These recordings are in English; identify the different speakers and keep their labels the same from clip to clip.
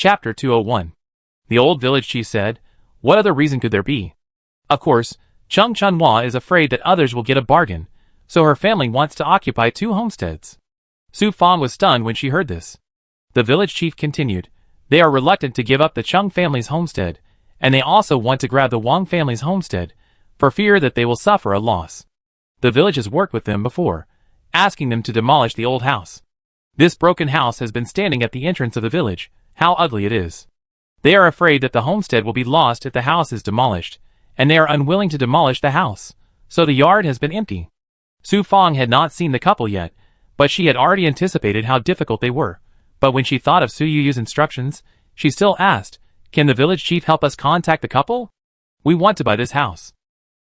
Speaker 1: Chapter 201. The old village chief said, "What other reason could there be? Of course, Chung Chunhua is afraid that others will get a bargain, so her family wants to occupy 2 homesteads." Su Fang was stunned when she heard this. The village chief continued, "They are reluctant to give up the Chung family's homestead, and they also want to grab the Wang family's homestead, for fear that they will suffer a loss. The village has worked with them before, asking them to demolish the old house. This broken house has been standing at the entrance of the village. How ugly it is. They are afraid that the homestead will be lost if the house is demolished, and they are unwilling to demolish the house, so the yard has been empty." Su Fang had not seen the couple yet, but she had already anticipated how difficult they were. But when she thought of Su Yuyu's instructions, she still asked, "Can the village chief help us contact the couple? We want to buy this house."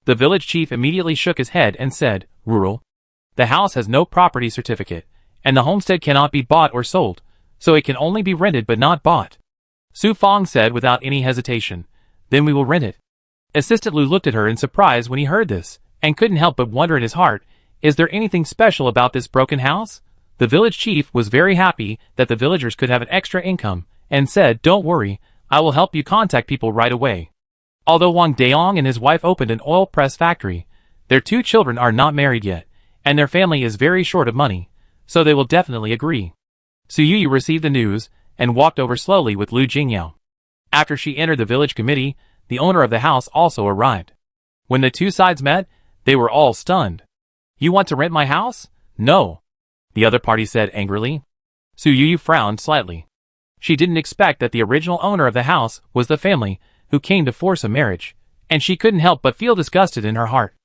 Speaker 1: The village chief immediately shook his head and said, "Rural. The house has no property certificate, and the homestead cannot be bought or sold, so it can only be rented but not bought." Su Fang said without any hesitation, "Then we will rent it." Assistant Lu looked at her in surprise when he heard this, and couldn't help but wonder in his heart, is there anything special about this broken house? The village chief was very happy that the villagers could have an extra income, and said, "Don't worry, I will help you contact people right away." Although Wang Daong and his wife opened an oil press factory, their 2 children are not married yet, and their family is very short of money, so they will definitely agree. Su Yuyu received the news, and walked over slowly with Lu Jingyao. After she entered the village committee, the owner of the house also arrived. When the 2 sides met, they were all stunned. "You want to rent my house?" "No," the other party said angrily. Su Yuyu frowned slightly. She didn't expect that the original owner of the house was the family who came to force a marriage, and she couldn't help but feel disgusted in her heart.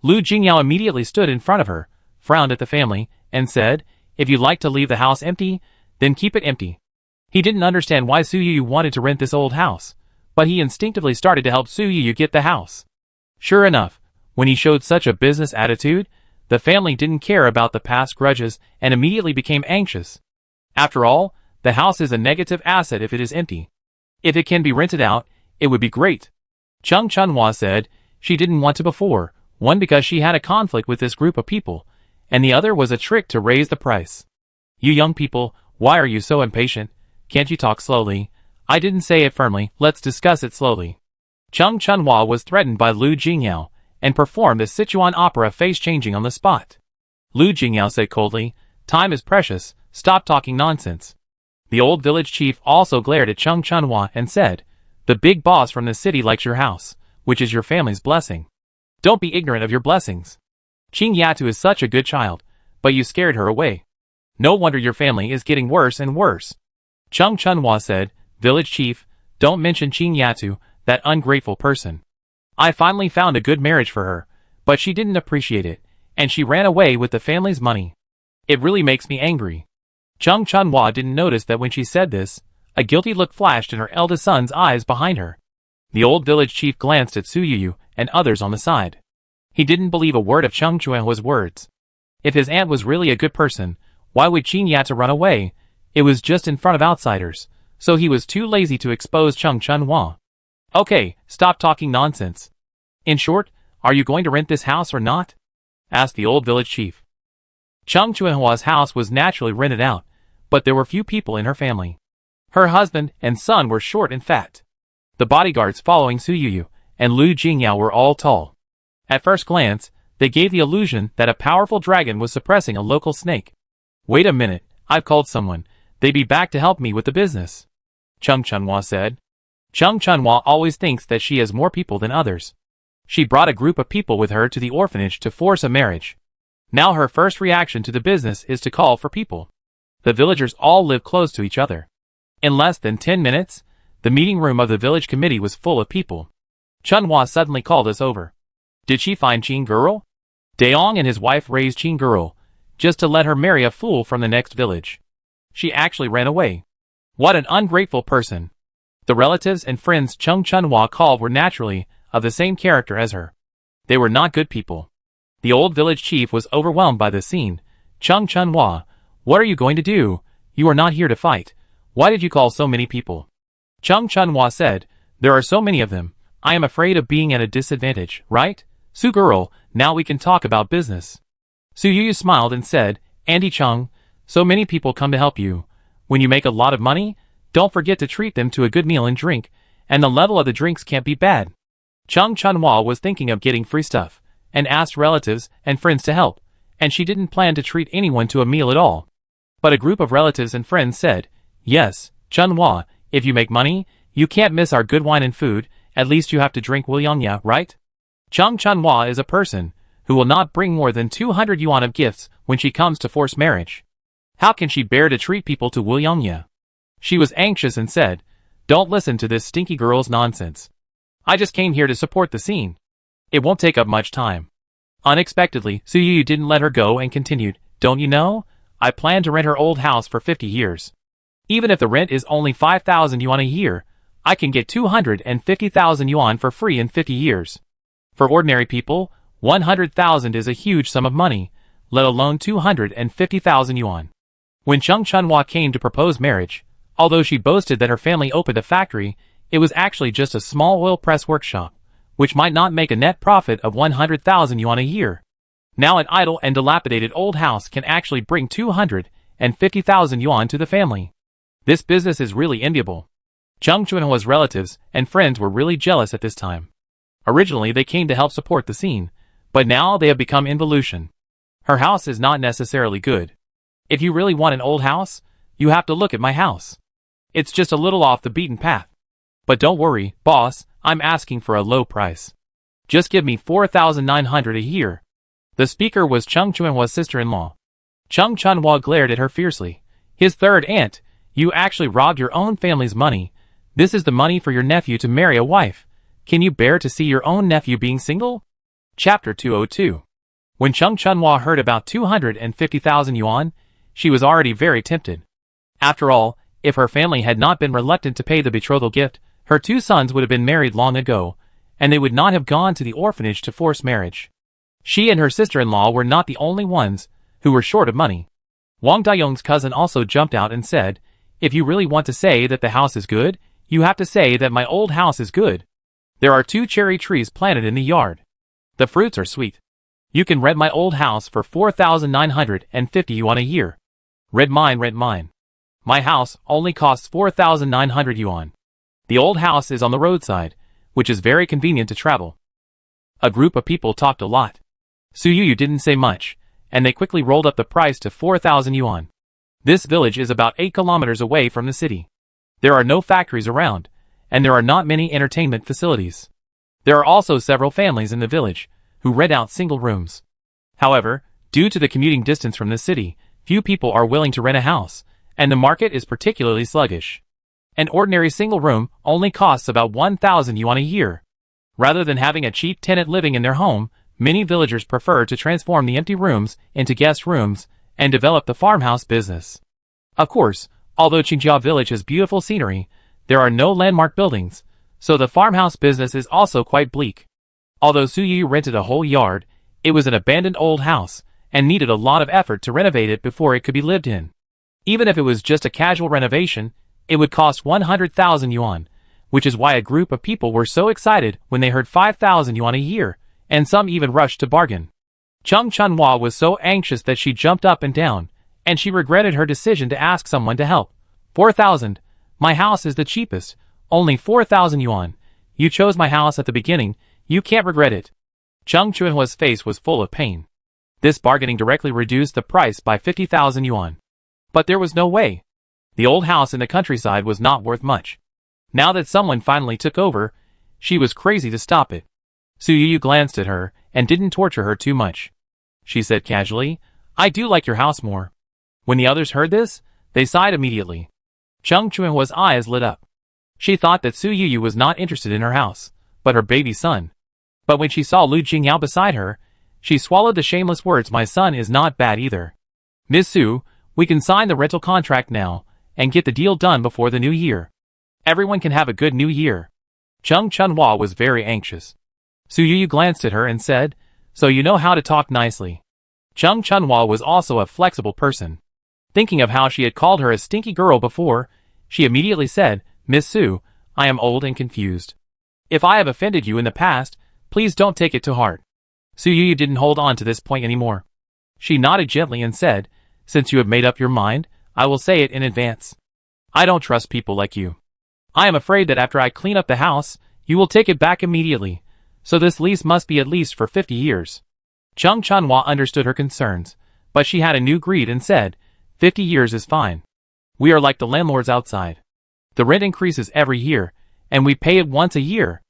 Speaker 1: Lu Jingyao immediately stood in front of her, frowned at the family, and said, "If you'd like to leave the house empty, then keep it empty." He didn't understand why Su Yuyu wanted to rent this old house, but he instinctively started to help Su Yuyu get the house. Sure enough, when he showed such a business attitude, the family didn't care about the past grudges and immediately became anxious. After all, the house is a negative asset if it is empty. If it can be rented out, it would be great. Chung Chunhua said she didn't want to before, one because she had a conflict with this group of people, and the other was a trick to raise the price. "You young people, why are you so impatient? Can't you talk slowly? I didn't say it firmly, let's discuss it slowly." Chung Chunhua was threatened by Lu Jingyao, and performed the Sichuan opera face-changing on the spot. Lu Jingyao said coldly, "Time is precious, stop talking nonsense." The old village chief also glared at Chung Chunhua and said, "The big boss from the city likes your house, which is your family's blessing. Don't be ignorant of your blessings. Qing Yatu is such a good child, but you scared her away. No wonder your family is getting worse and worse." Chung Chunhua said, "Village chief, don't mention Qing Yatu, that ungrateful person. I finally found a good marriage for her, but she didn't appreciate it, and she ran away with the family's money. It really makes me angry." Chung Chunhua didn't notice that when she said this, a guilty look flashed in her eldest son's eyes behind her. The old village chief glanced at Su Yuyu and others on the side. He didn't believe a word of Chung Chunhua's words. If his aunt was really a good person, why would Qing Yatu run away? It was just in front of outsiders, so he was too lazy to expose Chung Chunhua. "Okay, stop talking nonsense. In short, are you going to rent this house or not?" asked the old village chief. Chung Chunhua's house was naturally rented out, but there were few people in her family. Her husband and son were short and fat. The bodyguards following Su Yuyu and Lu Jingyao were all tall. At first glance, they gave the illusion that a powerful dragon was suppressing a local snake. "Wait a minute, I've called someone. They'd be back to help me with the business," Chung Chunhua said. Chung Chunhua always thinks that she has more people than others. She brought a group of people with her to the orphanage to force a marriage. Now her first reaction to the business is to call for people. The villagers all live close to each other. In less than 10 minutes, the meeting room of the village committee was full of people. Chunhua suddenly called us over. Did she find Qing Girl? Daong and his wife raised Qing Girl, just to let her marry a fool from the next village. She actually ran away. What an ungrateful person. The relatives and friends Chung Chunhua called were naturally of the same character as her. They were not good people. The old village chief was overwhelmed by the scene. "Chung Chunhua, what are you going to do? You are not here to fight. Why did you call so many people?" Chung Chunhua said, "There are so many of them. I am afraid of being at a disadvantage, right? Su girl, now we can talk about business." Su Yuyu smiled and said, "Andy Chung, so many people come to help you. When you make a lot of money, Don't forget to treat them to a good meal and drink, and the level of the drinks can't be bad. Chung Chunhua was thinking of getting free stuff, and asked relatives and friends to help, and she didn't plan to treat anyone to a meal at all. But a group of relatives and friends said, "Yes, Chunhua, if you make money, you can't miss our good wine and food, at least you have to drink Wulyangya, right?" Chung Chunhua is a person who will not bring more than 200 yuan of gifts when she comes to forced marriage. How can she bear to treat people to Wulyangya? She was anxious and said, "Don't listen to this stinky girl's nonsense. I just came here to support the scene. It won't take up much time." Unexpectedly, Su Yu didn't let her go and continued, "Don't you know? I plan to rent her old house for 50 years. Even if the rent is only 5,000 yuan a year, I can get 250,000 yuan for free in 50 years. For ordinary people, 100,000 is a huge sum of money, let alone 250,000 yuan. When Chung Chunhua came to propose marriage, although she boasted that her family opened a factory, it was actually just a small oil press workshop, which might not make a net profit of 100,000 yuan a year. Now an idle and dilapidated old house can actually bring 250,000 yuan to the family. This business is really enviable. Chung Chunhua's relatives and friends were really jealous at this time. Originally they came to help support the scene, but now they have become involution. Her house is not necessarily good. If you really want an old house, you have to look at my house. It's just a little off the beaten path. But don't worry, boss, I'm asking for a low price. Just give me 4,900 a year. The speaker was Chung Chunhua's sister-in-law. Chung Chunhua glared at her fiercely. His third aunt, you actually robbed your own family's money. This is the money for your nephew to marry a wife. Can you bear to see your own nephew being single? Chapter 202. When Chung Chunhua heard about 250,000 yuan, she was already very tempted. After all, if her family had not been reluctant to pay the betrothal gift, her two sons would have been married long ago, and they would not have gone to the orphanage to force marriage. She and her sister-in-law were not the only ones who were short of money. Wang Dayong's cousin also jumped out and said, "If you really want to say that the house is good, you have to say that my old house is good. There are 2 cherry trees planted in the yard. The fruits are sweet. You can rent my old house for 4,950 yuan a year. Rent mine. My house only costs 4,900 yuan. The old house is on the roadside, which is very convenient to travel." A group of people talked a lot. Su Yu didn't say much, and they quickly rolled up the price to 4,000 yuan. This village is about 8 kilometers away from the city. There are no factories around, and there are not many entertainment facilities. There are also several families in the village who rent out single rooms. However, due to the commuting distance from the city, few people are willing to rent a house, and the market is particularly sluggish. An ordinary single room only costs about 1,000 yuan a year. Rather than having a cheap tenant living in their home, many villagers prefer to transform the empty rooms into guest rooms and develop the farmhouse business. Of course, although Qingjia village has beautiful scenery, there are no landmark buildings, so the farmhouse business is also quite bleak. Although Su Yu rented a whole yard, it was an abandoned old house, and needed a lot of effort to renovate it before it could be lived in. Even if it was just a casual renovation, it would cost 100,000 yuan, which is why a group of people were so excited when they heard 5,000 yuan a year, and some even rushed to bargain. Chung Chunhua was so anxious that she jumped up and down, and she regretted her decision to ask someone to help. 4,000. My house is the cheapest, only 4,000 yuan. You chose my house at the beginning, you can't regret it. Chung Chunhua's face was full of pain. This bargaining directly reduced the price by 50,000 yuan. But there was no way. The old house in the countryside was not worth much. Now that someone finally took over, she was crazy to stop it. Su Yu glanced at her and didn't torture her too much. She said casually, "I do like your house more." When the others heard this, they sighed immediately. Chung Chunhua's eyes lit up. She thought that Su Yu was not interested in her house, but her baby son. But when she saw Lu Jingyao beside her, she swallowed the shameless words, "My son is not bad either. Miss Su, we can sign the rental contract now, and get the deal done before the new year. Everyone can have a good new year." Chung Chunhua was very anxious. Su Yu glanced at her and said, "So you know how to talk nicely." Chung Chunhua was also a flexible person. Thinking of how she had called her a stinky girl before, she immediately said, "Miss Su, I am old and confused. If I have offended you in the past, please don't take it to heart." Su Yu didn't hold on to this point anymore. She nodded gently and said, "Since you have made up your mind, I will say it in advance. I don't trust people like you. I am afraid that after I clean up the house, you will take it back immediately, so this lease must be at least for 50 years. Chung Chunhua understood her concerns, but she had a new greed and said, 50 years is fine. We are like the landlords outside. The rent increases every year, and we pay it once a year.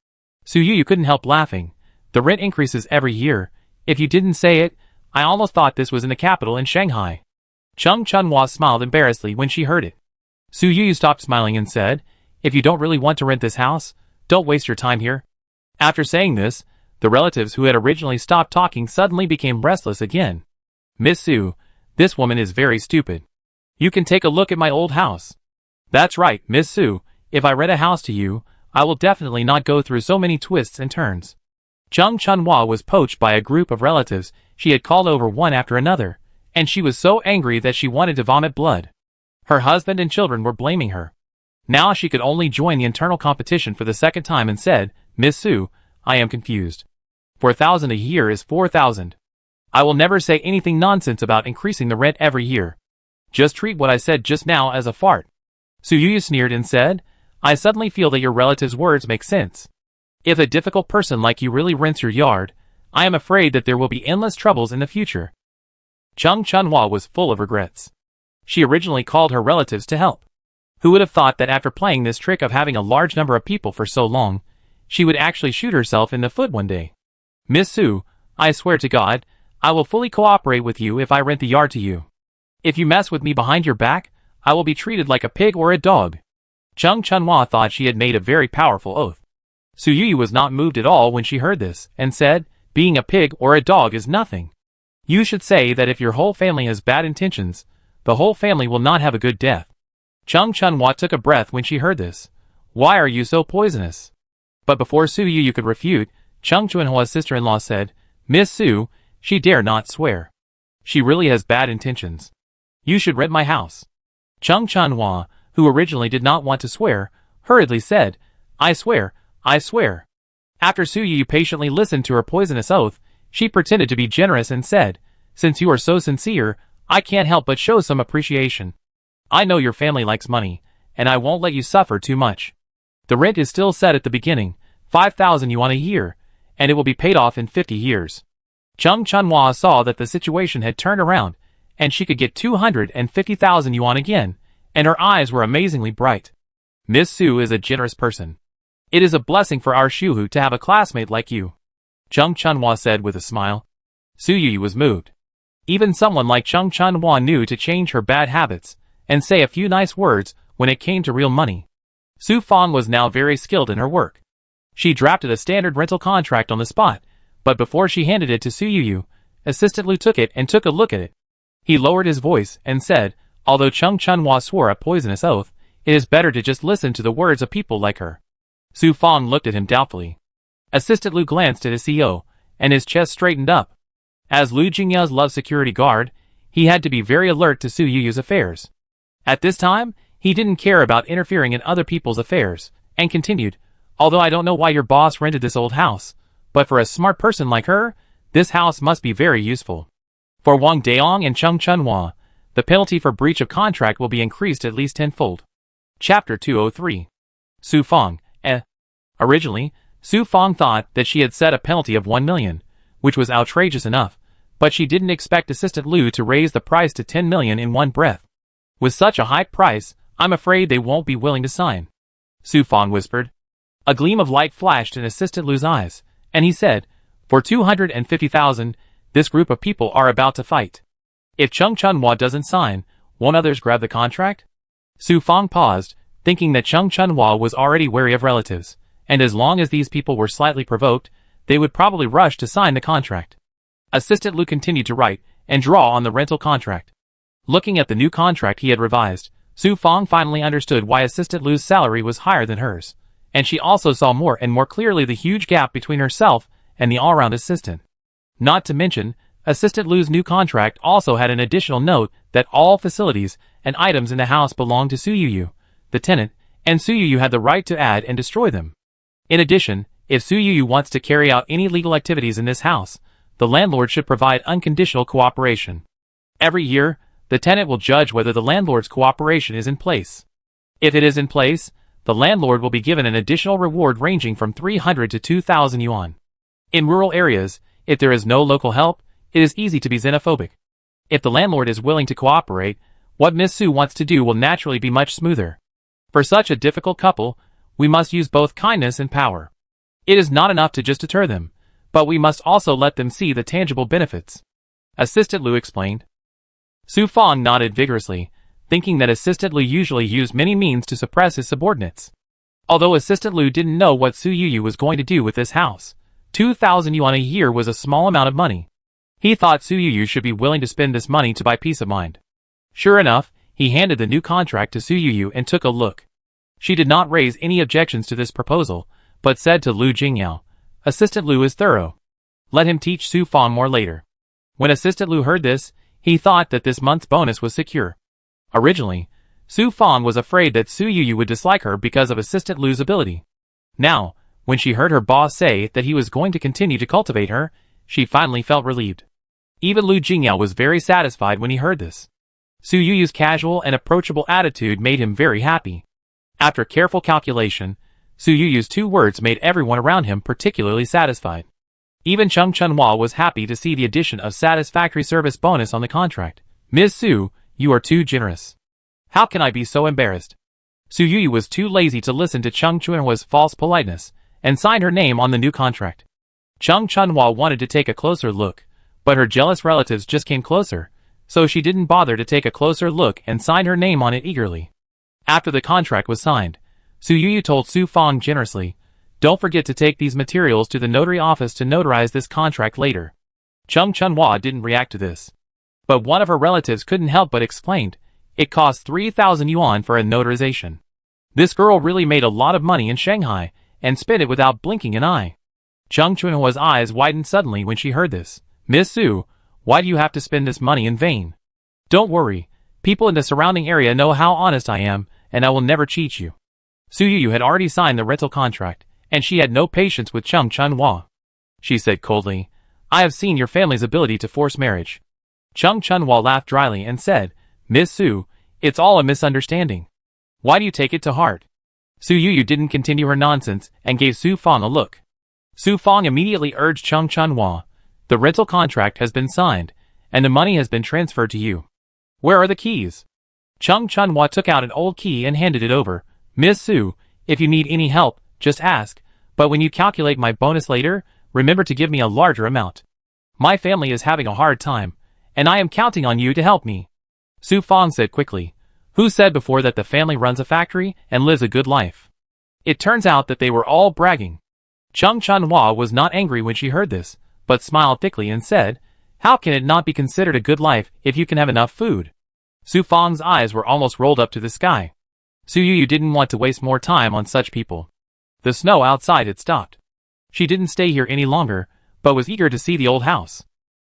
Speaker 1: Su Yu couldn't help laughing. The rent increases every year. If you didn't say it, I almost thought this was in the capital in Shanghai. Chung Chunhua smiled embarrassedly when she heard it. Su Yu stopped smiling and said, if you don't really want to rent this house, don't waste your time here. After saying this, the relatives who had originally stopped talking suddenly became restless again. Miss Su, this woman is very stupid. You can take a look at my old house. That's right, Miss Su, if I rent a house to you, I will definitely not go through so many twists and turns. Chung Chunhua was poached by a group of relatives she had called over one after another, and she was so angry that she wanted to vomit blood. Her husband and children were blaming her. Now she could only join the internal competition for the second time and said, Miss Su, I am confused. 4,000 a year is 4,000. I will never say anything nonsense about increasing the rent every year. Just treat what I said just now as a fart. Su Yu sneered and said, I suddenly feel that your relative's words make sense. If a difficult person like you really rents your yard, I am afraid that there will be endless troubles in the future. Chung Chunhua was full of regrets. She originally called her relatives to help. Who would have thought that after playing this trick of having a large number of people for so long, she would actually shoot herself in the foot one day. Miss Su, I swear to God, I will fully cooperate with you if I rent the yard to you. If you mess with me behind your back, I will be treated like a pig or a dog. Chung Chunhua thought she had made a very powerful oath. Su Yu was not moved at all when she heard this, and said, being a pig or a dog is nothing. You should say that if your whole family has bad intentions, the whole family will not have a good death. Chung Chunhua took a breath when she heard this. Why are you so poisonous? But before Su Yu could refute, Chung Chunhua's sister-in-law said, Miss Su, she dare not swear. She really has bad intentions. You should rent my house. Chung Chunhua, who originally did not want to swear, hurriedly said, I swear, I swear. After Su Yu patiently listened to her poisonous oath, she pretended to be generous and said, since you are so sincere, I can't help but show some appreciation. I know your family likes money, and I won't let you suffer too much. The rent is still set at the beginning, 5,000 yuan a year, and it will be paid off in 50 years. Chung Chunhua saw that the situation had turned around, and she could get 250,000 yuan again, and her eyes were amazingly bright. Miss Su is a generous person. It is a blessing for our Shuhu to have a classmate like you. Chung Chunhua said with a smile. Su Yu was moved. Even someone like Chung Chunhua knew to change her bad habits, and say a few nice words when it came to real money. Su Fang was now very skilled in her work. She drafted a standard rental contract on the spot, but before she handed it to Su Yu, Assistant Lu took it and took a look at it. He lowered his voice and said, although Chung Chunhua swore a poisonous oath, it is better to just listen to the words of people like her. Su Fang looked at him doubtfully. Assistant Lu glanced at his CO, and his chest straightened up. As Lu Jingya's love security guard, he had to be very alert to Su Yu's affairs. At this time, he didn't care about interfering in other people's affairs, and continued, although I don't know why your boss rented this old house, but for a smart person like her, this house must be very useful. For Wang Daong and Chung Chunhua, the penalty for breach of contract will be increased at least tenfold. Chapter 203. Su Fang, Originally, Su Fang thought that she had set a penalty of 1 million, which was outrageous enough, but she didn't expect Assistant Lu to raise the price to 10 million in one breath. With such a high price, I'm afraid they won't be willing to sign. Su Fang whispered. A gleam of light flashed in Assistant Lu's eyes, and he said, for 250,000, this group of people are about to fight. If Chung Chunhua doesn't sign, won't others grab the contract? Su Fang paused, thinking that Chung Chunhua was already wary of relatives, and as long as these people were slightly provoked, they would probably rush to sign the contract. Assistant Lu continued to write and draw on the rental contract. Looking at the new contract he had revised, Su Fang finally understood why Assistant Lu's salary was higher than hers, and she also saw more and more clearly the huge gap between herself and the all-round assistant. Not to mention, Assistant Lu's new contract also had an additional note that all facilities and items in the house belonged to Su Yu, the tenant, and Su Yu had the right to add and destroy them. In addition, if Su Yu wants to carry out any legal activities in this house, the landlord should provide unconditional cooperation. Every year, the tenant will judge whether the landlord's cooperation is in place. If it is in place, the landlord will be given an additional reward ranging from 300 to 2,000 yuan. In rural areas, if there is no local help, it is easy to be xenophobic. If the landlord is willing to cooperate, what Miss Su wants to do will naturally be much smoother. For such a difficult couple, we must use both kindness and power. It is not enough to just deter them, but we must also let them see the tangible benefits. Assistant Lu explained. Su Fang nodded vigorously, thinking that Assistant Lu usually used many means to suppress his subordinates. Although Assistant Lu didn't know what Su Yuyu was going to do with this house, 2,000 yuan a year was a small amount of money. He thought Su Yuyu should be willing to spend this money to buy peace of mind. Sure enough, he handed the new contract to Su Yuyu and took a look. She did not raise any objections to this proposal, but said to Lu Jingyao, Assistant Lu is thorough. Let him teach Su Fang more later. When Assistant Lu heard this, he thought that this month's bonus was secure. Originally, Su Fang was afraid that Su Yuyu would dislike her because of Assistant Lu's ability. Now, when she heard her boss say that he was going to continue to cultivate her, she finally felt relieved. Even Lu Jingyao was very satisfied when he heard this. Su Yuyu's casual and approachable attitude made him very happy. After careful calculation, Su Yuyu's 2 words made everyone around him particularly satisfied. Even Chung Chunhua was happy to see the addition of satisfactory service bonus on the contract. Ms. Su, you are too generous. How can I be so embarrassed? Su Yuyu was too lazy to listen to Chung Chunhua's false politeness, and signed her name on the new contract. Chung Chunhua wanted to take a closer look, but her jealous relatives just came closer, so she didn't bother to take a closer look and signed her name on it eagerly. After the contract was signed, Su Yuyu told Su Fang generously, don't forget to take these materials to the notary office to notarize this contract later. Chung Chunhua didn't react to this. But one of her relatives couldn't help but explained, it cost 3,000 yuan for a notarization. This girl really made a lot of money in Shanghai, and spent it without blinking an eye. Chung Chunhua's eyes widened suddenly when she heard this. Miss Su, why do you have to spend this money in vain? Don't worry, people in the surrounding area know how honest I am, and I will never cheat you. Su Yuyu had already signed the rental contract, and she had no patience with Chung Chunhua. She said coldly, I have seen your family's ability to force marriage. Chung Chunhua laughed dryly and said, Miss Su, it's all a misunderstanding. Why do you take it to heart? Su Yuyu didn't continue her nonsense and gave Su Fang a look. Su Fang immediately urged Chung Chunhua, the rental contract has been signed, and the money has been transferred to you. Where are the keys? Chung Chunhua took out an old key and handed it over. Miss Su, if you need any help, just ask, but when you calculate my bonus later, remember to give me a larger amount. My family is having a hard time, and I am counting on you to help me. Su Fang said quickly, who said before that the family runs a factory and lives a good life? It turns out that they were all bragging. Chung Chunhua was not angry when she heard this, but smiled thickly and said, how can it not be considered a good life if you can have enough food? Su Fang's eyes were almost rolled up to the sky. Su Yuyu didn't want to waste more time on such people. The snow outside had stopped. She didn't stay here any longer, but was eager to see the old house.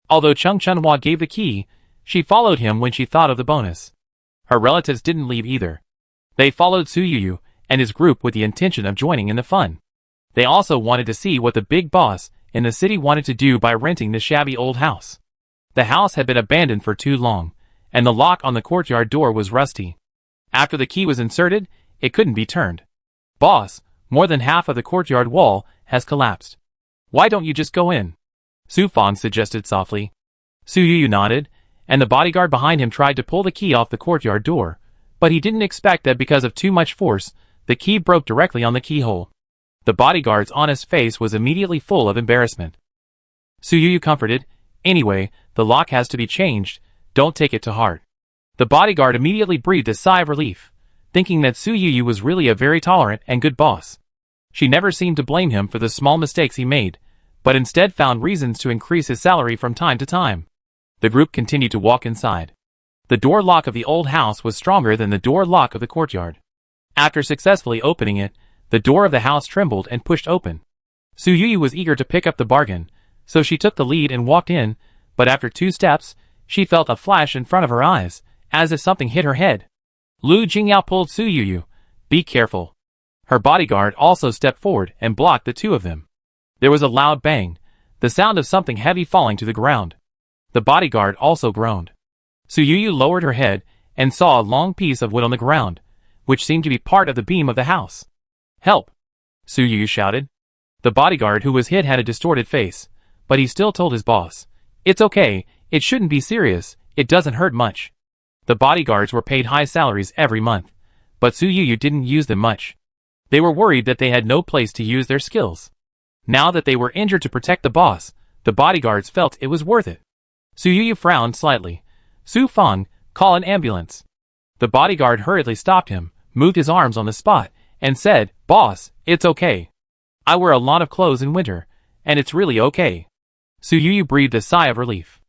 Speaker 1: Although Chung Chunhua gave the key, she followed him when she thought of the bonus. Her relatives didn't leave either. They followed Su Yuyu and his group with the intention of joining in the fun. They also wanted to see what the big boss in the city wanted to do by renting the shabby old house. The house had been abandoned for too long, and the lock on the courtyard door was rusty. After the key was inserted, it couldn't be turned. Boss, more than half of the courtyard wall has collapsed. Why don't you just go in? Su Fang suggested softly. Su Yuyu nodded, and the bodyguard behind him tried to pull the key off the courtyard door, but he didn't expect that because of too much force, the key broke directly on the keyhole. The bodyguard's honest face was immediately full of embarrassment. Su Yuyu comforted, anyway, the lock has to be changed, don't take it to heart. The bodyguard immediately breathed a sigh of relief, thinking that Su Yuyu was really a very tolerant and good boss. She never seemed to blame him for the small mistakes he made, but instead found reasons to increase his salary from time to time. The group continued to walk inside. The door lock of the old house was stronger than the door lock of the courtyard. After successfully opening it, the door of the house trembled and pushed open. Su Yuyu was eager to pick up the bargain, so she took the lead and walked in, but after 2 steps, she felt a flash in front of her eyes, as if something hit her head. Lu Jingyao pulled Su Yuyu. Be careful. Her bodyguard also stepped forward and blocked the two of them. There was a loud bang, the sound of something heavy falling to the ground. The bodyguard also groaned. Su Yuyu lowered her head and saw a long piece of wood on the ground. which seemed to be part of the beam of the house. "Help!" Su Yu shouted. The bodyguard who was hit had a distorted face, but he still told his boss, "It's okay, it shouldn't be serious, it doesn't hurt much." The bodyguards were paid high salaries every month, but Su Yu didn't use them much. They were worried that they had no place to use their skills. Now that they were injured to protect the boss, the bodyguards felt it was worth it. Su Yu frowned slightly. "Su Feng, call an ambulance." The bodyguard hurriedly stopped him, moved his arms on the spot, and said, "Boss, it's okay. I wear a lot of clothes in winter, and it's really okay." Su Yu breathed a sigh of relief.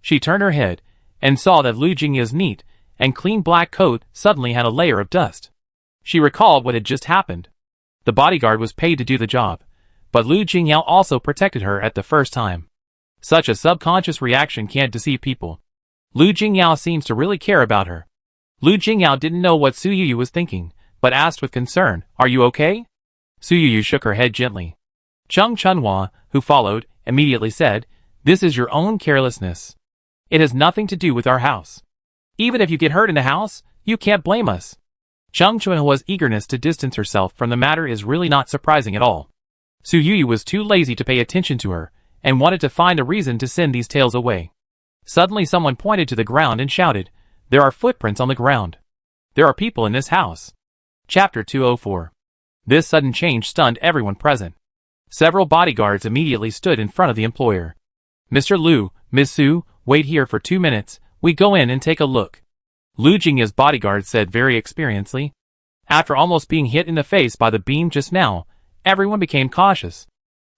Speaker 1: She turned her head, and saw that Lu Jingya's neat and clean black coat suddenly had a layer of dust. She recalled what had just happened. The bodyguard was paid to do the job, but Lu Jingyao also protected her at the first time. Such a subconscious reaction can't deceive people. Lu Jingyao seems to really care about her. Lu Jingyao didn't know what Su Yu was thinking, but asked with concern, "Are you okay?" Su Yu shook her head gently. Chung Chunhua, who followed, immediately said, "This is your own carelessness. It has nothing to do with our house. Even if you get hurt in the house, you can't blame us." Chung Chunhua's eagerness to distance herself from the matter is really not surprising at all. Su Yu was too lazy to pay attention to her, and wanted to find a reason to send these tales away. Suddenly someone pointed to the ground and shouted, "There are footprints on the ground. There are people in this house." Chapter 204. This sudden change stunned everyone present. Several bodyguards immediately stood in front of the employer. "Mr. Lu, Miss Su, wait here for 2 minutes, we go in and take a look," Lu Jingya's bodyguard said very experiencedly. After almost being hit in the face by the beam just now, everyone became cautious.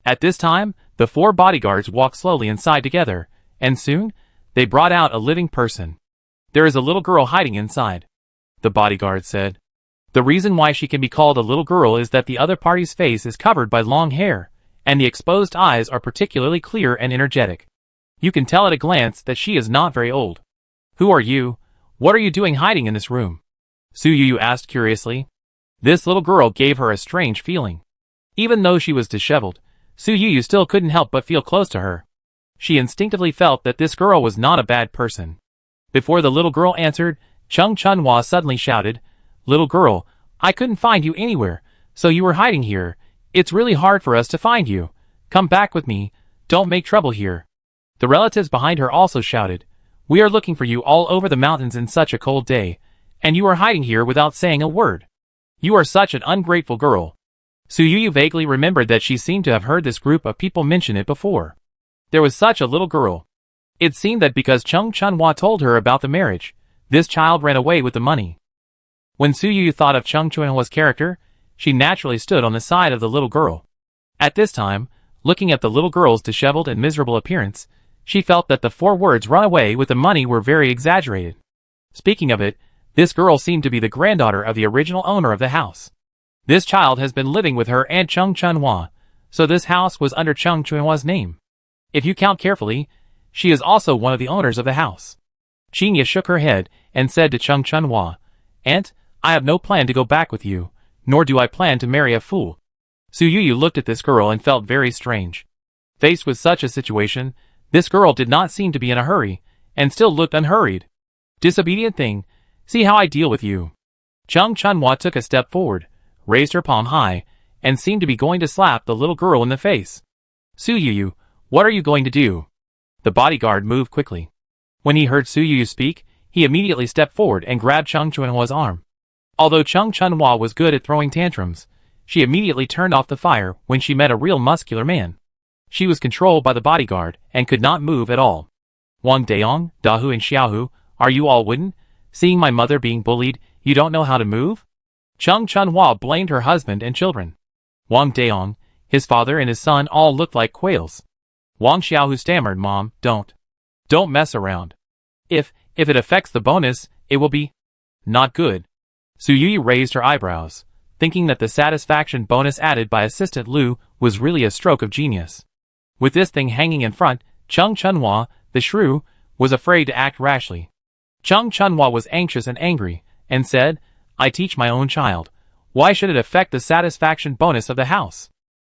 Speaker 1: At this time, the 4 bodyguards walked slowly inside together, and soon, they brought out a living person. "There is a little girl hiding inside," the bodyguard said. "The reason why she can be called a little girl is that the other party's face is covered by long hair, and the exposed eyes are particularly clear and energetic. You can tell at a glance that she is not very old." "Who are you? What are you doing hiding in this room?" Su Yu asked curiously. This little girl gave her a strange feeling. Even though she was disheveled, Su Yu still couldn't help but feel close to her. She instinctively felt that this girl was not a bad person. Before the little girl answered, Chung Chunhua suddenly shouted, "Little girl, I couldn't find you anywhere, so you were hiding here. It's really hard for us to find you. Come back with me, don't make trouble here." The relatives behind her also shouted, "We are looking for you all over the mountains in such a cold day, and you are hiding here without saying a word. You are such an ungrateful girl." Su Yu vaguely remembered that she seemed to have heard this group of people mention it before. There was such a little girl. It seemed that because Chung Chunhua told her about the marriage, this child ran away with the money. When Su Yu thought of Chung Chunhua's character, she naturally stood on the side of the little girl. At this time, looking at the little girl's disheveled and miserable appearance, she felt that the 4 words "run away with the money" were very exaggerated. Speaking of it, this girl seemed to be the granddaughter of the original owner of the house. This child has been living with her and Chung Chunhua, so this house was under Chung Chunhua's name. If you count carefully, she is also one of the owners of the house. Jinya shook her head and said to Chung Chunhua, "Aunt, I have no plan to go back with you, nor do I plan to marry a fool." Su Yu looked at this girl and felt very strange. Faced with such a situation, this girl did not seem to be in a hurry, and still looked unhurried. "Disobedient thing, see how I deal with you." Chung Chunhua took a step forward, raised her palm high, and seemed to be going to slap the little girl in the face. "Su Yu, what are you going to do?" The bodyguard moved quickly. When he heard Su Yu speak, he immediately stepped forward and grabbed Chung Chunhua's arm. Although Chung Chunhua was good at throwing tantrums, she immediately turned off the fire when she met a real muscular man. She was controlled by the bodyguard and could not move at all. "Wang Daong, Dahu and Xiaohu, are you all wooden? Seeing my mother being bullied, you don't know how to move?" Chung Chunhua blamed her husband and children. Wang Daong, his father and his son all looked like quails. Wang Xiaohu stammered, "Mom, don't mess around. If it affects the bonus, it will be not good." Su Yu raised her eyebrows, thinking that the satisfaction bonus added by Assistant Lu was really a stroke of genius. With this thing hanging in front, Chung Chunhua, the shrew, was afraid to act rashly. Chung Chunhua was anxious and angry, and said, "I teach my own child. Why should it affect the satisfaction bonus of the house?"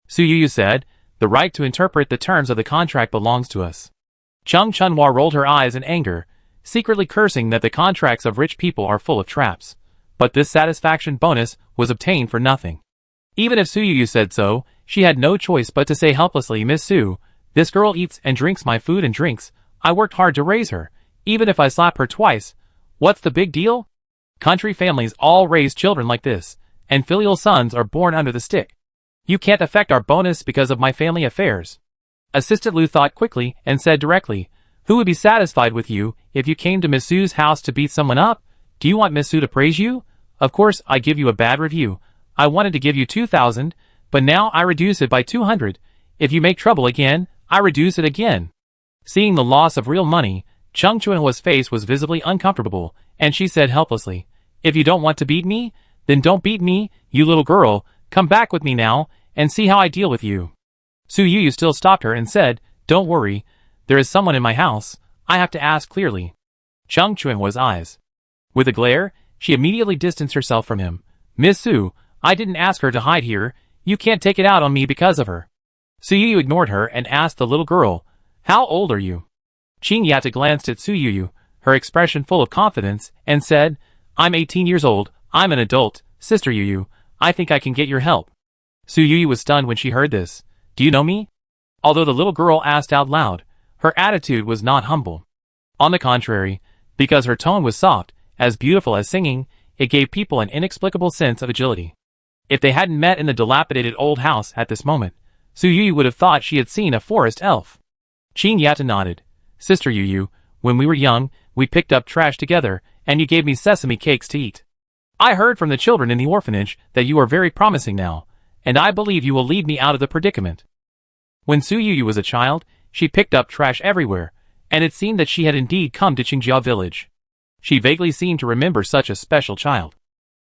Speaker 1: Su Yu said, "The right to interpret the terms of the contract belongs to us." Chung Chunhua rolled her eyes in anger, secretly cursing that the contracts of rich people are full of traps. but this satisfaction bonus was obtained for nothing. Even if Su Yu said so, she had no choice but to say helplessly, "Miss Su, this girl eats and drinks my food and drinks. I worked hard to raise her. Even if I slap her twice, what's the big deal? Country families all raise children like this, and filial sons are born under the stick. You can't affect our bonus because of my family affairs." Assistant Lu thought quickly and said directly, "Who would be satisfied with you if you came to Miss Su's house to beat someone up? Do you want Miss Su to praise you? Of course I give you a bad review. I wanted to give you 2,000, but now I reduce it by 200. If you make trouble again, I reduce it again." Seeing the loss of real money, Chung Chunhua's face was visibly uncomfortable, and she said helplessly, "If you don't want to beat me, then don't beat me, you little girl. Come back with me now, and see how I deal with you." Su Yu still stopped her and said, "Don't worry, there is someone in my house. I have to ask clearly." Chung Chunhua's eyes. With a glare, she immediately distanced herself from him. "Miss Su, I didn't ask her to hide here. You can't take it out on me because of her." Su Yu ignored her and asked the little girl, "How old are you?" Qing Yata glanced at Su Yu, her expression full of confidence, and said, "I'm 18 years old. I'm an adult. Sister Yu, I think I can get your help." Su Yu was stunned when she heard this. "Do you know me?" Although the little girl asked out loud, her attitude was not humble. On the contrary, because her tone was soft, as beautiful as singing, it gave people an inexplicable sense of agility. If they hadn't met in the dilapidated old house at this moment, Su Yu would have thought she had seen a forest elf. Qing Yata nodded. "Sister Yu, when we were young, we picked up trash together, and you gave me sesame cakes to eat. I heard from the children in the orphanage that you are very promising now, and I believe you will lead me out of the predicament." When Su Yu was a child, she picked up trash everywhere, and it seemed that she had indeed come to Qingjia village. She vaguely seemed to remember such a special child.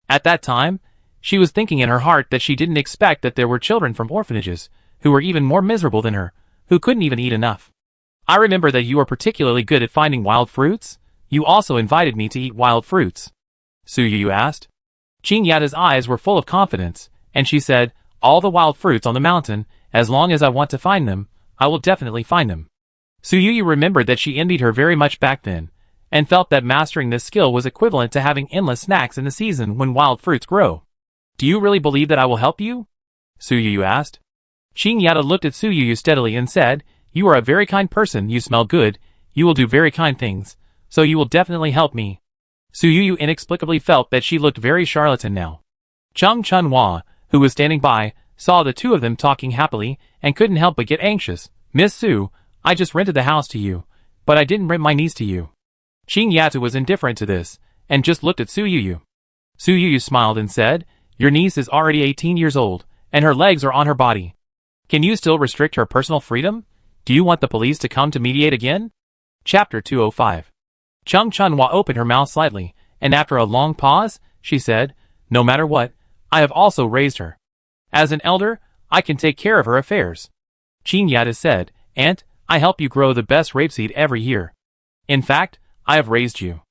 Speaker 1: At that time, she was thinking in her heart that she didn't expect that there were children from orphanages, who were even more miserable than her, who couldn't even eat enough. "I remember that you are particularly good at finding wild fruits. You also invited me to eat wild fruits." Su Yu asked. Qing Yata's eyes were full of confidence, and she said, "All the wild fruits on the mountain, as long as I want to find them, I will definitely find them." Su Yu remembered that she envied her very much back then, and felt that mastering this skill was equivalent to having endless snacks in the season when wild fruits grow. "Do you really believe that I will help you?" Su Yu asked. Qing Yata looked at Su Yu steadily and said, "You are a very kind person, you smell good, you will do very kind things, so you will definitely help me." Su Yu inexplicably felt that she looked very charlatan now. Chung Chunhua, who was standing by, saw the two of them talking happily, and couldn't help but get anxious. "Miss Su, I just rented the house to you, but I didn't rent my niece to you." Qing Yata was indifferent to this, and just looked at Su Yu. Su Yu smiled and said, "Your niece is already 18 years old, and her legs are on her body. Can you still restrict her personal freedom? Do you want the police to come to mediate again?" Chapter 205. Chung Chunhua opened her mouth slightly, and after a long pause, she said, "No matter what, I have also raised her. As an elder, I can take care of her affairs." Qing Yata said, "Aunt, I help you grow the best rapeseed every year. In fact, I have raised you."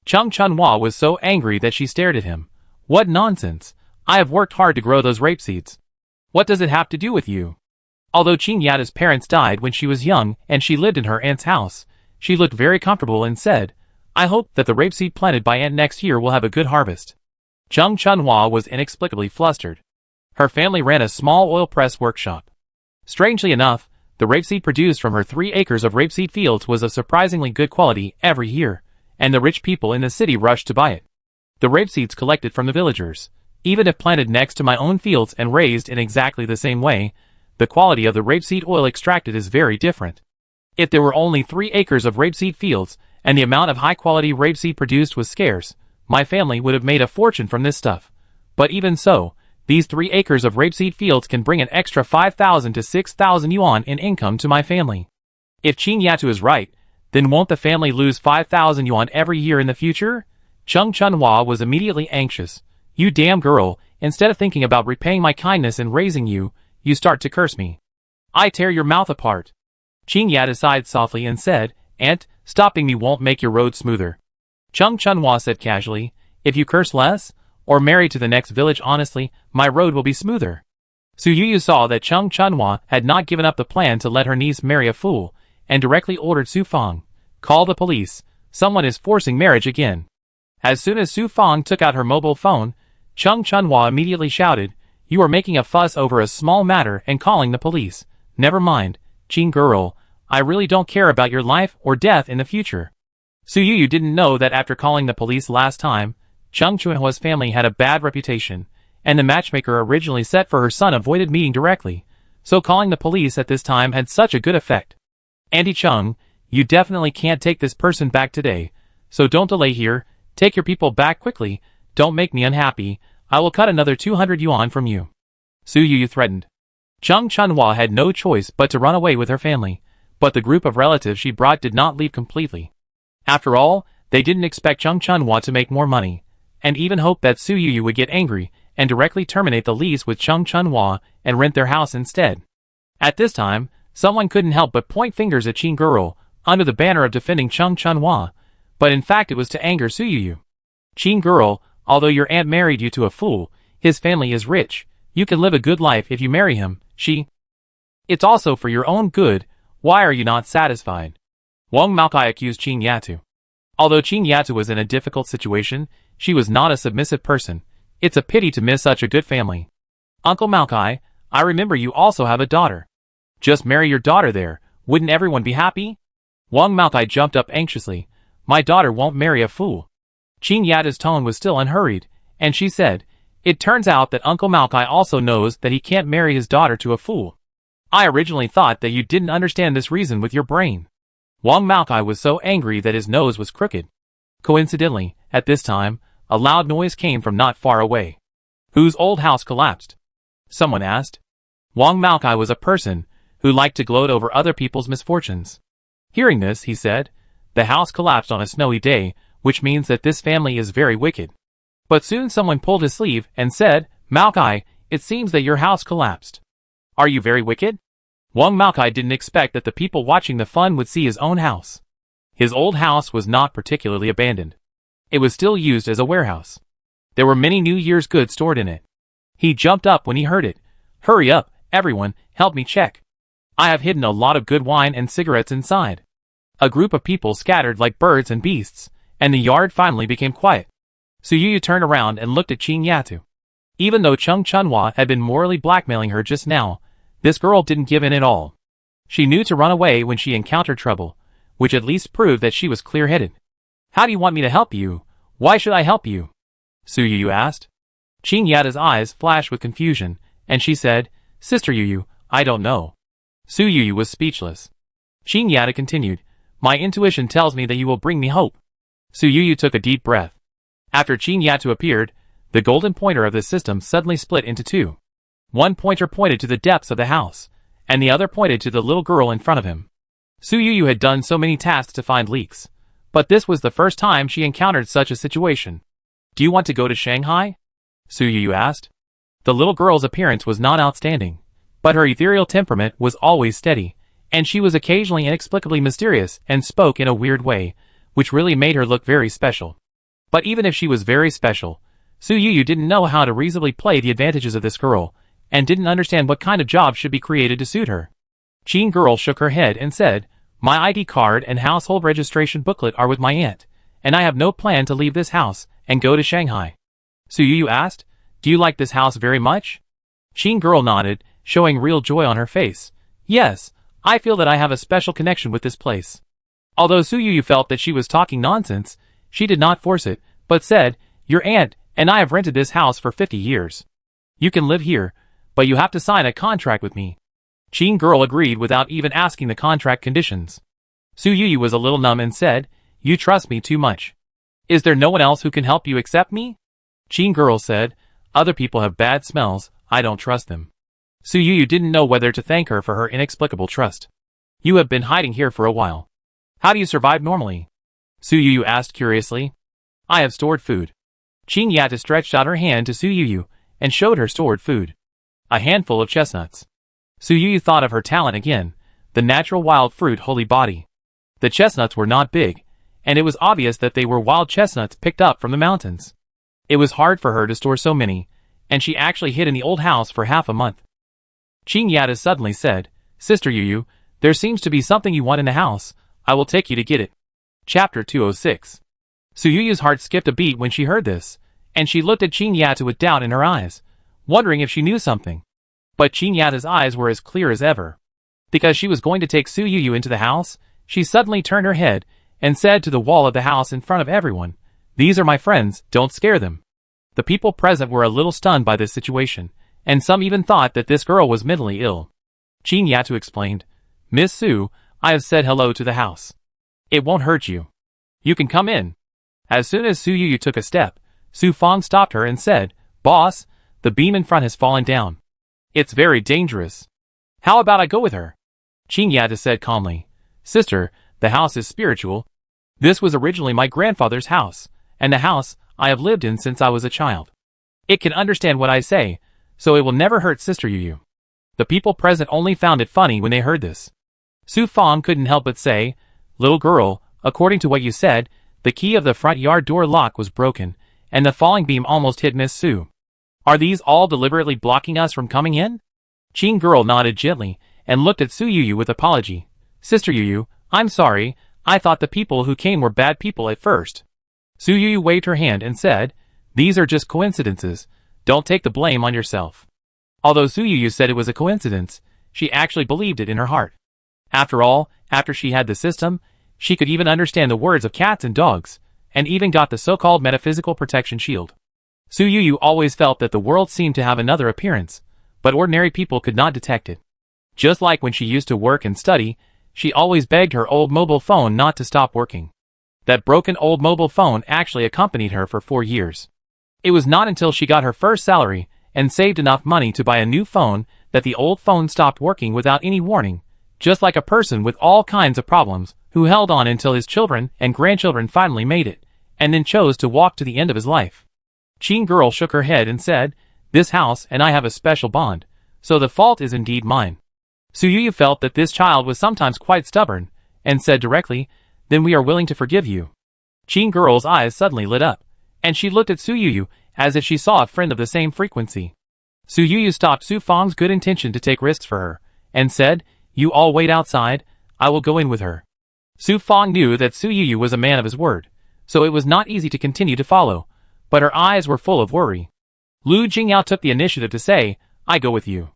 Speaker 1: Chung Chunhua was so angry that she stared at him. "What nonsense! I have worked hard to grow those rapeseeds. What does it have to do with you?" Although Qing Yata's parents died when she was young and she lived in her aunt's house, she looked very comfortable and said, "I hope that the rapeseed planted by Aunt next year will have a good harvest." Chung Chunhua was inexplicably flustered. Her family ran a small oil press workshop. Strangely enough, the rapeseed produced from her 3 acres of rapeseed fields was of surprisingly good quality every year, and the rich people in the city rushed to buy it. The rapeseeds collected from the villagers, even if planted next to my own fields and raised in exactly the same way, the quality of the rapeseed oil extracted is very different. If there were only 3 acres of rapeseed fields, and the amount of high-quality rapeseed produced was scarce, my family would have made a fortune from this stuff. But even so, these 3 acres of rapeseed fields can bring an extra 5,000 to 6,000 yuan in income to my family. If Qing Yatu is right, then won't the family lose 5,000 yuan every year in the future? Chung Chunhua was immediately anxious. "You damn girl, instead of thinking about repaying my kindness and raising you, you start to curse me. I tear your mouth apart." Qing Yata sighed softly and said, "Aunt, stopping me won't make your road smoother." Chung Chunhua said casually, "If you curse less, or marry to the next village honestly, my road will be smoother." Su Yu saw that Chung Chunhua had not given up the plan to let her niece marry a fool, and directly ordered Su Fang, "Call the police, someone is forcing marriage again." As soon as Su Fong took out her mobile phone, Chung Chunhua immediately shouted, "You are making a fuss over a small matter and calling the police. Never mind, Qing girl, I really don't care about your life or death in the future." Su Yuyu didn't know that after calling the police last time, Chung Chunhua's family had a bad reputation, and the matchmaker originally set for her son avoided meeting directly, so calling the police at this time had such a good effect. "Auntie Chung, you definitely can't take this person back today, so don't delay here, take your people back quickly, don't make me unhappy, I will cut another 200 yuan from you," Su Yuyu threatened. Chung Chunhua had no choice but to run away with her family, but the group of relatives she brought did not leave completely. After all, they didn't expect Chung Chunhua to make more money, and even hoped that Su Yuyu would get angry and directly terminate the lease with Chung Chunhua and rent their house instead. At this time, someone couldn't help but point fingers at Qing girl, under the banner of defending Chung Chunhua, but in fact it was to anger Su Yuyu. "Qing girl, although your aunt married you to a fool, his family is rich, you can live a good life if you marry him, It's also for your own good, why are you not satisfied?" Wang Maokai accused Qing Yatu. Although Qing Yatu was in a difficult situation, she was not a submissive person. It's a pity to miss such a good family. "Uncle Maokai, I remember you also have a daughter. Just marry your daughter there, wouldn't everyone be happy?" Wang Maokai jumped up anxiously. "My daughter won't marry a fool." Qing Yatu's tone was still unhurried, and she said, "It turns out that Uncle Maokai also knows that he can't marry his daughter to a fool. I originally thought that you didn't understand this reason with your brain." Wang Maokai was so angry that his nose was crooked. Coincidentally, at this time, a loud noise came from not far away. "Whose old house collapsed?" someone asked. Wang Maokai was a person who liked to gloat over other people's misfortunes. Hearing this, he said, "The house collapsed on a snowy day, which means that this family is very wicked." But soon someone pulled his sleeve and said, "Maokai, it seems that your house collapsed. Are you very wicked?" Wang Maokai didn't expect that the people watching the fun would see his own house. His old house was not particularly abandoned. It was still used as a warehouse. There were many New Year's goods stored in it. He jumped up when he heard it. "Hurry up, everyone, help me check. I have hidden a lot of good wine and cigarettes inside." A group of people scattered like birds and beasts, and the yard finally became quiet. Su Yuyu turned around and looked at Qing Yatu. Even though Chung Chunhua had been morally blackmailing her just now, this girl didn't give in at all. She knew to run away when she encountered trouble, which at least proved that she was clear-headed. "How do you want me to help you? Why should I help you?" Su Yuyu asked. Qing Yatu's eyes flashed with confusion, and she said, "Sister Yuyu, I don't know." Su Yuyu was speechless. Qing Yatu continued, "My intuition tells me that you will bring me hope." Su Yuyu took a deep breath. After Qing Yatu appeared, the golden pointer of the system suddenly split into two. One pointer pointed to the depths of the house, and the other pointed to the little girl in front of him. Su Yuyu had done so many tasks to find leaks, but this was the first time she encountered such a situation. "Do you want to go to Shanghai?" Su Yuyu asked. The little girl's appearance was not outstanding, but her ethereal temperament was always steady, and she was occasionally inexplicably mysterious and spoke in a weird way, which really made her look very special. But even if she was very special, Su Yuyu didn't know how to reasonably play the advantages of this girl, and didn't understand what kind of job should be created to suit her. Qing girl shook her head and said, "My ID card and household registration booklet are with my aunt, and I have no plan to leave this house and go to Shanghai." Su Yuyu asked, "Do you like this house very much?" Qing girl nodded, showing real joy on her face. "Yes, I feel that I have a special connection with this place." Although Su Yuyu felt that she was talking nonsense, she did not force it, but said, "Your aunt and I have rented this house for 50 years. You can live here, but you have to sign a contract with me." Qing girl agreed without even asking the contract conditions. Su Yuyu was a little numb and said, "You trust me too much. Is there no one else who can help you except me?" Qing girl said, "Other people have bad smells, I don't trust them." Su Yuyu didn't know whether to thank her for her inexplicable trust. "You have been hiding here for a while. How do you survive normally?" Su Yuyu asked curiously. "I have stored food." Qing Yatu stretched out her hand to Su Yuyu and showed her stored food. A handful of chestnuts. Su Yuyu thought of her talent again, the natural wild fruit holy body. The chestnuts were not big, and it was obvious that they were wild chestnuts picked up from the mountains. It was hard for her to store so many, and she actually hid in the old house for half a month. Qing Yatu suddenly said, "Sister Yuyu, there seems to be something you want in the house, I will take you to get it." Chapter 206. Su Yuyu's heart skipped a beat when she heard this, and she looked at Qin Yata with doubt in her eyes, wondering if she knew something. But Qin Yata's eyes were as clear as ever. Because she was going to take Su Yuyu into the house, she suddenly turned her head and said to the wall of the house in front of everyone, "These are my friends, don't scare them." The people present were a little stunned by this situation, and some even thought that this girl was mentally ill. Qin Yata explained, "Miss Su, I have said hello to the house. It won't hurt you. You can come in." As soon as Su Yuyu took a step, Su Fang stopped her and said, "Boss, the beam in front has fallen down. It's very dangerous. How about I go with her?" Qin Yata said calmly, "Sister, the house is spiritual. This was originally my grandfather's house, and the house I have lived in since I was a child. It can understand what I say, so it will never hurt Sister Yuyu." The people present only found it funny when they heard this. Su Fang couldn't help but say, "Little girl, according to what you said, the key of the front yard door lock was broken, and the falling beam almost hit Miss Su. Are these all deliberately blocking us from coming in?" Qin girl nodded gently and looked at Su Yuyu with apology. "Sister Yuyu, I'm sorry, I thought the people who came were bad people at first." Su Yuyu waved her hand and said, "These are just coincidences, don't take the blame on yourself." Although Su Yuyu said it was a coincidence, she actually believed it in her heart. After all, after she had the system, she could even understand the words of cats and dogs, and even got the so-called metaphysical protection shield. Su Yuyu always felt that the world seemed to have another appearance, but ordinary people could not detect it. Just like when she used to work and study, she always begged her old mobile phone not to stop working. That broken old mobile phone actually accompanied her for 4 years. It was not until she got her first salary and saved enough money to buy a new phone that the old phone stopped working without any warning, just like a person with all kinds of problems who held on until his children and grandchildren finally made it, and then chose to walk to the end of his life. Qin girl shook her head and said, "This house and I have a special bond, so the fault is indeed mine." Su Yuyu felt that this child was sometimes quite stubborn, and said directly, "Then we are willing to forgive you." Qin girl's eyes suddenly lit up, and she looked at Su Yuyu as if she saw a friend of the same frequency. Su Yuyu stopped Su Fang's good intention to take risks for her, and said, "You all wait outside, I will go in with her." Su Fang knew that Su Yuyu was a man of his word, so it was not easy to continue to follow, but her eyes were full of worry. Lu Jingyao took the initiative to say, "I go with you."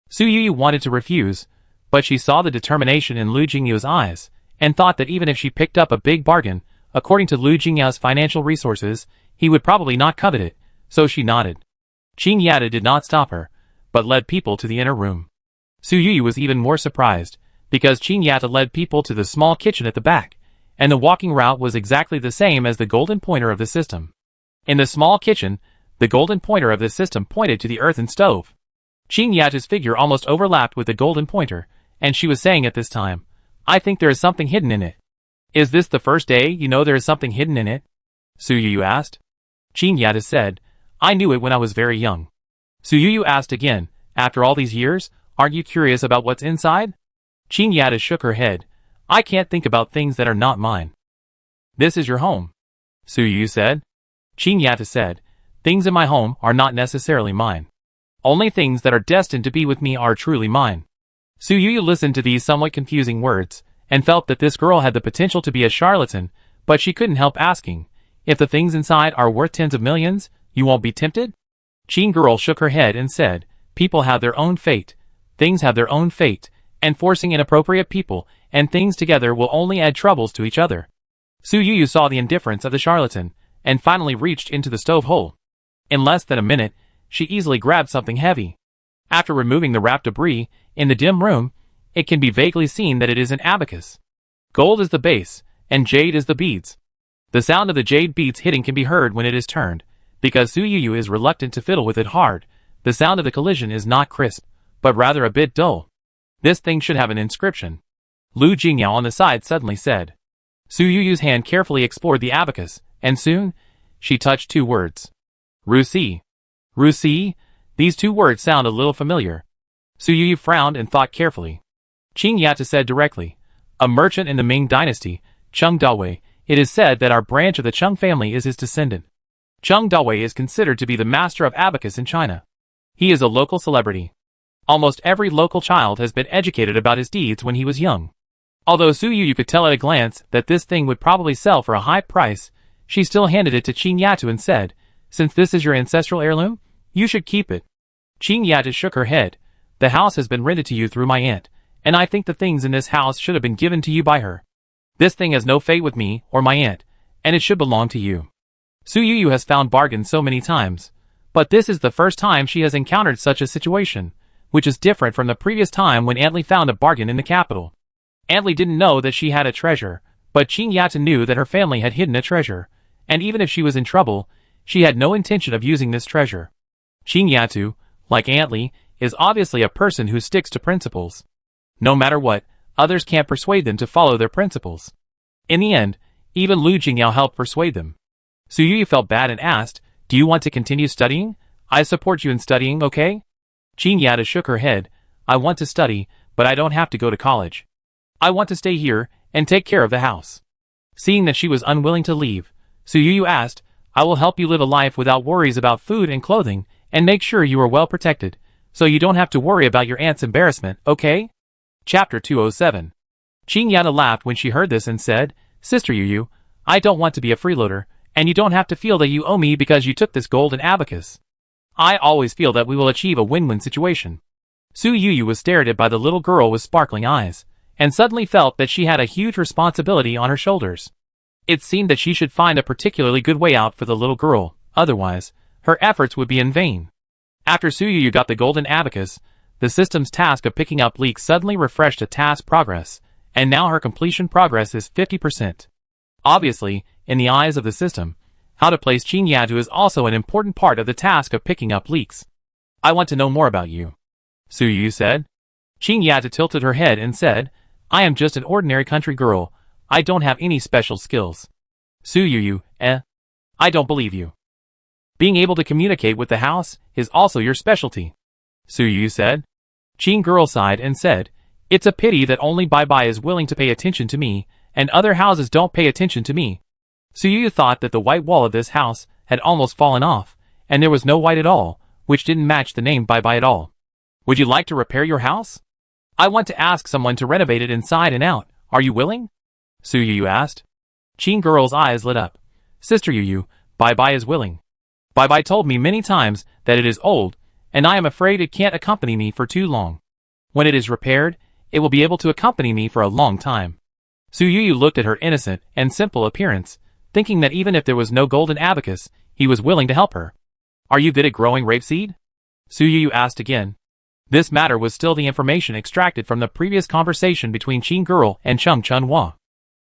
Speaker 1: Su Yuyu wanted to refuse, but she saw the determination in Lu Jingyao's eyes, and thought that even if she picked up a big bargain, according to Lu Jingyao's financial resources, he would probably not covet it, so she nodded. Qin Yata did not stop her, but led people to the inner room. Su Yuyu was even more surprised, because Qin Yata led people to the small kitchen at the back, and the walking route was exactly the same as the golden pointer of the system. In the small kitchen, the golden pointer of the system pointed to the earthen stove. Qin Yata's figure almost overlapped with the golden pointer, and she was saying at this time, "I think there is something hidden in it." "Is this the first day you know there is something hidden in it?" Su Yuyu asked. Qin Yata said, "I knew it when I was very young." Su Yuyu asked again, "After all these years, aren't you curious about what's inside?" Qin Yata shook her head. "I can't think about things that are not mine." "This is your home," Su Yuyu said. Qin Yata said, "Things in my home are not necessarily mine. Only things that are destined to be with me are truly mine." Su Yuyu listened to these somewhat confusing words, and felt that this girl had the potential to be a charlatan, but she couldn't help asking, "If the things inside are worth tens of millions, you won't be tempted?" Qin girl shook her head and said, "People have their own fate, things have their own fate, and forcing inappropriate people and things together will only add troubles to each other." Su Yuyu saw the indifference of the charlatan, and finally reached into the stove hole. In less than a minute, she easily grabbed something heavy. After removing the wrapped debris, in the dim room, it can be vaguely seen that it is an abacus. Gold is the base, and jade is the beads. The sound of the jade beads hitting can be heard when it is turned. Because Su Yuyu is reluctant to fiddle with it hard, the sound of the collision is not crisp, but rather a bit dull. This thing should have an inscription. Lu Jingyao on the side suddenly said. Su Yuyu's hand carefully explored the abacus, and soon, she touched 2 words. Rusi. Rusi? These 2 words sound a little familiar. Su Yuyu frowned and thought carefully. Qin Yata said directly, "A merchant in the Ming dynasty, Cheng Dawei, it is said that our branch of the Cheng family is his descendant. Cheng Dawei is considered to be the master of abacus in China. He is a local celebrity. Almost every local child has been educated about his deeds when he was young." Although Su Yuyu could tell at a glance that this thing would probably sell for a high price, she still handed it to Qing Yatu and said, "Since this is your ancestral heirloom, you should keep it." Qing Yatu shook her head. "The house has been rented to you through my aunt, and I think the things in this house should have been given to you by her. This thing has no fate with me or my aunt, and it should belong to you." Su Yuyu has found bargains so many times, but this is the first time she has encountered such a situation, which is different from the previous time when Aunt Li found a bargain in the capital. Aunt Li didn't know that she had a treasure, but Qing Yatu knew that her family had hidden a treasure, and even if she was in trouble, she had no intention of using this treasure. Qing Yatu, like Aunt Li, is obviously a person who sticks to principles. No matter what, others can't persuade them to follow their principles. In the end, even Lu Jingyao helped persuade them. Su Yuyu felt bad and asked, "Do you want to continue studying? I support you in studying, okay?" Qing Yatu shook her head. "I want to study, but I don't have to go to college. I want to stay here and take care of the house." Seeing that she was unwilling to leave, Su Yuyu asked, "I will help you live a life without worries about food and clothing, and make sure you are well protected, so you don't have to worry about your aunt's embarrassment, okay?" Chapter 207. Qing Yatu laughed when she heard this and said, "Sister Yuyu, I don't want to be a freeloader, and you don't have to feel that you owe me because you took this golden abacus. I always feel that we will achieve a win-win situation." Su Yuyu was stared at by the little girl with sparkling eyes, and suddenly felt that she had a huge responsibility on her shoulders. It seemed that she should find a particularly good way out for the little girl, otherwise, her efforts would be in vain. After Su Yuyu got the golden abacus, the system's task of picking up leaks suddenly refreshed a task progress, and now her completion progress is 50%. Obviously, in the eyes of the system, how to place Qing Yatu is also an important part of the task of picking up leaks. "I want to know more about you," Su Yuyu said. Qing Yatu tilted her head and said, "I am just an ordinary country girl. I don't have any special skills." Su Yuyu, I don't believe you. "Being able to communicate with the house is also your specialty," Su Yuyu said. Qing girl sighed and said, "It's a pity that only Bai Bai is willing to pay attention to me, and other houses don't pay attention to me." Su Yuyu thought that the white wall of this house had almost fallen off, and there was no white at all, which didn't match the name Bai Bai at all. "Would you like to repair your house? I want to ask someone to renovate it inside and out. Are you willing?" Su Yuyu asked. Qing girl's eyes lit up. "Sister Yuyu, Bai Bai is willing. Bai Bai told me many times that it is old, and I am afraid it can't accompany me for too long. When it is repaired, it will be able to accompany me for a long time." Su Yuyu looked at her innocent and simple appearance, thinking that even if there was no golden abacus, he was willing to help her. "Are you good at growing rapeseed?" Su Yuyu asked again. This matter was still the information extracted from the previous conversation between Qing Girl and Cheng Chunhua.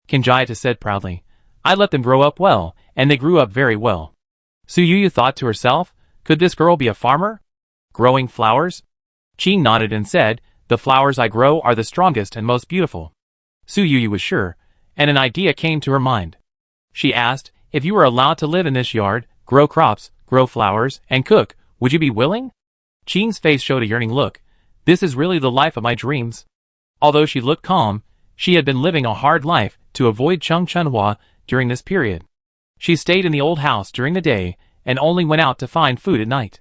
Speaker 1: Kinjayata said proudly, "I let them grow up well, and they grew up very well." Su Yuyu thought to herself, could this girl be a farmer? Growing flowers? Qing nodded and said, "The flowers I grow are the strongest and most beautiful." Su Yuyu was sure, and an idea came to her mind. She asked, "If you were allowed to live in this yard, grow crops, grow flowers, and cook, would you be willing?" Qing's face showed a yearning look. This is really the life of my dreams. Although she looked calm, she had been living a hard life to avoid Cheng Chunhua during this period. She stayed in the old house during the day and only went out to find food at night.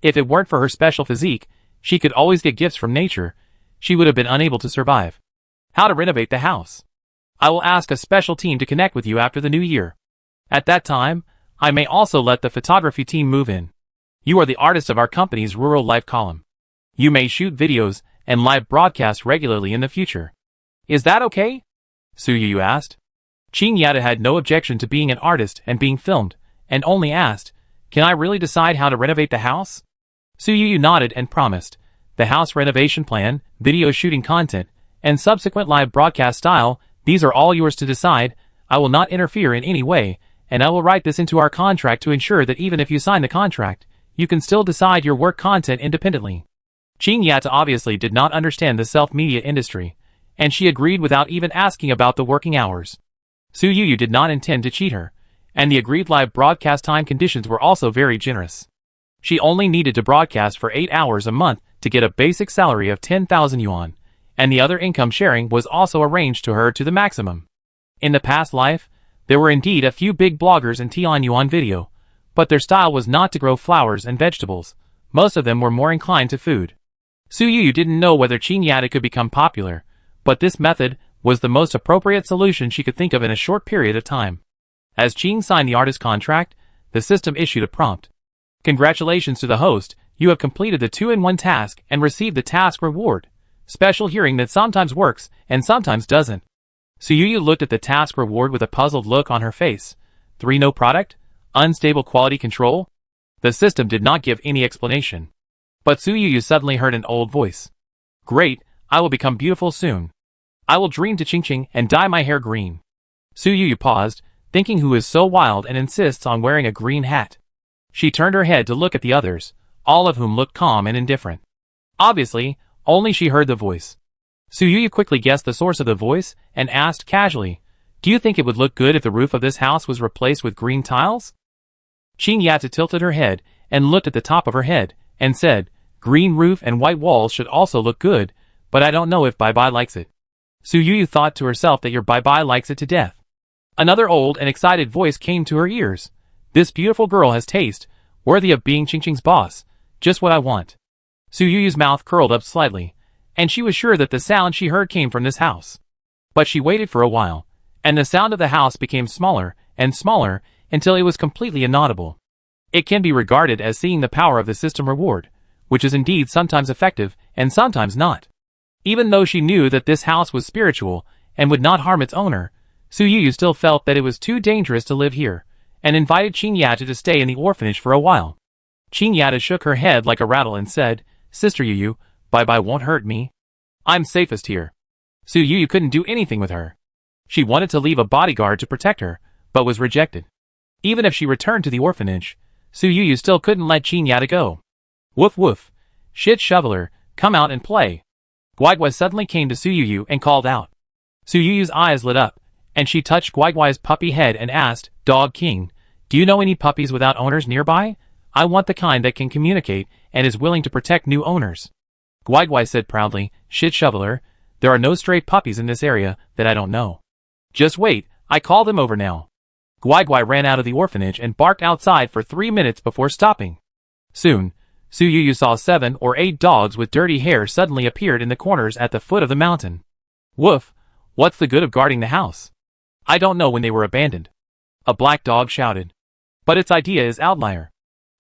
Speaker 1: If it weren't for her special physique, she could always get gifts from nature. She would have been unable to survive. How to renovate the house? I will ask a special team to connect with you after the new year. At that time, I may also let the photography team move in. You are the artist of our company's rural life column. You may shoot videos and live broadcasts regularly in the future. Is that okay? Su Yuyu asked. Qing Yatu had no objection to being an artist and being filmed, and only asked, "Can I really decide how to renovate the house?" Su Yuyu nodded and promised. The house renovation plan, video shooting content, and subsequent live broadcast style, these are all yours to decide. I will not interfere in any way, and I will write this into our contract to ensure that even if you sign the contract, you can still decide your work content independently. Qing Yatu obviously did not understand the self-media industry, and she agreed without even asking about the working hours. Su Yuyu did not intend to cheat her, and the agreed live broadcast time conditions were also very generous. She only needed to broadcast for 8 hours a month to get a basic salary of 10,000 yuan, and the other income sharing was also arranged to her to the maximum. In the past life, there were indeed a few big bloggers in Tian Yuan video, but their style was not to grow flowers and vegetables. Most of them were more inclined to food. Su Yuyu didn't know whether Qing Yatu could become popular, but this method was the most appropriate solution she could think of in a short period of time. As Qing signed the artist contract, the system issued a prompt. Congratulations to the host, you have completed the 2-in-1 task and received the task reward. Special hearing that sometimes works and sometimes doesn't. Suyuyu looked at the task reward with a puzzled look on her face. 3. No product? Unstable quality control? The system did not give any explanation. But Suyuyu suddenly heard an old voice. Great, I will become beautiful soon. I will dream to Qingqing and dye my hair green. Suyuyu paused, thinking who is so wild and insists on wearing a green hat. She turned her head to look at the others, all of whom looked calm and indifferent. Obviously, only she heard the voice. Suyuyu quickly guessed the source of the voice and asked casually, Do you think it would look good if the roof of this house was replaced with green tiles? Qing Yata tilted her head and looked at the top of her head and said, Green roof and white walls should also look good, but I don't know if Bai Bai likes it. Suyuyu thought to herself that your Bai Bai likes it to death. Another old and excited voice came to her ears. This beautiful girl has taste, worthy of being Qingqing's boss, just what I want. Suyuyu's mouth curled up slightly, and she was sure that the sound she heard came from this house. But she waited for a while, and the sound of the house became smaller and smaller until it was completely inaudible. It can be regarded as seeing the power of the system reward, which is indeed sometimes effective and sometimes not. Even though she knew that this house was spiritual and would not harm its owner, Suyuyu still felt that it was too dangerous to live here, and invited Qing Yata to stay in the orphanage for a while. Qing Yata shook her head like a rattle and said, Sister Yuyu, Bai Bai won't hurt me. I'm safest here. Suyuyu couldn't do anything with her. She wanted to leave a bodyguard to protect her, but was rejected. Even if she returned to the orphanage, Suyuyu still couldn't let Qing Yata go. Woof woof. Shit shoveler, come out and play. Guaigua suddenly came to Suyuyu and called out. Suyuyu's eyes lit up, and she touched Guaiguai's puppy head and asked, Dog King, do you know any puppies without owners nearby? I want the kind that can communicate and is willing to protect new owners. Guaiguai said proudly, Shit shoveler, there are no stray puppies in this area that I don't know. Just wait, I call them over now. Guaiguai ran out of the orphanage and barked outside for 3 minutes before stopping. Soon, Suyuyu saw 7 or 8 dogs with dirty hair suddenly appeared in the corners at the foot of the mountain. Woof, what's the good of guarding the house? I don't know when they were abandoned. A black dog shouted. But its idea is outlier.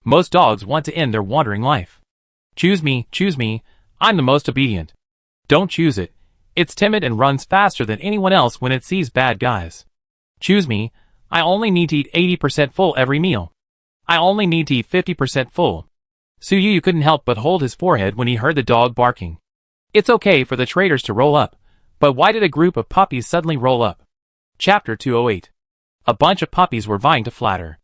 Speaker 1: Most dogs want to end their wandering life. Choose me, I'm the most obedient. Don't choose it. It's timid and runs faster than anyone else when it sees bad guys. Choose me, I only need to eat 80% full every meal. I only need to eat 50% full. Suyuyu couldn't help but hold his forehead when he heard the dog barking. It's okay for the traders to roll up, but why did a group of puppies suddenly roll up? Chapter 208. A bunch of puppies were vying to flatter.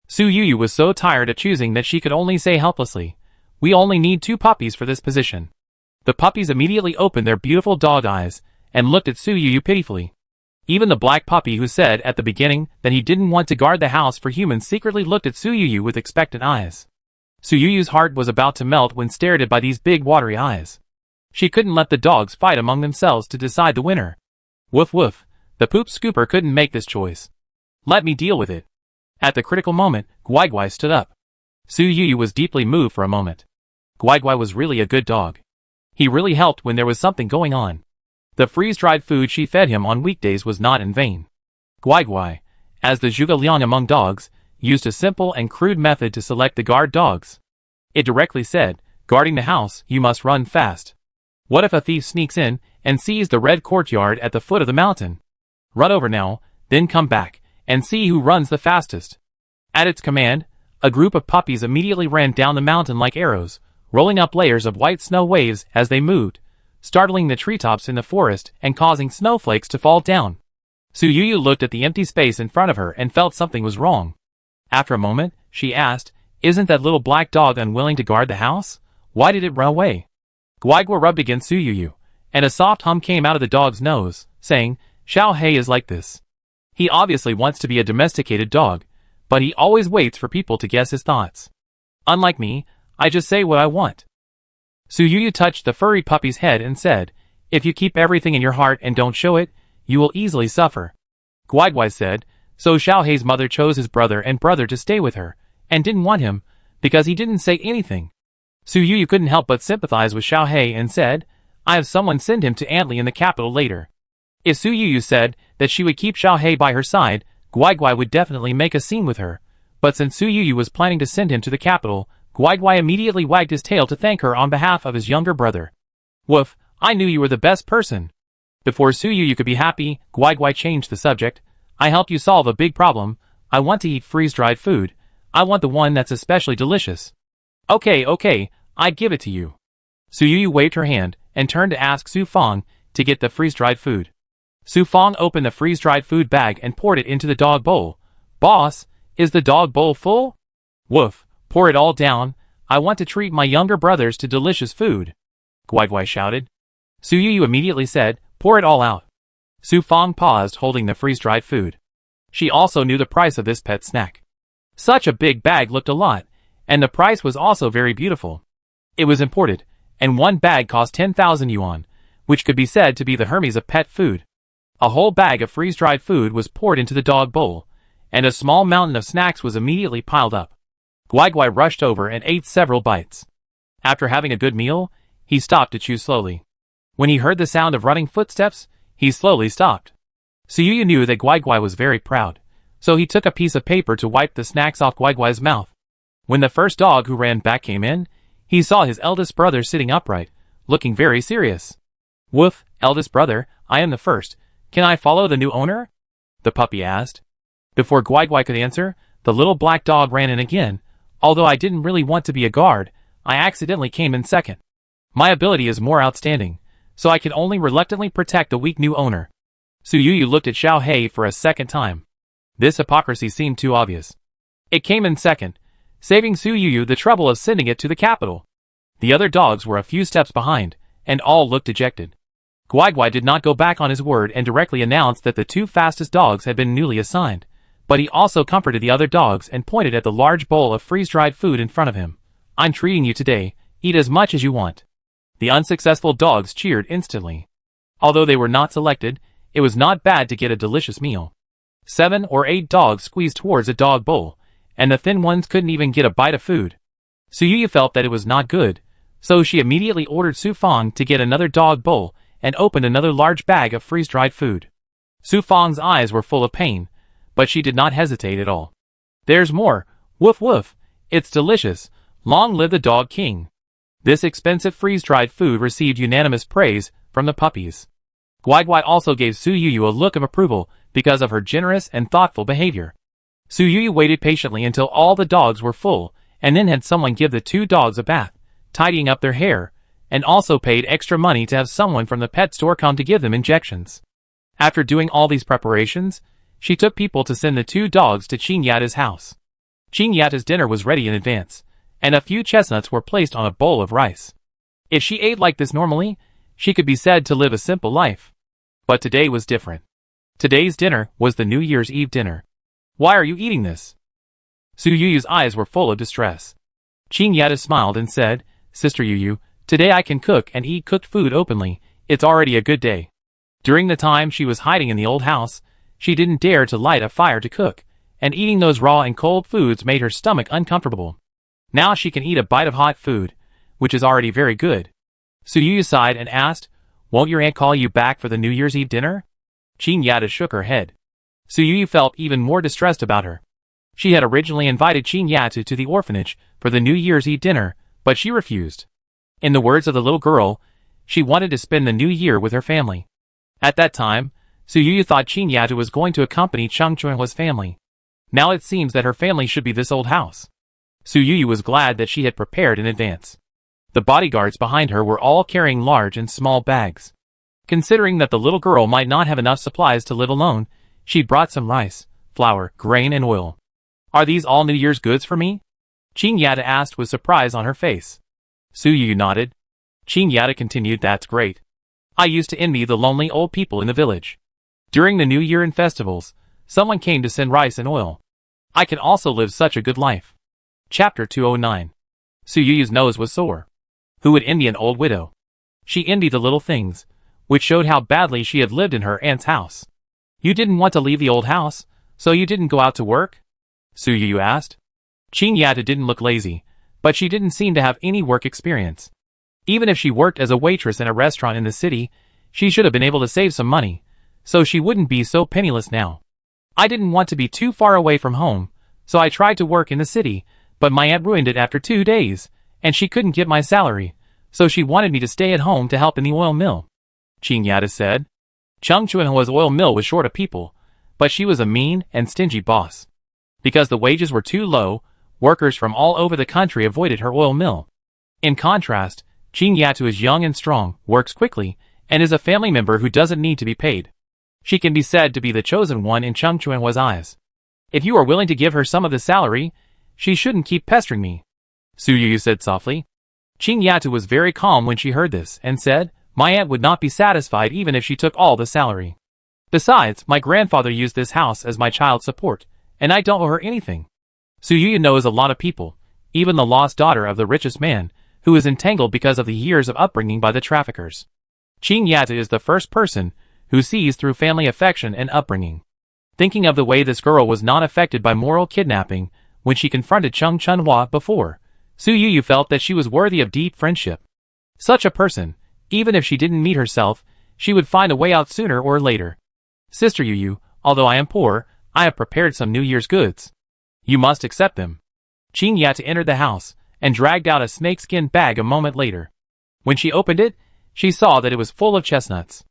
Speaker 1: Suyuyu was so tired of choosing that she could only say helplessly, We only need 2 puppies for this position. The puppies immediately opened their beautiful dog eyes and looked at Suyuyu pitifully. Even the black puppy who said at the beginning that he didn't want to guard the house for humans secretly looked at Suyuyu with expectant eyes. Suyuyu's heart was about to melt when stared at by these big watery eyes. She couldn't let the dogs fight among themselves to decide the winner. Woof woof, the poop scooper couldn't make this choice. Let me deal with it. At the critical moment, Guaiguai stood up. Suyuyu was deeply moved for a moment. Guaiguai was really a good dog. He really helped when there was something going on. The freeze-dried food she fed him on weekdays was not in vain. Guaiguai, as the zhuge liang among dogs, used a simple and crude method to select the guard dogs. It directly said, Guarding the house, you must run fast. What if a thief sneaks in and sees the red courtyard at the foot of the mountain? Run over now, then come back, and see who runs the fastest. At its command, a group of puppies immediately ran down the mountain like arrows, rolling up layers of white snow waves as they moved, startling the treetops in the forest and causing snowflakes to fall down. Suyuyu looked at the empty space in front of her and felt something was wrong. After a moment, she asked, Isn't that little black dog unwilling to guard the house? Why did it run away? Guaigua rubbed against Suyuyu, and a soft hum came out of the dog's nose, saying, Xiao Hei is like this. He obviously wants to be a domesticated dog, but he always waits for people to guess his thoughts. Unlike me, I just say what I want. Suyuyu touched the furry puppy's head and said, If you keep everything in your heart and don't show it, you will easily suffer. Guaiguai said, So Xiao Hei's mother chose his brother and brother to stay with her, and didn't want him, because he didn't say anything. Suyuyu couldn't help but sympathize with Xiao Hei and said, I have someone send him to Antli in the capital later. If Suyuyu said that she would keep Xiao Hei by her side, Guai Guai would definitely make a scene with her, but since Su Yu was planning to send him to the capital, Guai Guai immediately wagged his tail to thank her on behalf of his younger brother. Woof, I knew you were the best person. Before Su Yu could be happy, Guai Guai changed the subject. I helped you solve a big problem. I want to eat freeze-dried food. I want the one that's especially delicious. Okay, I give it to you. Su Yu waved her hand and turned to ask Su Fong to get the freeze-dried food. Su Fong opened the freeze-dried food bag and poured it into the dog bowl. Boss, is the dog bowl full? Woof, pour it all down. I want to treat my younger brothers to delicious food. Guai Guai shouted. Su Yu immediately said, pour it all out. Su Fong paused holding the freeze-dried food. She also knew the price of this pet snack. Such a big bag looked a lot, and the price was also very beautiful. It was imported, and one bag cost 10,000 yuan, which could be said to be the Hermes of pet food. A whole bag of freeze-dried food was poured into the dog bowl, and a small mountain of snacks was immediately piled up. Guai Guai rushed over and ate several bites. After having a good meal, he stopped to chew slowly. When he heard the sound of running footsteps, he slowly stopped. Su Yu knew that Guai Guai was very proud, so he took a piece of paper to wipe the snacks off Guai Guai's mouth. When the first dog who ran back came in, he saw his eldest brother sitting upright, looking very serious. Woof, eldest brother, I am the first. Can I follow the new owner? The puppy asked. Before Guai Guai could answer, the little black dog ran in again. Although I didn't really want to be a guard, I accidentally came in second. My ability is more outstanding, so I can only reluctantly protect the weak new owner. Su Yu looked at Xiao Hei for a second time. This hypocrisy seemed too obvious. It came in second, saving Su Yu the trouble of sending it to the capital. The other dogs were a few steps behind, and all looked dejected. Guai Guai did not go back on his word and directly announced that the two fastest dogs had been newly assigned, but he also comforted the other dogs and pointed at the large bowl of freeze-dried food in front of him. I'm treating you today, eat as much as you want. The unsuccessful dogs cheered instantly. Although they were not selected, it was not bad to get a delicious meal. 7 or 8 dogs squeezed towards a dog bowl, and the thin ones couldn't even get a bite of food. Su Yu felt that it was not good, so she immediately ordered Su Fong to get another dog bowl and opened another large bag of freeze-dried food. Su Fong's eyes were full of pain, but she did not hesitate at all. There's more, woof woof, it's delicious, long live the dog king. This expensive freeze-dried food received unanimous praise from the puppies. Guai Guai also gave Su Yu a look of approval because of her generous and thoughtful behavior. Su Yu waited patiently until all the dogs were full, and then had someone give the 2 dogs a bath, tidying up their hair, and also paid extra money to have someone from the pet store come to give them injections. After doing all these preparations, she took people to send the 2 dogs to Qing Yata's house. Qing Yata's dinner was ready in advance, and a few chestnuts were placed on a bowl of rice. If she ate like this normally, she could be said to live a simple life. But today was different. Today's dinner was the New Year's Eve dinner. Why are you eating this? Su Yu's eyes were full of distress. Qing Yata smiled and said, Sister Yu, today I can cook and eat cooked food openly, it's already a good day. During the time she was hiding in the old house, she didn't dare to light a fire to cook, and eating those raw and cold foods made her stomach uncomfortable. Now she can eat a bite of hot food, which is already very good. Su Yu sighed and asked, Won't your aunt call you back for the New Year's Eve dinner? Qing Yata shook her head. Su Yu felt even more distressed about her. She had originally invited Qing Yata to the orphanage for the New Year's Eve dinner, but she refused. In the words of the little girl, she wanted to spend the new year with her family. At that time, Su Yu thought Qing Yata was going to accompany Cheng Chuanhua's family. Now it seems that her family should be this old house. Su Yu was glad that she had prepared in advance. The bodyguards behind her were all carrying large and small bags. Considering that the little girl might not have enough supplies to live alone, she brought some rice, flour, grain and oil. Are these all New Year's goods for me? Qing Yata asked with surprise on her face. Su Yu nodded. Qing Yata continued, That's great. I used to envy the lonely old people in the village. During the New Year and festivals, someone came to send rice and oil. I can also live such a good life. Chapter 209. Su Yu's nose was sore. Who would envy an old widow? She envied the little things, which showed how badly she had lived in her aunt's house. You didn't want to leave the old house, so you didn't go out to work? Su Yu asked. Qing Yata didn't look lazy, but she didn't seem to have any work experience. Even if she worked as a waitress in a restaurant in the city, she should have been able to save some money, so she wouldn't be so penniless now. I didn't want to be too far away from home, so I tried to work in the city, but my aunt ruined it after 2 days, and she couldn't get my salary, so she wanted me to stay at home to help in the oil mill. Qing Yada said. Cheng Chuanhua's oil mill was short of people, but she was a mean and stingy boss. Because the wages were too low, workers from all over the country avoided her oil mill. In contrast, Qing Yatu is young and strong, works quickly, and is a family member who doesn't need to be paid. She can be said to be the chosen one in Cheng Chuanhua's eyes. If you are willing to give her some of the salary, she shouldn't keep pestering me, Su Yu said softly. Qing Yatu was very calm when she heard this and said, my aunt would not be satisfied even if she took all the salary. Besides, my grandfather used this house as my child support, and I don't owe her anything. Su Yu knows a lot of people, even the lost daughter of the richest man, who is entangled because of the years of upbringing by the traffickers. Qing Yatu is the first person who sees through family affection and upbringing. Thinking of the way this girl was not affected by moral kidnapping when she confronted Cheng Chuanhua before, Su Yu felt that she was worthy of deep friendship. Such a person, even if she didn't meet herself, she would find a way out sooner or later. Sister Yu, although I am poor, I have prepared some New Year's goods. You must accept them. Qing Yatu entered the house and dragged out a snakeskin bag a moment later. When she opened it, she saw that it was full of chestnuts.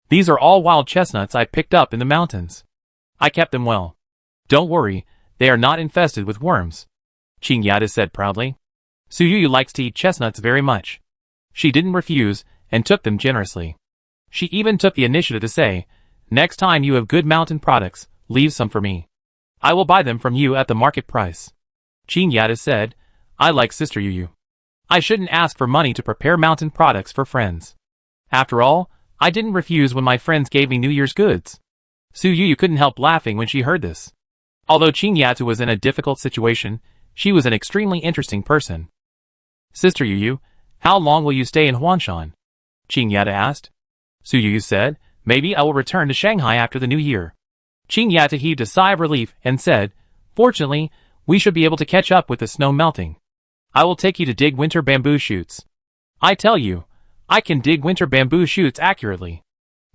Speaker 1: These are all wild chestnuts I picked up in the mountains. I kept them well. Don't worry, they are not infested with worms, Qing Yatu said proudly. Su Yu likes to eat chestnuts very much. She didn't refuse and took them generously. She even took the initiative to say, next time you have good mountain products, leave some for me. I will buy them from you at the market price. Qing Yatu said, I like Sister Yu. I shouldn't ask for money to prepare mountain products for friends. After all, I didn't refuse when my friends gave me New Year's goods. Su Yu couldn't help laughing when she heard this. Although Qing Yatu was in a difficult situation, she was an extremely interesting person. Sister Yu, how long will you stay in Huanshan? Qing Yatu asked. Su Yu said, maybe I will return to Shanghai after the new year. Qing Yatu heaved a sigh of relief and said, fortunately, we should be able to catch up with the snow melting. I will take you to dig winter bamboo shoots. I tell you, I can dig winter bamboo shoots accurately.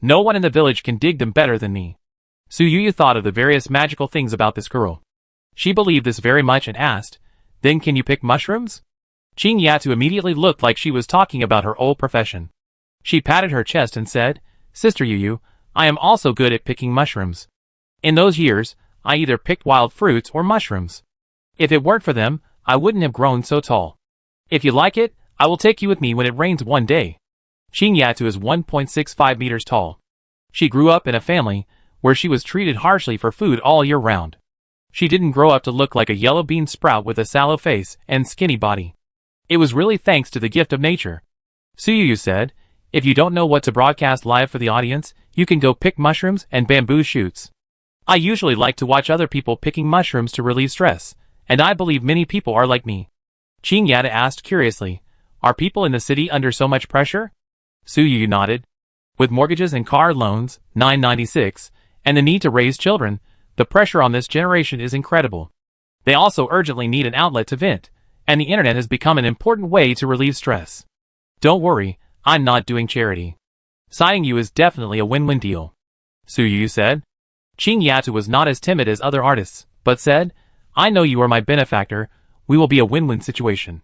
Speaker 1: No one in the village can dig them better than me. Su Yu thought of the various magical things about this girl. She believed this very much and asked, then can you pick mushrooms? Qing Yatu immediately looked like she was talking about her old profession. She patted her chest and said, Sister Yu, I am also good at picking mushrooms. In those years, I either picked wild fruits or mushrooms. If it weren't for them, I wouldn't have grown so tall. If you like it, I will take you with me when it rains one day. Qing Yatu is 1.65 meters tall. She grew up in a family where she was treated harshly for food all year round. She didn't grow up to look like a yellow bean sprout with a sallow face and skinny body. It was really thanks to the gift of nature. Su Yu said, if you don't know what to broadcast live for the audience, you can go pick mushrooms and bamboo shoots. I usually like to watch other people picking mushrooms to relieve stress, and I believe many people are like me. Qing Yatu asked curiously, are people in the city under so much pressure? Su Yu nodded. With mortgages and car loans, 996, and the need to raise children, the pressure on this generation is incredible. They also urgently need an outlet to vent, and the internet has become an important way to relieve stress. Don't worry, I'm not doing charity. Signing you is definitely a win-win deal, Su Yu said. Qing Yatu was not as timid as other artists, but said, I know you are my benefactor, we will be a win-win situation.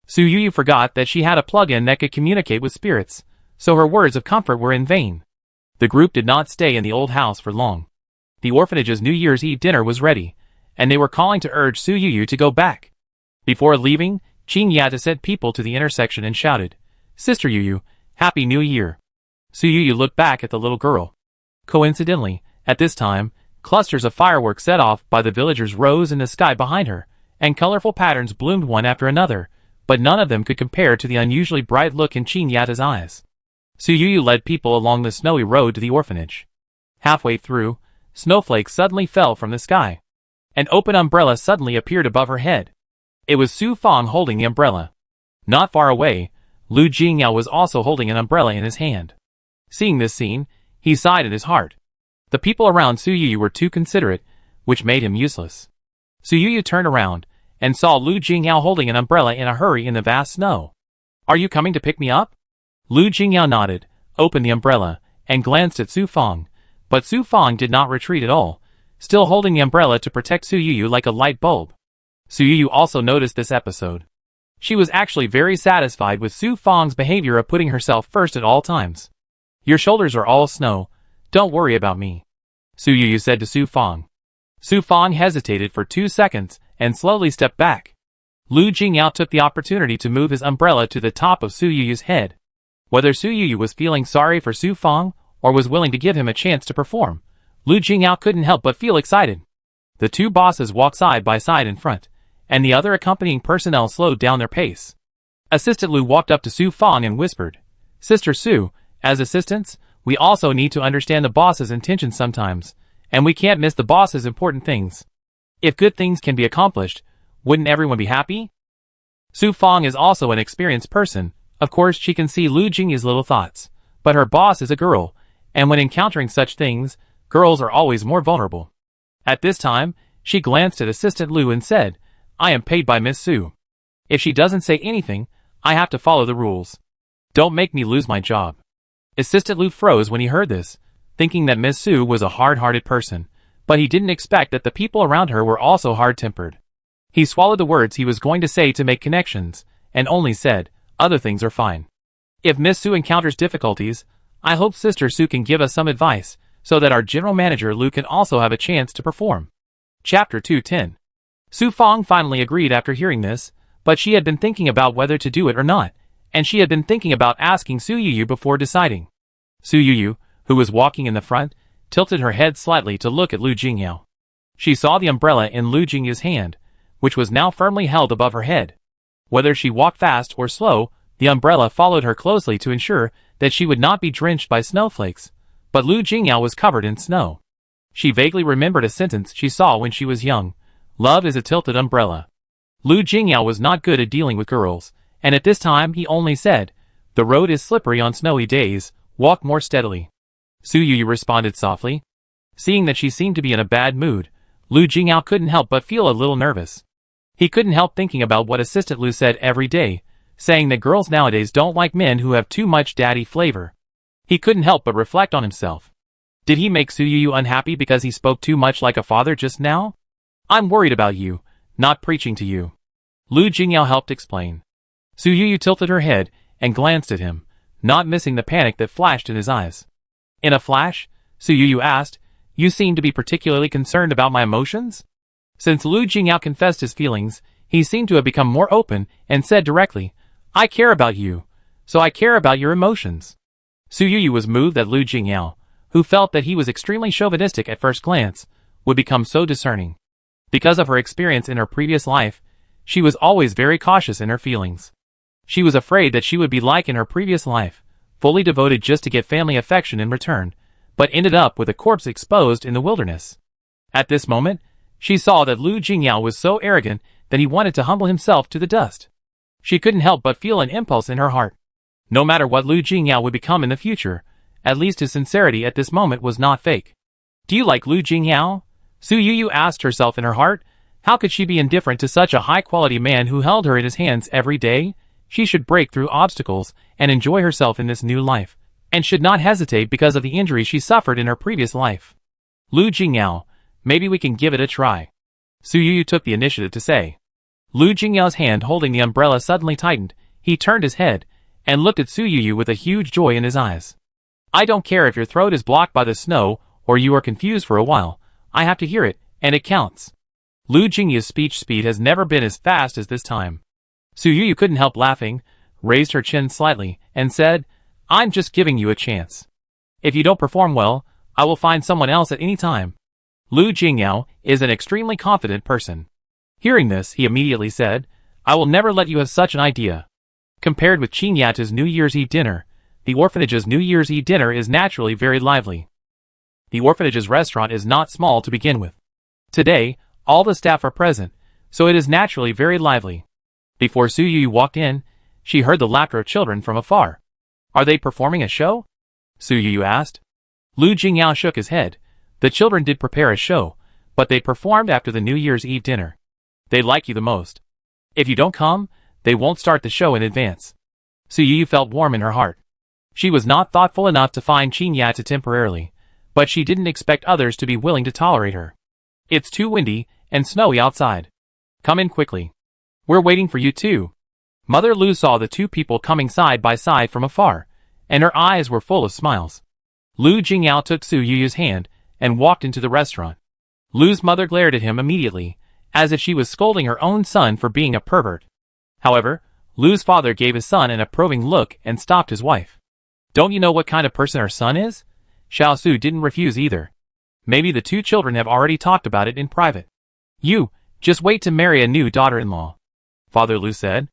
Speaker 1: Su Yu forgot that she had a plug-in that could communicate with spirits, so her words of comfort were in vain. The group did not stay in the old house for long. The orphanage's New Year's Eve dinner was ready, and they were calling to urge Su Yu to go back. Before leaving, Qing Yatu sent people to the intersection and shouted, Sister Yu, Happy New Year. Su Yu looked back at the little girl. Coincidentally, at this time, clusters of fireworks set off by the villagers rose in the sky behind her, and colorful patterns bloomed one after another, but none of them could compare to the unusually bright look in Qing Yatu's eyes. Su Yu led people along the snowy road to the orphanage. Halfway through, snowflakes suddenly fell from the sky. An open umbrella suddenly appeared above her head. It was Su Fang holding the umbrella. Not far away, Lu Jingyao was also holding an umbrella in his hand. Seeing this scene, he sighed in his heart. The people around Su Yu were too considerate, which made him useless. Su Yu turned around and saw Lu Jingyao holding an umbrella in a hurry in the vast snow. Are you coming to pick me up? Lu Jingyao nodded, opened the umbrella, and glanced at Su Fang, but Su Fang did not retreat at all, still holding the umbrella to protect Su Yu like a light bulb. Su Yu also noticed this episode. She was actually very satisfied with Su Fang's behavior of putting herself first at all times. Your shoulders are all snow, don't worry about me, Su Yu said to Su Fang. Su Fang hesitated for 2 seconds and slowly stepped back. Lu Jingyao took the opportunity to move his umbrella to the top of Su Yu's head. Whether Su Yu was feeling sorry for Su Fang or was willing to give him a chance to perform, Lu Jingyao couldn't help but feel excited. The two bosses walked side by side in front, and the other accompanying personnel slowed down their pace. Assistant Lu walked up to Su Fang and whispered, Sister Su, as assistants, we also need to understand the boss's intentions sometimes, and we can't miss the boss's important things. If good things can be accomplished, wouldn't everyone be happy? Su Fang is also an experienced person. Of course she can see Lu Jingya's little thoughts, but her boss is a girl, and when encountering such things, girls are always more vulnerable. At this time, she glanced at Assistant Lu and said, I am paid by Miss Su. If she doesn't say anything, I have to follow the rules. Don't make me lose my job. Assistant Lu froze when he heard this, thinking that Miss Su was a hard-hearted person, but he didn't expect that the people around her were also hard-tempered. He swallowed the words he was going to say to make connections, and only said, other things are fine. If Miss Su encounters difficulties, I hope Sister Su can give us some advice, so that our General Manager Lu can also have a chance to perform. Chapter 210. Su Fang finally agreed after hearing this, but she had been thinking about whether to do it or not, and she had been thinking about asking Su Yu before deciding. Su Yu, who was walking in the front, tilted her head slightly to look at Lu Jingyao. She saw the umbrella in Lu Jingya's hand, which was now firmly held above her head. Whether she walked fast or slow, the umbrella followed her closely to ensure that she would not be drenched by snowflakes, but Lu Jingyao was covered in snow. She vaguely remembered a sentence she saw when she was young, love is a tilted umbrella. Lu Jingyao was not good at dealing with girls, and at this time he only said, the road is slippery on snowy days, walk more steadily. Su Yu responded softly. Seeing that she seemed to be in a bad mood, Lu Jingyao couldn't help but feel a little nervous. He couldn't help thinking about what Assistant Lu said every day, saying that girls nowadays don't like men who have too much daddy flavor. He couldn't help but reflect on himself. Did he make Su Yu unhappy because he spoke too much like a father just now? I'm worried about you, not preaching to you. Lu Jingyao helped explain. Su Yu tilted her head and glanced at him, not missing the panic that flashed in his eyes. In a flash, Su Yu asked, you seem to be particularly concerned about my emotions? Since Lu Jingyao confessed his feelings, he seemed to have become more open and said directly, I care about you, so I care about your emotions. Su Yu was moved that Lu Jingyao, who felt that he was extremely chauvinistic at first glance, would become so discerning. Because of her experience in her previous life, she was always very cautious in her feelings. She was afraid that she would be like in her previous life, fully devoted just to get family affection in return, but ended up with a corpse exposed in the wilderness. At this moment, she saw that Lu Jingyao was so arrogant that he wanted to humble himself to the dust. She couldn't help but feel an impulse in her heart. No matter what Lu Jingyao would become in the future, at least his sincerity at this moment was not fake. Do you like Lu Jingyao? Su Yu asked herself in her heart. How could she be indifferent to such a high-quality man who held her in his hands every day? She should break through obstacles and enjoy herself in this new life, and should not hesitate because of the injury she suffered in her previous life. Lu Jingyao, maybe we can give it a try. Su Yu took the initiative to say. Lu Jingyao's hand holding the umbrella suddenly tightened. He turned his head and looked at Su Yu with a huge joy in his eyes. I don't care if your throat is blocked by the snow or you are confused for a while. I have to hear it, and it counts. Lu Jingya's speech speed has never been as fast as this time. Su Yu couldn't help laughing, raised her chin slightly, and said, I'm just giving you a chance. If you don't perform well, I will find someone else at any time. Lu Jingyao is an extremely confident person. Hearing this, he immediately said, I will never let you have such an idea. Compared with Qingyata's New Year's Eve dinner, the orphanage's New Year's Eve dinner is naturally very lively. The orphanage's restaurant is not small to begin with. Today, all the staff are present, so it is naturally very lively. Before Su Yu walked in, she heard the laughter of children from afar. Are they performing a show? Su Yu asked. Lu Jingyao shook his head. The children did prepare a show, but they performed after the New Year's Eve dinner. They like you the most. If you don't come, they won't start the show in advance. Su Yu felt warm in her heart. She was not thoughtful enough to find Qingyata temporarily, but she didn't expect others to be willing to tolerate her. It's too windy and snowy outside. Come in quickly. We're waiting for you too. Mother Lu saw the two people coming side by side from afar, and her eyes were full of smiles. Lu Jingyao took Su Yuyu's hand and walked into the restaurant. Lu's mother glared at him immediately, as if she was scolding her own son for being a pervert. However, Lu's father gave his son an approving look and stopped his wife. Don't you know what kind of person our son is? Xiao Su didn't refuse either. Maybe the two children have already talked about it in private. You, just wait to marry a new daughter-in-law, Father Lu said.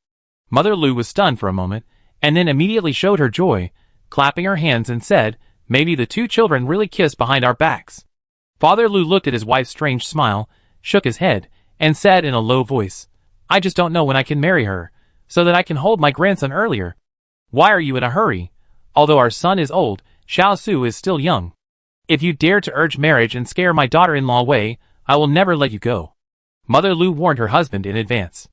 Speaker 1: Mother Lu was stunned for a moment, and then immediately showed her joy, clapping her hands and said, maybe the two children really kissed behind our backs. Father Lu looked at his wife's strange smile, shook his head, and said in a low voice, I just don't know when I can marry her, so that I can hold my grandson earlier. Why are you in a hurry? Although our son is old, Xiao Su is still young. If you dare to urge marriage and scare my daughter-in-law away, I will never let you go. Mother Lu warned her husband in advance.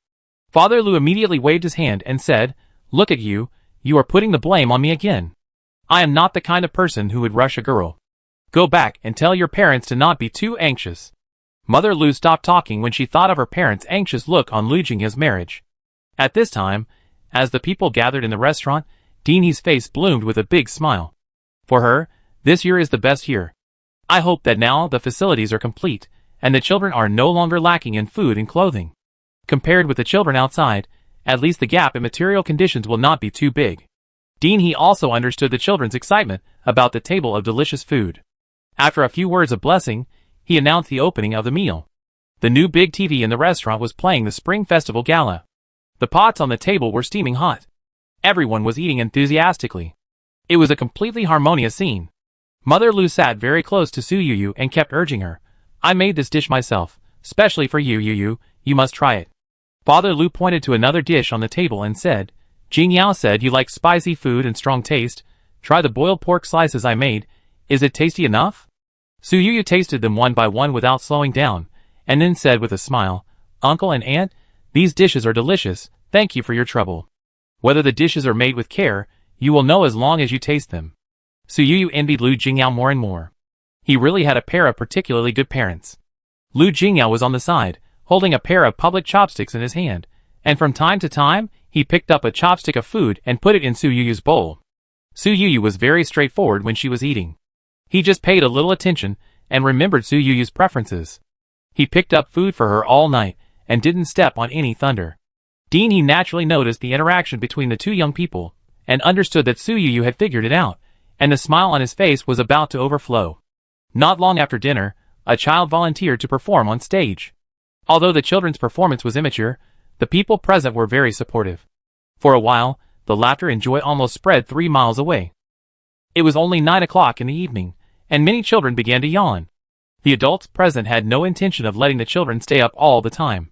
Speaker 1: Father Lu immediately waved his hand and said, Look at you, you are putting the blame on me again. I am not the kind of person who would rush a girl. Go back and tell your parents to not be too anxious. Mother Lu stopped talking when she thought of her parents' anxious look on Lu Jingya's marriage. At this time, as the people gathered in the restaurant, Dini's face bloomed with a big smile. For her, this year is the best year. I hope that now the facilities are complete, and the children are no longer lacking in food and clothing. Compared with the children outside, at least the gap in material conditions will not be too big. Dini also understood the children's excitement about the table of delicious food. After a few words of blessing, he announced the opening of the meal. The new big TV in the restaurant was playing the Spring Festival Gala. The pots on the table were steaming hot. Everyone was eating enthusiastically. It was a completely harmonious scene. Mother Lu sat very close to Su Yuyu and kept urging her. I made this dish myself, specially for you, Yuyu, you must try it. Father Lu pointed to another dish on the table and said, Jingyao said you like spicy food and strong taste. Try the boiled pork slices I made. Is it tasty enough? Su Yuyu tasted them one by one without slowing down, and then said with a smile, Uncle and Aunt, these dishes are delicious, thank you for your trouble. Whether the dishes are made with care, you will know as long as you taste them. Su Yuyu envied Lu Jingyao more and more. He really had a pair of particularly good parents. Lu Jingyao was on the side, holding a pair of public chopsticks in his hand, and from time to time, he picked up a chopstick of food and put it in Su Yuyu's bowl. Su Yuyu was very straightforward when she was eating. He just paid a little attention and remembered Su Yuyu's preferences. He picked up food for her all night and didn't step on any thunder. Dini naturally noticed the interaction between the two young people and understood that Su Yuyu had figured it out, and the smile on his face was about to overflow. Not long after dinner, a child volunteered to perform on stage. Although the children's performance was immature, the people present were very supportive. For a while, the laughter and joy almost spread 3 miles away. It was only 9 o'clock in the evening, and many children began to yawn. The adults present had no intention of letting the children stay up all the time.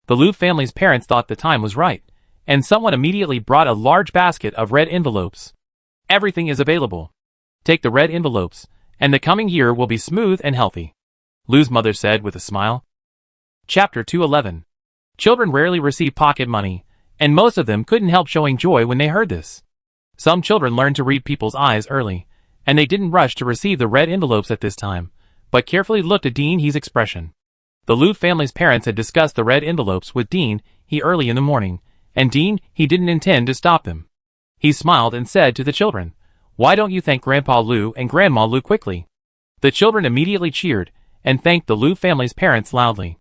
Speaker 1: The Lu family's parents thought the time was right, and someone immediately brought a large basket of red envelopes. Everything is available. Take the red envelopes, and the coming year will be smooth and healthy, Lu's mother said with a smile. Chapter 211. Children rarely receive pocket money, and most of them couldn't help showing joy when they heard this. Some children learned to read people's eyes early, and they didn't rush to receive the red envelopes at this time, but carefully looked at Dean He's expression. The Lu family's parents had discussed the red envelopes with Dean He early in the morning, and Dean He didn't intend to stop them. He smiled and said to the children, Why don't you thank Grandpa Lu and Grandma Lu quickly? The children immediately cheered and thanked the Lu family's parents loudly.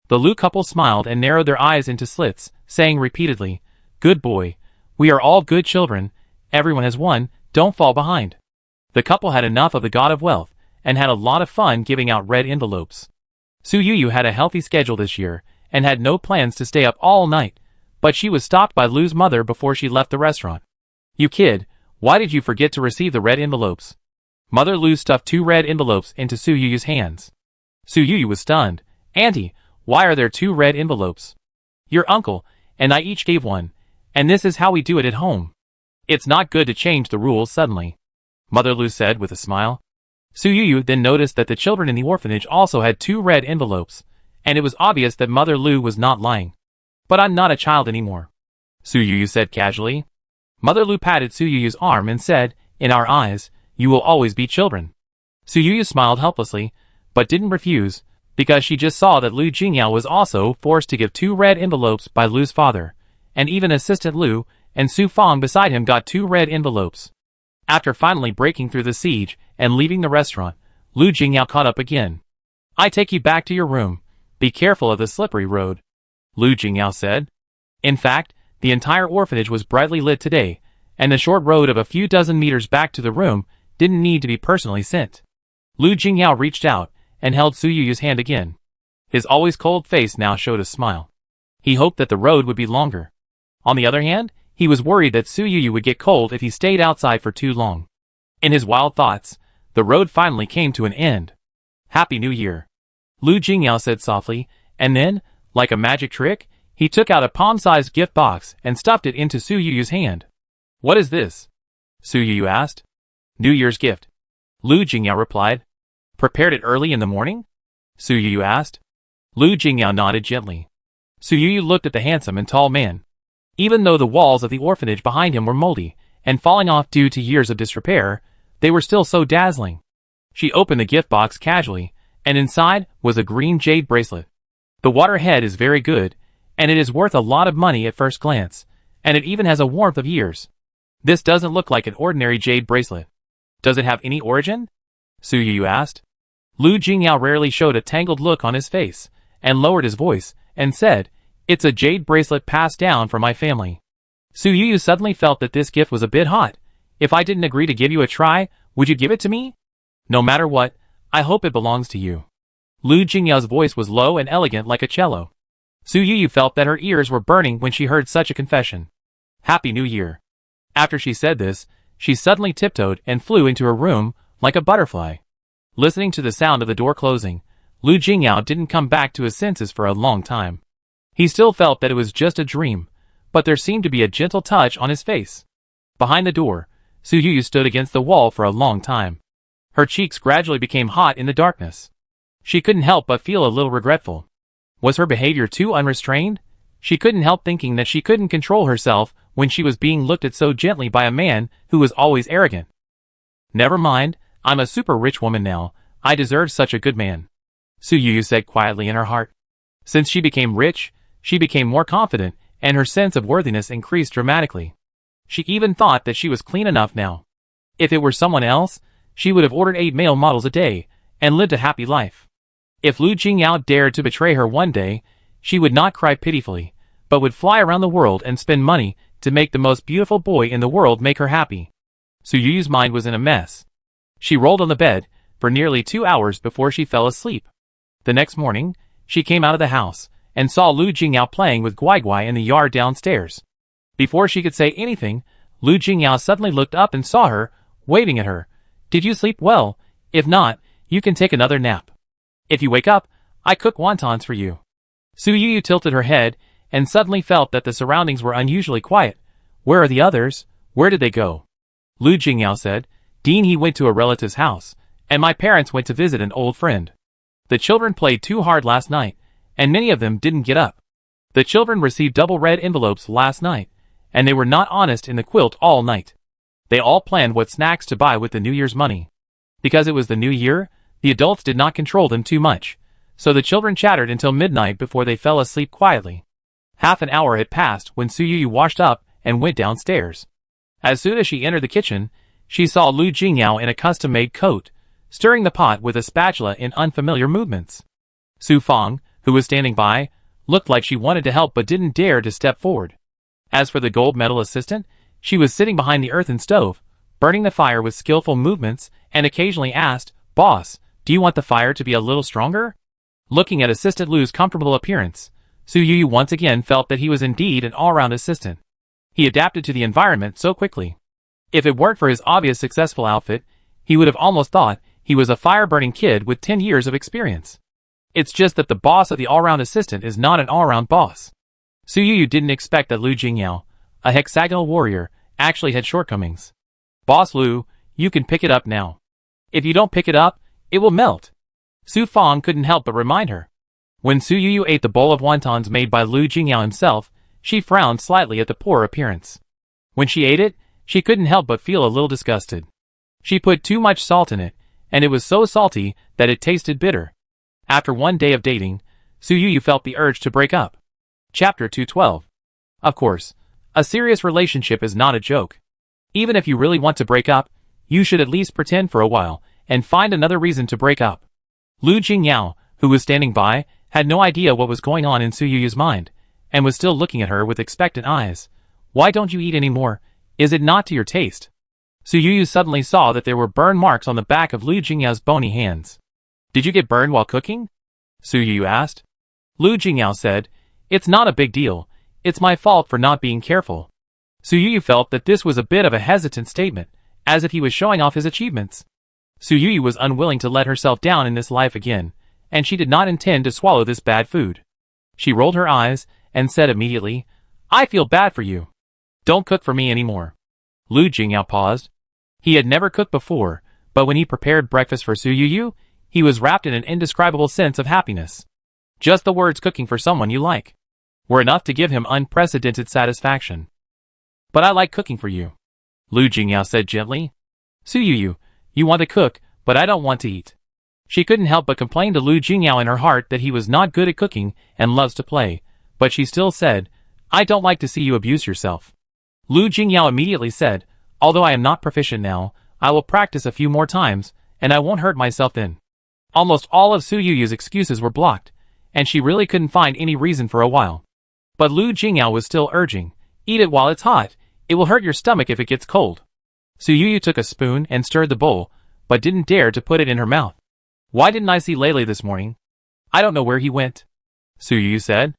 Speaker 1: The Lu couple smiled and narrowed their eyes into slits, saying repeatedly, Good boy. We are all good children. Everyone has one. Don't fall behind. The couple had enough of the god of wealth and had a lot of fun giving out red envelopes. Su Yuyu had a healthy schedule this year and had no plans to stay up all night, but she was stopped by Lu's mother before she left the restaurant. You kid, why did you forget to receive the red envelopes? Mother Lu stuffed 2 red envelopes into Su Yuyu's hands. Su Yuyu was stunned. Auntie, why are there 2 red envelopes? Your uncle and I each gave one, and this is how we do it at home. It's not good to change the rules suddenly, Mother Lu said with a smile. Su Yuyu then noticed that the children in the orphanage also had 2 red envelopes, and it was obvious that Mother Lu was not lying. But I'm not a child anymore, Su Yuyu said casually. Mother Lu patted Su Yuyu's arm and said, In our eyes, you will always be children. Su Yuyu smiled helplessly, but didn't refuse, because she just saw that Lu Jingyao was also forced to give 2 red envelopes by Lu's father, and even Assistant Lu and Su Fang beside him got 2 red envelopes. After finally breaking through the siege and leaving the restaurant, Lu Jingyao caught up again. "I take you back to your room. Be careful of the slippery road," Lu Jingyao said. In fact, the entire orphanage was brightly lit today, and the short road of a few dozen meters back to the room didn't need to be personally sent. Lu Jingyao reached out and held Su Yuyu's hand again. His always cold face now showed a smile. He hoped that the road would be longer. On the other hand, he was worried that Su Yuyu would get cold if he stayed outside for too long. In his wild thoughts, the road finally came to an end. "Happy New Year," Lu Jingyao said softly, and then, like a magic trick, he took out a palm-sized gift box and stuffed it into Su Yuyu's hand. "What is this?" Su Yuyu asked. "New Year's gift," Lu Jingyao replied. "Prepared it early in the morning?" Su Yuyu asked. Lu Jingyao nodded gently. Su Yuyu looked at the handsome and tall man. Even though the walls of the orphanage behind him were moldy and falling off due to years of disrepair, they were still so dazzling. She opened the gift box casually, and inside was a green jade bracelet. "The water head is very good, and it is worth a lot of money at first glance, and it even has a warmth of years. This doesn't look like an ordinary jade bracelet. Does it have any origin?" Su Yuyu asked. Lu Jingyao rarely showed a tangled look on his face, and lowered his voice, and said, "It's a jade bracelet passed down from my family." Su Yuyu suddenly felt that this gift was a bit hot. "If I didn't agree to give you a try, would you give it to me?" "No matter what, I hope it belongs to you." Lu Jingyao's voice was low and elegant like a cello. Su Yuyu felt that her ears were burning when she heard such a confession. "Happy New Year." After she said this, she suddenly tiptoed and flew into her room like a butterfly. Listening to the sound of the door closing, Lu Jingyao didn't come back to his senses for a long time. He still felt that it was just a dream, but there seemed to be a gentle touch on his face. Behind the door, Su Yuyu stood against the wall for a long time. Her cheeks gradually became hot in the darkness. She couldn't help but feel a little regretful. Was her behavior too unrestrained? She couldn't help thinking that she couldn't control herself when she was being looked at so gently by a man who was always arrogant. "Never mind, I'm a super rich woman now. I deserve such a good man," Su Yuyu said quietly in her heart. Since she became rich, she became more confident, and her sense of worthiness increased dramatically. She even thought that she was clean enough now. If it were someone else, she would have ordered 8 male models a day, and lived a happy life. If Lu Jingyao dared to betray her one day, she would not cry pitifully, but would fly around the world and spend money to make the most beautiful boy in the world make her happy. Su Yuyu's mind was in a mess. She rolled on the bed for nearly 2 hours before she fell asleep. The next morning, she came out of the house and saw Lu Jingyao playing with Guai Guai in the yard downstairs. Before she could say anything, Lu Jingyao suddenly looked up and saw her, waving at her. "Did you sleep well? If not, you can take another nap. If you wake up, I cook wontons for you." Su Yuyu tilted her head and suddenly felt that the surroundings were unusually quiet. "Where are the others? Where did they go?" Lu Jingyao said, "Dean, he went to a relative's house, and my parents went to visit an old friend. The children played too hard last night, and many of them didn't get up. The children received double red envelopes last night, and they were not honest in the quilt all night. They all planned what snacks to buy with the New Year's money. Because it was the new year, the adults did not control them too much, so the children chattered until midnight before they fell asleep quietly." Half an hour had passed when Su Yuyu washed up and went downstairs. As soon as she entered the kitchen, she saw Lu Jingyao in a custom-made coat, stirring the pot with a spatula in unfamiliar movements. Su Fang, who was standing by, looked like she wanted to help but didn't dare to step forward. As for the gold medal assistant, she was sitting behind the earthen stove, burning the fire with skillful movements, and occasionally asked, "Boss, do you want the fire to be a little stronger?" Looking at Assistant Lu's comfortable appearance, Su Yuyu once again felt that he was indeed an all-round assistant. He adapted to the environment so quickly. If it weren't for his obvious successful outfit, he would have almost thought he was a fire-burning kid with 10 years of experience. It's just that the boss of the all-round assistant is not an all-round boss. Su Yuyu didn't expect that Lu Jingyao, a hexagonal warrior, actually had shortcomings. "Boss Lu, you can pick it up now. If you don't pick it up, it will melt." Su Fang couldn't help but remind her. When Su Yuyu ate the bowl of wontons made by Lu Jingyao himself, she frowned slightly at the poor appearance. When she ate it, she couldn't help but feel a little disgusted. She put too much salt in it, and it was so salty that it tasted bitter. After one day of dating, Su Yu felt the urge to break up. Chapter 212. Of course, a serious relationship is not a joke. Even if you really want to break up, you should at least pretend for a while, and find another reason to break up. Lu Jingyao, who was standing by, had no idea what was going on in Su Yu's mind, and was still looking at her with expectant eyes. Why don't you eat any more? Is it not to your taste? Su Yu suddenly saw that there were burn marks on the back of Lu Jingyao's bony hands. Did you get burned while cooking? Su Yu asked. Lu Jingyao said, It's not a big deal. It's my fault for not being careful. Su Yu felt that this was a bit of a hesitant statement, as if he was showing off his achievements. Su Yu was unwilling to let herself down in this life again, and she did not intend to swallow this bad food. She rolled her eyes and said immediately, I feel bad for you. Don't cook for me anymore. Lu Jingyao paused. He had never cooked before, but when he prepared breakfast for Su Yu, he was wrapped in an indescribable sense of happiness. Just the words cooking for someone you like were enough to give him unprecedented satisfaction. But I like cooking for you, Lu Jingyao said gently. Su Yu, you want to cook, but I don't want to eat. She couldn't help but complain to Lu Jingyao in her heart that he was not good at cooking and loves to play, but she still said, I don't like to see you abuse yourself. Lu Jingyao immediately said, Although I am not proficient now, I will practice a few more times, and I won't hurt myself then. Almost all of Su Yu's excuses were blocked, and she really couldn't find any reason for a while. But Lu Jingyao was still urging, Eat it while it's hot. It will hurt your stomach if it gets cold. Su Yu took a spoon and stirred the bowl, but didn't dare to put it in her mouth. Why didn't I see Lele this morning? I don't know where he went, Su Yu said.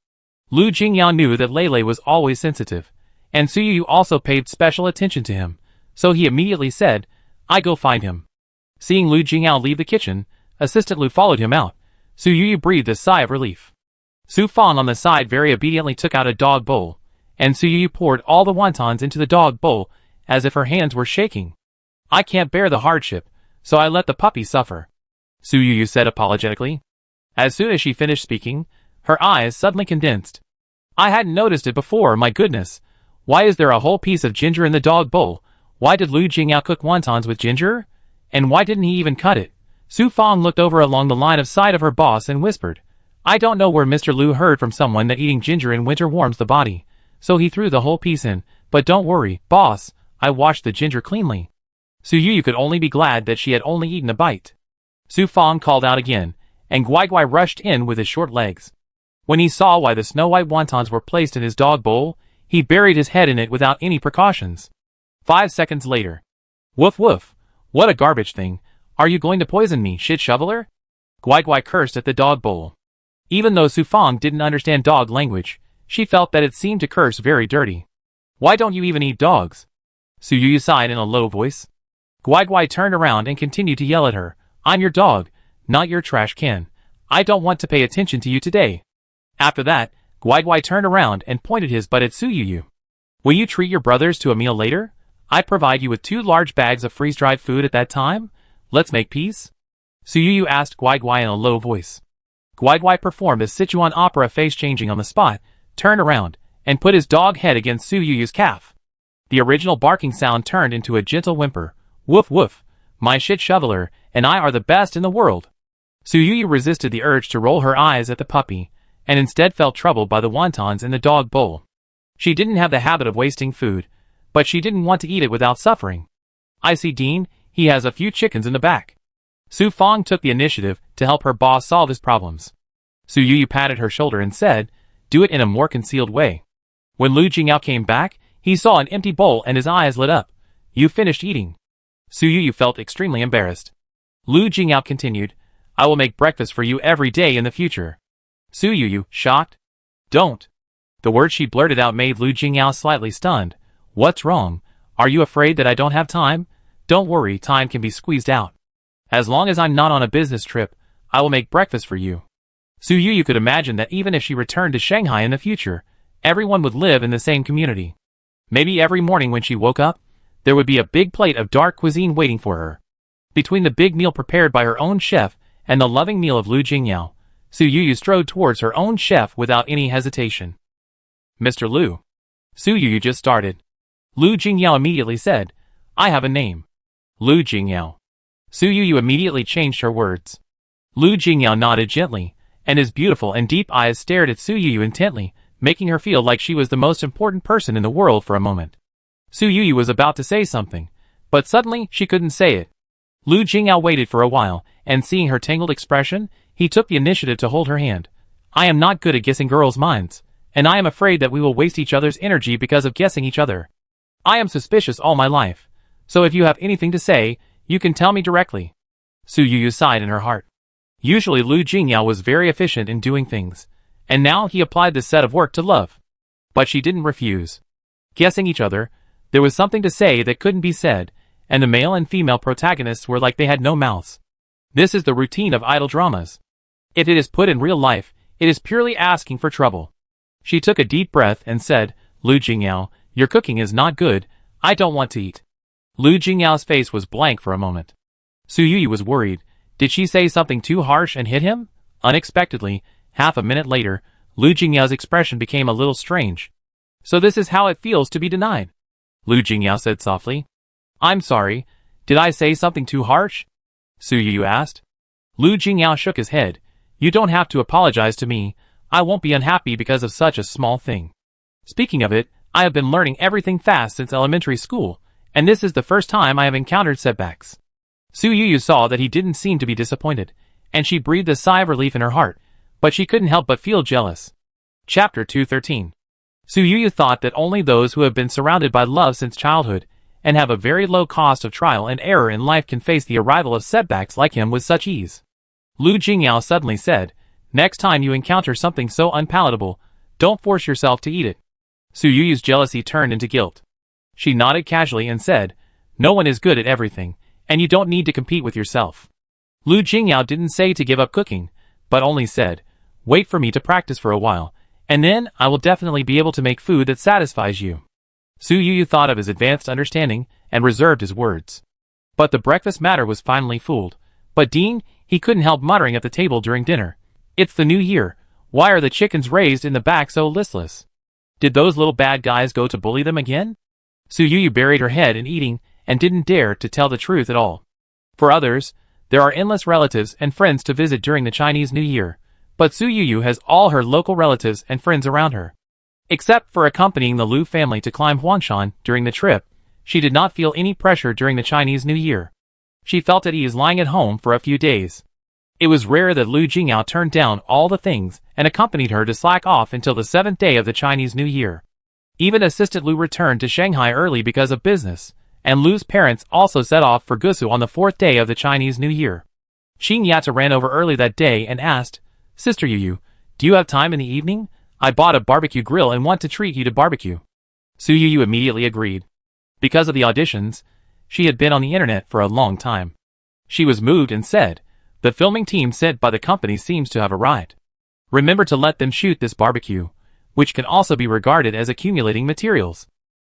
Speaker 1: Lu Jingyao knew that Lele was always sensitive, and Su Yu also paid special attention to him, so he immediately said, I go find him. Seeing Lu Jingyao leave the kitchen, Assistant Lu followed him out. Su Yu breathed a sigh of relief. Su Fang on the side very obediently took out a dog bowl, and Su Yu poured all the wontons into the dog bowl, as if her hands were shaking. I can't bear the hardship, so I let the puppy suffer, Su Yu said apologetically. As soon as she finished speaking, her eyes suddenly condensed. I hadn't noticed it before, my goodness. Why is there a whole piece of ginger in the dog bowl? Why did Lu Jingyao cook wontons with ginger? And why didn't he even cut it? Su Fang looked over along the line of sight of her boss and whispered, I don't know where Mr. Lu heard from someone that eating ginger in winter warms the body, so he threw the whole piece in, but don't worry, boss, I washed the ginger cleanly. Su Yu could only be glad that she had only eaten a bite. Su Fang called out again, and Guai Guai rushed in with his short legs. When he saw why the snow-white wontons were placed in his dog bowl, he buried his head in it without any precautions. 5 seconds later. Woof woof, what a garbage thing. Are you going to poison me, shit shoveler? Guai Guai cursed at the dog bowl. Even though Su Fang didn't understand dog language, she felt that it seemed to curse very dirty. Why don't you even eat dogs? Su Yu sighed in a low voice. Guai Guai turned around and continued to yell at her, I'm your dog, not your trash can. I don't want to pay attention to you today. After that, Guai Guai turned around and pointed his butt at Su Yu. Will you treat your brothers to a meal later? I provide you with 2 large bags of freeze-dried food at that time? Let's make peace? Su Yu asked Guai Guai in a low voice. Guai Guai performed a Sichuan opera face-changing on the spot, turned around, and put his dog head against Su Yu's calf. The original barking sound turned into a gentle whimper. Woof woof, my shit shoveler, and I are the best in the world. Su Yu resisted the urge to roll her eyes at the puppy, and instead felt troubled by the wontons in the dog bowl. She didn't have the habit of wasting food, but she didn't want to eat it without suffering. I see Dean, he has a few chickens in the back. Su Fang took the initiative to help her boss solve his problems. Su Yu patted her shoulder and said, do it in a more concealed way. When Lu Jingyao came back, he saw an empty bowl and his eyes lit up. You finished eating. Su Yu felt extremely embarrassed. Lu Jingyao continued, I will make breakfast for you every day in the future. Su Yu, shocked. Don't. The word she blurted out made Lu Jingyao slightly stunned. What's wrong? Are you afraid that I don't have time? Don't worry, time can be squeezed out. As long as I'm not on a business trip, I will make breakfast for you. Su Yu could imagine that even if she returned to Shanghai in the future, everyone would live in the same community. Maybe every morning when she woke up, there would be a big plate of dark cuisine waiting for her. Between the big meal prepared by her own chef and the loving meal of Lu Jingyao, Su Yu strode towards her own chef without any hesitation. Mr. Lu. Su Yu just started. Lu Jingyao immediately said, I have a name. Lu Jingyao. Su Yu immediately changed her words. Lu Jingyao nodded gently, and his beautiful and deep eyes stared at Su Yuyu intently, making her feel like she was the most important person in the world for a moment. Su Yuyu was about to say something, but suddenly she couldn't say it. Lu Jingyao waited for a while, and seeing her tangled expression, he took the initiative to hold her hand. I am not good at guessing girls' minds, and I am afraid that we will waste each other's energy because of guessing each other. I am suspicious all my life, so if you have anything to say, you can tell me directly. Su Yuyu sighed in her heart. Usually Lu Jingyao was very efficient in doing things, and now he applied this set of work to love. But she didn't refuse. Guessing each other, there was something to say that couldn't be said, and the male and female protagonists were like they had no mouths. This is the routine of idol dramas. If it is put in real life, it is purely asking for trouble. She took a deep breath and said, Lu Jingyao, your cooking is not good, I don't want to eat. Lu Jingyao's face was blank for a moment. Su Yuyu was worried. Did she say something too harsh and hit him? Unexpectedly, half a minute later, Lu Jingyao's expression became a little strange. So this is how it feels to be denied. Lu Jingyao said softly. I'm sorry, did I say something too harsh? Su Yuyu asked. Lu Jingyao shook his head. You don't have to apologize to me, I won't be unhappy because of such a small thing. Speaking of it, I have been learning everything fast since elementary school, and this is the first time I have encountered setbacks. Su Yuyu saw that he didn't seem to be disappointed, and she breathed a sigh of relief in her heart, but she couldn't help but feel jealous. Chapter 213. Su Yuyu thought that only those who have been surrounded by love since childhood, and have a very low cost of trial and error in life can face the arrival of setbacks like him with such ease. Lu Jingyao suddenly said, next time you encounter something so unpalatable, don't force yourself to eat it. Su Yuyu's jealousy turned into guilt. She nodded casually and said, no one is good at everything, and you don't need to compete with yourself. Lu Jingyao didn't say to give up cooking, but only said, wait for me to practice for a while, and then I will definitely be able to make food that satisfies you. Su Yuyu thought of his advanced understanding and reserved his words. But the breakfast matter was finally fooled. But Dean, he couldn't help muttering at the table during dinner. It's the new year. Why are the chickens raised in the back so listless? Did those little bad guys go to bully them again? Su Yuyu buried her head in eating and didn't dare to tell the truth at all. For others, there are endless relatives and friends to visit during the Chinese New Year, but Su Yuyu has all her local relatives and friends around her. Except for accompanying the Lu family to climb Huangshan during the trip, she did not feel any pressure during the Chinese New Year. She felt at ease lying at home for a few days. It was rare that Lu Jingyao turned down all the things and accompanied her to slack off until the 7th day of the Chinese New Year. Even Assistant Lu returned to Shanghai early because of business, and Lu's parents also set off for Gusu on the 4th day of the Chinese New Year. Qing Yata ran over early that day and asked, Sister Yuyu, do you have time in the evening? I bought a barbecue grill and want to treat you to barbecue. Su Yuyu immediately agreed. Because of the auditions, she had been on the internet for a long time. She was moved and said, the filming team sent by the company seems to have arrived. Remember to let them shoot this barbecue, which can also be regarded as accumulating materials.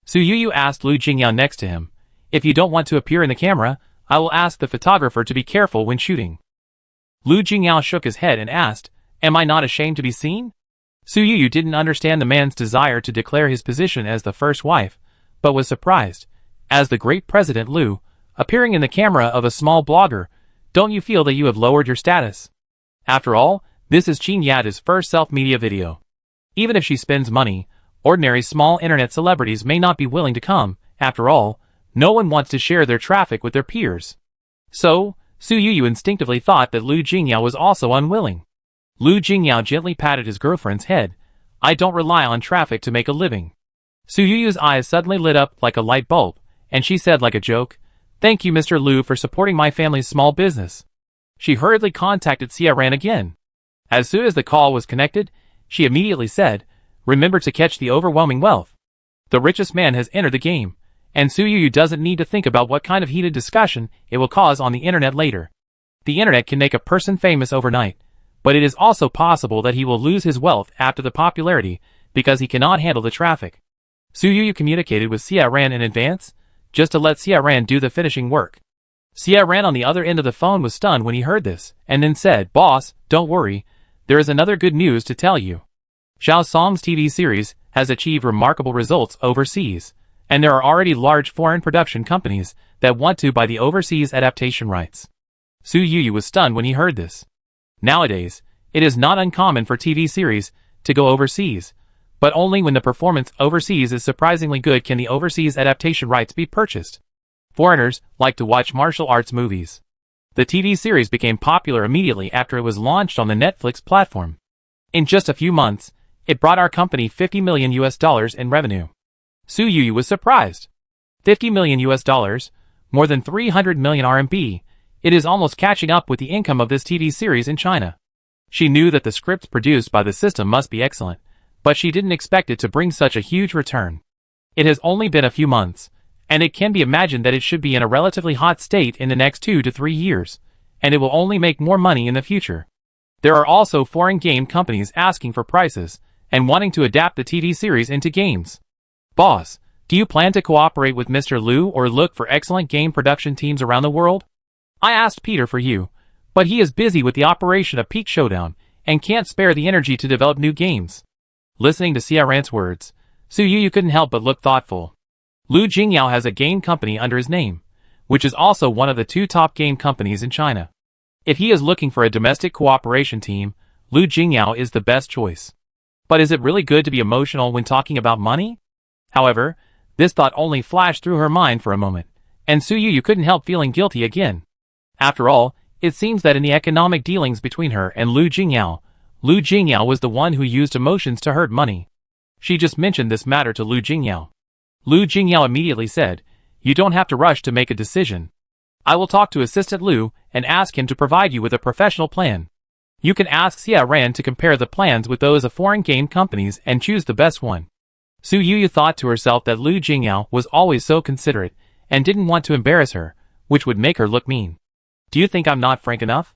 Speaker 1: Su Yuyu asked Lu Jingyao next to him, if you don't want to appear in the camera, I will ask the photographer to be careful when shooting. Lu Jingyao shook his head and asked, am I not ashamed to be seen? Su Yuyu didn't understand the man's desire to declare his position as the first wife, but was surprised. As the great President Lu, appearing in the camera of a small blogger, don't you feel that you have lowered your status? After all, this is Qing Yata's first self-media video. Even if she spends money, ordinary small internet celebrities may not be willing to come. After all, no one wants to share their traffic with their peers. So, Su Yuyu instinctively thought that Lu Jingyao was also unwilling. Lu Jingyao gently patted his girlfriend's head. I don't rely on traffic to make a living. Su Yuyu's eyes suddenly lit up like a light bulb, and she said like a joke, thank you Mr. Lu for supporting my family's small business. She hurriedly contacted Xia Ran again. As soon as the call was connected, she immediately said, remember to catch the overwhelming wealth. The richest man has entered the game, and Su Yuyu doesn't need to think about what kind of heated discussion it will cause on the internet later. The internet can make a person famous overnight, but it is also possible that he will lose his wealth after the popularity because he cannot handle the traffic. Su Yuyu communicated with Xia Ran in advance, just to let Xia Ran do the finishing work. Xia Ran on the other end of the phone was stunned when he heard this, and then said, boss, don't worry, there is another good news to tell you. Xiao Song's TV series has achieved remarkable results overseas, and there are already large foreign production companies that want to buy the overseas adaptation rights. Su Yuyu was stunned when he heard this. Nowadays, it is not uncommon for TV series to go overseas, but only when the performance overseas is surprisingly good can the overseas adaptation rights be purchased. Foreigners like to watch martial arts movies. The TV series became popular immediately after it was launched on the Netflix platform. In just a few months, it brought our company $50 million in revenue. Su Yuyu was surprised. $50 million, more than 300 million RMB, it is almost catching up with the income of this TV series in China. She knew that the scripts produced by the system must be excellent, but she didn't expect it to bring such a huge return. It has only been a few months, and it can be imagined that it should be in a relatively hot state in the next 2 to 3 years, and it will only make more money in the future. There are also foreign game companies asking for prices and wanting to adapt the TV series into games. Boss, do you plan to cooperate with Mr. Liu or look for excellent game production teams around the world? I asked Peter for you, but he is busy with the operation of Peak Showdown and can't spare the energy to develop new games. Listening to Xiaoran's words, Su Yuyu couldn't help but look thoughtful. Lu Jingyao has a game company under his name, which is also one of the 2 top game companies in China. If he is looking for a domestic cooperation team, Lu Jingyao is the best choice. But is it really good to be emotional when talking about money? However, this thought only flashed through her mind for a moment, and Su Yuyu couldn't help feeling guilty again. After all, it seems that in the economic dealings between her and Lu Jingyao was the one who used emotions to hurt money. She just mentioned this matter to Lu Jingyao. Lu Jingyao immediately said, "You don't have to rush to make a decision. I will talk to Assistant Lu and ask him to provide you with a professional plan. You can ask Xiaoran to compare the plans with those of foreign game companies and choose the best one." Su Yuyu thought to herself that Lu Jingyao was always so considerate and didn't want to embarrass her, which would make her look mean. "Do you think I'm not frank enough?"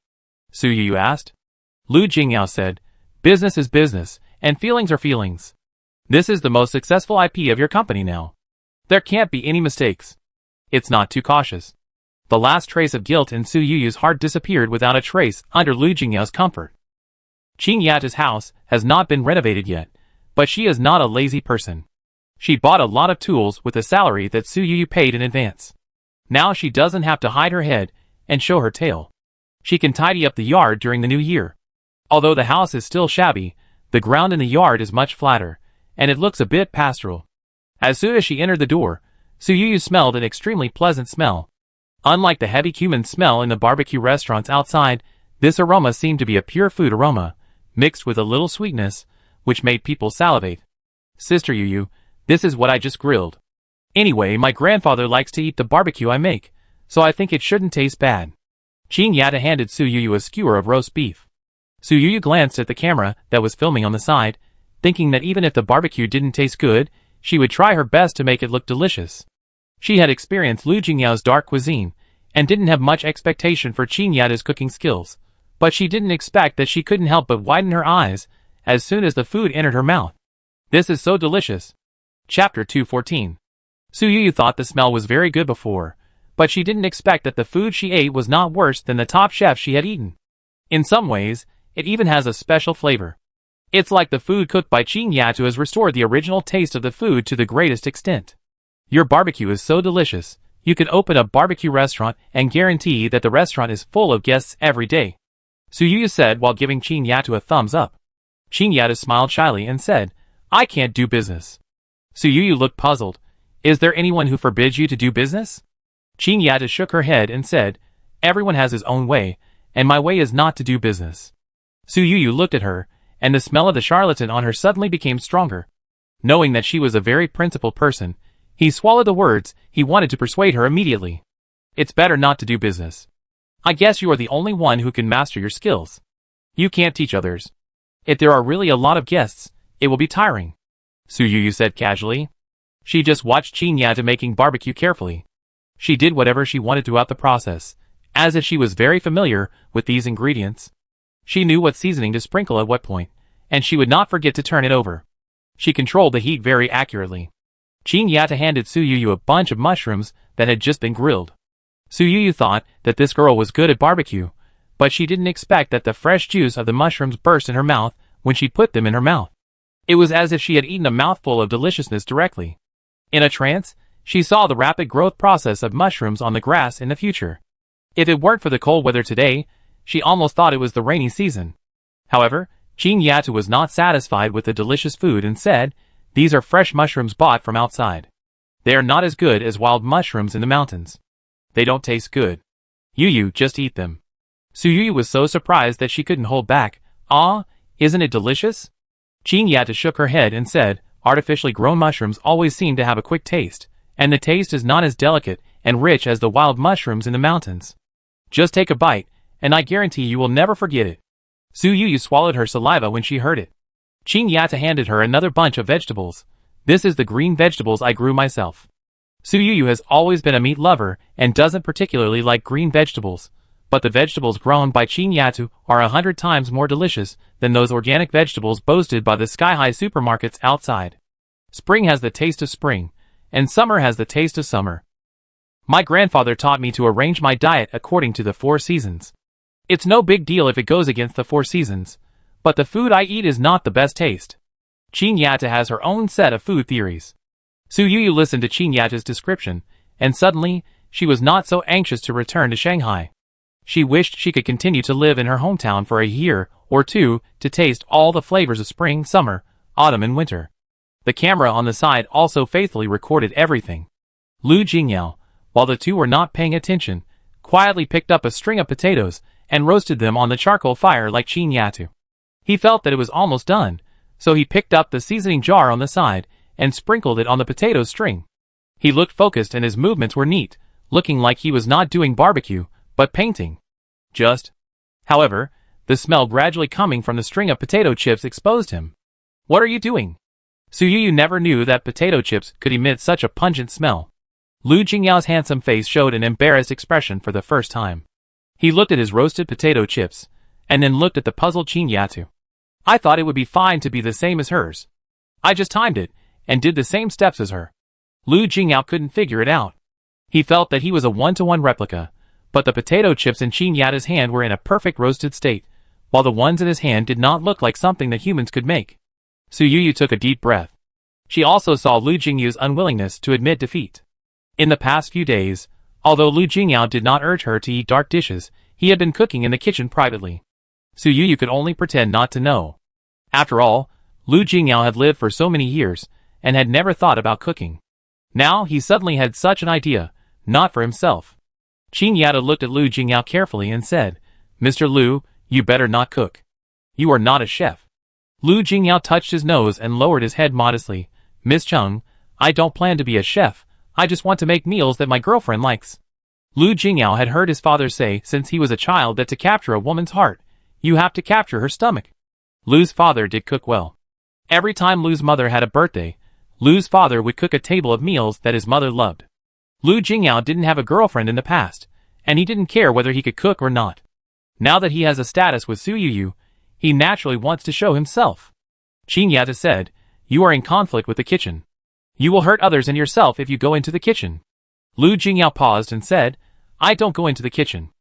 Speaker 1: Su Yuyu asked. Lu Jingyao said, "Business is business, and feelings are feelings. This is the most successful IP of your company now. There can't be any mistakes. It's not too cautious." The last trace of guilt in Su Yuyu's heart disappeared without a trace under Lu Jingyao's comfort. Qing Yata's house has not been renovated yet, but she is not a lazy person. She bought a lot of tools with a salary that Su Yuyu paid in advance. Now she doesn't have to hide her head and show her tail. She can tidy up the yard during the new year. Although the house is still shabby, the ground in the yard is much flatter, and it looks a bit pastoral. As soon as she entered the door, Su Yuyu smelled an extremely pleasant smell. Unlike the heavy cumin smell in the barbecue restaurants outside, this aroma seemed to be a pure food aroma, mixed with a little sweetness, which made people salivate. "Sister Yuyu, this is what I just grilled. Anyway, my grandfather likes to eat the barbecue I make, so I think it shouldn't taste bad." Qing Yata handed Su Yuyu a skewer of roast beef. Su Yuyu glanced at the camera that was filming on the side, thinking that even if the barbecue didn't taste good, she would try her best to make it look delicious. She had experienced Lu Jingyao's dark cuisine, and didn't have much expectation for Qing Yata's cooking skills, but she didn't expect that she couldn't help but widen her eyes as soon as the food entered her mouth. "This is so delicious." Chapter 214. Su Yuyu thought the smell was very good before, but she didn't expect that the food she ate was not worse than the top chef she had eaten. In some ways, it even has a special flavor. It's like the food cooked by Qing Yata has restored the original taste of the food to the greatest extent. "Your barbecue is so delicious, you could open a barbecue restaurant and guarantee that the restaurant is full of guests every day," Su Yuyu said while giving Qing Yata a thumbs up. Qing Yata smiled shyly and said, "I can't do business." Su Yuyu looked puzzled. "Is there anyone who forbids you to do business?" Qing Yata shook her head and said, "Everyone has his own way, and my way is not to do business." Su Yuyu looked at her, and the smell of the charlatan on her suddenly became stronger. Knowing that she was a very principled person, he swallowed the words he wanted to persuade her immediately. "It's better not to do business. I guess you are the only one who can master your skills. You can't teach others. If there are really a lot of guests, it will be tiring," Su Yuyu said casually. She just watched Qing Yata making barbecue carefully. She did whatever she wanted throughout the process, as if she was very familiar with these ingredients. She knew what seasoning to sprinkle at what point, and she would not forget to turn it over. She controlled the heat very accurately. Qing Yata handed Su Yuyu a bunch of mushrooms that had just been grilled. Su Yuyu thought that this girl was good at barbecue, but she didn't expect that the fresh juice of the mushrooms burst in her mouth when she put them in her mouth. It was as if she had eaten a mouthful of deliciousness directly. In a trance, she saw the rapid growth process of mushrooms on the grass in the future. If it weren't for the cold weather today, she almost thought it was the rainy season. However, Qing Yatu was not satisfied with the delicious food and said, "These are fresh mushrooms bought from outside. They are not as good as wild mushrooms in the mountains. They don't taste good. Yu, just eat them." Su Yu was so surprised that she couldn't hold back. "Ah, isn't it delicious?" Qing Yatu shook her head and said, "Artificially grown mushrooms always seem to have a quick taste, and the taste is not as delicate and rich as the wild mushrooms in the mountains. Just take a bite, and I guarantee you will never forget it." Su Yu swallowed her saliva when she heard it. Qing Yatu handed her another bunch of vegetables. "This is the green vegetables I grew myself." Su Yu has always been a meat lover and doesn't particularly like green vegetables, but the vegetables grown by Qing Yatu are 100 times more delicious than those organic vegetables boasted by the sky-high supermarkets outside. Spring has the taste of spring, and summer has the taste of summer. My grandfather taught me to arrange my diet according to the 4 seasons. It's no big deal if it goes against the 4 seasons, but the food I eat is not the best taste. Qing Yatu has her own set of food theories. Su Yu listened to Qing Yatu's description, and suddenly, she was not so anxious to return to Shanghai. She wished she could continue to live in her hometown for a year or two to taste all the flavors of spring, summer, autumn and winter. The camera on the side also faithfully recorded everything. Lu Jingyao, while the two were not paying attention, quietly picked up a string of potatoes and roasted them on the charcoal fire like Qing Yatu. He felt that it was almost done, so he picked up the seasoning jar on the side and sprinkled it on the potato string. He looked focused and his movements were neat, looking like he was not doing barbecue, but painting. However, the smell gradually coming from the string of potato chips exposed him. "What are you doing?" Su Yu never knew that potato chips could emit such a pungent smell. Lu Jingyao's handsome face showed an embarrassed expression for the first time. He looked at his roasted potato chips, and then looked at the puzzled Qing Yatu. "I thought it would be fine to be the same as hers. I just timed it, and did the same steps as her." Lu Jingyao couldn't figure it out. He felt that he was a one-to-one replica, but the potato chips in Qing Yatu's hand were in a perfect roasted state, while the ones in his hand did not look like something that humans could make. Su Yu took a deep breath. She also saw Lu Jingyu's unwillingness to admit defeat. In the past few days, although Lu Jingyao did not urge her to eat dark dishes, he had been cooking in the kitchen privately. Su Yu could only pretend not to know. After all, Lu Jingyao had lived for so many years, and had never thought about cooking. Now he suddenly had such an idea, not for himself. Qing Yatu looked at Lu Jingyao carefully and said, "Mr. Lu, you better not cook. You are not a chef." Lu Jingyao touched his nose and lowered his head modestly. "Miss Chung, I don't plan to be a chef, I just want to make meals that my girlfriend likes." Lu Jingyao had heard his father say since he was a child that to capture a woman's heart, you have to capture her stomach. Lu's father did cook well. Every time Lu's mother had a birthday, Lu's father would cook a table of meals that his mother loved. Lu Jingyao didn't have a girlfriend in the past, and he didn't care whether he could cook or not. Now that he has a status with Su Yu, he naturally wants to show himself. Qing Yatu said, "You are in conflict with the kitchen. You will hurt others and yourself if you go into the kitchen." Lu Jingyao paused and said, "I don't go into the kitchen.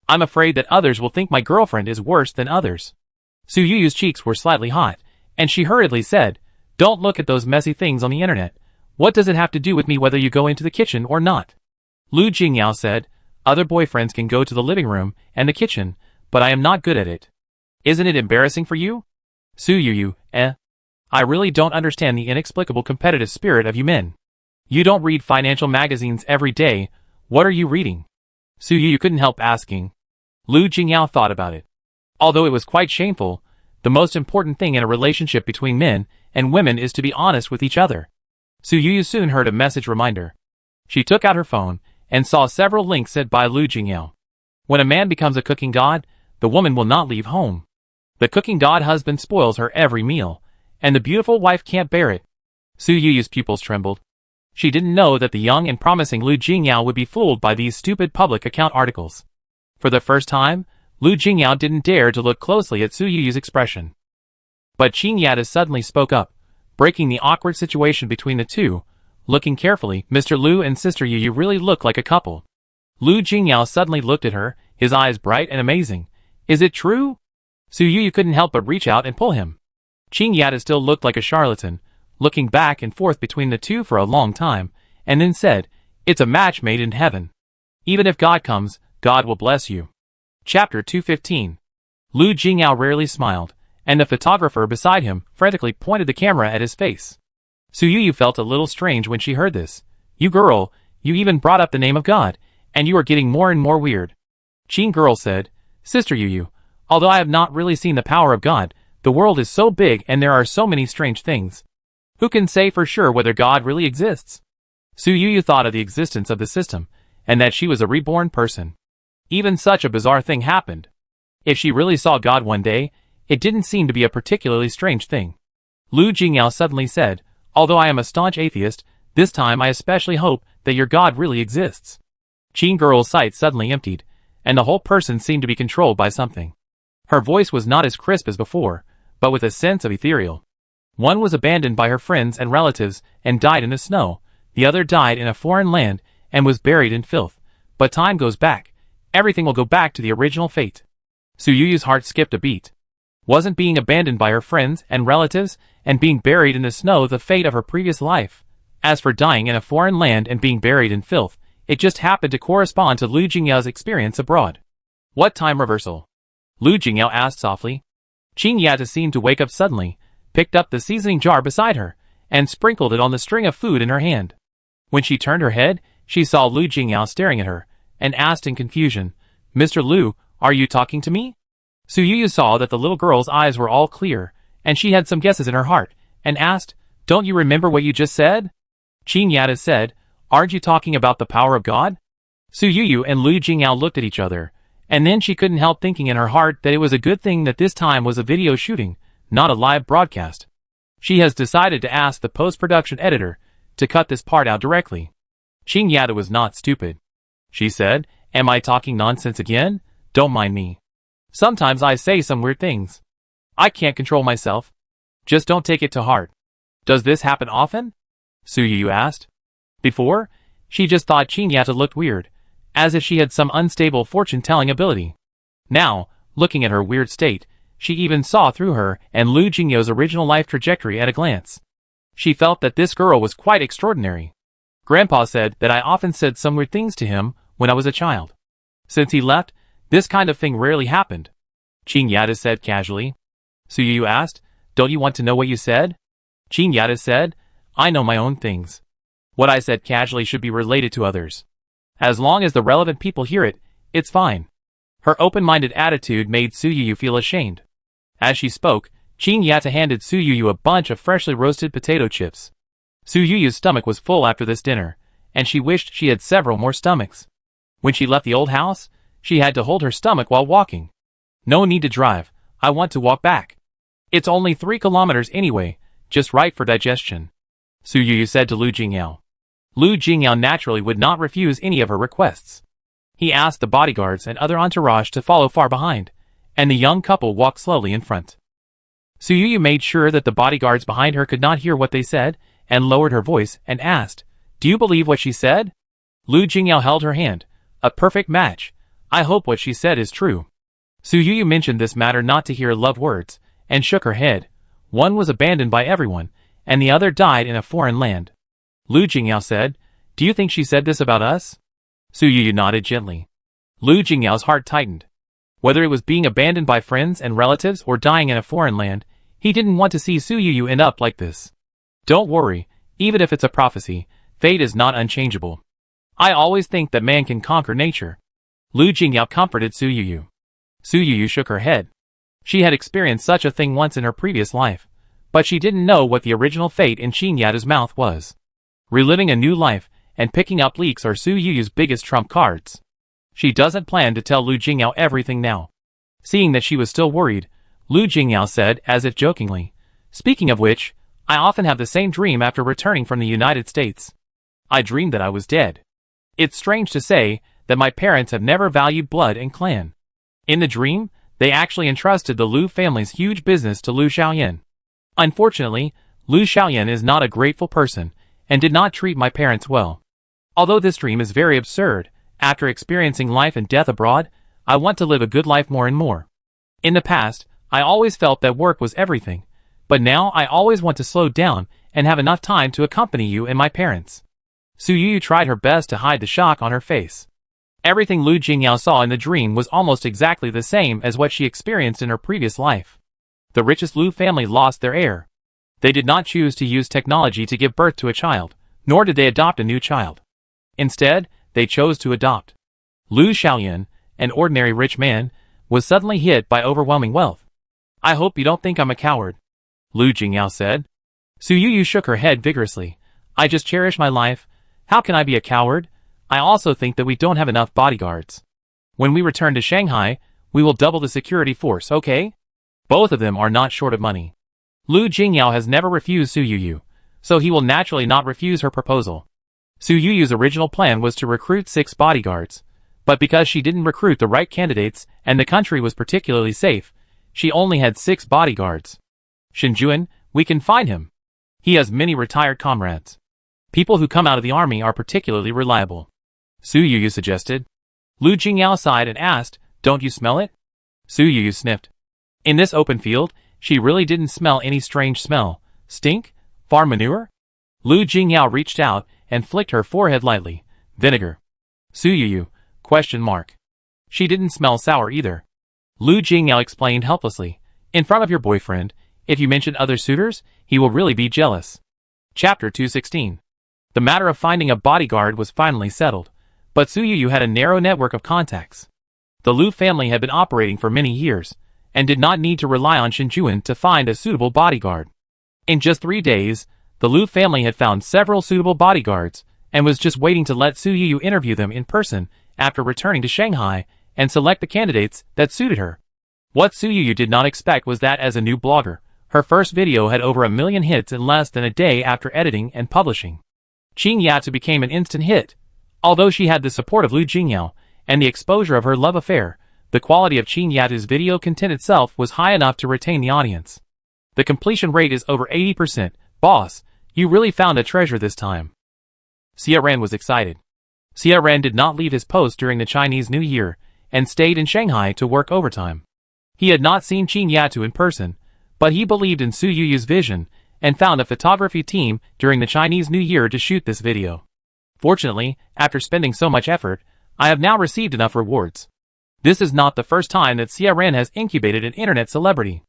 Speaker 1: I'm afraid that others will think my girlfriend is worse than others." Su Yu's cheeks were slightly hot, and she hurriedly said, "Don't look at those messy things on the internet. What does it have to do with me whether you go into the kitchen or not?" Lu Jingyao said, "Other boyfriends can go to the living room and the kitchen, but I am not good at it. Isn't it embarrassing for you?" Su Yu, I really don't understand the inexplicable competitive spirit of you men. You don't read financial magazines every day, what are you reading?" Su Yu couldn't help asking. Lu Jingyao thought about it. Although it was quite shameful, the most important thing in a relationship between men and women is to be honest with each other. Su Yu soon heard a message reminder. She took out her phone and saw several links sent by Lu Jingyao. When a man becomes a cooking god, the woman will not leave home. The cooking god husband spoils her every meal, and the beautiful wife can't bear it. Su Yu's pupils trembled. She didn't know that the young and promising Lu Jingyao would be fooled by these stupid public account articles. For the first time, Lu Jingyao didn't dare to look closely at Su Yu's expression. But Qing Yatu suddenly spoke up, breaking the awkward situation between the two. Looking carefully, "Mr. Lu and Sister Yu really look like a couple." Lu Jingyao suddenly looked at her, his eyes bright and amazing. "Is it true?" Su Yu couldn't help but reach out and pull him. Qing Yatu still looked like a charlatan, looking back and forth between the two for a long time, and then said, "It's a match made in heaven. Even if God comes, God will bless you." Chapter 215. Lu Jingyao rarely smiled, and the photographer beside him frantically pointed the camera at his face. Su Yuyu felt a little strange when she heard this. You girl, you even brought up the name of God, and you are getting more and more weird. Qing girl said, Sister Yuyu, although I have not really seen the power of God, the world is so big and there are so many strange things. Who can say for sure whether God really exists? Su Yuyu thought of the existence of the system, and that she was a reborn person. Even such a bizarre thing happened. If she really saw God one day, it didn't seem to be a particularly strange thing. Lu Jingyao suddenly said, Although I am a staunch atheist, this time I especially hope that your God really exists. Qing girl's sight suddenly emptied, and the whole person seemed to be controlled by something. Her voice was not as crisp as before, but with a sense of ethereal. One was abandoned by her friends and relatives and died in the snow, the other died in a foreign land and was buried in filth. But time goes back. Everything will go back to the original fate. Su Yuyu's heart skipped a beat. Wasn't being abandoned by her friends and relatives and being buried in the snow the fate of her previous life? As for dying in a foreign land and being buried in filth, it just happened to correspond to Lu Jingyao's experience abroad. What time reversal? Lu Jingyao asked softly. Qing Yata seemed to wake up suddenly, picked up the seasoning jar beside her, and sprinkled it on the string of food in her hand. When she turned her head, she saw Lu Jingyao staring at her, and asked in confusion, Mr. Lu, are you talking to me? Su Yuyu saw that the little girl's eyes were all clear, and she had some guesses in her heart, and asked, Don't you remember what you just said? Qing Yata said, Aren't you talking about the power of God? Su Yuyu and Lu Jingyao looked at each other, and then she couldn't help thinking in her heart that it was a good thing that this time was a video shooting, not a live broadcast. She has decided to ask the post-production editor to cut this part out directly. Qing Yata was not stupid. She said, Am I talking nonsense again? Don't mind me. Sometimes I say some weird things. I can't control myself. Just don't take it to heart. Does this happen often? Su Yuyu asked. Before, she just thought Qing Yata looked weird, as if she had some unstable fortune-telling ability. Now, looking at her weird state, she even saw through her and Lu Jingyao's original life trajectory at a glance. She felt that this girl was quite extraordinary. Grandpa said that I often said some weird things to him when I was a child. Since he left, this kind of thing rarely happened. Qing Yata said casually. Su Yuyu asked, Don't you want to know what you said? Qing Yata said, I know my own things. What I said casually should be related to others. As long as the relevant people hear it, it's fine. Her open-minded attitude made Su Yuyu feel ashamed. As she spoke, Qing Yata handed Su Yuyu a bunch of freshly roasted potato chips. Su Yuyu's stomach was full after this dinner, and she wished she had several more stomachs. When she left the old house, she had to hold her stomach while walking. No need to drive, I want to walk back. It's only 3 kilometers anyway, just right for digestion. Su Yuyu said to Lu Jingyao. Lu Jingyao naturally would not refuse any of her requests. He asked the bodyguards and other entourage to follow far behind, and the young couple walked slowly in front. Su Yuyu made sure that the bodyguards behind her could not hear what they said, and lowered her voice and asked, Do you believe what she said? Lu Jingyao held her hand. A perfect match. I hope what she said is true. Su Yuyu mentioned this matter not to hear love words, and shook her head. One was abandoned by everyone, and the other died in a foreign land. Lu Jingyao said, Do you think she said this about us? Su Yuyu nodded gently. Lu Jingyao's heart tightened. Whether it was being abandoned by friends and relatives or dying in a foreign land, he didn't want to see Su Yuyu end up like this. Don't worry, even if it's a prophecy, fate is not unchangeable. I always think that man can conquer nature. Lu Jingyao comforted Su Yuyu. Su Yuyu shook her head. She had experienced such a thing once in her previous life, but she didn't know what the original fate in Qing Yata's mouth was. Reliving a new life and picking up leaks are Su Yuyu's biggest trump cards. She doesn't plan to tell Lu Jingyao everything now. Seeing that she was still worried, Lu Jingyao said as if jokingly, Speaking of which, I often have the same dream after returning from the United States. I dreamed that I was dead. It's strange to say that my parents have never valued blood and clan. In the dream, they actually entrusted the Lu family's huge business to Lu Xiaoyan. Unfortunately, Lu Xiaoyan is not a grateful person, and did not treat my parents well. Although this dream is very absurd, after experiencing life and death abroad, I want to live a good life more and more. In the past, I always felt that work was everything, but now I always want to slow down and have enough time to accompany you and my parents. Su Yuyu tried her best to hide the shock on her face. Everything Lu Jingyao saw in the dream was almost exactly the same as what she experienced in her previous life. The richest Lu family lost their heir. They did not choose to use technology to give birth to a child, nor did they adopt a new child. Instead, they chose to adopt. Lu Xiaoyan, an ordinary rich man, was suddenly hit by overwhelming wealth. "I hope you don't think I'm a coward," Lu Jingyao said. Su Yuyu shook her head vigorously. "I just cherish my life. How can I be a coward? I also think that we don't have enough bodyguards. When we return to Shanghai, we will double the security force, okay?" Both of them are not short of money. Lu Jingyao has never refused Su Yuyu, so he will naturally not refuse her proposal. Su Yuyu's original plan was to recruit 6 bodyguards, but because she didn't recruit the right candidates and the country was particularly safe, she only had 6 bodyguards. "Shinjuan, we can find him. He has many retired comrades. People who come out of the army are particularly reliable," Su Yuyu suggested. Lu Jingyao sighed and asked, "Don't you smell it?" Su Yuyu sniffed. In this open field, she really didn't smell any strange smell. Stink? Farm manure? Lu Jingyao reached out and flicked her forehead lightly. "Vinegar." Su Yuyu? Question mark. She didn't smell sour either. Lu Jingyao explained helplessly. "In front of your boyfriend, if you mention other suitors, he will really be jealous." Chapter 216. The matter of finding a bodyguard was finally settled, but Su Yuyu had a narrow network of contacts. The Lu family had been operating for many years, and did not need to rely on Shinjuan to find a suitable bodyguard. In just 3 days, the Lu family had found several suitable bodyguards, and was just waiting to let Su Yuyu interview them in person after returning to Shanghai and select the candidates that suited her. What Su Yuyu did not expect was that as a new blogger, her first video had over 1 million hits in less than a day after editing and publishing. Qing Yatu became an instant hit. Although she had the support of Lu Jingyao and the exposure of her love affair, the quality of Qing Yatu's video content itself was high enough to retain the audience. The completion rate is over 80%. "Boss, you really found a treasure this time." Xia Ran was excited. Xia Ran did not leave his post during the Chinese New Year, and stayed in Shanghai to work overtime. He had not seen Qing Yatu in person, but he believed in Su Yuyu's vision, and found a photography team during the Chinese New Year to shoot this video. "Fortunately, after spending so much effort, I have now received enough rewards." This is not the first time that Xia Ran has incubated an internet celebrity.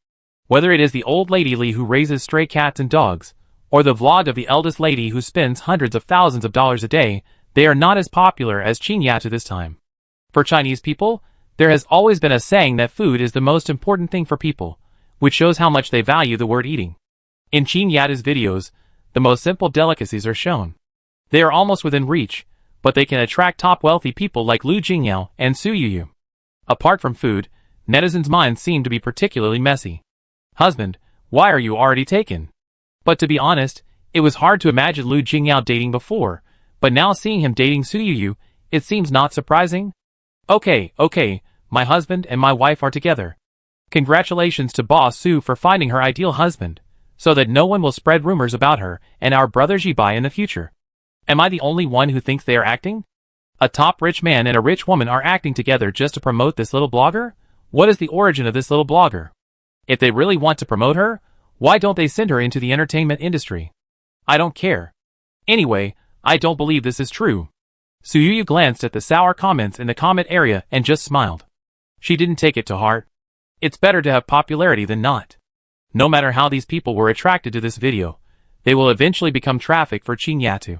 Speaker 1: Whether it is the old lady Li who raises stray cats and dogs, or the vlog of the eldest lady who spends hundreds of thousands of dollars a day, they are not as popular as Qing Yatu this time. For Chinese people, there has always been a saying that food is the most important thing for people, which shows how much they value the word eating. In Qing Yatu's videos, the most simple delicacies are shown. They are almost within reach, but they can attract top wealthy people like Lu Jingyao and Su Yuyu. Apart from food, netizens' minds seem to be particularly messy. "Husband, why are you already taken?" But to be honest, it was hard to imagine Lu Jingyao dating before, but now seeing him dating Su Yuyu, it seems not surprising. Okay, my husband and my wife are together. Congratulations to Boss Su for finding her ideal husband, so that no one will spread rumors about her and our brother Jibai in the future. Am I the only one who thinks they are acting? A top rich man and a rich woman are acting together just to promote this little blogger? What is the origin of this little blogger? If they really want to promote her, why don't they send her into the entertainment industry? I don't care. Anyway, I don't believe this is true. Su Yuyu glanced at the sour comments in the comment area and just smiled. She didn't take it to heart. It's better to have popularity than not. No matter how these people were attracted to this video, they will eventually become traffic for Qing Yatu.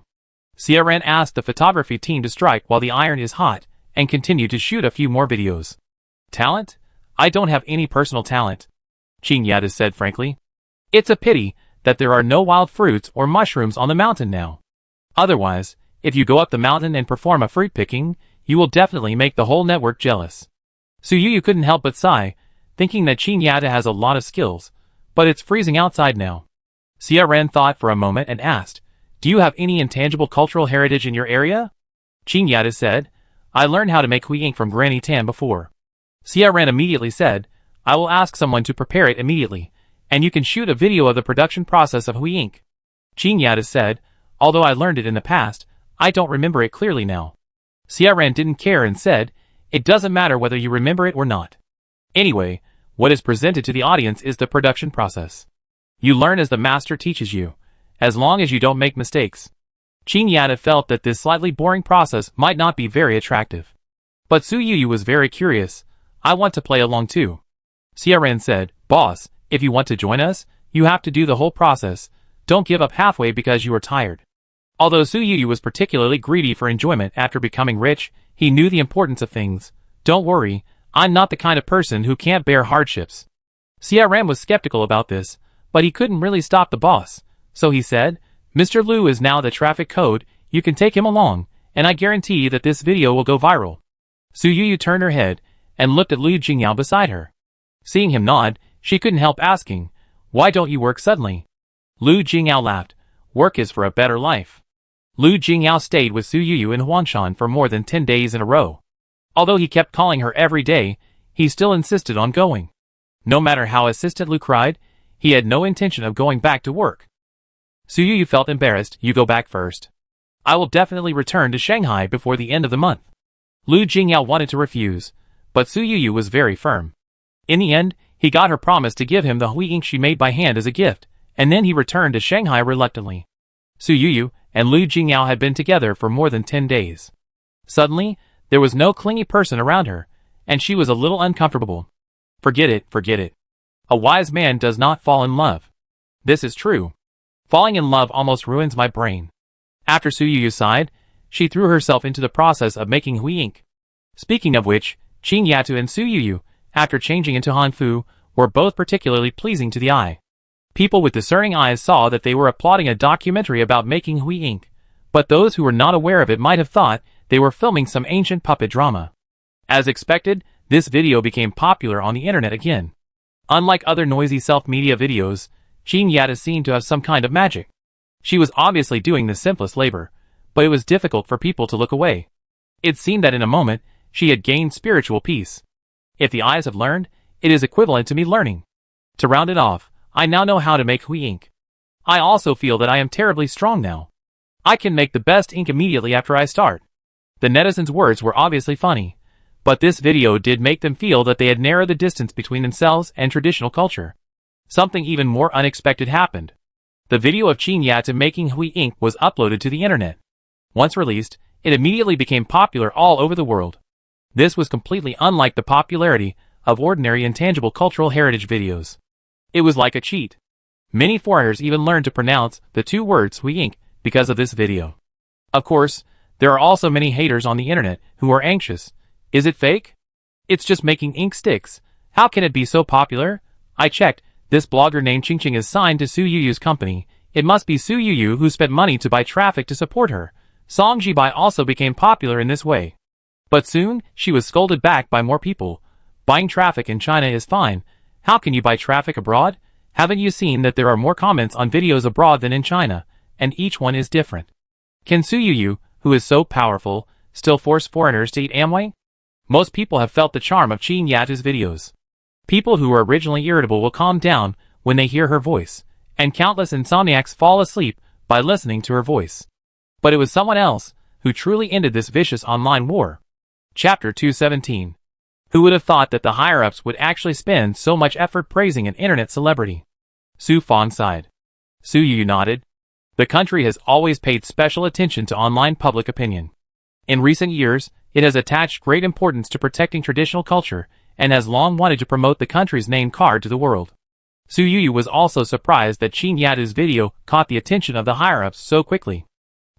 Speaker 1: Xia Ran asked the photography team to strike while the iron is hot, and continued to shoot a few more videos. Talent? I don't have any personal talent, Qing Yatu said frankly. It's a pity that there are no wild fruits or mushrooms on the mountain now. Otherwise, if you go up the mountain and perform a fruit picking, you will definitely make the whole network jealous. Su Yuyu couldn't help but sigh, thinking that Qing Yatu has a lot of skills, but it's freezing outside now. Xia Ran thought for a moment and asked, "Do you have any intangible cultural heritage in your area?" Qing Yatu said, "I learned how to make hui ink from Granny Tan before." Xia Ran immediately said, "I will ask someone to prepare it immediately, and you can shoot a video of the production process of hui ink." Qing Yatu said, "Although I learned it in the past, I don't remember it clearly now." Xia Ran didn't care and said, "It doesn't matter whether you remember it or not. Anyway, what is presented to the audience is the production process. You learn as the master teaches you, as long as you don't make mistakes." Qing Yatu felt that this slightly boring process might not be very attractive. But Su Yuyu was very curious. I want to play along too. Xiaoran said, Boss, if you want to join us, you have to do the whole process. Don't give up halfway because you are tired. Although Su Yuyu was particularly greedy for enjoyment after becoming rich, he knew the importance of things. Don't worry, I'm not the kind of person who can't bear hardships. Xiaoran was skeptical about this, but he couldn't really stop the boss. So he said, Mr. Liu is now the traffic code, you can take him along, and I guarantee that this video will go viral. Su Yuyu turned her head and looked at Liu Jingyao beside her. Seeing him nod, she couldn't help asking, Why don't you work suddenly? Liu Jingyao laughed. Work is for a better life. Liu Jingyao stayed with Su Yuyu in Huangshan for more than 10 days in a row. Although he kept calling her every day, he still insisted on going. No matter how Assistant Liu cried, he had no intention of going back to work. Su Yuyu felt embarrassed. You go back first. I will definitely return to Shanghai before the end of the month. Liu Jingyao wanted to refuse, but Su Yuyu was very firm. In the end, he got her promise to give him the hui ink she made by hand as a gift, and then he returned to Shanghai reluctantly. Su Yuyu and Liu Jingyao had been together for more than 10 days. Suddenly, there was no clingy person around her, and she was a little uncomfortable. Forget it, forget it. A wise man does not fall in love. This is true. Falling in love almost ruins my brain. After Su Yuyu sighed, she threw herself into the process of making hui ink. Speaking of which, Qin Yatu and Su Yuyu, after changing into Hanfu, were both particularly pleasing to the eye. People with discerning eyes saw that they were applauding a documentary about making hui ink, but those who were not aware of it might have thought they were filming some ancient puppet drama. As expected, this video became popular on the internet again. Unlike other noisy self-media videos, Qin Yatu seemed to have some kind of magic. She was obviously doing the simplest labor, but it was difficult for people to look away. It seemed that in a moment, she had gained spiritual peace. If the eyes have learned, it is equivalent to me learning. To round it off, I now know how to make hui ink. I also feel that I am terribly strong now. I can make the best ink immediately after I start. The netizens' words were obviously funny, but this video did make them feel that they had narrowed the distance between themselves and traditional culture. Something even more unexpected happened. The video of Qin Yatu making hui ink was uploaded to the internet. Once released, it immediately became popular all over the world. This was completely unlike the popularity of ordinary intangible cultural heritage videos. It was like a cheat. Many foreigners even learned to pronounce the two words hui ink because of this video. Of course, there are also many haters on the internet who are anxious. Is it fake? It's just making ink sticks. How can it be so popular? I checked. This blogger named Qingqing is signed to Su Yuyu's company. It must be Su Yuyu who spent money to buy traffic to support her. Song Jibai also became popular in this way. But soon, she was scolded back by more people. Buying traffic in China is fine. How can you buy traffic abroad? Haven't you seen that there are more comments on videos abroad than in China, and each one is different? Can Su Yuyu, who is so powerful, still force foreigners to eat Amway? Most people have felt the charm of Qin Yatu's videos. People who were originally irritable will calm down when they hear her voice, and countless insomniacs fall asleep by listening to her voice. But it was someone else who truly ended this vicious online war. Chapter 217. Who would have thought that the higher-ups would actually spend so much effort praising an internet celebrity? Su Fong sighed. Su Yuyu nodded. The country has always paid special attention to online public opinion. In recent years, it has attached great importance to protecting traditional culture and has long wanted to promote the country's name card to the world. Su Yuyu was also surprised that Qin Yatu's video caught the attention of the higher-ups so quickly.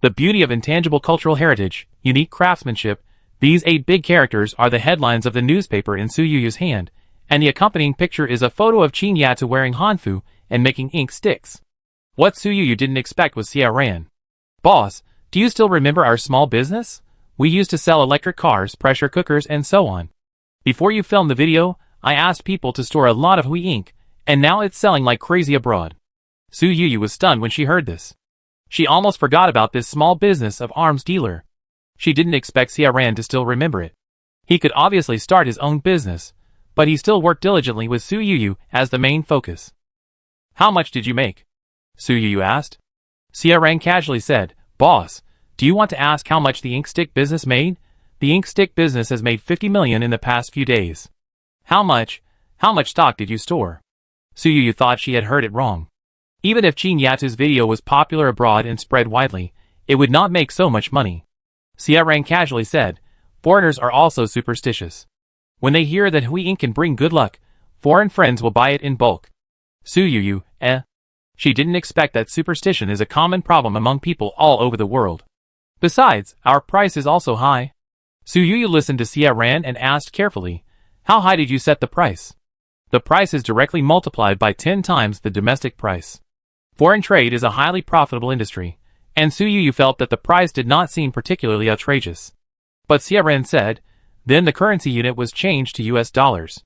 Speaker 1: The beauty of intangible cultural heritage, unique craftsmanship, these 8 big characters are the headlines of the newspaper in Su Yuyu's hand, and the accompanying picture is a photo of Qin Yatu wearing hanfu and making ink sticks. What Su Yuyu didn't expect was Xiaoran. Boss, do you still remember our small business? We used to sell electric cars, pressure cookers, and so on. Before you filmed the video, I asked people to store a lot of hui ink, and now it's selling like crazy abroad. Su Yuyu was stunned when she heard this. She almost forgot about this small business of arms dealer. She didn't expect Xiaoran to still remember it. He could obviously start his own business, but he still worked diligently with Su Yuyu as the main focus. How much did you make? Su Yuyu asked. Xiaoran casually said, Boss, do you want to ask how much the ink stick business made? The ink stick business has made 50 million in the past few days. How much stock did you store? Su Yuyu thought she had heard it wrong. Even if Qin Yatu's video was popular abroad and spread widely, it would not make so much money. Xiaoran casually said, Foreigners are also superstitious. When they hear that Hui ink can bring good luck, foreign friends will buy it in bulk. Su Yuyu, She didn't expect that superstition is a common problem among people all over the world. Besides, our price is also high. Su Yuyu listened to Xia Ran and asked carefully, how high did you set the price? The price is directly multiplied by 10 times the domestic price. Foreign trade is a highly profitable industry, and Su Yuyu felt that the price did not seem particularly outrageous. But Xia Ran said, then the currency unit was changed to US dollars.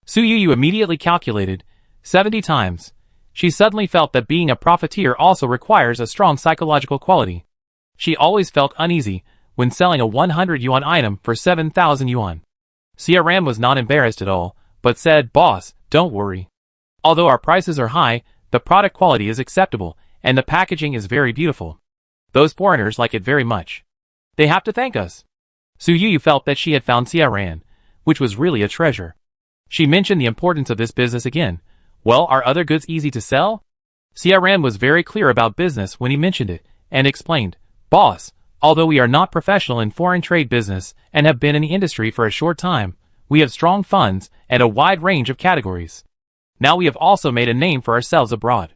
Speaker 1: Su Yuyu immediately calculated, 70 times. She suddenly felt that being a profiteer also requires a strong psychological quality. She always felt uneasy when selling a 100 yuan item for 7,000 yuan. Xia Ran was not embarrassed at all, but said, boss, don't worry. Although our prices are high, the product quality is acceptable, and the packaging is very beautiful. Those foreigners like it very much. They have to thank us. Su Yuyu felt that she had found Xia Ran, which was really a treasure. She mentioned the importance of this business again. Well, are other goods easy to sell? Xia Ran was very clear about business when he mentioned it, and explained, boss, although we are not professional in foreign trade business and have been in the industry for a short time, we have strong funds and a wide range of categories. Now we have also made a name for ourselves abroad.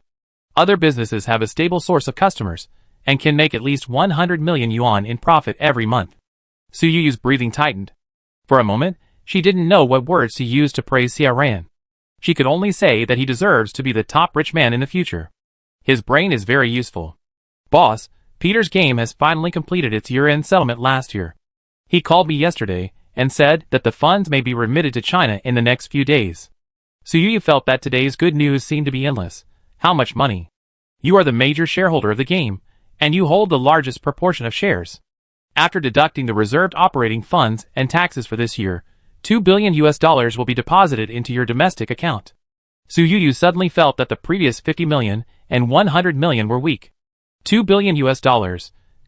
Speaker 1: Other businesses have a stable source of customers, and can make at least 100 million yuan in profit every month. Su Yuyu's breathing tightened. For a moment, she didn't know what words to use to praise Xia Ran. She could only say that he deserves to be the top rich man in the future. His brain is very useful. Boss, Peter's game has finally completed its year-end settlement last year. He called me yesterday and said that the funds may be remitted to China in the next few days. Su Yuyu felt that today's good news seemed to be endless. How much money? You are the major shareholder of the game, and you hold the largest proportion of shares. After deducting the reserved operating funds and taxes for this year, $2 billion will be deposited into your domestic account. Su Yuyu suddenly felt that the previous 50 million and 100 million were weak. $2 billion,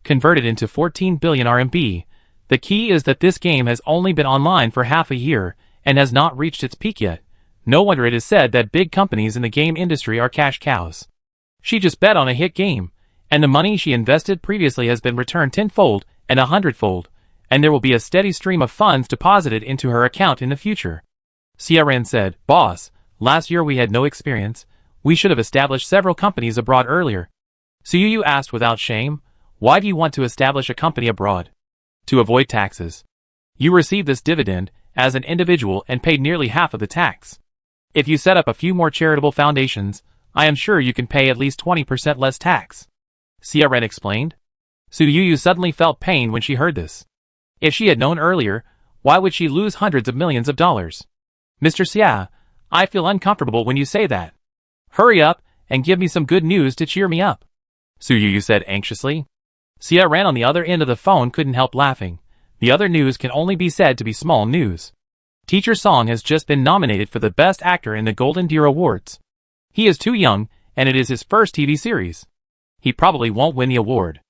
Speaker 1: converted into 14 billion RMB. The key is that this game has only been online for half a year and has not reached its peak yet. No wonder it is said that big companies in the game industry are cash cows. She just bet on a hit game, and the money she invested previously has been returned tenfold and 100-fold, and there will be a steady stream of funds deposited into her account in the future. Xia Ran said, boss, last year we had no experience. We should have established several companies abroad earlier. Su Yuyu asked without shame, why do you want to establish a company abroad? To avoid taxes. You received this dividend as an individual and paid nearly half of the tax. If you set up a few more charitable foundations, I am sure you can pay at least 20% less tax. Xia Ran explained. Su Yuyu suddenly felt pain when she heard this. If she had known earlier, why would she lose hundreds of millions of dollars? Mr. Xia, I feel uncomfortable when you say that. Hurry up and give me some good news to cheer me up. Su Yuyu said anxiously. Xia Ran on the other end of the phone couldn't help laughing. The other news can only be said to be small news. Teacher Song has just been nominated for the Best Actor in the Golden Deer Awards. He is too young, and it is his first TV series. He probably won't win the award.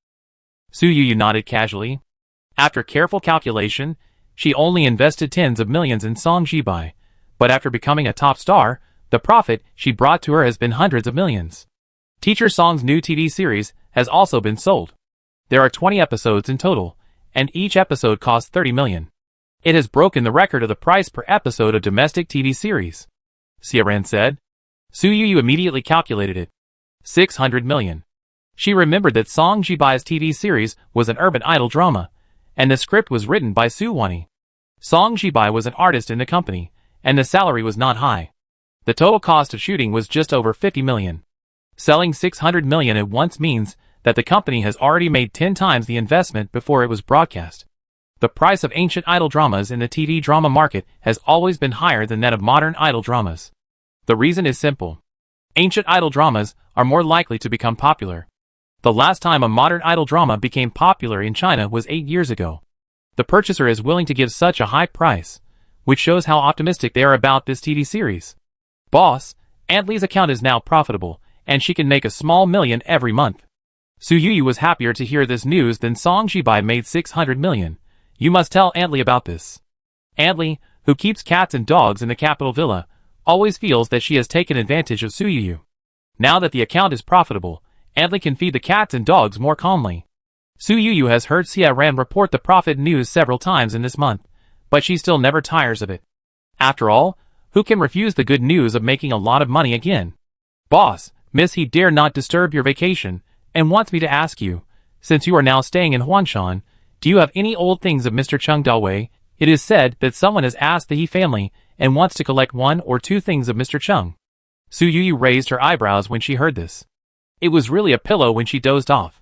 Speaker 1: Su Yuyu nodded casually. After careful calculation, she only invested tens of millions in Song Jibai, but after becoming a top star, the profit she brought to her has been hundreds of millions. Teacher Song's new TV series has also been sold. There are 20 episodes in total, and each episode costs 30 million. It has broken the record of the price per episode of domestic TV series. Xia Ran said. Su Yuyu immediately calculated it. 600 million. She remembered that Song Jibai's TV series was an urban idol drama, and the script was written by Su Wani. Song Jibai was an artist in the company, and the salary was not high. The total cost of shooting was just over 50 million. Selling 600 million at once means that the company has already made 10 times the investment before it was broadcast. The price of ancient idol dramas in the TV drama market has always been higher than that of modern idol dramas. The reason is simple. Ancient idol dramas are more likely to become popular. The last time a modern idol drama became popular in China was 8 years ago. The purchaser is willing to give such a high price, which shows how optimistic they are about this TV series. Boss, Aunt Lee's account is now profitable, and she can make a small million every month. Su Yuyu was happier to hear this news than Song Jibai made 600 million. You must tell Aunt Lee about this. Aunt Lee, who keeps cats and dogs in the capital villa, always feels that she has taken advantage of Su Yuyu. Now that the account is profitable, Aunt Lee can feed the cats and dogs more calmly. Su Yuyu has heard Xia Ran report the profit news several times in this month, but she still never tires of it. After all, who can refuse the good news of making a lot of money again? Boss, Miss he dare not disturb your vacation, and wants me to ask you, since you are now staying in Huanshan, do you have any old things of Mr. Cheng Dawei? It is said that someone has asked the He family and wants to collect 1 or 2 things of Mr. Cheng. Su Yuyu raised her eyebrows when she heard this. It was really a pillow when she dozed off.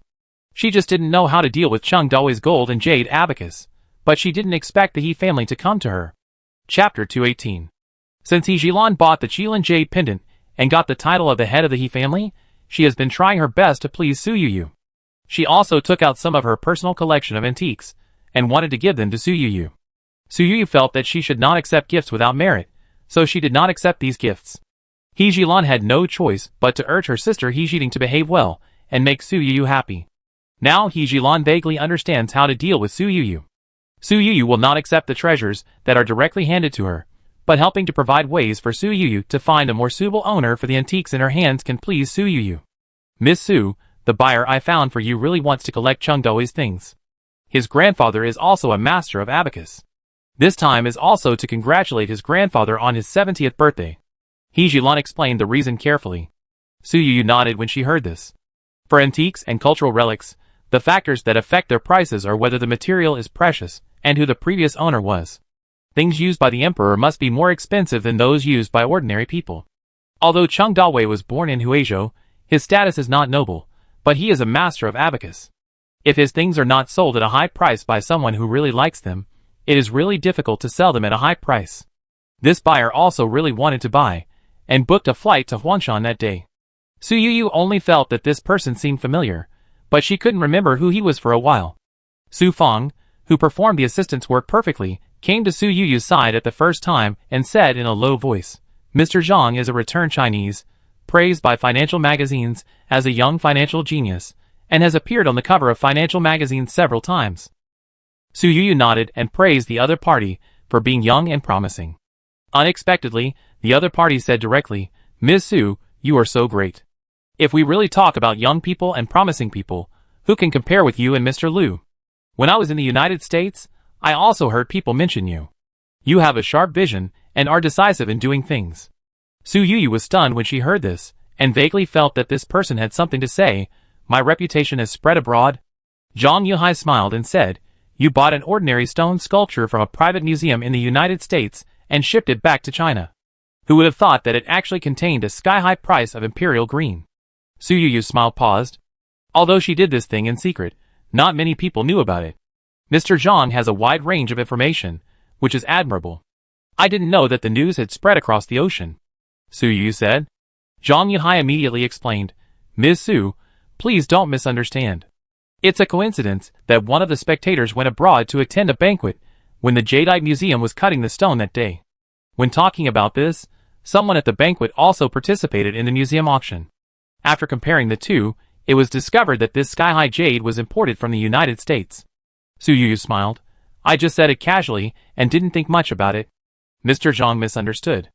Speaker 1: She just didn't know how to deal with Cheng Dawei's gold and jade abacus, but she didn't expect the He family to come to her. Chapter 218. Since He Jilan bought the Qilin jade pendant and got the title of the head of the He family, she has been trying her best to please Su Yuyu. She also took out some of her personal collection of antiques and wanted to give them to Su Yuyu. Su Yuyu felt that she should not accept gifts without merit, so she did not accept these gifts. He Jilan had no choice but to urge her sister He Jiting to behave well and make Su Yuyu happy. Now He Jilan vaguely understands how to deal with Su Yuyu. Su Yuyu will not accept the treasures that are directly handed to her, but helping to provide ways for Su Yuyu to find a more suitable owner for the antiques in her hands can please Su Yuyu. Miss Su, the buyer I found for you really wants to collect Cheng Dawei's things. His grandfather is also a master of abacus. This time is also to congratulate his grandfather on his 70th birthday. He Jilan explained the reason carefully. Su Yuyu nodded when she heard this. For antiques and cultural relics, the factors that affect their prices are whether the material is precious and who the previous owner was. Things used by the emperor must be more expensive than those used by ordinary people. Although Cheng Dawei was born in Huizhou, his status is not noble, but he is a master of abacus. If his things are not sold at a high price by someone who really likes them, it is really difficult to sell them at a high price. This buyer also really wanted to buy, and booked a flight to Huanshan that day. Su Yuyu only felt that this person seemed familiar, but she couldn't remember who he was for a while. Su Feng, who performed the assistant's work perfectly, came to Su Yuyu's side at the first time and said in a low voice, Mr. Zhang is a returned Chinese, praised by financial magazines as a young financial genius, and has appeared on the cover of financial magazines several times. Su Yuyu nodded and praised the other party for being young and promising. Unexpectedly, the other party said directly, Ms. Su, you are so great. If we really talk about young people and promising people, who can compare with you and Mr. Liu? When I was in the United States, I also heard people mention you. You have a sharp vision and are decisive in doing things. Su Yuyu was stunned when she heard this, and vaguely felt that this person had something to say. My reputation has spread abroad. Zhang Yuhai smiled and said, you bought an ordinary stone sculpture from a private museum in the United States and shipped it back to China. Who would have thought that it actually contained a sky-high price of imperial green? Su Yuyu's smile paused. Although she did this thing in secret, not many people knew about it. Mr. Zhang has a wide range of information, which is admirable. I didn't know that the news had spread across the ocean. Su Yuyu said. Zhang Yuhai immediately explained, Ms. Su, please don't misunderstand. It's a coincidence that one of the spectators went abroad to attend a banquet when the Jadeite Museum was cutting the stone that day. When talking about this, someone at the banquet also participated in the museum auction. After comparing the two, it was discovered that this sky-high jade was imported from the United States. Su Yuyu smiled. I just said it casually and didn't think much about it. Mr. Zhang misunderstood.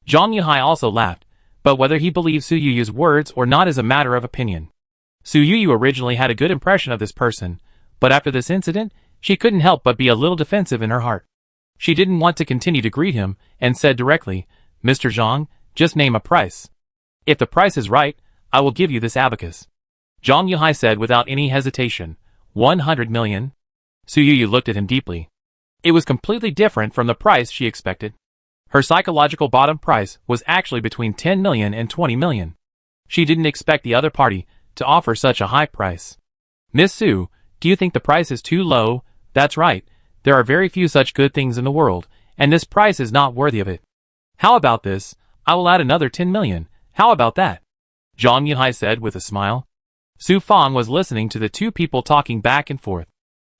Speaker 1: Zhang Yuhai also laughed, but whether he believed Su Yuyu's words or not is a matter of opinion. Su Yuyu originally had a good impression of this person, but after this incident, she couldn't help but be a little defensive in her heart. She didn't want to continue to greet him, and said directly, Mr. Zhang, just name a price. If the price is right, I will give you this abacus. Zhang Yuhai said without any hesitation, 100 million. Su Yuyu looked at him deeply. It was completely different from the price she expected. Her psychological bottom price was actually between 10 million and 20 million. She didn't expect the other party to offer such a high price. Miss Su, do you think the price is too low? That's right, there are very few such good things in the world, and this price is not worthy of it. How about this? I will add another 10 million. How about that? Zhang Yuhai said with a smile. Su Feng was listening to the two people talking back and forth.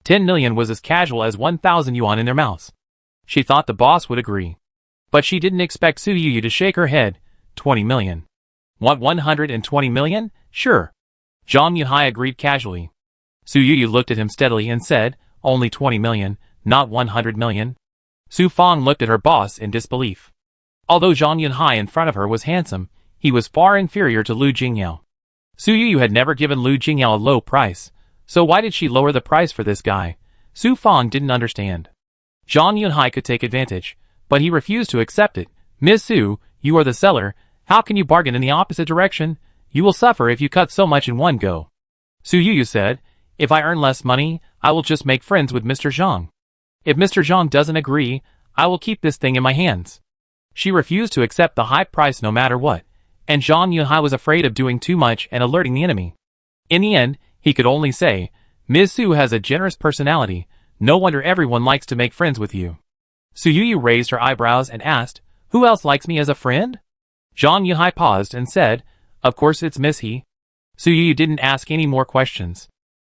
Speaker 1: 10 million was as casual as 1,000 yuan in their mouths. She thought the boss would agree. But she didn't expect Su Yuyu to shake her head. 20 million. Want 120 million? Sure. Zhang Yuhai agreed casually. Su Yuyu looked at him steadily and said, only 20 million, not 100 million. Su Feng looked at her boss in disbelief. Although Zhang Yuhai in front of her was handsome, he was far inferior to Lu Jingyao. Su Yuyu had never given Lu Jingyao a low price, So why did she lower the price for this guy? Su Fong didn't understand. Zhang Yunhai could take advantage, but he refused to accept it. Ms. Su, you are the seller. How can you bargain in the opposite direction? You will suffer if you cut so much in one go. Su Yuyu said, if I earn less money, I will just make friends with Mr. Zhang. If Mr. Zhang doesn't agree, I will keep this thing in my hands. She refused to accept the high price no matter what, and Zhang Yunhai was afraid of doing too much and alerting the enemy. In the end, he could only say, Ms. Su has a generous personality, no wonder everyone likes to make friends with you. Su Yuyu raised her eyebrows and asked, who else likes me as a friend? Zhang Yunhai paused and said, of course it's Miss He. Su Yuyu didn't ask any more questions.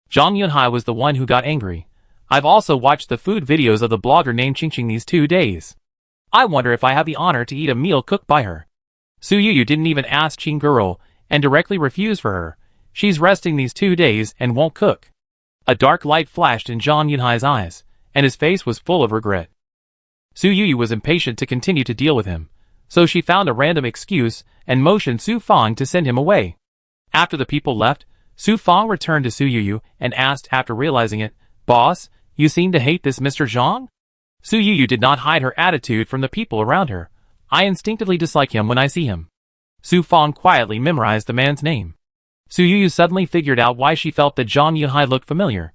Speaker 1: Zhang Yunhai was the one who got angry. I've also watched the food videos of the blogger named Qingqing these 2 days. I wonder if I have the honor to eat a meal cooked by her. Su Yuyu didn't even ask Qing girl, and directly refused for her. She's resting these 2 days and won't cook. A dark light flashed in Zhang Yunhai's eyes, and his face was full of regret. Su Yuyu was impatient to continue to deal with him, so she found a random excuse and motioned Su Fong to send him away. After the people left, Su Fong returned to Su Yuyu and asked after realizing it, Boss, you seem to hate this Mr. Zhang? Su Yuyu did not hide her attitude from the people around her. I instinctively dislike him when I see him. Su Fong quietly memorized the man's name. Su Yuyu suddenly figured out why she felt that Zhang Yunhai looked familiar.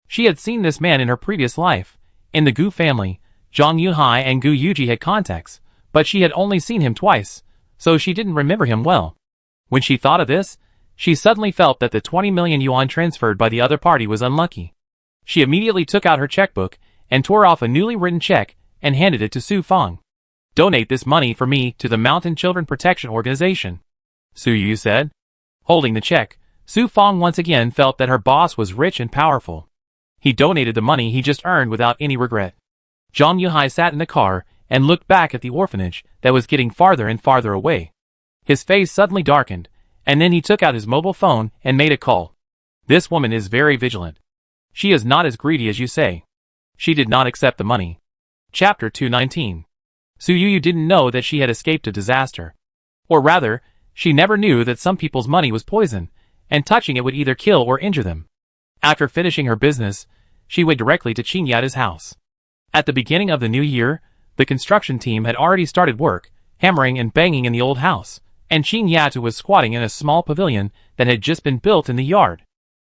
Speaker 1: She had seen this man in her previous life. In the Gu family, Zhang Yunhai and Gu Yuji had contacts, but she had only seen him twice, so she didn't remember him well. When she thought of this, she suddenly felt that the 20 million yuan transferred by the other party was unlucky. She immediately took out her checkbook and tore off a newly written check and handed it to Su Fong. Donate this money for me to the Mountain Children Protection Organization, Su Yuyu said. Holding the check, Su Fong once again felt that her boss was rich and powerful. He donated the money he just earned without any regret. Zhang Yunhai sat in the car and looked back at the orphanage that was getting farther and farther away. His face suddenly darkened, and then he took out his mobile phone and made a call. This woman is very vigilant. She is not as greedy as you say. She did not accept the money. Chapter 219. Su Yuyu didn't know that she had escaped a disaster. Or rather, she never knew that some people's money was poison, and touching it would either kill or injure them. After finishing her business, she went directly to Qing Yata's house. At the beginning of the new year, the construction team had already started work, hammering and banging in the old house, and Qing Yata was squatting in a small pavilion that had just been built in the yard.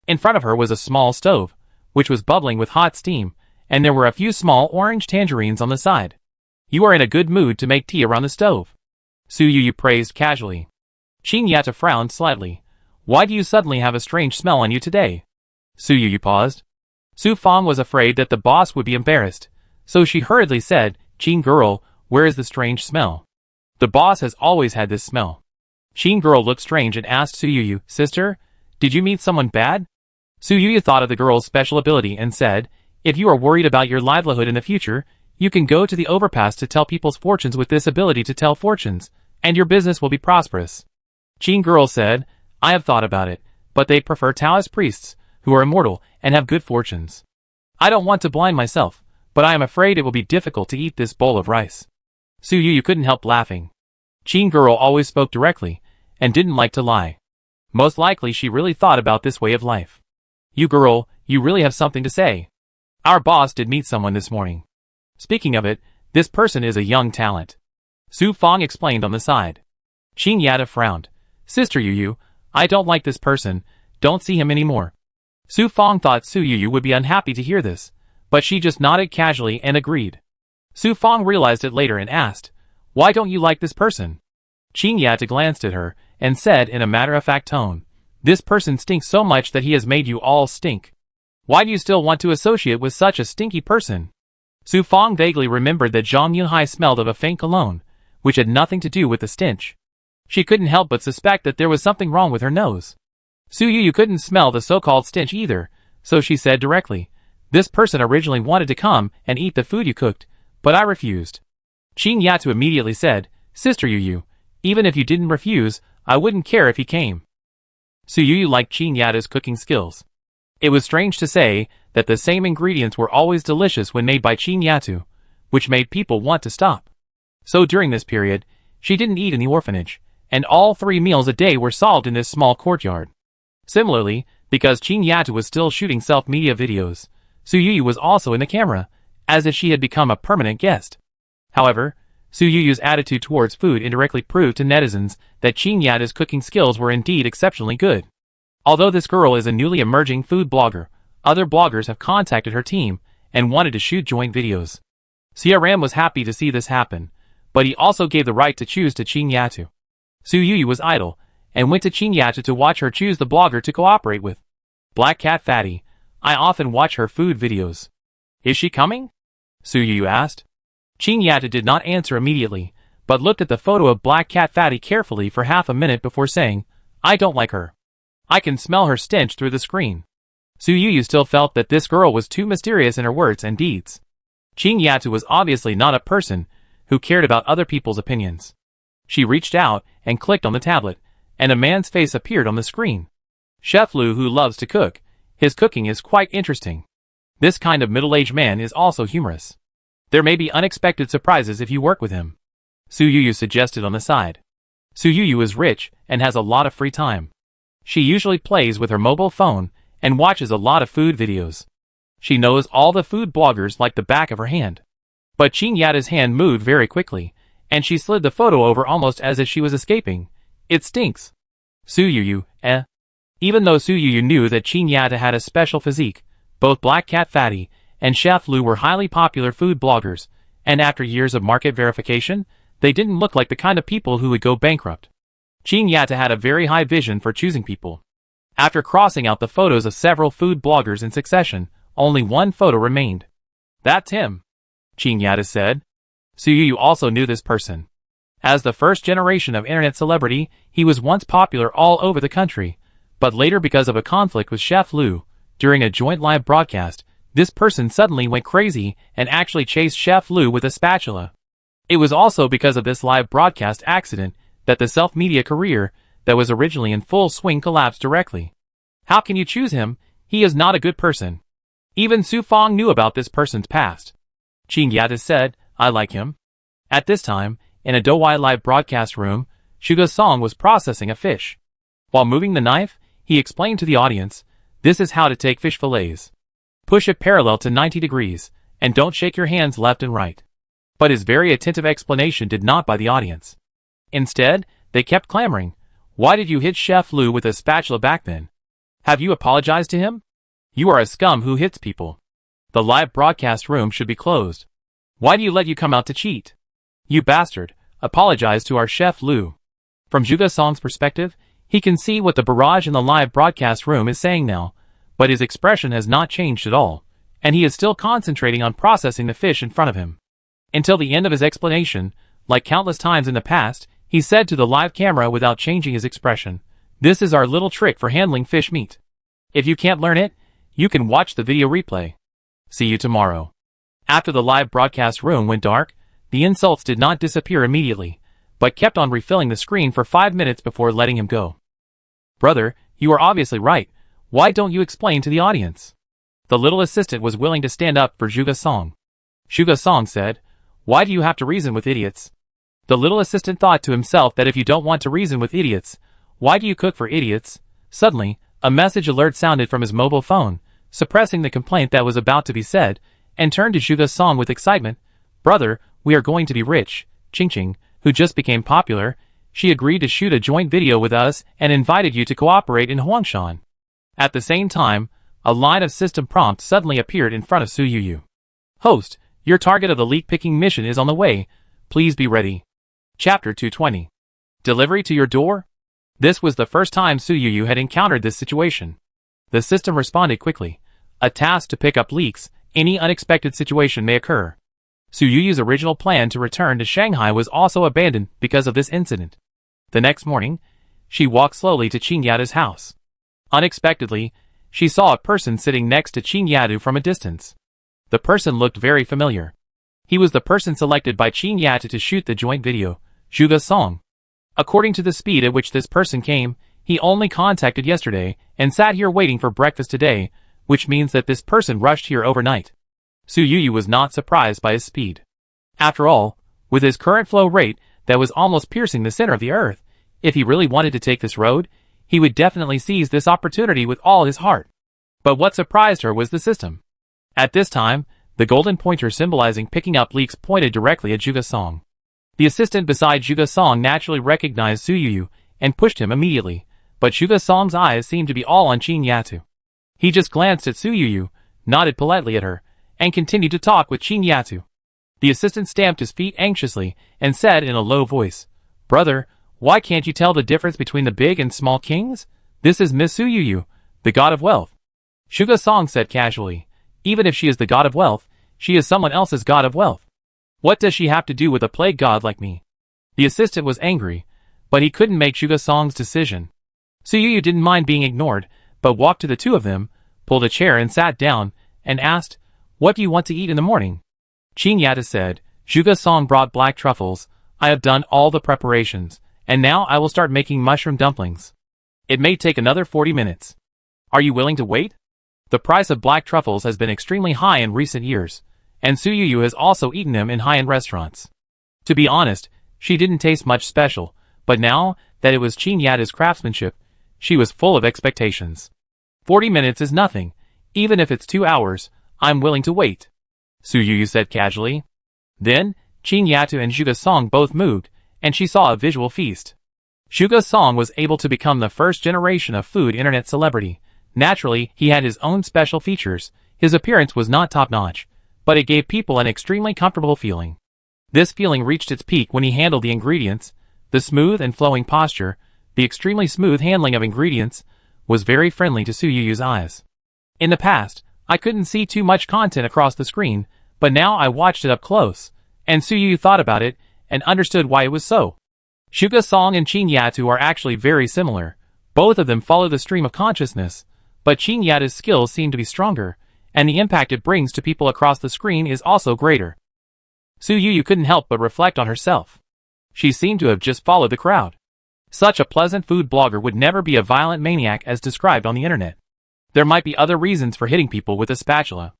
Speaker 1: In front of her was a small stove, which was bubbling with hot steam, and there were a few small orange tangerines on the side. You are in a good mood to make tea around the stove, Su Yuyu praised casually. Qing Yata frowned slightly. Why do you suddenly have a strange smell on you today? Su Yuyu paused. Su Fong was afraid that the boss would be embarrassed, so she hurriedly said, Qing girl, where is the strange smell? The boss has always had this smell. Qing girl looked strange and asked Su Yuyu, sister, did you meet someone bad? Su Yuyu thought of the girl's special ability and said, if you are worried about your livelihood in the future, you can go to the overpass to tell people's fortunes with this ability to tell fortunes, and your business will be prosperous. Qing girl said, I have thought about it, but they prefer Taoist priests, who are immortal and have good fortunes. I don't want to blind myself, but I am afraid it will be difficult to eat this bowl of rice. Su Yuyu couldn't help laughing. Qing girl always spoke directly, and didn't like to lie. Most likely she really thought about this way of life. You girl, you really have something to say. Our boss did meet someone this morning. Speaking of it, this person is a young talent. Su Fong explained on the side. Qing Yata frowned. Sister Yuyu, I don't like this person, don't see him anymore. Su Fong thought Su Yuyu would be unhappy to hear this, but she just nodded casually and agreed. Su Fong realized it later and asked, why don't you like this person? Qing Yata glanced at her and said in a matter-of-fact tone, this person stinks so much that he has made you all stink. Why do you still want to associate with such a stinky person? Su Fong vaguely remembered that Zhang Yunhai smelled of a faint cologne, which had nothing to do with the stench. She couldn't help but suspect that there was something wrong with her nose. Su Yuyu couldn't smell the so-called stench either, so she said directly, this person originally wanted to come and eat the food you cooked, but I refused. Qing Yata immediately said, Sister Yuyu, even if you didn't refuse, I wouldn't care if he came. Su Yuyu liked Qing Yata's cooking skills. It was strange to say that the same ingredients were always delicious when made by Qing Yata, which made people want to stop. So during this period, she didn't eat in the orphanage, and all 3 meals a day were solved in this small courtyard. Similarly, Because Qin Yatu was still shooting self-media videos, Su Yuyu was also in the camera, as if she had become a permanent guest. However, Su Yuyu's attitude towards food indirectly proved to netizens that Qin Yatu's cooking skills were indeed exceptionally good. Although this girl is a newly emerging food blogger, other bloggers have contacted her team and wanted to shoot joint videos. CRM was happy to see this happen, but he also gave the right to choose to Qin Yatu. Su Yuyu was idle, and went to Qin Yatu to watch her choose the blogger to cooperate with. Black Cat Fatty, I often watch her food videos. Is she coming? Su Yuyu asked. Qin Yatu did not answer immediately, but looked at the photo of Black Cat Fatty carefully for half a minute before saying, I don't like her. I can smell her stench through the screen. Su Yuyu still felt that this girl was too mysterious in her words and deeds. Qin Yatu was obviously not a person who cared about other people's opinions. She reached out and clicked on the tablet, and a man's face appeared on the screen. Chef Lu, who loves to cook, his cooking is quite interesting. This kind of middle-aged man is also humorous. There may be unexpected surprises if you work with him. Su Yuyu suggested on the side. Su Yuyu is rich and has a lot of free time. She usually plays with her mobile phone and watches a lot of food videos. She knows all the food bloggers like the back of her hand. But Qin Yatu's hand moved very quickly, and she slid the photo over almost as if she was escaping. It stinks. Su Yuyu, eh? Even though Su Yuyu knew that Qin Yatu had a special physique, both Black Cat Fatty and Chef Lu were highly popular food bloggers, and after years of market verification, they didn't look like the kind of people who would go bankrupt. Qin Yatu had a very high vision for choosing people. After crossing out the photos of several food bloggers in succession, only one photo remained. That's him, Qin Yatu said. Su Yuyu also knew this person. As the first generation of internet celebrity, he was once popular all over the country, but later because of a conflict with Chef Lu, during a joint live broadcast, this person suddenly went crazy and actually chased Chef Lu with a spatula. It was also because of this live broadcast accident that the self-media career that was originally in full swing collapsed directly. How can you choose him? He is not a good person. Even Su Fong knew about this person's past. Qin Yatu said, I like him. At this time, in a Douyi live broadcast room, Suga Song was processing a fish. While moving the knife, he explained to the audience, this is how to take fish fillets. Push it parallel to 90 degrees, and don't shake your hands left and right. But his very attentive explanation did not buy the audience. Instead, they kept clamoring, why did you hit Chef Lu with a spatula back then? Have you apologized to him? You are a scum who hits people. The live broadcast room should be closed. Why do you let you come out to cheat? You bastard, apologize to our Chef Lu. From Suga Song's perspective, he can see what the barrage in the live broadcast room is saying now, but his expression has not changed at all, and he is still concentrating on processing the fish in front of him. Until the end of his explanation, like countless times in the past, he said to the live camera without changing his expression, this is our little trick for handling fish meat. If you can't learn it, you can watch the video replay. See you tomorrow. After the live broadcast room went dark, the insults did not disappear immediately, but kept on refilling the screen for 5 minutes before letting him go. Brother, you are obviously right. Why don't you explain to the audience? The little assistant was willing to stand up for Suga Song. Suga Song said, why do you have to reason with idiots? The little assistant thought to himself that if you don't want to reason with idiots, why do you cook for idiots? Suddenly, a message alert sounded from his mobile phone, suppressing the complaint that was about to be said, and turned to Suga Song with excitement. Brother, we are going to be rich. Ching Ching, who just became popular, she agreed to shoot a joint video with us and invited you to cooperate in Huangshan. At the same time, a line of system prompts suddenly appeared in front of Su Yuyu. Host, your target of the leak picking mission is on the way. Please be ready. Chapter 220. Delivery to your door? This was the first time Su Yuyu had encountered this situation. The system responded quickly. A task to pick up leaks, any unexpected situation may occur. Su Yuyu's original plan to return to Shanghai was also abandoned because of this incident. The next morning, she walked slowly to Qin Yatu's house. Unexpectedly, she saw a person sitting next to Qin Yatu from a distance. The person looked very familiar. He was the person selected by Qin Yatu to shoot the joint video, Suga Song. According to the speed at which this person came, he only contacted yesterday and sat here waiting for breakfast today, which means that this person rushed here overnight. Su Yuyu was not surprised by his speed. After all, with his current flow rate that was almost piercing the center of the earth, if he really wanted to take this road, He would definitely seize this opportunity with all his heart. But what surprised her was the system. At this time, the golden pointer symbolizing picking up leaks pointed directly at Juga Song. The assistant beside Juga Song naturally recognized Su Yuyu and pushed him immediately, but Juga Song's eyes seemed to be all on Qin Yatu. He just glanced at Su Yuyu, nodded politely at her, and continued to talk with Qin Yatu. The assistant stamped his feet anxiously and said in a low voice, "Brother, why can't you tell the difference between the big and small kings? This is Miss Su Yuyu, the god of wealth." Juga Song said casually, "Even if she is the god of wealth, she is someone else's god of wealth. What does she have to do with a plague god like me?" The assistant was angry, but he couldn't make Juga Song's decision. Su Yuyu didn't mind being ignored, but walked to the two of them, pulled a chair and sat down, and asked, "What do you want to eat in the morning?" Qin Yata said, "Juga Song brought black truffles. I have done all the preparations, and now I will start making mushroom dumplings. It may take another 40 minutes. Are you willing to wait?" The price of black truffles has been extremely high in recent years, and Su Yuyu has also eaten them in high-end restaurants. To be honest, she didn't taste much special, but now that it was Qin Yata's craftsmanship, she was full of expectations. 40 minutes is nothing. Even if it's 2 hours, I'm willing to wait," Su Yuyu said casually. Then, Qin Yatu and Juga Song both moved, and she saw a visual feast. Juga Song was able to become the first generation of food internet celebrity. Naturally, he had his own special features. His appearance was not top-notch, but it gave people an extremely comfortable feeling. This feeling reached its peak when he handled the ingredients. The smooth and flowing posture, the extremely smooth handling of ingredients, was very friendly to Su Yuyu's eyes. In the past, I couldn't see too much content across the screen, but now I watched it up close, and Su Yuyu thought about it, and understood why it was so. Juga Song and Qin Yatu are actually very similar. Both of them follow the stream of consciousness, but Qin Yatu's skills seem to be stronger, and the impact it brings to people across the screen is also greater. Su Yuyu couldn't help but reflect on herself. She seemed to have just followed the crowd. Such a pleasant food blogger would never be a violent maniac as described on the internet. There might be other reasons for hitting people with a spatula.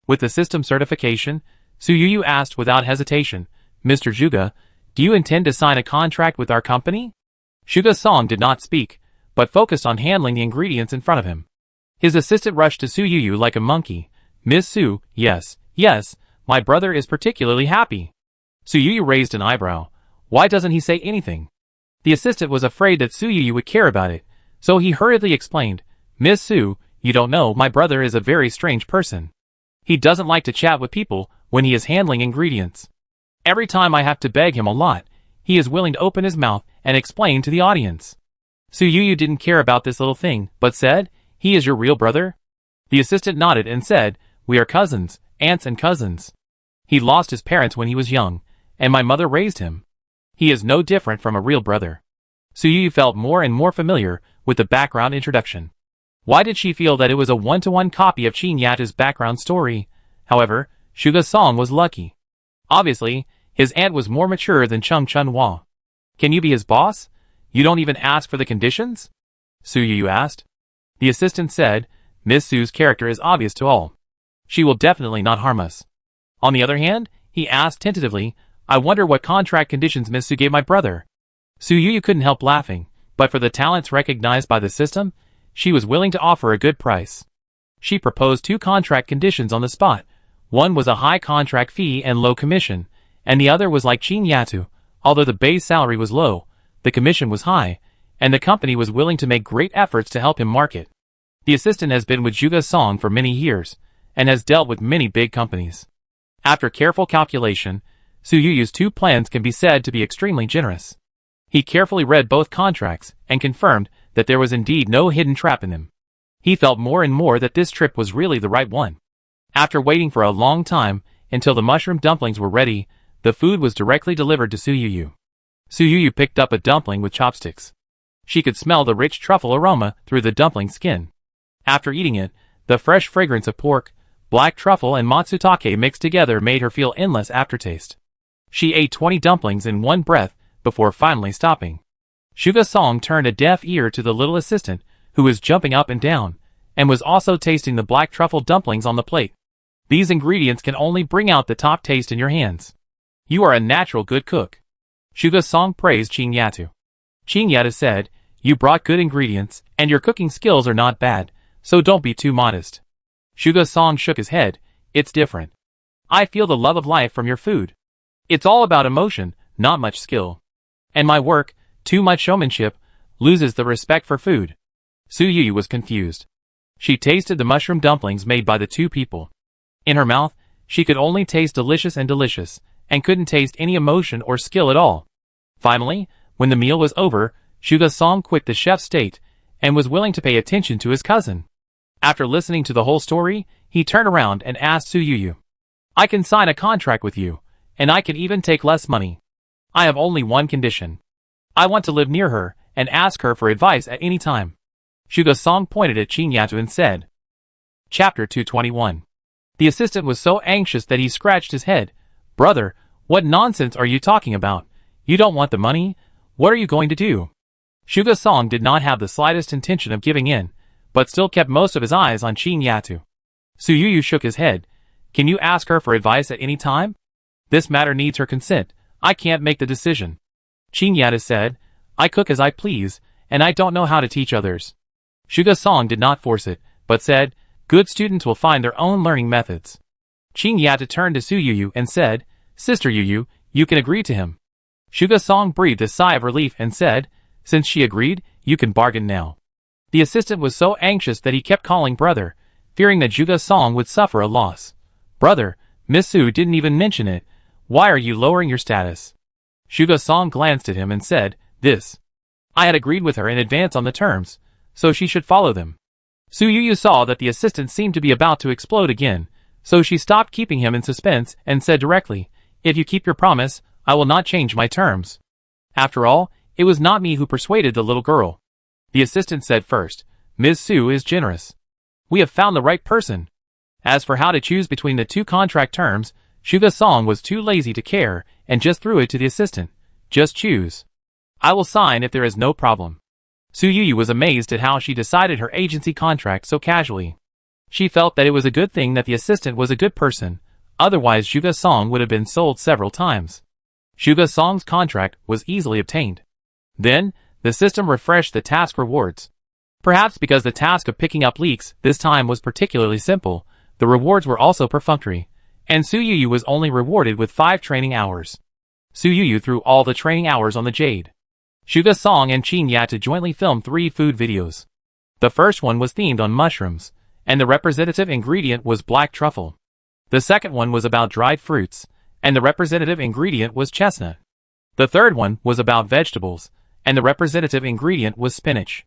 Speaker 1: With the system certification, Su Yuyu asked without hesitation, "Mr. Juga, do you intend to sign a contract with our company?" Juga Song did not speak, but focused on handling the ingredients in front of him. His assistant rushed to Su Yuyu like a monkey. "Miss Su, yes, my brother is particularly happy." Su Yuyu raised an eyebrow. Why doesn't he say anything? The assistant was afraid that Su Yuyu would care about it, so he hurriedly explained, "Miss Su, you don't know, my brother is a very strange person. He doesn't like to chat with people when he is handling ingredients. Every time I have to beg him a lot, he is willing to open his mouth and explain to the audience." Su Yuyu didn't care about this little thing, but said, "He is your real brother?" The assistant nodded and said, "We are cousins, aunts and cousins. He lost his parents when he was young, and my mother raised him. He is no different from a real brother." Su Yuyu felt more and more familiar with the background introduction. Why did she feel that it was a one-to-one copy of Qin Yatu's background story? However, Juga Song was lucky. Obviously, his aunt was more mature than Chung Chun-hwa. "Can you be his boss? You don't even ask for the conditions?" Su Yuyu asked. The assistant said, "Miss Su's character is obvious to all. She will definitely not harm us." On the other hand, he asked tentatively, "I wonder what contract conditions Miss Su gave my brother." Su Yuyu couldn't help laughing, but for the talents recognized by the system, she was willing to offer a good price. She proposed 2 contract conditions on the spot. One was a high contract fee and low commission, and the other was like Qin Yatu. Although the base salary was low, the commission was high, and the company was willing to make great efforts to help him market. The assistant has been with Juga Song for many years, and has dealt with many big companies. After careful calculation, Su Yuyu's 2 plans can be said to be extremely generous. He carefully read both contracts, and confirmed that there was indeed no hidden trap in them. He felt more and more that this trip was really the right one. After waiting for a long time, until the mushroom dumplings were ready, the food was directly delivered to Su Yuyu. Su Yuyu picked up a dumpling with chopsticks. She could smell the rich truffle aroma through the dumpling skin. After eating it, the fresh fragrance of pork, black truffle and matsutake mixed together made her feel endless aftertaste. She ate 20 dumplings in one breath before finally stopping. Juga Song turned a deaf ear to the little assistant, who was jumping up and down, and was also tasting the black truffle dumplings on the plate. These ingredients can only bring out the top taste in your hands. "You are a natural good cook." Juga Song praised Qin Yatu. Qin Yatu said, You brought good ingredients, and your cooking skills are not bad, so don't be too modest. Shuga Song shook his head. It's different. I feel the love of life from your food. It's all about emotion, not much skill. And my work, too much showmanship, loses the respect for food. Su Yu was confused. She tasted the mushroom dumplings made by the two people. In her mouth, she could only taste delicious, and couldn't taste any emotion or skill at all. Finally, when the meal was over, Shuga Song quit the chef's state, and was willing to pay attention to his cousin. After listening to the whole story, he turned around and asked Su Yu, I can sign a contract with you, and I can even take less money. I have only one condition. I want to live near her, and ask her for advice at any time. Shuga Song pointed at Qin Yatu and said. Chapter 221. The assistant was so anxious that he scratched his head. Brother, what nonsense are you talking about? You don't want the money? What are you going to do? Shuga Song did not have the slightest intention of giving in, but still kept most of his eyes on Qin Yatu. Su Yu shook his head. Can you ask her for advice at any time? This matter needs her consent. I can't make the decision. Qin Yatu said, I cook as I please, and I don't know how to teach others. Shuga Song did not force it, but said, good students will find their own learning methods. Qin Yatu turned to Su Yu and said, Sister Yu, you can agree to him. Shuga Song breathed a sigh of relief and said, since she agreed, you can bargain now. The assistant was so anxious that he kept calling brother, fearing that Shuga Song would suffer a loss. Brother, Miss Su didn't even mention it. Why are you lowering your status? Shuga Song glanced at him and said, this. I had agreed with her in advance on the terms, so she should follow them. Su Yu saw that the assistant seemed to be about to explode again, so she stopped keeping him in suspense and said directly, if you keep your promise, I will not change my terms. After all, it was not me who persuaded the little girl. The assistant said first, Ms. Su is generous. We have found the right person. As for how to choose between the two contract terms, Shuga Song was too lazy to care and just threw it to the assistant. Just choose. I will sign if there is no problem. Su Yu was amazed at how she decided her agency contract so casually. She felt that it was a good thing that the assistant was a good person, otherwise Shuga Song would have been sold several times. Shuga Song's contract was easily obtained. Then, the system refreshed the task rewards. Perhaps because the task of picking up leaks this time was particularly simple, the rewards were also perfunctory, and Su Yu was only rewarded with 5 training hours. Su Yu threw all the training hours on the jade. Shuga Song and Qin Yatu jointly filmed 3 food videos. The first one was themed on mushrooms, and the representative ingredient was black truffle. The second one was about dried fruits, and the representative ingredient was chestnut. The third one was about vegetables, and the representative ingredient was spinach.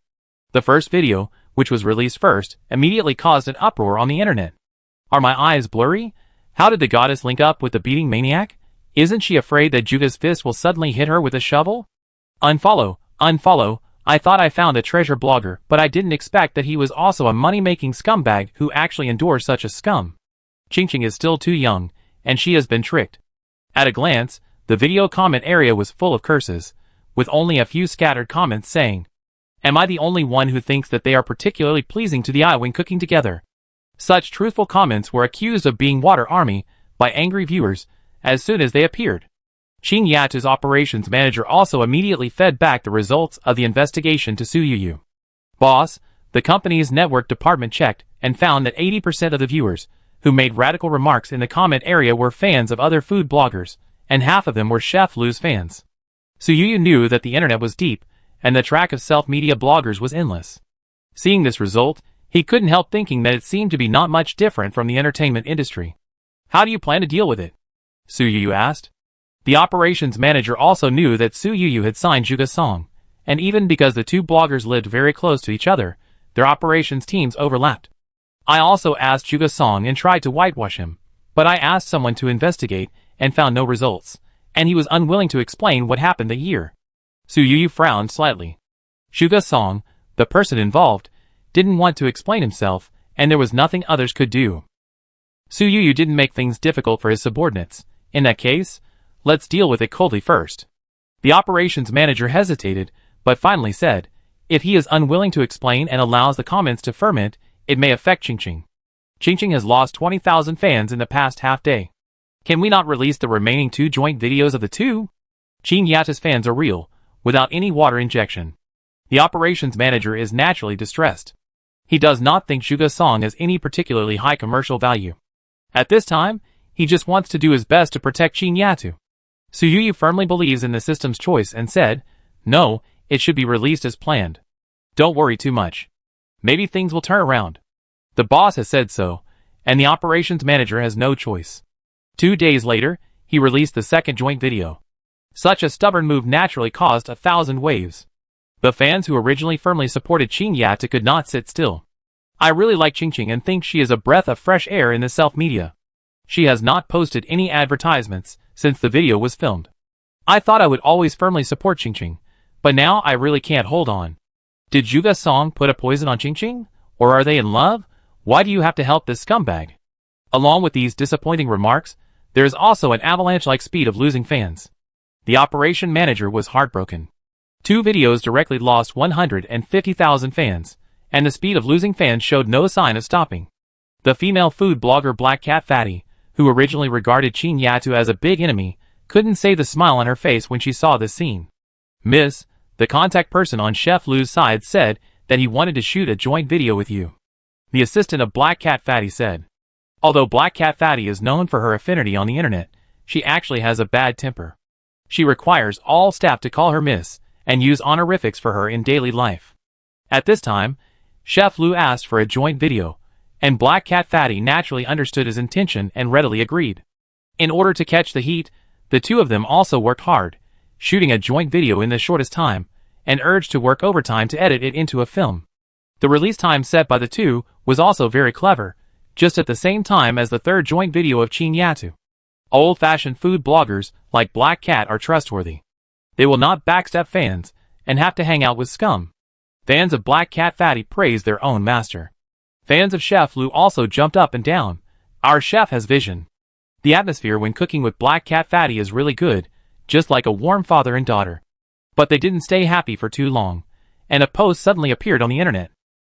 Speaker 1: The first video, which was released first, immediately caused an uproar on the internet. Are my eyes blurry? How did the goddess link up with the beating maniac? Isn't she afraid that Juga's fist will suddenly hit her with a shovel? Unfollow, unfollow. I thought I found a treasure blogger, but I didn't expect that he was also a money-making scumbag who actually endorsed such a scum. Qingqing is still too young, and she has been tricked. At a glance, the video comment area was full of curses, with only a few scattered comments saying, am I the only one who thinks that they are particularly pleasing to the eye when cooking together? Such truthful comments were accused of being water army by angry viewers as soon as they appeared. Qin Yatu's operations manager also immediately fed back the results of the investigation to Su Yu. Boss, the company's network department checked and found that 80% of the viewers who made radical remarks in the comment area were fans of other food bloggers, and half of them were Chef Lu's fans. Su Yu knew that the internet was deep, and the track of self-media bloggers was endless. Seeing this result, he couldn't help thinking that it seemed to be not much different from the entertainment industry. How do you plan to deal with it? Su Yu asked. The operations manager also knew that Su Yu had signed Shuga Song, and even because the two bloggers lived very close to each other, their operations teams overlapped. I also asked Shuga Song and tried to whitewash him, but I asked someone to investigate and found no results, and he was unwilling to explain what happened that year. Su Yu frowned slightly. Shuga Song, the person involved, didn't want to explain himself, and there was nothing others could do. Su Yu didn't make things difficult for his subordinates. In that case, let's deal with it coldly first. The operations manager hesitated, but finally said, if he is unwilling to explain and allows the comments to ferment, it may affect Qingqing. Qingqing has lost 20,000 fans in the past half day. Can we not release the remaining 2 joint videos of the two? Qin Yatu's fans are real, without any water injection. The operations manager is naturally distressed. He does not think Zhuge Song has any particularly high commercial value. At this time, he just wants to do his best to protect Qin Yatu. Su Yuyu firmly believes in the system's choice and said, "No, it should be released as planned. Don't worry too much. Maybe things will turn around." The boss has said so, and the operations manager has no choice. 2 days later, he released the second joint video. Such a stubborn move naturally caused 1,000 waves. The fans who originally firmly supported Qin Yatu could not sit still. "I really like Qingqing and think she is a breath of fresh air in the self-media. She has not posted any advertisements since the video was filmed. I thought I would always firmly support Qingqing, but now I really can't hold on. Did Zhuge Song put a poison on Qingqing? Or are they in love? Why do you have to help this scumbag?" Along with these disappointing remarks, there is also an avalanche-like speed of losing fans. The operation manager was heartbroken. 2 videos directly lost 150,000 fans, and the speed of losing fans showed no sign of stopping. The female food blogger Black Cat Fatty, who originally regarded Qin Yatu as a big enemy, couldn't save the smile on her face when she saw this scene. "Miss," the contact person on Chef Lu's side said that he wanted to shoot a joint video with you. The assistant of Black Cat Fatty said. Although Black Cat Fatty is known for her affinity on the internet, she actually has a bad temper. She requires all staff to call her Miss and use honorifics for her in daily life. At this time, Chef Lu asked for a joint video, and Black Cat Fatty naturally understood his intention and readily agreed. In order to catch the heat, the two of them also worked hard, shooting a joint video in the shortest time, and urged to work overtime to edit it into a film. The release time set by the two was also very clever, just at the same time as the third joint video of Qin Yatu. Old-fashioned food bloggers like Black Cat are trustworthy. They will not backstab fans and have to hang out with scum. Fans of Black Cat Fatty praise their own master. Fans of Chef Lu also jumped up and down. "Our chef has vision." The atmosphere when cooking with Black Cat Fatty is really good, just like a warm father and daughter. But they didn't stay happy for too long, and a post suddenly appeared on the internet.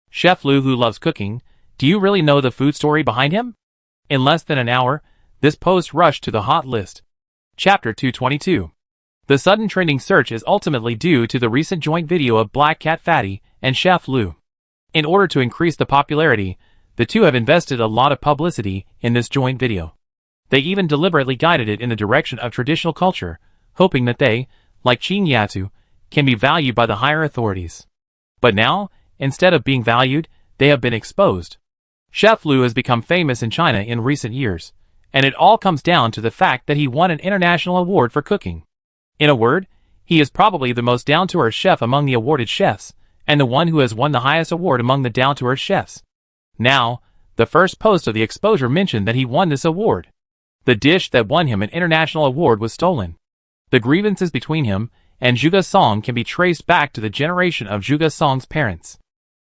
Speaker 1: "Chef Lu who loves cooking, do you really know the food story behind him?" In less than an hour, this post rushed to the hot list. Chapter 222. The sudden trending search is ultimately due to the recent joint video of Black Cat Fatty and Chef Lu. In order to increase the popularity, the two have invested a lot of publicity in this joint video. They even deliberately guided it in the direction of traditional culture, hoping that they, like Qin Yatu, can be valued by the higher authorities. But now, instead of being valued, they have been exposed. Chef Lu has become famous in China in recent years, and it all comes down to the fact that he won an international award for cooking. In a word, he is probably the most down-to-earth chef among the awarded chefs, and the one who has won the highest award among the down-to-earth chefs. Now, the first post of the exposure mentioned that he won this award. The dish that won him an international award was stolen. The grievances between him and Zhuge Song can be traced back to the generation of Zhuge Song's parents.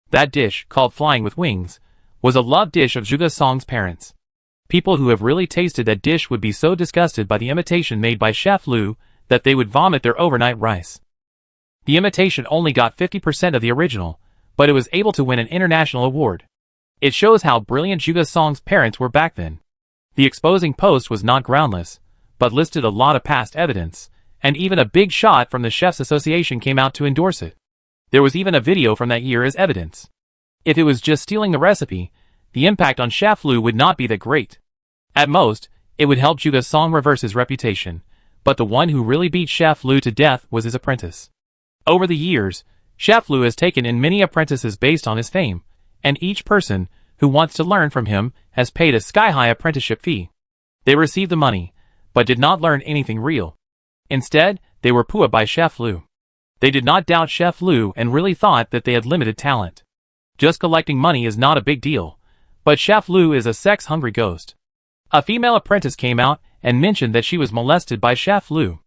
Speaker 1: That dish, called Flying with Wings, was a love dish of Zhuge Song's parents. People who have really tasted that dish would be so disgusted by the imitation made by Chef Lu that they would vomit their overnight rice. The imitation only got 50% of the original, but it was able to win an international award. It shows how brilliant Zhuge Song's parents were back then. The exposing post was not groundless, but listed a lot of past evidence, and even a big shot from the Chefs Association came out to endorse it. There was even a video from that year as evidence. If it was just stealing the recipe, the impact on Chef Lu would not be that great. At most, it would help Zhuge Song reverse his reputation, but the one who really beat Chef Lu to death was his apprentice. Over the years, Chef Lu has taken in many apprentices based on his fame, and each person who wants to learn from him has paid a sky-high apprenticeship fee. They received the money, but did not learn anything real. Instead, they were pooed by Chef Lu. They did not doubt Chef Lu and really thought that they had limited talent. Just collecting money is not a big deal, but Chef Lu is a sex-hungry ghost. A female apprentice came out and mentioned that she was molested by Chef Lu.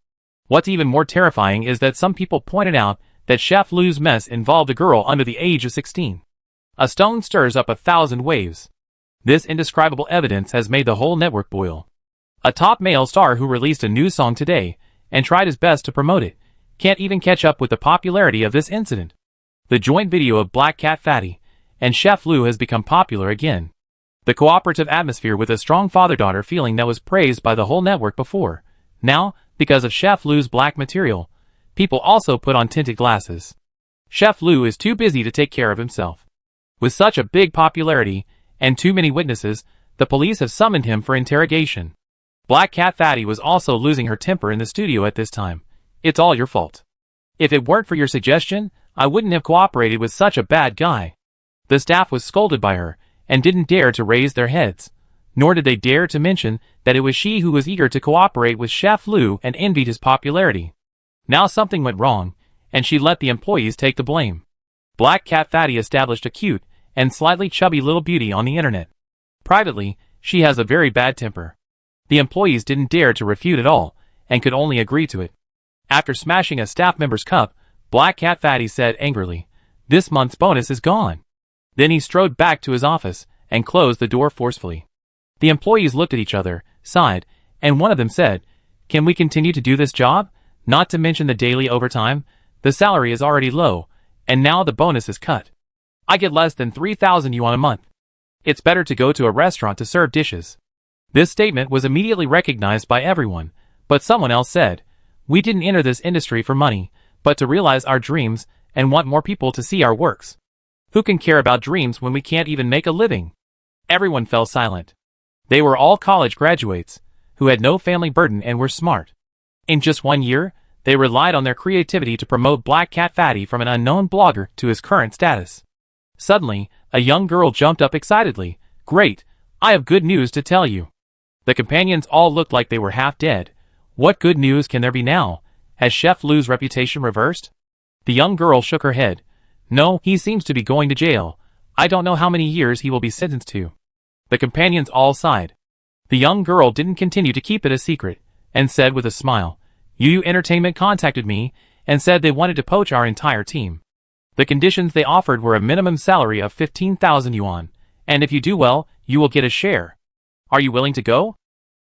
Speaker 1: What's even more terrifying is that some people pointed out that Chef Lu's mess involved a girl under the age of 16. A stone stirs up 1,000 waves. This indescribable evidence has made the whole network boil. A top male star who released a new song today and tried his best to promote it can't even catch up with the popularity of this incident. The joint video of Black Cat Fatty and Chef Lu has become popular again. The cooperative atmosphere with a strong father-daughter feeling that was praised by the whole network before. Now, because of Chef Lu's black material, people also put on tinted glasses. Chef Lu is too busy to take care of himself. With such a big popularity, and too many witnesses, the police have summoned him for interrogation. Black Cat Fatty was also losing her temper in the studio at this time. It's all your fault. If it weren't for your suggestion, I wouldn't have cooperated with such a bad guy. The staff was scolded by her, and didn't dare to raise their heads. Nor did they dare to mention that it was she who was eager to cooperate with Chef Lu and envied his popularity. Now something went wrong, and she let the employees take the blame. Black Cat Fatty established a cute and slightly chubby little beauty on the internet. Privately, she has a very bad temper. The employees didn't dare to refute at all, and could only agree to it. After smashing a staff member's cup, Black Cat Fatty said angrily, "This month's bonus is gone." Then he strode back to his office, and closed the door forcefully. The employees looked at each other, sighed, and one of them said, "Can we continue to do this job? Not to mention the daily overtime. The salary is already low, and now the bonus is cut. I get less than 3,000 yuan a month. It's better to go to a restaurant to serve dishes." This statement was immediately recognized by everyone, but someone else said, "We didn't enter this industry for money, but to realize our dreams, and want more people to see our works. Who can care about dreams when we can't even make a living?" Everyone fell silent. They were all college graduates, who had no family burden and were smart. In just 1 year, they relied on their creativity to promote Black Cat Fatty from an unknown blogger to his current status. Suddenly, a young girl jumped up excitedly. "Great! I have good news to tell you." The companions all looked like they were half dead. What good news can there be now? Has Chef Lu's reputation reversed? The young girl shook her head. "No, he seems to be going to jail. I don't know how many years he will be sentenced to." The companions all sighed. The young girl didn't continue to keep it a secret, and said with a smile, "UU Entertainment contacted me, and said they wanted to poach our entire team. The conditions they offered were a minimum salary of 15,000 yuan, and if you do well, you will get a share. Are you willing to go?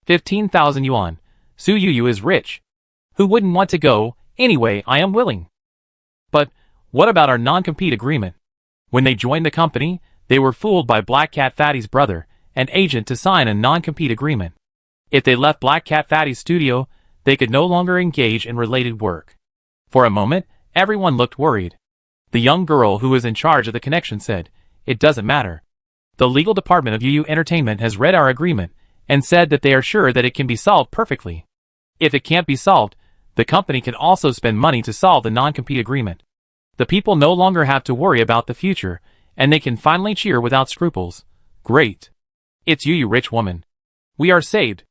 Speaker 1: 15,000 yuan. Su Yu is rich. Who wouldn't want to go? Anyway, I am willing." "But what about our non-compete agreement?" When they joined the company, they were fooled by Black Cat Fatty's brother, an agent, to sign a non-compete agreement. If they left Black Cat Fatty's studio, they could no longer engage in related work. For a moment, everyone looked worried. The young girl who was in charge of the connection said, "It doesn't matter. The legal department of UU Entertainment has read our agreement, and said that they are sure that it can be solved perfectly. If it can't be solved, the company can also spend money to solve the non-compete agreement. The people no longer have to worry about the future, and they can finally cheer without scruples. Great. It's you rich woman. We are saved."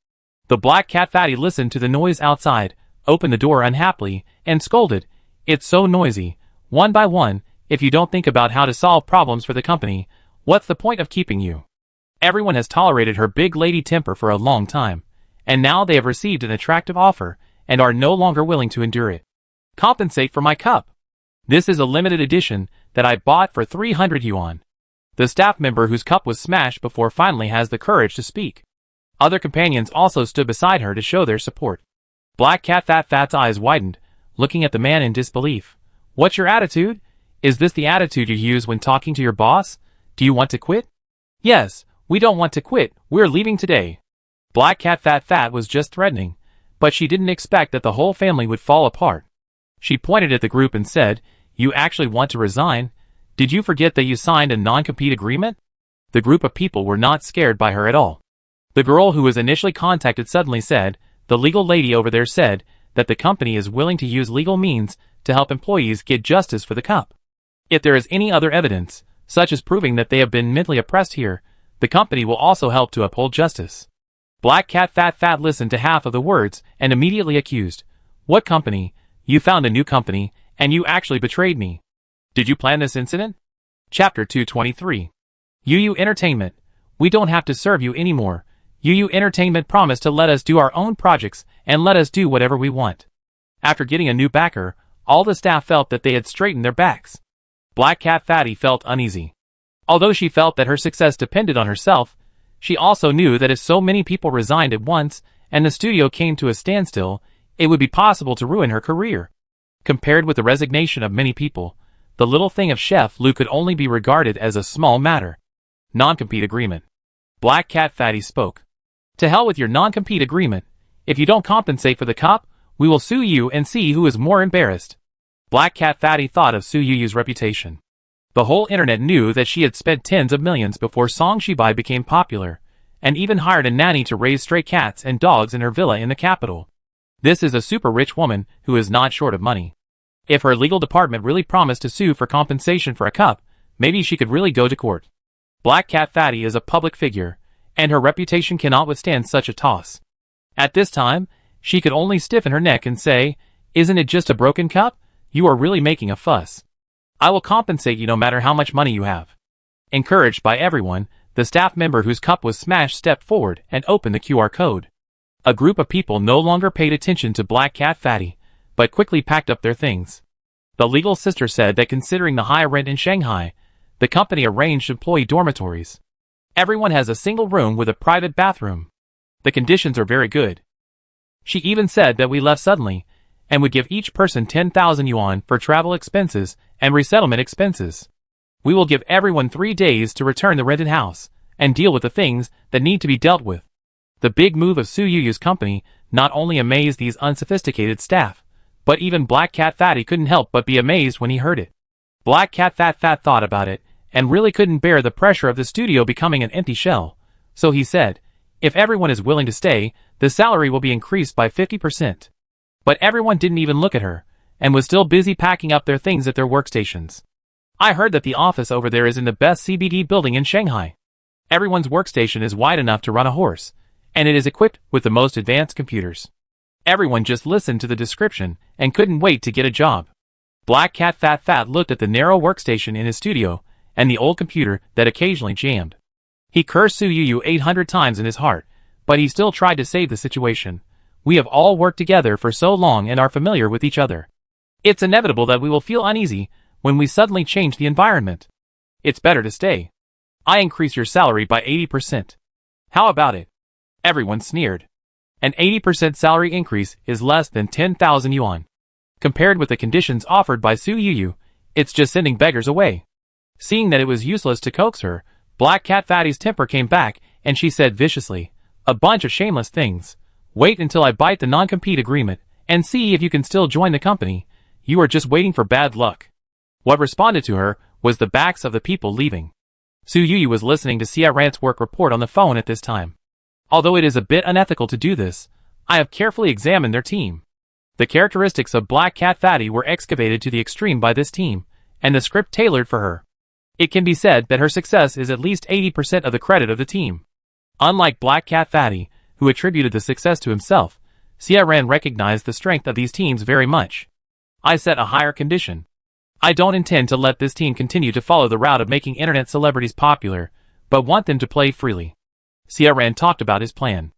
Speaker 1: The Black Cat Fatty listened to the noise outside, opened the door unhappily, and scolded, "It's so noisy. One by one, if you don't think about how to solve problems for the company, what's the point of keeping you?" Everyone has tolerated her big lady temper for a long time, and now they have received an attractive offer, and are no longer willing to endure it. "Compensate for my cup. This is a limited edition that I bought for 300 yuan. The staff member whose cup was smashed before finally has the courage to speak. Other companions also stood beside her to show their support. Black Cat Fat's eyes widened, looking at the man in disbelief. "What's your attitude? Is this the attitude you use when talking to your boss? Do you want to quit?" "Yes, we don't want to quit, we're leaving today." Black Cat Fat was just threatening, but she didn't expect that the whole family would fall apart. She pointed at the group and said, "You actually want to resign? Did you forget that you signed a non-compete agreement?" The group of people were not scared by her at all. The girl who was initially contacted suddenly said, "The legal lady over there said that the company is willing to use legal means to help employees get justice for the cup. If there is any other evidence, such as proving that they have been mentally oppressed here, the company will also help to uphold justice." Black Cat Fat listened to half of the words and immediately accused, "What company? You found a new company, and you actually betrayed me. Did you plan this incident?" Chapter 223. UU Entertainment. We don't have to serve you anymore. UU Entertainment promised to let us do our own projects and let us do whatever we want. After getting a new backer, all the staff felt that they had straightened their backs. Black Cat Fatty felt uneasy. Although she felt that her success depended on herself, she also knew that if so many people resigned at once and the studio came to a standstill, it would be possible to ruin her career. Compared with the resignation of many people, the little thing of Chef Lu could only be regarded as a small matter. Non-compete agreement. Black Cat Fatty spoke. "To hell with your non-compete agreement. If you don't compensate for the cop, we will sue you and see who is more embarrassed." Black Cat Fatty thought of Su Yuyu's reputation. The whole internet knew that she had spent tens of millions before Song Shibai became popular, and even hired a nanny to raise stray cats and dogs in her villa in the capital. This is a super rich woman who is not short of money. If her legal department really promised to sue for compensation for a cup, maybe she could really go to court. Black Cat Fatty is a public figure, and her reputation cannot withstand such a toss. At this time, she could only stiffen her neck and say, "Isn't it just a broken cup? You are really making a fuss. I will compensate you no matter how much money you have." Encouraged by everyone, the staff member whose cup was smashed stepped forward and opened the QR code. A group of people no longer paid attention to Black Cat Fatty, but quickly packed up their things. The legal sister said that considering the high rent in Shanghai, the company arranged employee dormitories. Everyone has a single room with a private bathroom. The conditions are very good. She even said that we left suddenly, and would give each person 10,000 yuan for travel expenses and resettlement expenses. We will give everyone 3 days to return the rented house, and deal with the things that need to be dealt with. The big move of Su Yuyu's company not only amazed these unsophisticated staff, but even Black Cat Fatty couldn't help but be amazed when he heard it. Black Cat Fat thought about it, and really couldn't bear the pressure of the studio becoming an empty shell, so he said, "If everyone is willing to stay, the salary will be increased by 50%. But everyone didn't even look at her, and was still busy packing up their things at their workstations. I heard that the office over there is in the best CBD building in Shanghai. Everyone's workstation is wide enough to run a horse, and it is equipped with the most advanced computers. Everyone just listened to the description and couldn't wait to get a job." Black Cat Fat looked at the narrow workstation in his studio and the old computer that occasionally jammed. He cursed Su Yuyu 800 times in his heart, but he still tried to save the situation. "We have all worked together for so long and are familiar with each other. It's inevitable that we will feel uneasy when we suddenly change the environment. It's better to stay. I increase your salary by 80%. How about it?" Everyone sneered. An 80% salary increase is less than 10,000 yuan. Compared with the conditions offered by Su Yuyu, it's just sending beggars away. Seeing that it was useless to coax her, Black Cat Fatty's temper came back, and she said viciously, "A bunch of shameless things. Wait until I bite the non-compete agreement, and see if you can still join the company. You are just waiting for bad luck." What responded to her was the backs of the people leaving. Su Yuyu was listening to Xia Ran's work report on the phone at this time. "Although it is a bit unethical to do this, I have carefully examined their team. The characteristics of Black Cat Fatty were excavated to the extreme by this team, and the script tailored for her. It can be said that her success is at least 80% of the credit of the team." Unlike Black Cat Fatty, who attributed the success to himself, Xia Ran recognized the strength of these teams very much. "I set a higher condition. I don't intend to let this team continue to follow the route of making internet celebrities popular, but want them to play freely." Xia Ran talked about his plan.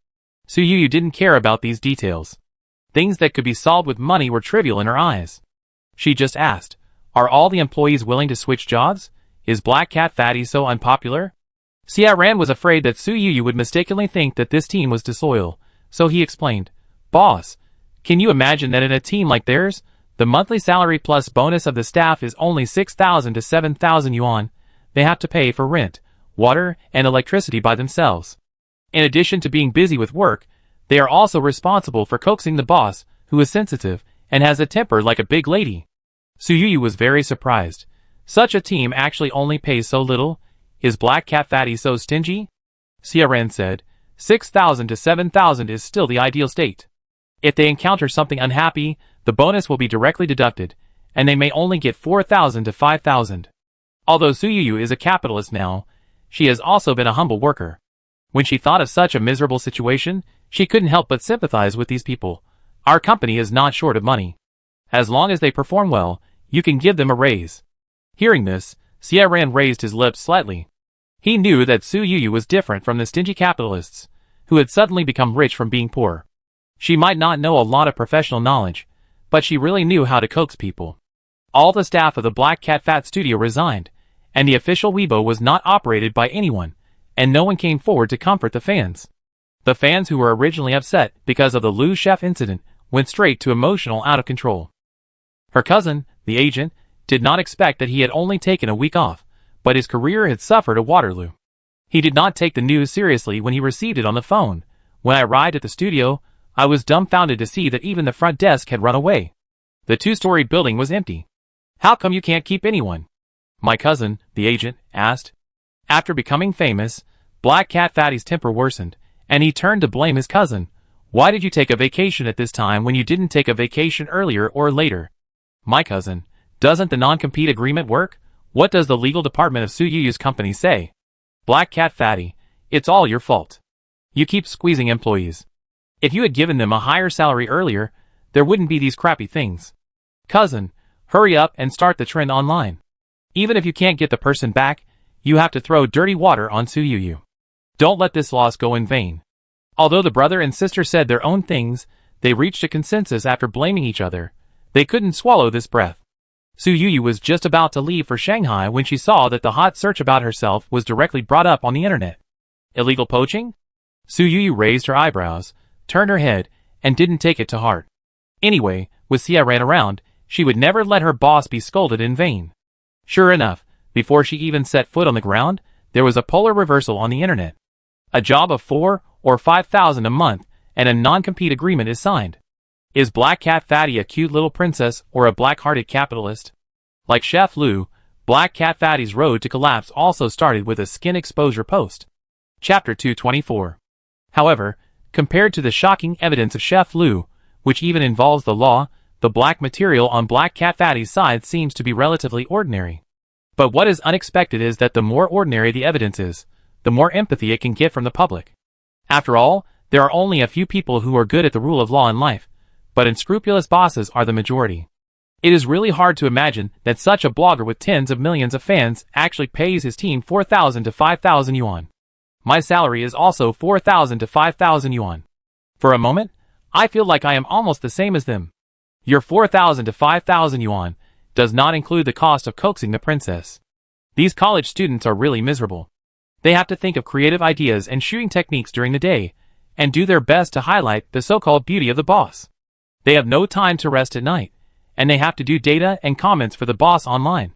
Speaker 1: Su Yuyu didn't care about these details. Things that could be solved with money were trivial in her eyes. She just asked, "Are all the employees willing to switch jobs? Is Black Cat Fatty so unpopular?" Xia Ran was afraid that Su Yuyu would mistakenly think that this team was disloyal, so he explained, "Boss, can you imagine that in a team like theirs, the monthly salary plus bonus of the staff is only 6,000 to 7,000 yuan. They have to pay for rent, water, and electricity by themselves. In addition to being busy with work, they are also responsible for coaxing the boss, who is sensitive and has a temper like a big lady." Su Yuyu was very surprised. Such a team actually only pays so little? Is Black Cat Fatty so stingy? Xia Ran said, 6,000 to 7,000 is still the ideal state. If they encounter something unhappy, the bonus will be directly deducted, and they may only get 4,000 to 5,000. Although Su Yuyu is a capitalist now, she has also been a humble worker. When she thought of such a miserable situation, she couldn't help but sympathize with these people. "Our company is not short of money. As long as they perform well, you can give them a raise." Hearing this, Xia Ran raised his lips slightly. He knew that Su Yuyu was different from the stingy capitalists, who had suddenly become rich from being poor. She might not know a lot of professional knowledge, but she really knew how to coax people. All the staff of the Black Cat Fat studio resigned, and the official Weibo was not operated by anyone, and no one came forward to comfort the fans. The fans who were originally upset because of the Lu Chef incident went straight to emotional out of control. Her cousin, the agent, did not expect that he had only taken a week off, but his career had suffered a Waterloo. He did not take the news seriously when he received it on the phone. "When I arrived at the studio, I was dumbfounded to see that even the front desk had run away. The two-story building was empty. How come you can't keep anyone? My cousin, the agent, asked. After becoming famous, Black Cat Fatty's temper worsened, and he turned to blame his cousin. Why did you take a vacation at this time when you didn't take a vacation earlier or later? My cousin, doesn't the non-compete agreement work? What does the legal department of Suyuyu's company say? Black Cat Fatty, it's all your fault. You keep squeezing employees. If you had given them a higher salary earlier, there wouldn't be these crappy things. Cousin, hurry up and start the trend online. Even if you can't get the person back, you have to throw dirty water on Suyuyu. Don't let this loss go in vain. Although the brother and sister said their own things, they reached a consensus after blaming each other. They couldn't swallow this breath. Suyuyu was just about to leave for Shanghai when she saw that the hot search about herself was directly brought up on the internet. Illegal poaching? Suyuyu raised her eyebrows, turned her head, and didn't take it to heart. Anyway, with Xia ran around, she would never let her boss be scolded in vain. Sure enough, before she even set foot on the ground, there was a polar reversal on the internet. A job of 4,000 or 5,000 a month, and a non-compete agreement is signed. Is Black Cat Fatty a cute little princess or a black-hearted capitalist? Like Chef Lu, Black Cat Fatty's road to collapse also started with a skin exposure post. Chapter 224. However, compared to the shocking evidence of Chef Lu, which even involves the law, the black material on Black Cat Fatty's side seems to be relatively ordinary. But what is unexpected is that the more ordinary the evidence is, the more empathy it can get from the public. After all, there are only a few people who are good at the rule of law in life, but unscrupulous bosses are the majority. It is really hard to imagine that such a blogger with tens of millions of fans actually pays his team 4,000 to 5,000 yuan. My salary is also 4,000 to 5,000 yuan. For a moment, I feel like I am almost the same as them. Your 4,000 to 5,000 yuan does not include the cost of coaxing the princess. These college students are really miserable. They have to think of creative ideas and shooting techniques during the day, and do their best to highlight the so-called beauty of the boss. They have no time to rest at night, and they have to do data and comments for the boss online.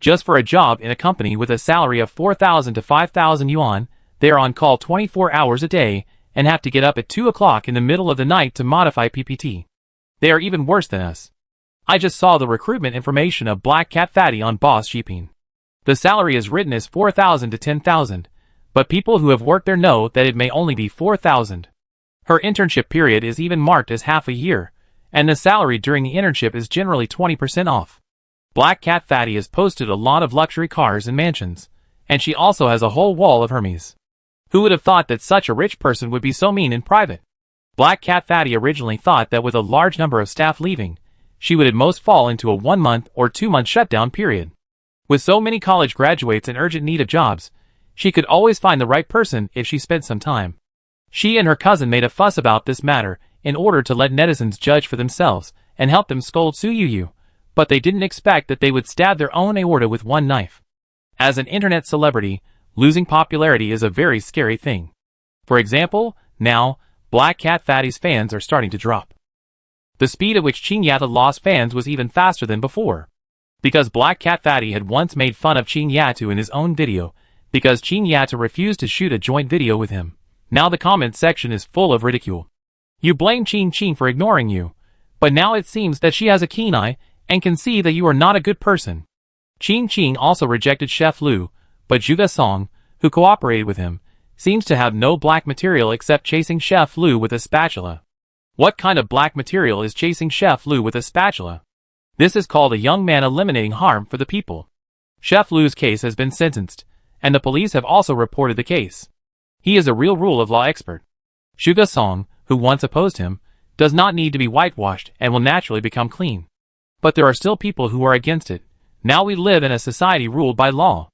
Speaker 1: Just for a job in a company with a salary of 4,000 to 5,000 yuan, they are on call 24 hours a day, and have to get up at 2 o'clock in the middle of the night to modify PPT. They are even worse than us. I just saw the recruitment information of Black Cat Fatty on Boss Sheeping. The salary is written as 4,000 to 10,000, but people who have worked there know that it may only be 4,000. Her internship period is even marked as half a year, and the salary during the internship is generally 20% off. Black Cat Fatty has posted a lot of luxury cars and mansions, and she also has a whole wall of Hermes. Who would have thought that such a rich person would be so mean in private? Black Cat Fatty originally thought that with a large number of staff leaving, she would at most fall into a 1-month or 2-month shutdown period. With so many college graduates in urgent need of jobs, she could always find the right person if she spent some time. She and her cousin made a fuss about this matter in order to let netizens judge for themselves and help them scold Suyuyu, but they didn't expect that they would stab their own aorta with one knife. As an internet celebrity, losing popularity is a very scary thing. For example, now, Black Cat Fatty's fans are starting to drop. The speed at which Qing Yata lost fans was even faster than before. Because Black Cat Fatty had once made fun of Qing Yatu in his own video, because Qing Yata refused to shoot a joint video with him. Now the comment section is full of ridicule. You blame Qing for ignoring you, but now it seems that she has a keen eye and can see that you are not a good person. Qing also rejected Chef Lu, but Zhuge Song, who cooperated with him, seems to have no black material except chasing Chef Lu with a spatula. What kind of black material is chasing Chef Lu with a spatula? This is called a young man eliminating harm for the people. Chef Lu's case has been sentenced, and the police have also reported the case. He is a real rule of law expert. Zhuge Song, who once opposed him, does not need to be whitewashed and will naturally become clean. But there are still people who are against it. Now we live in a society ruled by law.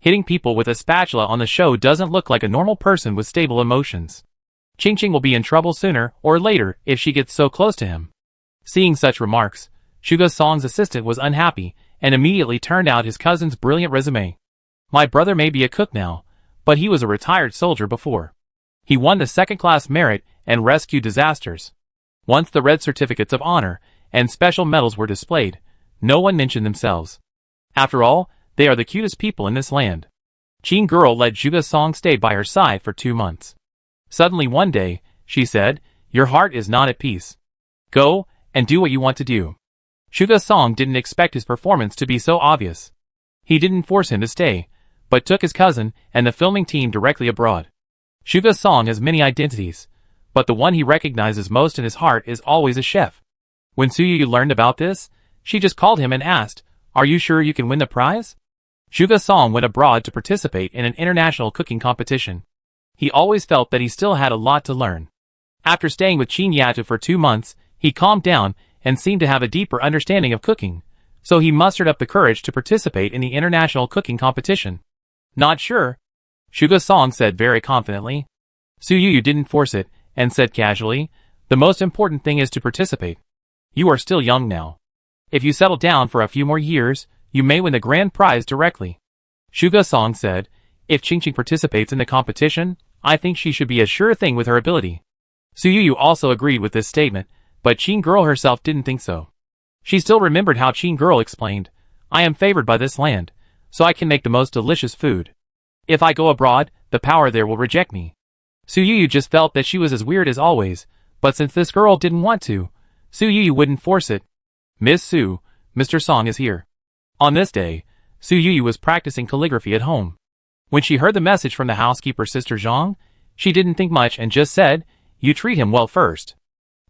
Speaker 1: Hitting people with a spatula on the show doesn't look like a normal person with stable emotions. Qing will be in trouble sooner or later if she gets so close to him. Seeing such remarks, Zhuge Song's assistant was unhappy and immediately turned out his cousin's brilliant resume. My brother may be a cook now, but he was a retired soldier before. He won the second-class merit and rescued disasters. Once the red certificates of honor and special medals were displayed, no one mentioned themselves. After all, they are the cutest people in this land. Qing girl let Zhuge Song stay by her side for 2 months. Suddenly one day, she said, "Your heart is not at peace. Go and do what you want to do." Shuga Song didn't expect his performance to be so obvious. He didn't force him to stay, but took his cousin and the filming team directly abroad. Shuga Song has many identities, but the one he recognizes most in his heart is always a chef. When Suyu learned about this, she just called him and asked, "Are you sure you can win the prize?" Shuga Song went abroad to participate in an international cooking competition. He always felt that he still had a lot to learn. After staying with Chin Yatu for 2 months, he calmed down and seemed to have a deeper understanding of cooking, so he mustered up the courage to participate in the international cooking competition. "Not sure," Shuga Song said very confidently. Suyu didn't force it, and said casually, "The most important thing is to participate. You are still young now. If you settle down for a few more years, you may win the grand prize directly." Shuga Song said, "If Qingqing participates in the competition, I think she should be a sure thing with her ability." Suyu also agreed with this statement, but Qin Girl herself didn't think so. She still remembered how Qin Girl explained, "I am favored by this land, so I can make the most delicious food. If I go abroad, the power there will reject me." Suyu just felt that she was as weird as always, but since this girl didn't want to, Suyu wouldn't force it. "Miss Su, Mr. Song is here." On this day, Suyu was practicing calligraphy at home. When she heard the message from the housekeeper Sister Zhang, she didn't think much and just said, "You treat him well first.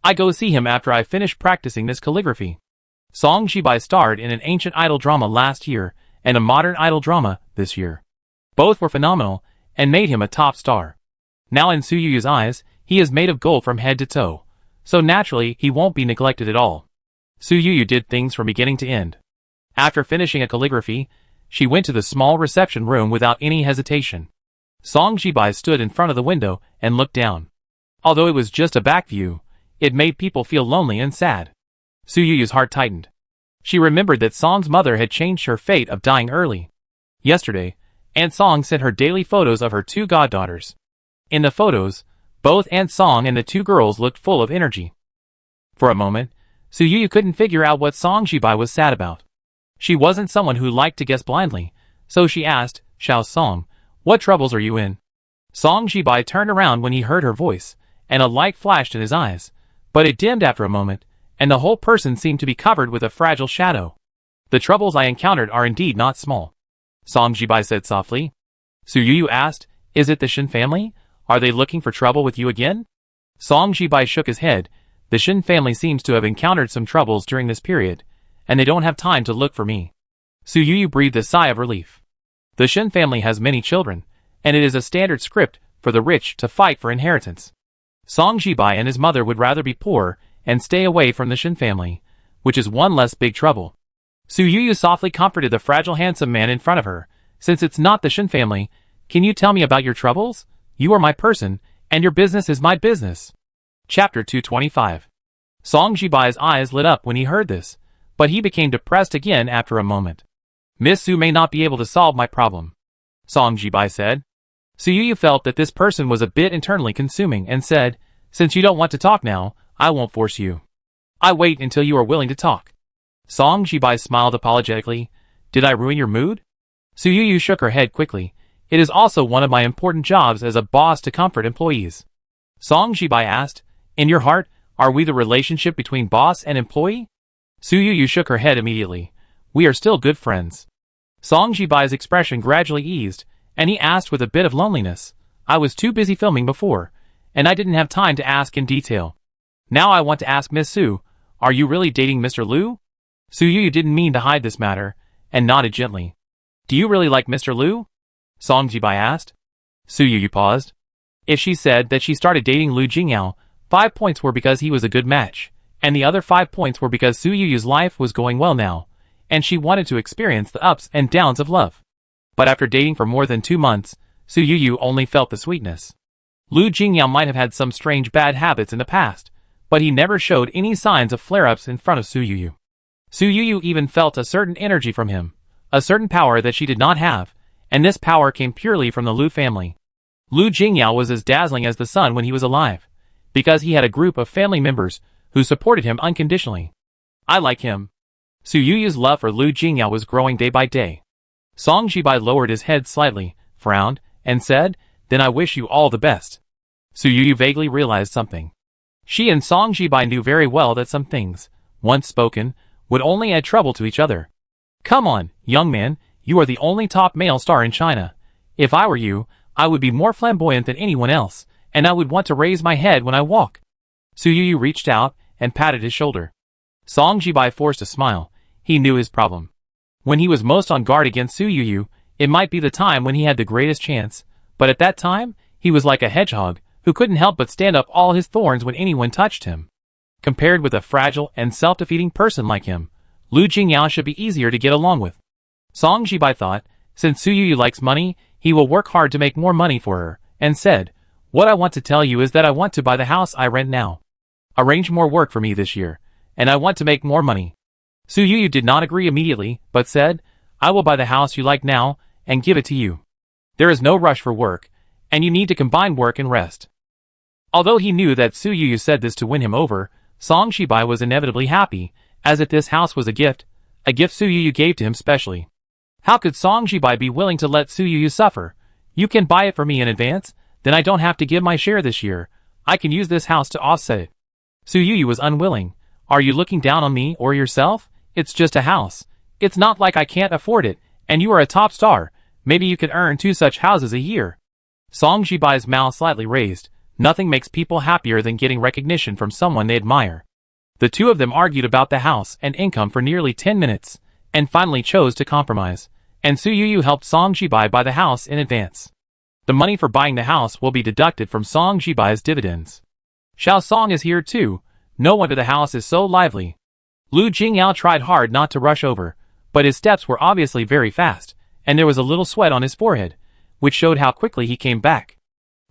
Speaker 1: I go see him after I finish practicing this calligraphy." Song Jibai starred in an ancient idol drama last year and a modern idol drama this year. Both were phenomenal and made him a top star. Now in Suyu's eyes, he is made of gold from head to toe, so naturally he won't be neglected at all. Suyu did things from beginning to end. After finishing a calligraphy, she went to the small reception room without any hesitation. Song Jibai stood in front of the window and looked down. Although it was just a back view, it made people feel lonely and sad. Suyu's heart tightened. She remembered that Song's mother had changed her fate of dying early. Yesterday, Aunt Song sent her daily photos of her 2 goddaughters. In the photos, both Aunt Song and the 2 girls looked full of energy. For a moment, Suyu couldn't figure out what Song Jibai was sad about. She wasn't someone who liked to guess blindly, so she asked, "Xiao Song, what troubles are you in?" Song Jibai turned around when he heard her voice, and a light flashed in his eyes, but it dimmed after a moment, and the whole person seemed to be covered with a fragile shadow. "The troubles I encountered are indeed not small," Song Jibai said softly. Suyu asked, "Is it the Shin family? Are they looking for trouble with you again?" Song Jibai shook his head. "The Shin family seems to have encountered some troubles during this period, and they don't have time to look for me." Suyu breathed a sigh of relief. The Shin family has many children, and it is a standard script for the rich to fight for inheritance. Song Jibai and his mother would rather be poor and stay away from the Shin family, which is one less big trouble. Suyu softly comforted the fragile handsome man in front of her. "Since it's not the Shin family, can you tell me about your troubles? You are my person, and your business is my business." Chapter 225. Song Jibai's eyes lit up when he heard this, but he became depressed again after a moment. "Miss Su may not be able to solve my problem," Song Jibai said. Suyu felt that this person was a bit internally consuming and said, "Since you don't want to talk now, I won't force you. I wait until you are willing to talk." Song Jibai smiled apologetically. "Did I ruin your mood?" Suyu shook her head quickly. "It is also one of my important jobs as a boss to comfort employees." Song Jibai asked, "In your heart, are we the relationship between boss and employee?" Suyu shook her head immediately. "We are still good friends." Song Jibai's expression gradually eased, and he asked with a bit of loneliness, "I was too busy filming before, and I didn't have time to ask in detail. Now I want to ask Miss Su, are you really dating Mr. Liu?" Suyu didn't mean to hide this matter, and nodded gently. "Do you really like Mr. Liu?" Song Jibai asked. Suyu paused. If she said that she started dating Liu Jingyao, 5 points were because he was a good match, and the other 5 points were because Suyu's life was going well now, and she wanted to experience the ups and downs of love. But after dating for more than 2 months, Suyu only felt the sweetness. Liu Jingyao might have had some strange bad habits in the past, but he never showed any signs of flare-ups in front of Suyu. Suyu even felt a certain energy from him, a certain power that she did not have, and this power came purely from the Liu family. Liu Jingyao was as dazzling as the sun when he was alive, because he had a group of family members who supported him unconditionally. "I like him." Suyu's love for Liu Jingyao was growing day by day. Song Jibai lowered his head slightly, frowned, and said, "Then I wish you all the best." Suyu vaguely realized something. She and Song Jibai knew very well that some things, once spoken, would only add trouble to each other. Come on, young man, you are the only top male star in China. If I were you, I would be more flamboyant than anyone else, and I would want to raise my head when I walk. Su Yuyu reached out and patted his shoulder. Song Jibai forced a smile. He knew his problem. When he was most on guard against Su Yuyu, it might be the time when he had the greatest chance, but at that time, he was like a hedgehog, who couldn't help but stand up all his thorns when anyone touched him. Compared with a fragile and self-defeating person like him, Lu Jingyao should be easier to get along with. Song Jibai thought, since Su Yuyu likes money, he will work hard to make more money for her, and said, "What I want to tell you is that I want to buy the house I rent now. Arrange more work for me this year, and I want to make more money." Su Yuyu did not agree immediately, but said, "I will buy the house you like now, and give it to you. There is no rush for work, and you need to combine work and rest." Although he knew that Su Yuyu said this to win him over, Song Shibai was inevitably happy, as if this house was a gift Su Yuyu gave to him specially. How could Song Jibai be willing to let Su Yuyu suffer? "You can buy it for me in advance, then I don't have to give my share this year. I can use this house to offset it." Su Yuyu was unwilling. "Are you looking down on me or yourself? It's just a house. It's not like I can't afford it, and you are a top star. Maybe you could earn 2 such houses a year." Song Jibai's mouth slightly raised. Nothing makes people happier than getting recognition from someone they admire. The two of them argued about the house and income for nearly 10 minutes, and finally chose to compromise, and Su Yuyu helped Song Jibai buy the house in advance. The money for buying the house will be deducted from Song Jibai's dividends. Xiao Song is here too. No wonder the house is so lively. Lu Jingyao tried hard not to rush over, but his steps were obviously very fast, and there was a little sweat on his forehead, which showed how quickly he came back.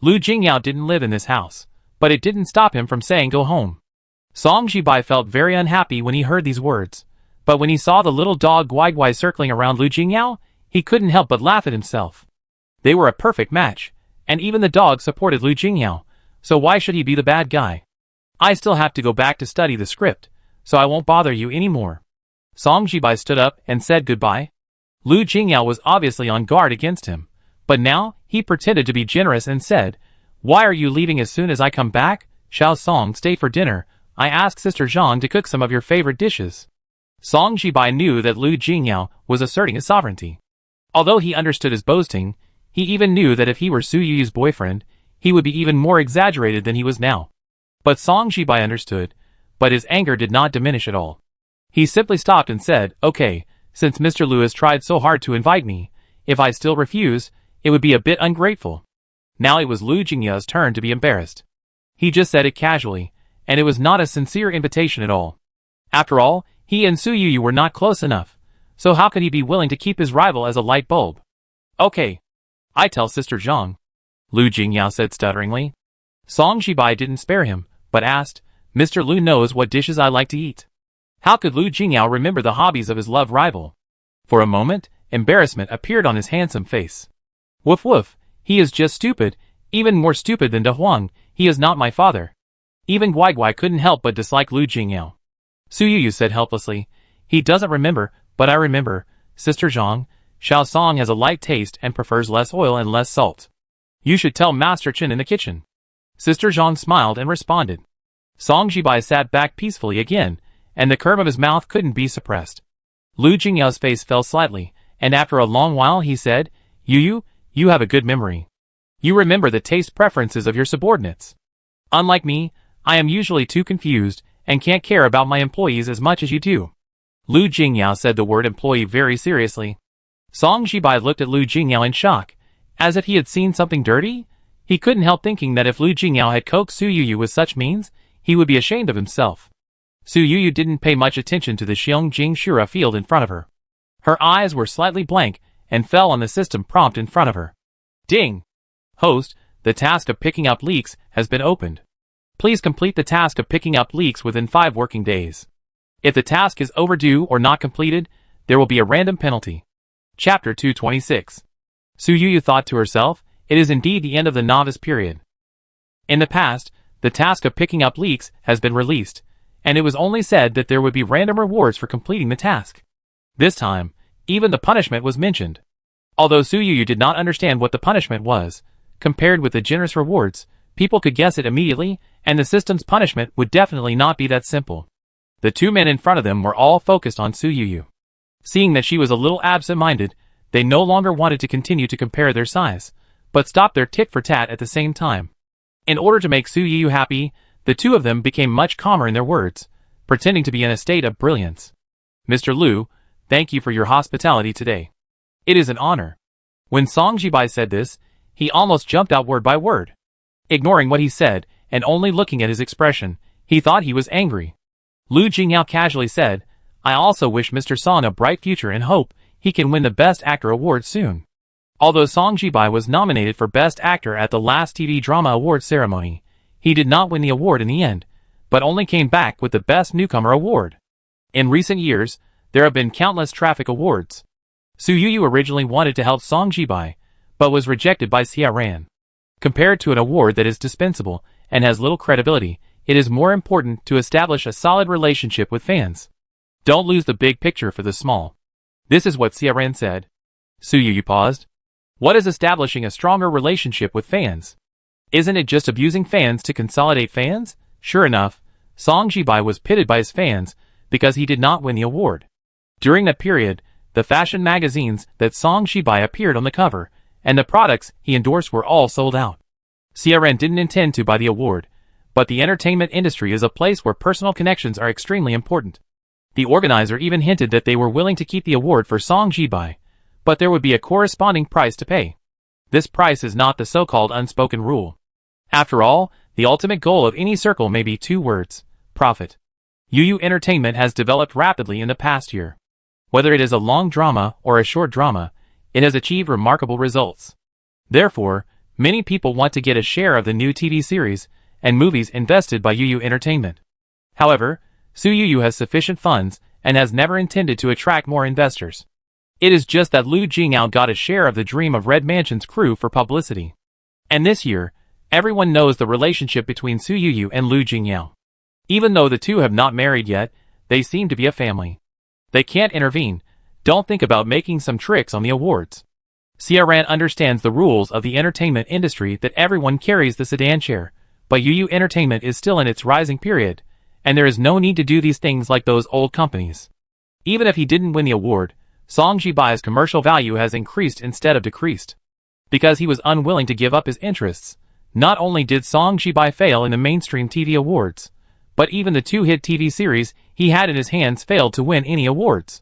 Speaker 1: Lu Jingyao didn't live in this house, but it didn't stop him from saying go home. Song Jibai felt very unhappy when he heard these words, but when he saw the little dog Guai Guai circling around Lu Jingyao, he couldn't help but laugh at himself. They were a perfect match, and even the dog supported Lu Jingyao, so why should he be the bad guy? "I still have to go back to study the script, so I won't bother you anymore." Song Jibai stood up and said goodbye. Lu Jingyao was obviously on guard against him, but now he pretended to be generous and said, "Why are you leaving as soon as I come back? Xiao Song, stay for dinner. I asked Sister Zhang to cook some of your favorite dishes." Song Jibai knew that Lu Jingyao was asserting his sovereignty. Although he understood his boasting, he even knew that if he were Su Yuyu's boyfriend, he would be even more exaggerated than he was now. But Song Jibai understood, but his anger did not diminish at all. He simply stopped and said, "Okay, since Mr. Lu has tried so hard to invite me, if I still refuse, it would be a bit ungrateful." Now it was Lu Jingyao's turn to be embarrassed. He just said it casually, and it was not a sincere invitation at all. After all, he and Su Yuyu were not close enough, so how could he be willing to keep his rival as a light bulb? "Okay. I tell Sister Zhang," Lu Jingyao said stutteringly. Song Jibai didn't spare him, but asked, "Mr. Lu knows what dishes I like to eat." How could Lu Jingyao remember the hobbies of his love rival? For a moment, embarrassment appeared on his handsome face. "Woof woof, he is just stupid, even more stupid than De Huang. He is not my father." Even Guai Guai couldn't help but dislike Lu Jingyao. Su Yuyu said helplessly, "He doesn't remember, but I remember. Sister Zhang, Xiao Song has a light taste and prefers less oil and less salt. You should tell Master Chen in the kitchen." Sister Zhang smiled and responded. Song Jibai sat back peacefully again, and the curve of his mouth couldn't be suppressed. Lu Jingyao's face fell slightly, and after a long while he said, "Yuyu, you have a good memory. You remember the taste preferences of your subordinates. Unlike me, I am usually too confused, and can't care about my employees as much as you do." Lu Jingyao said the word employee very seriously. Song Jibai looked at Lu Jingyao in shock, as if he had seen something dirty. He couldn't help thinking that if Lu Jingyao had coaxed Su Yuyu with such means, he would be ashamed of himself. Su Yuyu didn't pay much attention to the Xiangjing Shura field in front of her. Her eyes were slightly blank, and fell on the system prompt in front of her. Ding! Host, the task of picking up leaks has been opened. Please complete the task of picking up leaks within 5 working days. If the task is overdue or not completed, there will be a random penalty. Chapter 226. Su Yuyu thought to herself, it is indeed the end of the novice period. In the past, the task of picking up leaks has been released, and it was only said that there would be random rewards for completing the task. This time, even the punishment was mentioned. Although Su Yuyu did not understand what the punishment was, compared with the generous rewards, people could guess it immediately, and the system's punishment would definitely not be that simple. The two men in front of them were all focused on Su Yu. Seeing that she was a little absent-minded, they no longer wanted to continue to compare their size, but stopped their tit-for-tat at the same time. In order to make Su Yu happy, the two of them became much calmer in their words, pretending to be in a state of brilliance. Mr. Liu, thank you for your hospitality today. It is an honor. When Song Jibai said this, he almost jumped out word by word. Ignoring what he said, and only looking at his expression, he thought he was angry. Lu Jingyao casually said, I also wish Mr. Song a bright future and hope he can win the Best Actor award soon. Although Song Jibai was nominated for Best Actor at the last TV Drama Awards ceremony, he did not win the award in the end, but only came back with the Best Newcomer award. In recent years, there have been countless traffic awards. Su Yu originally wanted to help Song Jibai, but was rejected by Xia Ran. Compared to an award that is dispensable and has little credibility, it is more important to establish a solid relationship with fans. Don't lose the big picture for the small. This is what Xia Ran said. Su Yu paused. What is establishing a stronger relationship with fans? Isn't it just abusing fans to consolidate fans? Sure enough, Song Jibai was pitted by his fans because he did not win the award. During that period, the fashion magazines that Song Jibai appeared on the cover, and the products he endorsed were all sold out. Xia Ran didn't intend to buy the award, but the entertainment industry is a place where personal connections are extremely important. The organizer even hinted that they were willing to keep the award for Song Jibai, but there would be a corresponding price to pay. This price is not the so-called unspoken rule. After all, the ultimate goal of any circle may be two words: profit. Yu Entertainment has developed rapidly in the past year. Whether it is a long drama or a short drama, it has achieved remarkable results. Therefore, many people want to get a share of the new TV series and movies invested by Yu Entertainment. However, Su Yu has sufficient funds and has never intended to attract more investors. It is just that Lu Jingyao got a share of the Dream of Red Mansion's crew for publicity. And this year, everyone knows the relationship between Su Yu and Lu Jingyao. Even though the two have not married yet, they seem to be a family. They can't intervene. Don't think about making some tricks on the awards. Xia Ran understands the rules of the entertainment industry that everyone carries the sedan chair, but Yu Entertainment is still in its rising period, and there is no need to do these things like those old companies. Even if he didn't win the award, Song Jibai's commercial value has increased instead of decreased. Because he was unwilling to give up his interests, not only did Song Jibai fail in the mainstream TV awards, but even the two-hit TV series he had in his hands failed to win any awards.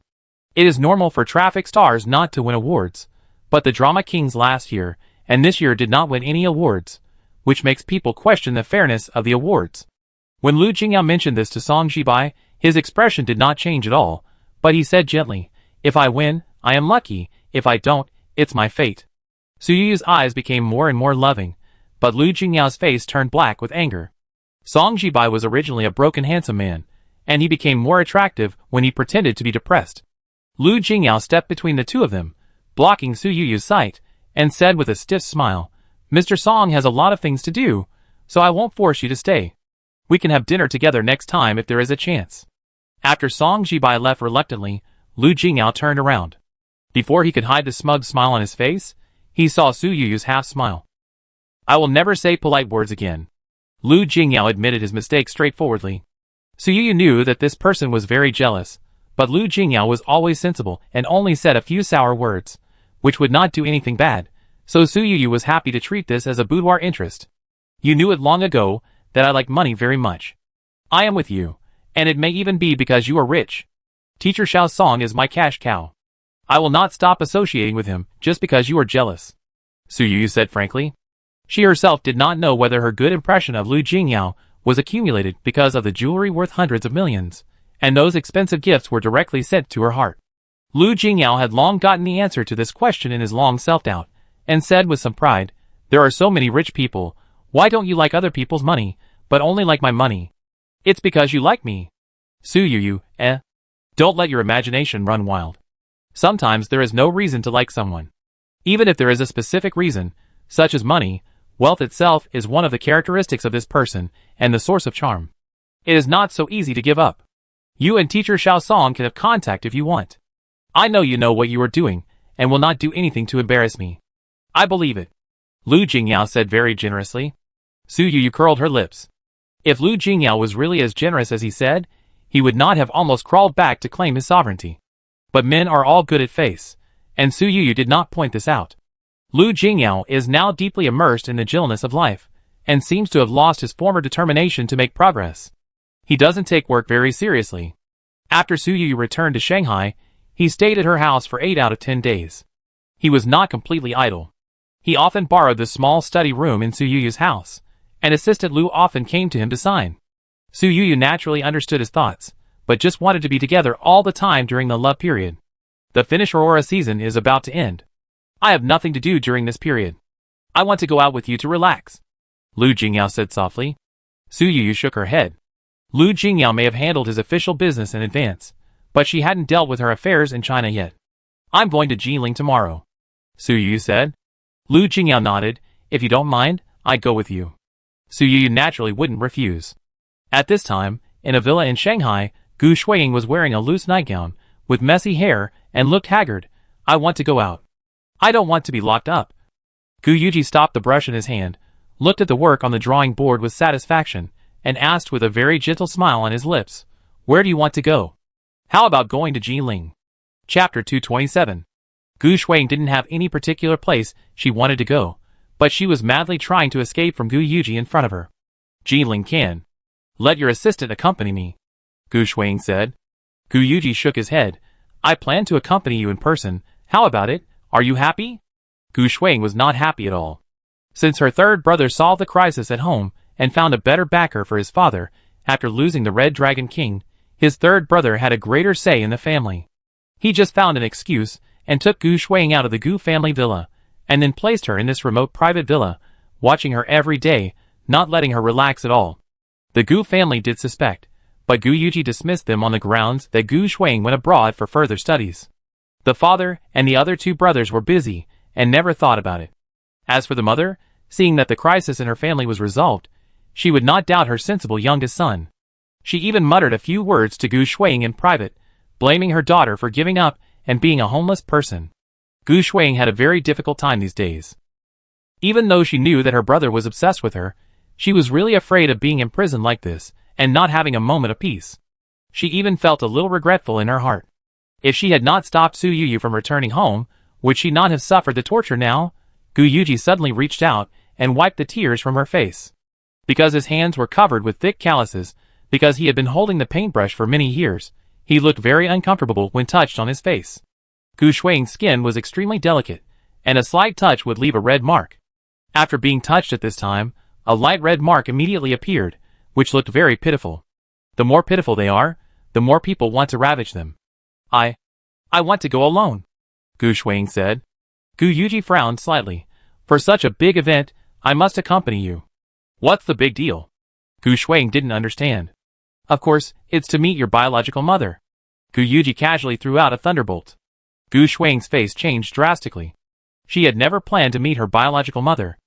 Speaker 1: It is normal for traffic stars not to win awards, but the Drama Kings last year and this year did not win any awards, which makes people question the fairness of the awards. When Lu Jingyao mentioned this to Song Jibai, his expression did not change at all, but he said gently, "If I win, I am lucky. If I don't, it's my fate." Su Yu's eyes became more and more loving, but Lu Jingyao's face turned black with anger. Song Jibai was originally a broken handsome man, and he became more attractive when he pretended to be depressed. Lu Jingyao stepped between the two of them, blocking Su Yu's sight, and said with a stiff smile, "Mr. Song has a lot of things to do, so I won't force you to stay. We can have dinner together next time if there is a chance." After Song Jibai left reluctantly, Lu Jingyao turned around. Before he could hide the smug smile on his face, he saw Su Yu's half-smile. "I will never say polite words again." Lu Jingyao admitted his mistake straightforwardly. Su Yu knew that this person was very jealous, but Lu Jingyao was always sensible and only said a few sour words, which would not do anything bad, so Su Yu was happy to treat this as a boudoir interest. "You knew it long ago that I like money very much. I am with you, and it may even be because you are rich. Teacher Xiao Song is my cash cow. I will not stop associating with him just because you are jealous," Su Yu said frankly. She herself did not know whether her good impression of Lu Jingyao was accumulated because of the jewelry worth hundreds of millions, and those expensive gifts were directly sent to her heart. Lu Jingyao had long gotten the answer to this question in his long self-doubt, and said with some pride, "There are so many rich people, why don't you like other people's money, but only like my money?" "It's because you like me." Su Yu, Don't let your imagination run wild. Sometimes there is no reason to like someone. Even if there is a specific reason, such as money, wealth itself is one of the characteristics of this person and the source of charm. It is not so easy to give up. You and Teacher Xiao Song can have contact if you want. I know you know what you are doing, and will not do anything to embarrass me. I believe it," Lu Jingyao said very generously. Su Yu curled her lips. If Lu Jingyao was really as generous as he said, he would not have almost crawled back to claim his sovereignty. But men are all good at face, and Su Yu did not point this out. Lu Jingyao is now deeply immersed in the gentleness of life, and seems to have lost his former determination to make progress. He doesn't take work very seriously. After Su Yu returned to Shanghai, he stayed at her house for 8 out of 10 days. He was not completely idle. He often borrowed the small study room in Su Yu's house, and assistant Lu often came to him to sign. Su Yu naturally understood his thoughts, but just wanted to be together all the time during the love period. The Finnish Aurora season is about to end. I have nothing to do during this period. I want to go out with you to relax, Lu Jingyao said softly. Su Yu shook her head. Lu Jingyao may have handled his official business in advance, but she hadn't dealt with her affairs in China yet. I'm going to Jiling tomorrow, Su Yu said. Lu Jingyao nodded. If you don't mind, I'd go with you. Su Yu naturally wouldn't refuse. At this time, in a villa in Shanghai, Gu Shuiying was wearing a loose nightgown, with messy hair, and looked haggard. I want to go out. I don't want to be locked up. Gu Yuji stopped the brush in his hand, looked at the work on the drawing board with satisfaction, and asked with a very gentle smile on his lips, Where do you want to go? How about going to Jiling? Chapter 227. Gu Shuiying didn't have any particular place she wanted to go, but she was madly trying to escape from Gu Yuji in front of her. Jiling can. Let your assistant accompany me, Gu Shuiying said. Gu Yuji shook his head. I plan to accompany you in person. How about it? Are you happy? Gu Shuiying was not happy at all. Since her third brother solved the crisis at home and found a better backer for his father after losing the Red Dragon King, his third brother had a greater say in the family. He just found an excuse and took Gu Shuiying out of the Gu family villa, and then placed her in this remote private villa, watching her every day, not letting her relax at all. The Gu family did suspect, but Gu Yuji dismissed them on the grounds that Gu Shuiying went abroad for further studies. The father and the other two brothers were busy and never thought about it. As for the mother, seeing that the crisis in her family was resolved, she would not doubt her sensible youngest son. She even muttered a few words to Gu Shuiying in private, blaming her daughter for giving up and being a homeless person. Gu Shuiying had a very difficult time these days. Even though she knew that her brother was obsessed with her, she was really afraid of being imprisoned like this and not having a moment of peace. She even felt a little regretful in her heart. If she had not stopped Su Yu from returning home, would she not have suffered the torture now? Gu Yuji suddenly reached out and wiped the tears from her face. Because his hands were covered with thick calluses, because he had been holding the paintbrush for many years, he looked very uncomfortable when touched on his face. Gu Shuiying's skin was extremely delicate, and a slight touch would leave a red mark. After being touched at this time, a light red mark immediately appeared, which looked very pitiful. The more pitiful they are, the more people want to ravage them. I want to go alone, Gu Shuiying said. Gu Yuji frowned slightly. For such a big event, I must accompany you. What's the big deal? Gu Shuiying didn't understand. Of course, it's to meet your biological mother. Gu Yuji casually threw out a thunderbolt. Gu Shuiying's face changed drastically. She had never planned to meet her biological mother.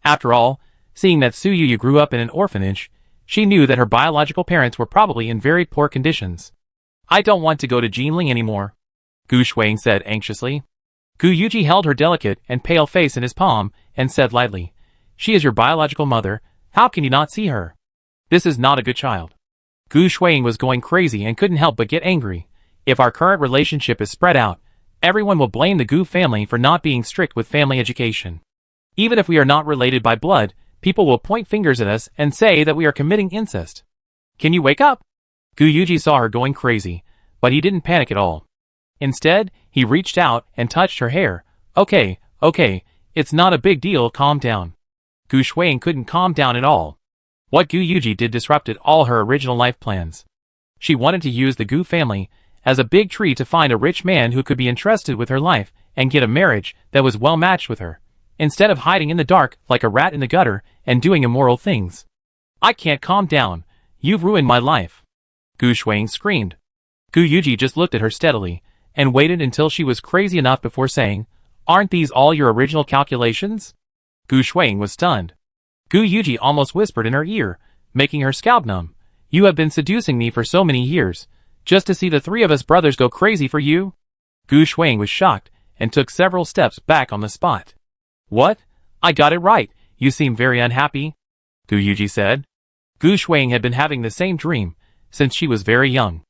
Speaker 1: After all, seeing that Su Yu grew up in an orphanage, she knew that her biological parents were probably in very poor conditions. I don't want to go to Jiling anymore, Gu Shuiying said anxiously. Gu Yuji held her delicate and pale face in his palm and said lightly, She is your biological mother, how can you not see her? This is not a good child. Gu Shuiying was going crazy and couldn't help but get angry. If our current relationship is spread out, everyone will blame the Gu family for not being strict with family education. Even if we are not related by blood, people will point fingers at us and say that we are committing incest. Can you wake up? Gu Yuji saw her going crazy, but he didn't panic at all. Instead, he reached out and touched her hair. Okay, it's not a big deal, calm down. Gu Shuiying couldn't calm down at all. What Gu Yuji did disrupted all her original life plans. She wanted to use the Gu family as a big tree to find a rich man who could be entrusted with her life and get a marriage that was well matched with her, instead of hiding in the dark like a rat in the gutter and doing immoral things. I can't calm down. You've ruined my life, Gu Shuiying screamed. Gu Yuji just looked at her steadily and waited until she was crazy enough before saying, Aren't these all your original calculations? Gu Shuiying was stunned. Gu Yuji almost whispered in her ear, making her scalp numb. You have been seducing me for so many years, just to see the three of us brothers go crazy for you? Gu Shuiying was shocked and took several steps back on the spot. What? I got it right. You seem very unhappy, Gu Yuji said. Gu Shuiying had been having the same dream, since she was very young.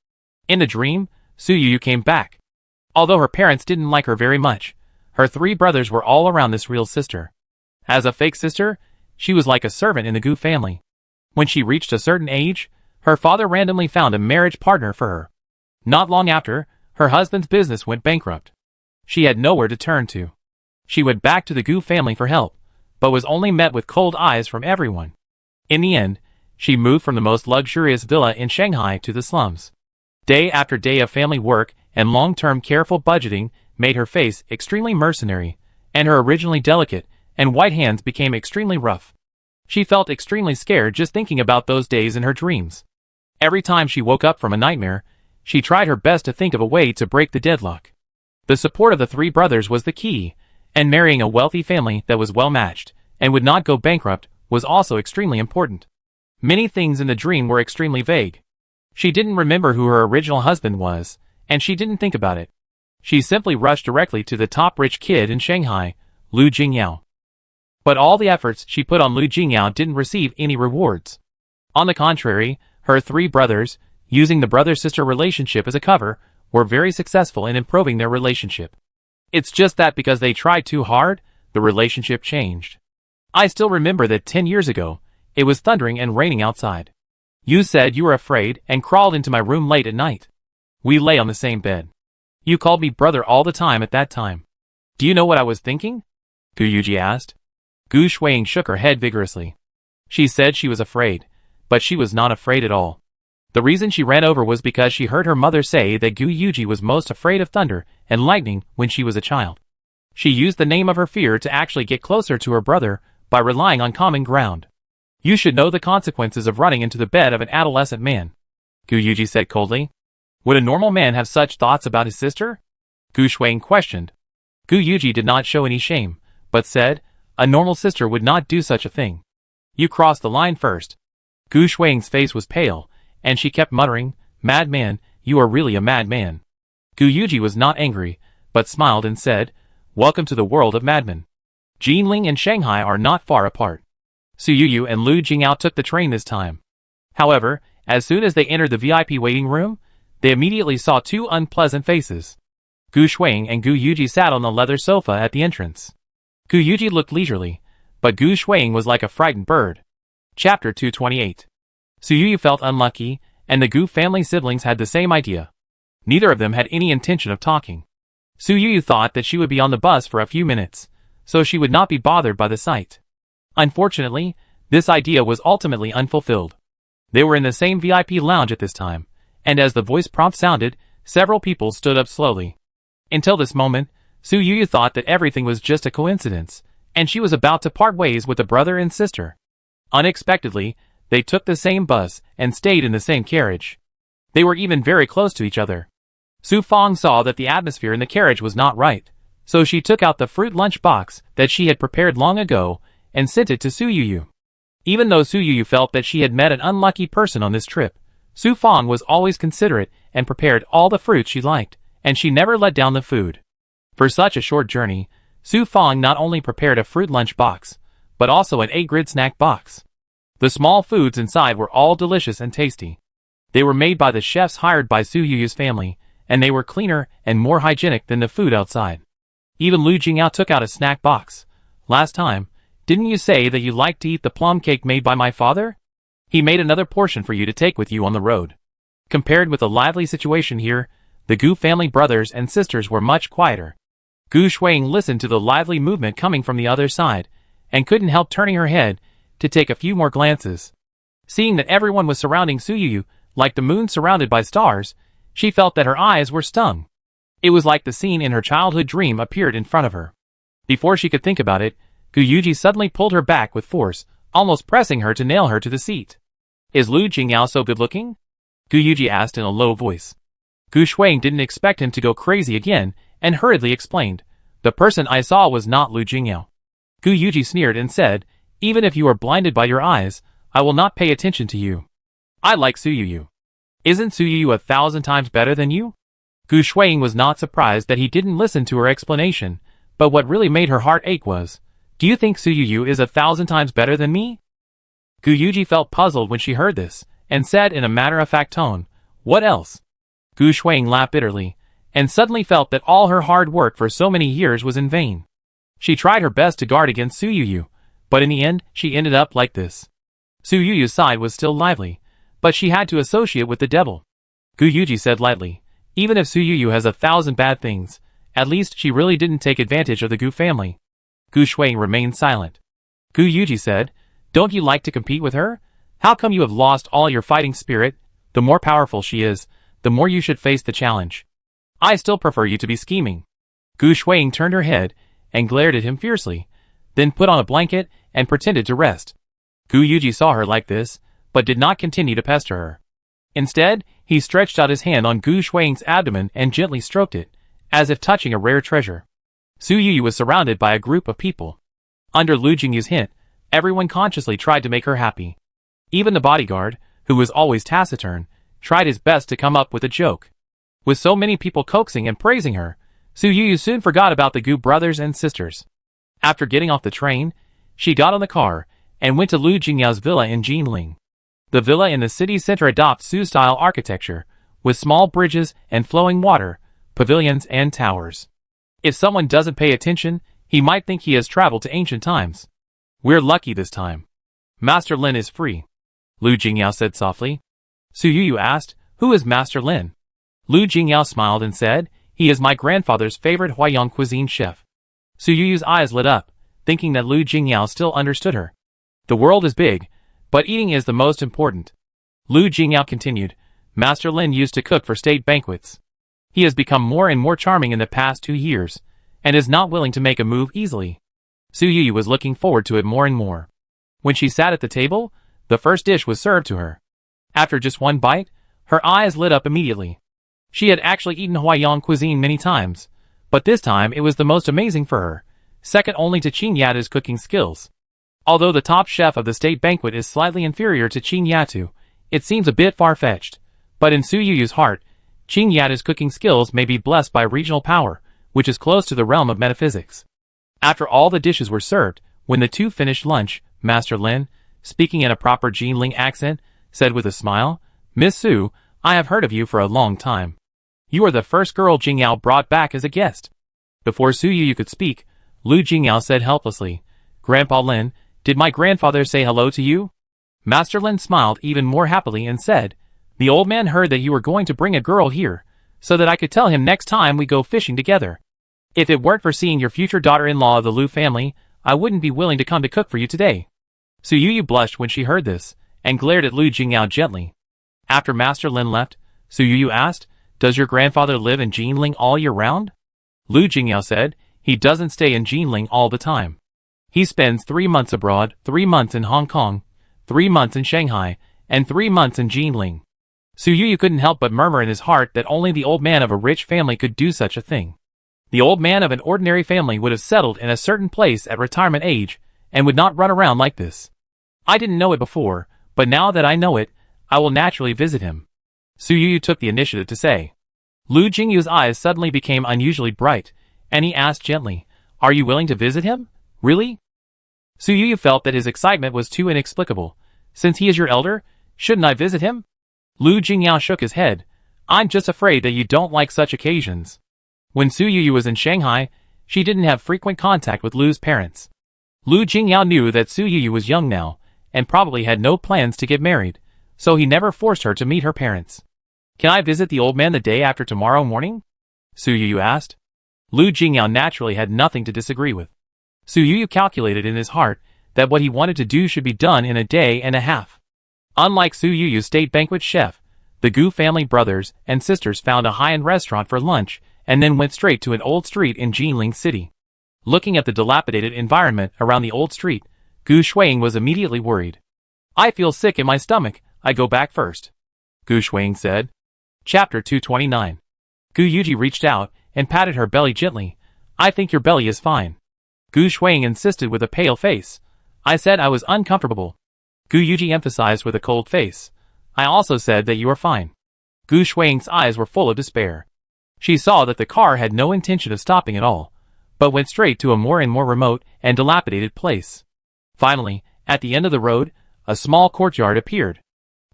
Speaker 1: In the dream, Su Yu came back. Although her parents didn't like her very much, her 3 brothers were all around this real sister. As a fake sister, she was like a servant in the Gu family. When she reached a certain age, her father randomly found a marriage partner for her. Not long after, her husband's business went bankrupt. She had nowhere to turn to. She went back to the Gu family for help, but was only met with cold eyes from everyone. In the end, she moved from the most luxurious villa in Shanghai to the slums. Day after day of family work and long-term careful budgeting made her face extremely mercenary, and her originally delicate and white hands became extremely rough. She felt extremely scared just thinking about those days in her dreams. Every time she woke up from a nightmare, she tried her best to think of a way to break the deadlock. The support of the 3 brothers was the key, and marrying a wealthy family that was well matched and would not go bankrupt was also extremely important. Many things in the dream were extremely vague. She didn't remember who her original husband was, and she didn't think about it. She simply rushed directly to the top rich kid in Shanghai, Lu Jingyao. But all the efforts she put on Lu Jingyao didn't receive any rewards. On the contrary, her 3 brothers, using the brother-sister relationship as a cover, were very successful in improving their relationship. It's just that because they tried too hard, the relationship changed. I still remember that 10 years ago, it was thundering and raining outside. You said you were afraid and crawled into my room late at night. We lay on the same bed. You called me brother all the time at that time. Do you know what I was thinking? Gu Yuji asked. Gu Shuiying shook her head vigorously. She said she was afraid, but she was not afraid at all. The reason she ran over was because she heard her mother say that Gu Yuji was most afraid of thunder and lightning when she was a child. She used the name of her fear to actually get closer to her brother by relying on common ground. You should know the consequences of running into the bed of an adolescent man, Gu Yuji said coldly. Would a normal man have such thoughts about his sister? Gu Shuiying questioned. Gu Yuji did not show any shame, but said, a normal sister would not do such a thing. You crossed the line first. Gu Shuiying's face was pale, and she kept muttering, madman, you are really a madman. Gu Yuji was not angry, but smiled and said, welcome to the world of madmen. Jinling and Shanghai are not far apart. Su Yu and Lu Jingyao took the train this time. However, as soon as they entered the VIP waiting room, they immediately saw 2 unpleasant faces. Gu Shuiying and Gu Yuji sat on the leather sofa at the entrance. Gu Yuji looked leisurely, but Gu Shuiying was like a frightened bird. Chapter 228. Su Yu felt unlucky, and the Gu family siblings had the same idea. Neither of them had any intention of talking. Su Yu thought that she would be on the bus for a few minutes, so she would not be bothered by the sight. Unfortunately, this idea was ultimately unfulfilled. They were in the same VIP lounge at this time, and as the voice prompt sounded, several people stood up slowly. Until this moment, Su Yu thought that everything was just a coincidence, and she was about to part ways with the brother and sister. Unexpectedly, they took the same bus and stayed in the same carriage. They were even very close to each other. Su Fong saw that the atmosphere in the carriage was not right, so she took out the fruit lunch box that she had prepared long ago and sent it to Su Yu. Even though Su Yu felt that she had met an unlucky person on this trip, Su Fong was always considerate and prepared all the fruits she liked, and she never let down the food. For such a short journey, Su Fong not only prepared a fruit lunch box, but also an 8-grid snack box. The small foods inside were all delicious and tasty. They were made by the chefs hired by Su Yu's family, and they were cleaner and more hygienic than the food outside. Even Lu Jingyao took out a snack box. Last time, didn't you say that you liked to eat the plum cake made by my father? He made another portion for you to take with you on the road. Compared with the lively situation here, the Gu family brothers and sisters were much quieter. Gu Shuiying listened to the lively movement coming from the other side, and couldn't help turning her head to take a few more glances. Seeing that everyone was surrounding Su Yu, like the moon surrounded by stars, she felt that her eyes were stung. It was like the scene in her childhood dream appeared in front of her. Before she could think about it, Gu Yuji suddenly pulled her back with force, almost pressing her to nail her to the seat. Is Lu Jingyao so good-looking? Gu Yuji asked in a low voice. Gu Shuiying didn't expect him to go crazy again, and hurriedly explained, the person I saw was not Lu Jingyao. Gu Yuji sneered and said, even if you are blinded by your eyes, I will not pay attention to you. I like Su Yu. Isn't Su Yu 1,000 times better than you? Gu Shuiying was not surprised that he didn't listen to her explanation, but what really made her heart ache was, do you think Su Yu is 1,000 times better than me? Gu Yuji felt puzzled when she heard this, and said in a matter-of-fact tone, "What else?" Gu Shuang laughed bitterly, and suddenly felt that all her hard work for so many years was in vain. She tried her best to guard against Su Yuyu, but in the end, she ended up like this. Su Yuyu's side was still lively, but she had to associate with the devil. Gu Yuji said lightly, "Even if Su Yuyu has 1,000 bad things, at least she really didn't take advantage of the Gu family." Gu Shuang remained silent. Gu Yuji said, "Don't you like to compete with her? How come you have lost all your fighting spirit? The more powerful she is, the more you should face the challenge. I still prefer you to be scheming." Gu Shuang turned her head and glared at him fiercely, then put on a blanket and pretended to rest. Gu Yuji saw her like this, but did not continue to pester her. Instead, he stretched out his hand on Gu Shuang's abdomen and gently stroked it, as if touching a rare treasure. Su Yuyu was surrounded by a group of people. Under Lu Jingyu's hint, everyone consciously tried to make her happy. Even the bodyguard, who was always taciturn, tried his best to come up with a joke. With so many people coaxing and praising her, Su Yuyu soon forgot about the Gu brothers and sisters. After getting off the train, she got on the car and went to Lu Jingyao's villa in Jinling. The villa in the city center adopts Su-style architecture, with small bridges and flowing water, pavilions and towers. If someone doesn't pay attention, he might think he has traveled to ancient times. "We're lucky this time. Master Lin is free," Lu Jingyao said softly. Su Yuyu asked, "Who is Master Lin?" Lu Jingyao smiled and said, "He is my grandfather's favorite Huaiyang cuisine chef." Su Yuyu's eyes lit up, thinking that Lu Jingyao still understood her. "The world is big, but eating is the most important." Lu Jingyao continued, "Master Lin used to cook for state banquets. He has become more and more charming in the past 2 years, and is not willing to make a move easily." Su Yuyu was looking forward to it more and more. When she sat at the table, the first dish was served to her. After just one bite, her eyes lit up immediately. She had actually eaten Huaiyang cuisine many times, but this time it was the most amazing for her, second only to Qing Yata's cooking skills. Although the top chef of the state banquet is slightly inferior to Qing Yatu, it seems a bit far-fetched, but in Su Yuyu's heart, Qing Yata's cooking skills may be blessed by regional power, which is close to the realm of metaphysics. After all the dishes were served, when the two finished lunch, Master Lin, speaking in a proper Jinling accent, said with a smile, "Miss Su, I have heard of you for a long time. You are the first girl Jingyao brought back as a guest." Before Su Yuyu could speak, Lu Jingyao said helplessly, "Grandpa Lin, did my grandfather say hello to you?" Master Lin smiled even more happily and said, "The old man heard that you were going to bring a girl here, so that I could tell him next time we go fishing together. If it weren't for seeing your future daughter-in-law of the Lu family, I wouldn't be willing to come to cook for you today." Su Yuyu blushed when she heard this, and glared at Lu Jingyao gently. After Master Lin left, Su Yuyu asked, "Does your grandfather live in Jinling all year round?" Lu Jingyao said, "He doesn't stay in Jinling all the time. He spends 3 months abroad, 3 months in Hong Kong, 3 months in Shanghai, and 3 months in Jinling." Su Yuyu couldn't help but murmur in his heart that only the old man of a rich family could do such a thing. The old man of an ordinary family would have settled in a certain place at retirement age, and would not run around like this. "I didn't know it before, but now that I know it, I will naturally visit him," Su Yuyu took the initiative to say. Lu Jingyu's eyes suddenly became unusually bright, and he asked gently, "Are you willing to visit him? Really?" Su Yuyu felt that his excitement was too inexplicable. "Since he is your elder, shouldn't I visit him?" Lu Jingyao shook his head. "I'm just afraid that you don't like such occasions." When Su Yuyu was in Shanghai, she didn't have frequent contact with Lu's parents. Lu Jingyao knew that Su Yuyu was young now, and probably had no plans to get married, so he never forced her to meet her parents. "Can I visit the old man the day after tomorrow morning?" Su Yuyu asked. Lu Jingyao naturally had nothing to disagree with. Su Yuyu calculated in his heart that what he wanted to do should be done in a day and a half. Unlike Su Yuyu's state banquet chef, the Gu family brothers and sisters found a high-end restaurant for lunch and then went straight to an old street in Jinling City. Looking at the dilapidated environment around the old street, Gu Shuang was immediately worried. "I feel sick in my stomach, I go back first," Gu Shuang said. Chapter 229. Gu Yuji reached out and patted her belly gently. "I think your belly is fine." Gu Shuang insisted with a pale face. "I said I was uncomfortable." Gu Yuji emphasized with a cold face. "I also said that you are fine." Gu Shuang's eyes were full of despair. She saw that the car had no intention of stopping at all, but went straight to a more and more remote and dilapidated place. Finally, at the end of the road, a small courtyard appeared.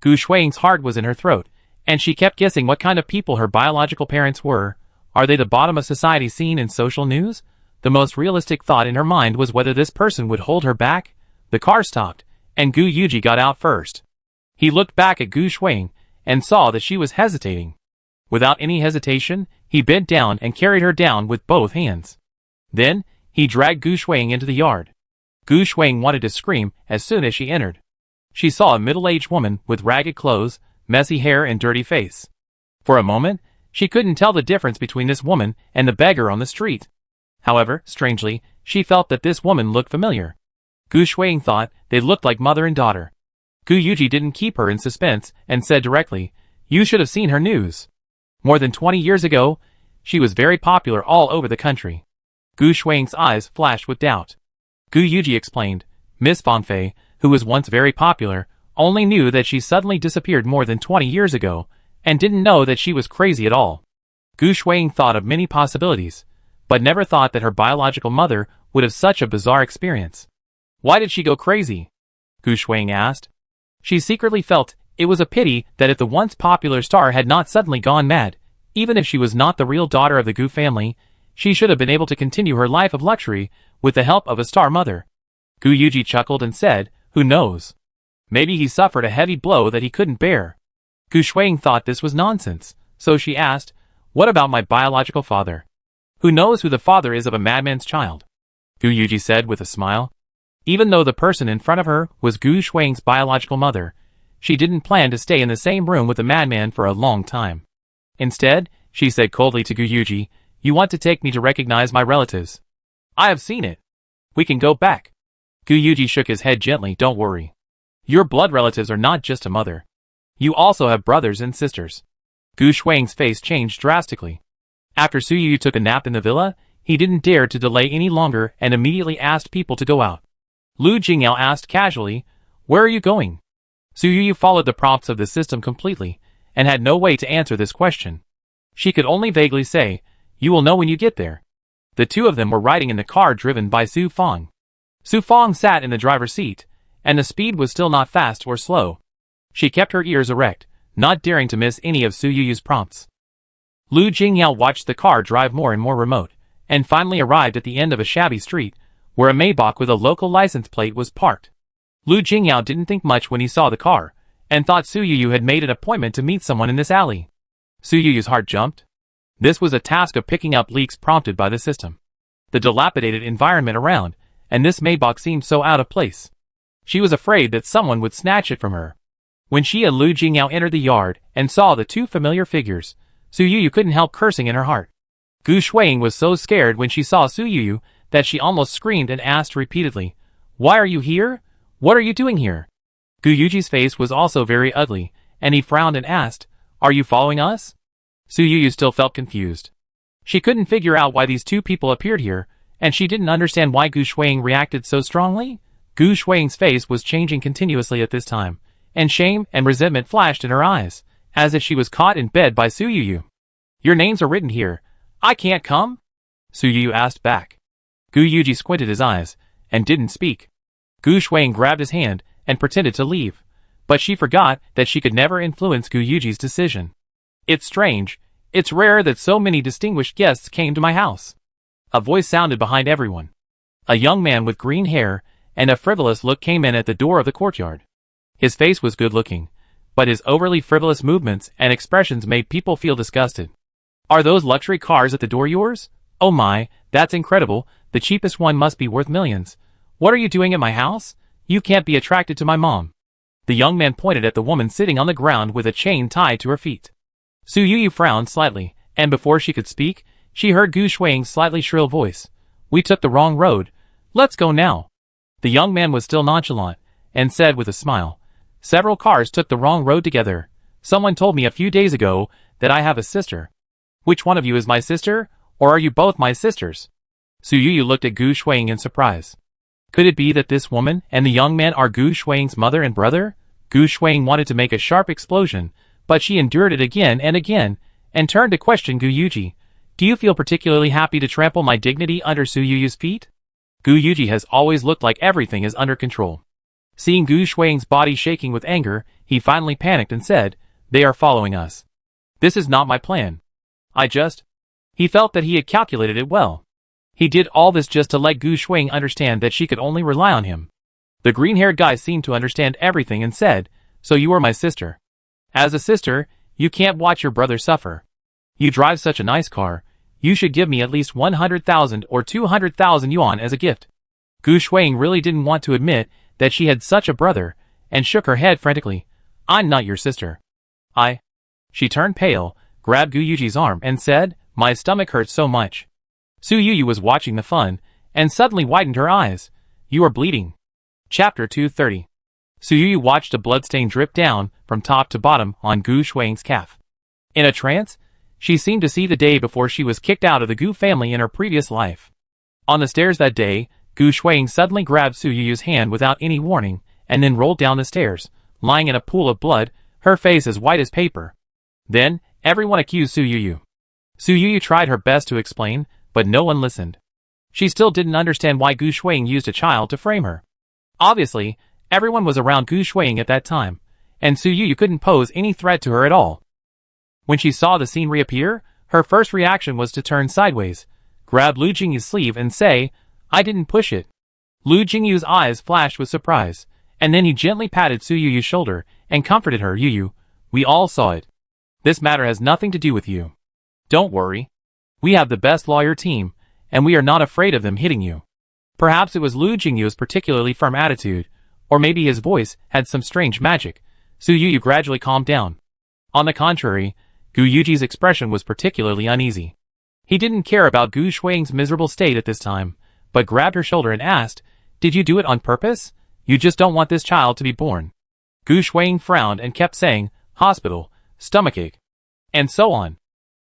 Speaker 1: Gu Shuang's heart was in her throat, and she kept guessing what kind of people her biological parents were. Are they the bottom of society seen in social news? The most realistic thought in her mind was whether this person would hold her back. The car stopped, and Gu Yuji got out first. He looked back at Gu Shuang, and saw that she was hesitating. Without any hesitation, he bent down and carried her down with both hands. Then, he dragged Gu Shuang into the yard. Gu Shuang wanted to scream as soon as she entered. She saw a middle-aged woman with ragged clothes, messy hair and dirty face. For a moment, she couldn't tell the difference between this woman and the beggar on the street. However, strangely, she felt that this woman looked familiar. Gu Shuang thought they looked like mother and daughter. Gu Yuji didn't keep her in suspense and said directly, "You should have seen her news. More than 20 years ago, she was very popular all over the country." Gu Shuang's eyes flashed with doubt. Gu Yuji explained, "Miss Fanfei, who was once very popular, only knew that she suddenly disappeared more than 20 years ago, and didn't know that she was crazy at all." Gu Shuang thought of many possibilities, but never thought that her biological mother would have such a bizarre experience. "Why did she go crazy?" Gu Shuang asked. She secretly felt it was a pity that if the once popular star had not suddenly gone mad, even if she was not the real daughter of the Gu family, she should have been able to continue her life of luxury with the help of a star mother. Gu Yuji chuckled and said, "Who knows? Maybe he suffered a heavy blow that he couldn't bear." Gu Shuang thought this was nonsense, so she asked, "What about my biological father? Who knows who the father is of a madman's child?" Gu Yuji said with a smile. Even though the person in front of her was Gu Shuang's biological mother, she didn't plan to stay in the same room with the madman for a long time. Instead, she said coldly to Gu Yuji, "You want to take me to recognize my relatives? I have seen it. We can go back." Gu Yuji shook his head gently. "Don't worry. Your blood relatives are not just a mother. You also have brothers and sisters." Gu Shuang's face changed drastically. After Su Yu took a nap in the villa, he didn't dare to delay any longer and immediately asked people to go out. Lu Jingyao asked casually, "Where are you going?" Su Yu followed the prompts of the system completely, and had no way to answer this question. She could only vaguely say, "You will know when you get there." The two of them were riding in the car driven by Su Fang. Su Fang sat in the driver's seat, and the speed was still not fast or slow. She kept her ears erect, not daring to miss any of Su Yu's prompts. Lu Jingyao watched the car drive more and more remote, and finally arrived at the end of a shabby street, where a Maybach with a local license plate was parked. Lu Jingyao didn't think much when he saw the car, and thought Su Yu had made an appointment to meet someone in this alley. Su Yu's heart jumped. This was a task of picking up leaks prompted by the system. The dilapidated environment around, and this Maybach seemed so out of place. She was afraid that someone would snatch it from her. When she and Lu Jingyao entered the yard and saw the two familiar figures, Su Yu couldn't help cursing in her heart. Gu Shuang was so scared when she saw Su Yu that she almost screamed and asked repeatedly, "Why are you here? What are you doing here?" Gu Yuji's face was also very ugly, and he frowned and asked, "Are you following us?" Su Yu still felt confused. She couldn't figure out why these two people appeared here, and she didn't understand why Gu Shuang reacted so strongly. Gu Shuang's face was changing continuously at this time, and shame and resentment flashed in her eyes, as if she was caught in bed by Su Yu. "Your names are written here. I can't come?" Su Yu asked back. Gu Yuji squinted his eyes, and didn't speak. Gu Shuang grabbed his hand, and pretended to leave, but she forgot that she could never influence Gu Yuji's decision. "It's strange. It's rare that so many distinguished guests came to my house." A voice sounded behind everyone. A young man with green hair and a frivolous look came in at the door of the courtyard. His face was good-looking, but his overly frivolous movements and expressions made people feel disgusted. "Are those luxury cars at the door yours? Oh my, that's incredible. The cheapest one must be worth millions. What are you doing at my house? You can't be attracted to my mom." The young man pointed at the woman sitting on the ground with a chain tied to her feet. Su Yu frowned slightly, and before she could speak, she heard Gu Shuang's slightly shrill voice. "We took the wrong road. Let's go now." The young man was still nonchalant, and said with a smile, "Several cars took the wrong road together. Someone told me a few days ago that I have a sister. Which one of you is my sister, or are you both my sisters?" Su Yu looked at Gu Shuang in surprise. Could it be that this woman and the young man are Gu Shuang's mother and brother? Gu Shuang wanted to make a sharp explosion, but she endured it again, and turned to question Gu Yuji. "Do you feel particularly happy to trample my dignity under Su Yu's feet?" Gu Yuji has always looked like everything is under control. Seeing Gu Shuang's body shaking with anger, he finally panicked and said, "They are following us. This is not my plan. He felt that he had calculated it well. He did all this just to let Gu Shuang understand that she could only rely on him. The green-haired guy seemed to understand everything and said, "So you are my sister. As a sister, you can't watch your brother suffer. You drive such a nice car. You should give me at least 100,000 or 200,000 yuan as a gift." Gu Shuang really didn't want to admit that she had such a brother, and shook her head frantically. "I'm not your sister. She turned pale, grabbed Gu Yuji's arm and said, "My stomach hurts so much." Su Yuyu was watching the fun, and suddenly widened her eyes. "You are bleeding." Chapter 230. Su Yuyu watched a bloodstain drip down from top to bottom on Gu Shuang's calf. In a trance, she seemed to see the day before she was kicked out of the Gu family in her previous life. On the stairs that day, Gu Shuang suddenly grabbed Su Yuyu's hand without any warning, and then rolled down the stairs, lying in a pool of blood, her face as white as paper. Then, everyone accused Su Yuyu. Su Yuyu tried her best to explain, but no one listened. She still didn't understand why Gu Shuang used a child to frame her. Obviously, everyone was around Gu Shuang at that time, and Su Yuyu couldn't pose any threat to her at all. When she saw the scene reappear, her first reaction was to turn sideways, grab Lu Jingyu's sleeve and say, "I didn't push it." Lu Jingyu's eyes flashed with surprise, and then he gently patted Su Yuyu's shoulder and comforted her. "Yuyu, we all saw it. This matter has nothing to do with you. Don't worry. We have the best lawyer team, and we are not afraid of them hitting you." Perhaps it was Lu Jingyu's particularly firm attitude, or maybe his voice had some strange magic. Su Yuyu gradually calmed down. On the contrary, Gu Yuji's expression was particularly uneasy. He didn't care about Gu Shuang's miserable state at this time, but grabbed her shoulder and asked, "Did you do it on purpose? You just don't want this child to be born?" Gu Shuang frowned and kept saying, "Hospital, stomachache," and so on.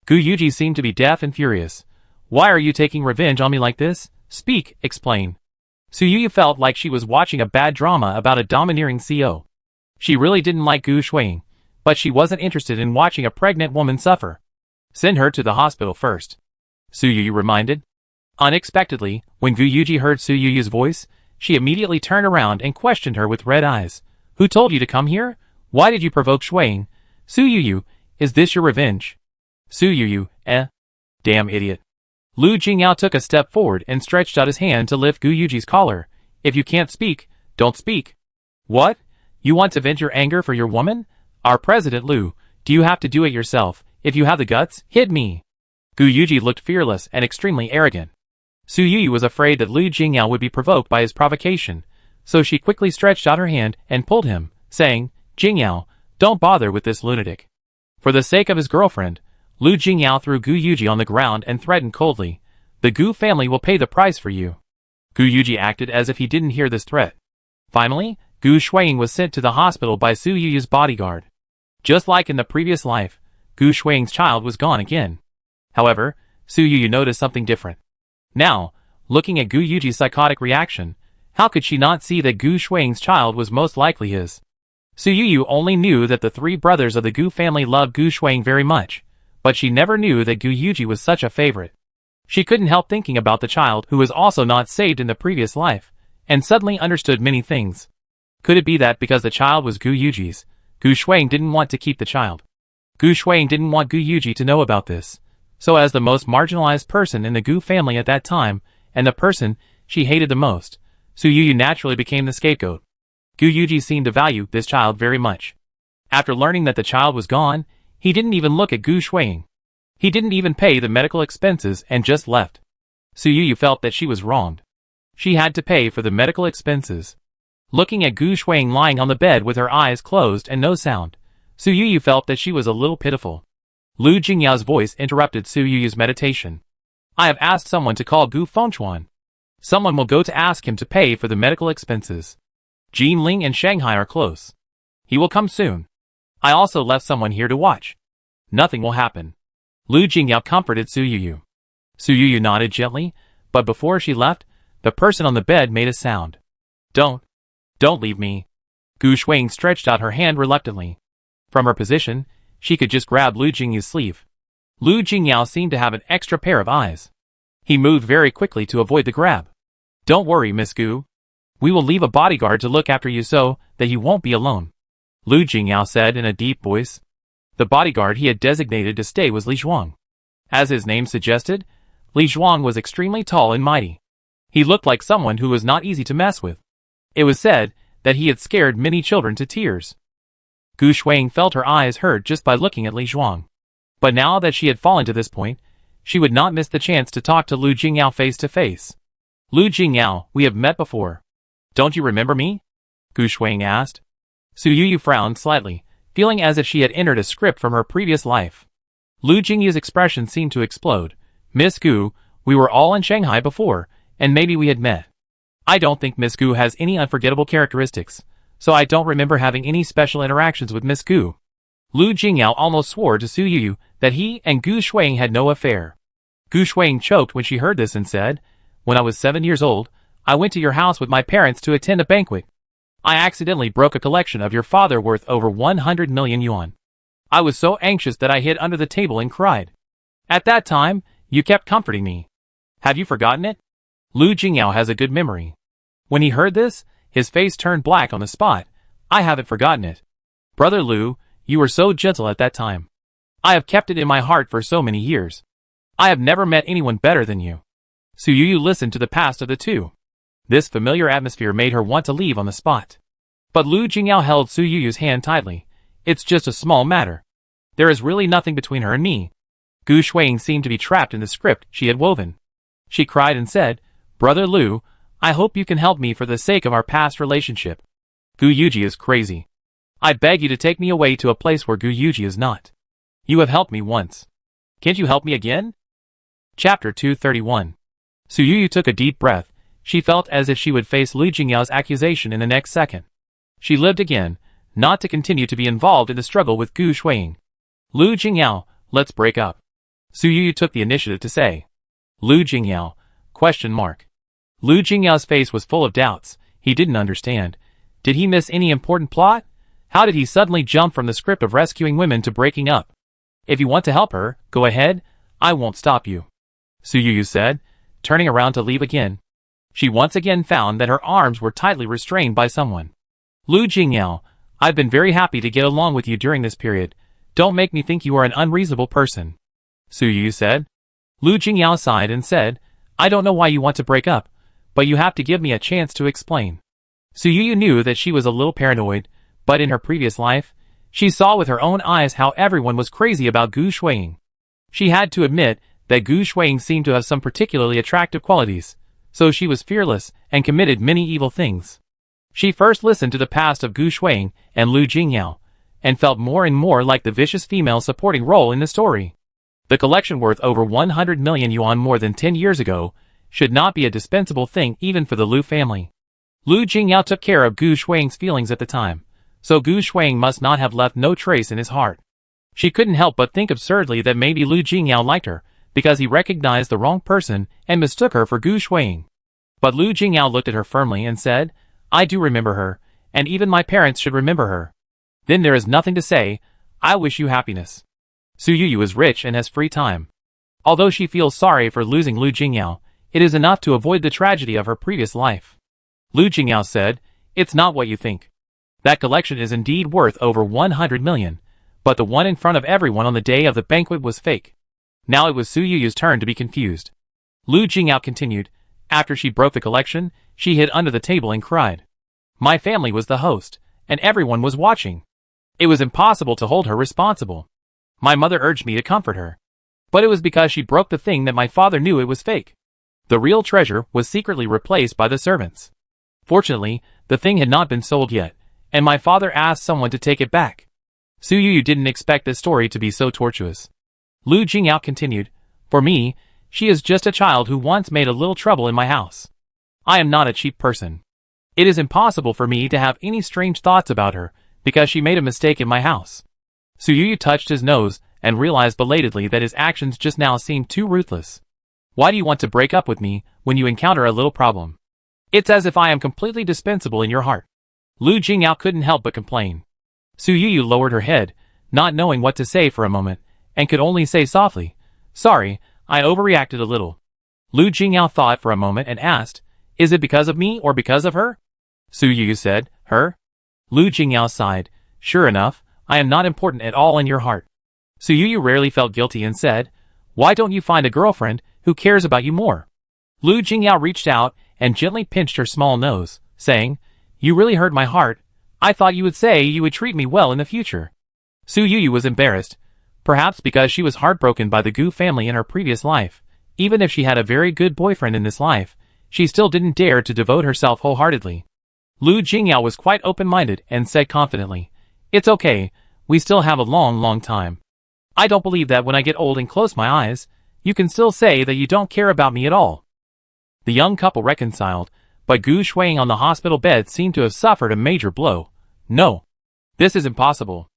Speaker 1: Gu Yuji seemed to be deaf and furious. "Why are you taking revenge on me like this? Speak, explain." Su Yuyu felt like she was watching a bad drama about a domineering CO. She really didn't like Gu Shuang, but she wasn't interested in watching a pregnant woman suffer. "Send her to the hospital first," Su Yuyu reminded. Unexpectedly, when Gu Yuji heard Su Yuyu's voice, she immediately turned around and questioned her with red eyes. "Who told you to come here? Why did you provoke Shuang? Su Yuyu, is this your revenge?" Su Yuyu, damn idiot. Lu Jingyao took a step forward and stretched out his hand to lift Gu Yuji's collar. "If you can't speak, don't speak." "What? You want to vent your anger for your woman? Our President Lu, do you have to do it yourself? If you have the guts, hit me." Gu Yuji looked fearless and extremely arrogant. Su Yuyu was afraid that Lu Jingyao would be provoked by his provocation, so she quickly stretched out her hand and pulled him, saying, "Jingyao, don't bother with this lunatic." For the sake of his girlfriend, Lu Jingyao threw Gu Yuji on the ground and threatened coldly, "The Gu family will pay the price for you." Gu Yuji acted as if he didn't hear this threat. Finally, Gu Shuang was sent to the hospital by Su Yuyu's bodyguard. Just like in the previous life, Gu Shuang's child was gone again. However, Su Yuyu noticed something different. Now, looking at Gu Yuji's psychotic reaction, how could she not see that Gu Shuang's child was most likely his? Su Yuyu only knew that the three brothers of the Gu family loved Gu Shuang very much, but she never knew that Gu Yuji was such a favorite. She couldn't help thinking about the child who was also not saved in the previous life, and suddenly understood many things. Could it be that because the child was Gu Yuji's, Gu Shuang didn't want to keep the child? Gu Shuang didn't want Gu Yuji to know about this. So as the most marginalized person in the Gu family at that time, and the person she hated the most, Su Yuyu naturally became the scapegoat. Gu Yuji seemed to value this child very much. After learning that the child was gone, he didn't even look at Gu Shuang. He didn't even pay the medical expenses and just left. Su Yuyu felt that she was wronged. She had to pay for the medical expenses. Looking at Gu Shuang lying on the bed with her eyes closed and no sound, Su Yuyu felt that she was a little pitiful. Lu Jingyao's voice interrupted Su Yuyu's meditation. "I have asked someone to call Gu Fengchuan. Someone will go to ask him to pay for the medical expenses. Jinling and Shanghai are close. He will come soon. I also left someone here to watch. Nothing will happen." Lu Jingyao comforted Su Yuyu. Su Yuyu nodded gently, but before she left, the person on the bed made a sound. Don't leave me." Gu Shuang stretched out her hand reluctantly. From her position, she could just grab Lu Jingyu's sleeve. Lu Jingyao seemed to have an extra pair of eyes. He moved very quickly to avoid the grab. "Don't worry, Miss Gu. We will leave a bodyguard to look after you so that you won't be alone, Lu Jingyao said in a deep voice. The bodyguard he had designated to stay was Li Zhuang. As his name suggested, Li Zhuang was extremely tall and mighty. He looked like someone who was not easy to mess with. It was said that he had scared many children to tears. Gu Shuang felt her eyes hurt just by looking at Li Zhuang. But now that she had fallen to this point, she would not miss the chance to talk to Lu Jingyao face to face. Lu Jingyao, we have met before. Don't you remember me? Gu Shuang asked. Su Yuyu frowned slightly, feeling as if she had entered a script from her previous life. Lu Jingyu's expression seemed to explode. Miss Gu, we were all in Shanghai before, and maybe we had met. I don't think Miss Gu has any unforgettable characteristics, so I don't remember having any special interactions with Miss Gu. Lu Jingyao almost swore to Su Yuyu that he and Gu Shuang had no affair. Gu Shuang choked when she heard this and said, When I was 7 years old, I went to your house with my parents to attend a banquet. I accidentally broke a collection of your father worth over 100 million yuan. I was so anxious that I hid under the table and cried. At that time, you kept comforting me. Have you forgotten it? Lu Jingyao has a good memory. When he heard this, his face turned black on the spot. I haven't forgotten it. Brother Lu, you were so gentle at that time. I have kept it in my heart for so many years. I have never met anyone better than you. Su Yuyu listened to the past of the two. This familiar atmosphere made her want to leave on the spot. But Lu Jingyao held Su Yuyu's hand tightly. It's just a small matter. There is really nothing between her and me. Gu Shuang seemed to be trapped in the script she had woven. She cried and said, Brother Lu, I hope you can help me for the sake of our past relationship. Gu Yuji is crazy. I beg you to take me away to a place where Gu Yuji is not. You have helped me once. Can't you help me again? Chapter 231. Su Yuyu took a deep breath. She felt as if she would face Lu Jingyao's accusation in the next second. She lived again, not to continue to be involved in the struggle with Gu Shuang. Lu Jingyao, let's break up. Su Yuyu took the initiative to say. Lu Jingyao, ? Lu Jingyao's face was full of doubts. He didn't understand. Did he miss any important plot? How did he suddenly jump from the script of rescuing women to breaking up? If you want to help her, go ahead. I won't stop you. Su Yuyu said, turning around to leave again. She once again found that her arms were tightly restrained by someone. Lu Jingyao, I've been very happy to get along with you during this period. Don't make me think you are an unreasonable person. Su Yuyu said. Lu Jingyao sighed and said, I don't know why you want to break up, but you have to give me a chance to explain. Su Yuyu knew that she was a little paranoid, but in her previous life, she saw with her own eyes how everyone was crazy about Gu Shuang. She had to admit that Gu Shuang seemed to have some particularly attractive qualities, so she was fearless and committed many evil things. She first listened to the past of Gu Shuang and Lu Jingyao, and felt more and more like the vicious female supporting role in the story. The collection worth over 100 million yuan more than 10 years ago should not be a dispensable thing even for the Lu family. Lu Jingyao took care of Gu Shuang's feelings at the time, so Gu Shuang must not have left no trace in his heart. She couldn't help but think absurdly that maybe Lu Jingyao liked her, because he recognized the wrong person and mistook her for Gu Shuang. But Lu Jingyao looked at her firmly and said, I do remember her, and even my parents should remember her. Then there is nothing to say. I wish you happiness. Su Yuyu is rich and has free time. Although she feels sorry for losing Lu Jingyao, it is enough to avoid the tragedy of her previous life. Lu Jingyao said, It's not what you think. That collection is indeed worth over 100 million, but the one in front of everyone on the day of the banquet was fake. Now it was Su Yuyu's turn to be confused. Lu Jingyao continued, After she broke the collection, she hid under the table and cried. My family was the host, and everyone was watching. It was impossible to hold her responsible. My mother urged me to comfort her. But it was because she broke the thing that my father knew it was fake. The real treasure was secretly replaced by the servants. Fortunately, the thing had not been sold yet, and my father asked someone to take it back. Su Yuyu didn't expect this story to be so tortuous. Lu Jingyao continued, For me, she is just a child who once made a little trouble in my house. I am not a cheap person. It is impossible for me to have any strange thoughts about her, because she made a mistake in my house. Su Yuyu touched his nose and realized belatedly that his actions just now seemed too ruthless. Why do you want to break up with me when you encounter a little problem? It's as if I am completely dispensable in your heart. Lu Jingyao couldn't help but complain. Su Yuyu lowered her head, not knowing what to say for a moment, and could only say softly, Sorry, I overreacted a little. Lu Jingyao thought for a moment and asked, Is it because of me or because of her? Su Yu said. Her? Lu Jingyao sighed. Sure enough, I am not important at all in your heart. Su Yu rarely felt guilty and said, why don't you find a girlfriend who cares about you more? Lu Jingyao reached out and gently pinched her small nose, saying, you really hurt my heart. I thought you would say you would treat me well in the future. Su Yu was embarrassed, perhaps because she was heartbroken by the Gu family in her previous life. Even if she had a very good boyfriend in this life, she still didn't dare to devote herself wholeheartedly. Lu Jingyao was quite open-minded and said confidently, it's okay, we still have a long time. I don't believe that when I get old and close my eyes, you can still say that you don't care about me at all. The young couple reconciled, but Gu Shuang on the hospital bed seemed to have suffered a major blow. No. This is impossible.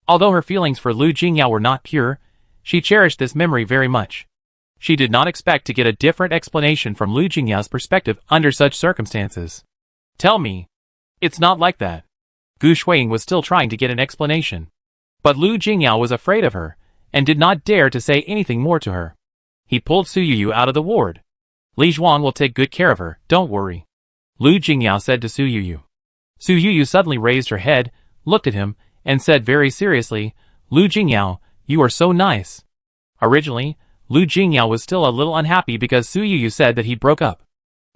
Speaker 1: Although her feelings for Lu Jingyao were not pure, she cherished this memory very much. She did not expect to get a different explanation from Lu Jingyao's perspective under such circumstances. Tell me. It's not like that. Gu Shuang was still trying to get an explanation. But Lu Jingyao was afraid of her, and did not dare to say anything more to her. He pulled Su Yu out of the ward. Li Zhuang will take good care of her, don't worry. Lu Jingyao said to Su Yu. Su Yu suddenly raised her head, looked at him, and said very seriously, Lu Jingyao, you are so nice. Originally, Lu Jingyao was still a little unhappy because Su Yu said that he broke up.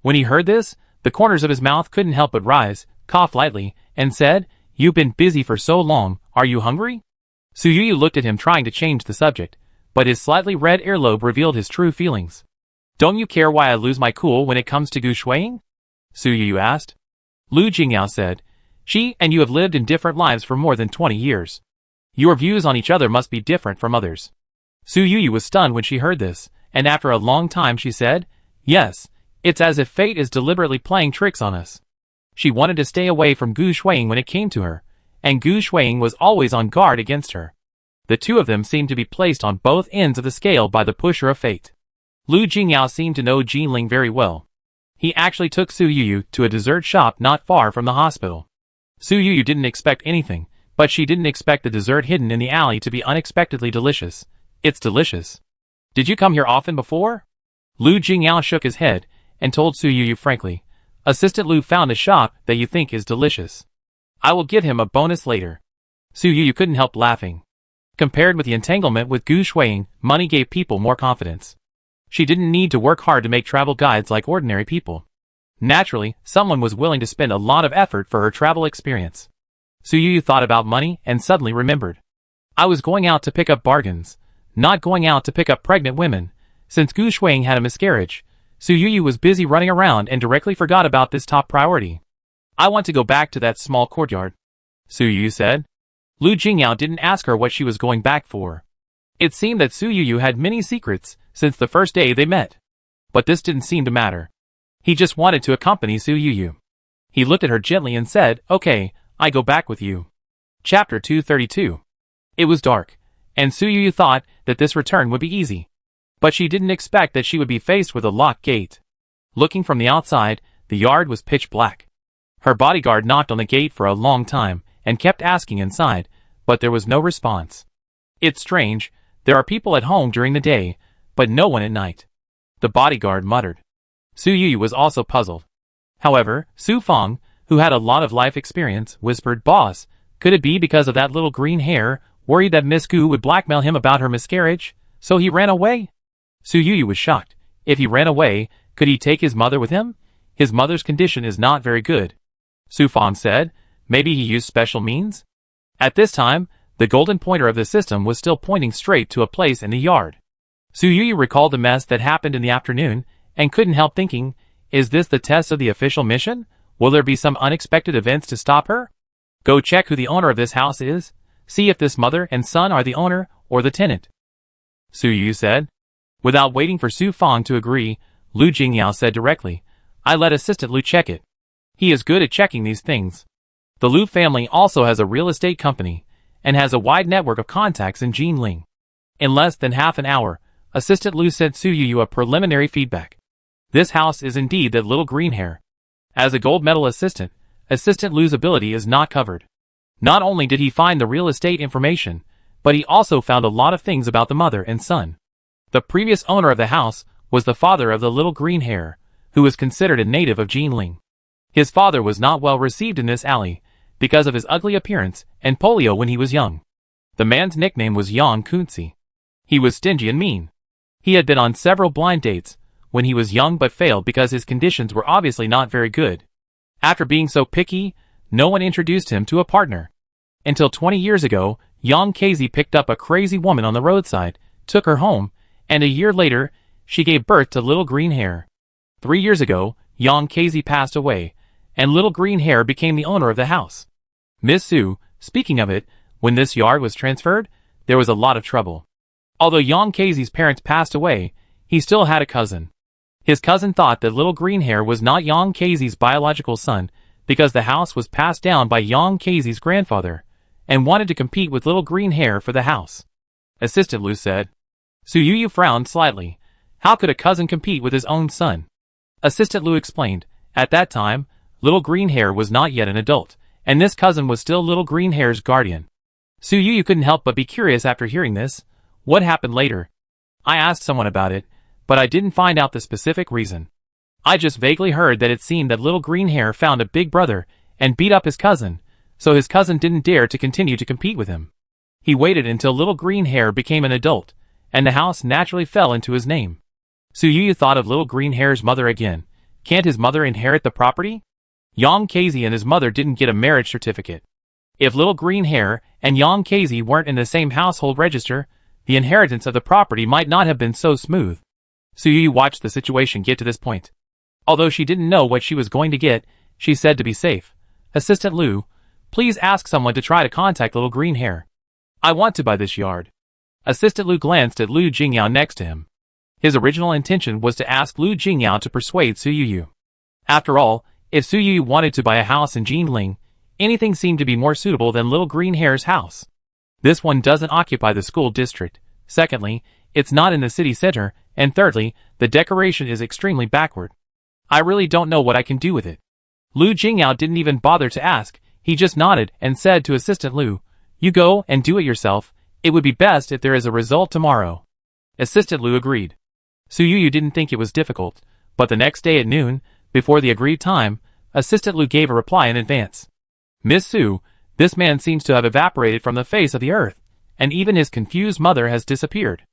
Speaker 1: When he heard this, the corners of his mouth couldn't help but rise, coughed lightly, and said, you've been busy for so long, are you hungry? Su Yu looked at him trying to change the subject, but his slightly red earlobe revealed his true feelings. Don't you care why I lose my cool when it comes to Gu Shuang? Su Yu asked. Lu Jingyao said, she and you have lived in different lives for more than 20 years. Your views on each other must be different from others. Su Yu was stunned when she heard this, and after a long time she said, yes, it's as if fate is deliberately playing tricks on us. She wanted to stay away from Gu Shuang when it came to her, and Gu Shuang was always on guard against her. The two of them seemed to be placed on both ends of the scale by the pusher of fate. Lu Jingyao seemed to know Jinling very well. He actually took Su Yu to a dessert shop not far from the hospital. Su Yu didn't expect anything, but she didn't expect the dessert hidden in the alley to be unexpectedly delicious. It's delicious. Did you come here often before? Lu Jingyao shook his head, and told Su Yu frankly, Assistant Lu found a shop that you think is delicious. I will give him a bonus later. Su Yu couldn't help laughing. Compared with the entanglement with Gu Shuang, money gave people more confidence. She didn't need to work hard to make travel guides like ordinary people. Naturally, someone was willing to spend a lot of effort for her travel experience. Su Yu thought about money and suddenly remembered. I was going out to pick up bargains, not going out to pick up pregnant women. Since Gu Shuang had a miscarriage, Su Yu was busy running around and directly forgot about this top priority. I want to go back to that small courtyard, Su Yu said. Lu Jingyao didn't ask her what she was going back for. It seemed that Su Yu had many secrets since the first day they met. But this didn't seem to matter. He just wanted to accompany Su Yu. He looked at her gently and said, okay, I go back with you. Chapter 232. It was dark, and Su Yu thought that this return would be easy. But she didn't expect that she would be faced with a locked gate. Looking from the outside, the yard was pitch black. Her bodyguard knocked on the gate for a long time, and kept asking inside, but there was no response. It's strange, there are people at home during the day, but no one at night. The bodyguard muttered. Su Yu was also puzzled. However, Su Feng, who had a lot of life experience, whispered, Boss, could it be because of that little green hair, worried that Miss Gu would blackmail him about her miscarriage, so he ran away? Su Yu was shocked. If he ran away, could he take his mother with him? His mother's condition is not very good. Su Feng said, maybe he used special means? At this time, the golden pointer of the system was still pointing straight to a place in the yard. Su Yu recalled the mess that happened in the afternoon, and couldn't help thinking, is this the test of the official mission? Will there be some unexpected events to stop her? Go check who the owner of this house is. See if this mother and son are the owner or the tenant. Su Yu said. Without waiting for Su Feng to agree, Lu Jingyao said directly, I let Assistant Lu check it. He is good at checking these things. The Lu family also has a real estate company, and has a wide network of contacts in Jinling. In less than half an hour, Assistant Lu sent Su Yu a preliminary feedback. This house is indeed that little green hair. As a gold medal assistant, Assistant Lu's ability is not covered. Not only did he find the real estate information, but he also found a lot of things about the mother and son. The previous owner of the house was the father of the little green hair, who was considered a native of Jinling. His father was not well received in this alley because of his ugly appearance and polio when he was young. The man's nickname was Yang Kunzi. He was stingy and mean. He had been on several blind dates when he was young but failed because his conditions were obviously not very good. After being so picky, no one introduced him to a partner. Until 20 years ago, Yang Kazi picked up a crazy woman on the roadside, took her home, and a year later, she gave birth to Little Green Hair. 3 years ago, Yang Kazi passed away, and Little Green Hair became the owner of the house. Miss Sue, speaking of it, when this yard was transferred, there was a lot of trouble. Although Yang Kazi's parents passed away, he still had a cousin. His cousin thought that Little Green Hair was not Yang Kazi's biological son because the house was passed down by Yang Kazi's grandfather, and wanted to compete with Little Green Hair for the house. Assistant Lu said. Suyuyu frowned slightly. How could a cousin compete with his own son? Assistant Lu explained. At that time, Little Green Hair was not yet an adult, and this cousin was still Little Green Hair's guardian. Suyuyu couldn't help but be curious after hearing this. What happened later? I asked someone about it, but I didn't find out the specific reason. I just vaguely heard that it seemed that Little Green Hair found a big brother and beat up his cousin, so his cousin didn't dare to continue to compete with him. He waited until Little Green Hair became an adult, and the house naturally fell into his name. Suyuyu thought of Little Green Hair's mother again. Can't his mother inherit the property? Yang Kazi and his mother didn't get a marriage certificate. If Little Green Hair and Yang Kazi weren't in the same household register, the inheritance of the property might not have been so smooth. Suyuyu watched the situation get to this point. Although she didn't know what she was going to get, she said to be safe, Assistant Lu, please ask someone to try to contact Little Green Hair. I want to buy this yard. Assistant Lu glanced at Lu Jingyao next to him. His original intention was to ask Lu Jingyao to persuade Suyuyu. After all, if Suyuyu wanted to buy a house in Jinling, anything seemed to be more suitable than Little Green Hair's house. This one doesn't occupy the school district. Secondly, it's not in the city center, and thirdly, the decoration is extremely backward. I really don't know what I can do with it. Lu Jingyao didn't even bother to ask, he just nodded and said to Assistant Lu, You go and do it yourself, it would be best if there is a result tomorrow. Assistant Lu agreed. Suyuyu didn't think it was difficult, but the next day at noon, before the agreed time, Assistant Lu gave a reply in advance. Miss Sue, this man seems to have evaporated from the face of the earth, and even his confused mother has disappeared.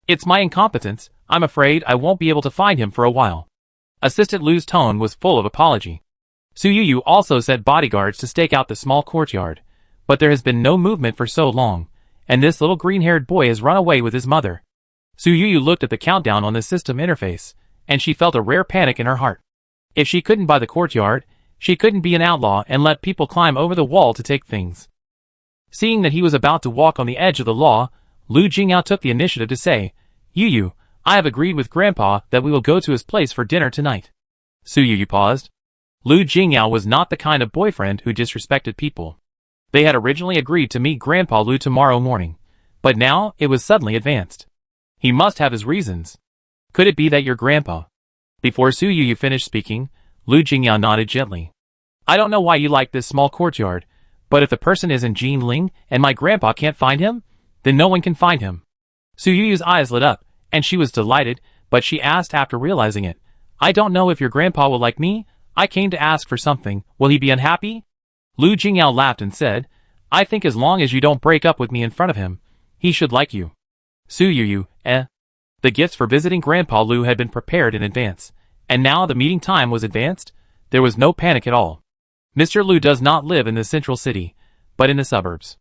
Speaker 1: It's my incompetence, I'm afraid I won't be able to find him for a while. Assistant Lu's tone was full of apology. Suyuyu also sent bodyguards to stake out the small courtyard, but there has been no movement for so long, and this little green-haired boy has run away with his mother. Suyuyu looked at the countdown on the system interface, and she felt a rare panic in her heart. If she couldn't buy the courtyard, she couldn't be an outlaw and let people climb over the wall to take things. Seeing that he was about to walk on the edge of the law, Lu Jingyao took the initiative to say, Yu, I have agreed with Grandpa that we will go to his place for dinner tonight. Suyuyu paused. Lu Jingyao was not the kind of boyfriend who disrespected people. They had originally agreed to meet Grandpa Lu tomorrow morning, but now it was suddenly advanced. He must have his reasons. Could it be that your grandpa? Before Suyuyu finished speaking, Lu Jingyao nodded gently. I don't know why you like this small courtyard, but if the person is in Jinling and my grandpa can't find him, then no one can find him. Suyuyu's eyes lit up, and she was delighted, but she asked after realizing it, I don't know if your grandpa will like me, I came to ask for something, will he be unhappy? Lu Jingyao laughed and said, I think as long as you don't break up with me in front of him, he should like you. Suyuyu, The gifts for visiting Grandpa Lu had been prepared in advance, and now the meeting time was advanced. There was no panic at all. Mr. Lu does not live in the central city, but in the suburbs.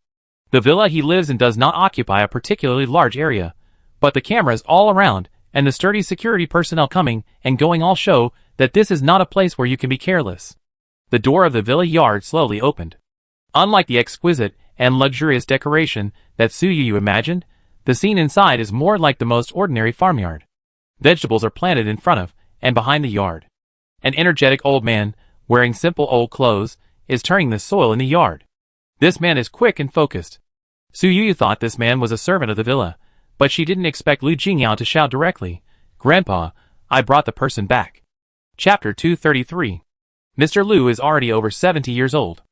Speaker 1: The villa he lives in does not occupy a particularly large area, but the cameras all around and the sturdy security personnel coming and going all show that this is not a place where you can be careless. The door of the villa yard slowly opened. Unlike the exquisite and luxurious decoration that Suyuyu imagined, the scene inside is more like the most ordinary farmyard. Vegetables are planted in front of and behind the yard. An energetic old man, wearing simple old clothes, is turning the soil in the yard. This man is quick and focused. Suyuyu thought this man was a servant of the villa, but she didn't expect Lu Jingyao to shout directly, Grandpa, I brought the person back. Chapter 233. Mr. Lu is already over 70 years old.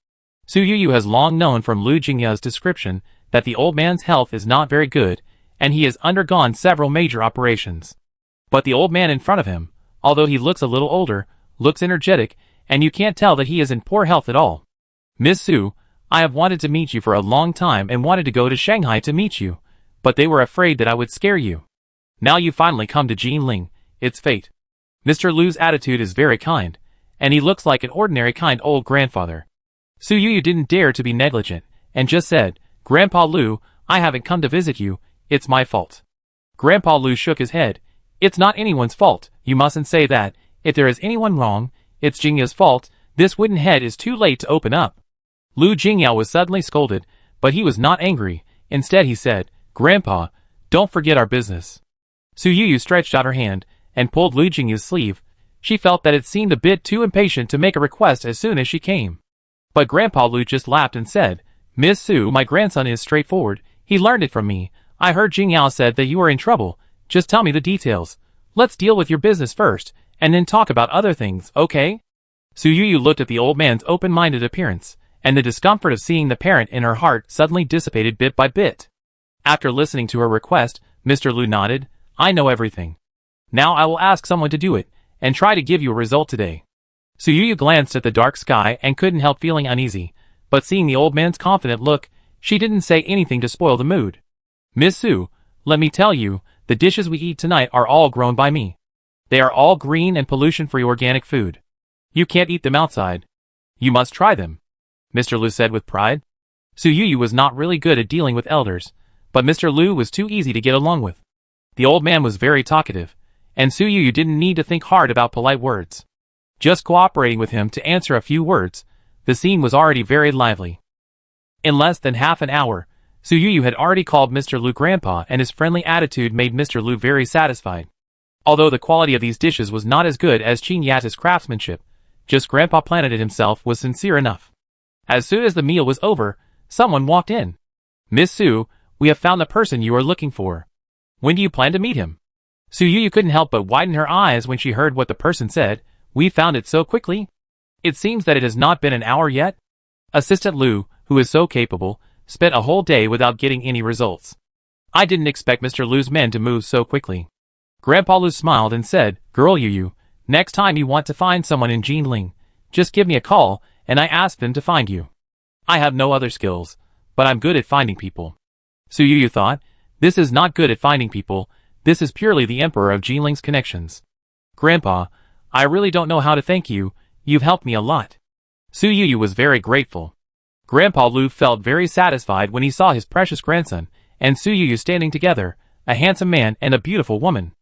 Speaker 1: Suyuyu has long known from Lu Jingyao's description that the old man's health is not very good, and he has undergone several major operations. But the old man in front of him, although he looks a little older, looks energetic, and you can't tell that he is in poor health at all. Miss Su, I have wanted to meet you for a long time and wanted to go to Shanghai to meet you, but they were afraid that I would scare you. Now you finally come to Jinling, it's fate. Mr. Lu's attitude is very kind, and he looks like an ordinary kind old grandfather. Su Yu didn't dare to be negligent, and just said, Grandpa Lu, I haven't come to visit you, it's my fault. Grandpa Lu shook his head. It's not anyone's fault, you mustn't say that. If there is anyone wrong, it's Jingya's fault. This wooden head is too late to open up. Lu Jingyao was suddenly scolded, but he was not angry. Instead he said, Grandpa, don't forget our business. Su Yu stretched out her hand and pulled Lu Jingya's sleeve. She felt that it seemed a bit too impatient to make a request as soon as she came. But Grandpa Lu just laughed and said, Miss Su, my grandson is straightforward. He learned it from me. I heard Jingyao said that you are in trouble. Just tell me the details. Let's deal with your business first, and then talk about other things, okay? Su Yu looked at the old man's open-minded appearance, and the discomfort of seeing the parent in her heart suddenly dissipated bit by bit. After listening to her request, Mr. Lu nodded, I know everything. Now I will ask someone to do it, and try to give you a result today. Su Yu glanced at the dark sky and couldn't help feeling uneasy, but seeing the old man's confident look, she didn't say anything to spoil the mood. Miss Su, let me tell you, the dishes we eat tonight are all grown by me. They are all green and pollution-free organic food. You can't eat them outside. You must try them, Mr. Lu said with pride. Su Yu was not really good at dealing with elders, but Mr. Lu was too easy to get along with. The old man was very talkative, and Su Yu didn't need to think hard about polite words. Just cooperating with him to answer a few words, the scene was already very lively. In less than half an hour, Su Yu had already called Mr. Lu Grandpa, and his friendly attitude made Mr. Lu very satisfied. Although the quality of these dishes was not as good as Qin Yata's craftsmanship, just Grandpa Planet himself was sincere enough. As soon as the meal was over, someone walked in. Miss Su, we have found the person you are looking for. When do you plan to meet him? Su Yu couldn't help but widen her eyes when she heard what the person said. We found it so quickly. It seems that it has not been an hour yet. Assistant Lu, who is so capable, spent a whole day without getting any results. I didn't expect Mr. Lu's men to move so quickly. Grandpa Lu smiled and said, Girl Yu, next time you want to find someone in Jinling, just give me a call, and I ask them to find you. I have no other skills, but I'm good at finding people. Su Yu thought, this is not good at finding people, this is purely the Emperor of Jinling's connections. Grandpa, I really don't know how to thank you, you've helped me a lot. Su Yu was very grateful. Grandpa Lu felt very satisfied when he saw his precious grandson and Su Yu standing together, a handsome man and a beautiful woman.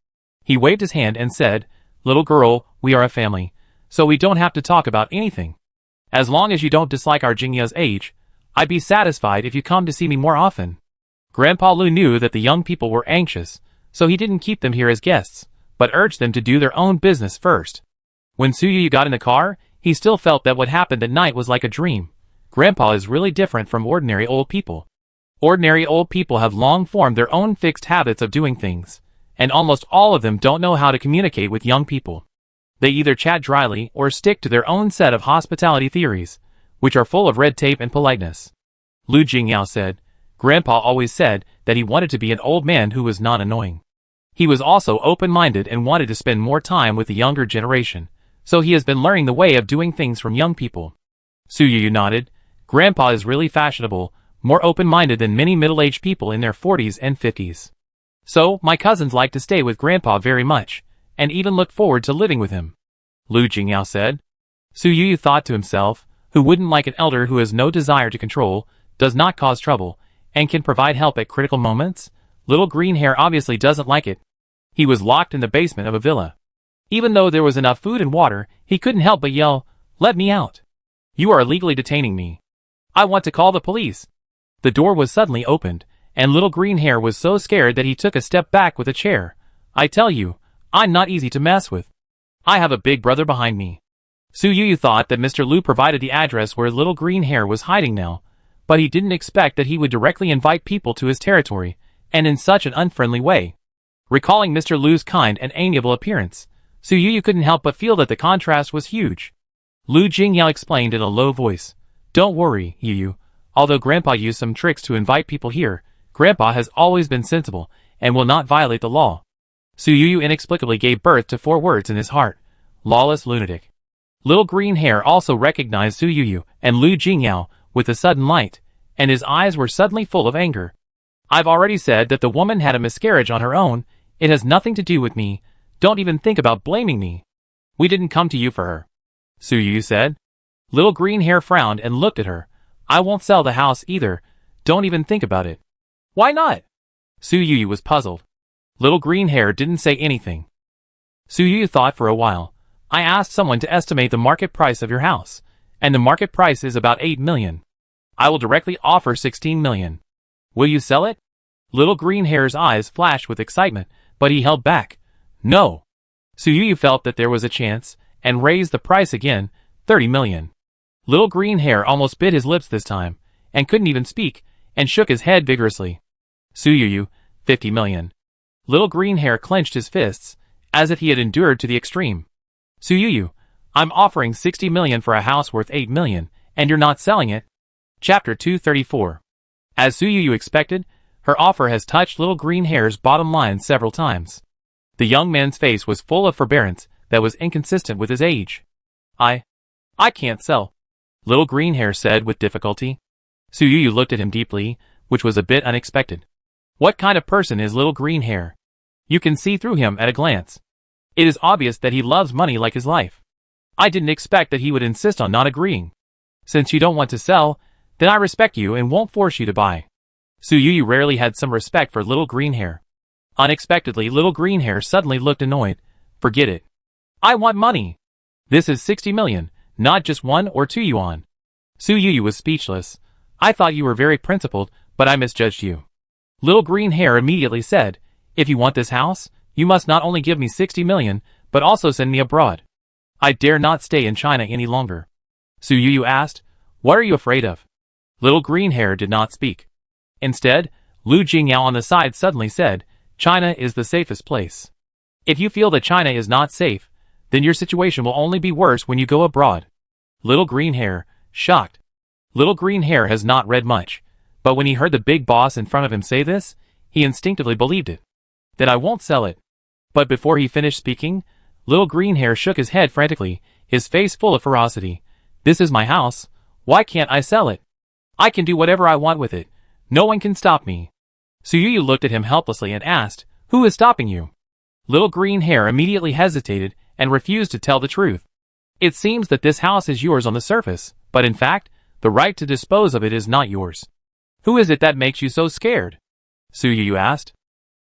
Speaker 1: He waved his hand and said, Little girl, we are a family, so we don't have to talk about anything. As long as you don't dislike our Jingya's age, I'd be satisfied if you come to see me more often. Grandpa Lu knew that the young people were anxious, so he didn't keep them here as guests, but urged them to do their own business first. When Su Yu got in the car, he still felt that what happened at night was like a dream. Grandpa is really different from ordinary old people. Ordinary old people have long formed their own fixed habits of doing things, and almost all of them don't know how to communicate with young people. They either chat dryly or stick to their own set of hospitality theories, which are full of red tape and politeness. Lu Jingyao said, Grandpa always said that he wanted to be an old man who was not annoying. He was also open-minded and wanted to spend more time with the younger generation, so he has been learning the way of doing things from young people. Su Yu nodded. Grandpa is really fashionable, more open-minded than many middle-aged people in their 40s and 50s. So, my cousins like to stay with Grandpa very much, and even look forward to living with him. Lu Jingyao said. Su Yu thought to himself, who wouldn't like an elder who has no desire to control, does not cause trouble, and can provide help at critical moments? Little green hair obviously doesn't like it. He was locked in the basement of a villa. Even though there was enough food and water, he couldn't help but yell, Let me out. You are illegally detaining me. I want to call the police. The door was suddenly opened, and little green hair was so scared that he took a step back with a chair. I tell you, I'm not easy to mess with. I have a big brother behind me. Su Yu thought that Mr. Lu provided the address where little green hair was hiding now, but he didn't expect that he would directly invite people to his territory, and in such an unfriendly way. Recalling Mr. Lu's kind and amiable appearance, Su Yu couldn't help but feel that the contrast was huge. Lu Jingyao explained in a low voice, Don't worry, Yu. Although Grandpa used some tricks to invite people here, Grandpa has always been sensible, and will not violate the law. Su Yu inexplicably gave birth to 4 words in his heart. Lawless lunatic. Little Green Hair also recognized Su Yuyu and Lu Jingyao with a sudden light, and his eyes were suddenly full of anger. I've already said that the woman had a miscarriage on her own. It has nothing to do with me. Don't even think about blaming me. We didn't come to you for her, Su Yuyu said. Little Green Hair frowned and looked at her. I won't sell the house either. Don't even think about it. Why not? Su Yuyu was puzzled. Little Green Hair didn't say anything. Su Yuyu thought for a while. I asked someone to estimate the market price of your house, and the market price is about 8 million. I will directly offer 16 million. Will you sell it? Little Green Hair's eyes flashed with excitement, but he held back. No. Su Yuyu felt that there was a chance, and raised the price again, 30 million. Little Green Hair almost bit his lips this time, and couldn't even speak, and shook his head vigorously. Su Yuyu, 50 million. Little Green Hair clenched his fists, as if he had endured to the extreme. Su Yuyu, I'm offering 60 million for a house worth 8 million, and you're not selling it. Chapter 234. As Su Yuyu expected, her offer has touched Little Green Hair's bottom line several times. The young man's face was full of forbearance that was inconsistent with his age. I can't sell, Little Green Hair said with difficulty. Su Yuyu looked at him deeply, which was a bit unexpected. What kind of person is Little Green Hair? You can see through him at a glance. It is obvious that he loves money like his life. I didn't expect that he would insist on not agreeing. Since you don't want to sell, then I respect you and won't force you to buy. Su Yuyu rarely had some respect for Little Green Hair. Unexpectedly, Little Green Hair suddenly looked annoyed. Forget it. I want money. This is 60 million, not just 1 or 2 yuan. Su Yuyu was speechless. I thought you were very principled, but I misjudged you. Little Green Hair immediately said, if you want this house, you must not only give me 60 million, but also send me abroad. I dare not stay in China any longer. Su Yuyu asked, what are you afraid of? Little Green Hair did not speak. Instead, Lu Jingyao on the side suddenly said, China is the safest place. If you feel that China is not safe, then your situation will only be worse when you go abroad. Little Green Hair, shocked. Little Green Hair has not read much, but when he heard the big boss in front of him say this, he instinctively believed it. Then I won't sell it. But before he finished speaking, Little Green Hair shook his head frantically, his face full of ferocity. This is my house. Why can't I sell it? I can do whatever I want with it. No one can stop me. Su Yuyu looked at him helplessly and asked, who is stopping you? Little Green Hair immediately hesitated and refused to tell the truth. It seems that this house is yours on the surface, but in fact, the right to dispose of it is not yours. Who is it that makes you so scared? Su Yuyu asked.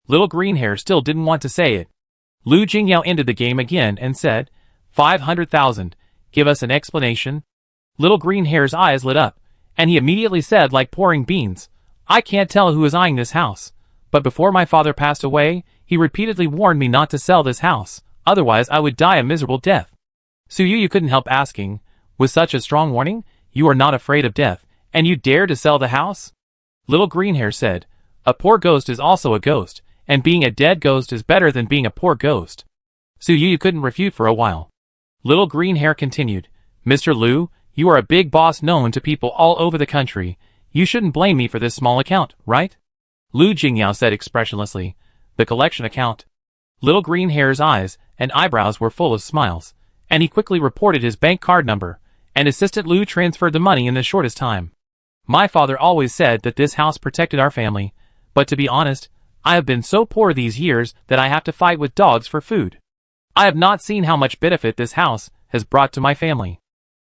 Speaker 1: Little Green Hair still didn't want to say it. Lu Jingyao ended the game again and said, 500,000, give us an explanation. Little Green Hair's eyes lit up, and he immediately said like pouring beans, I can't tell who is eyeing this house, but before my father passed away, he repeatedly warned me not to sell this house, otherwise I would die a miserable death. Su Yuyu couldn't help asking, with such a strong warning, you are not afraid of death, and you dare to sell the house? Little Green Hair said, a poor ghost is also a ghost, and being a dead ghost is better than being a poor ghost. Su Yuyu couldn't refute for a while. Little Green Hair continued, Mr. Lu, you are a big boss known to people all over the country. You shouldn't blame me for this small account, right? Lu Jingyao said expressionlessly, the collection account. Little Green Hair's eyes and eyebrows were full of smiles, and he quickly reported his bank card number, and Assistant Lu transferred the money in the shortest time. My father always said that this house protected our family, but to be honest, I have been so poor these years that I have to fight with dogs for food. I have not seen how much benefit this house has brought to my family.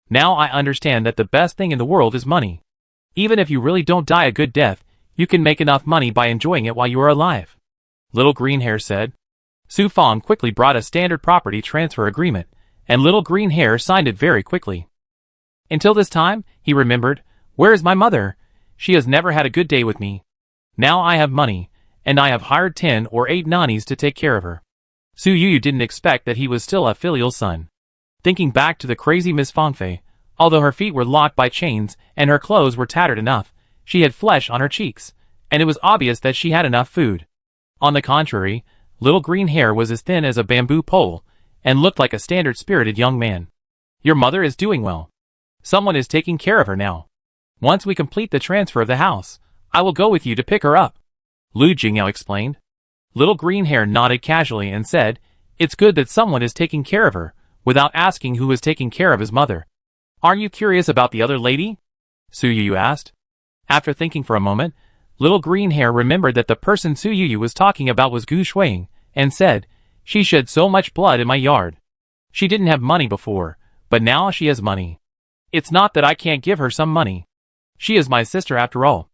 Speaker 1: Now I understand that the best thing in the world is money. Even if you really don't die a good death, you can make enough money by enjoying it while you are alive. Little Green Hair said. Su Fong quickly brought a standard property transfer agreement, and Little Green Hair signed it very quickly. Until this time, he remembered, where is my mother? She has never had a good day with me. Now I have money, and I have hired 10 or 8 nannies to take care of her. Su Yuyu didn't expect that he was still a filial son. Thinking back to the crazy Miss Fangfei, although her feet were locked by chains and her clothes were tattered enough, she had flesh on her cheeks, and it was obvious that she had enough food. On the contrary, Little Green Hair was as thin as a bamboo pole, and looked like a standard-spirited young man. Your mother is doing well. Someone is taking care of her now. Once we complete the transfer of the house, I will go with you to pick her up. Lu Jingyao explained. Little Green Hair nodded casually and said, it's good that someone is taking care of her, without asking who was taking care of his mother. Aren't you curious about the other lady? Su Yu asked. After thinking for a moment, Little Green Hair remembered that the person Su Yu was talking about was Gu Shuang, and said, "She shed so much blood in my yard. She didn't have money before, but now she has money. It's not that I can't give her some money. She is my sister after all.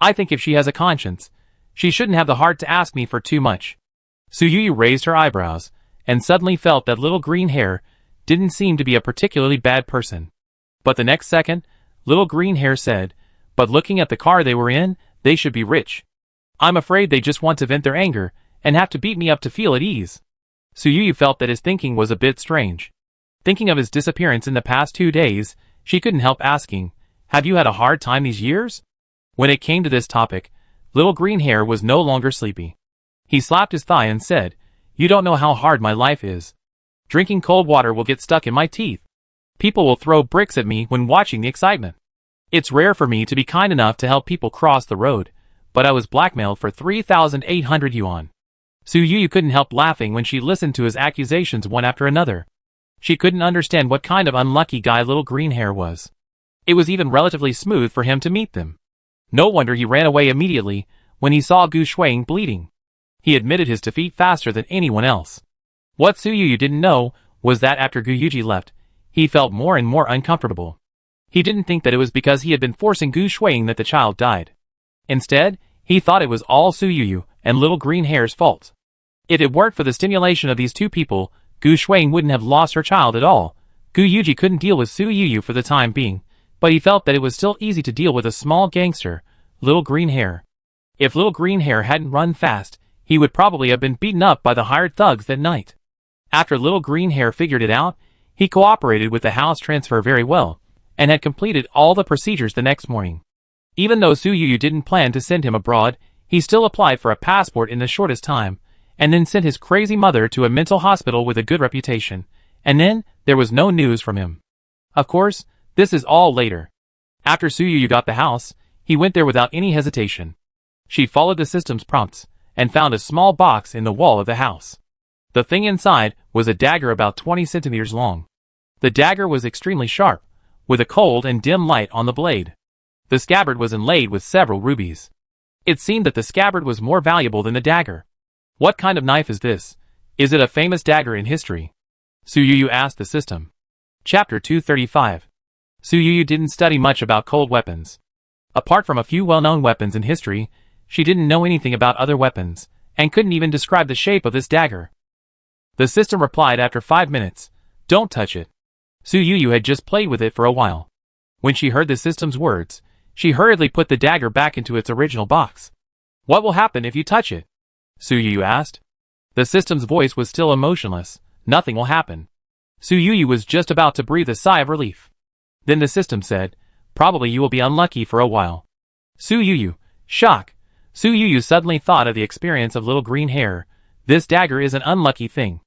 Speaker 1: I think if she has a conscience, she shouldn't have the heart to ask me for too much." Su Yu raised her eyebrows, and suddenly felt that Little Green Hair didn't seem to be a particularly bad person. But the next second, Little Green Hair said, "But looking at the car they were in, they should be rich. I'm afraid they just want to vent their anger, and have to beat me up to feel at ease." Su Yu felt that his thinking was a bit strange. Thinking of his disappearance in the past 2 days, she couldn't help asking, "Have you had a hard time these years?" When it came to this topic, Little Green Hair was no longer sleepy. He slapped his thigh and said, "You don't know how hard my life is. Drinking cold water will get stuck in my teeth. People will throw bricks at me when watching the excitement. It's rare for me to be kind enough to help people cross the road, but I was blackmailed for 3,800 yuan. Su Yu couldn't help laughing when she listened to his accusations one after another. She couldn't understand what kind of unlucky guy Little Green Hair was. It was even relatively smooth for him to meet them. No wonder he ran away immediately when he saw Gu Shuang bleeding. He admitted his defeat faster than anyone else. What Su Yu didn't know was that after Gu Yuji left, he felt more and more uncomfortable. He didn't think that it was because he had been forcing Gu Shuang that the child died. Instead, he thought it was all Su Yu and Little Green Hair's fault. If it weren't for the stimulation of these two people, Gu Shuang wouldn't have lost her child at all. Gu Yuji couldn't deal with Su Yu for the time being, but he felt that it was still easy to deal with a small gangster, Little Green Hair. If Little Green Hair hadn't run fast, he would probably have been beaten up by the hired thugs that night. After Little Green Hair figured it out, he cooperated with the house transfer very well, and had completed all the procedures the next morning. Even though Su Yu didn't plan to send him abroad, he still applied for a passport in the shortest time, and then sent his crazy mother to a mental hospital with a good reputation, and then there was no news from him. Of course, this is all later. After Su Yu got the house, he went there without any hesitation. She followed the system's prompts, and found a small box in the wall of the house. The thing inside was a dagger about 20 centimeters long. The dagger was extremely sharp, with a cold and dim light on the blade. The scabbard was inlaid with several rubies. It seemed that the scabbard was more valuable than the dagger. "What kind of knife is this? Is it a famous dagger in history?" Su Yu asked the system. Chapter 235. Su Yu didn't study much about cold weapons. Apart from a few well-known weapons in history, she didn't know anything about other weapons, and couldn't even describe the shape of this dagger. The system replied after 5 minutes, "Don't touch it." Su Yu had just played with it for a while. When she heard the system's words, she hurriedly put the dagger back into its original box. "What will happen if you touch it?" Su Yu asked. The system's voice was still emotionless. "Nothing will happen." Su Yu was just about to breathe a sigh of relief. Then the system said, "Probably you will be unlucky for a while." Su Yu, shock. Su Yu suddenly thought of the experience of Little Green Hair. This dagger is an unlucky thing.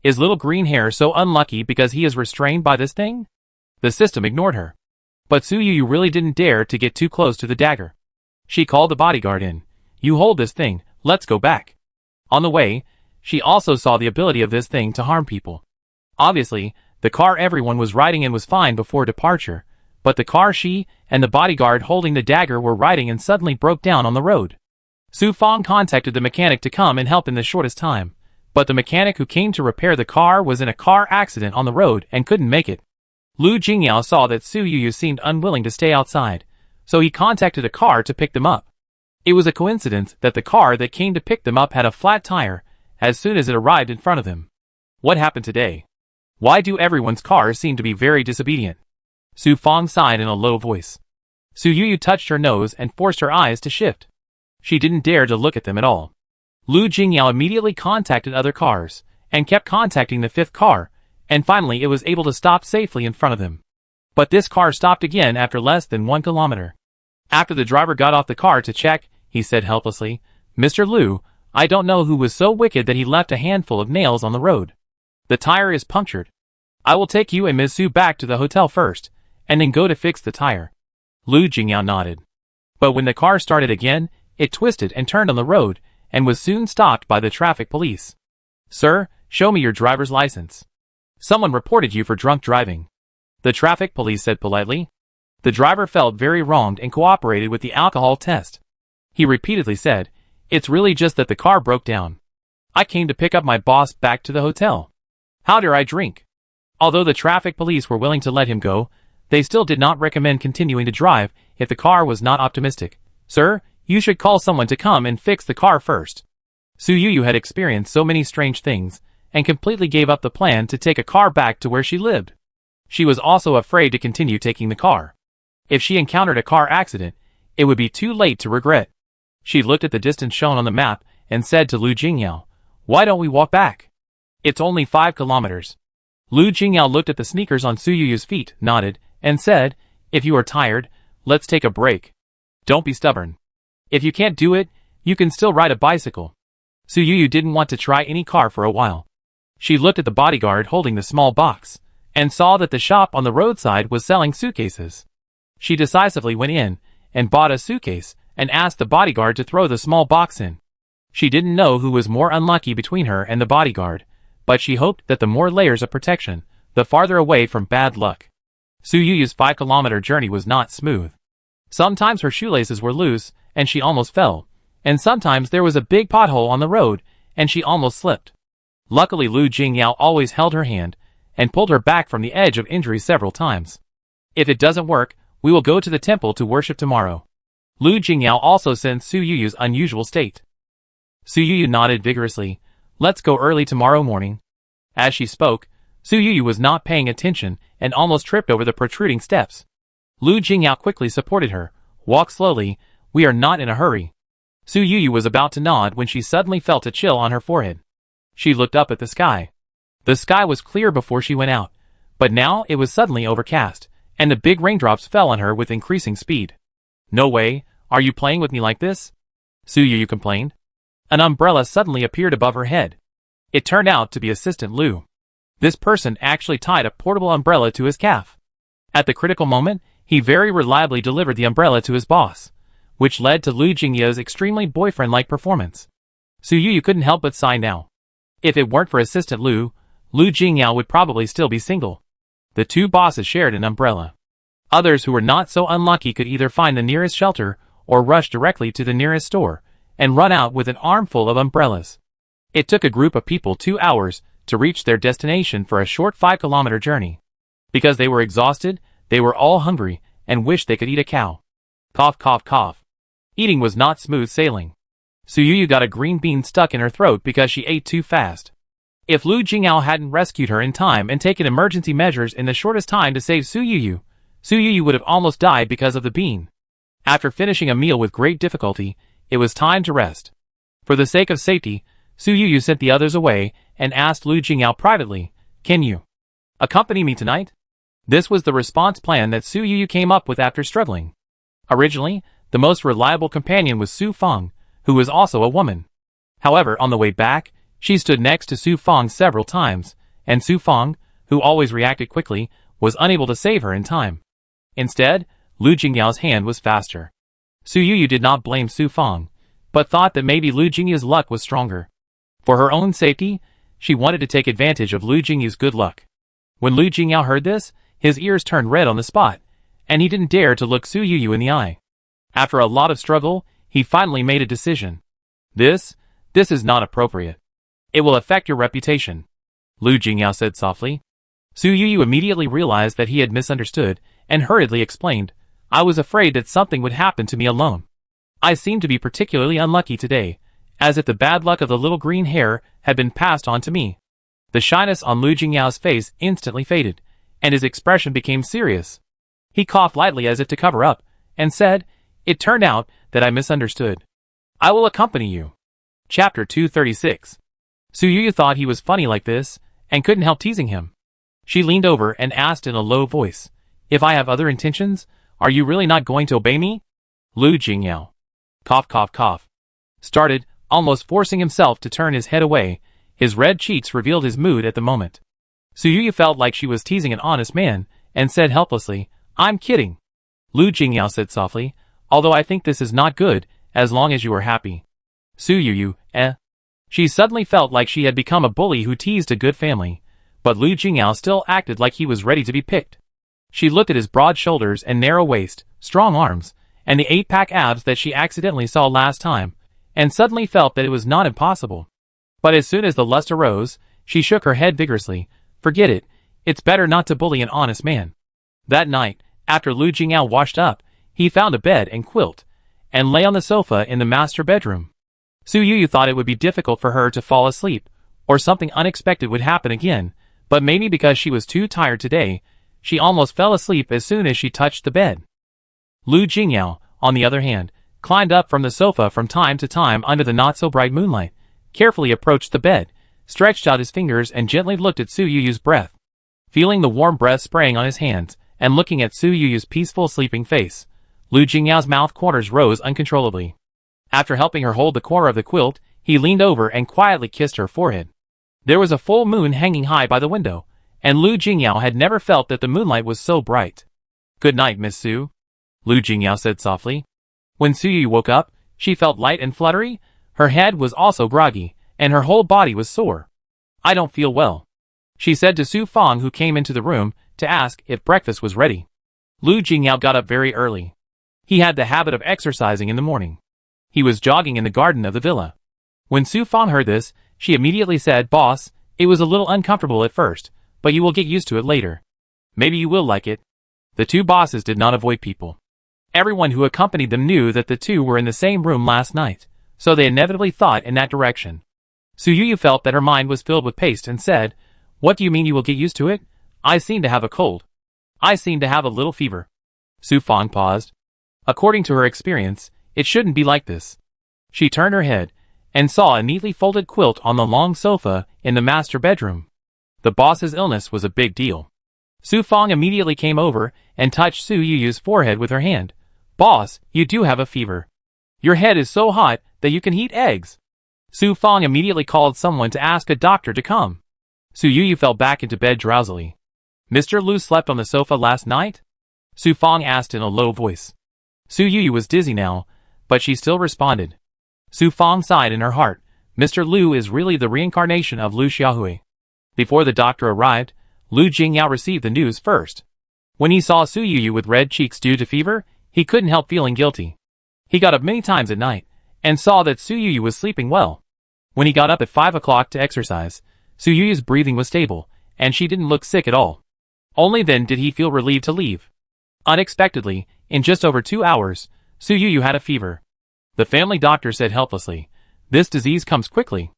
Speaker 1: Is Little Green Hair so unlucky because he is restrained by this thing? The system ignored her. But Su Yu really didn't dare to get too close to the dagger. She called the bodyguard in. "You hold this thing, let's go back." On the way, she also saw the ability of this thing to harm people. Obviously, the car everyone was riding in was fine before departure, but the car she and the bodyguard holding the dagger were riding in suddenly broke down on the road. Su Fong contacted the mechanic to come and help in the shortest time, but the mechanic who came to repair the car was in a car accident on the road and couldn't make it. Lu Jingyao saw that Su Yu seemed unwilling to stay outside, so he contacted a car to pick them up. It was a coincidence that the car that came to pick them up had a flat tire as soon as it arrived in front of them. What happened today? Why do everyone's cars seem to be very disobedient? Su Fong sighed in a low voice. Su Yu touched her nose and forced her eyes to shift. She didn't dare to look at them at all. Lu Jingyao immediately contacted other cars, and kept contacting the fifth car, and finally it was able to stop safely in front of them. But this car stopped again after less than 1 kilometer. After the driver got off the car to check, he said helplessly, "Mr. Lu, I don't know who was so wicked that he left a handful of nails on the road. The tire is punctured. I will take you and Ms. Su back to the hotel first, and then go to fix the tire." Lu Jingyao nodded. But when the car started again, it twisted and turned on the road, and was soon stopped by the traffic police. "Sir, show me your driver's license." Someone reported you for drunk driving. The traffic police said politely. The driver felt very wronged and cooperated with the alcohol test. He repeatedly said, "It's really just that the car broke down. I came to pick up my boss back to the hotel. How dare I drink?" Although the traffic police were willing to let him go, they still did not recommend continuing to drive if the car was not optimistic. "Sir, you should call someone to come and fix the car first." Su Yu had experienced so many strange things, and completely gave up the plan to take a car back to where she lived. She was also afraid to continue taking the car. If she encountered a car accident, it would be too late to regret. She looked at the distance shown on the map and said to Lu Jingyao, "Why don't we walk back? It's only 5 kilometers." Lu Jingyao looked at the sneakers on Su Yu's feet, nodded, and said, "If you are tired, let's take a break. Don't be stubborn. If you can't do it, you can still ride a bicycle." Su Yu didn't want to try any car for a while. She looked at the bodyguard holding the small box, and saw that the shop on the roadside was selling suitcases. She decisively went in, and bought a suitcase, and asked the bodyguard to throw the small box in. She didn't know who was more unlucky between her and the bodyguard, but she hoped that the more layers of protection, the farther away from bad luck. Su Yu's 5-kilometer journey was not smooth. Sometimes her shoelaces were loose, and she almost fell, and sometimes there was a big pothole on the road, and she almost slipped. Luckily Lu Jingyao always held her hand, and pulled her back from the edge of injury several times. "If it doesn't work, we will go to the temple to worship tomorrow." Lu Jingyao also sensed Su Yu's unusual state. Su Yu nodded vigorously. "Let's go early tomorrow morning." As she spoke, Su Yu was not paying attention and almost tripped over the protruding steps. Lu Jingyao quickly supported her. "Walk slowly, we are not in a hurry." Su Yu was about to nod when she suddenly felt a chill on her forehead. She looked up at the sky. The sky was clear before she went out, but now it was suddenly overcast, and the big raindrops fell on her with increasing speed. "No way, are you playing with me like this?" Su Yu complained. An umbrella suddenly appeared above her head. It turned out to be Assistant Lu. This person actually tied a portable umbrella to his calf. At the critical moment, he very reliably delivered the umbrella to his boss, which led to Lu Jingyao's extremely boyfriend-like performance. Su Yu couldn't help but sigh now. If it weren't for Assistant Lu, Lu Jingyao would probably still be single. The two bosses shared an umbrella. Others who were not so unlucky could either find the nearest shelter or rush directly to the nearest store and run out with an armful of umbrellas. It took a group of people 2 hours to reach their destination for a short 5-kilometer journey. Because they were exhausted, they were all hungry and wished they could eat a cow. Cough, cough, cough. Eating was not smooth sailing. Su Yu got a green bean stuck in her throat because she ate too fast. If Lu Jingyao hadn't rescued her in time and taken emergency measures in the shortest time to save Su Yu would have almost died because of the bean. After finishing a meal with great difficulty, it was time to rest. For the sake of safety, Su Yu sent the others away and asked Lu Jingyao privately, "Can you accompany me tonight?" This was the response plan that Su Yu came up with after struggling. Originally, the most reliable companion was Su Feng, who was also a woman. However, on the way back, she stood next to Su Feng several times, and Su Feng, who always reacted quickly, was unable to save her in time. Instead, Lu Jingyao's hand was faster. Su Yu did not blame Su Feng, but thought that maybe Lu Jingyao's luck was stronger. For her own safety, she wanted to take advantage of Lu Jingyao's good luck. When Lu Jingyao heard this, his ears turned red on the spot, and he didn't dare to look Su Yu in the eye. After a lot of struggle, he finally made a decision. This is not appropriate. It will affect your reputation," Lu Jingyao said softly. Su Yu immediately realized that he had misunderstood, and hurriedly explained, "I was afraid that something would happen to me alone. I seem to be particularly unlucky today, as if the bad luck of the little green hair had been passed on to me." The shyness on Lu Jingyao's face instantly faded, and his expression became serious. He coughed lightly as if to cover up, and said, "It turned out that I misunderstood. I will accompany you." Chapter 236. Su Yu thought he was funny like this, and couldn't help teasing him. She leaned over and asked in a low voice, "If I have other intentions, are you really not going to obey me?" Lu Jingyao, cough, cough, cough, started, almost forcing himself to turn his head away. His red cheeks revealed his mood at the moment. Su Yu felt like she was teasing an honest man, and said helplessly, "I'm kidding." Lu Jingyao said softly, "Although I think this is not good, as long as you are happy." Su Yu, She suddenly felt like she had become a bully who teased a good family, But Lu Jingyao still acted like he was ready to be picked. She looked at his broad shoulders and narrow waist, strong arms, and the 8-pack abs that she accidentally saw last time, and suddenly felt that it was not impossible. But as soon as the lust arose, she shook her head vigorously. Forget it, it's better not to bully an honest man. That night, after Lu Jingyao washed up, he found a bed and quilt, and lay on the sofa in the master bedroom. Su Yuyu thought it would be difficult for her to fall asleep, or something unexpected would happen again, but maybe because she was too tired today, she almost fell asleep as soon as she touched the bed. Lu Jingyao, on the other hand, climbed up from the sofa from time to time under the not-so-bright moonlight, carefully approached the bed, stretched out his fingers and gently looked at Su Yuyu's breath. Feeling the warm breath spraying on his hands, and looking at Su Yuyu's peaceful sleeping face, Lu Jingyao's mouth corners rose uncontrollably. After helping her hold the corner of the quilt, he leaned over and quietly kissed her forehead. There was a full moon hanging high by the window, and Lu Jingyao had never felt that the moonlight was so bright. "Good night, Miss Su," Lu Jingyao said softly. When Su Yuyu woke up, she felt light and fluttery, her head was also groggy, and her whole body was sore. "I don't feel well," she said to Su Fang, who came into the room to ask if breakfast was ready. Lu Jingyao got up very early. He had the habit of exercising in the morning. He was jogging in the garden of the villa. When Su Fang heard this, she immediately said, "Boss, it was a little uncomfortable at first, but you will get used to it later. Maybe you will like it." The two bosses did not avoid people. Everyone who accompanied them knew that the two were in the same room last night, so they inevitably thought in that direction. Su Yuyu felt that her mind was filled with paste and said, "What do you mean you will get used to it? I seem to have a cold. I seem to have a little fever." Su Fang paused. According to her experience, it shouldn't be like this. She turned her head, and saw a neatly folded quilt on the long sofa in the master bedroom. The boss's illness was a big deal. Su Fang immediately came over and touched Su Yuyu's forehead with her hand. "Boss, you do have a fever. Your head is so hot that you can heat eggs." Su Fang immediately called someone to ask a doctor to come. Su Yuyu fell back into bed drowsily. "Mr. Lu slept on the sofa last night?" Su Fang asked in a low voice. Su Yuyu was dizzy now, but she still responded. Su Fang sighed in her heart. Mr. Lu is really the reincarnation of Lu Xiaohui. Before the doctor arrived, Lu Jingyao received the news first. When he saw Su Yuyu with red cheeks due to fever, he couldn't help feeling guilty. He got up many times at night, and saw that Su Yuyu was sleeping well. When he got up at 5 o'clock to exercise, Su Yuyu's breathing was stable, and she didn't look sick at all. Only then did he feel relieved to leave. Unexpectedly, in just over 2 hours, Su Yuyu had a fever. The family doctor said helplessly, "This disease comes quickly.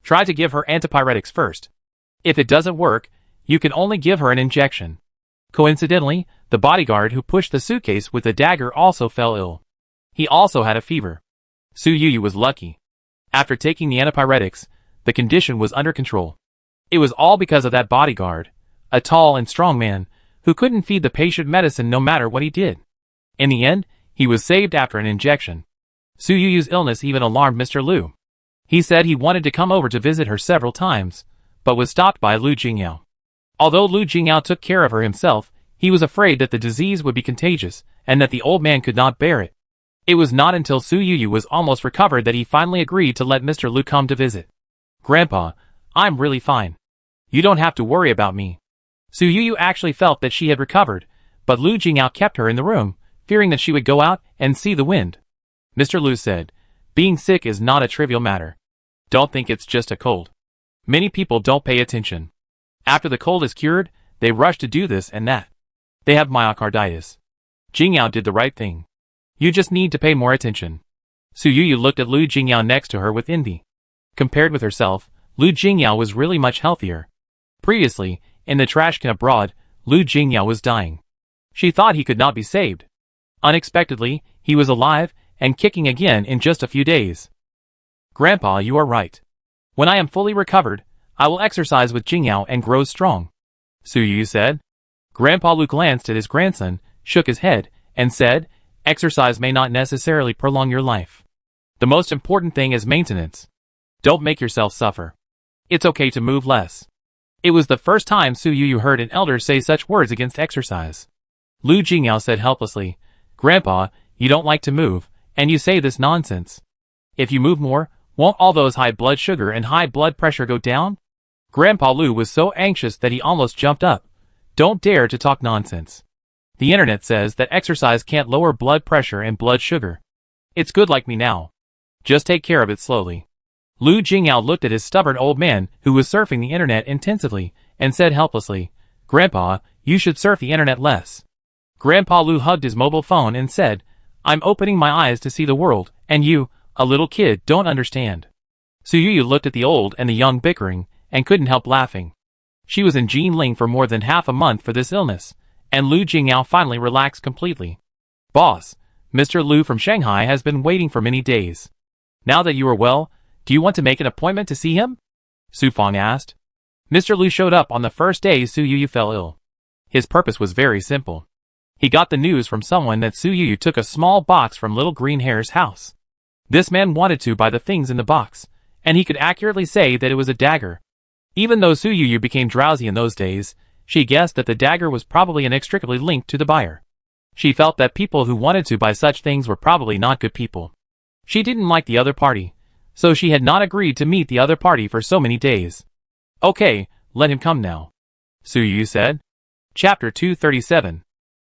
Speaker 1: Try to give her antipyretics first. If it doesn't work, you can only give her an injection." Coincidentally, the bodyguard who pushed the suitcase with the dagger also fell ill. He also had a fever. Su Yuyu was lucky. After taking the antipyretics, the condition was under control. It was all because of that bodyguard, a tall and strong man, who couldn't feed the patient medicine no matter what he did. In the end, he was saved after an injection. Su Yuyu's illness even alarmed Mr. Lu. He said he wanted to come over to visit her several times, but was stopped by Lu Jingyao. Although Lu Jingyao took care of her himself, he was afraid that the disease would be contagious, and that the old man could not bear it. It was not until Su Yuyu was almost recovered that he finally agreed to let Mr. Lu come to visit. "Grandpa, I'm really fine. You don't have to worry about me." Su Yuyu actually felt that she had recovered, but Lu Jingyao kept her in the room, fearing that she would go out and see the wind. Mr. Lu said, "Being sick is not a trivial matter. Don't think it's just a cold. Many people don't pay attention. After the cold is cured, they rush to do this and that. They have myocarditis. Jingyao did the right thing. You just need to pay more attention." Su Yuyu looked at Lu Jingyao next to her with envy. Compared with herself, Lu Jingyao was really much healthier. Previously, in the trash can abroad, Lu Jingyao was dying. She thought he could not be saved. Unexpectedly, he was alive and kicking again in just a few days. "Grandpa, you are right. When I am fully recovered, I will exercise with Jingyao and grow strong," Su Yuyu said. Grandpa Lu glanced at his grandson, shook his head, and said, "Exercise may not necessarily prolong your life. The most important thing is maintenance. Don't make yourself suffer. It's okay to move less." It was the first time Su Yuyu heard an elder say such words against exercise. Lu Jingyao said helplessly, "Grandpa, you don't like to move, and you say this nonsense. If you move more, won't all those high blood sugar and high blood pressure go down?" Grandpa Lu was so anxious that he almost jumped up. Don't dare to talk nonsense. The internet says that exercise can't lower blood pressure and blood sugar. It's good like me now. Just take care of it slowly. Lu Jingyao looked at his stubborn old man who was surfing the internet intensively and said helplessly, Grandpa, you should surf the internet less. Grandpa Lu hugged his mobile phone and said, I'm opening my eyes to see the world, and you, a little kid, don't understand. Su Yuyu looked at the old and the young bickering, and couldn't help laughing. She was in Jinling for more than half a month for this illness, and Lu Jingyao finally relaxed completely. Boss, Mr. Lu from Shanghai has been waiting for many days. Now that you are well, do you want to make an appointment to see him? Su Fang asked. Mr. Lu showed up on the first day Su Yuyu fell ill. His purpose was very simple. He got the news from someone that Su Yuyu took a small box from Little Green Hare's house. This man wanted to buy the things in the box, and he could accurately say that it was a dagger. Even though Su Yuyu became drowsy in those days, she guessed that the dagger was probably inextricably linked to the buyer. She felt that people who wanted to buy such things were probably not good people. She didn't like the other party, so she had not agreed to meet the other party for so many days. Okay, let him come now, Su Yuyu said. Chapter 237.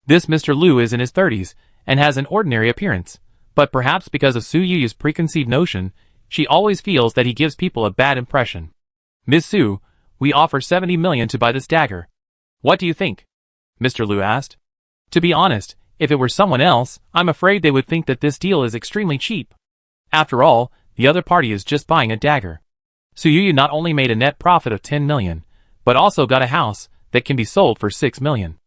Speaker 1: This Mr. Lu is in his 30s, and has an ordinary appearance, but perhaps because of Su Yuyu's preconceived notion, she always feels that he gives people a bad impression. Miss Su, we offer 70 million to buy this dagger. What do you think? Mr. Lu asked. To be honest, if it were someone else, I'm afraid they would think that this deal is extremely cheap. After all, the other party is just buying a dagger. Su Yuyu not only made a net profit of 10 million, but also got a house that can be sold for 6 million.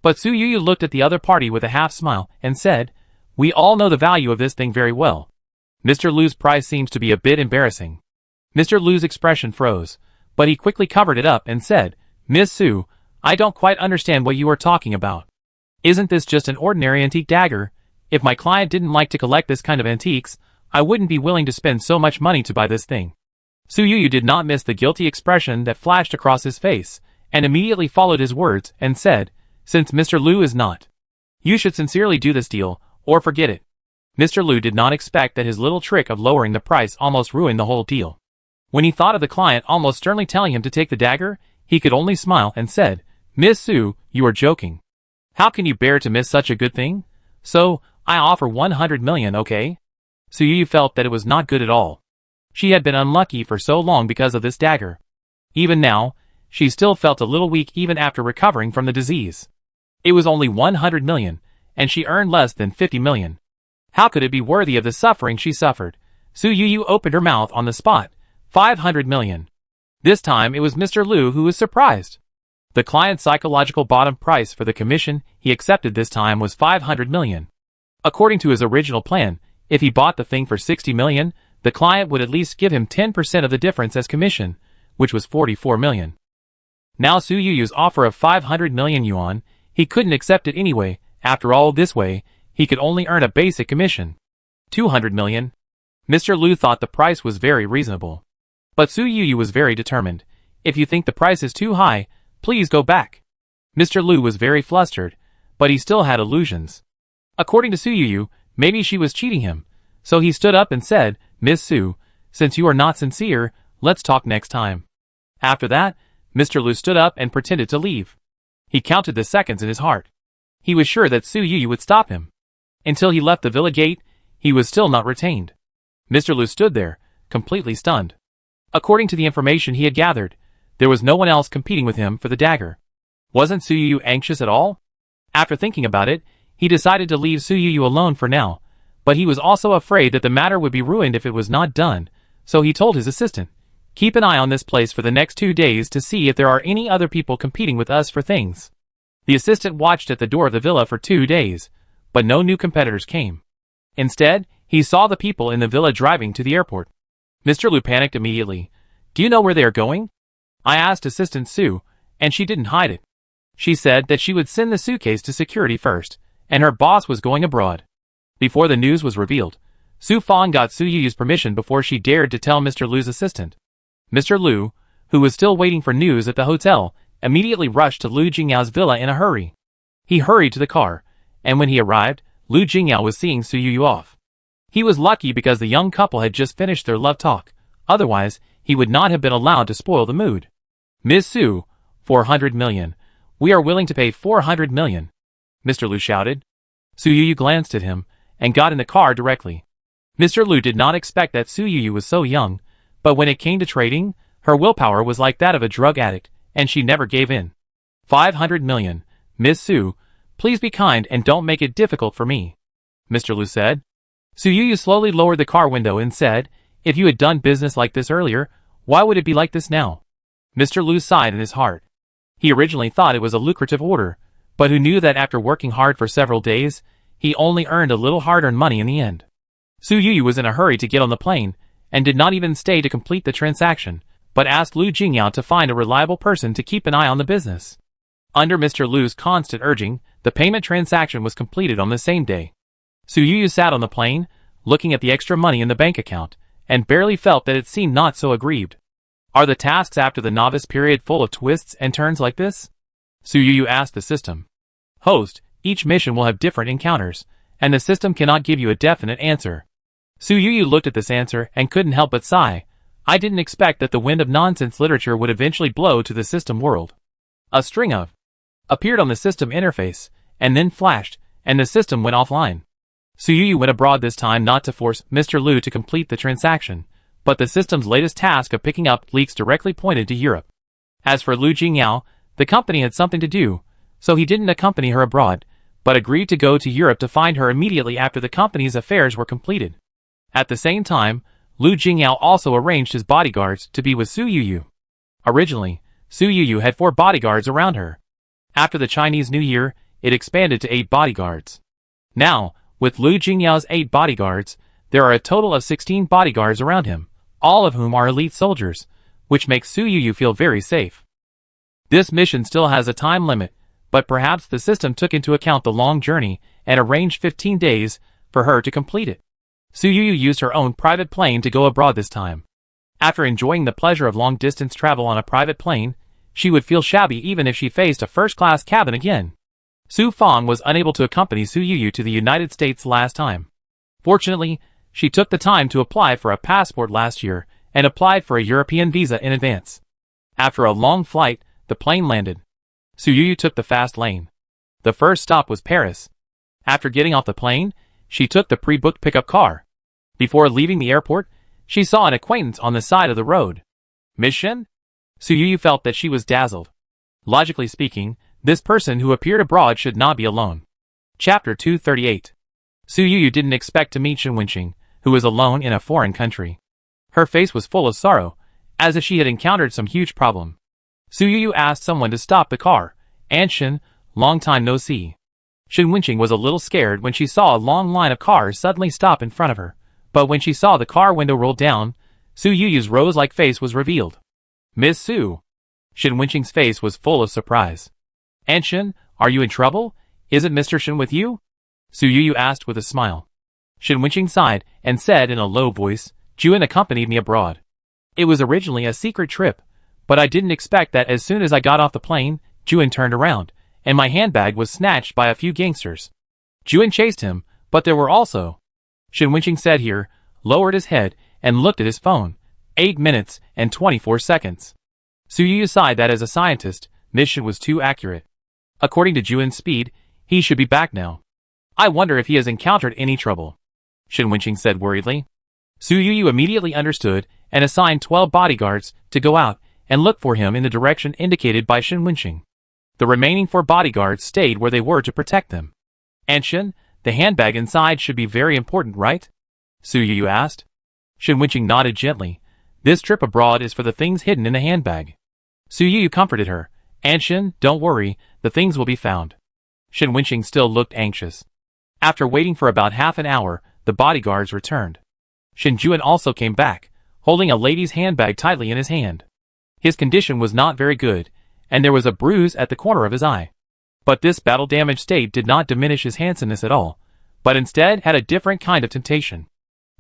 Speaker 1: But Su Yuyu looked at the other party with a half smile and said, we all know the value of this thing very well. Mr. Lu's price seems to be a bit embarrassing. Mr. Lu's expression froze, but he quickly covered it up and said, Miss Su, I don't quite understand what you are talking about. Isn't this just an ordinary antique dagger? If my client didn't like to collect this kind of antiques, I wouldn't be willing to spend so much money to buy this thing. Su Yuyu did not miss the guilty expression that flashed across his face, and immediately followed his words and said, since Mr. Lu is not. You should sincerely do this deal, or forget it. Mr. Lu did not expect that his little trick of lowering the price almost ruined the whole deal. When he thought of the client almost sternly telling him to take the dagger, he could only smile and said, Miss Su, you are joking. How can you bear to miss such a good thing? So, I offer 100 million, okay? Su Yuyu felt that it was not good at all. She had been unlucky for so long because of this dagger. Even now, she still felt a little weak even after recovering from the disease. It was only 100 million, and she earned less than 50 million. How could it be worthy of the suffering she suffered? Su Yuyu opened her mouth on the spot. 500 million. This time it was Mr. Lu who was surprised. The client's psychological bottom price for the commission he accepted this time was 500 million. According to his original plan, if he bought the thing for 60 million, the client would at least give him 10% of the difference as commission, which was 44 million. Now Su Yuyu's offer of 500 million yuan, he couldn't accept it anyway. After all, this way, he could only earn a basic commission. 200 million. Mr. Lu thought the price was very reasonable. But Su Yuyu was very determined. If you think the price is too high, please go back. Mr. Lu was very flustered, but he still had illusions. According to Su Yuyu, maybe she was cheating him. So he stood up and said, Miss Su, since you are not sincere, let's talk next time. After that, Mr. Lu stood up and pretended to leave. He counted the seconds in his heart. He was sure that Su Yuyu would stop him. Until he left the villa gate, he was still not retained. Mr. Lu stood there, completely stunned. According to the information he had gathered, there was no one else competing with him for the dagger. Wasn't Su Yuyu anxious at all? After thinking about it, he decided to leave Su Yuyu alone for now, but he was also afraid that the matter would be ruined if it was not done, so he told his assistant, keep an eye on this place for the next 2 days to see if there are any other people competing with us for things. The assistant watched at the door of the villa for 2 days, but no new competitors came. Instead, he saw the people in the villa driving to the airport. Mr. Lu panicked immediately. Do you know where they are going? I asked Assistant Su, and she didn't hide it. She said that she would send the suitcase to security first, and her boss was going abroad. Before the news was revealed, Su Fang got Su Yuyu's permission before she dared to tell Mr. Lu's assistant. Mr. Lu, who was still waiting for news at the hotel, immediately rushed to Lu Jingyao's villa in a hurry. He hurried to the car, and when he arrived, Lu Jingyao was seeing Su Yuyu off. He was lucky because the young couple had just finished their love talk, otherwise, he would not have been allowed to spoil the mood. Ms. Su, 400 million. We are willing to pay 400 million. Mr. Liu shouted. Su Yuyu glanced at him and got in the car directly. Mr. Liu did not expect that Su Yuyu was so young, but when it came to trading, her willpower was like that of a drug addict, and she never gave in. 500 million. Miss Su, please be kind and don't make it difficult for me, Mr. Liu said. Su Yuyu slowly lowered the car window and said, if you had done business like this earlier, why would it be like this now? Mr. Liu sighed in his heart. He originally thought it was a lucrative order, but who knew that after working hard for several days, he only earned a little hard-earned money in the end. Su Yuyu was in a hurry to get on the plane, and did not even stay to complete the transaction, but asked Lu Jingyao to find a reliable person to keep an eye on the business. Under Mr. Liu's constant urging, the payment transaction was completed on the same day. Su Yuyu sat on the plane, looking at the extra money in the bank account, and barely felt that it seemed not so aggrieved. Are the tasks after the novice period full of twists and turns like this? Su Yuyu asked the system. Host, each mission will have different encounters, and the system cannot give you a definite answer. Su Yuyu looked at this answer and couldn't help but sigh. I didn't expect that the wind of nonsense literature would eventually blow to the system world. A string of appeared on the system interface, and then flashed, and the system went offline. Su Yuyu went abroad this time not to force Mr. Liu to complete the transaction, but the system's latest task of picking up leaks directly pointed to Europe. As for Lu Jingyao, the company had something to do, so he didn't accompany her abroad, but agreed to go to Europe to find her immediately after the company's affairs were completed. At the same time, Lu Jingyao also arranged his bodyguards to be with Su Yuyu. Originally, Su Yuyu had 4 bodyguards around her. After the Chinese New Year, it expanded to 8 bodyguards. Now, with Lu Jingyao's 8 bodyguards, there are a total of 16 bodyguards around him, all of whom are elite soldiers, which makes Su Yuyu feel very safe. This mission still has a time limit, but perhaps the system took into account the long journey and arranged 15 days for her to complete it. Su Yuyu used her own private plane to go abroad this time. After enjoying the pleasure of long-distance travel on a private plane, she would feel shabby even if she faced a first-class cabin again. Su Fang was unable to accompany Su Yuyu to the United States last time. Fortunately, she took the time to apply for a passport last year and applied for a European visa in advance. After a long flight, the plane landed. Su Yuyu took the fast lane. The first stop was Paris. After getting off the plane, she took the pre-booked pickup car. Before leaving the airport, she saw an acquaintance on the side of the road. Mission? Su Yuyu felt that she was dazzled. Logically speaking, this person who appeared abroad should not be alone. Chapter 238. Su Yuyu didn't expect to meet Shen Wenqing, who was alone in a foreign country. Her face was full of sorrow, as if she had encountered some huge problem. Su Yuyu asked someone to stop the car. Anshin, long time no see. Shen Wenqing was a little scared when she saw a long line of cars suddenly stop in front of her, but when she saw the car window roll down, Su Yuyu's rose-like face was revealed. Miss Su. Shen Wenqing's face was full of surprise. Anshin, are you in trouble? Isn't Mr. Shen with you? Su Yuyu asked with a smile. Shen Wenqing sighed and said in a low voice, Juan accompanied me abroad. It was originally a secret trip, but I didn't expect that as soon as I got off the plane, Juan turned around, and my handbag was snatched by a few gangsters. Juan chased him, but there were also... Shen Wenqing said here, lowered his head, and looked at his phone. 8 minutes and 24 seconds. Su Yuyu sighed that as a scientist, mission was too accurate. According to Juan's speed, he should be back now. I wonder if he has encountered any trouble. Shen Wenqing said worriedly. Su Yuyu immediately understood and assigned 12 bodyguards to go out and look for him in the direction indicated by Shen Wenqing. The remaining 4 bodyguards stayed where they were to protect them. Anshin, the handbag inside should be very important, right? Su Yuyu asked. Shen Wenqing nodded gently. This trip abroad is for the things hidden in the handbag. Su Yuyu comforted her. Anshin, don't worry, the things will be found. Shen Wenqing still looked anxious. After waiting for about half an hour, the bodyguards returned. Shen Juan also came back, holding a lady's handbag tightly in his hand. His condition was not very good, and there was a bruise at the corner of his eye. But this battle-damaged state did not diminish his handsomeness at all, but instead had a different kind of temptation.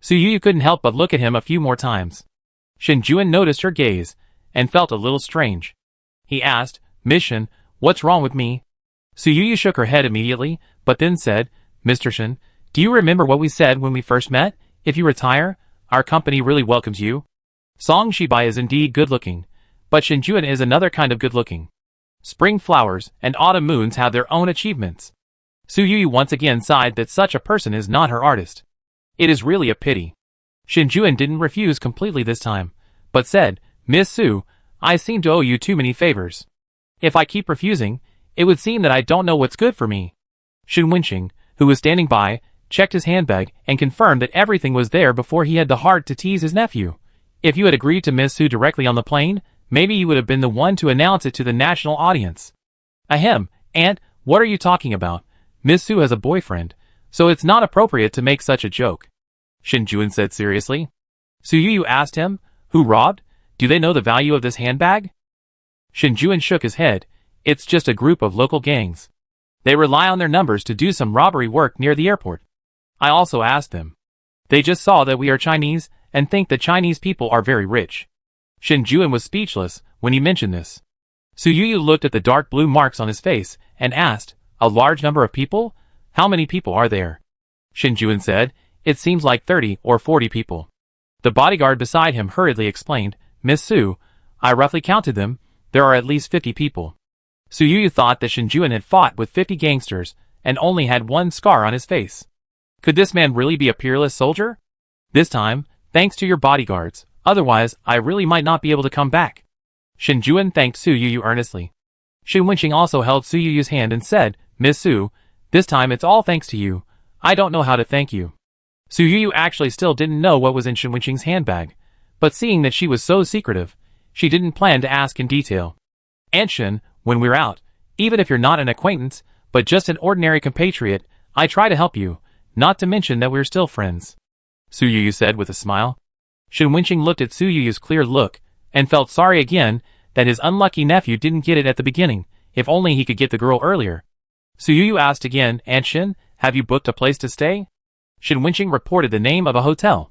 Speaker 1: Su Yuyu couldn't help but look at him a few more times. Shen Juan noticed her gaze, and felt a little strange. He asked, Mission, what's wrong with me? Su Yuyu shook her head immediately, but then said, Mr. Shen, do you remember what we said when we first met? If you retire, our company really welcomes you. Song Shibai is indeed good-looking, But Shinjuan is another kind of good-looking. Spring flowers and autumn moons have their own achievements. Su Yu once again sighed that such a person is not her artist. It is really a pity. Shinjuan didn't refuse completely this time, but said, Miss Su, I seem to owe you too many favors. If I keep refusing, it would seem that I don't know what's good for me. Shin Wenqing, who was standing by, checked his handbag and confirmed that everything was there before he had the heart to tease his nephew. If you had agreed to Miss Su directly on the plane, maybe you would have been the one to announce it to the national audience. Ahem, Aunt, what are you talking about? Miss Su has a boyfriend, so it's not appropriate to make such a joke. Shinjuan said seriously. Su Yu asked him, who robbed? Do they know the value of this handbag? Shinjuan shook his head. It's just a group of local gangs. They rely on their numbers to do some robbery work near the airport. I also asked them. They just saw that we are Chinese and think that Chinese people are very rich. Shinjuan was speechless when he mentioned this. Su Yu looked at the dark blue marks on his face and asked, a large number of people? How many people are there? Shinjuan said, it seems like 30 or 40 people. The bodyguard beside him hurriedly explained, Miss Su, I roughly counted them, there are at least 50 people. Su Yu thought that Shinjuan had fought with 50 gangsters and only had one scar on his face. Could this man really be a peerless soldier? This time, thanks to your bodyguards, otherwise I really might not be able to come back. Shinjuan thanked Su Yu earnestly. Shin Wenqing also held Su Yu's hand and said, Miss Su, this time it's all thanks to you. I don't know how to thank you. Su Yu actually still didn't know what was in Shin Wenqing's handbag, but seeing that she was so secretive, she didn't plan to ask in detail. Aunt Shin, when we're out, even if you're not an acquaintance, but just an ordinary compatriot, I try to help you, not to mention that we're still friends. Su Yu said with a smile. Shin Wenqing looked at Su Yu's clear look, and felt sorry again that his unlucky nephew didn't get it at the beginning, if only he could get the girl earlier. Su Yu asked again, Aunt Shin, have you booked a place to stay? Shin Wenqing reported the name of a hotel.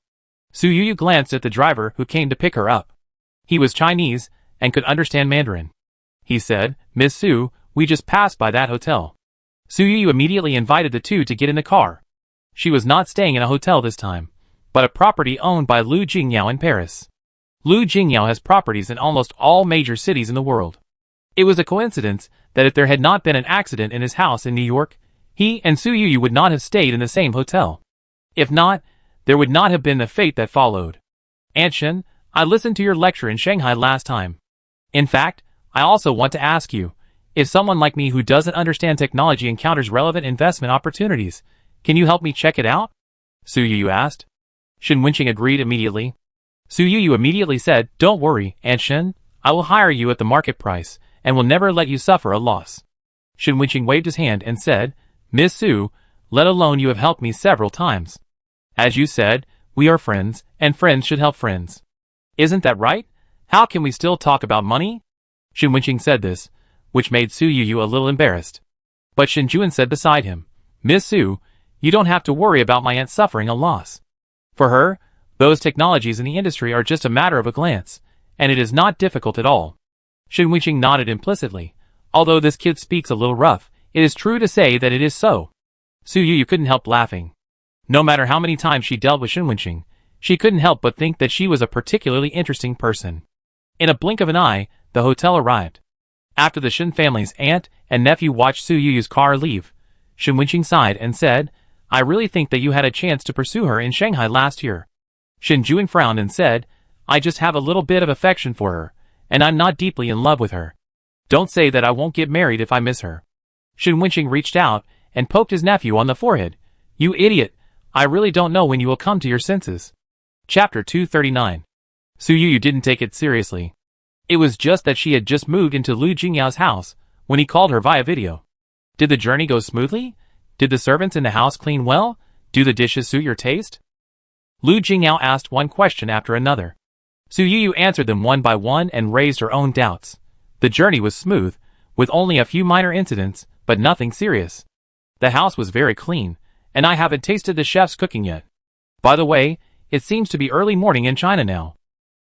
Speaker 1: Su Yu glanced at the driver who came to pick her up. He was Chinese, and could understand Mandarin. He said, Miss Su, we just passed by that hotel. Su Yu immediately invited the two to get in the car. She was not staying in a hotel this time, but a property owned by Lu Jingyao in Paris. Lu Jingyao has properties in almost all major cities in the world. It was a coincidence that if there had not been an accident in his house in New York, he and Su Yu would not have stayed in the same hotel. If not, there would not have been the fate that followed. Aunt Shin, I listened to your lecture in Shanghai last time. In fact, I also want to ask you, if someone like me who doesn't understand technology encounters relevant investment opportunities, can you help me check it out? Su Yu asked. Shin Wenqing agreed immediately. Su Yu immediately said, don't worry, Aunt Shin, I will hire you at the market price, and will never let you suffer a loss. Shin Wenqing waved his hand and said, Miss Su, let alone you have helped me several times. As you said, we are friends, and friends should help friends. Isn't that right? How can we still talk about money? Shin Wenqing said this, which made Su Yu a little embarrassed. But Shinjuan said beside him, Miss Su, you don't have to worry about my aunt suffering a loss. For her, those technologies in the industry are just a matter of a glance, and it is not difficult at all. Shin Wenqing nodded implicitly. Although this kid speaks a little rough, it is true to say that it is so. Su Yu couldn't help laughing. No matter how many times she dealt with Shin Wenqing, she couldn't help but think that she was a particularly interesting person. In a blink of an eye, the hotel arrived. After the Shin family's aunt and nephew watched Su Yu's car leave, Shin Wenqing sighed and said, I really think that you had a chance to pursue her in Shanghai last year. Shinjuan frowned and said, I just have a little bit of affection for her, and I'm not deeply in love with her. Don't say that I won't get married if I miss her. Shin Wenqing reached out and poked his nephew on the forehead. You idiot, I really don't know when you will come to your senses. Chapter 239. Su Yu didn't take it seriously. It was just that she had just moved into Lu Jingyao's house when he called her via video. Did the journey go smoothly? Did the servants in the house clean well? Do the dishes suit your taste? Lu Jingyao asked one question after another. Su Yu answered them one by one and raised her own doubts. The journey was smooth, with only a few minor incidents, but nothing serious. The house was very clean, and I haven't tasted the chef's cooking yet. By the way, it seems to be early morning in China now.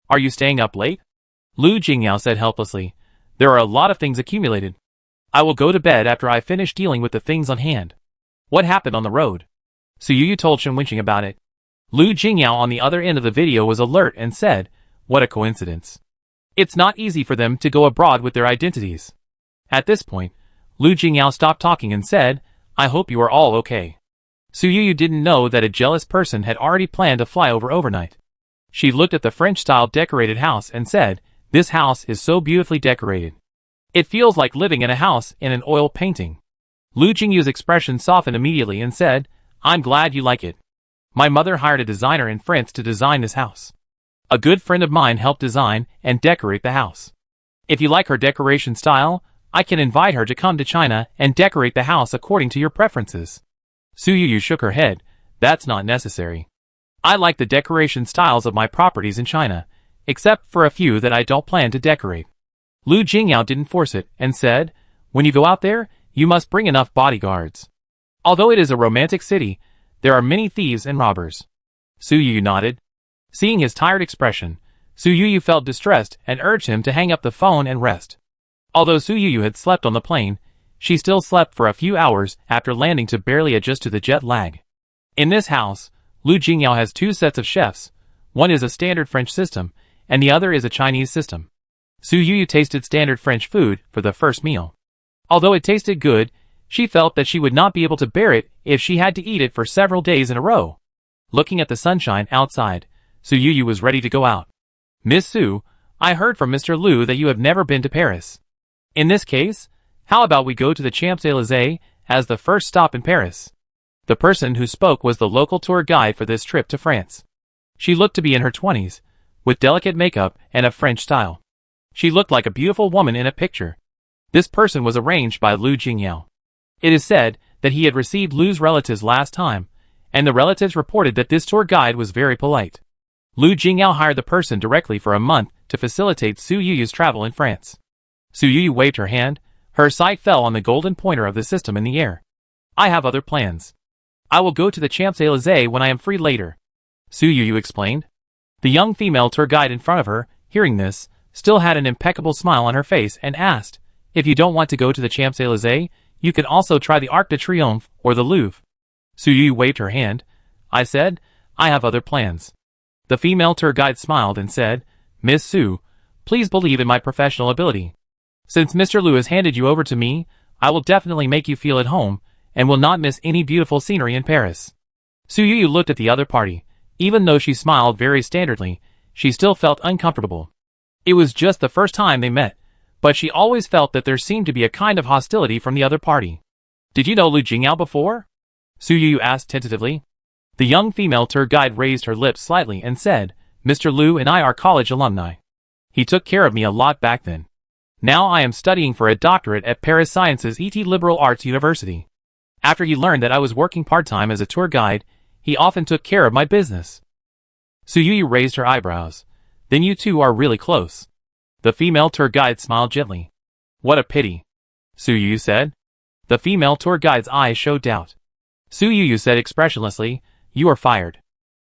Speaker 1: Are you staying up late? Lu Jingyao said helplessly. There are a lot of things accumulated. I will go to bed after I finish dealing with the things on hand. What happened on the road? Su Yu told Shin Wenqing about it. Lu Jingyao on the other end of the video was alert and said, what a coincidence. It's not easy for them to go abroad with their identities. At this point, Lu Jingyao stopped talking and said, I hope you are all okay. Su Yuyu didn't know that a jealous person had already planned to fly over overnight. She looked at the French-style decorated house and said, this house is so beautifully decorated. It feels like living in a house in an oil painting. Lu Jingyu's expression softened immediately and said, I'm glad you like it. My mother hired a designer in France to design this house. A good friend of mine helped design and decorate the house. If you like her decoration style, I can invite her to come to China and decorate the house according to your preferences. Su Yuyu shook her head. That's not necessary. I like the decoration styles of my properties in China, except for a few that I don't plan to decorate. Lu Jingyao didn't force it and said, when you go out there, you must bring enough bodyguards. Although it is a romantic city, there are many thieves and robbers. Su Yuyu nodded. Seeing his tired expression, Su Yuyu felt distressed and urged him to hang up the phone and rest. Although Su Yuyu had slept on the plane, she still slept for a few hours after landing to barely adjust to the jet lag. In this house, Lu Jingyao has two sets of chefs. One is a standard French system, and the other is a Chinese system. Su Yuyu tasted standard French food for the first meal. Although it tasted good, she felt that she would not be able to bear it if she had to eat it for several days in a row. Looking at the sunshine outside, Su Yuyu was ready to go out. Miss Su, I heard from Mr. Lu that you have never been to Paris. In this case, how about we go to the Champs-Élysées as the first stop in Paris? The person who spoke was the local tour guide for this trip to France. She looked to be in her 20s, with delicate makeup and a French style. She looked like a beautiful woman in a picture. This person was arranged by Lu Jingyao. It is said that he had received Lu's relatives last time, and the relatives reported that this tour guide was very polite. Lu Jingyao hired the person directly for a month to facilitate Su Yuyu's travel in France. Su Yuyu waved her hand. Her sight fell on the golden pointer of the system in the air. I have other plans. I will go to the Champs-Élysées when I am free later. Su Yuyu explained. The young female tour guide in front of her, hearing this, still had an impeccable smile on her face and asked, if you don't want to go to the Champs-Élysées, you can also try the Arc de Triomphe or the Louvre. Su Yuyu waved her hand. I said, I have other plans. The female tour guide smiled and said, Miss Su, please believe in my professional ability. Since Mr. Lu has handed you over to me, I will definitely make you feel at home, and will not miss any beautiful scenery in Paris. Su Yuyu looked at the other party. Even though she smiled very standardly, she still felt uncomfortable. It was just the first time they met, but she always felt that there seemed to be a kind of hostility from the other party. Did you know Lu Jingyao before? Su Yuyu asked tentatively. The young female tour guide raised her lips slightly and said, Mr. Lu and I are college alumni. He took care of me a lot back then. Now I am studying for a doctorate at Paris Sciences ET Liberal Arts University. After he learned that I was working part-time as a tour guide, he often took care of my business. Su Yuyu raised her eyebrows. Then you two are really close. The female tour guide smiled gently. What a pity. Su Yuyu said. The female tour guide's eyes showed doubt. Su Yuyu said expressionlessly, You are fired.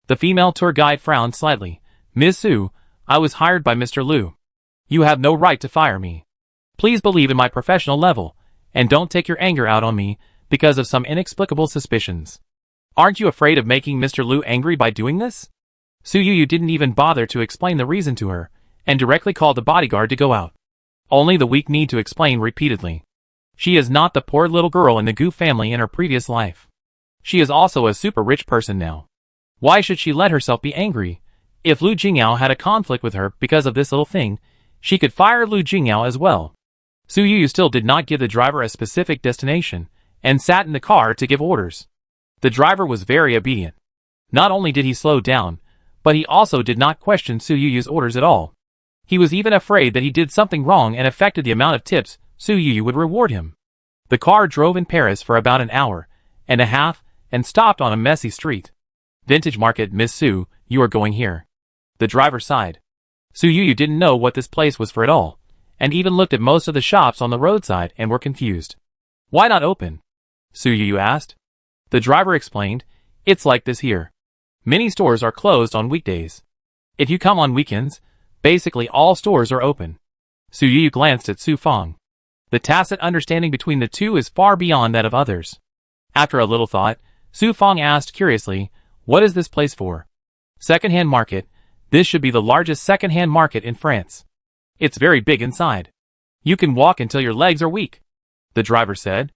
Speaker 1: The female tour guide frowned slightly. Ms. Su, I was hired by Mr. Lu. You have no right to fire me. Please believe in my professional level, and don't take your anger out on me because of some inexplicable suspicions. Aren't you afraid of making Mr. Lu angry by doing this? Su Yuyu didn't even bother to explain the reason to her, and directly called the bodyguard to go out. Only the weak need to explain repeatedly. She is not the poor little girl in the Gu family in her previous life. She is also a super rich person now. Why should she let herself be angry? If Lu Jingyao had a conflict with her because of this little thing, she could fire Lu Jingyao as well. Su Yuyu still did not give the driver a specific destination, and sat in the car to give orders. The driver was very obedient. Not only did he slow down, but he also did not question Su Yuyu's orders at all. He was even afraid that he did something wrong and affected the amount of tips Su Yuyu would reward him. The car drove in Paris for about an hour and a half and stopped on a messy street. Vintage Market, Miss Su, you are going here. The driver sighed. Su Yuyu didn't know what this place was for at all, and even looked at most of the shops on the roadside and were confused. Why not open? Su Yuyu asked. The driver explained, It's like this here. Many stores are closed on weekdays. If you come on weekends, basically all stores are open. Su Yuyu glanced at Su Fang. The tacit understanding between the two is far beyond that of others. After a little thought, Su Fang asked curiously, What is this place for? Second-hand market. This should be the largest second-hand market in France. It's very big inside. You can walk until your legs are weak, the driver said.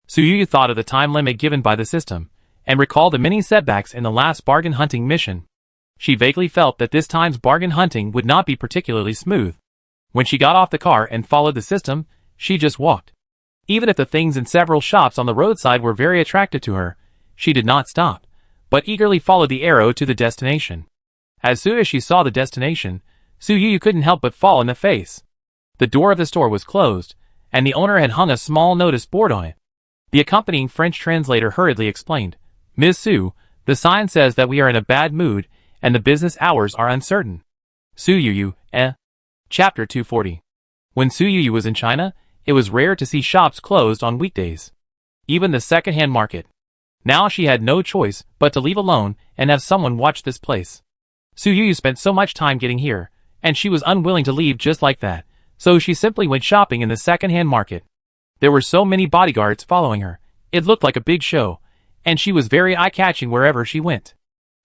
Speaker 1: Su Yu thought of the time limit given by the system, and recalled the many setbacks in the last bargain hunting mission. She vaguely felt that this time's bargain hunting would not be particularly smooth. When she got off the car and followed the system, she just walked. Even if the things in several shops on the roadside were very attractive to her, she did not stop, but eagerly followed the arrow to the destination. As soon as she saw the destination, Su Yu couldn't help but fall in the face. The door of the store was closed, and the owner had hung a small notice board on it. The accompanying French translator hurriedly explained, "Ms. Su, the sign says that we are in a bad mood, and the business hours are uncertain." Su Yu, Chapter 240. When Su Yu was in China, it was rare to see shops closed on weekdays. Even the second-hand market. Now she had no choice but to leave alone and have someone watch this place. Su Yu spent so much time getting here, and she was unwilling to leave just like that, so she simply went shopping in the second-hand market. There were so many bodyguards following her, it looked like a big show, and she was very eye-catching wherever she went.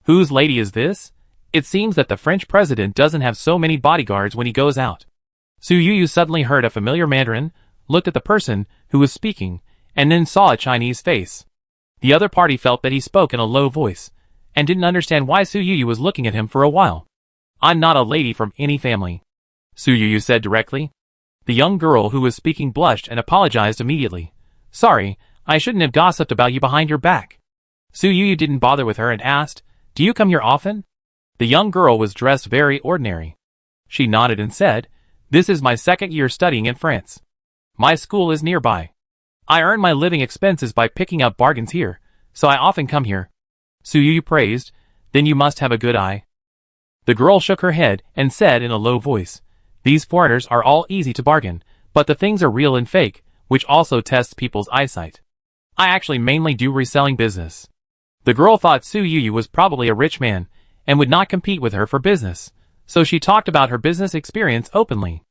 Speaker 1: Whose lady is this? It seems that the French president doesn't have so many bodyguards when he goes out. Su Yu suddenly heard a familiar Mandarin, looked at the person who was speaking, and then saw a Chinese face. The other party felt that he spoke in a low voice, and didn't understand why Su Yu was looking at him for a while. "I'm not a lady from any family," Su Yu said directly. The young girl who was speaking blushed and apologized immediately. "Sorry, I shouldn't have gossiped about you behind your back." Su Yu didn't bother with her and asked, "Do you come here often?" The young girl was dressed very ordinary. She nodded and said, "This is my second year studying in France. My school is nearby. I earn my living expenses by picking up bargains here, so I often come here." Su Yu praised, "Then you must have a good eye." The girl shook her head and said in a low voice, "These foreigners are all easy to bargain, but the things are real and fake, which also tests people's eyesight. I actually mainly do reselling business." The girl thought Su Yu was probably a rich man, and would not compete with her for business, so she talked about her business experience openly.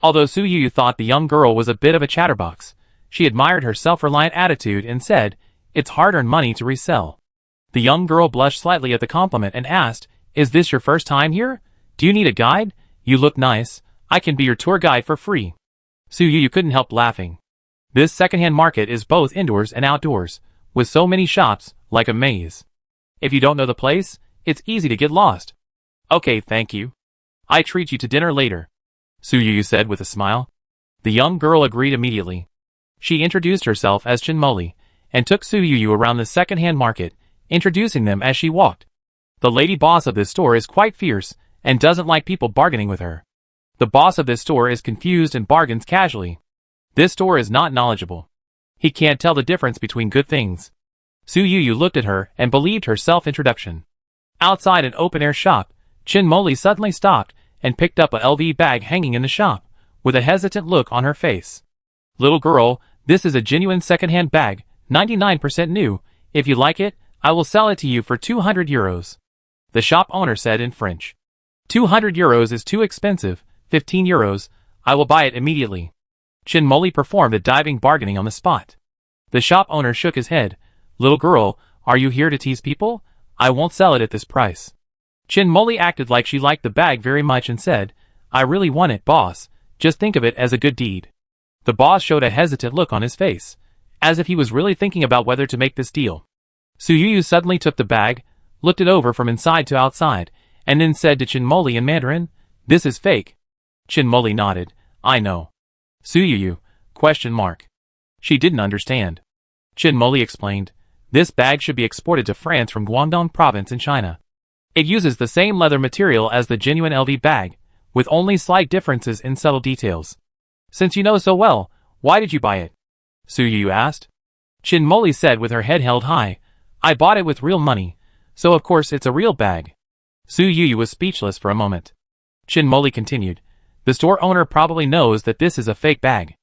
Speaker 1: Although Su Yu thought the young girl was a bit of a chatterbox, she admired her self-reliant attitude and said, "It's hard-earned money to resell." The young girl blushed slightly at the compliment and asked, "Is this your first time here? Do you need a guide? You look nice. I can be your tour guide for free." Su Yu couldn't help laughing. This second-hand market is both indoors and outdoors, with so many shops, like a maze. If you don't know the place, it's easy to get lost. "Okay, thank you. I treat you to dinner later," Su Yu said with a smile. The young girl agreed immediately. She introduced herself as Chinmoli, and took Su Yu around the second-hand market, introducing them as she walked. The lady boss of this store is quite fierce, and doesn't like people bargaining with her. The boss of this store is confused and bargains casually. This store is not knowledgeable. He can't tell the difference between good things. Su Yu looked at her and believed her self-introduction. Outside an open-air shop, Chinmoli suddenly stopped and picked up a LV bag hanging in the shop, with a hesitant look on her face. "Little girl, this is a genuine second-hand bag, 99% new. If you like it, I will sell it to you for 200 euros. The shop owner said in French. 200 euros is too expensive, 15 euros, I will buy it immediately." Chinmoli performed a diving bargaining on the spot. The shop owner shook his head. "Little girl, are you here to tease people? I won't sell it at this price." Chinmoli acted like she liked the bag very much and said, "I really want it, boss. Just think of it as a good deed." The boss showed a hesitant look on his face, as if he was really thinking about whether to make this deal. Su Yu suddenly took the bag, looked it over from inside to outside, and then said to Chinmoli in Mandarin, "This is fake." Chinmoli nodded. "I know." Su Yu? She didn't understand. Chinmoli explained, "This bag should be exported to France from Guangdong province in China. It uses the same leather material as the genuine LV bag, with only slight differences in subtle details. Since you know so well, why did you buy it?" Su Yu asked. Chinmoli said with her head held high, "I bought it with real money, so of course it's a real bag." Su Yu was speechless for a moment. Chinmoli continued, "The store owner probably knows that this is a fake bag.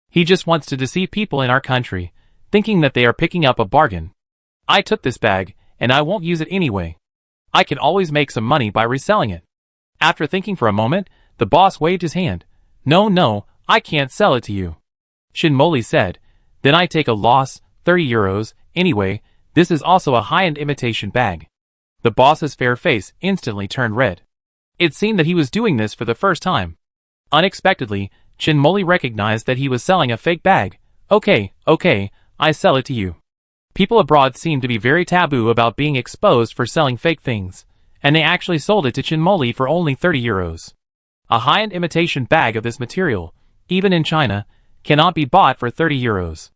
Speaker 1: He just wants to deceive people in our country, thinking that they are picking up a bargain. I took this bag, and I won't use it anyway. I can always make some money by reselling it." After thinking for a moment, the boss waved his hand. No, I can't sell it to you." Chinmoli said, "Then I take a loss, 30 euros, anyway, this is also a high-end imitation bag." The boss's fair face instantly turned red. It seemed that he was doing this for the first time. Unexpectedly, Chin Moli recognized that he was selling a fake bag. Okay, I sell it to you. People abroad seem to be very taboo about being exposed for selling fake things, and they actually sold it to Chin Moli for only 30 euros. A high-end imitation bag of this material, even in China, cannot be bought for 30 euros.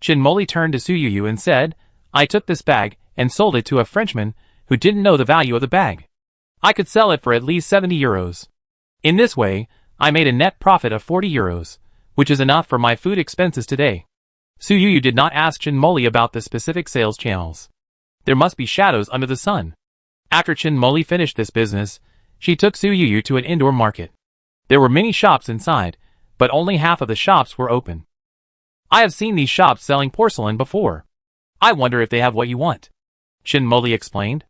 Speaker 1: Chin Moli turned to Su Yuyu and said, I took this bag and sold it to a Frenchman who didn't know the value of the bag. I could sell it for at least 70 euros. In this way, I made a net profit of 40 euros, which is enough for my food expenses today. Su Yuyu did not ask Chin Moli about the specific sales channels. There must be shadows under the sun. After Chin Moli finished this business, she took Su Yuyu to an indoor market. There were many shops inside, but only half of the shops were open. I have seen these shops selling porcelain before. I wonder if they have what you want. Chin Moli explained.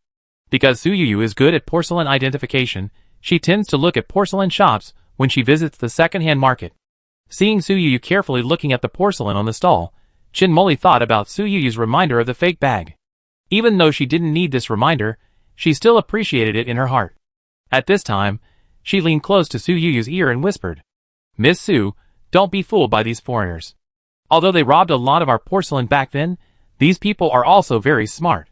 Speaker 1: Because Su Yuyu is good at porcelain identification, she tends to look at porcelain shops when she visits the second-hand market. Seeing Su Yuyu carefully looking at the porcelain on the stall, Chin Moli thought about Su Yuyu's reminder of the fake bag. Even though she didn't need this reminder, she still appreciated it in her heart. At this time, she leaned close to Su Yuyu's ear and whispered, Miss Su, don't be fooled by these foreigners. Although they robbed a lot of our porcelain back then, these people are also very smart.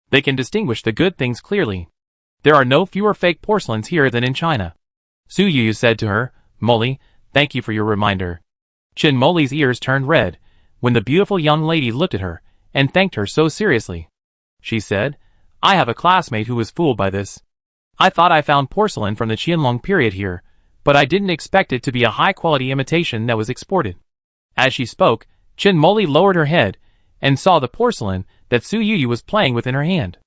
Speaker 1: They can distinguish the good things clearly. There are no fewer fake porcelains here than in China. Su Yuyu said to her, Moli, thank you for your reminder. Chin Moli's ears turned red when the beautiful young lady looked at her and thanked her so seriously. She said, I have a classmate who was fooled by this. I thought I found porcelain from the Qianlong period here, but I didn't expect it to be a high-quality imitation that was exported. As she spoke, Chin Moli lowered her head and saw the porcelain that Su Yuyu was playing with in her hand.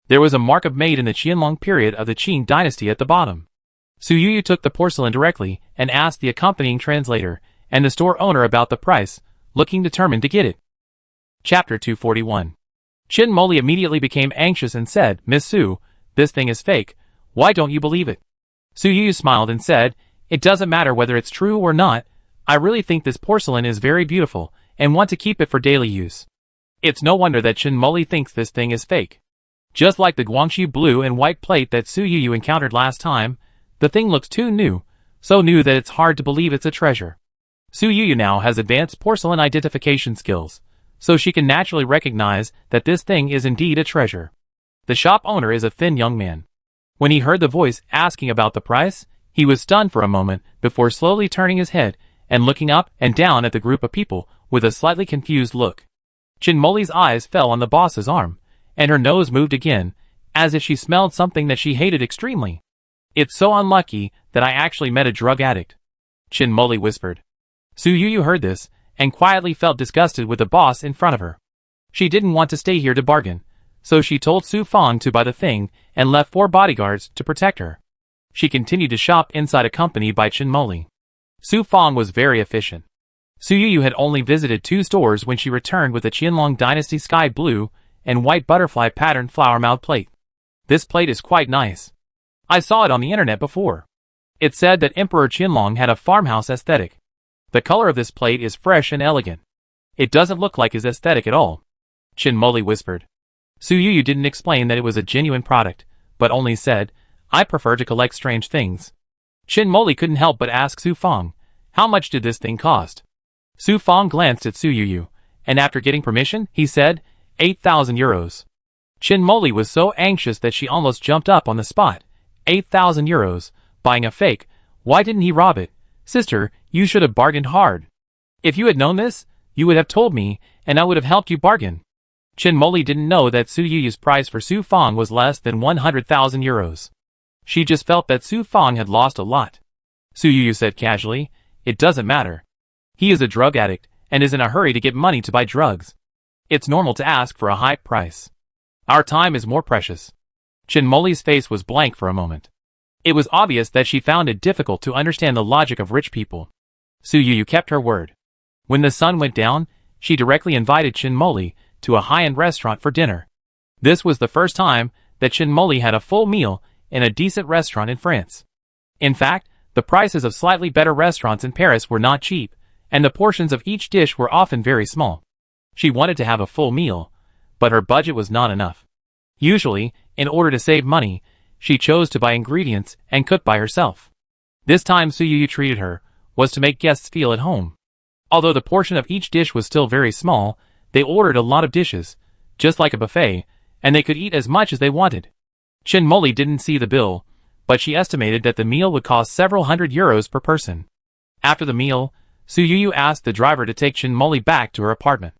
Speaker 1: There was a mark of made in the Qianlong period of the Qing dynasty at the bottom. Su Yuyu took the porcelain directly and asked the accompanying translator and the store owner about the price, looking determined to get it. Chapter 241. Chin Moli immediately became anxious and said, Miss Su, this thing is fake. Why don't you believe it? Su Yuyu smiled and said, It doesn't matter whether it's true or not. I really think this porcelain is very beautiful and want to keep it for daily use. It's no wonder that Chin Moli thinks this thing is fake. Just like the Guangxu blue and white plate that Su Yuyu encountered last time, the thing looks too new, so new that it's hard to believe it's a treasure. Su Yuyu now has advanced porcelain identification skills, so she can naturally recognize that this thing is indeed a treasure. The shop owner is a thin young man. When he heard the voice asking about the price, he was stunned for a moment before slowly turning his head and looking up and down at the group of people with a slightly confused look. Chin Moli's eyes fell on the boss's arm, and her nose moved again, as if she smelled something that she hated extremely. It's so unlucky that I actually met a drug addict, Chin Moli whispered. Su Yuyu heard this, and quietly felt disgusted with the boss in front of her. She didn't want to stay here to bargain, so she told Su Fang to buy the thing and left 4 bodyguards to protect her. She continued to shop inside accompanied by Chin Moli. Su Fang was very efficient. Su Yuyu had only visited 2 stores when she returned with a Qianlong dynasty sky blue and white butterfly patterned flower mound plate. This plate is quite nice. I saw it on the internet before. It said that Emperor Qianlong had a farmhouse aesthetic. The color of this plate is fresh and elegant. It doesn't look like his aesthetic at all, Chin Moli whispered. Su Yuyu didn't explain that it was a genuine product, but only said, I prefer to collect strange things. Chin Moli couldn't help but ask Su Fang, how much did this thing cost? Su Fang glanced at Su Yuyu, and after getting permission, he said, 8,000 euros. Chin Moli was so anxious that she almost jumped up on the spot. 8,000 euros, buying a fake, why didn't he rob it? Sister, you should have bargained hard. If you had known this, you would have told me, and I would have helped you bargain. Chin Moli didn't know that Su Yuyu's price for Su Fang was less than 100,000 euros. She just felt that Su Fang had lost a lot. Su Yuyu said casually, it doesn't matter. He is a drug addict, and is in a hurry to get money to buy drugs. It's normal to ask for a high price. Our time is more precious. Chin Moli's face was blank for a moment. It was obvious that she found it difficult to understand the logic of rich people. Su Yuyu kept her word. When the sun went down, she directly invited Chin Moli to a high-end restaurant for dinner. This was the first time that Chin Moli had a full meal in a decent restaurant in France. In fact, the prices of slightly better restaurants in Paris were not cheap, and the portions of each dish were often very small. She wanted to have a full meal, but her budget was not enough. Usually, in order to save money, she chose to buy ingredients and cook by herself. This time Su Yuyu treated her, was to make guests feel at home. Although the portion of each dish was still very small, they ordered a lot of dishes, just like a buffet, and they could eat as much as they wanted. Chin Moli didn't see the bill, but she estimated that the meal would cost several €100 per person. After the meal, Su Yuyu asked the driver to take Chin Moli back to her apartment.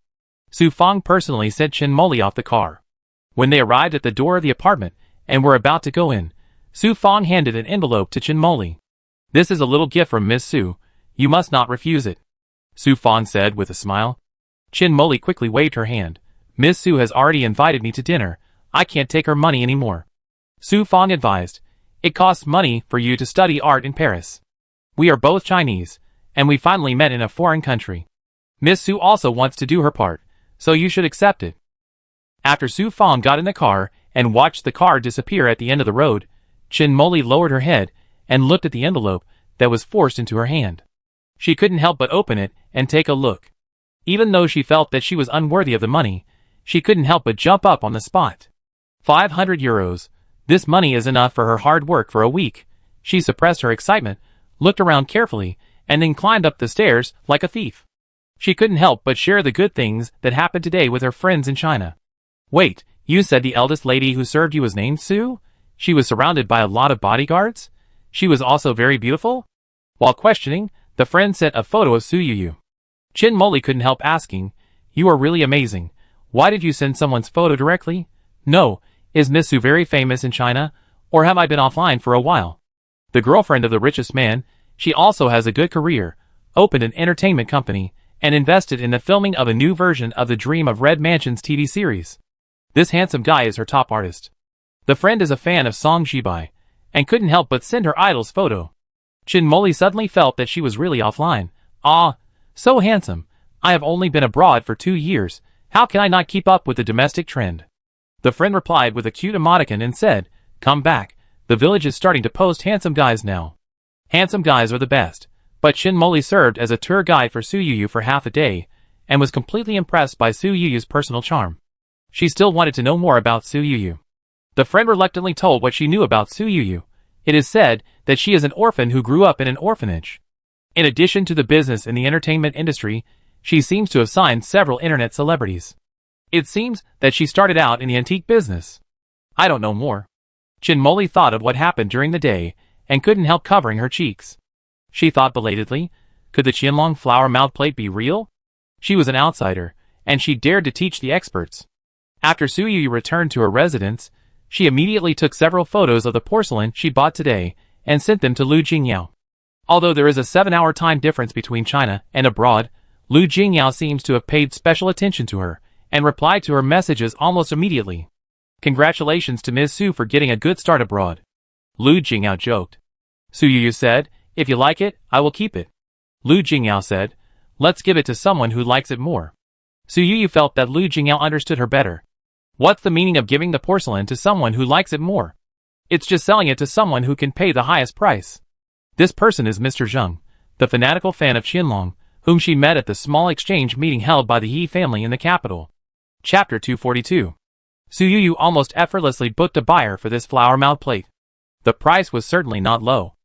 Speaker 1: Su Fang personally sent Chin Moli off the car. When they arrived at the door of the apartment and were about to go in, Su Fang handed an envelope to Chin Moli. "This is a little gift from Miss Su. You must not refuse it," Su Fang said with a smile. Chin Moli quickly waved her hand. "Miss Su has already invited me to dinner. I can't take her money anymore." Su Fang advised, "It costs money for you to study art in Paris. We are both Chinese, and we finally met in a foreign country. Miss Su also wants to do her part, so you should accept it." After Su Fang got in the car and watched the car disappear at the end of the road, Chin Moli lowered her head and looked at the envelope that was forced into her hand. She couldn't help but open it and take a look. Even though she felt that she was unworthy of the money, she couldn't help but jump up on the spot. €500. This money is enough for her hard work for a week. She suppressed her excitement, looked around carefully, and then climbed up the stairs like a thief. She couldn't help but share the good things that happened today with her friends in China. "Wait, you said the eldest lady who served you was named Su? She was surrounded by a lot of bodyguards? She was also very beautiful?" While questioning, the friend sent a photo of Su Yuyu. Chin Moli couldn't help asking, "You are really amazing. Why did you send someone's photo directly? No, is Miss Su very famous in China, or have I been offline for a while?" The girlfriend of the richest man, she also has a good career, opened an entertainment company, and invested in the filming of a new version of the Dream of Red Mansion's TV series. This handsome guy is her top artist. The friend is a fan of Song Jibai, and couldn't help but send her idol's photo. Chin Moli suddenly felt that she was really offline. "Ah, so handsome. I have only been abroad for 2 years. How can I not keep up with the domestic trend?" The friend replied with a cute emoticon and said, "Come back. The village is starting to post handsome guys now." Handsome guys are the best, but Chin Moli served as a tour guide for Su Yuyu for half a day, and was completely impressed by Su Yuyu's personal charm. She still wanted to know more about Su Yuyu. The friend reluctantly told what she knew about Su Yuyu. It is said that she is an orphan who grew up in an orphanage. In addition to the business in the entertainment industry, she seems to have signed several internet celebrities. It seems that she started out in the antique business. I don't know more. Chin Moli thought of what happened during the day, and couldn't help covering her cheeks. She thought belatedly, could the Qianlong flower mouth plate be real? She was an outsider, and she dared to teach the experts. After Su Yuyu returned to her residence, she immediately took several photos of the porcelain she bought today, and sent them to Lu Jingyao. Although there is a 7-hour time difference between China and abroad, Lu Jingyao seems to have paid special attention to her, and replied to her messages almost immediately. "Congratulations to Ms. Su for getting a good start abroad," Lu Jingyao joked. Su Yuyu said, "If you like it, I will keep it." Lu Jingyao said, "Let's give it to someone who likes it more." Su Yuyu felt that Lu Jingyao understood her better. What's the meaning of giving the porcelain to someone who likes it more? It's just selling it to someone who can pay the highest price. This person is Mr. Zheng, the fanatical fan of Qianlong, whom she met at the small exchange meeting held by the Yi family in the capital. Chapter 242. Su Yuyu almost effortlessly booked a buyer for this flower mouth plate. The price was certainly not low.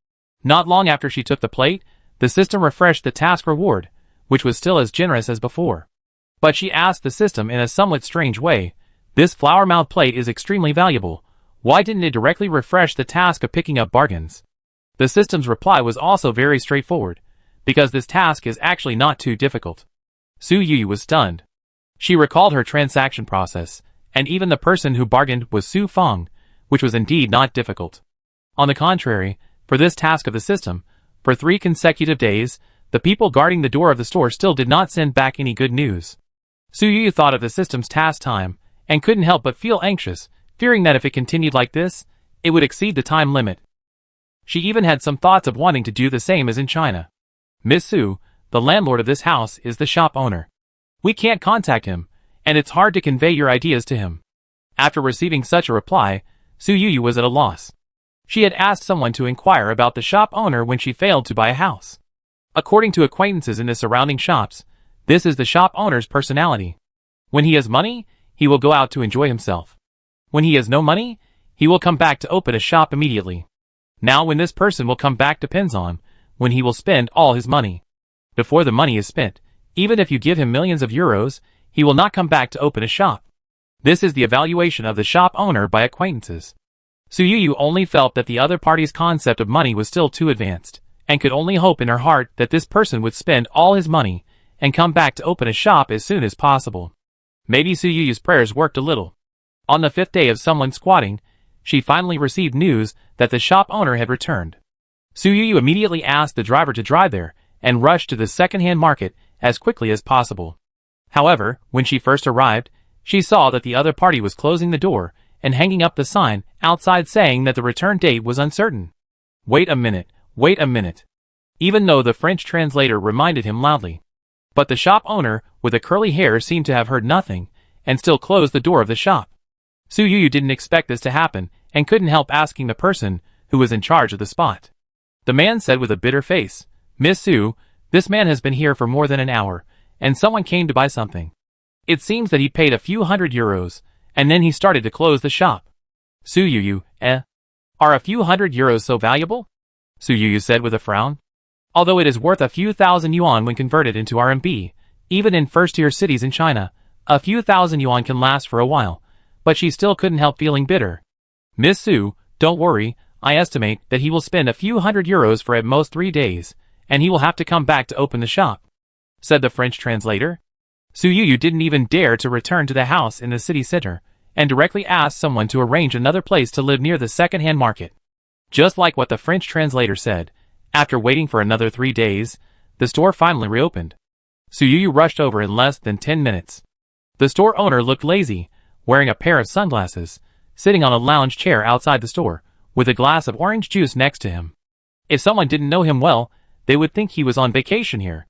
Speaker 1: Not long after she took the plate, the system refreshed the task reward, which was still as generous as before. But she asked the system in a somewhat strange way, "This flower mouth plate is extremely valuable. Why didn't it directly refresh the task of picking up bargains?" The system's reply was also very straightforward, because this task is actually not too difficult. Su Yuyu was stunned. She recalled her transaction process, and even the person who bargained was Su Fang, which was indeed not difficult. On the contrary, for this task of the system, for 3 consecutive days, the people guarding the door of the store still did not send back any good news. Su Yuyu thought of the system's task time, and couldn't help but feel anxious, fearing that if it continued like this, it would exceed the time limit. She even had some thoughts of wanting to do the same as in China. "Miss Su, the landlord of this house, is the shop owner. We can't contact him, and it's hard to convey your ideas to him." After receiving such a reply, Su Yuyu was at a loss. She had asked someone to inquire about the shop owner when she failed to buy a house. According to acquaintances in the surrounding shops, this is the shop owner's personality. When he has money, he will go out to enjoy himself. When he has no money, he will come back to open a shop immediately. Now when this person will come back depends on when he will spend all his money. Before the money is spent, even if you give him millions of euros, he will not come back to open a shop. This is the evaluation of the shop owner by acquaintances. Su Yu only felt that the other party's concept of money was still too advanced, and could only hope in her heart that this person would spend all his money and come back to open a shop as soon as possible. Maybe Su Yu's prayers worked a little. On the 5th day of someone squatting, she finally received news that the shop owner had returned. Su Yu immediately asked the driver to drive there and rushed to the second-hand market as quickly as possible. However, when she first arrived, she saw that the other party was closing the door and hanging up the sign outside saying that the return date was uncertain. Wait a minute, wait a minute. Even though the French translator reminded him loudly. But the shop owner, with the curly hair, seemed to have heard nothing, and still closed the door of the shop. Su Yu didn't expect this to happen, and couldn't help asking the person who was in charge of the spot. The man said with a bitter face, "Miss Su, this man has been here for more than an hour, and someone came to buy something. It seems that he paid a few hundred euros, and then he started to close the shop." Su Yu, Are a few hundred euros so valuable? Su Yu said with a frown. Although it is worth a few thousand yuan when converted into RMB, even in first-tier cities in China, a few thousand yuan can last for a while, but she still couldn't help feeling bitter. "Miss Su, don't worry, I estimate that he will spend a few hundred euros for at most 3 days, and he will have to come back to open the shop," said the French translator. Su Yu didn't even dare to return to the house in the city center, and directly asked someone to arrange another place to live near the second-hand market. Just like what the French translator said, after waiting for another 3 days, the store finally reopened. Su Yu rushed over in less than 10 minutes. The store owner looked lazy, wearing a pair of sunglasses, sitting on a lounge chair outside the store, with a glass of orange juice next to him. If someone didn't know him well, they would think he was on vacation here.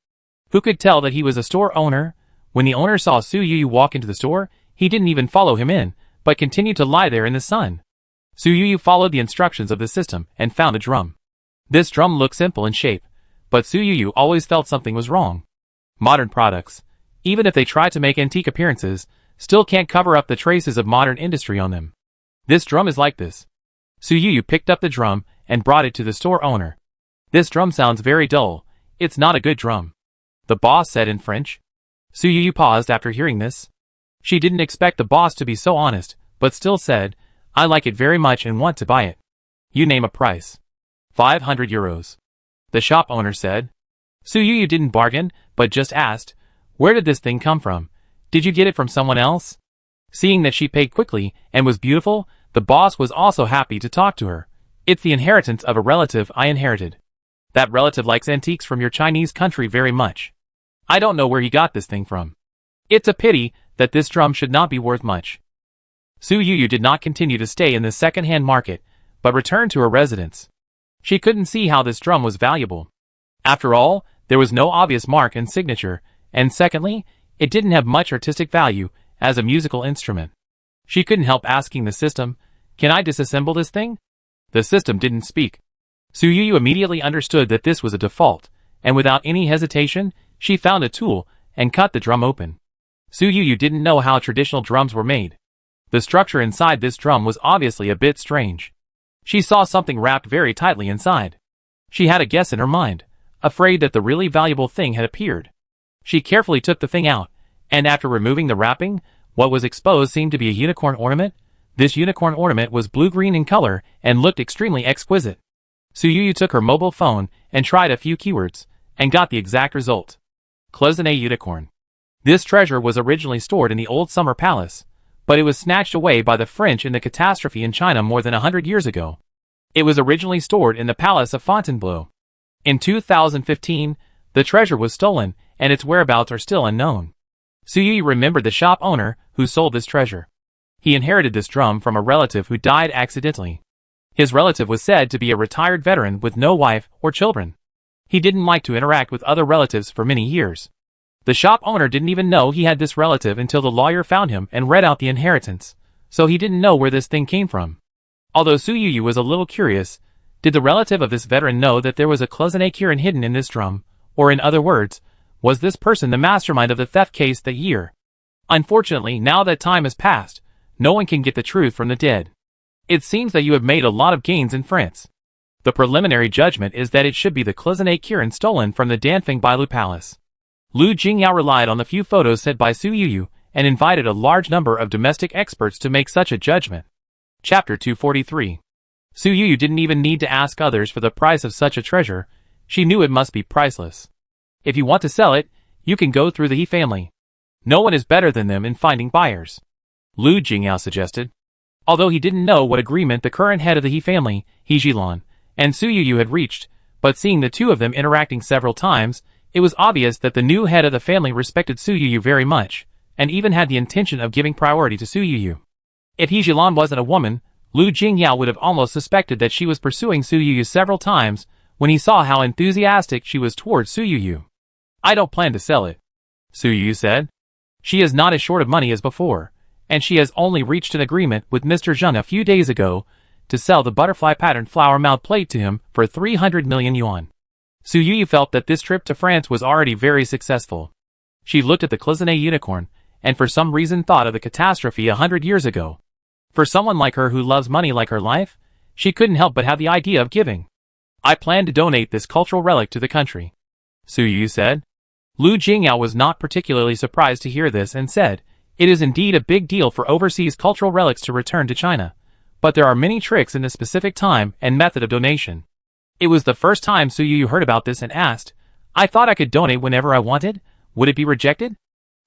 Speaker 1: Who could tell that he was a store owner? When the owner saw Su Yu walk into the store, he didn't even follow him in, but continued to lie there in the sun. Su Yu followed the instructions of the system and found a drum. This drum looked simple in shape, but Su Yu always felt something was wrong. Modern products, even if they try to make antique appearances, still can't cover up the traces of modern industry on them. This drum is like this. Su Yu picked up the drum and brought it to the store owner. "This drum sounds very dull. It's not a good drum," the boss said in French. Su Yu paused after hearing this. She didn't expect the boss to be so honest, but still said, "I like it very much and want to buy it." "You name a price." 500 euros. The shop owner said. Su Yu didn't bargain, but just asked, "Where did this thing come from? Did you get it from someone else?" Seeing that she paid quickly and was beautiful, the boss was also happy to talk to her. "It's the inheritance of a relative I inherited. That relative likes antiques from your Chinese country very much. I don't know where he got this thing from. It's a pity that this drum should not be worth much." Su Yu did not continue to stay in the second-hand market, but returned to her residence. She couldn't see how this drum was valuable. After all, there was no obvious mark and signature, and secondly, it didn't have much artistic value as a musical instrument. She couldn't help asking the system, "Can I disassemble this thing?" The system didn't speak. Su Yu immediately understood that this was a default, and without any hesitation, she found a tool and cut the drum open. Su Yu didn't know how traditional drums were made. The structure inside this drum was obviously a bit strange. She saw something wrapped very tightly inside. She had a guess in her mind, afraid that the really valuable thing had appeared. She carefully took the thing out, and after removing the wrapping, what was exposed seemed to be a unicorn ornament. This unicorn ornament was blue-green in color and looked extremely exquisite. Su Yu took her mobile phone and tried a few keywords, and got the exact result. Cloisonné unicorn. This treasure was originally stored in the old summer palace, but it was snatched away by the French in the catastrophe in China more than 100 years ago. It was originally stored in the palace of Fontainebleau. In 2015, the treasure was stolen, and its whereabouts are still unknown. Su Yu remembered the shop owner who sold this treasure. He inherited this drum from a relative who died accidentally. His relative was said to be a retired veteran with no wife or children. He didn't like to interact with other relatives for many years. The shop owner didn't even know he had this relative until the lawyer found him and read out the inheritance, so he didn't know where this thing came from. Although Su Yu was a little curious, did the relative of this veteran know that there was a cloisonné keyring hidden in this drum, or in other words, was this person the mastermind of the theft case that year? Unfortunately, now that time has passed, no one can get the truth from the dead. It seems that you have made a lot of gains in France. The preliminary judgment is that it should be the Clisonate Kirin stolen from the Danfeng Bailu Palace. Lu Jingyao relied on the few photos sent by Su Yuyu and invited a large number of domestic experts to make such a judgment. Chapter 243. Su Yuyu didn't even need to ask others for the price of such a treasure. She knew it must be priceless. If you want to sell it, you can go through the He family. No one is better than them in finding buyers, Lu Jingyao suggested. Although he didn't know what agreement the current head of the He family, He Zhilan, and Su Yuyu had reached, but seeing the two of them interacting several times, it was obvious that the new head of the family respected Su Yuyu very much, and even had the intention of giving priority to Su Yuyu. If He Zhilan wasn't a woman, Lu Jingyao would have almost suspected that she was pursuing Su Yuyu several times when he saw how enthusiastic she was towards Su Yuyu. I don't plan to sell it, Su Yuyu said. She is not as short of money as before, and she has only reached an agreement with Mr. Zheng a few days ago to sell the butterfly-patterned flower mouth plate to him for 300 million yuan. Su Yuyu felt that this trip to France was already very successful. She looked at the Clisonate unicorn, and for some reason thought of the catastrophe 100 years ago. For someone like her who loves money like her life, she couldn't help but have the idea of giving. I plan to donate this cultural relic to the country, Su Yuyu said. Lu Jingyao was not particularly surprised to hear this and said, it is indeed a big deal for overseas cultural relics to return to China, but there are many tricks in the specific time and method of donation. It was the first time Su Yuyu heard about this and asked, I thought I could donate whenever I wanted, would it be rejected?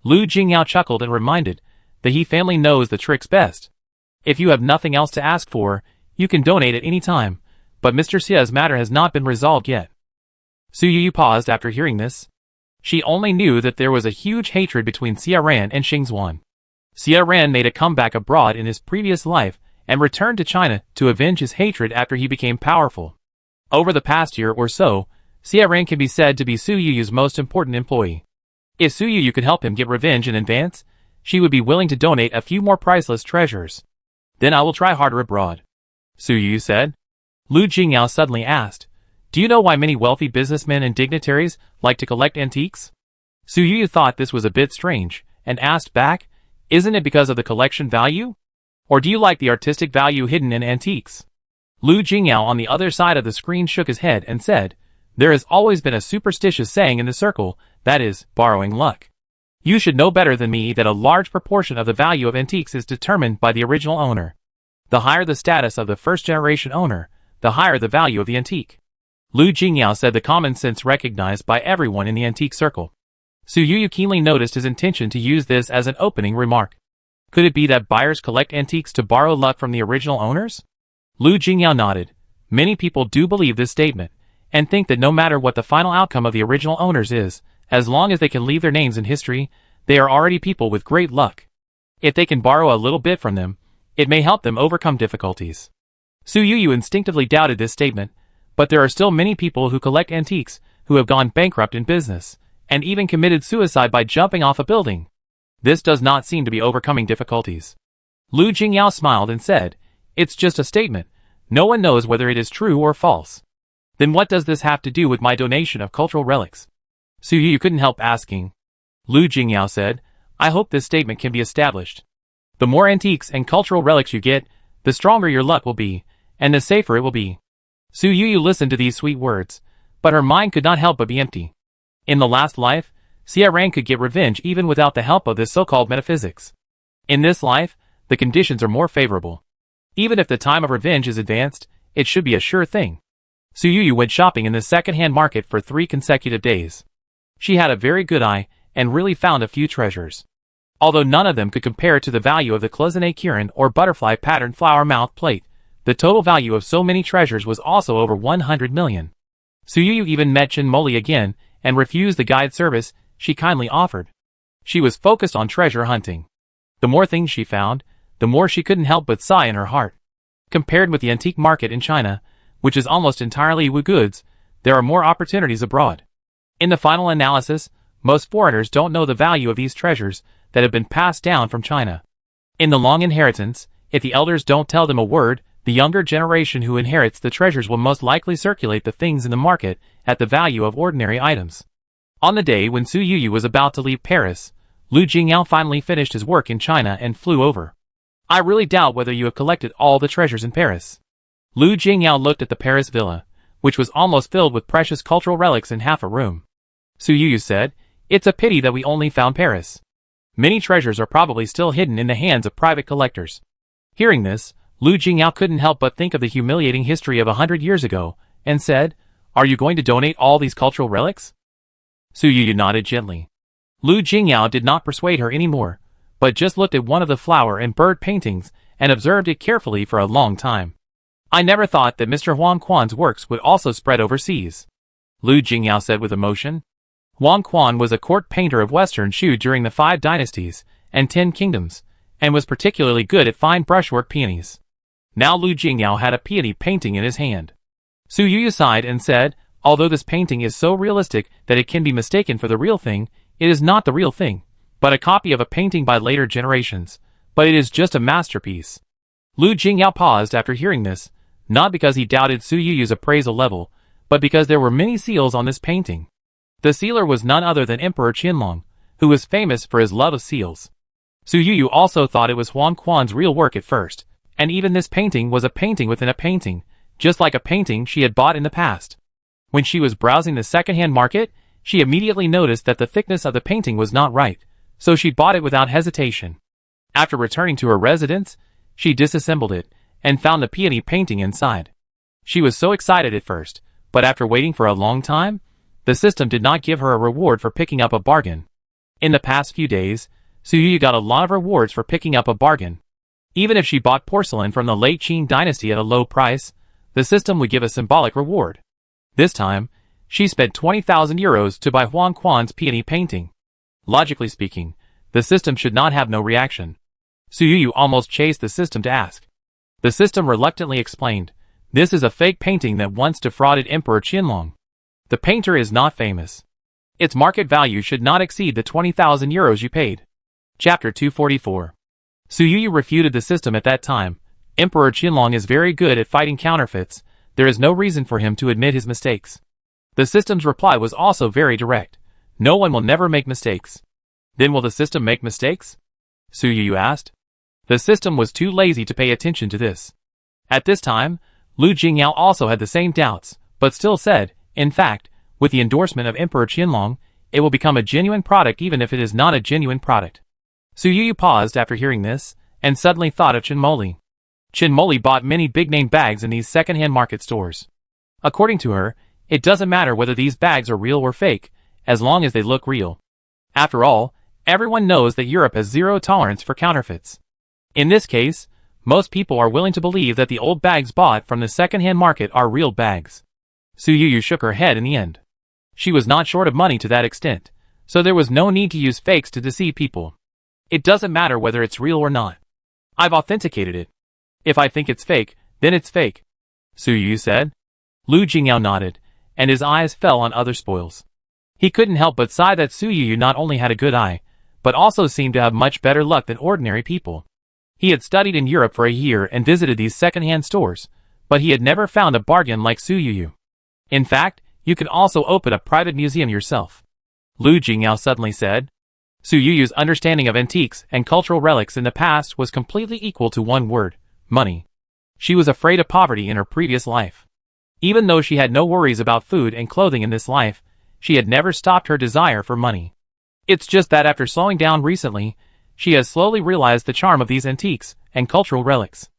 Speaker 1: Lu Jingyao chuckled and reminded, the He family knows the tricks best. If you have nothing else to ask for, you can donate at any time, but Mr. Xia's matter has not been resolved yet. Su Yuyu paused after hearing this. She only knew that there was a huge hatred between Xia Ran and Xing Zuan. Xia Ran made a comeback abroad in his previous life and returned to China to avenge his hatred after he became powerful. Over the past year or so, Xia Ran can be said to be Su Yuyu's most important employee. If Su Yuyu could help him get revenge in advance, she would be willing to donate a few more priceless treasures. Then I will try harder abroad, Su Yuyu said. Lu Jingyao suddenly asked, do you know why many wealthy businessmen and dignitaries like to collect antiques? Su Yuyu thought this was a bit strange, and asked back, isn't it because of the collection value? Or do you like the artistic value hidden in antiques? Lu Jingyao on the other side of the screen shook his head and said, there has always been a superstitious saying in the circle, that is, borrowing luck. You should know better than me that a large proportion of the value of antiques is determined by the original owner. The higher the status of the first-generation owner, the higher the value of the antique. Lu Jingyao said the common sense recognized by everyone in the antique circle. Su Yuyu keenly noticed his intention to use this as an opening remark. Could it be that buyers collect antiques to borrow luck from the original owners? Lu Jingyao nodded. Many people do believe this statement, and think that no matter what the final outcome of the original owners is, as long as they can leave their names in history, they are already people with great luck. If they can borrow a little bit from them, it may help them overcome difficulties. Su Yuyu instinctively doubted this statement, but there are still many people who collect antiques who have gone bankrupt in business, and even committed suicide by jumping off a building. This does not seem to be overcoming difficulties. Lu Jingyao smiled and said, it's just a statement. No one knows whether it is true or false. Then what does this have to do with my donation of cultural relics? Su Yuyu couldn't help asking. Lu Jingyao said, I hope this statement can be established. The more antiques and cultural relics you get, the stronger your luck will be, and the safer it will be. Su Yuyu listened to these sweet words, but her mind could not help but be empty. In the last life, Xia Ran could get revenge even without the help of this so-called metaphysics. In this life, the conditions are more favorable. Even if the time of revenge is advanced, it should be a sure thing. Su Yuyu went shopping in the second-hand market for 3 consecutive days. She had a very good eye, and really found a few treasures. Although none of them could compare to the value of the Clisonate Kirin or butterfly-patterned flower mouth plate, the total value of so many treasures was also over 100 million. Su Yuyu even met Chen Moli again, and refused the guide service she kindly offered. She was focused on treasure hunting. The more things she found, the more she couldn't help but sigh in her heart. Compared with the antique market in China, which is almost entirely Wu goods, there are more opportunities abroad. In the final analysis, most foreigners don't know the value of these treasures that have been passed down from China. In the long inheritance, if the elders don't tell them a word, the younger generation who inherits the treasures will most likely circulate the things in the market at the value of ordinary items. On the day when Su Yuyu was about to leave Paris, Lu Jingyao finally finished his work in China and flew over. I really doubt whether you have collected all the treasures in Paris. Lu Jingyao looked at the Paris villa, which was almost filled with precious cultural relics in half a room. Su Yuyu said, "It's a pity that we only found Paris. Many treasures are probably still hidden in the hands of private collectors." Hearing this, Lu Jingyao couldn't help but think of the humiliating history of 100 years ago, and said, "Are you going to donate all these cultural relics?" Su Yuyu nodded gently. Lu Jingyao did not persuade her anymore, but just looked at one of the flower and bird paintings and observed it carefully for a long time. "I never thought that Mr. Huang Quan's works would also spread overseas," Lu Jingyao said with emotion. Huang Quan was a court painter of Western Shu during the 5 dynasties and 10 kingdoms, and was particularly good at fine brushwork peonies. Now Lu Jingyao had a peony painting in his hand. Su Yuyu sighed and said, "Although this painting is so realistic that it can be mistaken for the real thing, it is not the real thing, but a copy of a painting by later generations, but it is just a masterpiece." Lu Jingyao paused after hearing this, not because he doubted Su Yuyu's appraisal level, but because there were many seals on this painting. The sealer was none other than Emperor Qianlong, who was famous for his love of seals. Su Yuyu also thought it was Huang Quan's real work at first, and even this painting was a painting within a painting, just like a painting she had bought in the past. When she was browsing the second-hand market, she immediately noticed that the thickness of the painting was not right, so she bought it without hesitation. After returning to her residence, she disassembled it, and found the peony painting inside. She was so excited at first, but after waiting for a long time, the system did not give her a reward for picking up a bargain. In the past few days, Su Yuyu got a lot of rewards for picking up a bargain. Even if she bought porcelain from the late Qing dynasty at a low price, the system would give a symbolic reward. This time, she spent 20,000 euros to buy Huang Quan's peony painting. Logically speaking, the system should not have no reaction. Su Yuyu almost chased the system to ask. The system reluctantly explained, "This is a fake painting that once defrauded Emperor Qianlong. The painter is not famous. Its market value should not exceed the 20,000 euros you paid." Chapter 244. Su Yuyu refuted the system at that time. Emperor Qianlong is very good at fighting counterfeits. There is no reason for him to admit his mistakes. The system's reply was also very direct. "No one will never make mistakes." "Then will the system make mistakes?" Su Yuyu asked. The system was too lazy to pay attention to this. At this time, Lu Jingyao also had the same doubts, but still said, "In fact, with the endorsement of Emperor Qianlong, it will become a genuine product even if it is not a genuine product." Su Yuyu paused after hearing this, and suddenly thought of Chen Moli. Chen Moli bought many big-name bags in these second-hand market stores. According to her, it doesn't matter whether these bags are real or fake, as long as they look real. After all, everyone knows that Europe has zero tolerance for counterfeits. In this case, most people are willing to believe that the old bags bought from the second-hand market are real bags. Su Yuyu shook her head in the end. She was not short of money to that extent, so there was no need to use fakes to deceive people. It doesn't matter whether it's real or not. I've authenticated it. If I think it's fake, then it's fake, Su Yuyu said. Lu Jingyao nodded, and his eyes fell on other spoils. He couldn't help but sigh that Su Yuyu not only had a good eye, but also seemed to have much better luck than ordinary people. He had studied in Europe for a year and visited these second-hand stores, but he had never found a bargain like Su Yuyu. In fact, you can also open a private museum yourself, Lu Jingyao suddenly said. Su Yuyu's understanding of antiques and cultural relics in the past was completely equal to one word: money. She was afraid of poverty in her previous life. Even though she had no worries about food and clothing in this life, she had never stopped her desire for money. It's just that after slowing down recently, she has slowly realized the charm of these antiques and cultural relics.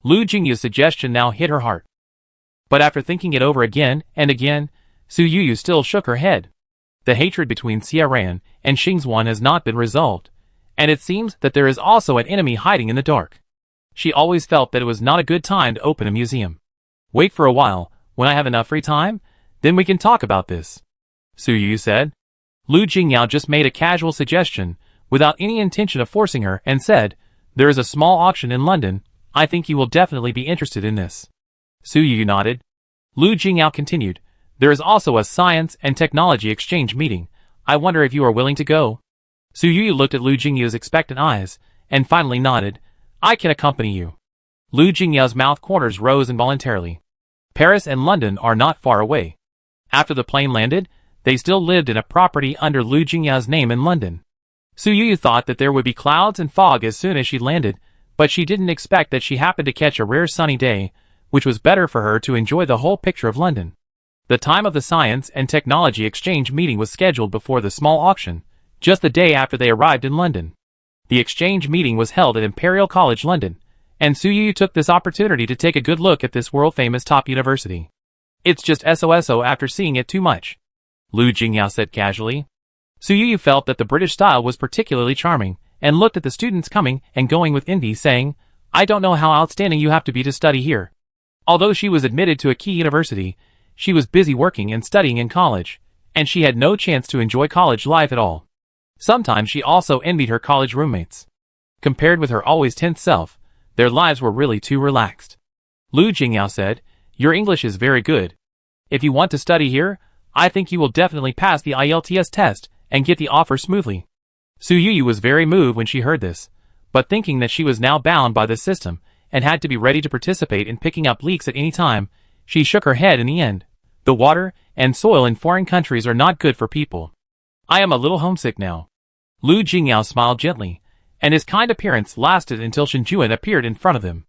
Speaker 1: Lu Jingyu's suggestion now hit her heart. But after thinking it over again and again, Su Yuyu still shook her head. The hatred between Xia Ran and Xingzhuan has not been resolved, and it seems that there is also an enemy hiding in the dark. She always felt that it was not a good time to open a museum. Wait for a while, when I have enough free time, then we can talk about this, Su Yuyu said. Lu Jingyao just made a casual suggestion, without any intention of forcing her, and said, "There is a small auction in London. I think you will definitely be interested in this." Su Yuyu nodded. Lu Jingyao continued, "There is also a science and technology exchange meeting. I wonder if you are willing to go." Su Yuyu looked at Lu Jingyu's expectant eyes, and finally nodded. "I can accompany you." Lu Jingyao's mouth corners rose involuntarily. Paris and London are not far away. After the plane landed, they still lived in a property under Lu Jingyao's name in London. Su Yuyu thought that there would be clouds and fog as soon as she landed, but she didn't expect that she happened to catch a rare sunny day, which was better for her to enjoy the whole picture of London. The time of the Science and Technology Exchange meeting was scheduled before the small auction, just the day after they arrived in London. The exchange meeting was held at Imperial College London, and Su Yu took this opportunity to take a good look at this world-famous top university. It's just SOSO after seeing it too much, Lu Jingyao said casually. Su Yu felt that the British style was particularly charming, and looked at the students coming and going with envy, saying, I don't know how outstanding you have to be to study here. Although she was admitted to a key university, she was busy working and studying in college, and she had no chance to enjoy college life at all. Sometimes she also envied her college roommates. Compared with her always tense self, their lives were really too relaxed. Lu Jingyao said, Your English is very good. If you want to study here, I think you will definitely pass the IELTS test and get the offer smoothly. Su Yu was very moved when she heard this, but thinking that she was now bound by the system and had to be ready to participate in picking up leaks at any time, she shook her head in the end. The water and soil in foreign countries are not good for people. I am a little homesick now. Lu Jingyao smiled gently, and his kind appearance lasted until Shen Juan appeared in front of them.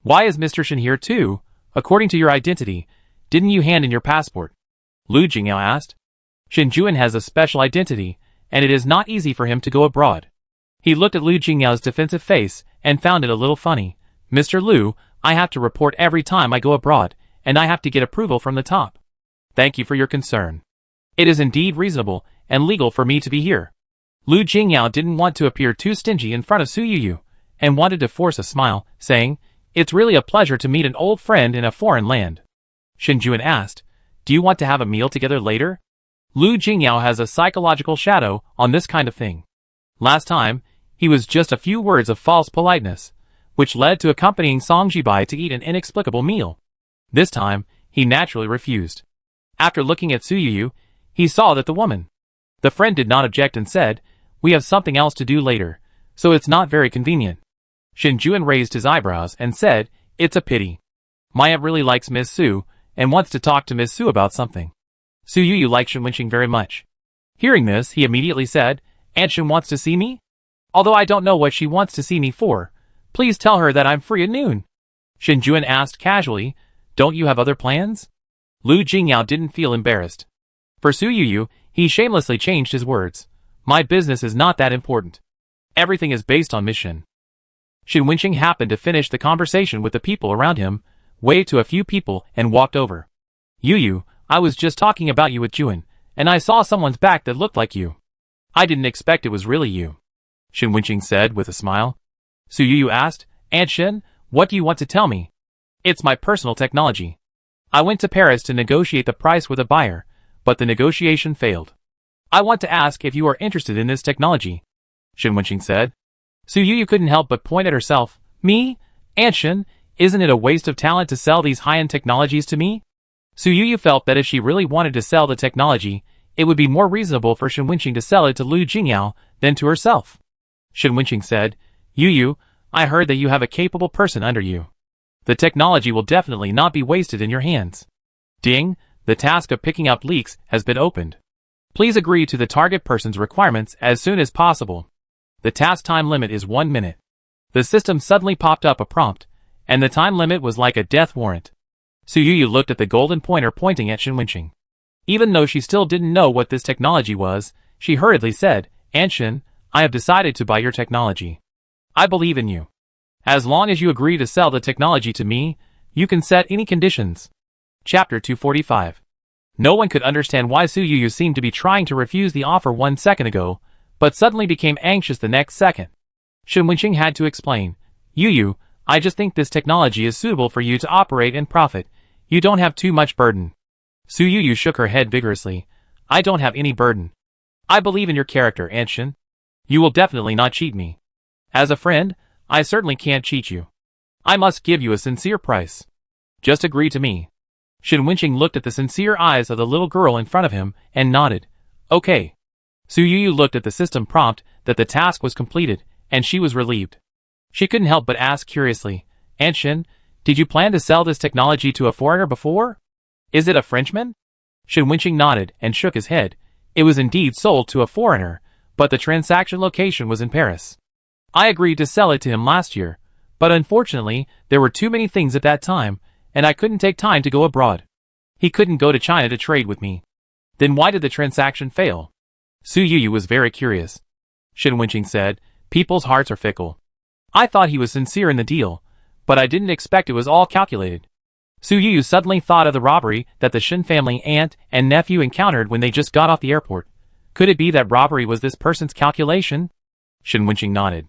Speaker 1: Why is Mr. Shen here too? According to your identity, didn't you hand in your passport? Lu Jingyao asked. Shen Juan has a special identity, and it is not easy for him to go abroad. He looked at Lu Jingyao's defensive face and found it a little funny. Mr. Lu, I have to report every time I go abroad, and I have to get approval from the top. Thank you for your concern. It is indeed reasonable and legal for me to be here. Lu Jingyao didn't want to appear too stingy in front of Su Yu, and wanted to force a smile, saying, It's really a pleasure to meet an old friend in a foreign land. Shen Juan asked, Do you want to have a meal together later? Lu Jingyao has a psychological shadow on this kind of thing. Last time, he was just a few words of false politeness, which led to accompanying Song Jibai to eat an inexplicable meal. This time, he naturally refused. After looking at Su Yu, he saw that the friend did not object and said, We have something else to do later, so it's not very convenient. Shen Juan raised his eyebrows and said, It's a pity. Maya really likes Miss Su, and wants to talk to Miss Su about something. Su Yu likes Shen Wenqing very much. Hearing this, he immediately said, Aunt Shen wants to see me? Although I don't know what she wants to see me for, please tell her that I'm free at noon. Shen Juan asked casually, Don't you have other plans? Lu Jingyao didn't feel embarrassed. For Su Yu, he shamelessly changed his words. My business is not that important. Everything is based on mission. Shen Wenqing happened to finish the conversation with the people around him, waved to a few people, and walked over. Yu, I was just talking about you with Juan, and I saw someone's back that looked like you. I didn't expect it was really you, Shen Wenqing said with a smile. Su Yu asked, Aunt Shen, what do you want to tell me? It's my personal technology. I went to Paris to negotiate the price with a buyer, but the negotiation failed. I want to ask if you are interested in this technology, Shen Wenqing said. Su Yu couldn't help but point at herself. Me? Aunt Shen, isn't it a waste of talent to sell these high-end technologies to me? Su Yu felt that if she really wanted to sell the technology, it would be more reasonable for Shen Wenqing to sell it to Lu Jingyao than to herself. Shen Wenqing said, Yu, I heard that you have a capable person under you. The technology will definitely not be wasted in your hands. Ding, the task of picking up leaks has been opened. Please agree to the target person's requirements as soon as possible. The task time limit is 1 minute. The system suddenly popped up a prompt, and the time limit was like a death warrant. Su Yu looked at the golden pointer pointing at Shen Wenqing. Even though she still didn't know what this technology was, she hurriedly said, Aunt Shen, I have decided to buy your technology. I believe in you. As long as you agree to sell the technology to me, you can set any conditions. Chapter 245. No one could understand why Su Yu seemed to be trying to refuse the offer 1 second ago, but suddenly became anxious the next second. Shen Wenqing had to explain, Yu, I just think this technology is suitable for you to operate and profit. You don't have too much burden. Su Yu shook her head vigorously. I don't have any burden. I believe in your character, Aunt Shen. You will definitely not cheat me. As a friend, I certainly can't cheat you. I must give you a sincere price. Just agree to me. Shen Wenqing looked at the sincere eyes of the little girl in front of him and nodded. Okay. Su Yu looked at the system prompt that the task was completed, and she was relieved. She couldn't help but ask curiously, Aunt Shen, did you plan to sell this technology to a foreigner before? Is it a Frenchman? Shen Wenqing nodded and shook his head. It was indeed sold to a foreigner, but the transaction location was in Paris. I agreed to sell it to him last year, but unfortunately, there were too many things at that time, and I couldn't take time to go abroad. He couldn't go to China to trade with me. Then why did the transaction fail? Su Yuyu was very curious. Shen Wenqing said, people's hearts are fickle. I thought he was sincere in the deal, but I didn't expect it was all calculated. Su Yuyu suddenly thought of the robbery that the Shen family aunt and nephew encountered when they just got off the airport. Could it be that robbery was this person's calculation? Shen Wenqing nodded.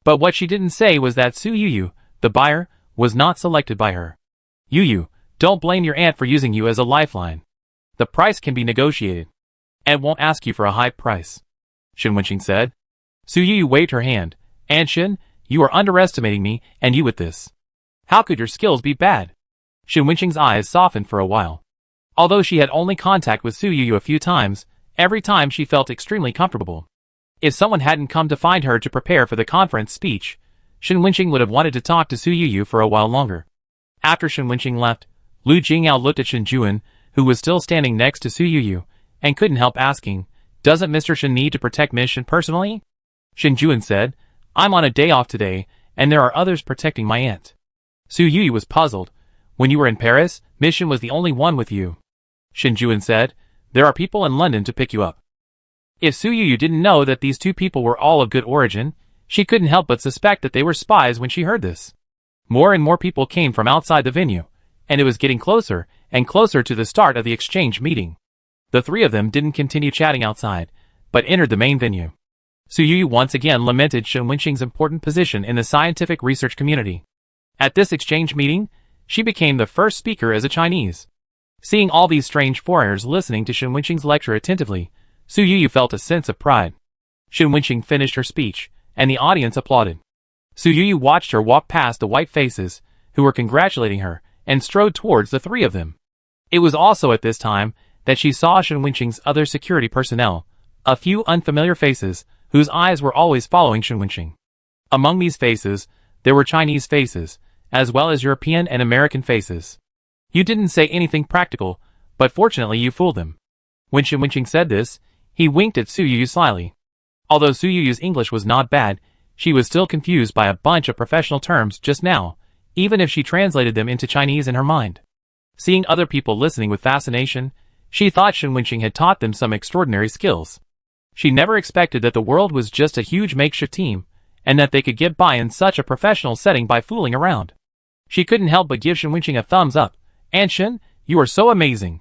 Speaker 1: But what she didn't say was that Su Yuyu, the buyer, was not selected by her. Yuyu, don't blame your aunt for using you as a lifeline. The price can be negotiated. Aunt won't ask you for a high price. Shen Wenqing said. Su Yuyu waved her hand. Aunt Shen, you are underestimating me and you with this. How could your skills be bad? Shen Wenqing's eyes softened for a while. Although she had only contact with Su Yuyu a few times, every time she felt extremely comfortable. If someone hadn't come to find her to prepare for the conference speech, Shen Wenqing would have wanted to talk to Su Yuyu for a while longer. After Shen Wenqing left, Lu Jingyao looked at Shen Juan, who was still standing next to Su Yuyu, and couldn't help asking, doesn't Mr. Shen need to protect Miss Shen personally? Shen Juan said, I'm on a day off today, and there are others protecting my aunt. Su Yuyu was puzzled. When you were in Paris, Miss Shen was the only one with you. Shen Juan said, there are people in London to pick you up. If Su Yuyu didn't know that these two people were all of good origin, she couldn't help but suspect that they were spies when she heard this. More and more people came from outside the venue, and it was getting closer and closer to the start of the exchange meeting. The three of them didn't continue chatting outside, but entered the main venue. Su Yuyu once again lamented Shen Wenqing's important position in the scientific research community. At this exchange meeting, she became the first speaker as a Chinese. Seeing all these strange foreigners listening to Shen Wenqing's lecture attentively, Su Yuyu felt a sense of pride. Shen Wenqing finished her speech, and the audience applauded. Su Yuyu watched her walk past the white faces, who were congratulating her, and strode towards the three of them. It was also at this time that she saw Shen Wenqing's other security personnel, a few unfamiliar faces, whose eyes were always following Shen Wenqing. Among these faces, there were Chinese faces, as well as European and American faces. You didn't say anything practical, but fortunately you fooled them. When Shen Wenqing said this, he winked at Su Yuyu slyly. Although Su Yuyu's English was not bad, she was still confused by a bunch of professional terms just now, even if she translated them into Chinese in her mind. Seeing other people listening with fascination, she thought Shen Wenqing had taught them some extraordinary skills. She never expected that the world was just a huge makeshift team, and that they could get by in such a professional setting by fooling around. She couldn't help but give Shen Wenqing a thumbs up. Aunt Shen, you are so amazing.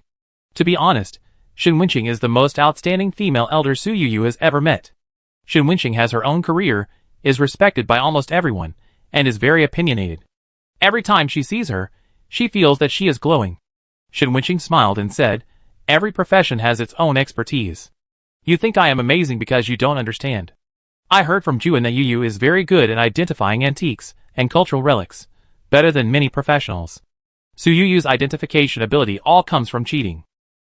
Speaker 1: To be honest, Shen Wenqing is the most outstanding female elder Su Yuyu has ever met. Shen Wenqing has her own career, is respected by almost everyone, and is very opinionated. Every time she sees her, she feels that she is glowing. Shen Wenqing smiled and said, every profession has its own expertise. You think I am amazing because you don't understand. I heard from Juan that Yuyu is very good at identifying antiques and cultural relics, better than many professionals. Su Yuyu's identification ability all comes from cheating.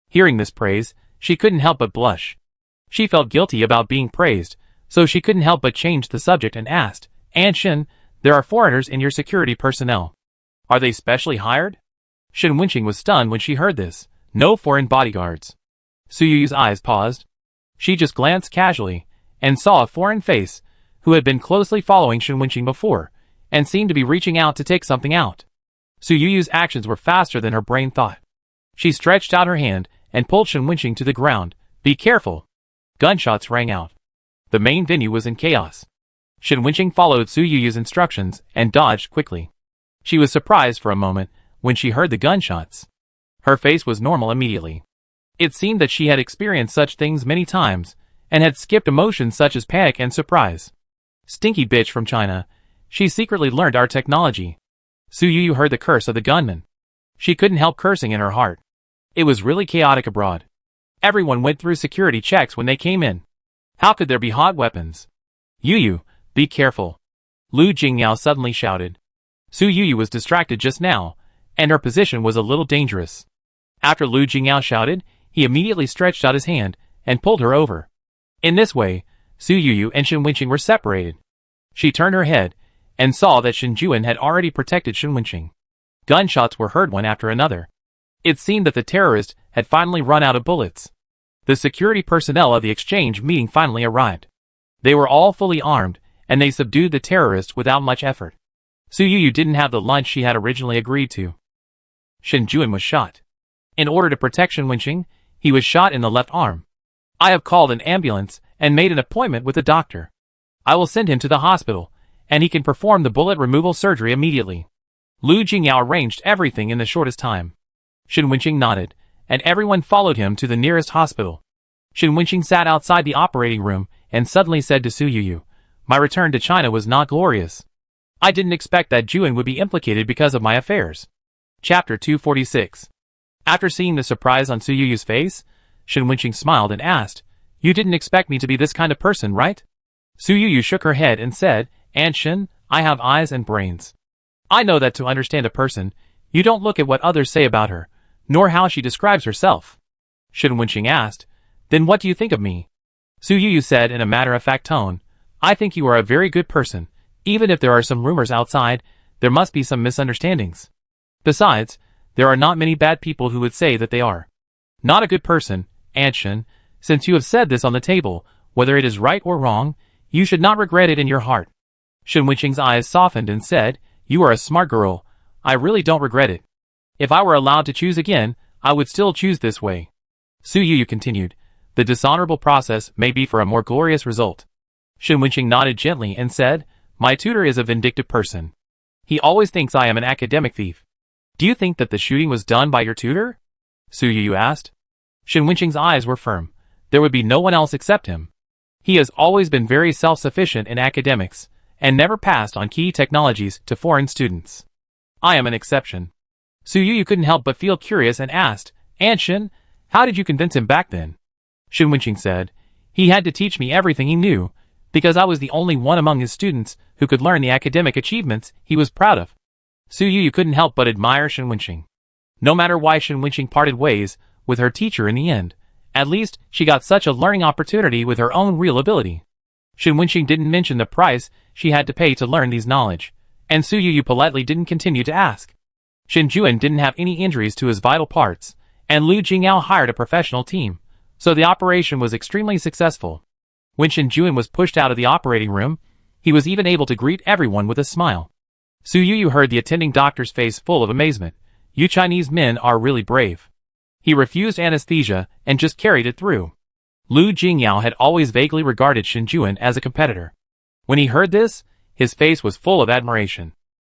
Speaker 1: Hearing this praise, she couldn't help but blush. She felt guilty about being praised, so she couldn't help but change the subject and asked, Aunt Shen, there are foreigners in your security personnel. Are they specially hired? Shen Wenqing was stunned when she heard this. No foreign bodyguards. Su Yuyu's eyes paused. She just glanced casually, and saw a foreign face, who had been closely following Shen Wenqing before, and seemed to be reaching out to take something out. Su Yuyu's actions were faster than her brain thought. She stretched out her hand, and pulled Shen Wenqing to the ground. Be careful. Gunshots rang out. The main venue was in chaos. Shen Wenqing followed Su Yuyu's instructions, and dodged quickly. She was surprised for a moment, when she heard the gunshots. Her face was normal immediately. It seemed that she had experienced such things many times, and had skipped emotions such as panic and surprise. Stinky bitch from China. She secretly learned our technology. Su Yuyu heard the curse of the gunman. She couldn't help cursing in her heart. It was really chaotic abroad. Everyone went through security checks when they came in. How could there be hot weapons? Yuyu, be careful. Lu Jingyao suddenly shouted. Su Yuyu was distracted just now, and her position was a little dangerous. After Lu Jingyao shouted, he immediately stretched out his hand, and pulled her over. In this way, Su Yuyu and Shen Wenqing were separated. She turned her head, and saw that Shen Juan had already protected Shen Wenqing. Gunshots were heard one after another. It seemed that the terrorist had finally run out of bullets. The security personnel of the exchange meeting finally arrived. They were all fully armed, and they subdued the terrorist without much effort. Su Yuyu didn't have the lunch she had originally agreed to. Shen Juan was shot. In order to protect Shen Wenqing, he was shot in the left arm. I have called an ambulance and made an appointment with a doctor. I will send him to the hospital, and he can perform the bullet removal surgery immediately. Lu Jingyao arranged everything in the shortest time. Shen Wenqing nodded, and everyone followed him to the nearest hospital. Shen Wenqing sat outside the operating room and suddenly said to Su Yuyu, "My return to China was not glorious. I didn't expect that Juan would be implicated because of my affairs." Chapter 246. After seeing the surprise on Su Yuyu's face, Shen Wenqing smiled and asked, "You didn't expect me to be this kind of person, right?" Su Yuyu shook her head and said, "Aunt Shen, I have eyes and brains. I know that to understand a person, you don't look at what others say about her, nor how she describes herself." Shen Wenqing asked, "Then what do you think of me?" Su Yuyu said in a matter-of-fact tone, "I think you are a very good person. Even if there are some rumors outside, there must be some misunderstandings. Besides, there are not many bad people who would say that they are not a good person, Aunt Shen. Since you have said this on the table, whether it is right or wrong, you should not regret it in your heart." Shen Wenqing's eyes softened and said, "You are a smart girl. I really don't regret it. If I were allowed to choose again, I would still choose this way." Su Yuyu continued, "The dishonorable process may be for a more glorious result." Shen Wenqing nodded gently and said, "My tutor is a vindictive person. He always thinks I am an academic thief." "Do you think that the shooting was done by your tutor?" Su Yuyu asked. Shen Wenqing's eyes were firm. There would be no one else except him. He has always been very self-sufficient in academics, and never passed on key technologies to foreign students. I am an exception. Su Yuyu couldn't help but feel curious and asked, "Aunt Shen, how did you convince him back then?" Shen Wenqing said, "He had to teach me everything he knew, because I was the only one among his students who could learn the academic achievements he was proud of." Su Yuyu couldn't help but admire Shen Wenqing. No matter why Shen Wenqing parted ways with her teacher in the end, at least she got such a learning opportunity with her own real ability. Shen Wenqing didn't mention the price she had to pay to learn these knowledge, and Su Yuyu politely didn't continue to ask. Shen Juan didn't have any injuries to his vital parts, and Lu Jingyao hired a professional team, so the operation was extremely successful. When Shen Juan was pushed out of the operating room, he was even able to greet everyone with a smile. Su Yuyu heard the attending doctor's face full of amazement. "You Chinese men are really brave." He refused anesthesia and just carried it through. Lu Jingyao had always vaguely regarded Shen Juan as a competitor. When he heard this, his face was full of admiration.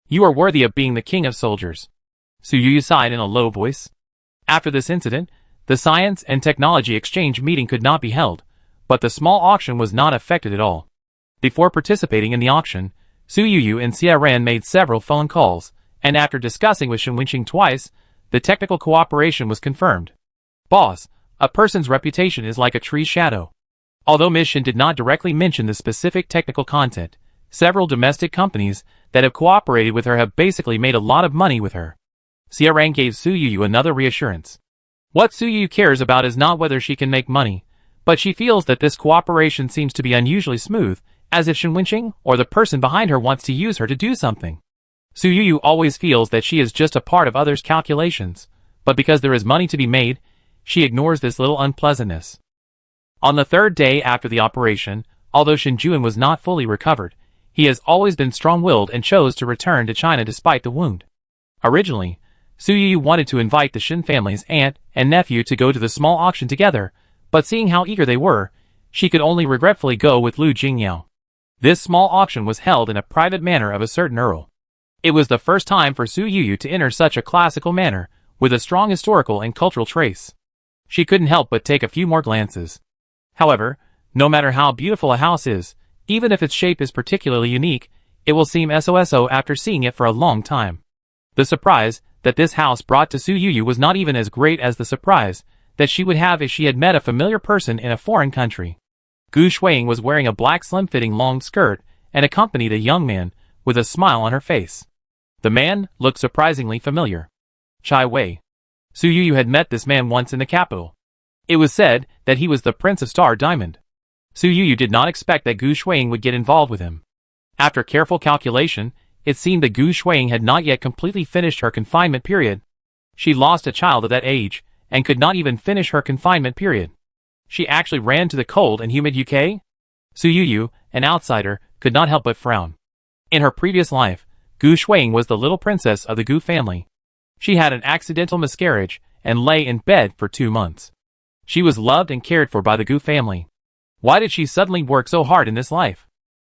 Speaker 1: "You are worthy of being the king of soldiers." Su Yuyu sighed in a low voice. After this incident, the Science and Technology Exchange meeting could not be held, but the small auction was not affected at all. Before participating in the auction, Su Yuyu and Xia Ran made several phone calls, and after discussing with Shen Wenqing twice, the technical cooperation was confirmed. "Boss, a person's reputation is like a tree's shadow." Although Ms. Shen did not directly mention the specific technical content, several domestic companies that have cooperated with her have basically made a lot of money with her. Xia Ran gave Su Yuyu another reassurance. What Su Yuyu cares about is not whether she can make money, but she feels that this cooperation seems to be unusually smooth, as if Shen Wenqing or the person behind her wants to use her to do something. Su Yuyu always feels that she is just a part of others' calculations, but because there is money to be made, she ignores this little unpleasantness. On the third day after the operation, although Shen Juan was not fully recovered, he has always been strong-willed and chose to return to China despite the wound. Originally, Su Yuyu wanted to invite the Shen family's aunt and nephew to go to the small auction together, but seeing how eager they were, she could only regretfully go with Lu Jingyao. This small auction was held in a private manor of a certain earl. It was the first time for Su Yuyu to enter such a classical manor, with a strong historical and cultural trace. She couldn't help but take a few more glances. However, no matter how beautiful a house is, even if its shape is particularly unique, it will seem so after seeing it for a long time. The surprise that this house brought to Su Yuyu was not even as great as the surprise that she would have if she had met a familiar person in a foreign country. Gu Shuiying was wearing a black slim-fitting long skirt and accompanied a young man with a smile on her face. The man looked surprisingly familiar. Chai Wei. Su Yuyu had met this man once in the capital. It was said that he was the Prince of Star Diamond. Su Yuyu did not expect that Gu Shuiying would get involved with him. After careful calculation, it seemed that Gu Shuiying had not yet completely finished her confinement period. She lost a child at that age, and could not even finish her confinement period. She actually ran to the cold and humid UK? Su Yuyu, an outsider, could not help but frown. In her previous life, Gu Shuiying was the little princess of the Gu family. She had an accidental miscarriage, and lay in bed for 2 months. She was loved and cared for by the Gu family. Why did she suddenly work so hard in this life?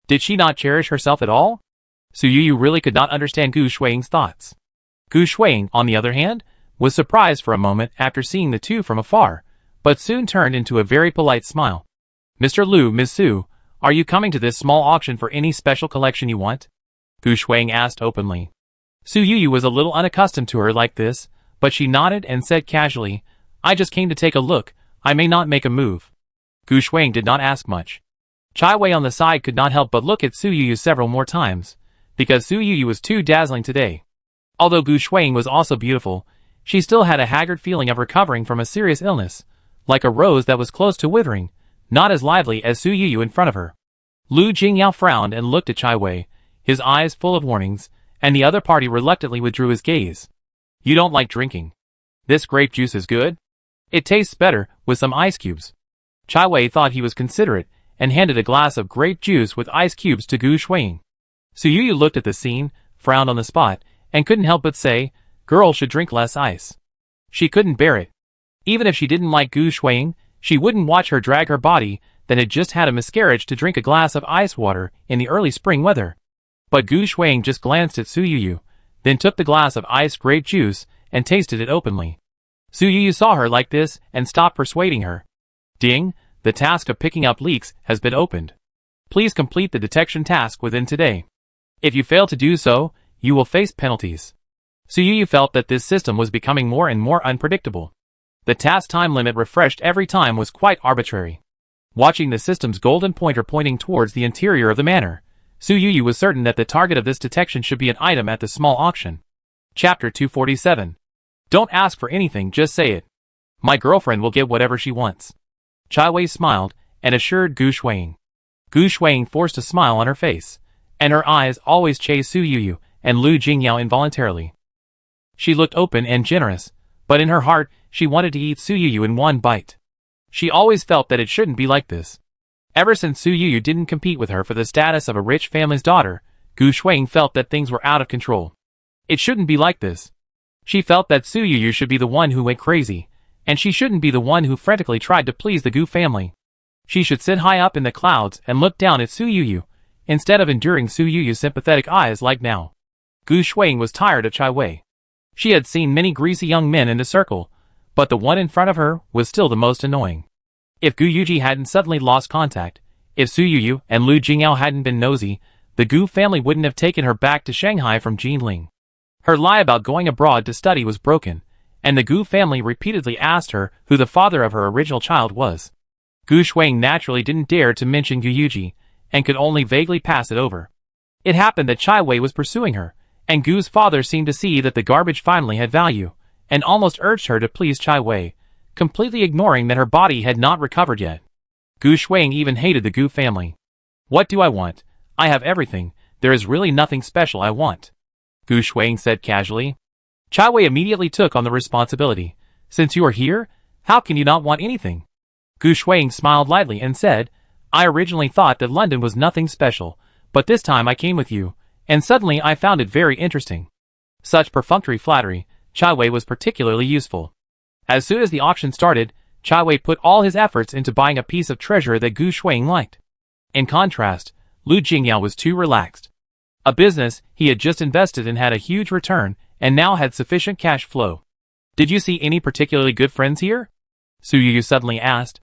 Speaker 1: Did she not cherish herself at all? Su Yuyu really could not understand Gu Shuiying's thoughts. Gu Shuiying, on the other hand, was surprised for a moment after seeing the two from afar, but soon turned into a very polite smile. Mr. Lu, Ms. Su, are you coming to this small auction for any special collection you want? Gu Shuiying asked openly. Su Yuyu was a little unaccustomed to her like this, but she nodded and said casually, I just came to take a look, I may not make a move. Gu Shuiying did not ask much. Chai Wei on the side could not help but look at Su Yuyu several more times, because Su Yuyu was too dazzling today. Although Gu Shuiying was also beautiful, she still had a haggard feeling of recovering from a serious illness, like a rose that was close to withering, not as lively as Su Yuyu in front of her. Lu Jingyao frowned and looked at Chai Wei, his eyes full of warnings, and the other party reluctantly withdrew his gaze. You don't like drinking. This grape juice is good? It tastes better with some ice cubes. Chai Wei thought he was considerate and handed a glass of grape juice with ice cubes to Gu Shuiying. Su Yuyu looked at the scene, frowned on the spot, and couldn't help but say, girls should drink less ice. She couldn't bear it. Even if she didn't like Gu Shuiying, she wouldn't watch her drag her body that had just had a miscarriage to drink a glass of ice water in the early spring weather. But Gu Shuiying just glanced at Su Yuyu, then took the glass of iced grape juice and tasted it openly. Su Yuyu saw her like this and stopped persuading her. Ding, the task of picking up leaks has been opened. Please complete the detection task within today. If you fail to do so, you will face penalties. Su Yuyu felt that this system was becoming more and more unpredictable. The task time limit refreshed every time was quite arbitrary. Watching the system's golden pointer pointing towards the interior of the manor, Su Yuyu was certain that the target of this detection should be an item at the small auction. Chapter 247. Don't ask for anything, just say it. My girlfriend will get whatever she wants. Chai Wei smiled and assured Gu Shuiying. Gu Shuiying forced a smile on her face, and her eyes always chased Su Yuyu and Lu Jingyao involuntarily. She looked open and generous, but in her heart, she wanted to eat Su Yuyu in one bite. She always felt that it shouldn't be like this. Ever since Su Yuyu didn't compete with her for the status of a rich family's daughter, Gu Shuiying felt that things were out of control. It shouldn't be like this. She felt that Su Yuyu should be the one who went crazy, and she shouldn't be the one who frantically tried to please the Gu family. She should sit high up in the clouds and look down at Su Yuyu, instead of enduring Su Yuyu's sympathetic eyes like now. Gu Shuiying was tired of Chai Wei. She had seen many greasy young men in the circle, but the one in front of her was still the most annoying. If Gu Yuji hadn't suddenly lost contact, if Su Yuyu and Lu Jingyao hadn't been nosy, the Gu family wouldn't have taken her back to Shanghai from Jinling. Her lie about going abroad to study was broken, and the Gu family repeatedly asked her who the father of her original child was. Gu Shuiying naturally didn't dare to mention Gu Yuji, and could only vaguely pass it over. It happened that Chai Wei was pursuing her, and Gu's father seemed to see that the garbage finally had value, and almost urged her to please Chai Wei, completely ignoring that her body had not recovered yet. Gu Shuiying even hated the Gu family. What do I want? I have everything, there is really nothing special I want. Gu Shuiying said casually. Chai Wei immediately took on the responsibility. Since you are here, how can you not want anything? Gu Shuiying smiled lightly and said, I originally thought that London was nothing special, but this time I came with you, and suddenly I found it very interesting. Such perfunctory flattery, Chai Wei was particularly useful. As soon as the auction started, Chai Wei put all his efforts into buying a piece of treasure that Gu Shuiying liked. In contrast, Lu Jingyao was too relaxed. A business he had just invested in had a huge return, and now had sufficient cash flow. Did you see any particularly good friends here? Su Yuyu suddenly asked.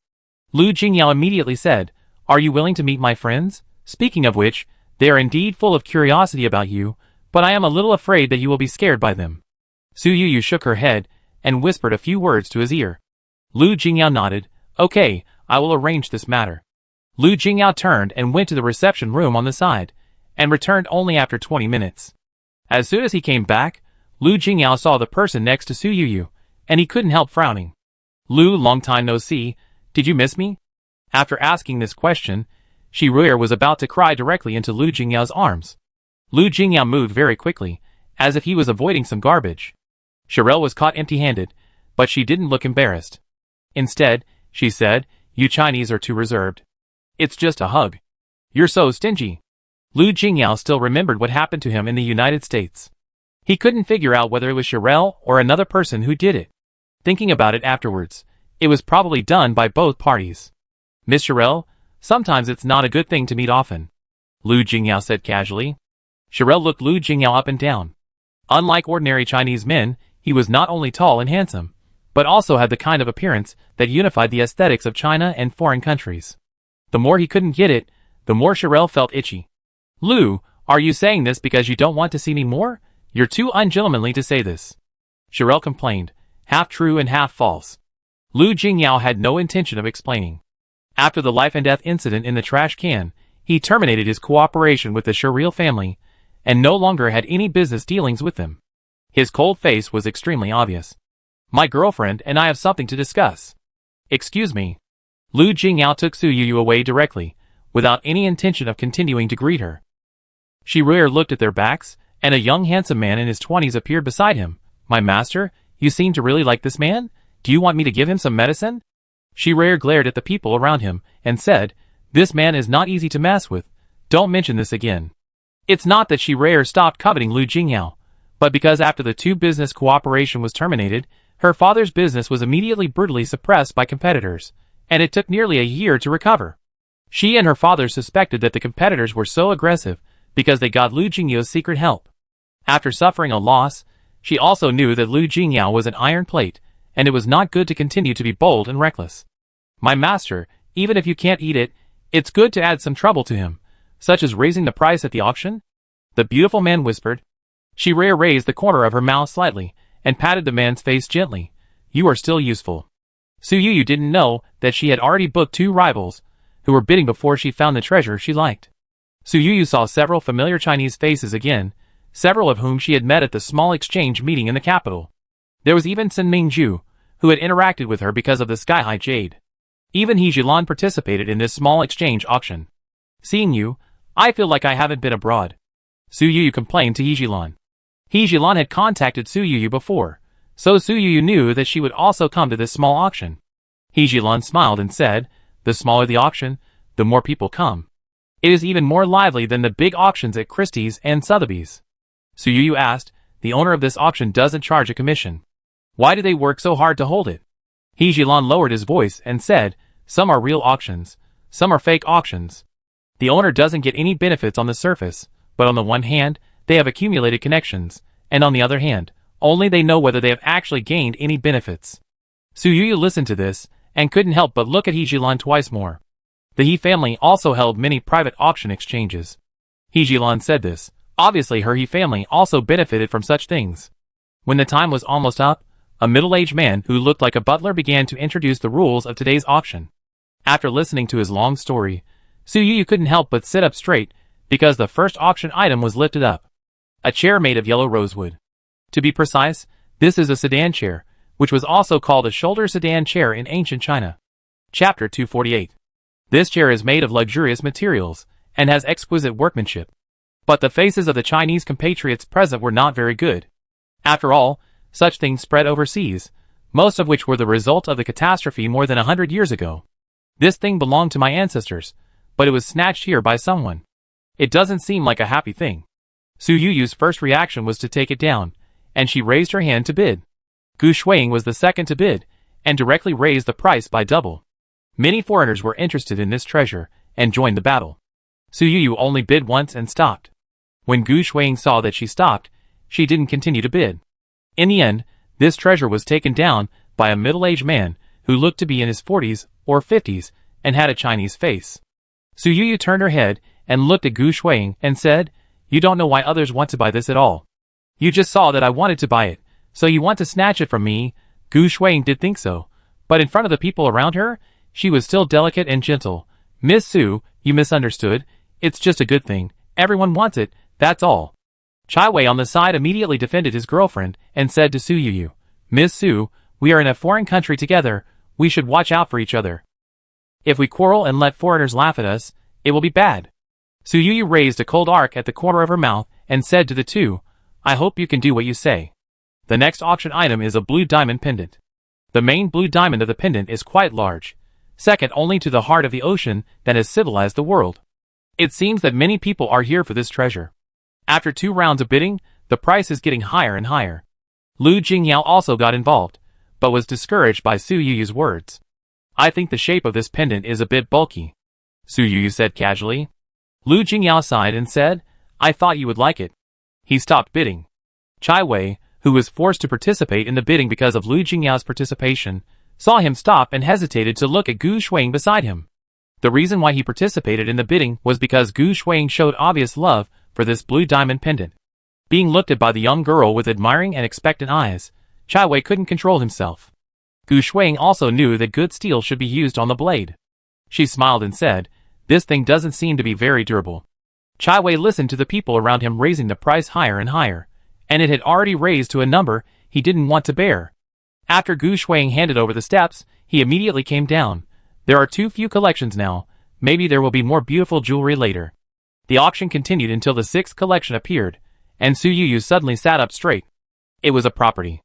Speaker 1: Lu Jingyao immediately said, Are you willing to meet my friends? Speaking of which, they are indeed full of curiosity about you, but I am a little afraid that you will be scared by them. Su Yuyu shook her head, and whispered a few words to his ear. Lu Jingyao nodded. Okay, I will arrange this matter. Lu Jingyao turned and went to the reception room on the side, and returned only after 20 minutes. As soon as he came back, Lu Jingyao saw the person next to Su Yuyu, and he couldn't help frowning. Lu, long time no see, did you miss me? After asking this question, Shi Ruier was about to cry directly into Lu Jingyao's arms. Lu Jingyao moved very quickly, as if he was avoiding some garbage. Shirelle was caught empty-handed, but she didn't look embarrassed. Instead, she said, You Chinese are too reserved. It's just a hug. You're so stingy. Lu Jingyao still remembered what happened to him in the United States. He couldn't figure out whether it was Shirelle or another person who did it. Thinking about it afterwards, it was probably done by both parties. Miss Shirel, sometimes it's not a good thing to meet often, Lu Jingyao said casually. Shirel looked Lu Jingyao up and down. Unlike ordinary Chinese men, he was not only tall and handsome, but also had the kind of appearance that unified the aesthetics of China and foreign countries. The more he couldn't get it, the more Shirel felt itchy. Lu, are you saying this because you don't want to see me more? You're too ungentlemanly to say this, Shirel complained, half true and half false. Lu Jingyao had no intention of explaining. After the life and death incident in the trash can, he terminated his cooperation with the Shirel family, and no longer had any business dealings with them. His cold face was extremely obvious. My girlfriend and I have something to discuss. Excuse me. Lu Jingyao took Su Yuyu away directly, without any intention of continuing to greet her. Shi Ruier looked at their backs, and a young handsome man in his 20s appeared beside him. My master, you seem to really like this man? Do you want me to give him some medicine? Shi Ruier glared at the people around him, and said, this man is not easy to mess with. Don't mention this again. It's not that Shi Ruier stopped coveting Lu Jingyao, but because after the two business cooperation was terminated, her father's business was immediately brutally suppressed by competitors, and it took nearly a year to recover. She and her father suspected that the competitors were so aggressive because they got Lu Jingyao's secret help. After suffering a loss, she also knew that Lu Jingyao was an iron plate, and it was not good to continue to be bold and reckless. My master, even if you can't eat it, it's good to add some trouble to him, such as raising the price at the auction, the beautiful man whispered. Shi Ruier raised the corner of her mouth slightly, and patted the man's face gently. You are still useful. Su Yuyu didn't know that she had already booked two rivals, who were bidding before she found the treasure she liked. Su Yuyu saw several familiar Chinese faces again, several of whom she had met at the small exchange meeting in the capital. There was even Sun Mingju, who had interacted with her because of the sky-high jade. Even He Jilan participated in this small exchange auction. Seeing you, I feel like I haven't been abroad, Su Yuyu complained to He Jilan. He Jilan had contacted Su Yuyu before, so Su Yuyu knew that she would also come to this small auction. He Jilan smiled and said, the smaller the auction, the more people come. It is even more lively than the big auctions at Christie's and Sotheby's. Su Yuyu asked, the owner of this auction doesn't charge a commission. Why do they work so hard to hold it? He Jilan lowered his voice and said, some are real auctions, some are fake auctions. The owner doesn't get any benefits on the surface, but on the one hand, they have accumulated connections, and on the other hand, only they know whether they have actually gained any benefits. Su Yuyu listened to this, and couldn't help but look at He Jilan twice more. The He family also held many private auction exchanges. He Jilan said this. Obviously her He family also benefited from such things. When the time was almost up, a middle-aged man who looked like a butler began to introduce the rules of today's auction. After listening to his long story, Su Yuyu couldn't help but sit up straight, because the first auction item was lifted up. A chair made of yellow rosewood. To be precise, this is a sedan chair, which was also called a shoulder sedan chair in ancient China. Chapter 248. This chair is made of luxurious materials, and has exquisite workmanship. But the faces of the Chinese compatriots present were not very good. After all, such things spread overseas, most of which were the result of the catastrophe more than 100 years ago. This thing belonged to my ancestors, but it was snatched here by someone. It doesn't seem like a happy thing. Su Yuyu's first reaction was to take it down, and she raised her hand to bid. Gu Shuiying was the second to bid, and directly raised the price by double. Many foreigners were interested in this treasure, and joined the battle. Su Yuyu only bid once and stopped. When Gu Shuiying saw that she stopped, she didn't continue to bid. In the end, this treasure was taken down by a middle-aged man who looked to be in his 40s or 50s and had a Chinese face. Su Yuyu turned her head and looked at Gu Shuiying and said, you don't know why others want to buy this at all. You just saw that I wanted to buy it, so you want to snatch it from me. Gu Shuiying did think so, but in front of the people around her, she was still delicate and gentle. Miss Su, you misunderstood. It's just a good thing. Everyone wants it, that's all. Chai Wei on the side immediately defended his girlfriend and said to Su Yuyu, Miss Su, we are in a foreign country together, we should watch out for each other. If we quarrel and let foreigners laugh at us, it will be bad. Su Yuyu raised a cold arc at the corner of her mouth and said to the two, I hope you can do what you say. The next auction item is a blue diamond pendant. The main blue diamond of the pendant is quite large, second only to the heart of the ocean that has civilized the world. It seems that many people are here for this treasure. After 2 rounds of bidding, the price is getting higher and higher. Lu Jingyao also got involved, but was discouraged by Su Yu's words. I think the shape of this pendant is a bit bulky, Su Yu said casually. Lu Jingyao sighed and said, I thought you would like it. He stopped bidding. Chai Wei, who was forced to participate in the bidding because of Lu Jingyao's participation, saw him stop and hesitated to look at Gu Shuang beside him. The reason why he participated in the bidding was because Gu Shuang showed obvious love for this blue diamond pendant. Being looked at by the young girl with admiring and expectant eyes, Chai Wei couldn't control himself. Gu Shuang also knew that good steel should be used on the blade. She smiled and said, this thing doesn't seem to be very durable. Chai Wei listened to the people around him raising the price higher and higher, and it had already raised to a number he didn't want to bear. After Gu Shuang handed over the steps, he immediately came down. There are too few collections now, maybe there will be more beautiful jewelry later. The auction continued until the 6th collection appeared, and Su Yu suddenly sat up straight. It was a property.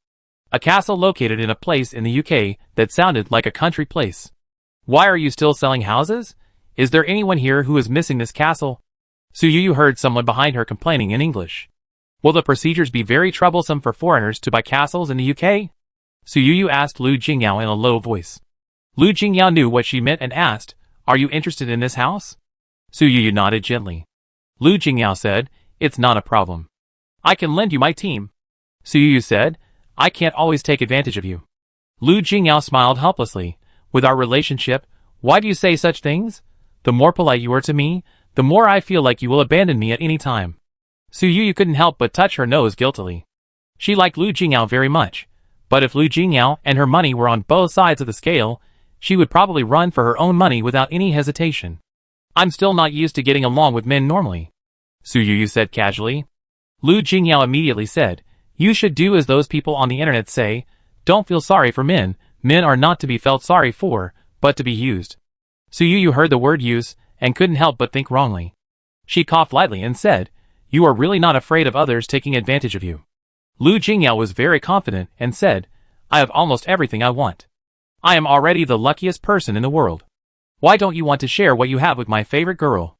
Speaker 1: A castle located in a place in the UK that sounded like a country place. Why are you still selling houses? Is there anyone here who is missing this castle? Su Yu heard someone behind her complaining in English. Will the procedures be very troublesome for foreigners to buy castles in the UK? Su Yu asked Lu Jingyao in a low voice. Lu Jingyao knew what she meant and asked, are you interested in this house? Su Yu nodded gently. Lu Jingyao said, it's not a problem. I can lend you my team. Su Yu said, I can't always take advantage of you. Lu Jingyao smiled helplessly. With our relationship, why do you say such things? The more polite you are to me, the more I feel like you will abandon me at any time. Su Yu couldn't help but touch her nose guiltily. She liked Lu Jingyao very much, but if Lu Jingyao and her money were on both sides of the scale, she would probably run for her own money without any hesitation. I'm still not used to getting along with men normally, Su Yu said casually. Lu Jingyao immediately said, you should do as those people on the internet say, don't feel sorry for men, men are not to be felt sorry for, but to be used. Su Yu heard the word use, and couldn't help but think wrongly. She coughed lightly and said, you are really not afraid of others taking advantage of you. Lu Jingyao was very confident and said, I have almost everything I want. I am already the luckiest person in the world. Why don't you want to share what you have with my favorite girl?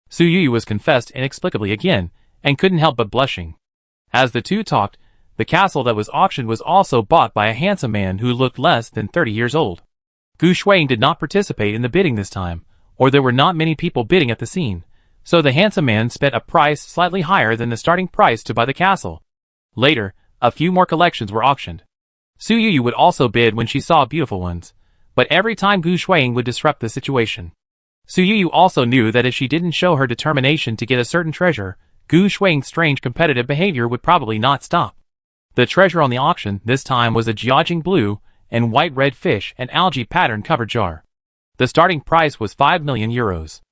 Speaker 1: Su Yu was confessed inexplicably again, and couldn't help but blushing. As the two talked, the castle that was auctioned was also bought by a handsome man who looked less than 30 years old. Gu Shuang did not participate in the bidding this time, or there were not many people bidding at the scene, so the handsome man spent a price slightly higher than the starting price to buy the castle. Later, a few more collections were auctioned. Su Yu would also bid when she saw beautiful ones, but every time Gu Shuang would disrupt the situation. Su Yu also knew that if she didn't show her determination to get a certain treasure, Gu Shuang's strange competitive behavior would probably not stop. The treasure on the auction this time was a Jiajing blue and white red fish and algae pattern covered jar. The starting price was 5 million euros.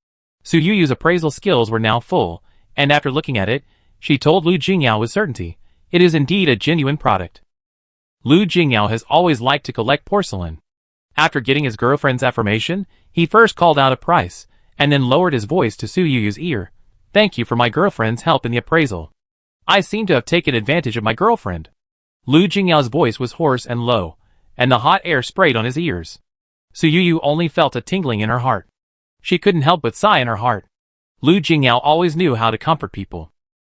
Speaker 1: Su Yu's appraisal skills were now full, and after looking at it, she told Lu Jingyao with certainty, it is indeed a genuine product. Lu Jingyao has always liked to collect porcelain. After getting his girlfriend's affirmation, he first called out a price, and then lowered his voice to Su Yu's ear. Thank you for my girlfriend's help in the appraisal. I seem to have taken advantage of my girlfriend. Lu Jingyao's voice was hoarse and low, and the hot air sprayed on his ears. Su Yu only felt a tingling in her heart. She couldn't help but sigh in her heart. Lu Jingyao always knew how to comfort people.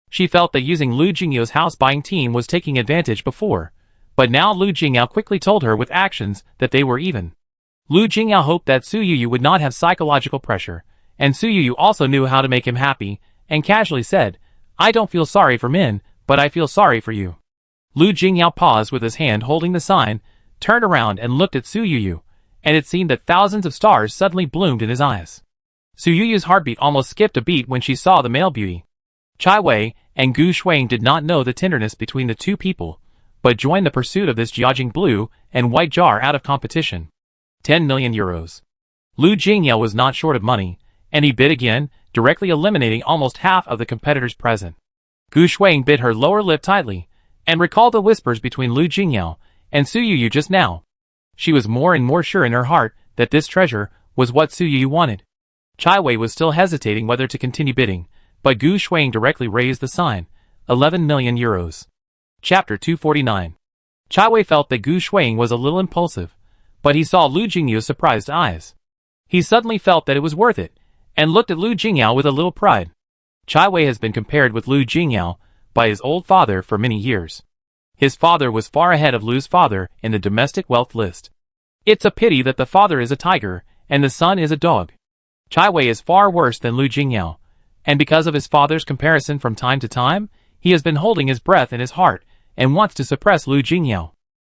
Speaker 1: She felt that using Lu Jingyao's house-buying team was taking advantage before, but now Lu Jingyao quickly told her with actions that they were even. Lu Jingyao hoped that Su Yu would not have psychological pressure, and Su Yu also knew how to make him happy, and casually said, I don't feel sorry for men, but I feel sorry for you. Lu Jingyao paused with his hand holding the sign, turned around and looked at Su Yu, and it seemed that thousands of stars suddenly bloomed in his eyes. Su Yu's heartbeat almost skipped a beat when she saw the male beauty. Chai Wei and Gu Shuang did not know the tenderness between the two people, but joined the pursuit of this Jiajing blue and white jar out of competition. 10 million euros. Lu Jingyao was not short of money, and he bid again, directly eliminating almost half of the competitors present. Gu Shuang bit her lower lip tightly, and recalled the whispers between Lu Jingyao and Su Yu just now. She was more and more sure in her heart that this treasure was what Su Yu wanted. Chai Wei was still hesitating whether to continue bidding, but Gu Shuang directly raised the sign, 11 million euros. Chapter 249. Chai Wei felt that Gu Shuang was a little impulsive, but he saw Lu Jingyu's surprised eyes. He suddenly felt that it was worth it, and looked at Lu Jingyao with a little pride. Chai Wei has been compared with Lu Jingyao by his old father for many years. His father was far ahead of Lu's father in the domestic wealth list. It's a pity that the father is a tiger, and the son is a dog. Chai Wei is far worse than Lu Jingyao, and because of his father's comparison from time to time, he has been holding his breath in his heart, and wants to suppress Lu Jingyao.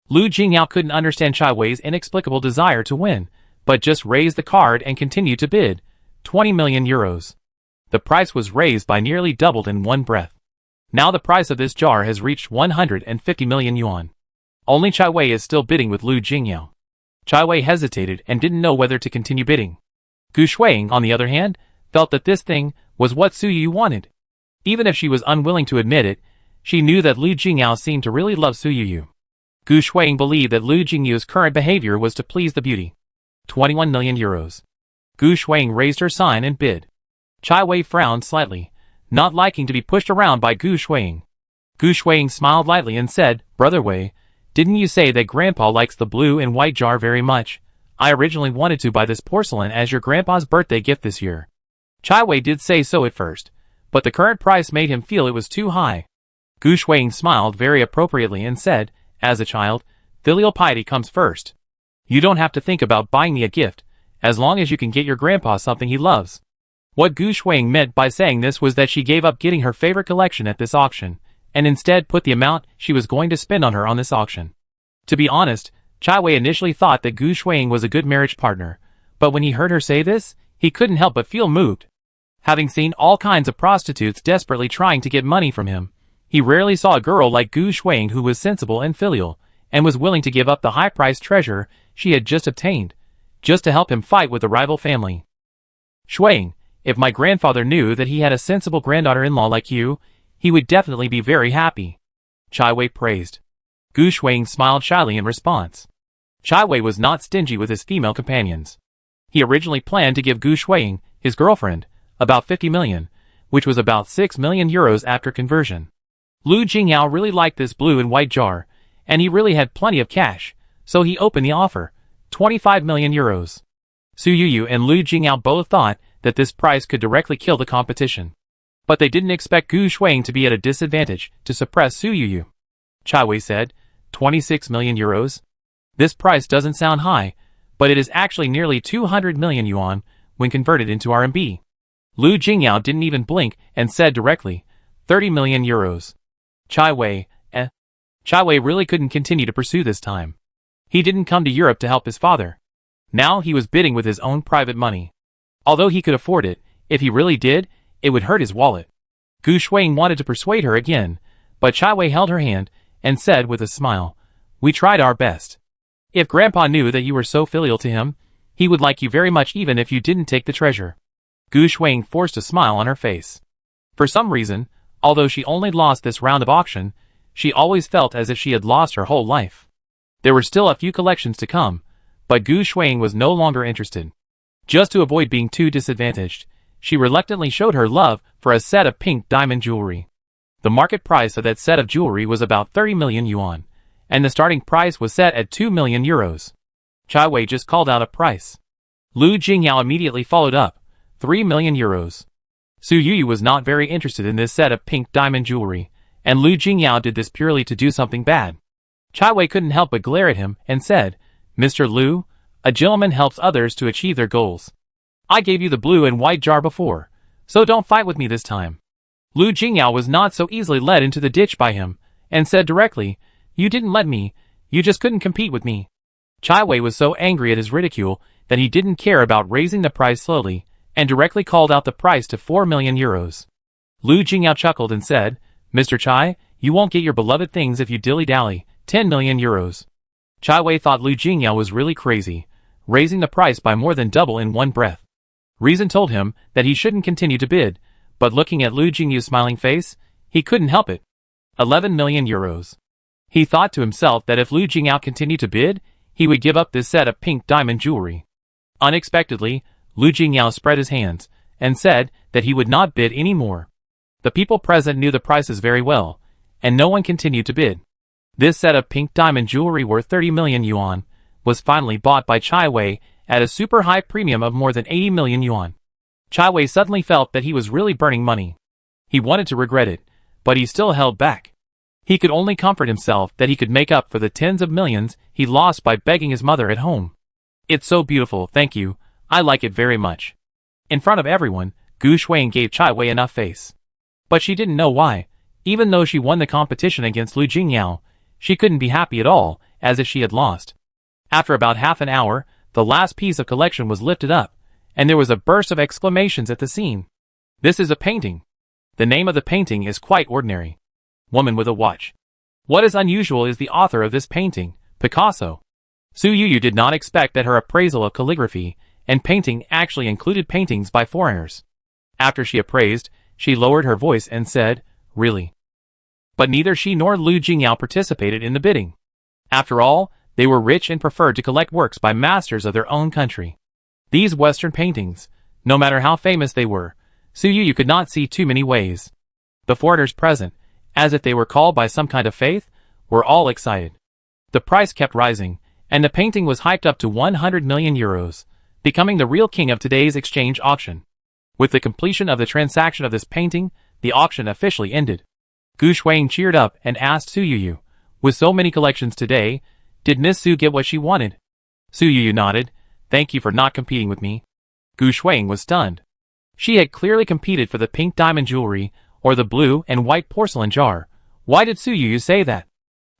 Speaker 1: Lu Jingyao couldn't understand Chai Wei's inexplicable desire to win, but just raised the card and continued to bid, 20 million euros. The price was raised by nearly doubled in one breath. Now the price of this jar has reached 150 million yuan. Only Chai Wei is still bidding with Lu Jingyao. Chai Wei hesitated and didn't know whether to continue bidding. Gu Shuiying, on the other hand, felt that this thing was what Su Yu wanted. Even if she was unwilling to admit it, she knew that Lu Jingyao seemed to really love Su Yu. Gu Shuiying believed that Lu Jingyu's current behavior was to please the beauty. 21 million euros. Gu Shuiying raised her sign and bid. Chai Wei frowned slightly, not liking to be pushed around by Gu Shuiying. Gu Shuiying smiled lightly and said, "Brother Wei, didn't you say that Grandpa likes the blue and white jar very much? I originally wanted to buy this porcelain as your grandpa's birthday gift this year." Chai Wei did say so at first, but the current price made him feel it was too high. Gu Shuiying smiled very appropriately and said, "As a child, filial piety comes first. You don't have to think about buying me a gift, as long as you can get your grandpa something he loves." What Gu Shuiying meant by saying this was that she gave up getting her favorite collection at this auction, and instead put the amount she was going to spend on her on this auction. To be honest, Chai Wei initially thought that Gu Shuiying was a good marriage partner, but when he heard her say this, he couldn't help but feel moved. Having seen all kinds of prostitutes desperately trying to get money from him, he rarely saw a girl like Gu Shuiying who was sensible and filial, and was willing to give up the high-priced treasure she had just obtained, just to help him fight with the rival family. "Shuiying, if my grandfather knew that he had a sensible granddaughter-in-law like you, he would definitely be very happy," Chai Wei praised. Gu Shuiying smiled shyly in response. Chai Wei was not stingy with his female companions. He originally planned to give Gu Shuiying, his girlfriend, about 50 million, which was about 6 million euros after conversion. Lu Jingyao really liked this blue and white jar, and he really had plenty of cash, so he opened the offer, 25 million euros. Su Yu and Lu Jingyao both thought that this price could directly kill the competition. But they didn't expect Gu Shuiying to be at a disadvantage to suppress Su Yu. Chai Wei said, 26 million euros? This price doesn't sound high, but it is actually nearly 200 million yuan when converted into RMB. Lu Jingyao didn't even blink and said directly, 30 million euros. Chai Wei really couldn't continue to pursue this time. He didn't come to Europe to help his father. Now he was bidding with his own private money. Although he could afford it, if he really did, it would hurt his wallet. Gu Shuiying wanted to persuade her again, but Chai Wei held her hand and said with a smile, "We tried our best. If Grandpa knew that you were so filial to him, he would like you very much even if you didn't take the treasure." Gu Shuiying forced a smile on her face. For some reason, although she only lost this round of auction, she always felt as if she had lost her whole life. There were still a few collections to come, but Gu Shuiying was no longer interested. Just to avoid being too disadvantaged, she reluctantly showed her love for a set of pink diamond jewelry. The market price of that set of jewelry was about 30 million yuan, and the starting price was set at 2 million euros. Chai Wei just called out a price. Lu Jingyao immediately followed up, 3 million euros. Su Yu was not very interested in this set of pink diamond jewelry, and Lu Jingyao did this purely to do something bad. Chai Wei couldn't help but glare at him and said, "Mr. Lu, a gentleman helps others to achieve their goals. I gave you the blue and white jar before, so don't fight with me this time." Lu Jingyao was not so easily led into the ditch by him, and said directly, "You didn't let me, you just couldn't compete with me." Chai Wei was so angry at his ridicule that he didn't care about raising the price slowly, and directly called out the price to 4 million euros. Lu Jingyao chuckled and said, "Mr. Chai, you won't get your beloved things if you dilly-dally, 10 million euros. Chai Wei thought Lu Jingyao was really crazy, raising the price by more than double in one breath. Reason told him that he shouldn't continue to bid, but looking at Lu Jingyu's smiling face, he couldn't help it. 11 million euros. He thought to himself that if Lu Jingyao continued to bid, he would give up this set of pink diamond jewelry. Unexpectedly, Lu Jingyao spread his hands, and said that he would not bid any more. The people present knew the prices very well, and no one continued to bid. This set of pink diamond jewelry worth 30 million yuan was finally bought by Chai Wei at a super high premium of more than 80 million yuan. Chai Wei suddenly felt that he was really burning money. He wanted to regret it, but he still held back. He could only comfort himself that he could make up for the tens of millions he lost by begging his mother at home. It's so beautiful, thank you, I like it very much. In front of everyone, Gu Shuang gave Chai Wei enough face. But she didn't know why. Even though she won the competition against Lu Jingyao, she couldn't be happy at all, as if she had lost. After about half an hour, the last piece of collection was lifted up, and there was a burst of exclamations at the scene. This is a painting. The name of the painting is quite ordinary. Woman with a watch. What is unusual is the author of this painting, Picasso. Su Yuyu did not expect that her appraisal of calligraphy and painting actually included paintings by foreigners. After she appraised, she lowered her voice and said, "Really?" But neither she nor Lu Jingyao participated in the bidding. After all, they were rich and preferred to collect works by masters of their own country. These Western paintings, no matter how famous they were, Su Yuyu could not see too many ways. The foreigners present, as if they were called by some kind of faith, were all excited. The price kept rising, and the painting was hyped up to 100 million euros, becoming the real king of today's exchange auction. With the completion of the transaction of this painting, the auction officially ended. Gu Shuang cheered up and asked Su Yuyu, "With so many collections today, did Miss Su get what she wanted?" Su Yuyu nodded, "Thank you for not competing with me." Gu Shuang was stunned. She had clearly competed for the pink diamond jewelry, or the blue and white porcelain jar. Why did Su Yuyu say that?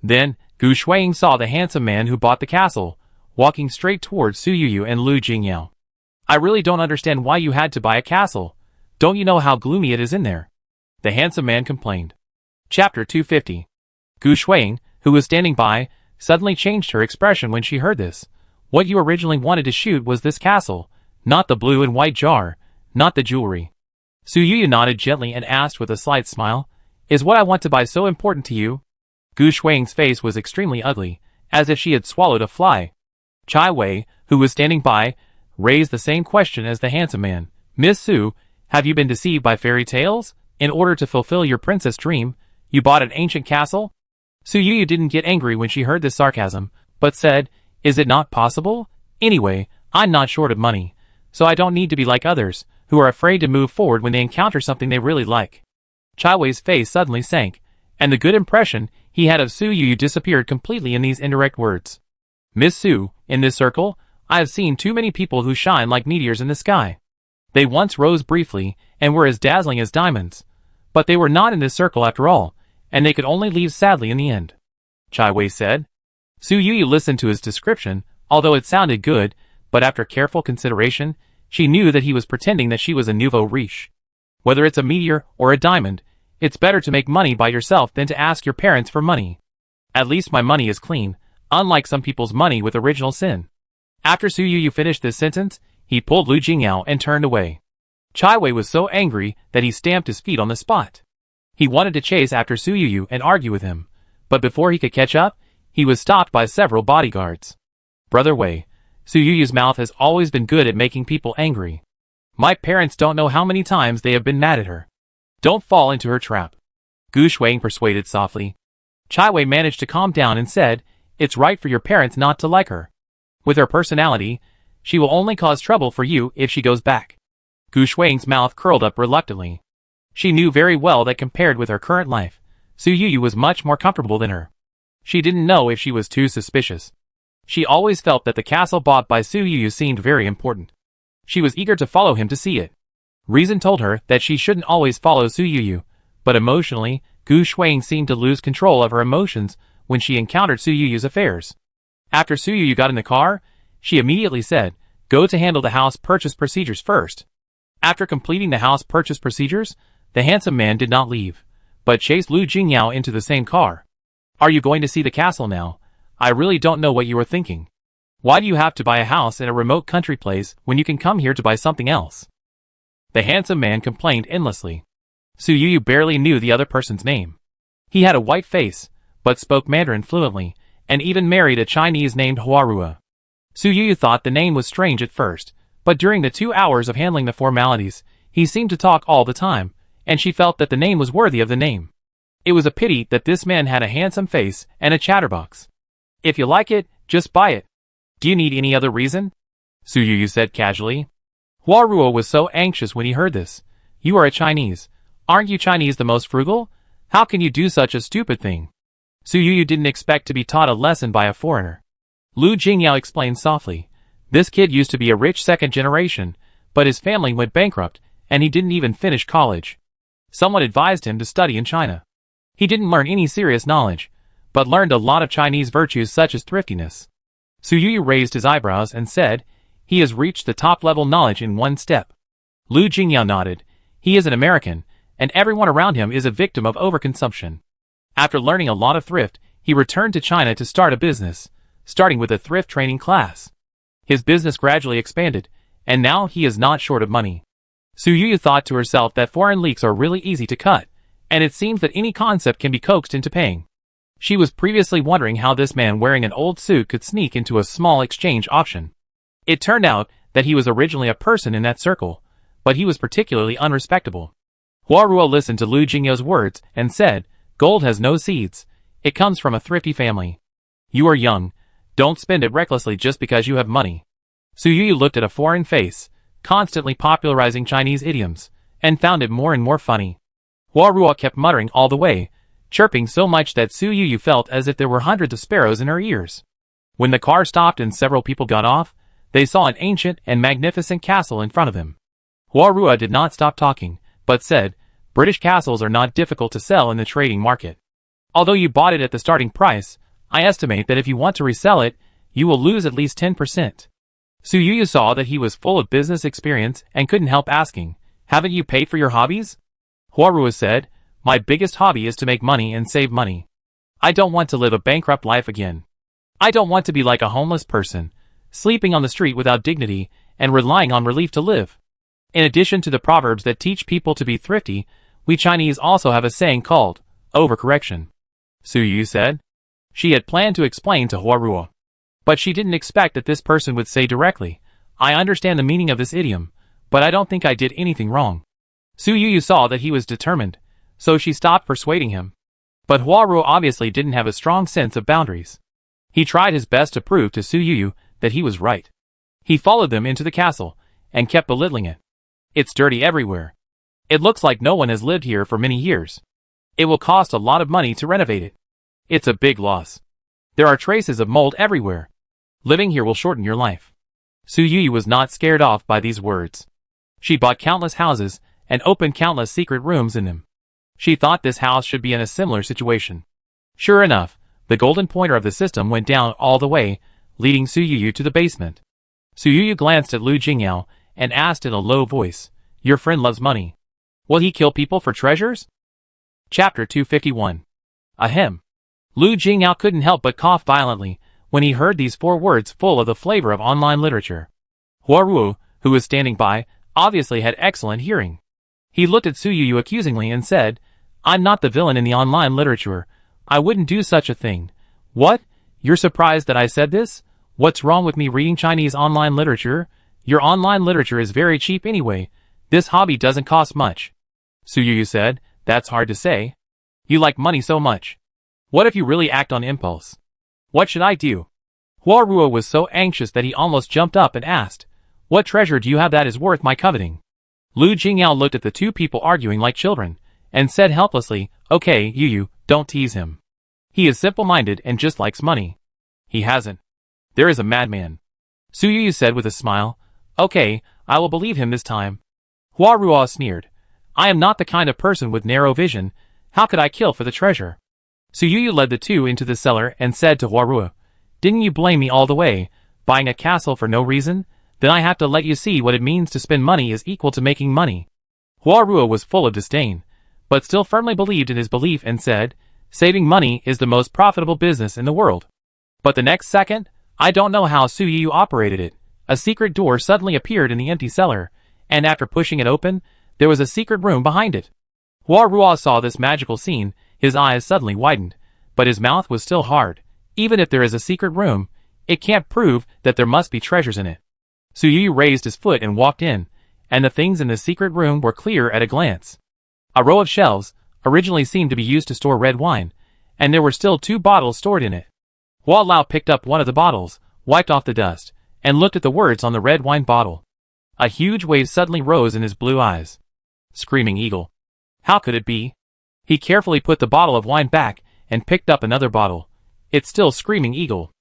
Speaker 1: Then, Gu Shuang saw the handsome man who bought the castle, walking straight towards Su Yuyu and Lu Jingyao. "I really don't understand why you had to buy a castle. Don't you know how gloomy it is in there?" The handsome man complained. Chapter 250. Gu Shuang, who was standing by, suddenly changed her expression when she heard this. "What you originally wanted to shoot was this castle, not the blue and white jar, not the jewelry." Su Yuyu nodded gently and asked with a slight smile, "Is what I want to buy so important to you?" Gu Shuang's face was extremely ugly, as if she had swallowed a fly. Chai Wei, who was standing by, raised the same question as the handsome man. "Miss Su, have you been deceived by fairy tales? In order to fulfill your princess dream, you bought an ancient castle?" Su Yuyu didn't get angry when she heard this sarcasm, but said, "Is it not possible? Anyway, I'm not short of money, so I don't need to be like others, who are afraid to move forward when they encounter something they really like." Chai Wei's face suddenly sank, and the good impression he had of Su Yuyu disappeared completely in these indirect words. "Miss Su, in this circle, I have seen too many people who shine like meteors in the sky. They once rose briefly, and were as dazzling as diamonds. But they were not in this circle after all, and they could only leave sadly in the end," Chai Wei said. Su Yuyu listened to his description, although it sounded good, but after careful consideration, she knew that he was pretending that she was a nouveau riche. Whether it's a meteor or a diamond, it's better to make money by yourself than to ask your parents for money. At least my money is clean, unlike some people's money with original sin. After Su Yuyu finished this sentence, he pulled Lu Jingyao and turned away. Chai Wei was so angry that he stamped his feet on the spot. He wanted to chase after Su Yuyu and argue with him, but before he could catch up, he was stopped by several bodyguards. "Brother Wei, Su Yuyu's mouth has always been good at making people angry. My parents don't know how many times they have been mad at her. Don't fall into her trap," Gu Shuang persuaded softly. Chai Wei managed to calm down and said, "It's right for your parents not to like her. With her personality, she will only cause trouble for you if she goes back." Gu Shuang's mouth curled up reluctantly. She knew very well that compared with her current life, Su Yuyu was much more comfortable than her. She didn't know if she was too suspicious. She always felt that the castle bought by Su Yuyu seemed very important. She was eager to follow him to see it. Reason told her that she shouldn't always follow Su Yuyu, but emotionally, Gu Shuang seemed to lose control of her emotions when she encountered Su Yuyu's affairs. After Su Yuyu got in the car, she immediately said, "Go to handle the house purchase procedures first." After completing the house purchase procedures, the handsome man did not leave, but chased Lu Jingyao into the same car. "Are you going to see the castle now? I really don't know what you are thinking. Why do you have to buy a house in a remote country place when you can come here to buy something else?" The handsome man complained endlessly. Su Yuyu barely knew the other person's name. He had a white face, but spoke Mandarin fluently, and even married a Chinese named Huarua. Su Yuyu thought the name was strange at first, but during the 2 hours of handling the formalities, he seemed to talk all the time, and she felt that the name was worthy of the name. It was a pity that this man had a handsome face and a chatterbox. "If you like it, just buy it. Do you need any other reason?" Su Yuyu said casually. Huarua was so anxious when he heard this. "You are a Chinese. Aren't you Chinese the most frugal? How can you do such a stupid thing?" Su Yuyu didn't expect to be taught a lesson by a foreigner. Lu Jingyao explained softly. This kid used to be a rich second generation, but his family went bankrupt, and he didn't even finish college. Someone advised him to study in China. He didn't learn any serious knowledge, but learned a lot of Chinese virtues such as thriftiness. Su Yuyu raised his eyebrows and said, he has reached the top-level knowledge in one step. Lu Jingyao nodded. He is an American, and everyone around him is a victim of overconsumption. After learning a lot of thrift, he returned to China to start a business, starting with a thrift training class. His business gradually expanded, and now he is not short of money. Su Yuyu thought to herself that foreign leaks are really easy to cut, and it seems that any concept can be coaxed into paying. She was previously wondering how this man wearing an old suit could sneak into a small exchange option. It turned out that he was originally a person in that circle, but he was particularly unrespectable. Huaruo listened to Lu Jingyao's words and said, gold has no seeds. It comes from a thrifty family. You are young. Don't spend it recklessly just because you have money. Su Yuyu looked at a foreign face, constantly popularizing Chinese idioms, and found it more and more funny. Huaruo kept muttering all the way, chirping so much that Su Yuyu felt as if there were hundreds of sparrows in her ears. When the car stopped and several people got off, they saw an ancient and magnificent castle in front of them. Huaruo did not stop talking, but said, British castles are not difficult to sell in the trading market. Although you bought it at the starting price, I estimate that if you want to resell it, you will lose at least 10%. Su Yuyu saw that he was full of business experience and couldn't help asking, haven't you paid for your hobbies? Huaruo said, my biggest hobby is to make money and save money. I don't want to live a bankrupt life again. I don't want to be like a homeless person, sleeping on the street without dignity and relying on relief to live. In addition to the proverbs that teach people to be thrifty, we Chinese also have a saying called overcorrection. Su Yuyu said. She had planned to explain to Huaruo, but she didn't expect that this person would say directly, I understand the meaning of this idiom, but I don't think I did anything wrong. Su Yuyu saw that he was determined, so she stopped persuading him. But Huaruo obviously didn't have a strong sense of boundaries. He tried his best to prove to Su Yuyu that he was right. He followed them into the castle, and kept belittling it. It's dirty everywhere. It looks like no one has lived here for many years. It will cost a lot of money to renovate it. It's a big loss. There are traces of mold everywhere. Living here will shorten your life. Su Yuyu was not scared off by these words. She bought countless houses, and opened countless secret rooms in them. She thought this house should be in a similar situation. Sure enough, the golden pointer of the system went down all the way, leading Su Yuyu to the basement. Su Yuyu glanced at Lu Jingyao, and asked in a low voice, your friend loves money. Will he kill people for treasures? Chapter 251. Ahem. Lu Jingyao couldn't help but cough violently when he heard these 4 words full of the flavor of online literature. Huaruo, who was standing by, obviously had excellent hearing. He looked at Su Yuyu accusingly and said, I'm not the villain in the online literature. I wouldn't do such a thing. What? You're surprised that I said this? What's wrong with me reading Chinese online literature? Your online literature is very cheap anyway. This hobby doesn't cost much. Su Yuyu said, that's hard to say. You like money so much. What if you really act on impulse? What should I do? Huaruo was so anxious that he almost jumped up and asked, what treasure do you have that is worth my coveting? Lu Jingyao looked at the 2 people arguing like children, and said helplessly, okay, Yuyu, don't tease him. He is simple-minded and just likes money. He hasn't. There is a madman. Su Yuyu said with a smile, okay, I will believe him this time. Huaruo sneered, I am not the kind of person with narrow vision. How could I kill for the treasure? Su Yuyu led the 2 into the cellar and said to Huaruo, didn't you blame me all the way, buying a castle for no reason? Then I have to let you see what it means to spend money is equal to making money. Huaruo was full of disdain, but still firmly believed in his belief and said, saving money is the most profitable business in the world. But the next second, I don't know how Su Yuyu operated it. A secret door suddenly appeared in the empty cellar, and after pushing it open, there was a secret room behind it. Huaruo saw this magical scene, his eyes suddenly widened, but his mouth was still hard. Even if there is a secret room, it can't prove that there must be treasures in it. Su Yuyu raised his foot and walked in, and the things in the secret room were clear at a glance. A row of shelves originally seemed to be used to store red wine, and there were still 2 bottles stored in it. Hua Lao picked up one of the bottles, wiped off the dust, and looked at the words on the red wine bottle. A huge wave suddenly rose in his blue eyes. Screaming Eagle. How could it be? He carefully put the bottle of wine back and picked up another bottle. It's still Screaming Eagle.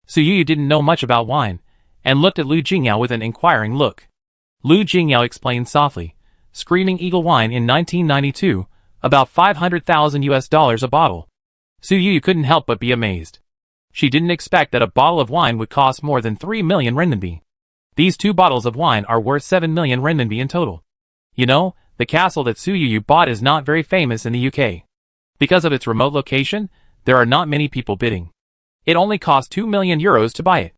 Speaker 1: Su Yu didn't know much about wine, and looked at Lu Jingyao with an inquiring look. Lu Jingyao explained softly, Screaming Eagle wine in 1992, about $500,000 a bottle. Su Yu couldn't help but be amazed. She didn't expect that a bottle of wine would cost more than 3 million renminbi. These 2 bottles of wine are worth 7 million renminbi in total. You know, the castle that Su Yu bought is not very famous in the UK. Because of its remote location, there are not many people bidding. It only cost 2 million euros to buy it.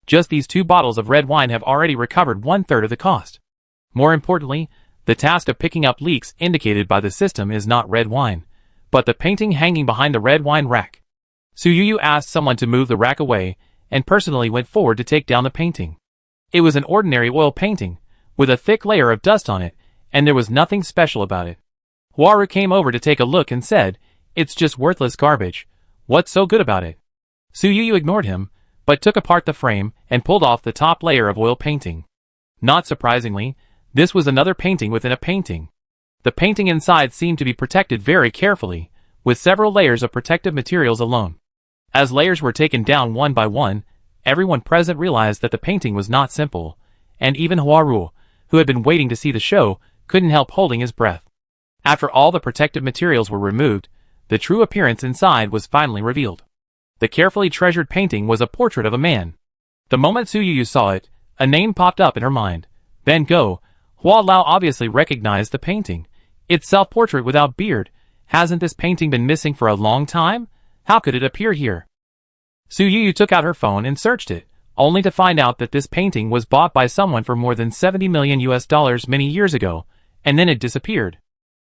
Speaker 1: Just these 2 bottles of red wine have already recovered 1/3 of the cost. More importantly, the task of picking up leaks indicated by the system is not red wine, but the painting hanging behind the red wine rack. Su Yu asked someone to move the rack away, and personally went forward to take down the painting. It was an ordinary oil painting, with a thick layer of dust on it, and there was nothing special about it. Huaru came over to take a look and said, It's just worthless garbage. What's so good about it? Su Yu ignored him, but took apart the frame and pulled off the top layer of oil painting. Not surprisingly, this was another painting within a painting. The painting inside seemed to be protected very carefully, with several layers of protective materials alone. As layers were taken down one by one, everyone present realized that the painting was not simple, and even Huaru, who had been waiting to see the show, couldn't help holding his breath. After all the protective materials were removed, the true appearance inside was finally revealed. The carefully treasured painting was a portrait of a man. The moment Su Yu saw it, a name popped up in her mind. Van Gogh. Hua Lao obviously recognized the painting. It's self-portrait without beard. Hasn't this painting been missing for a long time? How could it appear here? Su Yu took out her phone and searched it, only to find out that this painting was bought by someone for more than $70 million many years ago, and then it disappeared.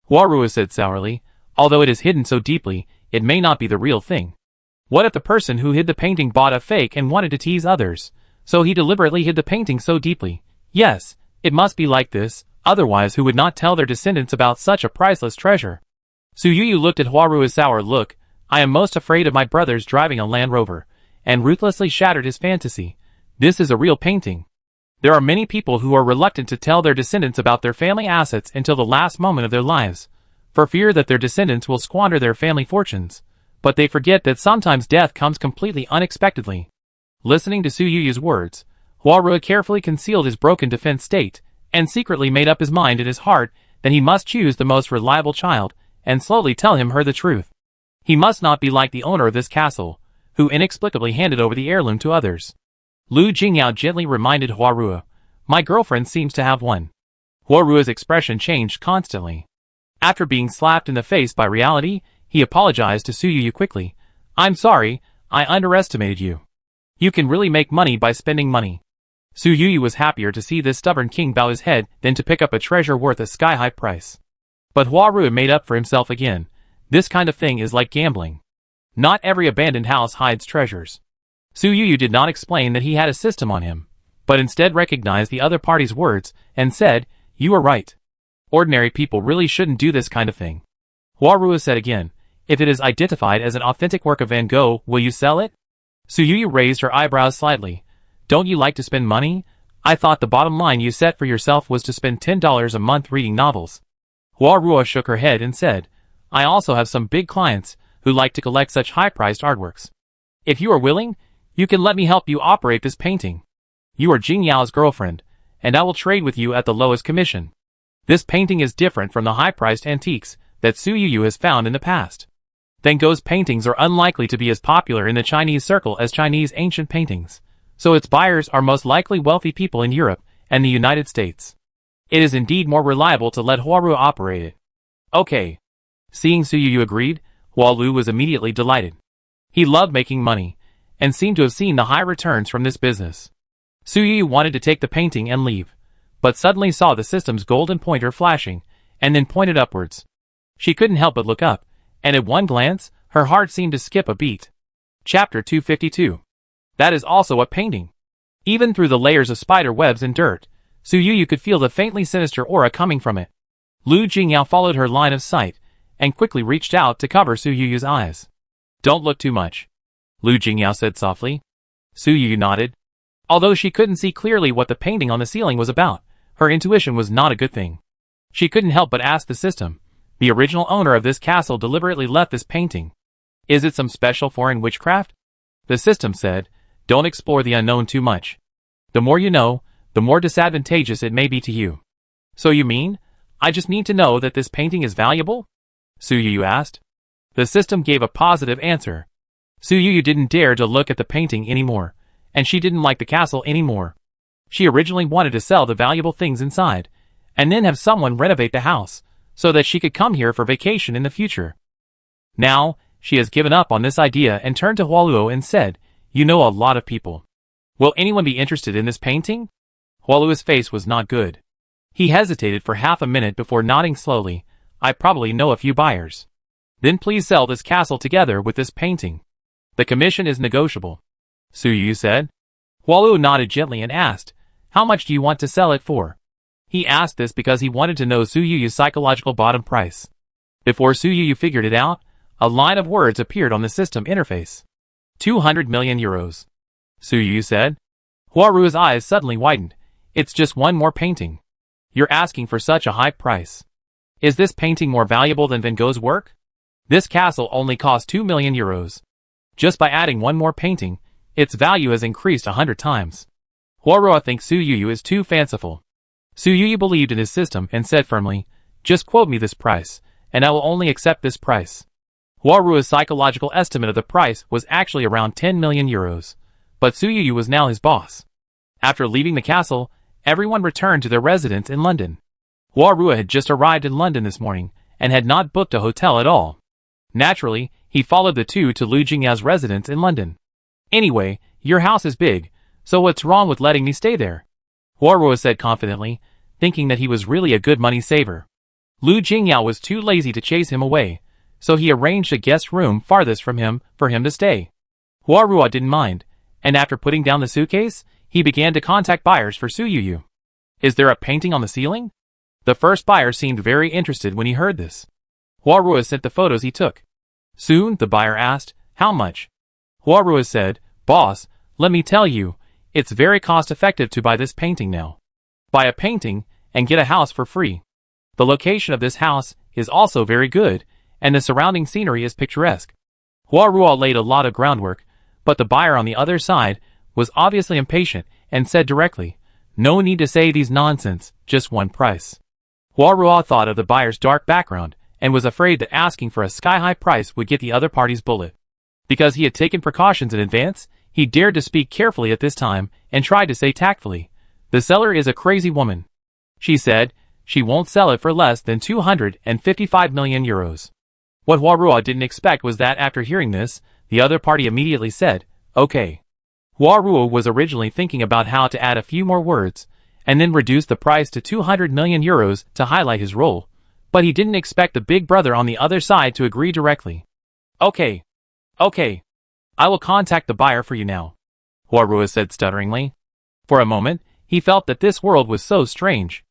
Speaker 1: Huaru said sourly, although it is hidden so deeply, it may not be the real thing. What if the person who hid the painting bought a fake and wanted to tease others, so he deliberately hid the painting so deeply? Yes, it must be like this, otherwise who would not tell their descendants about such a priceless treasure? Su Yu looked at Huaru's sour look. I am most afraid of my brothers driving a Land Rover, and ruthlessly shattered his fantasy. This is a real painting. There are many people who are reluctant to tell their descendants about their family assets until the last moment of their lives, for fear that their descendants will squander their family fortunes. But they forget that sometimes death comes completely unexpectedly. Listening to Su Yu's words, Huaru carefully concealed his broken defense state, and secretly made up his mind in his heart that he must choose the most reliable child, and slowly tell her the truth. He must not be like the owner of this castle, who inexplicably handed over the heirloom to others. Lu Jingyao gently reminded Huaru, My girlfriend seems to have one. Huaru's expression changed constantly. After being slapped in the face by reality, he apologized to Su Yu quickly. I'm sorry, I underestimated you. You can really make money by spending money. Su Yu was happier to see this stubborn king bow his head than to pick up a treasure worth a sky-high price. But Huaru made up for himself again. This kind of thing is like gambling. Not every abandoned house hides treasures. Su Yu did not explain that he had a system on him, but instead recognized the other party's words and said, You are right. Ordinary people really shouldn't do this kind of thing. Huaru said again, If it is identified as an authentic work of Van Gogh, will you sell it? Su Yu raised her eyebrows slightly. Don't you like to spend money? I thought the bottom line you set for yourself was to spend $10 a month reading novels. Huaru shook her head and said, I also have some big clients who like to collect such high-priced artworks. If you are willing, you can let me help you operate this painting. You are Jing Yao's girlfriend, and I will trade with you at the lowest commission. This painting is different from the high-priced antiques that Su Yu has found in the past. Van Gogh's paintings are unlikely to be as popular in the Chinese circle as Chinese ancient paintings, so its buyers are most likely wealthy people in Europe and the United States. It is indeed more reliable to let Huaru operate it. Okay. Seeing Su Yu agreed, Hualu was immediately delighted. He loved making money, and seemed to have seen the high returns from this business. Su Yu wanted to take the painting and leave, but suddenly saw the system's golden pointer flashing, and then pointed upwards. She couldn't help but look up, and at one glance, her heart seemed to skip a beat. Chapter 252. That is also a painting. Even through the layers of spider webs and dirt, Su Yu could feel the faintly sinister aura coming from it. Lu Jingyao followed her line of sight, and quickly reached out to cover Su Yu's eyes. Don't look too much, Lu Jingyao said softly. Su Yu nodded. Although she couldn't see clearly what the painting on the ceiling was about, her intuition was not a good thing. She couldn't help but ask the system. The original owner of this castle deliberately left this painting. Is it some special foreign witchcraft? The system said, don't explore the unknown too much. The more you know, the more disadvantageous it may be to you. So you mean, I just need to know that this painting is valuable? Su Yu asked. The system gave a positive answer. Su Yu didn't dare to look at the painting anymore, and she didn't like the castle anymore. She originally wanted to sell the valuable things inside, and then have someone renovate the house, so that she could come here for vacation in the future. Now, she has given up on this idea and turned to Hualuo and said, you know a lot of people. Will anyone be interested in this painting? Hualuo's face was not good. He hesitated for half a minute before nodding slowly. I probably know a few buyers. Then please sell this castle together with this painting. The commission is negotiable. Su Yu said. Hualuo nodded gently and asked, how much do you want to sell it for? He asked this because he wanted to know Su Yu's psychological bottom price. Before Su Yu figured it out, a line of words appeared on the system interface. 200 million euros. Su Yu said. Hualuo's eyes suddenly widened. It's just one more painting. You're asking for such a high price. Is this painting more valuable than Van Gogh's work? This castle only cost 2 million euros. Just by adding one more painting, its value has increased 100 times. Hualuo thinks Su Yu is too fanciful. Su Yu believed in his system and said firmly, just quote me this price, and I will only accept this price. Hualuo's psychological estimate of the price was actually around 10 million euros, but Su Yu was now his boss. After leaving the castle, everyone returned to their residence in London. Hualuo had just arrived in London this morning, and had not booked a hotel at all. Naturally, he followed the two to Lu Jingyao's residence in London. Anyway, your house is big, so what's wrong with letting me stay there? Hualuo said confidently, thinking that he was really a good money saver. Lu Jingyao was too lazy to chase him away, so he arranged a guest room farthest from him for him to stay. Hualuo didn't mind, and after putting down the suitcase, he began to contact buyers for Su Yu. Is there a painting on the ceiling? The first buyer seemed very interested when he heard this. Hualuo sent the photos he took. Soon, the buyer asked, how much? Hualuo said, boss, let me tell you, it's very cost-effective to buy this painting now. Buy a painting, and get a house for free. The location of this house is also very good, and the surrounding scenery is picturesque. Hualuo laid a lot of groundwork, but the buyer on the other side was obviously impatient and said directly, no need to say these nonsense, just one price. Hualuo thought of the buyer's dark background and was afraid that asking for a sky-high price would get the other party's bullet. Because he had taken precautions in advance, he dared to speak carefully at this time and tried to say tactfully, the seller is a crazy woman. She said, she won't sell it for less than 255 million euros. What Hualuo didn't expect was that after hearing this, the other party immediately said, okay. Hualuo was originally thinking about how to add a few more words, and then reduce the price to 200 million euros to highlight his role, but he didn't expect the big brother on the other side to agree directly. Okay. Okay. I will contact the buyer for you now, Hualuo said stutteringly. For a moment, he felt that this world was so strange.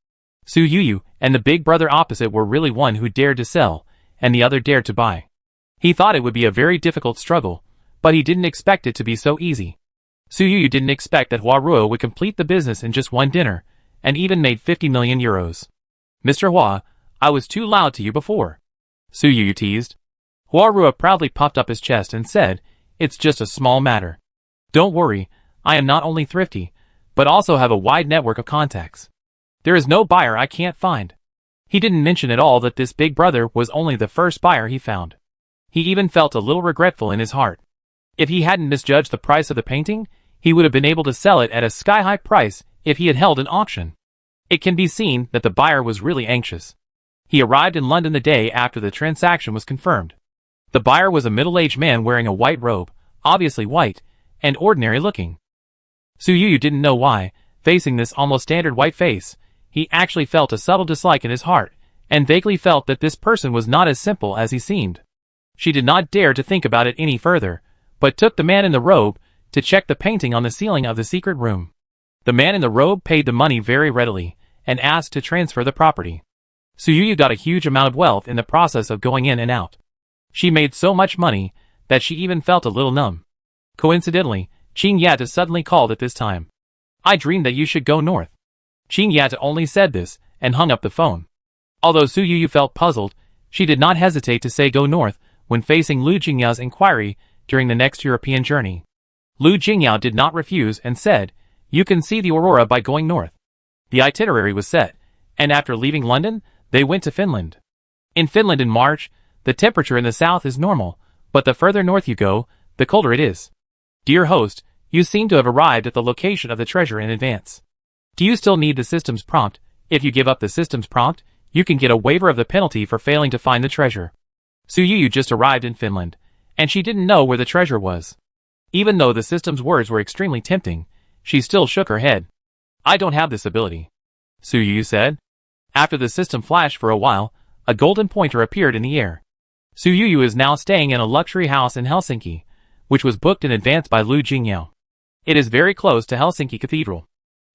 Speaker 1: Su Yu and the big brother opposite were really one who dared to sell, and the other dared to buy. He thought it would be a very difficult struggle, but he didn't expect it to be so easy. Su Yu didn't expect that Hualuo would complete the business in just one dinner, and even made 50 million euros. Mr. Hua, I was too loud to you before, Su Yu teased. Hualuo proudly puffed up his chest and said, it's just a small matter. Don't worry, I am not only thrifty, but also have a wide network of contacts. There is no buyer I can't find. He didn't mention at all that this big brother was only the first buyer he found. He even felt a little regretful in his heart. If he hadn't misjudged the price of the painting, he would have been able to sell it at a sky-high price if he had held an auction. It can be seen that the buyer was really anxious. He arrived in London the day after the transaction was confirmed. The buyer was a middle-aged man wearing a white robe, obviously white, and ordinary looking. Su Yu didn't know why, facing this almost standard white face, he actually felt a subtle dislike in his heart, and vaguely felt that this person was not as simple as he seemed. She did not dare to think about it any further, but took the man in the robe to check the painting on the ceiling of the secret room. The man in the robe paid the money very readily, and asked to transfer the property. Su Yu got a huge amount of wealth in the process of going in and out. She made so much money that she even felt a little numb. Coincidentally, Qing Yata suddenly called at this time. I dreamed that you should go north. Qing Yata only said this, and hung up the phone. Although Su Yu felt puzzled, she did not hesitate to say go north when facing Lu Jingyao's inquiry during the next European journey. Lu Jingyao did not refuse and said, "You can see the aurora by going north." The itinerary was set, and after leaving London, they went to Finland. In Finland in March, the temperature in the south is normal, but the further north you go, the colder it is. Dear host, you seem to have arrived at the location of the treasure in advance. Do you still need the systems prompt? If you give up the systems prompt, you can get a waiver of the penalty for failing to find the treasure. Suyuyu just arrived in Finland, and she didn't know where the treasure was. Even though the system's words were extremely tempting, she still shook her head. "I don't have this ability," Suyuyu said. After the system flashed for a while, a golden pointer appeared in the air. Suyuyu is now staying in a luxury house in Helsinki, which was booked in advance by Lu Jingyao. It is very close to Helsinki Cathedral.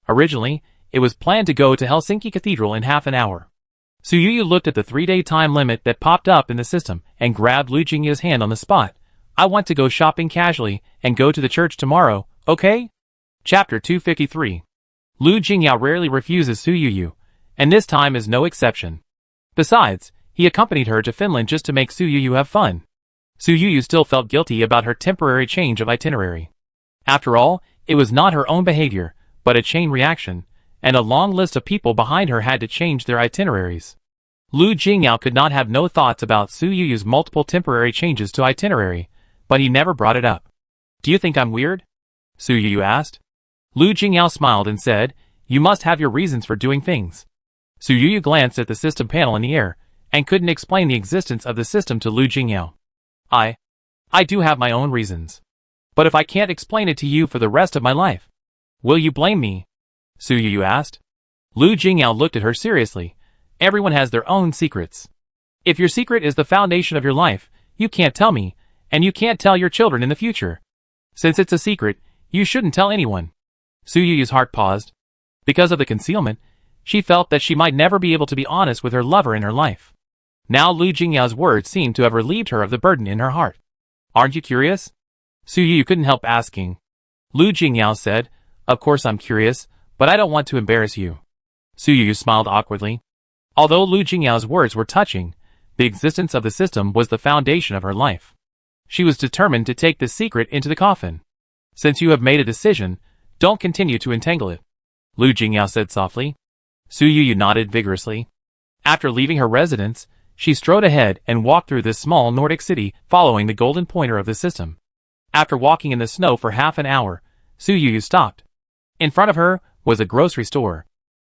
Speaker 1: Originally, it was planned to go to Helsinki Cathedral in half an hour. Suyuyu looked at the 3-day time limit that popped up in the system and grabbed Lu Jingyao's hand on the spot. "I want to go shopping casually and go to the church tomorrow, okay?" Chapter 253. Lu Jingyao rarely refuses Suyuyu, and this time is no exception. Besides, he accompanied her to Finland just to make Suyuyu have fun. Suyuyu still felt guilty about her temporary change of itinerary. After all, it was not her own behavior, but a chain reaction, and a long list of people behind her had to change their itineraries. Lu Jingyao could not have no thoughts about Suyuyu's multiple temporary changes to itinerary, but he never brought it up. "Do you think I'm weird?" Suyuyu asked. Lu Jingyao smiled and said, "You must have your reasons for doing things." Suyuyu glanced at the system panel in the air, and couldn't explain the existence of the system to Lu Jingyao. I do have my own reasons. But if I can't explain it to you for the rest of my life, will you blame me?" Suyuyu asked. Lu Jingyao looked at her seriously. Everyone has their own secrets. If your secret is the foundation of your life, you can't tell me, and you can't tell your children in the future. Since it's a secret, you shouldn't tell anyone. Suyuyu's heart paused. Because of the concealment, she felt that she might never be able to be honest with her lover in her life. Now Lu Jingyao's words seemed to have relieved her of the burden in her heart. "Aren't you curious?" Suyuyu couldn't help asking. Lu Jingyao said, "Of course I'm curious, but I don't want to embarrass you." Suyuyu smiled awkwardly. Although Lu Jingyao's words were touching, the existence of the system was the foundation of her life. She was determined to take this secret into the coffin. "Since you have made a decision, don't continue to entangle it," Lu Jingyao said softly. Suyuyu nodded vigorously. After leaving her residence, she strode ahead and walked through this small Nordic city following the golden pointer of the system. After walking in the snow for half an hour, Suyuyu stopped. In front of her was a grocery store.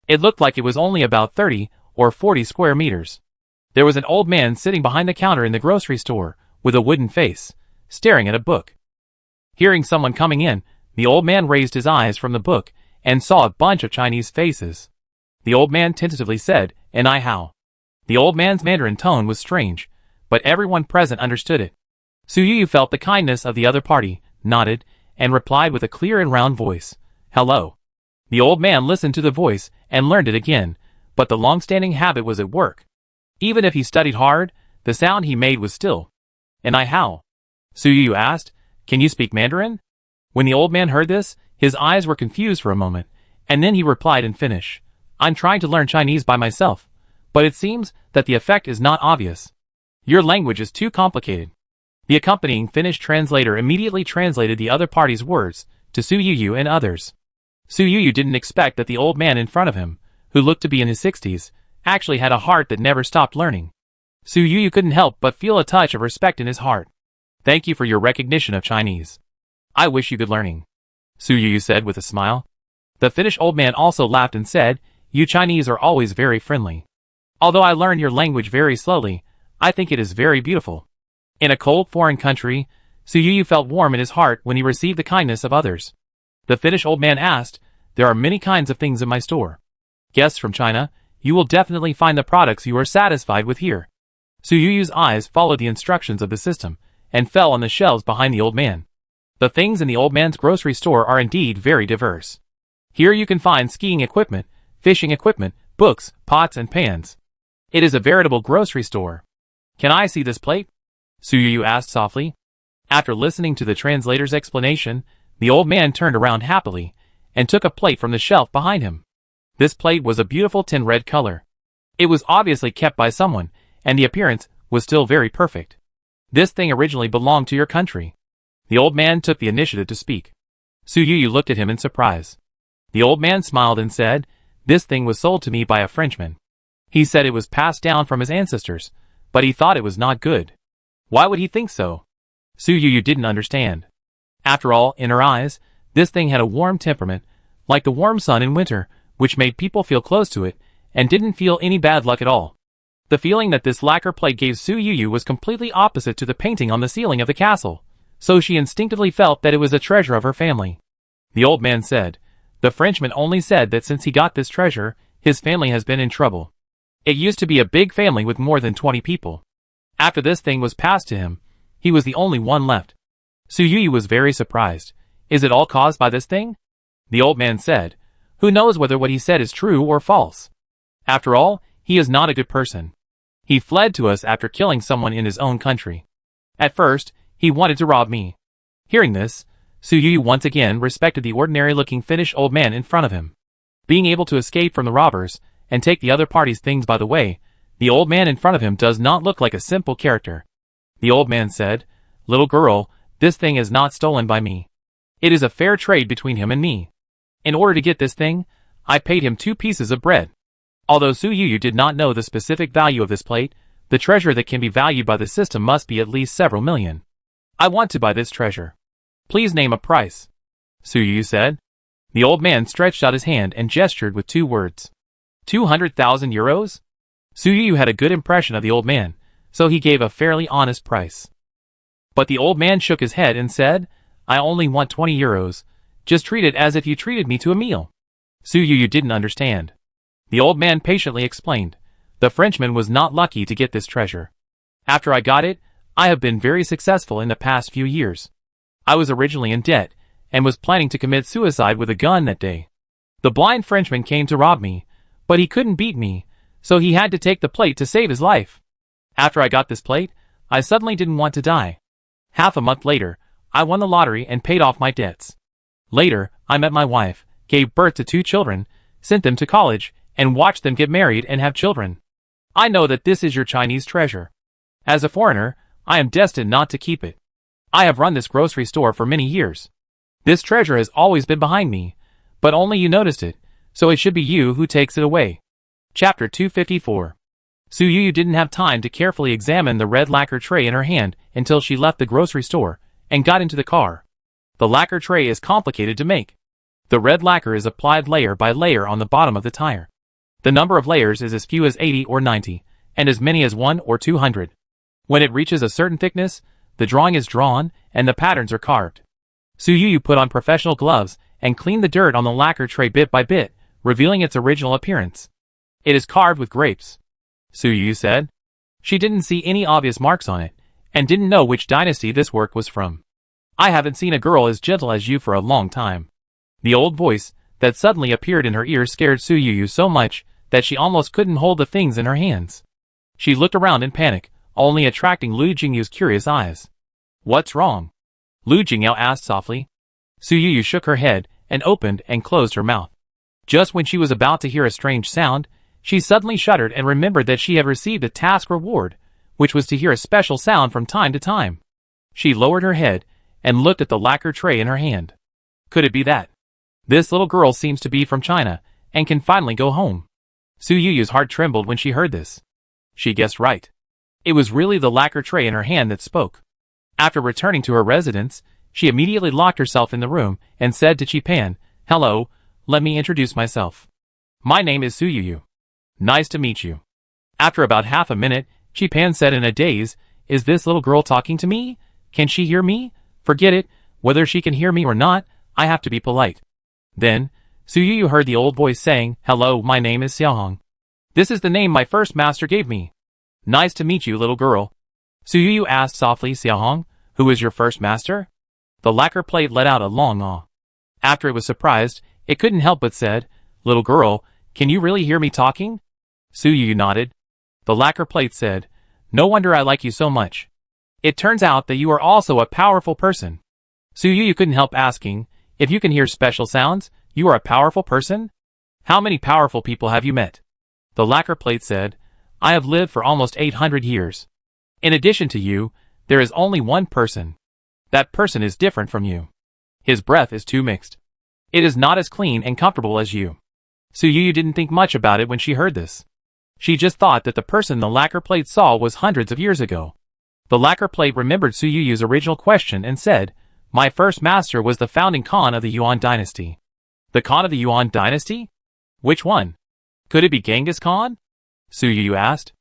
Speaker 1: It looked like it was only about 30 or 40 square meters. There was an old man sitting behind the counter in the grocery store, with a wooden face, staring at a book. Hearing someone coming in, the old man raised his eyes from the book and saw a bunch of Chinese faces. The old man tentatively said, "And I how?" The old man's Mandarin tone was strange, but everyone present understood it. Suyuyu felt the kindness of the other party, nodded, and replied with a clear and round voice, "Hello." The old man listened to the voice and learned it again, but the long-standing habit was at work. Even if he studied hard, the sound he made was still. "And I how?" Suyuyu asked, "Can you speak Mandarin?" When the old man heard this, his eyes were confused for a moment, and then he replied in Finnish, "I'm trying to learn Chinese by myself, but it seems that the effect is not obvious. Your language is too complicated." The accompanying Finnish translator immediately translated the other party's words to Suyuyu and others. Suyuyu didn't expect that the old man in front of him, who looked to be in his 60s, actually had a heart that never stopped learning. Suyuyu couldn't help but feel a touch of respect in his heart. "Thank you for your recognition of Chinese. I wish you good learning," Suyuyu said with a smile. The Finnish old man also laughed and said, "You Chinese are always very friendly. Although I learn your language very slowly, I think it is very beautiful." In a cold foreign country, Suyuyu felt warm in his heart when he received the kindness of others. The Finnish old man asked, "There are many kinds of things in my store. Guests from China, you will definitely find the products you are satisfied with here." Suyuyu's eyes followed the instructions of the system, and fell on the shelves behind the old man. The things in the old man's grocery store are indeed very diverse. Here you can find skiing equipment, fishing equipment, books, pots and pans. It is a veritable grocery store. "Can I see this plate?" Suyuyu asked softly. After listening to the translator's explanation, the old man turned around happily, and took a plate from the shelf behind him. This plate was a beautiful tin red color. It was obviously kept by someone, and the appearance was still very perfect. This thing originally belonged to your country. The old man took the initiative to speak. Su Yu looked at him in surprise. The old man smiled and said, "This thing was sold to me by a Frenchman. He said it was passed down from his ancestors, but he thought it was not good." Why would he think so? Su Yu didn't understand. After all, in her eyes, this thing had a warm temperament, like the warm sun in winter, which made people feel close to it, and didn't feel any bad luck at all. The feeling that this lacquer plate gave Su Yu was completely opposite to the painting on the ceiling of the castle, so she instinctively felt that it was a treasure of her family. The old man said, "The Frenchman only said that since he got this treasure, his family has been in trouble. It used to be a big family with more than 20 people. After this thing was passed to him, he was the only one left." Su Yu was very surprised. "Is it all caused by this thing?" The old man said, "Who knows whether what he said is true or false? After all, he is not a good person. He fled to us after killing someone in his own country. At first, he wanted to rob me." Hearing this, Su Yu once again respected the ordinary-looking Finnish old man in front of him. Being able to escape from the robbers, and take the other party's things by the way, the old man in front of him does not look like a simple character. The old man said, "Little girl, this thing is not stolen by me. It is a fair trade between him and me. In order to get this thing, I paid him 2 pieces of bread." Although Su Yu did not know the specific value of this plate, the treasure that can be valued by the system must be at least several million. "I want to buy this treasure. Please name a price," Su Yu said. The old man stretched out his hand and gestured with 2 words. 200,000 euros? Su Yu had a good impression of the old man, so he gave a fairly honest price. But the old man shook his head and said, "I only want 20 euros. Just treat it as if you treated me to a meal." Su Yu didn't understand. The old man patiently explained, "The Frenchman was not lucky to get this treasure. After I got it, I have been very successful in the past few years. I was originally in debt, and was planning to commit suicide with a gun that day. The blind Frenchman came to rob me, but he couldn't beat me, so he had to take the plate to save his life. After I got this plate, I suddenly didn't want to die. Half a month later, I won the lottery and paid off my debts. Later, I met my wife, gave birth to 2 children, sent them to college, and watched them get married and have children. I know that this is your Chinese treasure. As a foreigner, I am destined not to keep it. I have run this grocery store for many years. This treasure has always been behind me, but only you noticed it, so it should be you who takes it away." Chapter 254. Su Yu didn't have time to carefully examine the red lacquer tray in her hand until she left the grocery store and got into the car. The lacquer tray is complicated to make. The red lacquer is applied layer by layer on the bottom of the tire. The number of layers is as few as 80 or 90, and as many as 1 or 200. When it reaches a certain thickness, the drawing is drawn, and the patterns are carved. Su Yu put on professional gloves and cleaned the dirt on the lacquer tray bit by bit, revealing its original appearance. "It is carved with grapes," Su Yu said. She didn't see any obvious marks on it, and didn't know which dynasty this work was from. "I haven't seen a girl as gentle as you for a long time." The old voice that suddenly appeared in her ears scared Su Yu so much that she almost couldn't hold the things in her hands. She looked around in panic, only attracting Lu Jingyu's curious eyes. "What's wrong?" Lu Jingyao asked softly. Su Yu shook her head and opened and closed her mouth. Just when she was about to hear a strange sound, she suddenly shuddered and remembered that she had received a task reward, which was to hear a special sound from time to time. She lowered her head and looked at the lacquer tray in her hand. Could it be that this little girl seems to be from China and can finally go home? Su Yu's heart trembled when she heard this. She guessed right. It was really the lacquer tray in her hand that spoke. After returning to her residence, she immediately locked herself in the room and said to Chi-Pan, "Hello, let me introduce myself. My name is Su Yu. Nice to meet you." After about half a minute, Chi-Pan said in a daze, "Is this little girl talking to me? Can she hear me? Forget it, whether she can hear me or not, I have to be polite." Then, Su Yu heard the old voice saying, "Hello, my name is Xiaohong. This is the name my first master gave me. Nice to meet you, little girl." Su Yu asked softly, "Xiaohong, who is your first master?" The lacquer plate let out a long awe. After it was surprised, it couldn't help but said, "Little girl, can you really hear me talking?" Su Yu nodded. The lacquer plate said, "No wonder I like you so much. It turns out that you are also a powerful person." Su Yu couldn't help asking, "If you can hear special sounds, you are a powerful person? How many powerful people have you met?" The lacquer plate said, "I have lived for almost 800 years. In addition to you, There is only one person. That person is different from you. His breath is too mixed. It is not as clean and comfortable as you. Su Yu didn't think much about it when she heard this. She just thought that the person the lacquer plate saw was hundreds of years ago. The lacquer plate remembered Su Yu's original question and said, "My first master was the founding Khan of the Yuan dynasty." The Khan of the Yuan dynasty? Which one? Could it be Genghis Khan? Su Yu asked.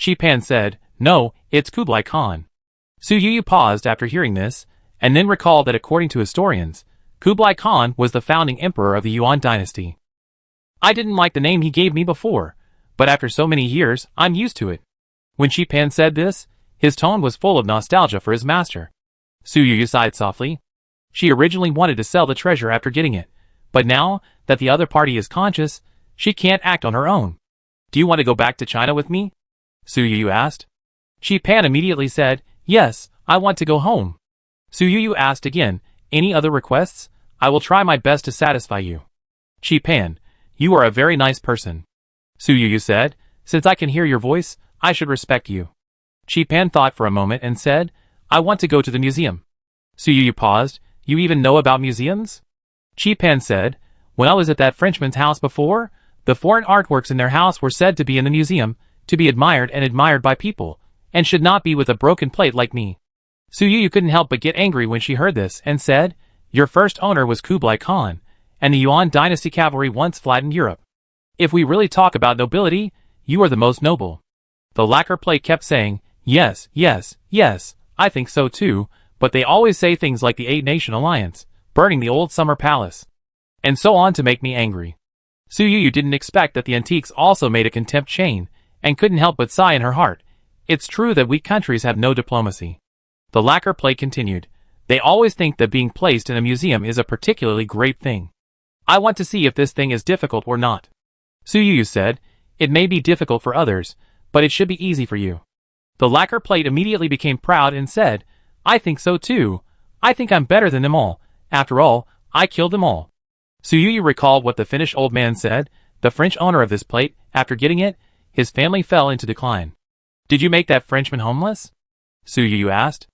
Speaker 1: Chi Pan said, "No, it's Kublai Khan." Su Yu paused after hearing this, and then recalled that according to historians, Kublai Khan was the founding emperor of the Yuan dynasty. I didn't like the name he gave me before, but after so many years, I'm used to it. When Chi Pan said this, his tone was full of nostalgia for his master. Su Yu sighed softly. She originally wanted to sell the treasure after getting it, but now that the other party is conscious, she can't act on her own. Do you want to go back to China with me? Su Yu asked. Chi Pan immediately said, "Yes, I want to go home." Su Yu asked again, "Any other requests? I will try my best to satisfy you." Chi Pan, "You are a very nice person." Su Yu said, "Since I can hear your voice, I should respect you." Chi Pan thought for a moment and said, "I want to go to the museum." Su Yu paused. "You even know about museums?" Chi Pan said, "When I was at that Frenchman's house before, the foreign artworks in their house were said to be in the museum, to be admired and admired by people, and should not be with a broken plate like me." Su Yu couldn't help but get angry when she heard this, and said, "Your first owner was Kublai Khan, and the Yuan dynasty cavalry once flattened Europe. If we really talk about nobility, you are the most noble." The lacquer plate kept saying, "Yes, yes, yes, I think so too, but they always say things like the Eight-Nation Alliance, burning the old summer palace, and so on to make me angry." Su Yu didn't expect that the antiques also made a contempt chain, and couldn't help but sigh in her heart. It's true that weak countries have no diplomacy. The lacquer plate continued, "They always think that being placed in a museum is a particularly great thing. I want to see if this thing is difficult or not." Su Yu said, "It may be difficult for others, but it should be easy for you." The lacquer plate immediately became proud and said, "I think so too. I think I'm better than them all. After all, I killed them all." Su Yu recalled what the Finnish old man said, the French owner of this plate, after getting it, his family fell into decline. "Did you make that Frenchman homeless?" Su Yu asked.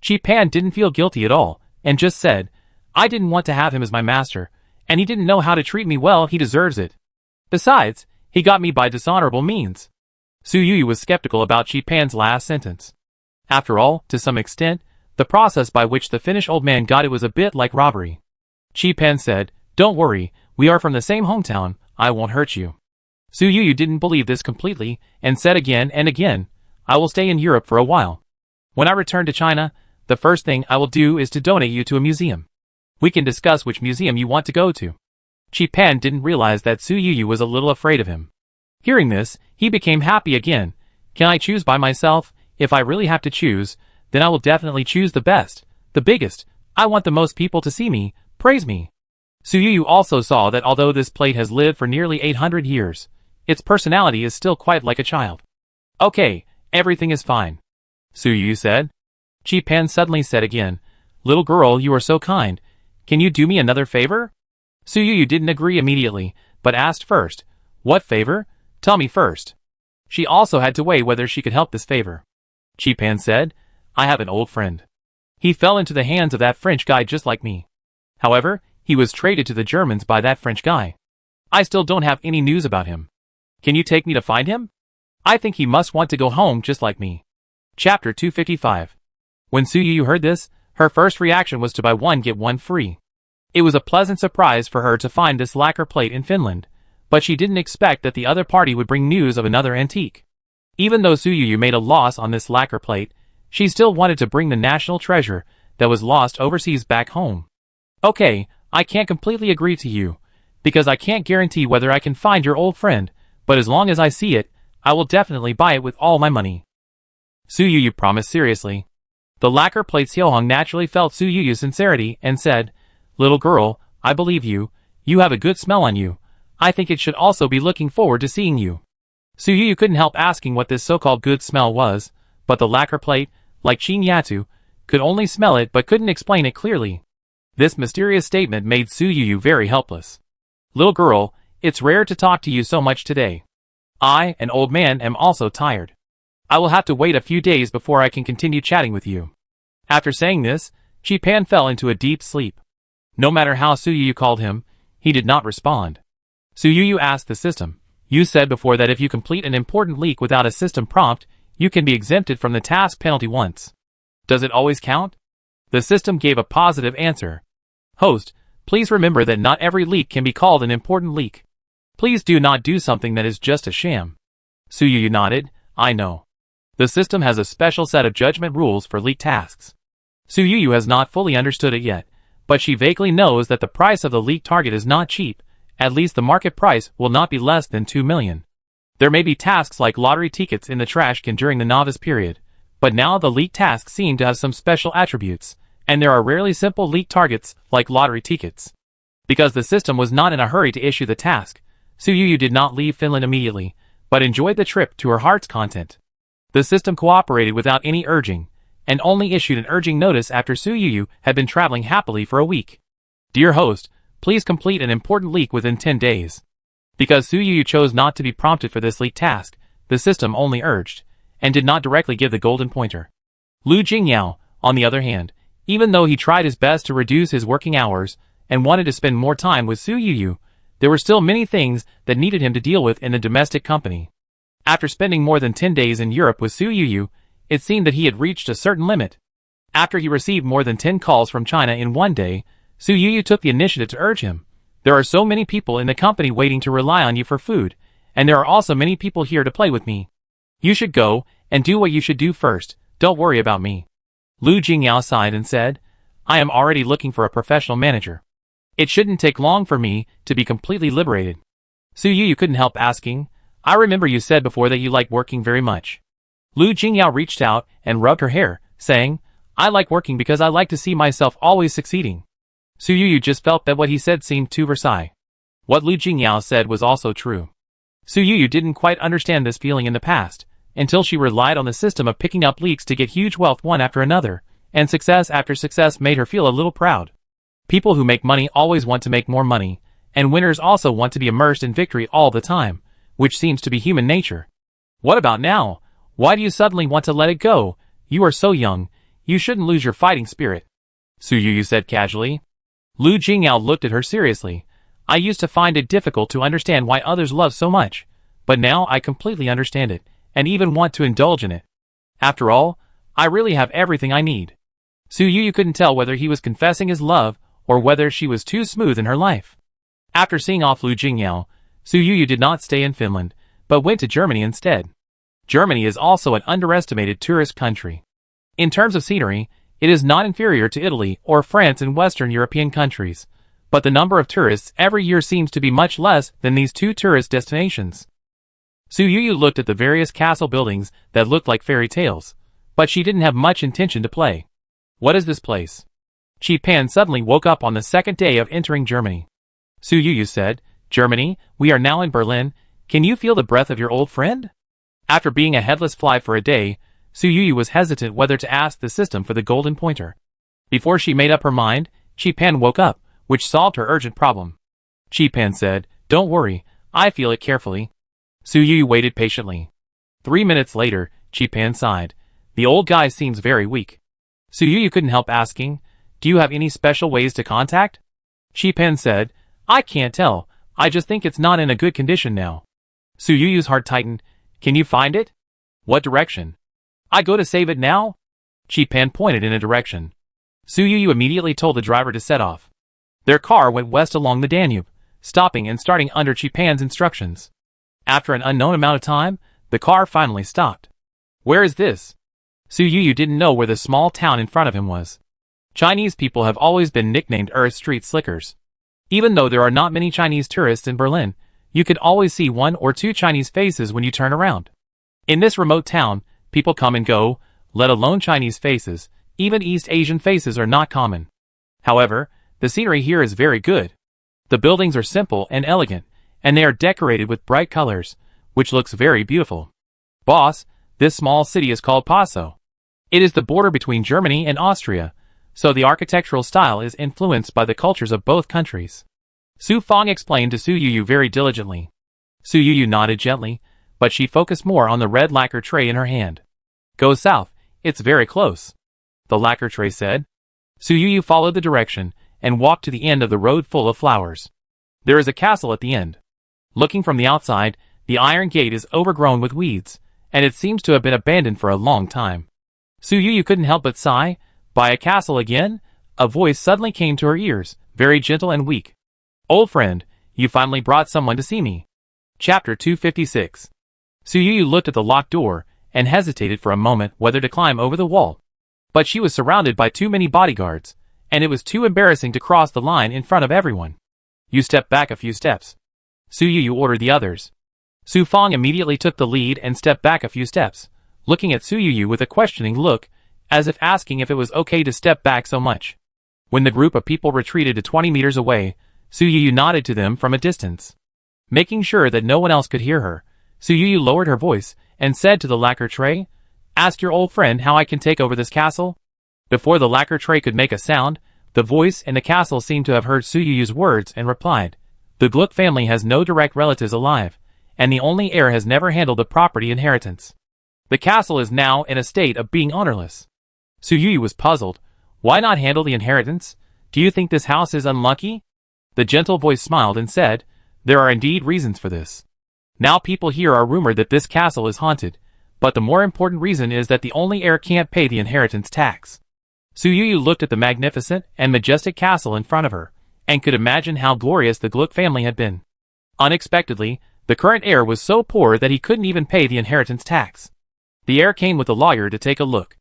Speaker 1: Chi Pan didn't feel guilty at all, and just said, "I didn't want to have him as my master, and he didn't know how to treat me well. He deserves it. Besides, he got me by dishonorable means." Su Yu was skeptical about Chi Pan's last sentence. After all, to some extent, the process by which the Finnish old man got it was a bit like robbery. Chi Pan said, "Don't worry, we are from the same hometown, I won't hurt you." Su Yu didn't believe this completely, and said again and again, "I will stay in Europe for a while. When I return to China, the first thing I will do is to donate you to a museum. We can discuss which museum you want to go to." Chi Pan didn't realize that Su Yu was a little afraid of him. Hearing this, he became happy again. "Can I choose by myself? If I really have to choose, then I will definitely choose the best, the biggest. I want the most people to see me, praise me." Su Yu also saw that although this plate has lived for nearly 800 years, its personality is still quite like a child. "Okay, everything is fine," Su Yu said. Chi Pan suddenly said again, "Little girl, you are so kind. Can you do me another favor?" Su Yu didn't agree immediately, but asked first, "What favor? Tell me first." She also had to weigh whether she could help this favor. Chi Pan said, "I have an old friend. He fell into the hands of that French guy just like me. However, he was traded to the Germans by that French guy. I still don't have any news about him. Can you take me to find him? I think he must want to go home just like me." Chapter 255. When Su Yu heard this, her first reaction was to buy one get one free. It was a pleasant surprise for her to find this lacquer plate in Finland, but she didn't expect that the other party would bring news of another antique. Even though Su Yu made a loss on this lacquer plate, she still wanted to bring the national treasure that was lost overseas back home. "Okay, I can't completely agree to you, because I can't guarantee whether I can find your old friend, but as long as I see it, I will definitely buy it with all my money." Su Yu promised seriously. The lacquer plate Xiaohong naturally felt Su Yu's sincerity and said, "Little girl, I believe you. You have a good smell on you. I think it should also be looking forward to seeing you." Su Yu couldn't help asking what this so-called good smell was, but the lacquer plate, like Chin Yatu, could only smell it but couldn't explain it clearly. This mysterious statement made Su Yu very helpless. "Little girl, it's rare to talk to you so much today. I, an old man, am also tired. I will have to wait a few days before I can continue chatting with you. After saying this, Chi Pan fell into a deep sleep. No matter how Su Yu called him, he did not respond. Su Yu asked the system, "You said before that if you complete an important leak without a system prompt, you can be exempted from the task penalty once. Does it always count?" The system gave a positive answer. "Host, please remember that not every leak can be called an important leak. Please do not do something that is just a sham." Su Yu nodded, "I know. The system has a special set of judgment rules for leak tasks." Su Yu has not fully understood it yet, but she vaguely knows that the price of the leak target is not cheap. At least the market price will not be less than 2 million. There may be tasks like lottery tickets in the trash can during the novice period, but now the leak tasks seem to have some special attributes, and there are rarely simple leak targets like lottery tickets. Because the system was not in a hurry to issue the task, Su Yu did not leave Finland immediately, but enjoyed the trip to her heart's content. The system cooperated without any urging, and only issued an urging notice after Su Yu had been traveling happily for a week. "Dear host, please complete an important leak within 10 days. Because Su Yu chose not to be prompted for this leak task, the system only urged, and did not directly give the golden pointer. Lu Jingyao, on the other hand, even though he tried his best to reduce his working hours, and wanted to spend more time with Su Yu, there were still many things that needed him to deal with in the domestic company. After spending more than 10 days in Europe with Su Yu, it seemed that he had reached a certain limit. After he received more than 10 calls from China in one day, Su Yu took the initiative to urge him. "There are so many people in the company waiting to rely on you for food, and there are also many people here to play with me. You should go and do what you should do first, don't worry about me." Lu Jingyao sighed and said, "I am already looking for a professional manager. It shouldn't take long for me to be completely liberated." Su Yu couldn't help asking, "I remember you said before that you like working very much." Lu Jingyao reached out and rubbed her hair, saying, "I like working because I like to see myself always succeeding." Su Yu just felt that what he said seemed too Versailles. What Lu Jingyao said was also true. Su Yu didn't quite understand this feeling in the past, until she relied on the system of picking up leaks to get huge wealth one after another, and success after success made her feel a little proud. People who make money always want to make more money, and winners also want to be immersed in victory all the time, which seems to be human nature. "What about now? Why do you suddenly want to let it go? You are so young, you shouldn't lose your fighting spirit," Su Yu said casually. Lu Jingyao looked at her seriously. "I used to find it difficult to understand why others love so much, but now I completely understand it, and even want to indulge in it. After all, I really have everything I need." Su Yu couldn't tell whether he was confessing his love, or whether she was too smooth in her life. After seeing off Lu Jingyao, Su Yu did not stay in Finland, but went to Germany instead. Germany is also an underestimated tourist country. In terms of scenery, it is not inferior to Italy or France in Western European countries, but the number of tourists every year seems to be much less than these two tourist destinations. Su Yu looked at the various castle buildings that looked like fairy tales, but she didn't have much intention to play. "What is this place?" Chi Pan suddenly woke up on the second day of entering Germany. Su Yu said, "Germany, we are now in Berlin. Can you feel the breath of your old friend?" After being a headless fly for a day, Su Yu was hesitant whether to ask the system for the golden pointer. Before she made up her mind, Chi Pan woke up, which solved her urgent problem. Chi Pan said, "Don't worry, I feel it carefully." Su Yu waited patiently. 3 minutes later, Chi Pan sighed. "The old guy seems very weak." Su Yu couldn't help asking, "Do you have any special ways to contact?" Chi Pan said, "I can't tell, I just think it's not in a good condition now." Su Yu's heart tightened. "Can you find it?" "What direction?" "I go to save it now?" Chi Pan pointed in a direction. Su Yu immediately told the driver to set off. Their car went west along the Danube, stopping and starting under Chi Pan's instructions. After an unknown amount of time, the car finally stopped. "Where is this?" Su Yu didn't know where the small town in front of him was. Chinese people have always been nicknamed Earth Street Slickers. Even though there are not many Chinese tourists in Berlin, you could always see 1 or 2 Chinese faces when you turn around. In this remote town, people come and go, let alone Chinese faces. Even East Asian faces are not common. However, the scenery here is very good. The buildings are simple and elegant, and they are decorated with bright colors, which looks very beautiful. "Boss, this small city is called Paso. It is the border between Germany and Austria, so the architectural style is influenced by the cultures of both countries." Su Fong explained to Su Yu very diligently. Su Yu nodded gently, but she focused more on the red lacquer tray in her hand. Go south, it's very close, the lacquer tray said. Suyuyu followed the direction and walked to the end of the road full of flowers. There is a castle at the end. Looking from the outside, the iron gate is overgrown with weeds, and it seems to have been abandoned for a long time. Suyuyu couldn't help but sigh. Buy a castle again? A voice suddenly came to her ears, very gentle and weak. Old friend, you finally brought someone to see me. Chapter 256. Suyuyu looked at the locked door and hesitated for a moment whether to climb over the wall. But she was surrounded by too many bodyguards, and it was too embarrassing to cross the line in front of everyone. You step back a few steps. Suyuyu ordered the others. Su Fong immediately took the lead and stepped back a few steps, looking at Suyuyu with a questioning look, as if asking if it was okay to step back so much. When the group of people retreated to 20 meters away, Suyuyu nodded to them from a distance. Making sure that no one else could hear her, Suyuyu lowered her voice and said to the lacquer tray, Ask your old friend how I can take over this castle. Before the lacquer tray could make a sound, the voice in the castle seemed to have heard Suyuyu's words and replied, The Gluck family has no direct relatives alive, and the only heir has never handled the property inheritance. The castle is now in a state of being ownerless. Suyuyu was puzzled. Why not handle the inheritance? Do you think this house is unlucky? The gentle voice smiled and said, There are indeed reasons for this. Now people here are rumored that this castle is haunted, but the more important reason is that the only heir can't pay the inheritance tax. Suyuyu looked at the magnificent and majestic castle in front of her, and could imagine how glorious the Gluck family had been. Unexpectedly, the current heir was so poor that he couldn't even pay the inheritance tax. The heir came with a lawyer to take a look.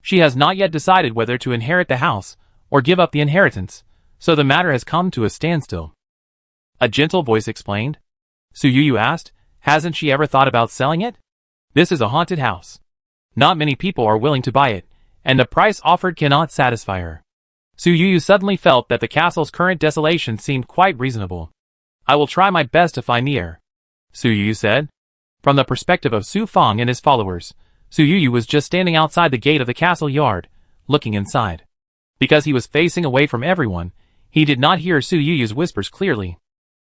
Speaker 1: She has not yet decided whether to inherit the house or give up the inheritance, so the matter has come to a standstill. A gentle voice explained. Suyuyu asked, Hasn't she ever thought about selling it? This is a haunted house. Not many people are willing to buy it, and the price offered cannot satisfy her. Suyuyu suddenly felt that the castle's current desolation seemed quite reasonable. I will try my best to find the heir, Suyuyu said. From the perspective of Su Fong and his followers, Suyuyu was just standing outside the gate of the castle yard, looking inside. Because he was facing away from everyone, he did not hear Suyuyu's whispers clearly.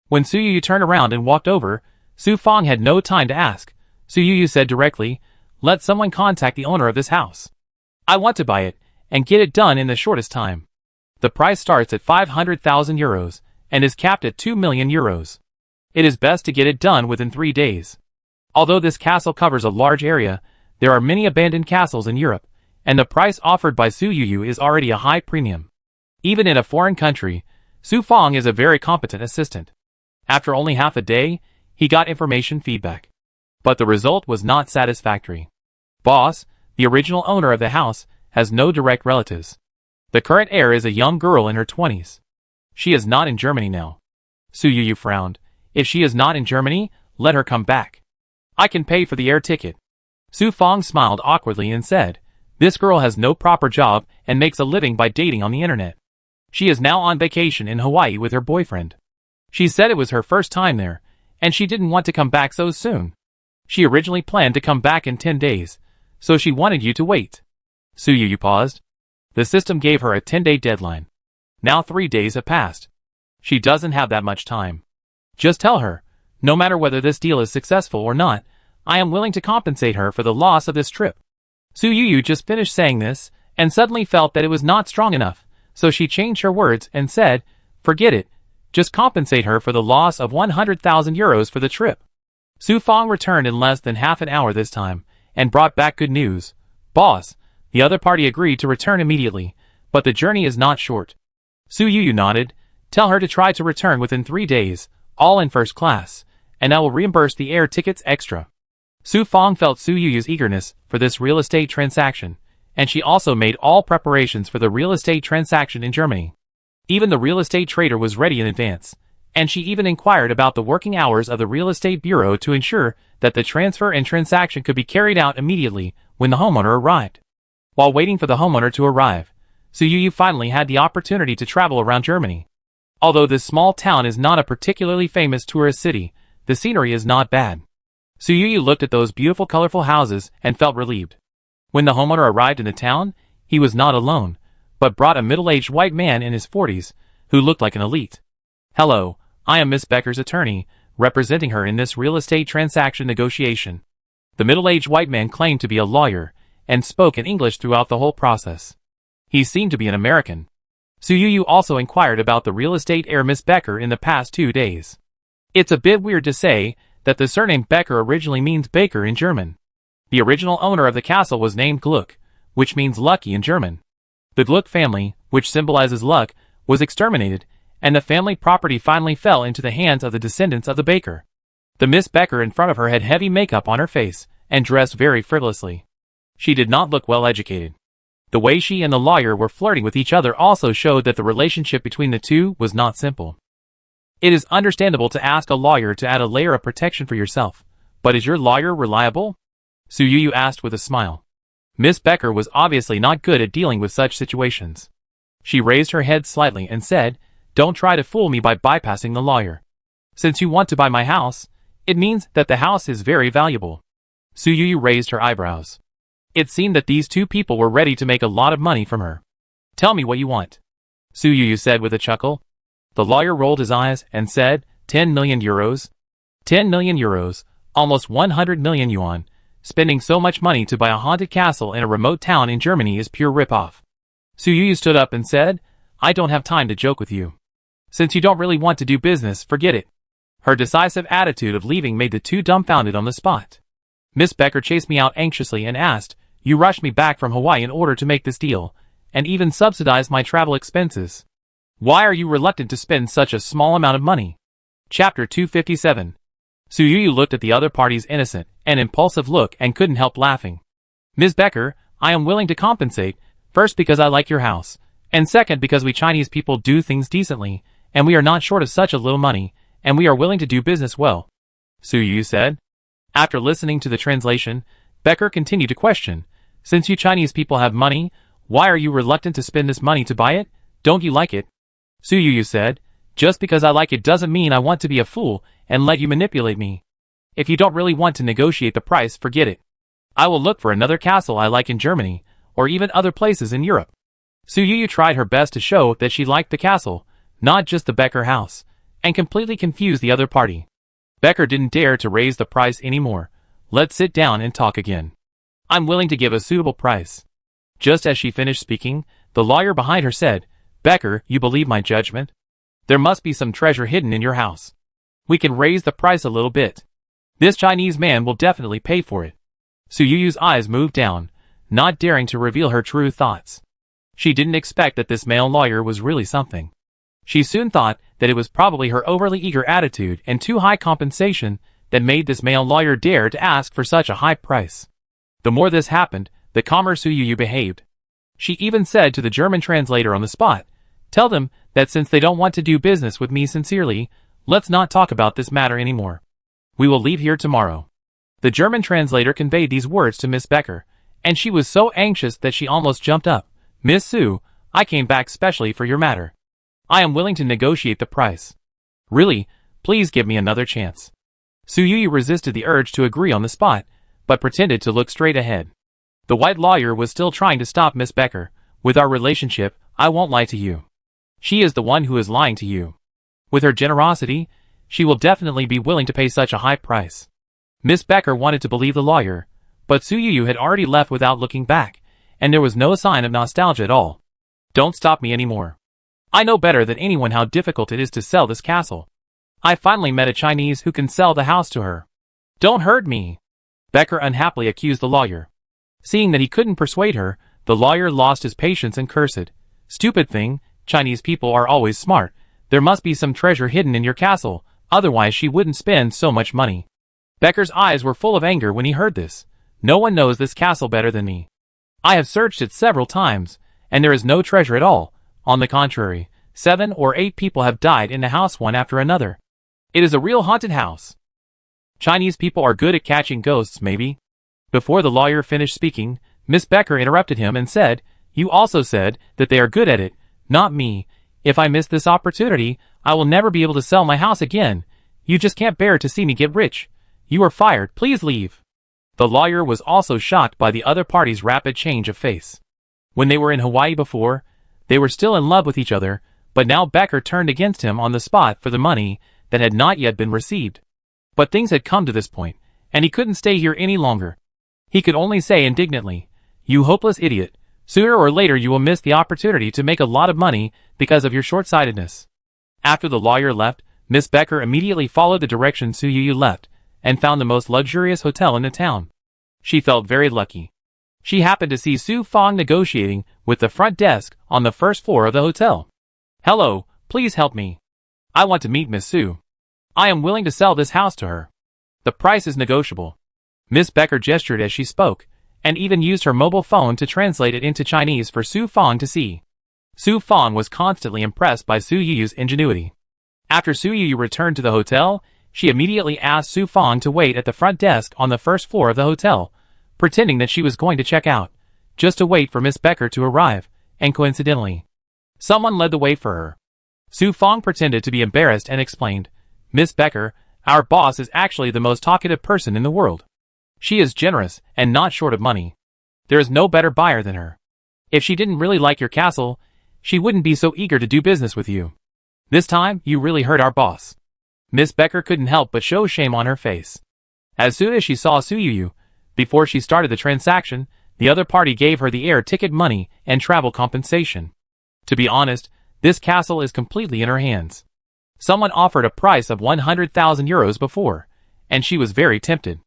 Speaker 1: When Suyuyu turned around and walked over, Su Fong had no time to ask. Suyuyu said directly, Let someone contact the owner of this house. I want to buy it, and get it done in the shortest time. The price starts at 500,000 euros, and is capped at 2 million euros. It is best to get it done within 3 days. Although this castle covers a large area, there are many abandoned castles in Europe, and the price offered by Suyuyu is already a high premium. Even in a foreign country, Su Fong is a very competent assistant. After only half a day, he got information feedback. But the result was not satisfactory. Boss, the original owner of the house, has no direct relatives. The current heir is a young girl in her 20s. She is not in Germany now. Suyuyu frowned. If she is not in Germany, let her come back. I can pay for the air ticket. Su Fong smiled awkwardly and said, This girl has no proper job and makes a living by dating on the internet. She is now on vacation in Hawaii with her boyfriend. She said it was her first time there, and she didn't want to come back so soon. She originally planned to come back in 10 days, so she wanted you to wait. Suyuyu paused. The system gave her a 10-day deadline. Now 3 days have passed. She doesn't have that much time. Just tell her, no matter whether this deal is successful or not, I am willing to compensate her for the loss of this trip. Suyuyu just finished saying this, and suddenly felt that it was not strong enough, so she changed her words and said, Forget it, just compensate her for the loss of 100,000 euros for the trip. Su Fong returned in less than half an hour this time, and brought back good news. Boss, the other party agreed to return immediately, but the journey is not short. Suyuyu nodded. Tell her to try to return within 3 days, all in first class, and I will reimburse the air tickets extra. Su Fong felt Suyuyu's eagerness for this real estate transaction, and she also made all preparations for the real estate transaction in Germany. Even the real estate trader was ready in advance, and she even inquired about the working hours of the real estate bureau to ensure that the transfer and transaction could be carried out immediately when the homeowner arrived. While waiting for the homeowner to arrive, Suyuyu finally had the opportunity to travel around Germany. Although this small town is not a particularly famous tourist city, the scenery is not bad. Suyuyu looked at those beautiful colorful houses and felt relieved. When the homeowner arrived in the town, he was not alone, but brought a middle-aged white man in his 40s, who looked like an elite. Hello, I am Miss Becker's attorney, representing her in this real estate transaction negotiation. The middle-aged white man claimed to be a lawyer and spoke in English throughout the whole process. He seemed to be an American. Su Yu also inquired about the real estate heir Miss Becker in the past 2 days. It's a bit weird to say that the surname Becker originally means baker in German. The original owner of the castle was named Gluck, which means lucky in German. The Gluck family, which symbolizes luck, was exterminated, and the family property finally fell into the hands of the descendants of the baker. The Miss Becker in front of her had heavy makeup on her face and dressed very frivolously. She did not look well educated. The way she and the lawyer were flirting with each other also showed that the relationship between the two was not simple. It is understandable to ask a lawyer to add a layer of protection for yourself, but is your lawyer reliable? Su Yu asked with a smile. Miss Becker was obviously not good at dealing with such situations. She raised her head slightly and said, "Don't try to fool me by bypassing the lawyer. Since you want to buy my house, it means that the house is very valuable." Su Yu raised her eyebrows. It seemed that these two people were ready to make a lot of money from her. "Tell me what you want," Su Yu said with a chuckle. The lawyer rolled his eyes and said, 10 million euros. 10 million euros, almost 100 million yuan. Spending so much money to buy a haunted castle in a remote town in Germany is pure rip-off. Su Yu stood up and said, "I don't have time to joke with you. Since you don't really want to do business, forget it." Her decisive attitude of leaving made the two dumbfounded on the spot. Miss Becker chased me out anxiously and asked, "You rushed me back from Hawaii in order to make this deal, and even subsidized my travel expenses. Why are you reluctant to spend such a small amount of money?" Chapter 257. Su Yu looked at the other party's innocent and impulsive look and couldn't help laughing. "Ms. Becker, I am willing to compensate, first because I like your house, and second because we Chinese people do things decently, and we are not short of such a little money, and we are willing to do business well," Su Yu said. After listening to the translation, Becker continued to question, "Since you Chinese people have money, why are you reluctant to spend this money to buy it? Don't you like it?" Su Yu said, "Just because I like it doesn't mean I want to be a fool and let you manipulate me. If you don't really want to negotiate the price, forget it. I will look for another castle I like in Germany, or even other places in Europe." Su Yu tried her best to show that she liked the castle, not just the Becker house, and completely confused the other party. Becker didn't dare to raise the price anymore. "Let's sit down and talk again. I'm willing to give a suitable price." Just as she finished speaking, the lawyer behind her said, "Becker, you believe my judgment? There must be some treasure hidden in your house. We can raise the price a little bit. This Chinese man will definitely pay for it." Su Yu's eyes moved down, not daring to reveal her true thoughts. She didn't expect that this male lawyer was really something. She soon thought that it was probably her overly eager attitude and too high compensation that made this male lawyer dare to ask for such a high price. The more this happened, the calmer Su Yu behaved. She even said to the German translator on the spot, "Tell them that since they don't want to do business with me sincerely, let's not talk about this matter anymore. We will leave here tomorrow." The German translator conveyed these words to Miss Becker, and she was so anxious that she almost jumped up. "Miss Su, I came back specially for your matter. I am willing to negotiate the price. Really, please give me another chance." Su Yu resisted the urge to agree on the spot, but pretended to look straight ahead. The white lawyer was still trying to stop Miss Becker. "With our relationship, I won't lie to you. She is the one who is lying to you. With her generosity, she will definitely be willing to pay such a high price." Miss Becker wanted to believe the lawyer, but Su Yu had already left without looking back, and there was no sign of nostalgia at all. "Don't stop me anymore. I know better than anyone how difficult it is to sell this castle. I finally met a Chinese who can sell the house to her. Don't hurt me." Becker unhappily accused the lawyer. Seeing that he couldn't persuade her, the lawyer lost his patience and cursed. "Stupid thing, Chinese people are always smart. There must be some treasure hidden in your castle, otherwise she wouldn't spend so much money." Becker's eyes were full of anger when he heard this. "No one knows this castle better than me. I have searched it several times, and there is no treasure at all. On the contrary, 7 or 8 people have died in the house one after another. It is a real haunted house. Chinese people are good at catching ghosts, maybe." Before the lawyer finished speaking, Miss Becker interrupted him and said, "You also said that they are good at it, not me. If I miss this opportunity, I will never be able to sell my house again. You just can't bear to see me get rich. You are fired, please leave." The lawyer was also shocked by the other party's rapid change of face. When they were in Hawaii before, they were still in love with each other, but now Becker turned against him on the spot for the money that had not yet been received. But things had come to this point, and he couldn't stay here any longer. He could only say indignantly, "You hopeless idiot. Sooner or later you will miss the opportunity to make a lot of money because of your short-sightedness." After the lawyer left, Miss Becker immediately followed the direction Su Yu left, and found the most luxurious hotel in the town. She felt very lucky. She happened to see Su Fong negotiating with the front desk on the first floor of the hotel. "Hello, please help me. I want to meet Miss Su. I am willing to sell this house to her. The price is negotiable." Miss Becker gestured as she spoke, and even used her mobile phone to translate it into Chinese for Su Fong to see. Su Fong was constantly impressed by Su Yu's ingenuity. After Su Yu returned to the hotel, she immediately asked Su Fong to wait at the front desk on the first floor of the hotel, pretending that she was going to check out, just to wait for Miss Becker to arrive, and coincidentally, someone led the way for her. Su Fong pretended to be embarrassed and explained, "Miss Becker, our boss is actually the most talkative person in the world. She is generous and not short of money. There is no better buyer than her. If she didn't really like your castle, she wouldn't be so eager to do business with you. This time, you really hurt our boss." Miss Becker couldn't help but show shame on her face. As soon as she saw Su Yu, before she started the transaction, the other party gave her the air ticket money and travel compensation. To be honest, this castle is completely in her hands. Someone offered a price of 100,000 euros before, and she was very tempted.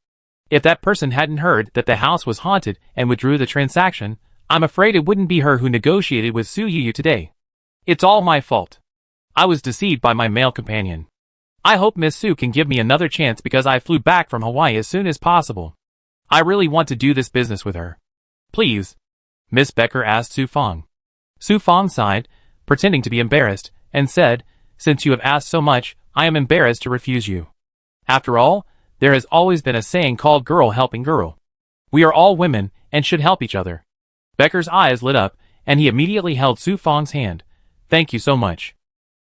Speaker 1: If that person hadn't heard that the house was haunted and withdrew the transaction, I'm afraid it wouldn't be her who negotiated with Su Yu today. It's all my fault. I was deceived by my male companion. I hope Miss Su can give me another chance because I flew back from Hawaii as soon as possible. I really want to do this business with her. Please?" Miss Becker asked Su Fong. Su Fong sighed, pretending to be embarrassed, and said, "Since you have asked so much, I am embarrassed to refuse you. After all, there has always been a saying called girl helping girl. We are all women and should help each other." Becker's eyes lit up, and he immediately held Su Fong's hand. "Thank you so much."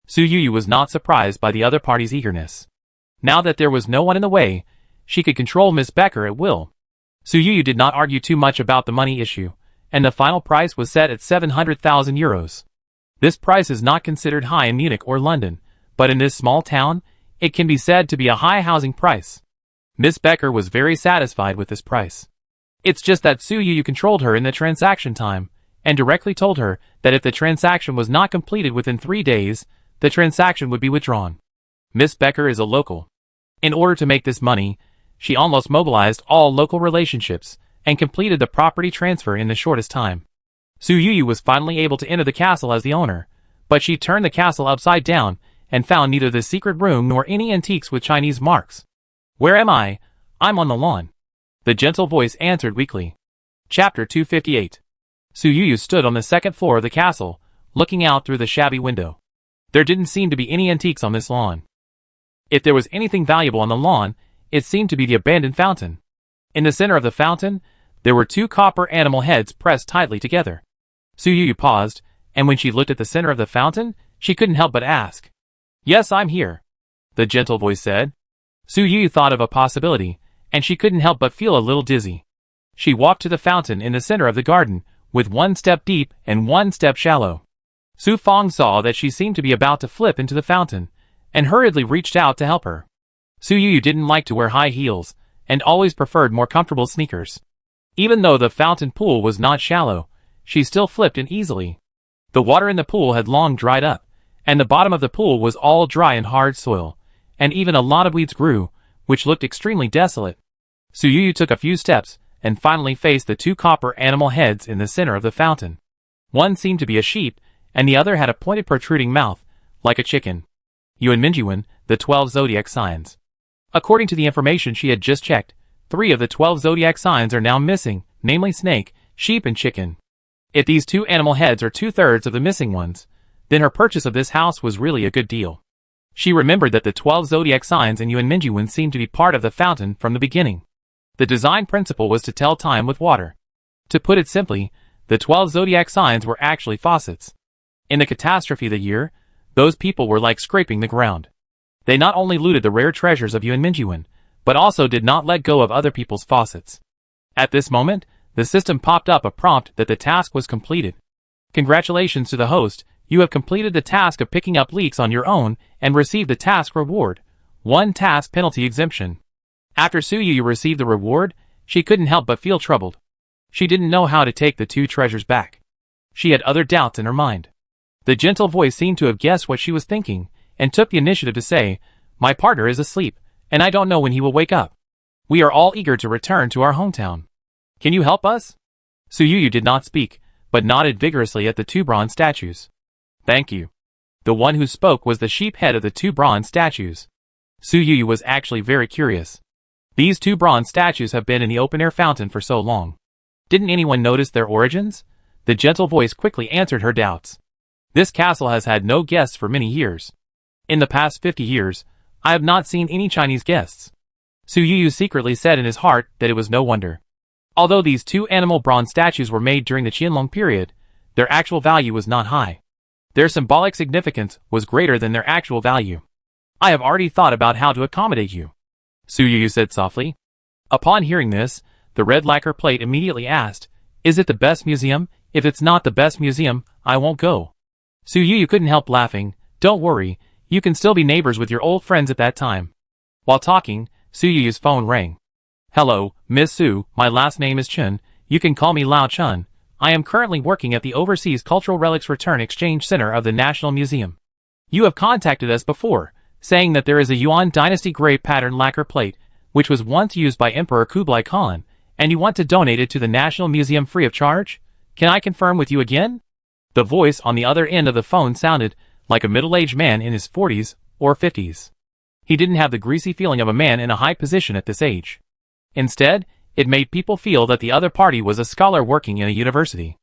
Speaker 1: Su Yu was not surprised by the other party's eagerness. Now that there was no one in the way, she could control Miss Becker at will. Su Yu did not argue too much about the money issue, and the final price was set at 700,000 euros. This price is not considered high in Munich or London, but in this small town, it can be said to be a high housing price. Miss Becker was very satisfied with this price. It's just that Su Yu controlled her in the transaction time, and directly told her that if the transaction was not completed within 3 days, the transaction would be withdrawn. Miss Becker is a local. In order to make this money, she almost mobilized all local relationships, and completed the property transfer in the shortest time. Su Yu was finally able to enter the castle as the owner, but she turned the castle upside down, and found neither the secret room nor any antiques with Chinese marks. "Where am I? I'm on the lawn," the gentle voice answered weakly. Chapter 258. Su Yu stood on the second floor of the castle, looking out through the shabby window. There didn't seem to be any antiques on this lawn. If there was anything valuable on the lawn, it seemed to be the abandoned fountain. In the center of the fountain, there were 2 copper animal heads pressed tightly together. Su Yu paused, and when she looked at the center of the fountain, she couldn't help but ask. "Yes, I'm here," the gentle voice said. Su Yu thought of a possibility, and she couldn't help but feel a little dizzy. She walked to the fountain in the center of the garden, with 1 step deep and 1 step shallow. Su Fong saw that she seemed to be about to flip into the fountain, and hurriedly reached out to help her. Su Yu didn't like to wear high heels, and always preferred more comfortable sneakers. Even though the fountain pool was not shallow, she still flipped in easily. The water in the pool had long dried up, and the bottom of the pool was all dry and hard soil, and even a lot of weeds grew, which looked extremely desolate. Su Yu took a few steps, and finally faced the 2 copper animal heads in the center of the fountain. One seemed to be a sheep, and the other had a pointed protruding mouth, like a chicken. Yuan Mingyuan, the 12 zodiac signs. According to the information she had just checked, 3 of the 12 zodiac signs are now missing, namely snake, sheep and chicken. If these 2 animal heads are 2/3 of the missing ones, then her purchase of this house was really a good deal. She remembered that the 12 zodiac signs and Yuan Mingyuan seemed to be part of the fountain from the beginning. The design principle was to tell time with water. To put it simply, the 12 zodiac signs were actually faucets. In the catastrophe of the year, those people were like scraping the ground. They not only looted the rare treasures of Yuan Mingyuan, but also did not let go of other people's faucets. At this moment, the system popped up a prompt that the task was completed. Congratulations to the host, you have completed the task of picking up leaks on your own and received the task reward, 1 task penalty exemption. After Su Yu received the reward, she couldn't help but feel troubled. She didn't know how to take the 2 treasures back. She had other doubts in her mind. The gentle voice seemed to have guessed what she was thinking, and took the initiative to say, "My partner is asleep, and I don't know when he will wake up. We are all eager to return to our hometown. Can you help us?" Su Yu did not speak, but nodded vigorously at the 2 bronze statues. "Thank you." The one who spoke was the sheep head of the 2 bronze statues. Su Yu was actually very curious. These 2 bronze statues have been in the open-air fountain for so long. Didn't anyone notice their origins? The gentle voice quickly answered her doubts. This castle has had no guests for many years. In the past 50 years, I have not seen any Chinese guests. Su Yu secretly said in his heart that it was no wonder. Although these 2 animal bronze statues were made during the Qianlong period, their actual value was not high. Their symbolic significance was greater than their actual value. "I have already thought about how to accommodate you," Su Yu said softly. Upon hearing this, the red lacquer plate immediately asked, "Is it the best museum? If it's not the best museum, I won't go." Su Yu couldn't help laughing. "Don't worry, you can still be neighbors with your old friends at that time." While talking, Su Yu's phone rang. "Hello, Miss Su, my last name is Chen. You can call me Lao Chun. I am currently working at the Overseas Cultural Relics Return Exchange Center of the National Museum. You have contacted us before, saying that there is a Yuan Dynasty gray pattern lacquer plate, which was once used by Emperor Kublai Khan, and you want to donate it to the National Museum free of charge? Can I confirm with you again?" The voice on the other end of the phone sounded like a middle-aged man in his 40s or 50s. He didn't have the greasy feeling of a man in a high position at this age. Instead, it made people feel that the other party was a scholar working in a university.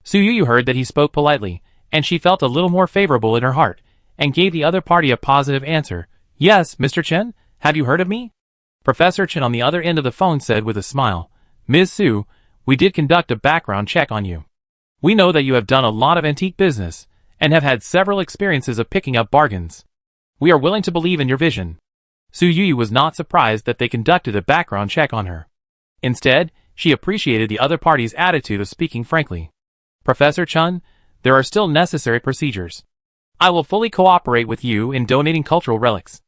Speaker 1: Su Yu heard that he spoke politely, and she felt a little more favorable in her heart, and gave the other party a positive answer. "Yes, Mr. Chen, have you heard of me?" Professor Chen on the other end of the phone said with a smile, "Ms. Su, we did conduct a background check on you. We know that you have done a lot of antique business, and have had several experiences of picking up bargains. We are willing to believe in your vision." Su Yu was not surprised that they conducted a background check on her. Instead, she appreciated the other party's attitude of speaking frankly. "Professor Chen, there are still necessary procedures. I will fully cooperate with you in donating cultural relics,"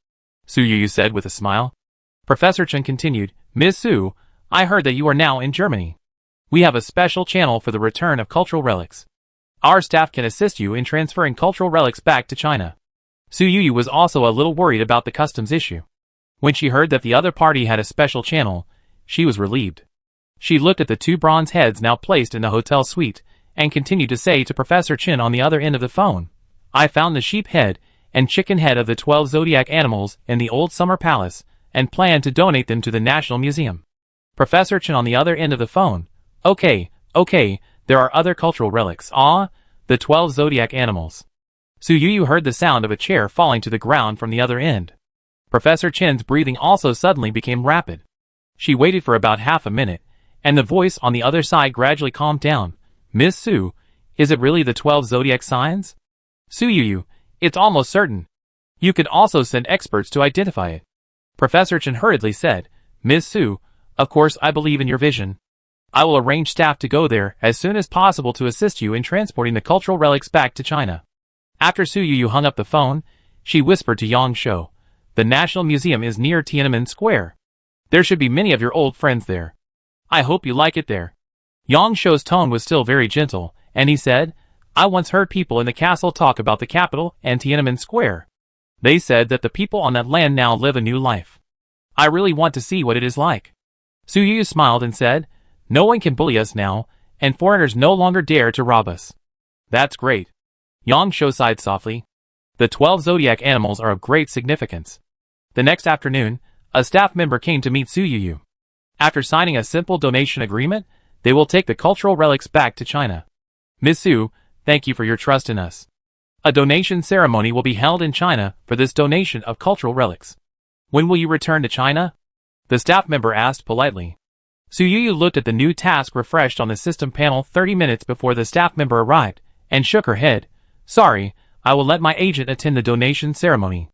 Speaker 1: Su Yu said with a smile. Professor Chen continued, "Ms. Su, I heard that you are now in Germany. We have a special channel for the return of cultural relics. Our staff can assist you in transferring cultural relics back to China." Su Yu was also a little worried about the customs issue. When she heard that the other party had a special channel, she was relieved. She looked at the 2 bronze heads now placed in the hotel suite, and continued to say to Professor Chen on the other end of the phone, "I found the sheep head and chicken head of the 12 zodiac animals in the old summer palace, and plan to donate them to the National Museum." Professor Chen on the other end of the phone, Okay, there are other cultural relics. The 12 zodiac animals." Su Yu heard the sound of a chair falling to the ground from the other end. Professor Chen's breathing also suddenly became rapid. She waited for about half a minute, and the voice on the other side gradually calmed down. "Miss Su, is it really the 12 zodiac signs?" "Su Yu, it's almost certain. You could also send experts to identify it." Professor Chen hurriedly said, "Miss Su, of course I believe in your vision. I will arrange staff to go there as soon as possible to assist you in transporting the cultural relics back to China." After Su Yu hung up the phone, she whispered to Yang Shou, "The National Museum is near Tiananmen Square. There should be many of your old friends there. I hope you like it there." Yang Shou's tone was still very gentle, and he said, "I once heard people in the castle talk about the capital and Tiananmen Square. They said that the people on that land now live a new life. I really want to see what it is like." Su Yu smiled and said, "No one can bully us now, and foreigners no longer dare to rob us." "That's great." Yang Shou sighed softly. The 12 zodiac animals are of great significance. The next afternoon, a staff member came to meet Su Yu. After signing a simple donation agreement, they will take the cultural relics back to China. "Miss Su, thank you for your trust in us. A donation ceremony will be held in China for this donation of cultural relics. When will you return to China?" the staff member asked politely. Su Yu looked at the new task refreshed on the system panel 30 minutes before the staff member arrived, and shook her head. "Sorry, I will let my agent attend the donation ceremony.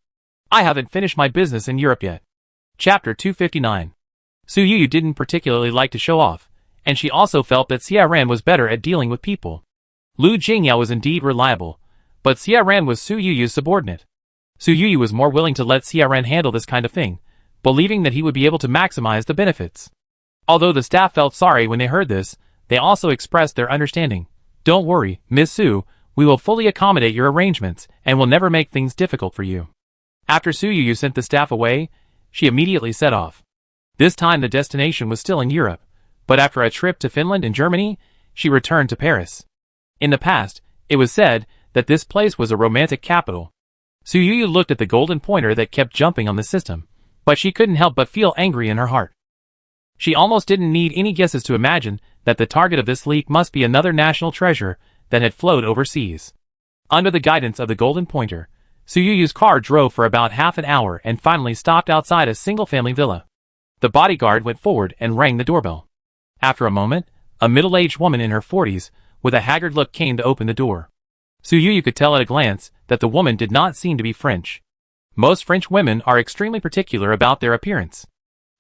Speaker 1: I haven't finished my business in Europe yet." Chapter 259. Su Yu didn't particularly like to show off, and she also felt that Xia Ran was better at dealing with people. Lu Jingyao was indeed reliable, but Xia Ran was Su Yu's subordinate. Su Yuyu was more willing to let CRN handle this kind of thing, believing that he would be able to maximize the benefits. Although the staff felt sorry when they heard this, they also expressed their understanding. Don't worry, Miss Su, we will fully accommodate your arrangements and will never make things difficult for you. After Su Yuyu sent the staff away, she immediately set off. This time the destination was still in Europe, but after a trip to Finland and Germany, she returned to Paris. In the past, it was said that this place was a romantic capital. Su Yuyu looked at the golden pointer that kept jumping on the system, but she couldn't help but feel angry in her heart. She almost didn't need any guesses to imagine that the target of this leak must be another national treasure that had flowed overseas. Under the guidance of the golden pointer, Su Yuyu's car drove for about half an hour and finally stopped outside a single-family villa. The bodyguard went forward and rang the doorbell. After a moment, a middle-aged woman in her 40s with a haggard look came to open the door. Su Yuyu could tell at a glance that the woman did not seem to be French. Most French women are extremely particular about their appearance.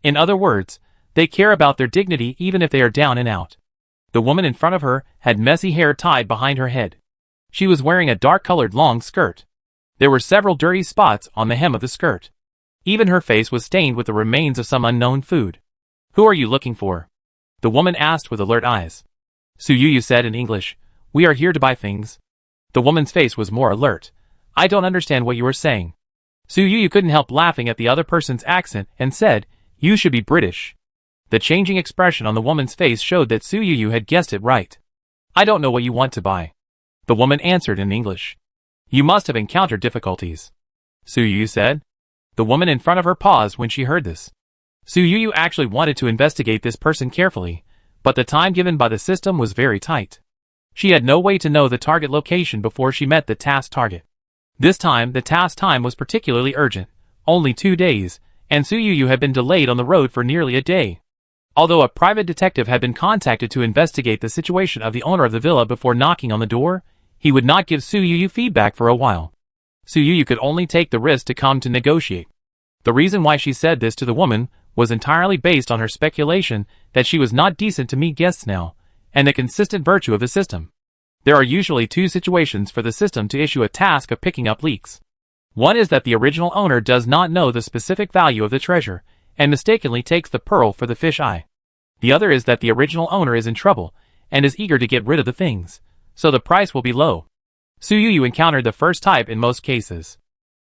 Speaker 1: In other words, they care about their dignity even if they are down and out. The woman in front of her had messy hair tied behind her head. She was wearing a dark-colored long skirt. There were several dirty spots on the hem of the skirt. Even her face was stained with the remains of some unknown food. "Who are you looking for?" the woman asked with alert eyes. Su Yuyu said in English, "We are here to buy things." The woman's face was more alert. "I don't understand what you are saying." Su Yuyu couldn't help laughing at the other person's accent and said, "You should be British." The changing expression on the woman's face showed that Su Yuyu had guessed it right. "I don't know what you want to buy," the woman answered in English. "You must have encountered difficulties," Su Yuyu said. The woman in front of her paused when she heard this. Su Yuyu actually wanted to investigate this person carefully, but the time given by the system was very tight. She had no way to know the target location before she met the task target. This time, the task time was particularly urgent, only 2 days, and Su Yuyu had been delayed on the road for nearly a day. Although a private detective had been contacted to investigate the situation of the owner of the villa before knocking on the door, he would not give Su Yuyu feedback for a while. Su Yuyu could only take the risk to come to negotiate. The reason why she said this to the woman was entirely based on her speculation that she was not decent to meet guests now, and the consistent virtue of the system. There are usually 2 situations for the system to issue a task of picking up leaks. One is that the original owner does not know the specific value of the treasure, and mistakenly takes the pearl for the fish eye. The other is that the original owner is in trouble, and is eager to get rid of the things, so the price will be low. Su Yuyu encountered the first type in most cases.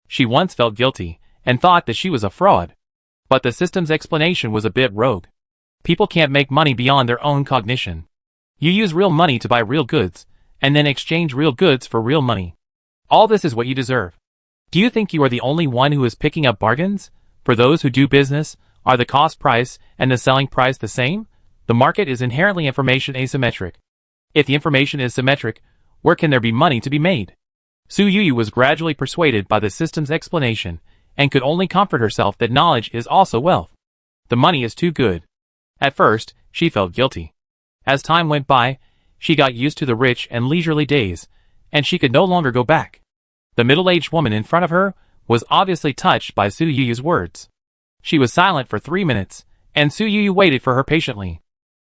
Speaker 1: She once felt guilty, and thought that she was a fraud. But the system's explanation was a bit rogue. People can't make money beyond their own cognition. You use real money to buy real goods, and then exchange real goods for real money. All this is what you deserve. Do you think you are the only one who is picking up bargains? For those who do business, are the cost price and the selling price the same? The market is inherently information asymmetric. If the information is symmetric, where can there be money to be made? Su Yuyu was gradually persuaded by the system's explanation, and could only comfort herself that knowledge is also wealth. The money is too good. At first, she felt guilty. As time went by, she got used to the rich and leisurely days, and she could no longer go back. The middle-aged woman in front of her was obviously touched by Su Yuyu's words. She was silent for 3 minutes, and Su Yuyu waited for her patiently.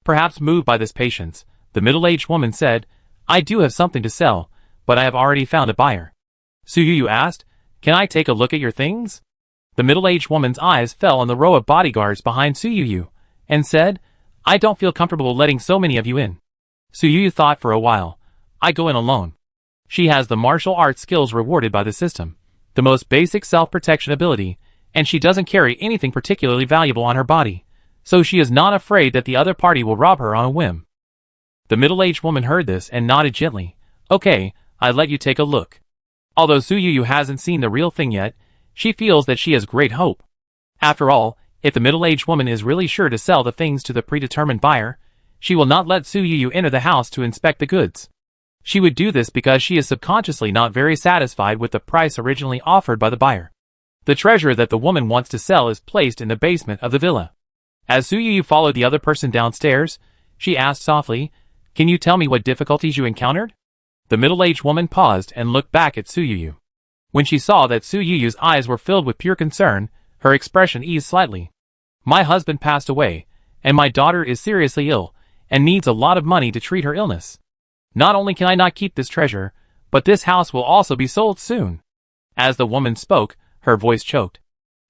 Speaker 1: Perhaps moved by this patience, the middle-aged woman said, "I do have something to sell, but I have already found a buyer." Su Yuyu asked, "Can I take a look at your things?" The middle-aged woman's eyes fell on the row of bodyguards behind Su Yuyu, and said, "I don't feel comfortable letting so many of you in." Su Yuyu thought for a while. "I go in alone." She has the martial arts skills rewarded by the system, the most basic self-protection ability, and she doesn't carry anything particularly valuable on her body, so she is not afraid that the other party will rob her on a whim. The middle-aged woman heard this and nodded gently. "Okay, I'll let you take a look." Although Su Yuyu hasn't seen the real thing yet, she feels that she has great hope. After all, if the middle-aged woman is really sure to sell the things to the predetermined buyer, she will not let Su Yuyu enter the house to inspect the goods. She would do this because she is subconsciously not very satisfied with the price originally offered by the buyer. The treasure that the woman wants to sell is placed in the basement of the villa. As Su Yuyu followed the other person downstairs, she asked softly, "Can you tell me what difficulties you encountered?" The middle-aged woman paused and looked back at Su Yuyu. When she saw that Su Yuyu's eyes were filled with pure concern, her expression eased slightly. "My husband passed away, and my daughter is seriously ill, and needs a lot of money to treat her illness. Not only can I not keep this treasure, but this house will also be sold soon." As the woman spoke, her voice choked.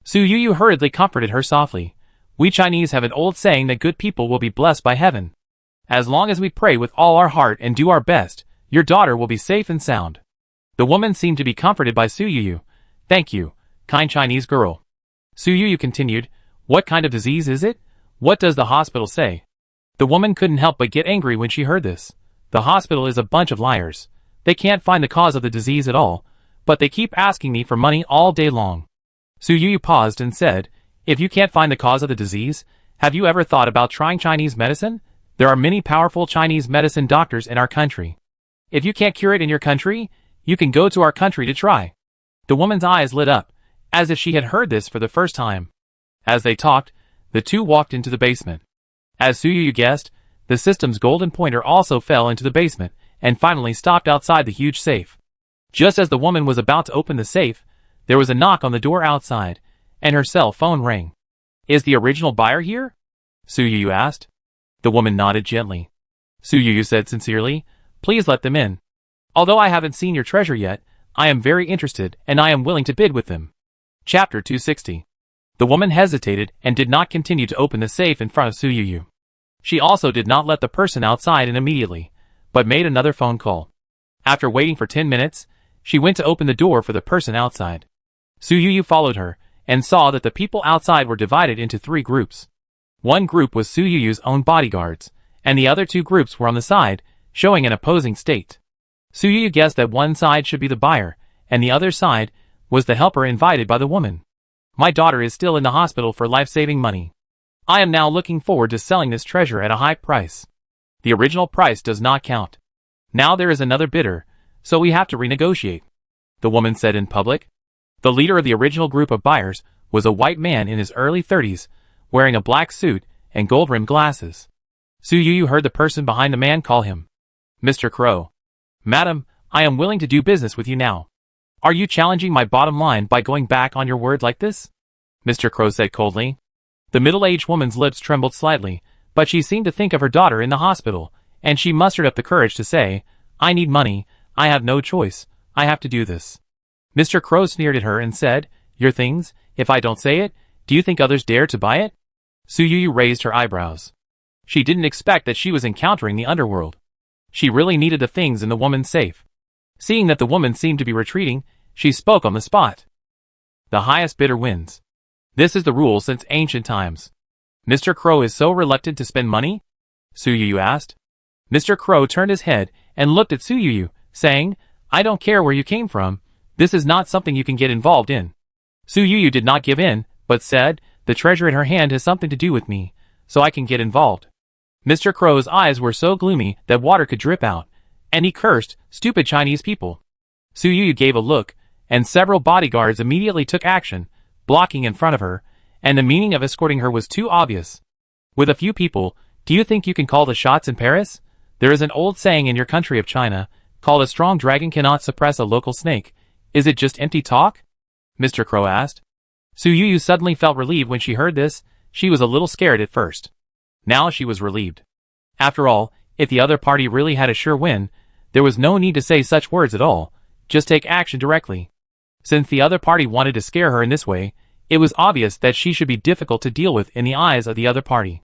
Speaker 1: Su Yu hurriedly comforted her softly. We Chinese have an old saying that good people will be blessed by heaven. As long as we pray with all our heart and do our best, your daughter will be safe and sound. The woman seemed to be comforted by Su Yu. Thank you, kind Chinese girl. Su Yu continued, what kind of disease is it? What does the hospital say? The woman couldn't help but get angry when she heard this. The hospital is a bunch of liars. They can't find the cause of the disease at all, but they keep asking me for money all day long. Su Yu paused and said, if you can't find the cause of the disease, have you ever thought about trying Chinese medicine? There are many powerful Chinese medicine doctors in our country. If you can't cure it in your country, you can go to our country to try. The woman's eyes lit up, as if she had heard this for the first time. As they talked, the two walked into the basement. As Su Yu guessed, the system's golden pointer also fell into the basement, and finally stopped outside the huge safe. Just as the woman was about to open the safe, there was a knock on the door outside, and her cell phone rang. Is the original buyer here? Su Yu asked. The woman nodded gently. Su Yu said sincerely, please let them in. Although I haven't seen your treasure yet, I am very interested and I am willing to bid with them. Chapter 260. The woman hesitated and did not continue to open the safe in front of Su Yu. She also did not let the person outside in immediately, but made another phone call. After waiting for 10 minutes, she went to open the door for the person outside. Su Yu followed her, and saw that the people outside were divided into 3 groups. One group was Su Yu's own bodyguards, and the other 2 groups were on the side, showing an opposing state. Su Yu guessed that one side should be the buyer, and the other side was the helper invited by the woman. My daughter is still in the hospital for life-saving money. I am now looking forward to selling this treasure at a high price. The original price does not count. Now there is another bidder, so we have to renegotiate, the woman said in public. The leader of the original group of buyers was a white man in his early 30s, wearing a black suit and gold-rimmed glasses. Su Yu heard the person behind the man call him Mr. Crow. Madam, I am willing to do business with you now. Are you challenging my bottom line by going back on your word like this? Mr. Crow said coldly. The middle-aged woman's lips trembled slightly, but she seemed to think of her daughter in the hospital, and she mustered up the courage to say, I need money, I have no choice, I have to do this. Mr. Crow sneered at her and said, your things, if I don't say it, do you think others dare to buy it? Su Yu raised her eyebrows. She didn't expect that she was encountering the underworld. She really needed the things in the woman's safe. Seeing that the woman seemed to be retreating, she spoke on the spot. The highest bidder wins. This is the rule since ancient times. Mr. Crow is so reluctant to spend money? Su Yu asked. Mr. Crow turned his head and looked at Su Yu, saying, I don't care where you came from, this is not something you can get involved in. Su Yu did not give in, but said, the treasure in her hand has something to do with me, so I can get involved. Mr. Crow's eyes were so gloomy that water could drip out, and he cursed, stupid Chinese people. Su Yu gave a look, and several bodyguards immediately took action, blocking in front of her, and the meaning of escorting her was too obvious. With a few people, do you think you can call the shots in Paris? There is an old saying in your country of China, called a strong dragon cannot suppress a local snake. Is it just empty talk? Mr. Crow asked. Su Yu suddenly felt relieved when she heard this. She was a little scared at first. Now she was relieved. After all, if the other party really had a sure win, there was no need to say such words at all, just take action directly. Since the other party wanted to scare her in this way, it was obvious that she should be difficult to deal with in the eyes of the other party.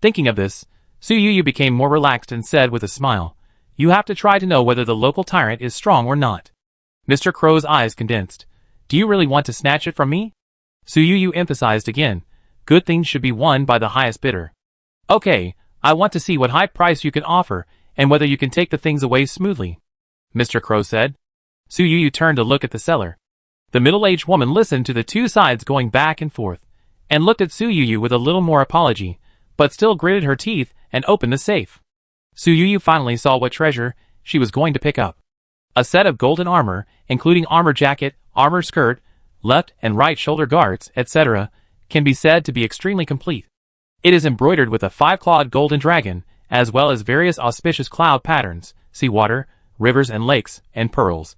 Speaker 1: Thinking of this, Su Yu became more relaxed and said with a smile, you have to try to know whether the local tyrant is strong or not. Mr. Crow's eyes condensed. Do you really want to snatch it from me? Su Yu emphasized again, good things should be won by the highest bidder. Okay, I want to see what high price you can offer, and whether you can take the things away smoothly, Mr. Crow said. Su Yu turned to look at the seller. The middle-aged woman listened to the two sides going back and forth, and looked at Su Yu with a little more apology, but still gritted her teeth and opened the safe. Su Yu finally saw what treasure she was going to pick up. A set of golden armor, including armor jacket, armor skirt, left and right shoulder guards, etc., can be said to be extremely complete. It is embroidered with a 5-clawed golden dragon, as well as various auspicious cloud patterns, seawater, rivers and lakes, and pearls,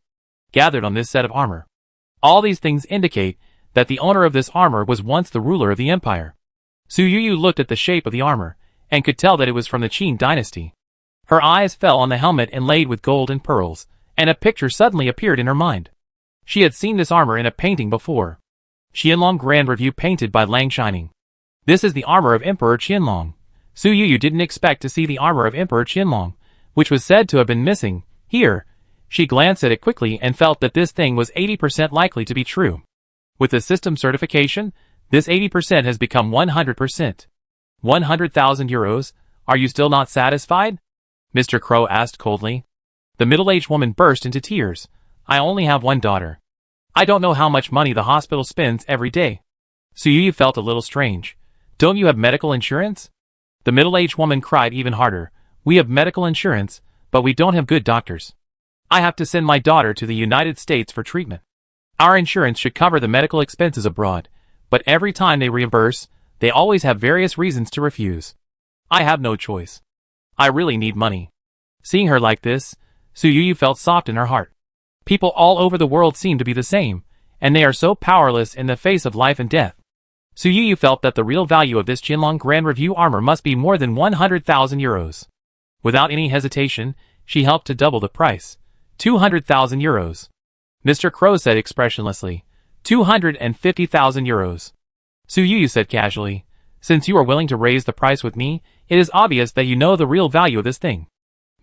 Speaker 1: gathered on this set of armor. All these things indicate that the owner of this armor was once the ruler of the empire. Su Yu looked at the shape of the armor, and could tell that it was from the Qin dynasty. Her eyes fell on the helmet inlaid with gold and pearls, and a picture suddenly appeared in her mind. She had seen this armor in a painting before. Qianlong Grand Review painted by Lang Shining. This is the armor of Emperor Qianlong. Su Yuyu didn't expect to see the armor of Emperor Qianlong, which was said to have been missing. Here, she glanced at it quickly and felt that this thing was 80% likely to be true. With the system certification, this 80% has become 100%. 100,000 euros, are you still not satisfied? Mr. Crow asked coldly. The middle-aged woman burst into tears. I only have one daughter. I don't know how much money the hospital spends every day. Su Yuyu felt a little strange. Don't you have medical insurance? The middle-aged woman cried even harder. We have medical insurance, but we don't have good doctors. I have to send my daughter to the United States for treatment. Our insurance should cover the medical expenses abroad, but every time they reimburse, they always have various reasons to refuse. I have no choice. I really need money. Seeing her like this, Su Yuyu felt soft in her heart. People all over the world seem to be the same, and they are so powerless in the face of life and death. Su Yuyu felt that the real value of this Qianlong Grand Review armor must be more than 100,000 euros. Without any hesitation, she helped to double the price. 200,000 euros. Mr. Crow said expressionlessly. 250,000 euros. Su Yuyu said casually. Since you are willing to raise the price with me, it is obvious that you know the real value of this thing.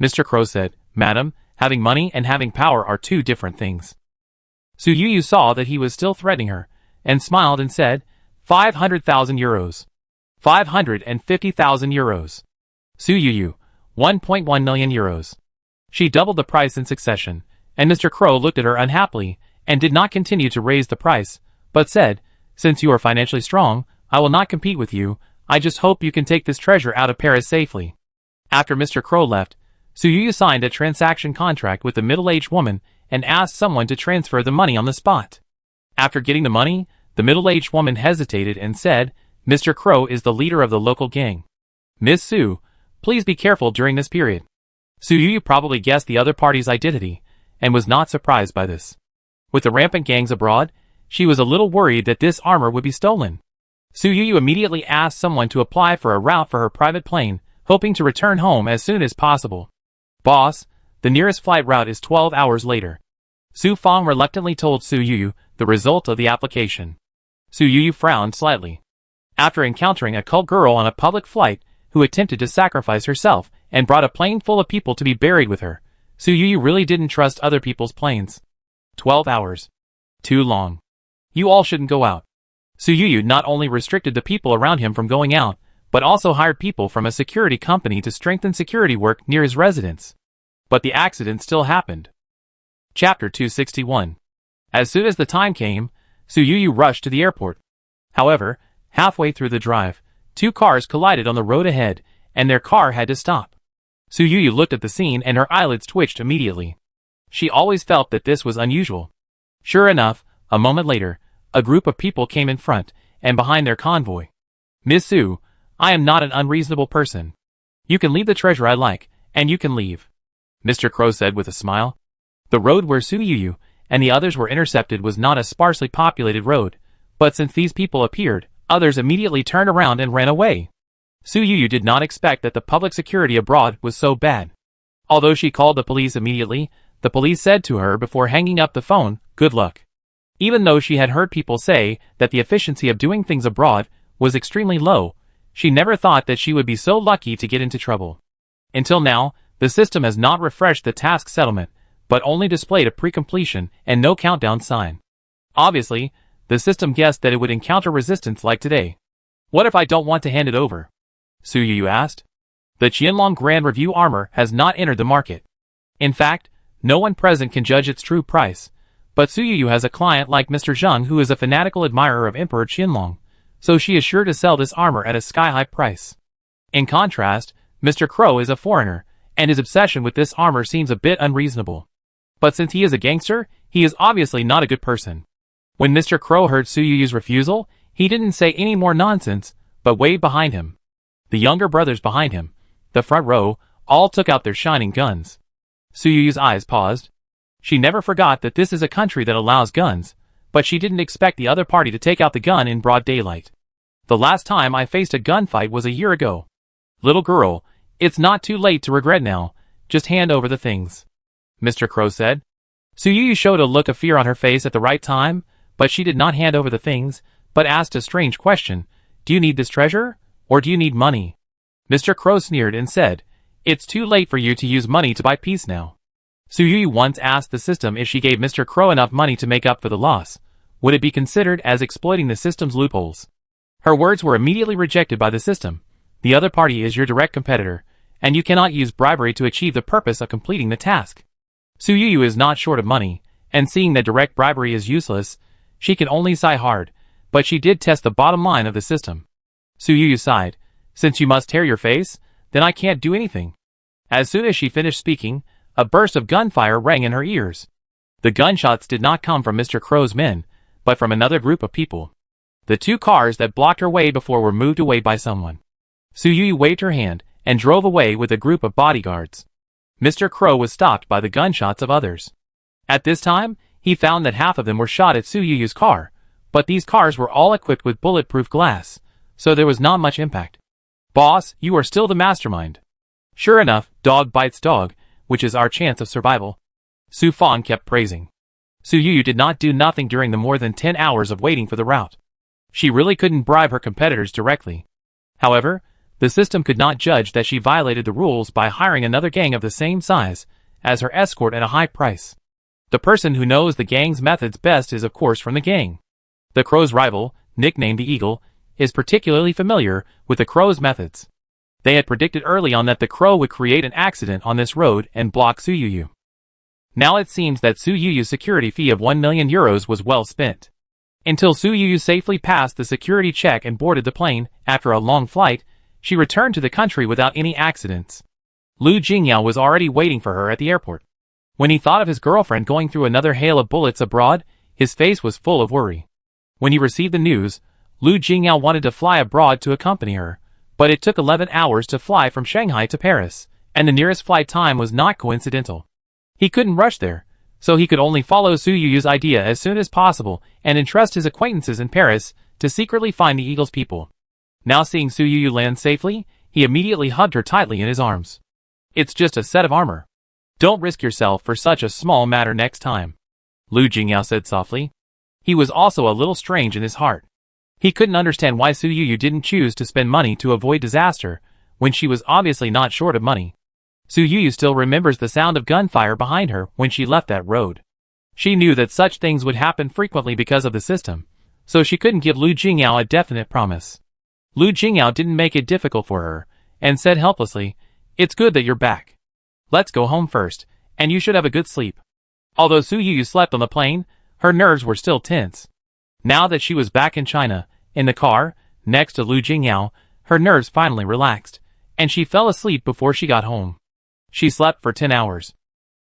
Speaker 1: Mr. Crow said, Madam, having money and having power are two different things. Su Yuyu saw that he was still threatening her, and smiled and said, 500,000 euros. 550,000 euros. Su Yuyu, 1.1 million euros. She doubled the price in succession, and Mr. Crow looked at her unhappily, and did not continue to raise the price, but said, Since you are financially strong, I will not compete with you, I just hope you can take this treasure out of Paris safely. After Mr. Crow left, Su Yuyu signed a transaction contract with the middle-aged woman and asked someone to transfer the money on the spot. After getting the money, the middle-aged woman hesitated and said, Mr. Crow is the leader of the local gang. Miss Su, please be careful during this period. Su Yuyu probably guessed the other party's identity, and was not surprised by this. With the rampant gangs abroad, she was a little worried that this armor would be stolen. Su Yuyu immediately asked someone to apply for a route for her private plane, hoping to return home as soon as possible. Boss, the nearest flight route is 12 hours later. Su Fong reluctantly told Su Yuyu the result of the application. Su Yuyu frowned slightly. After encountering a cult girl on a public flight who attempted to sacrifice herself and brought a plane full of people to be buried with her, Su Yuyu really didn't trust other people's planes. 12 hours. Too long. You all shouldn't go out. Su Yuyu not only restricted the people around him from going out, but also hired people from a security company to strengthen security work near his residence. But the accident still happened. Chapter 261. As soon as the time came, Su Yuyu rushed to the airport. However, halfway through the drive, two cars collided on the road ahead, and their car had to stop. Su Yuyu looked at the scene and her eyelids twitched immediately. She always felt that this was unusual. Sure enough, a moment later, a group of people came in front and behind their convoy. Miss Su, I am not an unreasonable person. You can leave the treasure I like, and you can leave. Mr. Crow said with a smile. The road where Su Yuyu and the others were intercepted was not a sparsely populated road, but since these people appeared, others immediately turned around and ran away. Su Yuyu did not expect that the public security abroad was so bad. Although she called the police immediately, the police said to her before hanging up the phone, good luck. Even though she had heard people say that the efficiency of doing things abroad was extremely low, she never thought that she would be so lucky to get into trouble. Until now, the system has not refreshed the task settlement, but only displayed a pre-completion and no countdown sign. Obviously, the system guessed that it would encounter resistance like today. What if I don't want to hand it over? Su Yuyu asked. The Qianlong Grand Review armor has not entered the market. In fact, no one present can judge its true price, but Su Yuyu has a client like Mr. Zheng who is a fanatical admirer of Emperor Qianlong, so she is sure to sell this armor at a sky-high price. In contrast, Mr. Crow is a foreigner, and his obsession with this armor seems a bit unreasonable. But since he is a gangster, he is obviously not a good person. When Mr. Crow heard Su Yuyu's refusal, he didn't say any more nonsense, but waved behind him. The younger brothers behind him, the front row, all took out their shining guns. Su Yuyu's eyes paused. She never forgot that this is a country that allows guns, but she didn't expect the other party to take out the gun in broad daylight. The last time I faced a gunfight was a year ago. Little girl, it's not too late to regret now, just hand over the things. Mr. Crow said. Su Yu showed a look of fear on her face at the right time, but she did not hand over the things, but asked a strange question. Do you need this treasure, or do you need money? Mr. Crow sneered and said, It's too late for you to use money to buy peace now. Su Yu once asked the system if she gave Mr. Crow enough money to make up for the loss. Would it be considered as exploiting the system's loopholes? Her words were immediately rejected by the system. The other party is your direct competitor, and you cannot use bribery to achieve the purpose of completing the task. Su Yu is not short of money, and seeing that direct bribery is useless, she can only sigh hard, but she did test the bottom line of the system. Su Yu sighed, Since you must tear your face, then I can't do anything. As soon as she finished speaking, a burst of gunfire rang in her ears. The gunshots did not come from Mr. Crow's men, but from another group of people. The two cars that blocked her way before were moved away by someone. Su Yu waved her hand and drove away with a group of bodyguards. Mr. Crow was stopped by the gunshots of others. At this time, he found that half of them were shot at Su Yu's car, but these cars were all equipped with bulletproof glass, so there was not much impact. Boss, you are still the mastermind. Sure enough, dog bites dog, which is our chance of survival. Su Fan kept praising. Su Yu did not do nothing during the more than 10 hours of waiting for the route. She really couldn't bribe her competitors directly. However, the system could not judge that she violated the rules by hiring another gang of the same size as her escort at a high price. The person who knows the gang's methods best is of course from the gang. The Crow's rival, nicknamed the Eagle, is particularly familiar with the Crow's methods. They had predicted early on that the Crow would create an accident on this road and block Su Yu. Now it seems that Su Yu's security fee of 1 million euros was well spent. Until Su Yu safely passed the security check and boarded the plane, after a long flight, she returned to the country without any accidents. Lu Jingyao was already waiting for her at the airport. When he thought of his girlfriend going through another hail of bullets abroad, his face was full of worry. When he received the news, Lu Jingyao wanted to fly abroad to accompany her, but it took 11 hours to fly from Shanghai to Paris, and the nearest flight time was not coincidental. He couldn't rush there, so he could only follow Su Yu's idea as soon as possible and entrust his acquaintances in Paris to secretly find the Eagle's people. Now seeing Su Yu land safely, he immediately hugged her tightly in his arms. It's just a set of armor. Don't risk yourself for such a small matter next time, Lu Jingyao said softly. He was also a little strange in his heart. He couldn't understand why Su Yu didn't choose to spend money to avoid disaster, when she was obviously not short of money. Su Yu still remembers the sound of gunfire behind her when she left that road. She knew that such things would happen frequently because of the system, so she couldn't give Lu Jingyao a definite promise. Lu Jingyao didn't make it difficult for her, and said helplessly, It's good that you're back. Let's go home first, and you should have a good sleep. Although Su Yu slept on the plane, her nerves were still tense. Now that she was back in China, in the car, next to Lu Jingyao, her nerves finally relaxed, and she fell asleep before she got home. She slept for 10 hours.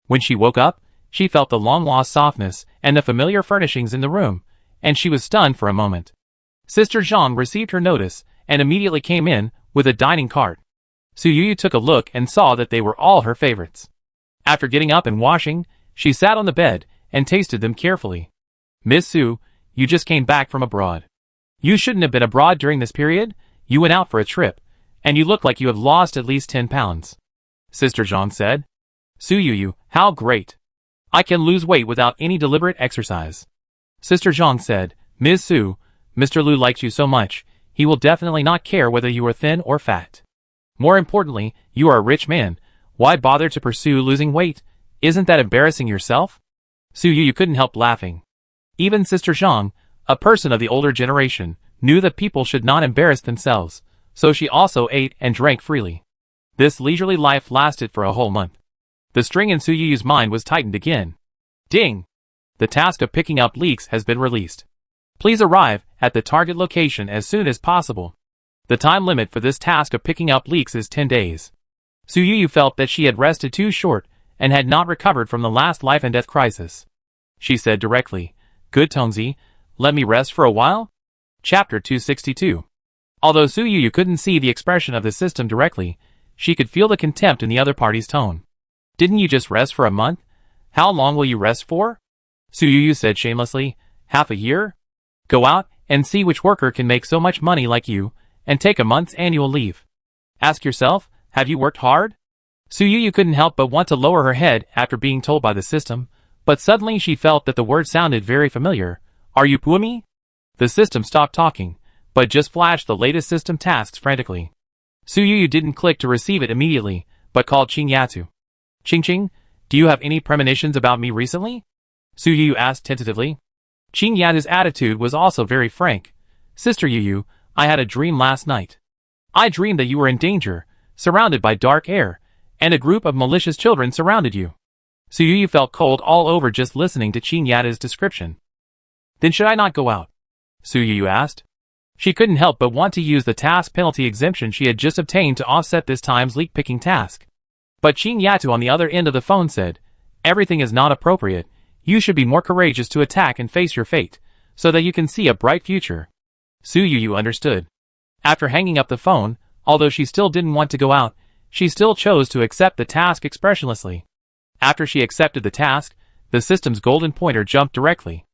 Speaker 1: When she woke up, she felt the long-lost softness and the familiar furnishings in the room, and she was stunned for a moment. Sister Zhang received her notice and immediately came in with a dining cart. Su Yu took a look and saw that they were all her favorites. After getting up and washing, she sat on the bed and tasted them carefully. Miss Su, you just came back from abroad. You shouldn't have been abroad during this period. You went out for a trip, and you look like you have lost at least 10 pounds. Sister Zhang said. Su Yu, how great. I can lose weight without any deliberate exercise. Sister Zhang said, Ms. Su, Mr. Lu likes you so much, he will definitely not care whether you are thin or fat. More importantly, you are a rich man. Why bother to pursue losing weight? Isn't that embarrassing yourself? Su Yu couldn't help laughing. Even Sister Zhang, a person of the older generation, knew that people should not embarrass themselves, so she also ate and drank freely. This leisurely life lasted for a whole month. The string in Su Yu's mind was tightened again. Ding! The task of picking up leaks has been released. Please arrive at the target location as soon as possible. The time limit for this task of picking up leaks is 10 days. Su Yu felt that she had rested too short and had not recovered from the last life and death crisis. She said directly, Good Tongzi, let me rest for a while? Chapter 262. Although Su Yu couldn't see the expression of the system directly, she could feel the contempt in the other party's tone. Didn't you just rest for a month? How long will you rest for? Su Yu said shamelessly, half a year? Go out and see which worker can make so much money like you, and take a month's annual leave. Ask yourself, have you worked hard? Su Yu couldn't help but want to lower her head after being told by the system, But suddenly she felt that the word sounded very familiar. Are you Puami? The system stopped talking, but just flashed the latest system tasks frantically. Suyuyu didn't click to receive it immediately, but called Qingyatu. Qing, do you have any premonitions about me recently? Suyuyu asked tentatively. Qingyatu's attitude was also very frank. Sister Yuyu, I had a dream last night. I dreamed that you were in danger, surrounded by dark air, and a group of malicious children surrounded you. Suyuyu felt cold all over just listening to Qingyatu's description. Then should I not go out? Suyuyu asked. She couldn't help but want to use the task penalty exemption she had just obtained to offset this time's leak-picking task. But Qingyatu on the other end of the phone said, everything is not appropriate. You should be more courageous to attack and face your fate, so that you can see a bright future. Suyuyu understood. After hanging up the phone, although she still didn't want to go out, she still chose to accept the task expressionlessly. After she accepted the task, the system's golden pointer jumped directly.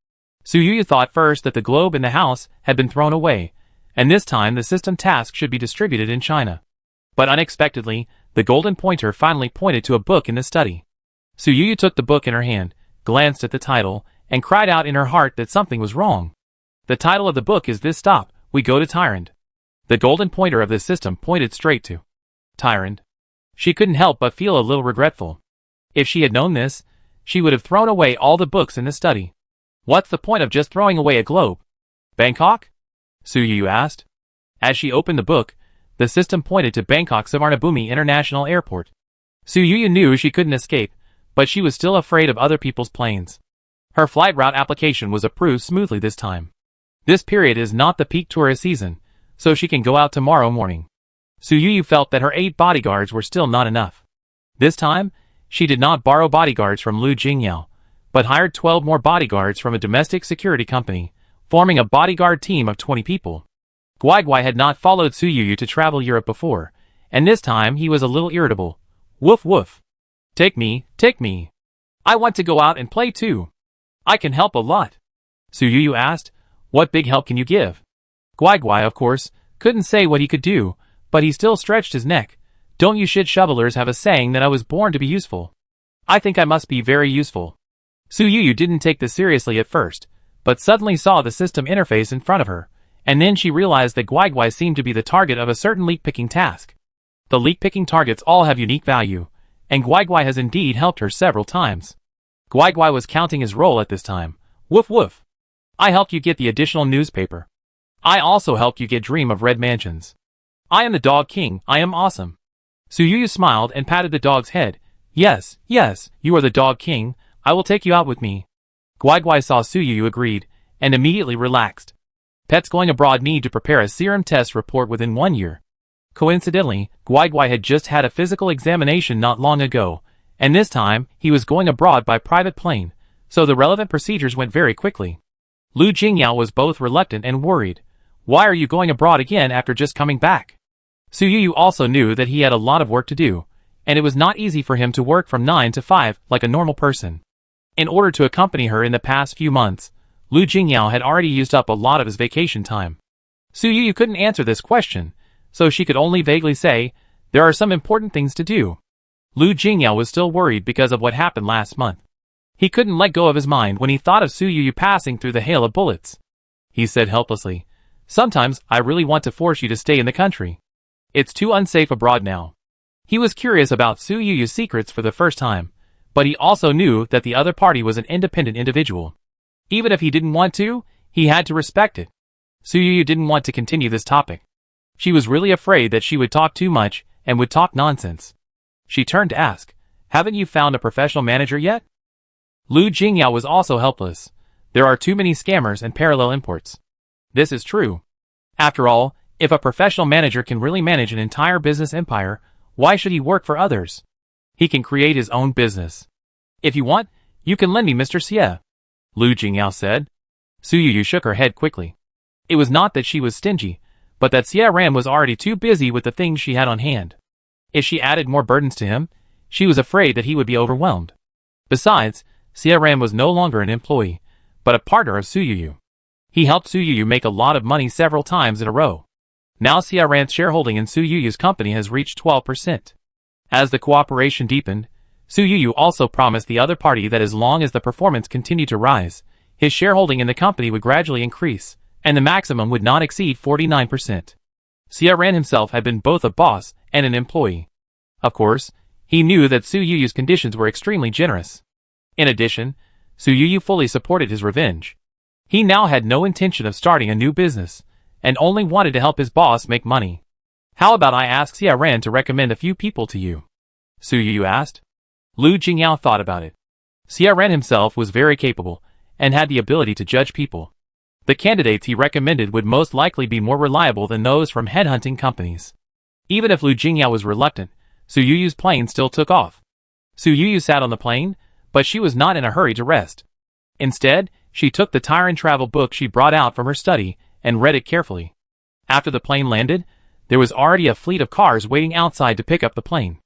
Speaker 1: Suyuyu thought first that the globe in the house had been thrown away, and this time the system task should be distributed in China. But unexpectedly, the golden pointer finally pointed to a book in the study. Suyuyu took the book in her hand, glanced at the title, and cried out in her heart that something was wrong. The title of the book is This Stop, We Go to Tyrant. The golden pointer of the system pointed straight to Tyrant. She couldn't help but feel a little regretful. If she had known this, she would have thrown away all the books in the study. What's the point of just throwing away a globe? Bangkok? Suyuyu asked. As she opened the book, the system pointed to Bangkok Suvarnabhumi International Airport. Suyuyu knew she couldn't escape, but she was still afraid of other people's planes. Her flight route application was approved smoothly this time. This period is not the peak tourist season, so she can go out tomorrow morning. Suyuyu felt that her 8 bodyguards were still not enough. This time, she did not borrow bodyguards from Lu Jingyao, but hired 12 more bodyguards from a domestic security company, forming a bodyguard team of 20 people. Guai had not followed Suyuyu to travel Europe before, and this time he was a little irritable. Woof woof. Take me. I want to go out and play too. I can help a lot. Suyuyu asked, what big help can you give? Guai, of course, couldn't say what he could do, but he still stretched his neck. Don't you shit shovelers have a saying that I was born to be useful? I think I must be very useful. Suyuyu didn't take this seriously at first, but suddenly saw the system interface in front of her, and then she realized that Guai seemed to be the target of a certain leak-picking task. The leak-picking targets all have unique value, and Guai has indeed helped her several times. Guai was counting his roll at this time. Woof woof. I helped you get the additional newspaper. I also helped you get Dream of Red Mansions. I am the Dog King, I am awesome. Suyuyu smiled and patted the dog's head. Yes, you are the Dog King, I will take you out with me. Guai saw Suyuyu agreed, and immediately relaxed. Pets going abroad need to prepare a serum test report within 1 year. Coincidentally, Guai had just had a physical examination not long ago, and this time, he was going abroad by private plane, so the relevant procedures went very quickly. Lu Jingyao was both reluctant and worried. Why are you going abroad again after just coming back? Suyuyu also knew that he had a lot of work to do, and it was not easy for him to work from 9 to 5 like a normal person. In order to accompany her in the past few months, Lu Jingyao had already used up a lot of his vacation time. Suyuyu couldn't answer this question, so she could only vaguely say, there are some important things to do. Lu Jingyao was still worried because of what happened last month. He couldn't let go of his mind when he thought of Suyuyu passing through the hail of bullets. He said helplessly, sometimes I really want to force you to stay in the country. It's too unsafe abroad now. He was curious about Suyuyu's secrets for the first time, but he also knew that the other party was an independent individual. Even if he didn't want to, he had to respect it. Suyuyu didn't want to continue this topic. She was really afraid that she would talk too much and would talk nonsense. She turned to ask, haven't you found a professional manager yet? Lu Jingyao was also helpless. There are too many scammers and parallel imports. This is true. After all, if a professional manager can really manage an entire business empire, why should he work for others? He can create his own business. If you want, you can lend me Mr. Xie, Lu Jingyao said. Suyuyu shook her head quickly. It was not that she was stingy, but that Xie Ran was already too busy with the things she had on hand. If she added more burdens to him, she was afraid that he would be overwhelmed. Besides, Xie Ran was no longer an employee, but a partner of Suyuyu. He helped Suyuyu make a lot of money several times in a row. Now Xie Ran's shareholding in Suyuyu's company has reached 12%. As the cooperation deepened, Su Yuyu also promised the other party that as long as the performance continued to rise, his shareholding in the company would gradually increase, and the maximum would not exceed 49%. Xiaoran himself had been both a boss and an employee. Of course, he knew that Su Yuyu's conditions were extremely generous. In addition, Su Yuyu fully supported his revenge. He now had no intention of starting a new business, and only wanted to help his boss make money. How about I ask Xiaoran to recommend a few people to you? Su Yuyu asked. Lu Jingyao thought about it. Xiaoran himself was very capable, and had the ability to judge people. The candidates he recommended would most likely be more reliable than those from headhunting companies. Even if Lu Jingyao was reluctant, Su Yuyu's plane still took off. Su Yuyu sat on the plane, but she was not in a hurry to rest. Instead, she took the Tyrant travel book she brought out from her study and read it carefully. After the plane landed, there was already a fleet of cars waiting outside to pick up the plane.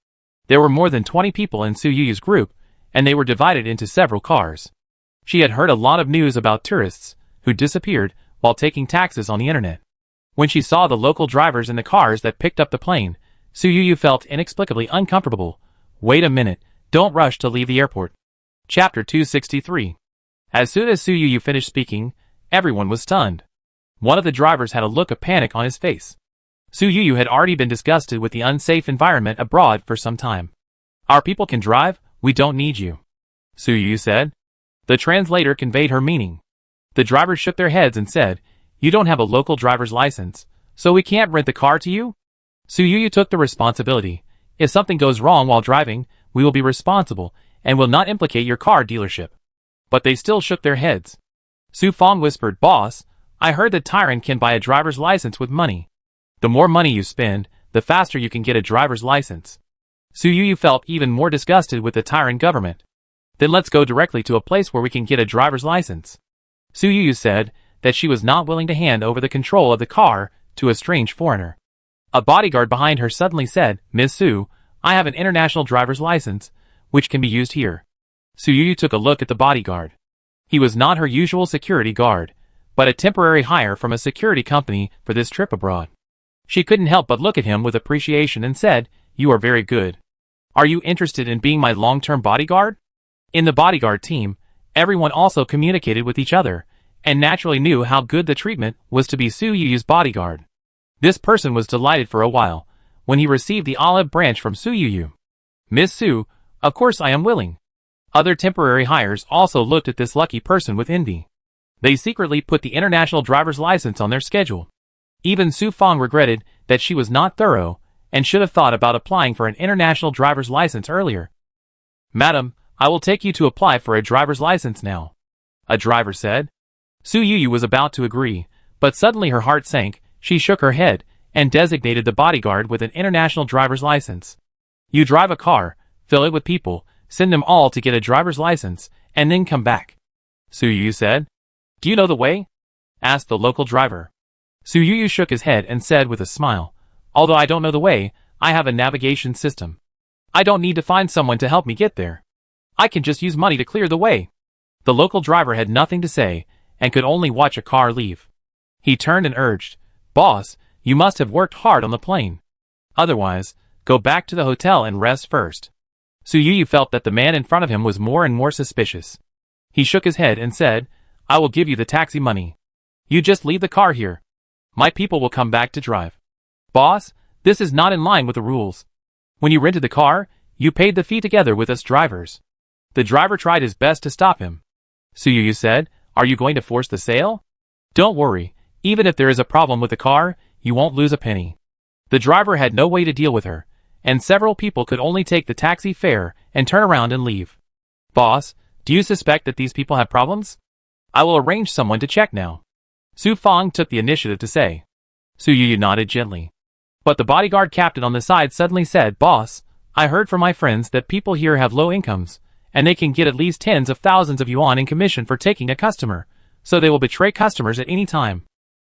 Speaker 1: There were more than 20 people in Su Yuyu's group, and they were divided into several cars. She had heard a lot of news about tourists who disappeared while taking taxis on the internet. When she saw the local drivers in the cars that picked up the plane, Su Yuyu felt inexplicably uncomfortable. Wait a minute, don't rush to leave the airport. Chapter 263. As soon as Su Yuyu finished speaking, everyone was stunned. One of the drivers had a look of panic on his face. Su Yuyu had already been disgusted with the unsafe environment abroad for some time. Our people can drive, we don't need you, Su Yuyu said. The translator conveyed her meaning. The drivers shook their heads and said, you don't have a local driver's license, so we can't rent the car to you? Su Yuyu took the responsibility. If something goes wrong while driving, we will be responsible, and will not implicate your car dealership. But they still shook their heads. Su Fong whispered, Boss, I heard that Tyrant can buy a driver's license with money. The more money you spend, the faster you can get a driver's license. Su Yuyu felt even more disgusted with the Tyrant government. Then let's go directly to a place where we can get a driver's license. Su Yuyu said that she was not willing to hand over the control of the car to a strange foreigner. A bodyguard behind her suddenly said, Ms. Su, I have an international driver's license, which can be used here. Su Yuyu took a look at the bodyguard. He was not her usual security guard, but a temporary hire from a security company for this trip abroad. She couldn't help but look at him with appreciation and said, You are very good. Are you interested in being my long-term bodyguard? In the bodyguard team, everyone also communicated with each other, and naturally knew how good the treatment was to be Su Yuyu's bodyguard. This person was delighted for a while, when he received the olive branch from Su Yuyu. Miss Su, of course I am willing. Other temporary hires also looked at this lucky person with envy. They secretly put the international driver's license on their schedule. Even Su Fong regretted that she was not thorough, and should have thought about applying for an international driver's license earlier. Madam, I will take you to apply for a driver's license now, a driver said. Su Yuyu was about to agree, but suddenly her heart sank. She shook her head, and designated the bodyguard with an international driver's license. You drive a car, fill it with people, send them all to get a driver's license, and then come back, Su Yuyu said. Do you know the way? Asked the local driver. Su Yuyu shook his head and said with a smile, Although I don't know the way, I have a navigation system. I don't need to find someone to help me get there. I can just use money to clear the way. The local driver had nothing to say, and could only watch a car leave. He turned and urged, Boss, you must have worked hard on the plane. Otherwise, go back to the hotel and rest first. Su Yuyu felt that the man in front of him was more and more suspicious. He shook his head and said, I will give you the taxi money. You just leave the car here. My people will come back to drive. Boss, this is not in line with the rules. When you rented the car, you paid the fee together with us drivers. The driver tried his best to stop him. Su Yuyu said, Are you going to force the sale? Don't worry, even if there is a problem with the car, you won't lose a penny. The driver had no way to deal with her, and several people could only take the taxi fare and turn around and leave. Boss, do you suspect that these people have problems? I will arrange someone to check now. Su Fong took the initiative to say. Su Yuyu nodded gently. But the bodyguard captain on the side suddenly said, Boss, I heard from my friends that people here have low incomes, and they can get at least tens of thousands of yuan in commission for taking a customer, so they will betray customers at any time.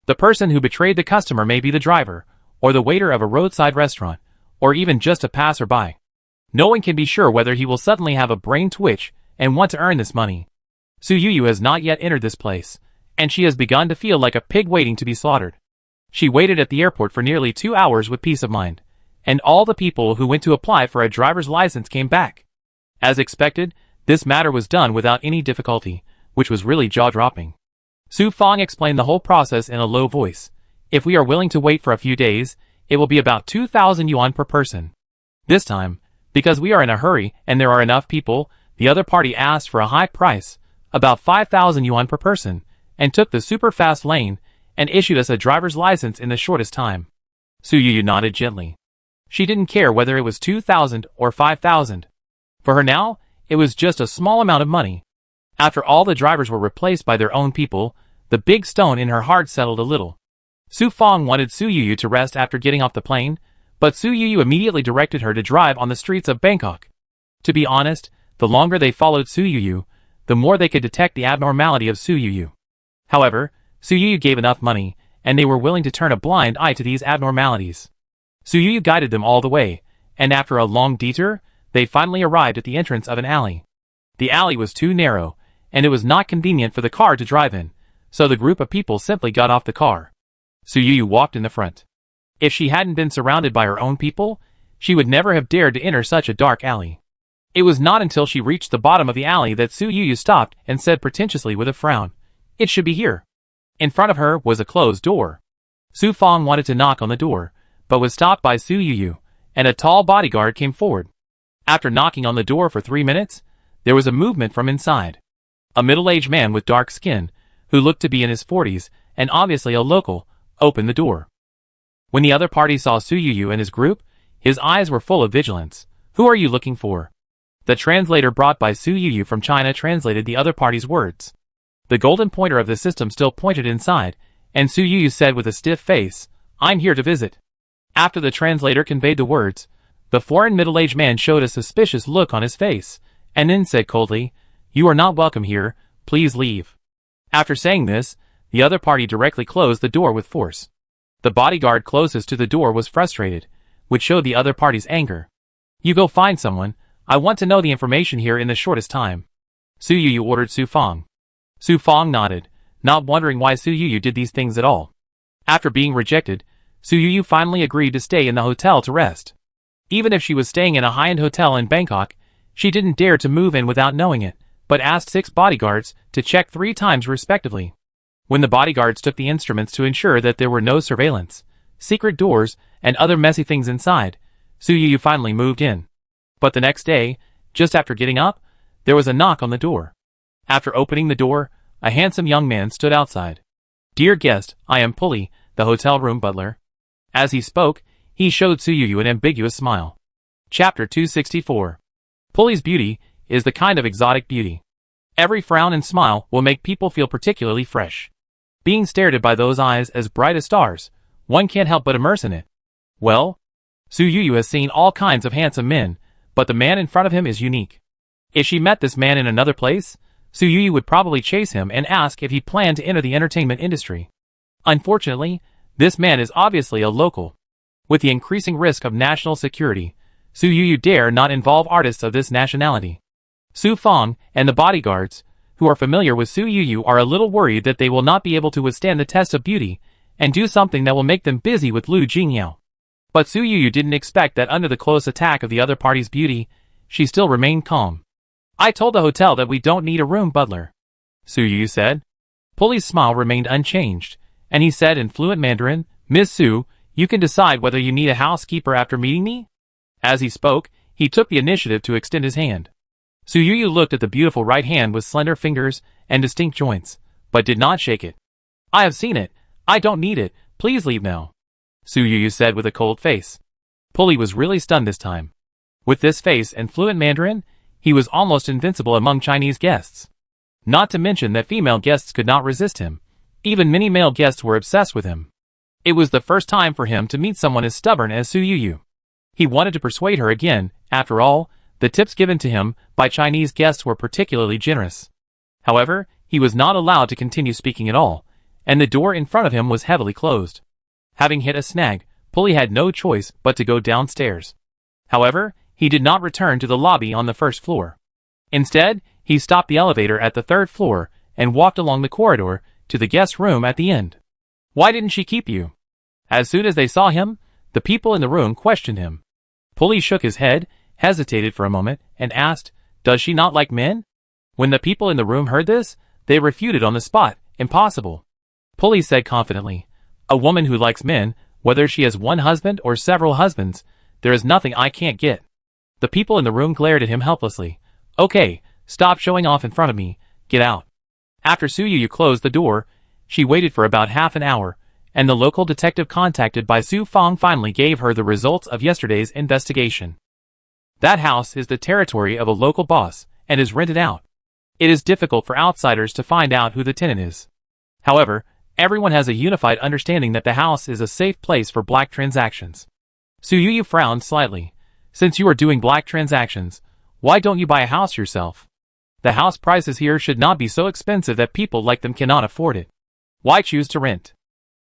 Speaker 1: The person who betrayed the customer may be the driver, or the waiter of a roadside restaurant, or even just a passerby. No one can be sure whether he will suddenly have a brain twitch and want to earn this money. Su Yuyu has not yet entered this place, and she has begun to feel like a pig waiting to be slaughtered. She waited at the airport for nearly 2 hours with peace of mind, and all the people who went to apply for a driver's license came back. As expected, this matter was done without any difficulty, which was really jaw-dropping. Su Fang explained the whole process in a low voice. If we are willing to wait for a few days, it will be about 2,000 yuan per person. This time, because we are in a hurry and there are enough people, the other party asked for a high price, about 5,000 yuan per person, and took the super fast lane and issued us a driver's license in the shortest time. Su Yu nodded gently. She didn't care whether it was 2,000 or 5,000. For her now, it was just a small amount of money. After all the drivers were replaced by their own people, the big stone in her heart settled a little. Su Fang wanted Su Yu to rest after getting off the plane, but Su Yu immediately directed her to drive on the streets of Bangkok. To be honest, the longer they followed Su Yu, the more they could detect the abnormality of Su Yu. However, Su Yu gave enough money, and they were willing to turn a blind eye to these abnormalities. Su Yu guided them all the way, and after a long detour, they finally arrived at the entrance of an alley. The alley was too narrow, and it was not convenient for the car to drive in, so the group of people simply got off the car. Su Yu walked in the front. If she hadn't been surrounded by her own people, she would never have dared to enter such a dark alley. It was not until she reached the bottom of the alley that Su Yu stopped and said pretentiously with a frown, "It should be here." In front of her was a closed door. Su Fang wanted to knock on the door, but was stopped by Su Yu, and a tall bodyguard came forward. After knocking on the door for 3 minutes, there was a movement from inside. A middle-aged man with dark skin, who looked to be in his 40s, and obviously a local, opened the door. When the other party saw Su Yu and his group, his eyes were full of vigilance. "Who are you looking for?" The translator brought by Su Yu from China translated the other party's words. The golden pointer of the system still pointed inside, and Su Yu said with a stiff face, "I'm here to visit." After the translator conveyed the words, the foreign middle-aged man showed a suspicious look on his face, and then said coldly, "You are not welcome here, please leave." After saying this, the other party directly closed the door with force. The bodyguard closest to the door was frustrated, which showed the other party's anger. "You go find someone, I want to know the information here in the shortest time." Su Yu ordered Su Fang. Su Fang nodded, not wondering why Su Yu did these things at all. After being rejected, Su Yu finally agreed to stay in the hotel to rest. Even if she was staying in a high-end hotel in Bangkok, she didn't dare to move in without knowing it, but asked 6 bodyguards to check 3 times respectively. When the bodyguards took the instruments to ensure that there were no surveillance, secret doors, and other messy things inside, Su Yu finally moved in. But the next day, just after getting up, there was a knock on the door. After opening the door, a handsome young man stood outside. "Dear guest, I am Pulley, the hotel room butler." As he spoke, he showed Su Yu an ambiguous smile. Chapter 264. Pulley's beauty is the kind of exotic beauty. Every frown and smile will make people feel particularly fresh. Being stared at by those eyes as bright as stars, one can't help but immerse in it. Well, Su Yu has seen all kinds of handsome men, but the man in front of him is unique. If she met this man in another place, Su Yu would probably chase him and ask if he planned to enter the entertainment industry. Unfortunately, this man is obviously a local. With the increasing risk of national security, Su Yu dare not involve artists of this nationality. Su Fang and the bodyguards, who are familiar with Su Yu, are a little worried that they will not be able to withstand the test of beauty and do something that will make them busy with Lu Jingyao. But Su Yu didn't expect that under the close attack of the other party's beauty, she still remained calm. "I told the hotel that we don't need a room butler," Su Yu said. Pulley's smile remained unchanged, and he said in fluent Mandarin, "Miss Su, you can decide whether you need a housekeeper after meeting me?" As he spoke, he took the initiative to extend his hand. Su Yu looked at the beautiful right hand with slender fingers and distinct joints, but did not shake it. "I have seen it. I don't need it. Please leave now," Su Yu said with a cold face. Pulley was really stunned this time. With this face and fluent Mandarin, he was almost invincible among Chinese guests. Not to mention that female guests could not resist him. Even many male guests were obsessed with him. It was the first time for him to meet someone as stubborn as Su Yu. He wanted to persuade her again. After all, the tips given to him by Chinese guests were particularly generous. However, he was not allowed to continue speaking at all, and the door in front of him was heavily closed. Having hit a snag, Pulley had no choice but to go downstairs. However, he did not return to the lobby on the first floor. Instead, he stopped the elevator at the 3rd floor and walked along the corridor to the guest room at the end. "Why didn't she keep you?" As soon as they saw him, the people in the room questioned him. Pulley shook his head, hesitated for a moment, and asked, Does she not like men? When the people in the room heard this, they refuted on the spot. Impossible. Pulley said confidently. A woman who likes men, whether she has one husband or several husbands, there is nothing I can't get. The people in the room glared at him helplessly. Okay, stop showing off in front of me. Get out. After Su Yu closed the door, she waited for about half an hour, and the local detective contacted by Su Fong finally gave her the results of yesterday's investigation. That house is the territory of a local boss, and is rented out. It is difficult for outsiders to find out who the tenant is. However, everyone has a unified understanding that the house is a safe place for black transactions. Su Yu frowned slightly. Since you are doing black transactions, why don't you buy a house yourself? The house prices here should not be so expensive that people like them cannot afford it. Why choose to rent?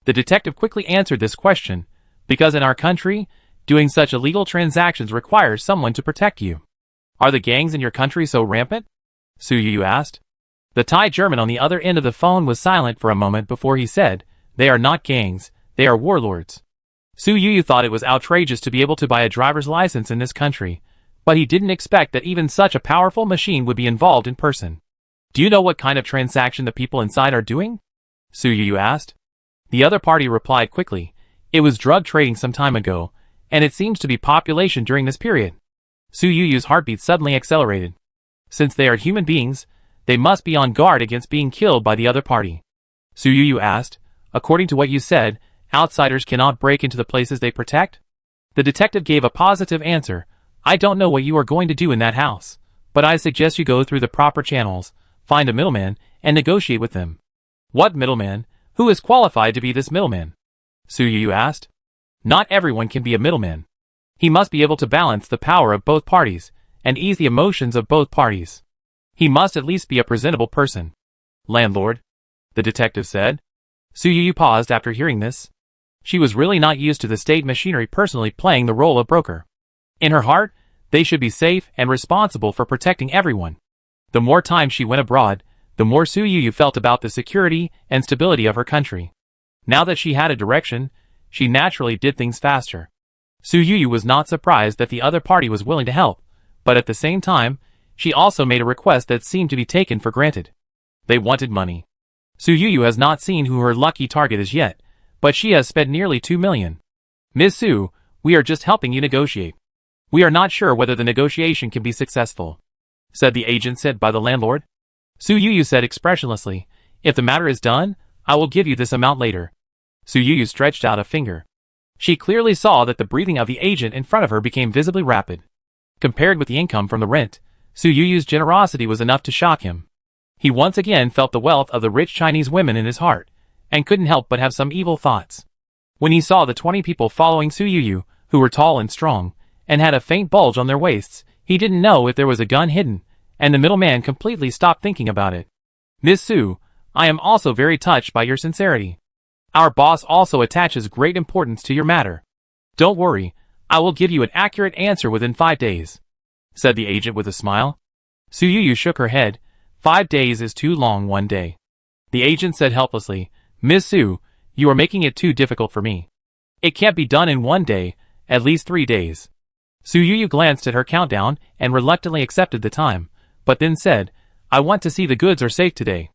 Speaker 1: The detective quickly answered this question, because in our country, doing such illegal transactions requires someone to protect you. Are the gangs in your country so rampant? Su Yu asked. The Thai German on the other end of the phone was silent for a moment before he said, They are not gangs, they are warlords. Su Yu thought it was outrageous to be able to buy a driver's license in this country, but he didn't expect that even such a powerful machine would be involved in person. Do you know what kind of transaction the people inside are doing? Su Yu asked. The other party replied quickly. It was drug trading some time ago, and it seems to be population during this period. Su Yu's heartbeat suddenly accelerated. Since they are human beings, they must be on guard against being killed by the other party. Su Yu asked, according to what you said, outsiders cannot break into the places they protect? The detective gave a positive answer. I don't know what you are going to do in that house, but I suggest you go through the proper channels, find a middleman, and negotiate with them. What middleman? Who is qualified to be this middleman? Su Yu asked. Not everyone can be a middleman. He must be able to balance the power of both parties, and ease the emotions of both parties. He must at least be a presentable person. Landlord, the detective said. Su Yu paused after hearing this. She was really not used to the state machinery personally playing the role of broker. In her heart, they should be safe and responsible for protecting everyone. The more time she went abroad, the more Su Yu felt about the security and stability of her country. Now that she had a direction, she naturally did things faster. Su Yu was not surprised that the other party was willing to help, but at the same time, she also made a request that seemed to be taken for granted. They wanted money. Su Yu has not seen who her lucky target is yet, but she has spent nearly 2 million. Ms. Su, we are just helping you negotiate. We are not sure whether the negotiation can be successful, said the agent sent by the landlord. Su Yu said expressionlessly, If the matter is done, I will give you this amount later. Su Yu stretched out a finger. She clearly saw that the breathing of the agent in front of her became visibly rapid. Compared with the income from the rent, Su Yu's generosity was enough to shock him. He once again felt the wealth of the rich Chinese women in his heart, and couldn't help but have some evil thoughts. When he saw the 20 people following Su Yu, who were tall and strong, and had a faint bulge on their waists, he didn't know if there was a gun hidden, and the middleman completely stopped thinking about it. Miss Su, I am also very touched by your sincerity. Our boss also attaches great importance to your matter. Don't worry, I will give you an accurate answer within 5 days, said the agent with a smile. Su Yu shook her head. 5 days is too long. 1 day. The agent said helplessly, Miss Su, you are making it too difficult for me. It can't be done in 1 day, at least 3 days. Su Yu glanced at her countdown and reluctantly accepted the time, but then said, I want to see the goods are safe today.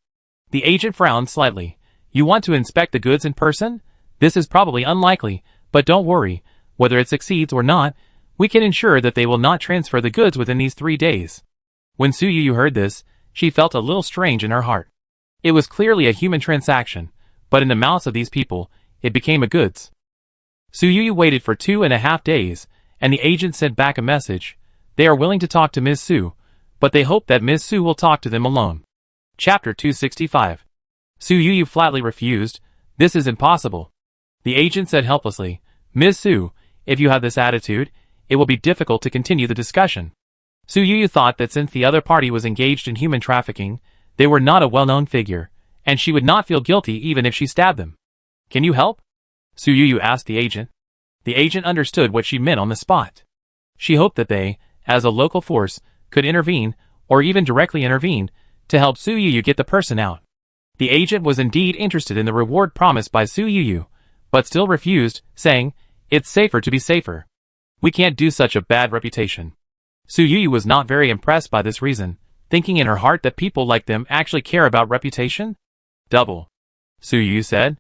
Speaker 1: The agent frowned slightly. You want to inspect the goods in person? This is probably unlikely, but don't worry, whether it succeeds or not, we can ensure that they will not transfer the goods within these 3 days. When Su Yu heard this, she felt a little strange in her heart. It was clearly a human transaction, but in the mouths of these people, it became a goods. Su Yu waited for 2.5 days, and the agent sent back a message. They are willing to talk to Ms. Su, but they hope that Ms. Su will talk to them alone. Chapter 265. Su Yu flatly refused. This is impossible. The agent said helplessly, Ms. Su, if you have this attitude, it will be difficult to continue the discussion. Su Yu thought that since the other party was engaged in human trafficking, they were not a well-known figure, and she would not feel guilty even if she stabbed them. Can you help? Su Yu asked the agent. The agent understood what she meant on the spot. She hoped that they, as a local force, could intervene, or even directly intervene, to help Su Yu get the person out. The agent was indeed interested in the reward promised by Su Yu, but still refused, saying, It's safer to be safer. We can't do such a bad reputation. Su Yu was not very impressed by this reason, thinking in her heart that people like them actually care about reputation. Double. Su Yu said.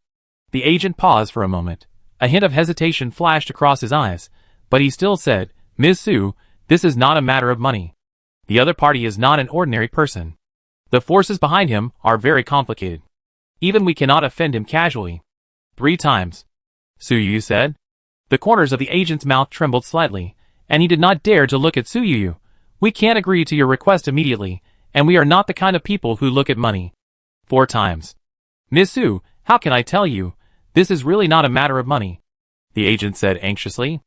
Speaker 1: The agent paused for a moment. A hint of hesitation flashed across his eyes, but he still said, Ms. Su, this is not a matter of money. The other party is not an ordinary person. The forces behind him are very complicated. Even we cannot offend him casually. 3 times. Su Yu said. The corners of the agent's mouth trembled slightly, and he did not dare to look at Su Yu. We can't agree to your request immediately, and we are not the kind of people who look at money. 4 times. Miss Su, how can I tell you? This is really not a matter of money. The agent said anxiously.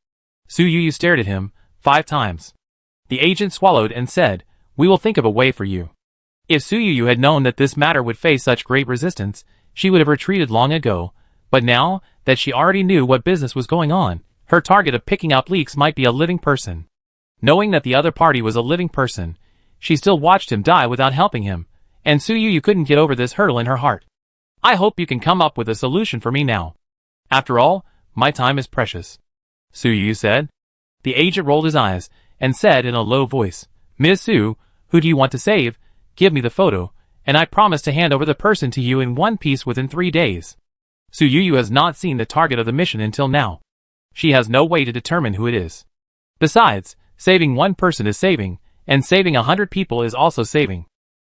Speaker 1: Su Yu stared at him 5 times. The agent swallowed and said, We will think of a way for you. If Su Yu had known that this matter would face such great resistance, she would have retreated long ago, but now that she already knew what business was going on, her target of picking up leaks might be a living person. Knowing that the other party was a living person, she still watched him die without helping him, and Su Yu couldn't get over this hurdle in her heart. I hope you can come up with a solution for me now. After all, my time is precious. Su Yu said. The agent rolled his eyes and said in a low voice, Ms. Su, who do you want to save? Give me the photo, and I promise to hand over the person to you in one piece within 3 days. Su Yu has not seen the target of the mission until now. She has no way to determine who it is. Besides, saving one person is saving, and saving 100 people is also saving.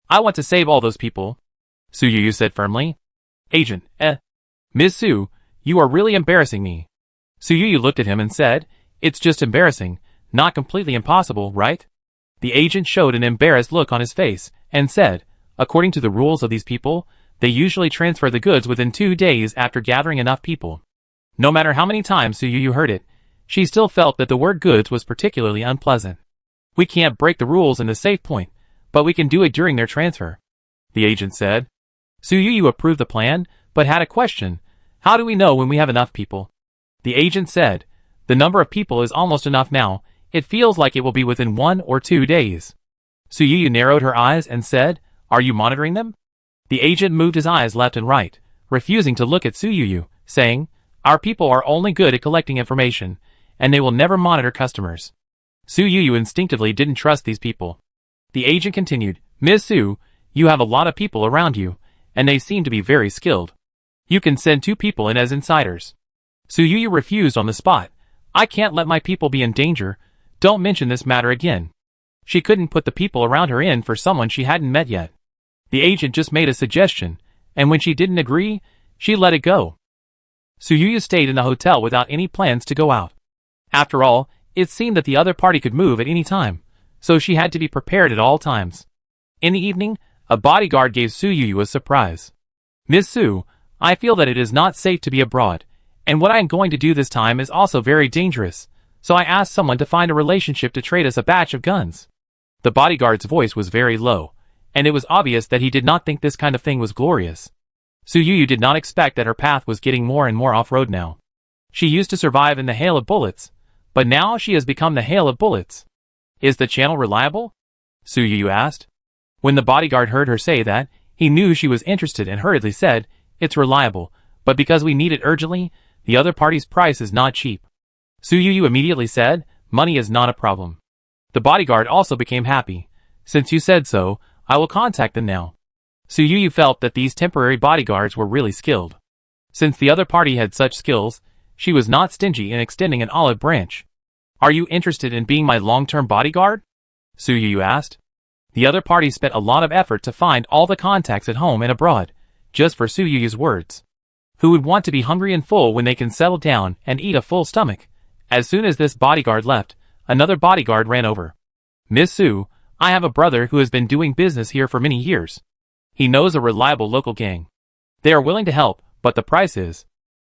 Speaker 1: I want to save all those people. Su Yu said firmly. Agent, Ms. Su, you are really embarrassing me. Su Yu looked at him and said, It's just embarrassing, not completely impossible, right? The agent showed an embarrassed look on his face, and said, According to the rules of these people, they usually transfer the goods within 2 days after gathering enough people. No matter how many times Su Yu heard it, she still felt that the word goods was particularly unpleasant. We can't break the rules in the safe point, but we can do it during their transfer, the agent said. Su Yu approved the plan, but had a question. How do we know when we have enough people? The agent said, The number of people is almost enough now. It feels like it will be within 1 or 2 days. Su Yu narrowed her eyes and said, Are you monitoring them? The agent moved his eyes left and right, refusing to look at Su Yu, saying, Our people are only good at collecting information, and they will never monitor customers. Su Yu instinctively didn't trust these people. The agent continued, Ms. Su, you have a lot of people around you, and they seem to be very skilled. You can send 2 people in as insiders. Su Yu refused on the spot. I can't let my people be in danger. Don't mention this matter again. She couldn't put the people around her in for someone she hadn't met yet. The agent just made a suggestion, and when she didn't agree, she let it go. Su Yu stayed in the hotel without any plans to go out. After all, it seemed that the other party could move at any time, so she had to be prepared at all times. In the evening, a bodyguard gave Su Yu a surprise. Miss Su, I feel that it is not safe to be abroad, and what I am going to do this time is also very dangerous, so I asked someone to find a relationship to trade us a batch of guns. The bodyguard's voice was very low, and it was obvious that he did not think this kind of thing was glorious. Su Yu did not expect that her path was getting more and more off-road now. She used to survive in the hail of bullets, but now she has become the hail of bullets. Is the channel reliable? Su Yu asked. When the bodyguard heard her say that, he knew she was interested and hurriedly said, It's reliable, but because we need it urgently, the other party's price is not cheap. Su Yu immediately said, Money is not a problem. The bodyguard also became happy. Since you said so, I will contact them now. Su Yu felt that these temporary bodyguards were really skilled. Since the other party had such skills, she was not stingy in extending an olive branch. Are you interested in being my long-term bodyguard? Su Yu asked. The other party spent a lot of effort to find all the contacts at home and abroad, just for Su Yu's words. Who would want to be hungry and full when they can settle down and eat a full stomach? As soon as this bodyguard left, another bodyguard ran over. Miss Su, I have a brother who has been doing business here for many years. He knows a reliable local gang. They are willing to help, but the price is...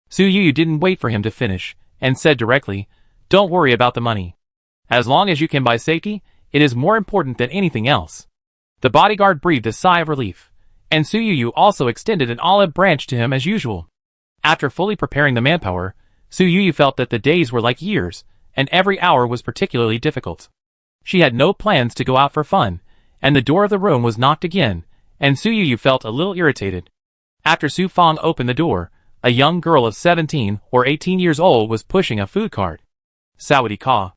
Speaker 1: Su Yu didn't wait for him to finish, and said directly, Don't worry about the money. As long as you can buy safety, it is more important than anything else. The bodyguard breathed a sigh of relief, and Su Yu also extended an olive branch to him as usual. After fully preparing the manpower, Su Yu felt that the days were like years, and every hour was particularly difficult. She had no plans to go out for fun, and the door of the room was knocked again, and Su Yu felt a little irritated. After Su Fang opened the door, a young girl of 17 or 18 years old was pushing a food cart. Sawadee ka.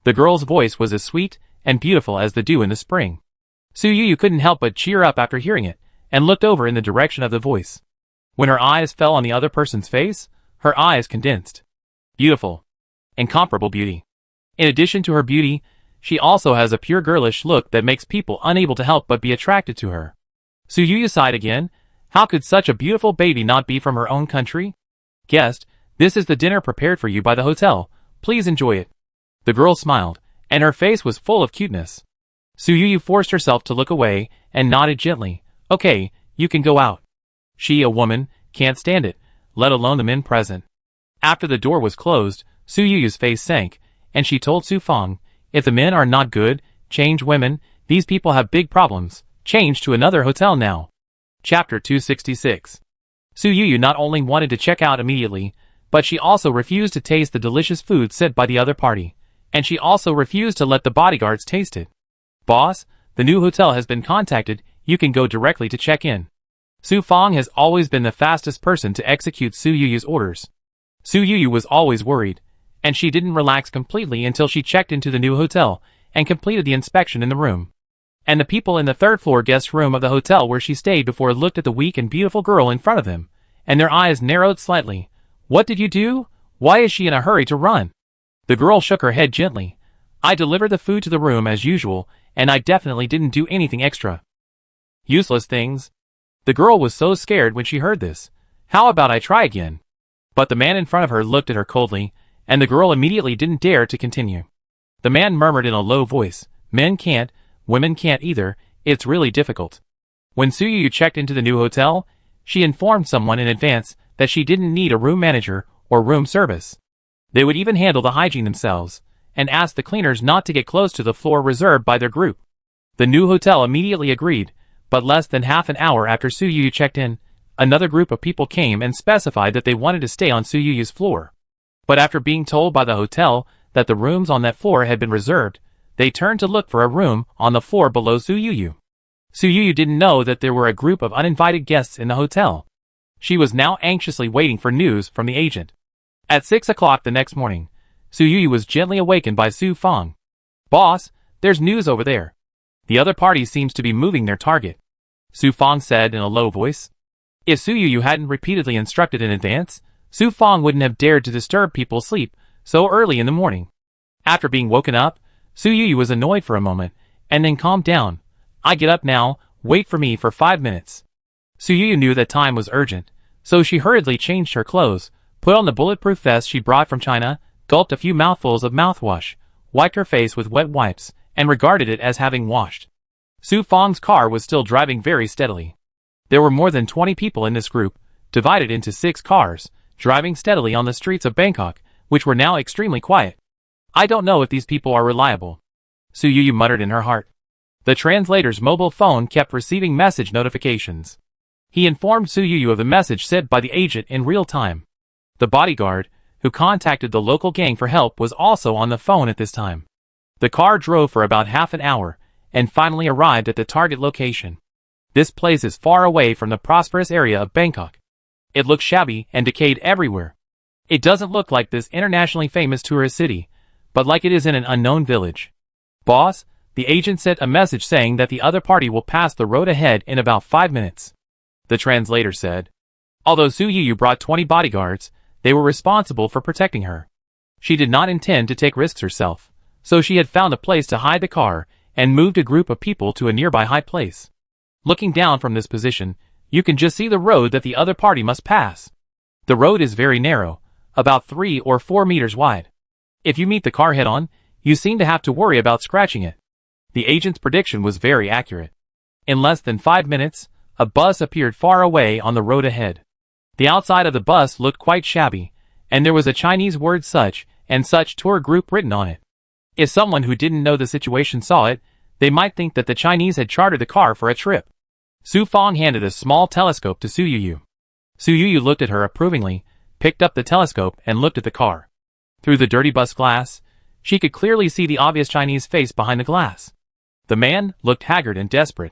Speaker 1: The girl's voice was as sweet and beautiful as the dew in the spring. Su Yu couldn't help but cheer up after hearing it, and looked over in the direction of the voice. When her eyes fell on the other person's face, her eyes condensed. Beautiful. Incomparable beauty. In addition to her beauty, she also has a pure girlish look that makes people unable to help but be attracted to her. Su Yu sighed again. How could such a beautiful baby not be from her own country? Guest, this is the dinner prepared for you by the hotel. Please enjoy it. The girl smiled, and her face was full of cuteness. Su Yu forced herself to look away and nodded gently. Okay, you can go out. She, a woman, can't stand it, let alone the men present. After the door was closed, Su Yu's face sank, and she told Su Fang, if the men are not good, change women, these people have big problems, change to another hotel now. Chapter 266. Su Yu not only wanted to check out immediately, but she also refused to taste the delicious food sent by the other party, and she also refused to let the bodyguards taste it. Boss, the new hotel has been contacted, you can go directly to check in. Su Fang has always been the fastest person to execute Su Yu's orders. Su Yu was always worried, and she didn't relax completely until she checked into the new hotel and completed the inspection in the room. And the people in the third-floor guest room of the hotel where she stayed before looked at the weak and beautiful girl in front of them, and their eyes narrowed slightly. What did you do? Why is she in a hurry to run? The girl shook her head gently. I delivered the food to the room as usual, and I definitely didn't do anything extra. Useless things. The girl was so scared when she heard this. How about I try again? But the man in front of her looked at her coldly, and the girl immediately didn't dare to continue. The man murmured in a low voice, men can't, women can't either, it's really difficult. When Su Yu checked into the new hotel, she informed someone in advance that she didn't need a room manager or room service. They would even handle the hygiene themselves, and asked the cleaners not to get close to the floor reserved by their group. The new hotel immediately agreed, but less than half an hour after Su Yu checked in, another group of people came and specified that they wanted to stay on Su Yu's floor. But after being told by the hotel that the rooms on that floor had been reserved, they turned to look for a room on the floor below Su Yu. Su Yu didn't know that there were a group of uninvited guests in the hotel. She was now anxiously waiting for news from the agent. At 6 o'clock the next morning, Su Yu was gently awakened by Su Fang. Boss, there's news over there. The other party seems to be moving their target. Su Fang said in a low voice. If Su Yu hadn't repeatedly instructed in advance, Su Fang wouldn't have dared to disturb people's sleep so early in the morning. After being woken up, Su Yu was annoyed for a moment, and then calmed down. I get up now, wait for me for 5 minutes. Su Yu knew that time was urgent, so she hurriedly changed her clothes, put on the bulletproof vest she brought from China, gulped a few mouthfuls of mouthwash, wiped her face with wet wipes, and regarded it as having washed. Su Fang's car was still driving very steadily. There were more than 20 people in this group, divided into 6 cars, driving steadily on the streets of Bangkok, which were now extremely quiet. I don't know if these people are reliable. Su Yu muttered in her heart. The translator's mobile phone kept receiving message notifications. He informed Su Yu of the message sent by the agent in real time. The bodyguard, who contacted the local gang for help, was also on the phone at this time. The car drove for about half an hour, and finally arrived at the target location. This place is far away from the prosperous area of Bangkok. It looks shabby and decayed everywhere. It doesn't look like this internationally famous tourist city, but like it is in an unknown village. Boss, the agent sent a message saying that the other party will pass the road ahead in about 5 minutes. The translator said. Although Su Yu brought 20 bodyguards, they were responsible for protecting her. She did not intend to take risks herself, so she had found a place to hide the car and moved a group of people to a nearby high place. Looking down from this position, you can just see the road that the other party must pass. The road is very narrow, about 3 or 4 meters wide. If you meet the car head-on, you seem to have to worry about scratching it. The agent's prediction was very accurate. In less than 5 minutes, a bus appeared far away on the road ahead. The outside of the bus looked quite shabby, and there was a Chinese word such and such tour group written on it. If someone who didn't know the situation saw it, they might think that the Chinese had chartered the car for a trip. Su Fang handed a small telescope to Su Yu. Su Yu looked at her approvingly, picked up the telescope and looked at the car. Through the dirty bus glass, she could clearly see the obvious Chinese face behind the glass. The man looked haggard and desperate.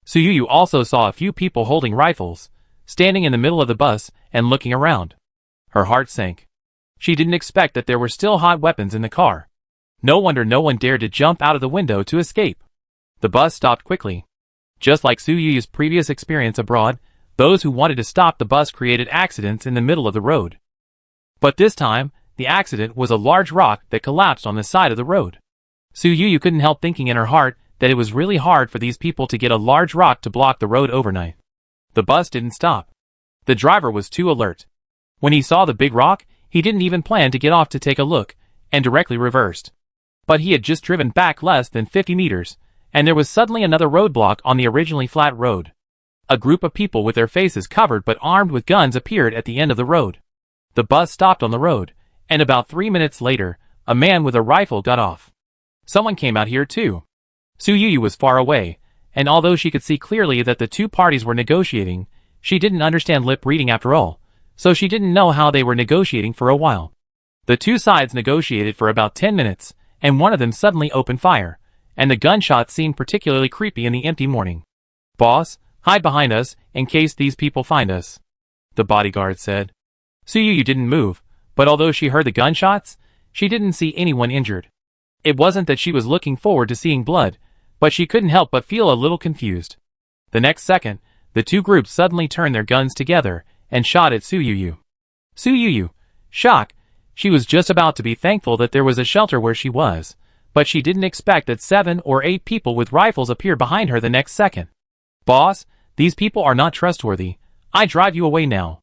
Speaker 1: Su Yu also saw a few people holding rifles, standing in the middle of the bus and looking around. Her heart sank. She didn't expect that there were still hot weapons in the car. No wonder no one dared to jump out of the window to escape. The bus stopped quickly. Just like Su Yu's previous experience abroad, those who wanted to stop the bus created accidents in the middle of the road. But this time, the accident was a large rock that collapsed on the side of the road. Su Yu couldn't help thinking in her heart that it was really hard for these people to get a large rock to block the road overnight. The bus didn't stop. The driver was too alert. When he saw the big rock, he didn't even plan to get off to take a look, and directly reversed. But he had just driven back less than 50 meters, and there was suddenly another roadblock on the originally flat road. A group of people with their faces covered but armed with guns appeared at the end of the road. The bus stopped on the road, and about 3 minutes later, a man with a rifle got off. Someone came out here too. Su Yu was far away, and although she could see clearly that the two parties were negotiating, she didn't understand lip reading after all, so she didn't know how they were negotiating for a while. The two sides negotiated for about 10 minutes, and one of them suddenly opened fire, and the gunshots seemed particularly creepy in the empty morning. "Boss, hide behind us, in case these people find us," the bodyguard said. Su Yu didn't move, but although she heard the gunshots, she didn't see anyone injured. It wasn't that she was looking forward to seeing blood, but she couldn't help but feel a little confused. The next second, the two groups suddenly turned their guns together and shot at Su Yu. Su Yu, shocked, she was just about to be thankful that there was a shelter where she was, but she didn't expect that 7 or 8 people with rifles appeared behind her the next second. "Boss, these people are not trustworthy. I drive you away now,"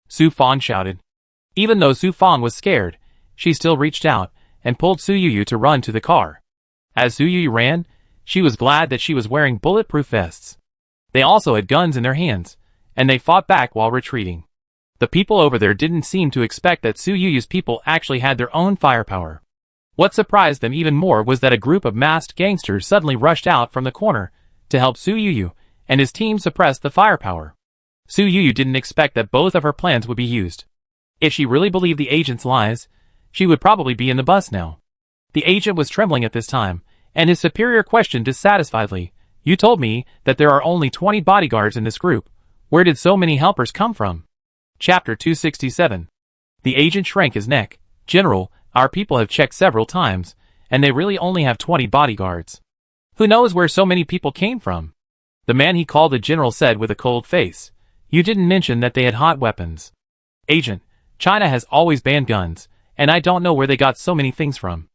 Speaker 1: Su Fang shouted. Even though Su Fang was scared, she still reached out and pulled Su Yu to run to the car. As Su Yu ran, she was glad that she was wearing bulletproof vests. They also had guns in their hands, and they fought back while retreating. The people over there didn't seem to expect that Su Yu's people actually had their own firepower. What surprised them even more was that a group of masked gangsters suddenly rushed out from the corner to help Su Yu and his team suppress the firepower. Su Yu didn't expect that both of her plans would be used. If she really believed the agent's lies, she would probably be in the bus now. The agent was trembling at this time, and his superior questioned dissatisfiedly, "You told me that there are only 20 bodyguards in this group. Where did so many helpers come from?" Chapter 267. The agent shrank his neck. "General, our people have checked several times, and they really only have 20 bodyguards. Who knows where so many people came from?" The man he called the general said with a cold face, "You didn't mention that they had hot weapons." "Agent, China has always banned guns, and I don't know where they got so many things from."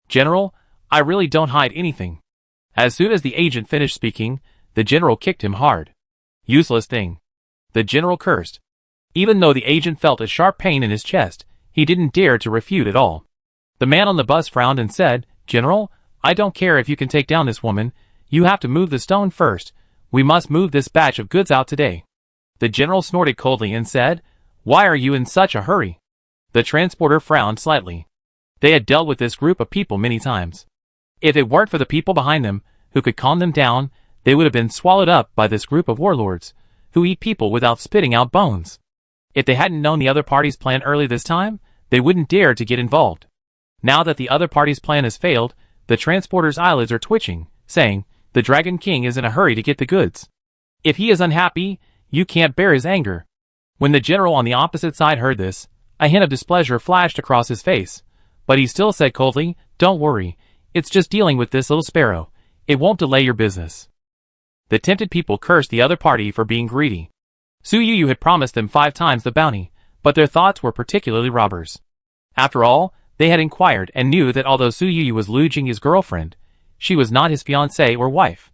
Speaker 1: "General, I really don't hide anything." As soon as the agent finished speaking, the general kicked him hard. "Useless thing." The general cursed. Even though the agent felt a sharp pain in his chest, he didn't dare to refute at all. The man on the bus frowned and said, "General, I don't care if you can take down this woman. You have to move the stone first. We must move this batch of goods out today." The general snorted coldly and said, "Why are you in such a hurry?" The transporter frowned slightly. They had dealt with this group of people many times. If it weren't for the people behind them, who could calm them down, they would have been swallowed up by this group of warlords, who eat people without spitting out bones. If they hadn't known the other party's plan early this time, they wouldn't dare to get involved. Now that the other party's plan has failed, the transporter's eyelids are twitching, saying, "The Dragon King is in a hurry to get the goods. If he is unhappy, you can't bear his anger." When the general on the opposite side heard this, a hint of displeasure flashed across his face, but he still said coldly, "Don't worry, it's just dealing with this little sparrow. It won't delay your business." The tempted people cursed the other party for being greedy. Su Yu had promised them 5 times the bounty, but their thoughts were particularly robbers. After all, they had inquired and knew that although Su Yu was Lu Jingyi's girlfriend, she was not his fiancée or wife.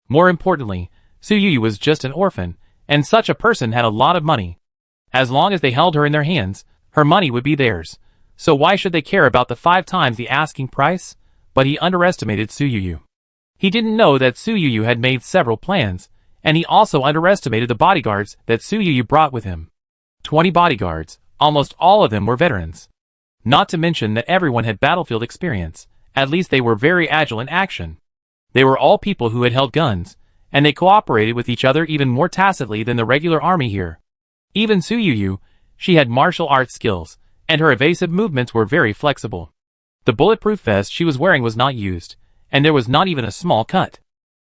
Speaker 1: More importantly, Su Yu was just an orphan, and such a person had a lot of money. As long as they held her in their hands, her money would be theirs, so why should they care about the 5 times the asking price? But he underestimated Su Yu. He didn't know that Su Yu had made several plans, and he also underestimated the bodyguards that Su Yu brought with him. 20 bodyguards, almost all of them were veterans. Not to mention that everyone had battlefield experience, at least they were very agile in action. They were all people who had held guns, and they cooperated with each other even more tacitly than the regular army here. Even Su Yu, she had martial arts skills, and her evasive movements were very flexible. The bulletproof vest she was wearing was not used, and there was not even a small cut.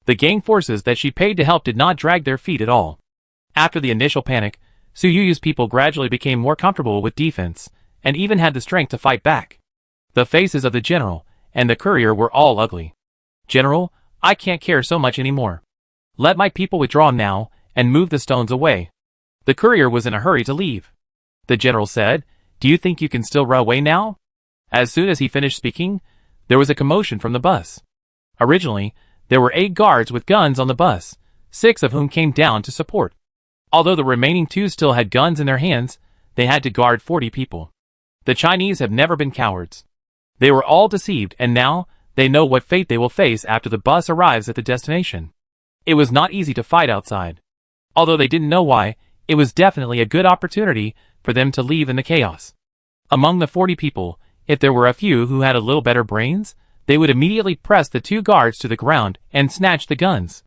Speaker 1: The gang forces that she paid to help did not drag their feet at all. After the initial panic, Su Yu's people gradually became more comfortable with defense, and even had the strength to fight back. The faces of the general and the courier were all ugly. "General, I can't care so much anymore. Let my people withdraw now and move the stones away." The courier was in a hurry to leave. The general said, "Do you think you can still run away now?" As soon as he finished speaking, there was a commotion from the bus. Originally, there were 8 guards with guns on the bus, 6 of whom came down to support. Although the remaining 2 still had guns in their hands, they had to guard 40 people. The Chinese have never been cowards. They were all deceived, and now they know what fate they will face after the bus arrives at the destination. It was not easy to fight outside. Although they didn't know why, it was definitely a good opportunity for them to leave in the chaos. Among the 40 people, if there were a few who had a little better brains, they would immediately press the 2 guards to the ground and snatch the guns.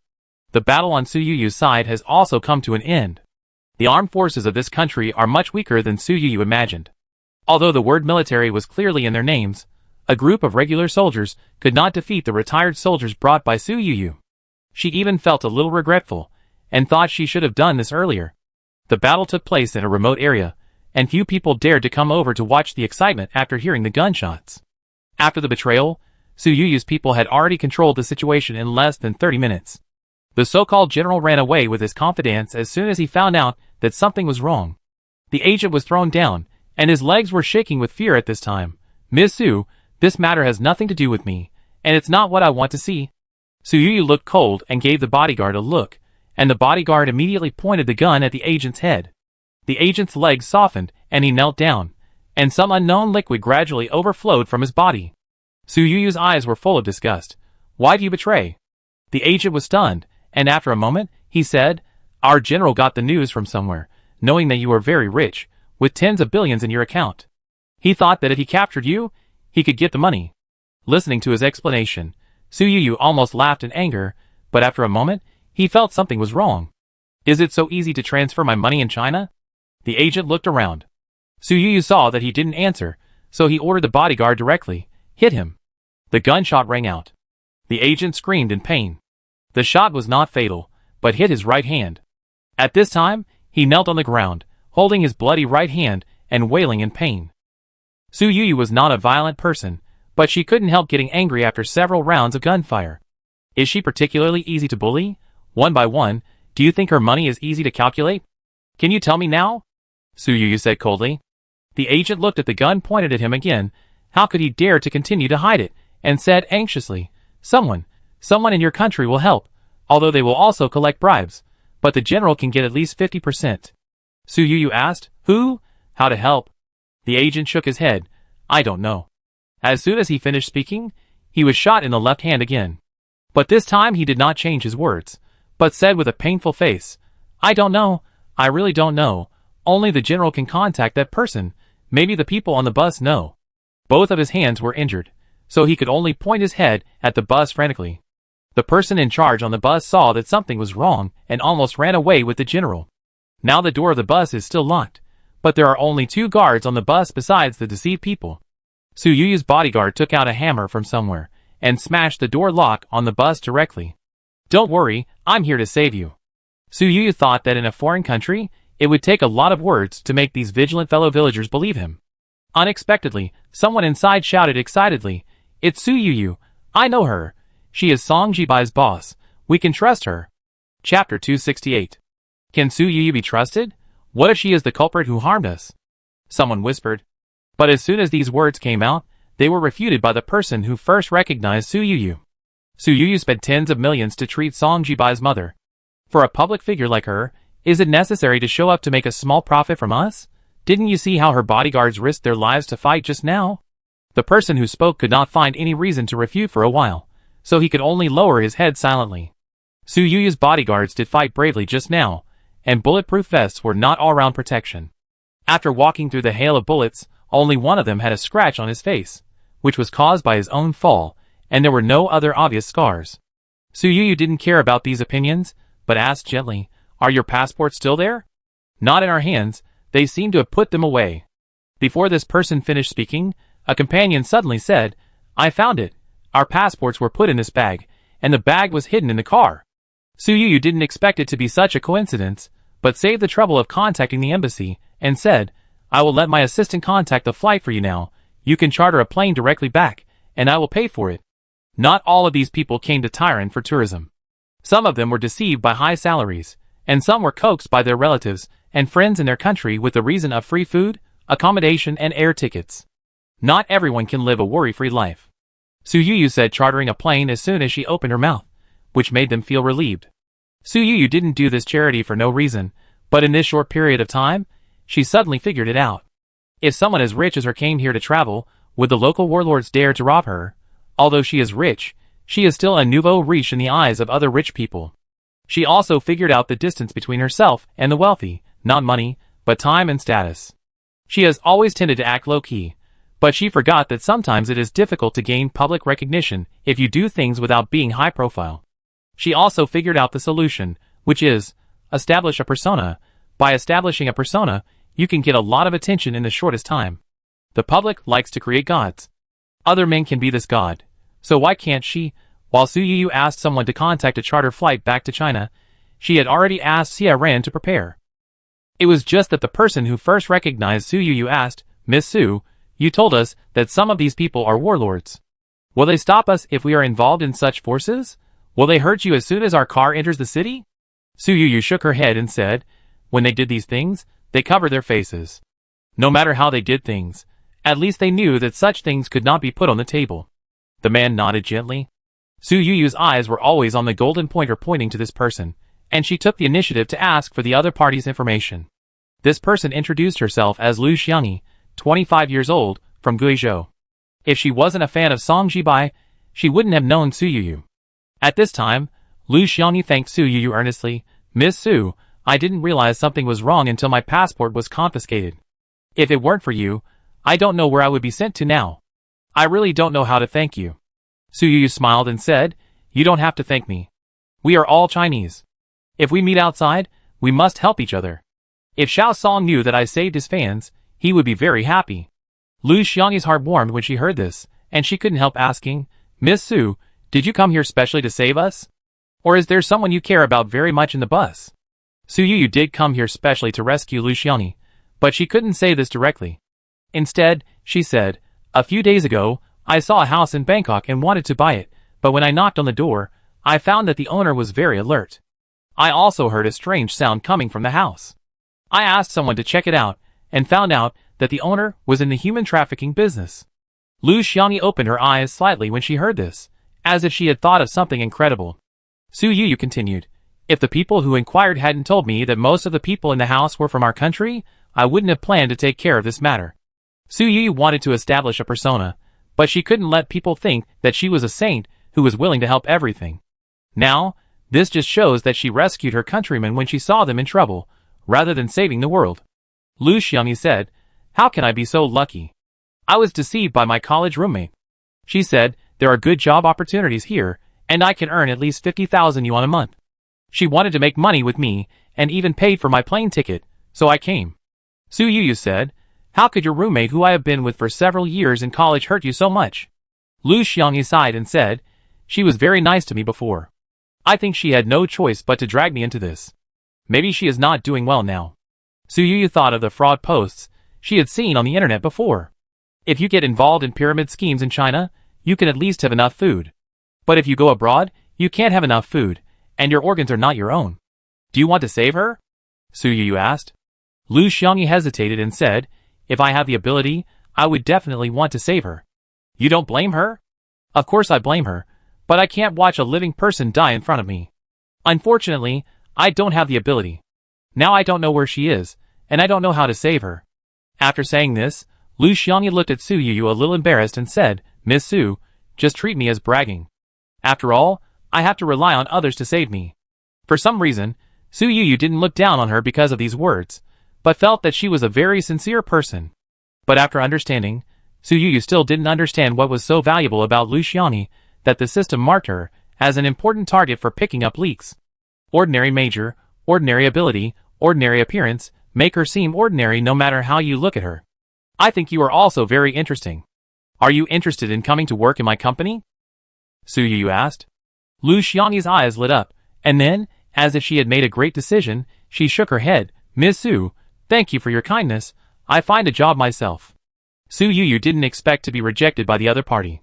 Speaker 1: The battle on Su Yu's side has also come to an end. The armed forces of this country are much weaker than Su Yu imagined. Although the word military was clearly in their names, a group of regular soldiers could not defeat the retired soldiers brought by Su Yu. She even felt a little regretful, and thought she should have done this earlier. The battle took place in a remote area, and few people dared to come over to watch the excitement after hearing the gunshots. After the betrayal, Su Yu's people had already controlled the situation in less than 30 minutes. The so-called general ran away with his confidence as soon as he found out that something was wrong. The agent was thrown down, and his legs were shaking with fear at this time. "Miss Su, this matter has nothing to do with me, and it's not what I want to see." Su Yu looked cold and gave the bodyguard a look, and the bodyguard immediately pointed the gun at the agent's head. The agent's legs softened, and he knelt down, and some unknown liquid gradually overflowed from his body. Su Yu's eyes were full of disgust. "Why do you betray?" The agent was stunned, and after a moment, he said, "Our general got the news from somewhere, knowing that you are very rich, with tens of billions in your account. He thought that if he captured you, he could get the money." Listening to his explanation, Su Yu almost laughed in anger, but after a moment, he felt something was wrong. "Is it so easy to transfer my money in China?" The agent looked around. Su Yu saw that he didn't answer, so he ordered the bodyguard directly, "Hit him." The gunshot rang out. The agent screamed in pain. The shot was not fatal, but hit his right hand. At this time, he knelt on the ground, holding his bloody right hand and wailing in pain. Su Yu was not a violent person, but she couldn't help getting angry after several rounds of gunfire. Is she particularly easy to bully? One by one, do you think her money is easy to calculate? Can you tell me now? Su Yu said coldly. The agent looked at the gun pointed at him again. How could he dare to continue to hide it, and said anxiously, Someone in your country will help, although they will also collect bribes, but the general can get at least 50%. Su Yu asked, Who? How to help? The agent shook his head. I don't know. As soon as he finished speaking, he was shot in the left hand again. But this time he did not change his words, but said with a painful face, I don't know, I really don't know, only the general can contact that person, maybe the people on the bus know. Both of his hands were injured, so he could only point his head at the bus frantically. The person in charge on the bus saw that something was wrong and almost ran away with the general. Now the door of the bus is still locked, but there are only 2 guards on the bus besides the deceived people. Su Yu's bodyguard took out a hammer from somewhere and smashed the door lock on the bus directly. Don't worry, I'm here to save you. Su Yu thought that in a foreign country, it would take a lot of words to make these vigilant fellow villagers believe him. Unexpectedly, someone inside shouted excitedly, It's Su Yu. I know her. She is Song Jibai's boss. We can trust her. Chapter 268. Can Su Yu be trusted? What if she is the culprit who harmed us? Someone whispered. But as soon as these words came out, they were refuted by the person who first recognized Su Yu. Su Yu spent tens of millions to treat Song Jibai's mother. For a public figure like her, is it necessary to show up to make a small profit from us? Didn't you see how her bodyguards risked their lives to fight just now? The person who spoke could not find any reason to refute for a while, so he could only lower his head silently. Su Yu's bodyguards did fight bravely just now, and bulletproof vests were not all-round protection. After walking through the hail of bullets, only one of them had a scratch on his face, which was caused by his own fall, and there were no other obvious scars. Su Yu didn't care about these opinions, but asked gently, Are your passports still there? Not in our hands, they seem to have put them away. Before this person finished speaking, a companion suddenly said, I found it. Our passports were put in this bag, and the bag was hidden in the car. Su Yu didn't expect it to be such a coincidence, but saved the trouble of contacting the embassy, and said, I will let my assistant contact the flight for you now. You can charter a plane directly back, and I will pay for it. Not all of these people came to Taiwan for tourism. Some of them were deceived by high salaries, and some were coaxed by their relatives and friends in their country with the reason of free food, accommodation, and air tickets. Not everyone can live a worry-free life. Su Yuyu said, chartering a plane as soon as she opened her mouth, which made them feel relieved. Su Yuyu didn't do this charity for no reason, but in this short period of time, she suddenly figured it out. If someone as rich as her came here to travel, would the local warlords dare to rob her? Although she is rich, she is still a nouveau riche in the eyes of other rich people. She also figured out the distance between herself and the wealthy, not money, but time and status. She has always tended to act low-key, but she forgot that sometimes it is difficult to gain public recognition if you do things without being high-profile. She also figured out the solution, which is, establish a persona. By establishing a persona, you can get a lot of attention in the shortest time. The public likes to create gods. Other men can be this god. So why can't she? While Su Yuyu asked someone to contact a charter flight back to China, she had already asked Xia Ran to prepare. It was just that the person who first recognized Su Yuyu asked, "Miss Su, you told us that some of these people are warlords. Will they stop us if we are involved in such forces? Will they hurt you as soon as our car enters the city?" Su Yuyu shook her head and said, "When they did these things, they covered their faces. No matter how they did things, at least they knew that such things could not be put on the table." The man nodded gently. Su Yuyu's eyes were always on the golden pointer pointing to this person, and she took the initiative to ask for the other party's information. This person introduced herself as Lu Xiangyi, 25 years old, from Guizhou. If she wasn't a fan of Song Jibai, she wouldn't have known Su Yuyu. At this time, Lu Xiangyi thanked Su Yuyu earnestly. "Miss Su, I didn't realize something was wrong until my passport was confiscated. If it weren't for you, I don't know where I would be sent to now. I really don't know how to thank you." Su Yuyu smiled and said, "You don't have to thank me. We are all Chinese. If we meet outside, we must help each other. If Xiao Song knew that I saved his fans, he would be very happy." Lu Xiangyi's heart warmed when she heard this, and she couldn't help asking, "Miss Su, did you come here specially to save us? Or is there someone you care about very much in the bus?" Su Yuyu did come here specially to rescue Lu Xiangyi, but she couldn't say this directly. Instead, she said, "A few days ago, I saw a house in Bangkok and wanted to buy it, but when I knocked on the door, I found that the owner was very alert. I also heard a strange sound coming from the house. I asked someone to check it out, and found out that the owner was in the human trafficking business." Lu Xiangyi opened her eyes slightly when she heard this, as if she had thought of something incredible. Su Yuyu continued, "If the people who inquired hadn't told me that most of the people in the house were from our country, I wouldn't have planned to take care of this matter." Su Yuyu wanted to establish a persona, but she couldn't let people think that she was a saint who was willing to help everything. Now, this just shows that she rescued her countrymen when she saw them in trouble, rather than saving the world. Lu Xiangyi said, "How can I be so lucky? I was deceived by my college roommate. She said, there are good job opportunities here, and I can earn at least 50,000 yuan a month. She wanted to make money with me, and even paid for my plane ticket, so I came." Su Yuyu said, "How could your roommate who I have been with for several years in college hurt you so much?" Lu Xiangyi sighed and said, "She was very nice to me before. I think she had no choice but to drag me into this. Maybe she is not doing well now." Su Yuyu thought of the fraud posts she had seen on the internet before. If you get involved in pyramid schemes in China, you can at least have enough food. But if you go abroad, you can't have enough food, and your organs are not your own. "Do you want to save her?" Su Yuyu asked. Lu Xiangyi hesitated and said, "If I have the ability, I would definitely want to save her." "You don't blame her?" "Of course I blame her, but I can't watch a living person die in front of me. Unfortunately, I don't have the ability. Now I don't know where she is, and I don't know how to save her." After saying this, Lu Xiangyi looked at Su Yuyu a little embarrassed and said, "Miss Su, just treat me as bragging. After all, I have to rely on others to save me." For some reason, Su Yuyu didn't look down on her because of these words, but felt that she was a very sincere person. But after understanding, Su Yuyu still didn't understand what was so valuable about Lu Xiangyi that the system marked her as an important target for picking up leaks. Ordinary major, ordinary ability, ordinary appearance, make her seem ordinary no matter how you look at her. "I think you are also very interesting. Are you interested in coming to work in my company?" Su Yuyu asked. Lu Xiangyi's eyes lit up, and then, as if she had made a great decision, she shook her head. "Miss Su, thank you for your kindness. I find a job myself." Su Yuyu didn't expect to be rejected by the other party.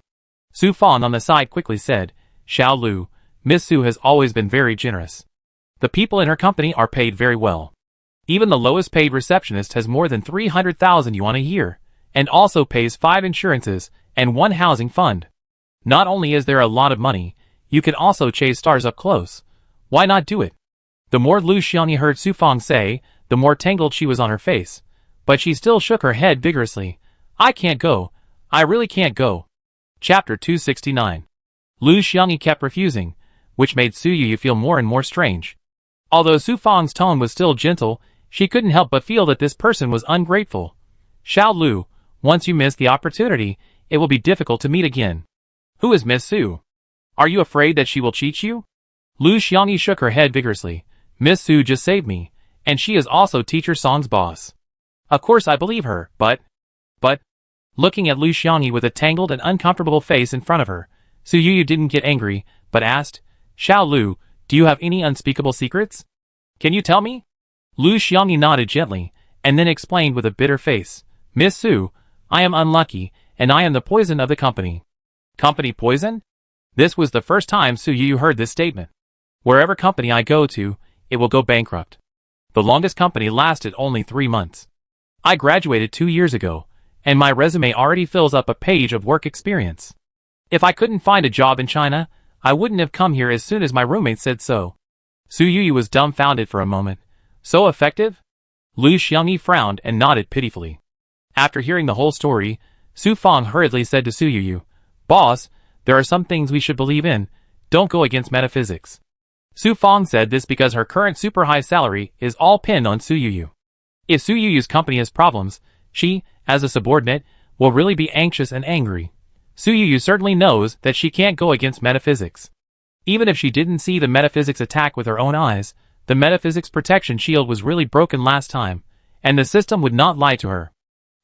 Speaker 1: Su Fang on the side quickly said, Xiao Lu, Miss Su has always been very generous. The people in her company are paid very well. Even the lowest paid receptionist has more than 300,000 yuan a year, and also pays 5 insurances and 1 housing fund. Not only is there a lot of money, you can also chase stars up close. Why not do it? The more Lu Xiangyi heard Su Fang say, the more tangled she was on her face. But she still shook her head vigorously. I can't go. I really can't go. Chapter 269. Lu Xiangyi kept refusing, which made Su Yu feel more and more strange. Although Su Fang's tone was still gentle, she couldn't help but feel that this person was ungrateful. Xiao Lu, once you miss the opportunity, it will be difficult to meet again. Who is Miss Su? Are you afraid that she will cheat you? Lu Xiangyi shook her head vigorously. Miss Su just saved me, and she is also Teacher Song's boss. Of course I believe her, but... Looking at Lu Xiangyi with a tangled and uncomfortable face in front of her, Su Yu didn't get angry, but asked, Xiao Lu, do you have any unspeakable secrets? Can you tell me? Lu Xiangyi nodded gently, and then explained with a bitter face, Miss Su, I am unlucky, and I am the poison of the company. Company poison? This was the first time Su Yu heard this statement. Wherever company I go to, it will go bankrupt. The longest company lasted only 3 months. I graduated 2 years ago, and my resume already fills up a page of work experience. If I couldn't find a job in China, I wouldn't have come here as soon as my roommate said so. Su Yu was dumbfounded for a moment. So effective? Lu Xiangyi frowned and nodded pitifully. After hearing the whole story, Su Fang hurriedly said to Su Yu, Boss, there are some things we should believe in. Don't go against metaphysics. Su Fang said this because her current super high salary is all pinned on Su Yu. If Su Yu's company has problems, she, as a subordinate, will really be anxious and angry. Su Yu certainly knows that she can't go against metaphysics. Even if she didn't see the metaphysics attack with her own eyes, the metaphysics protection shield was really broken last time, and the system would not lie to her.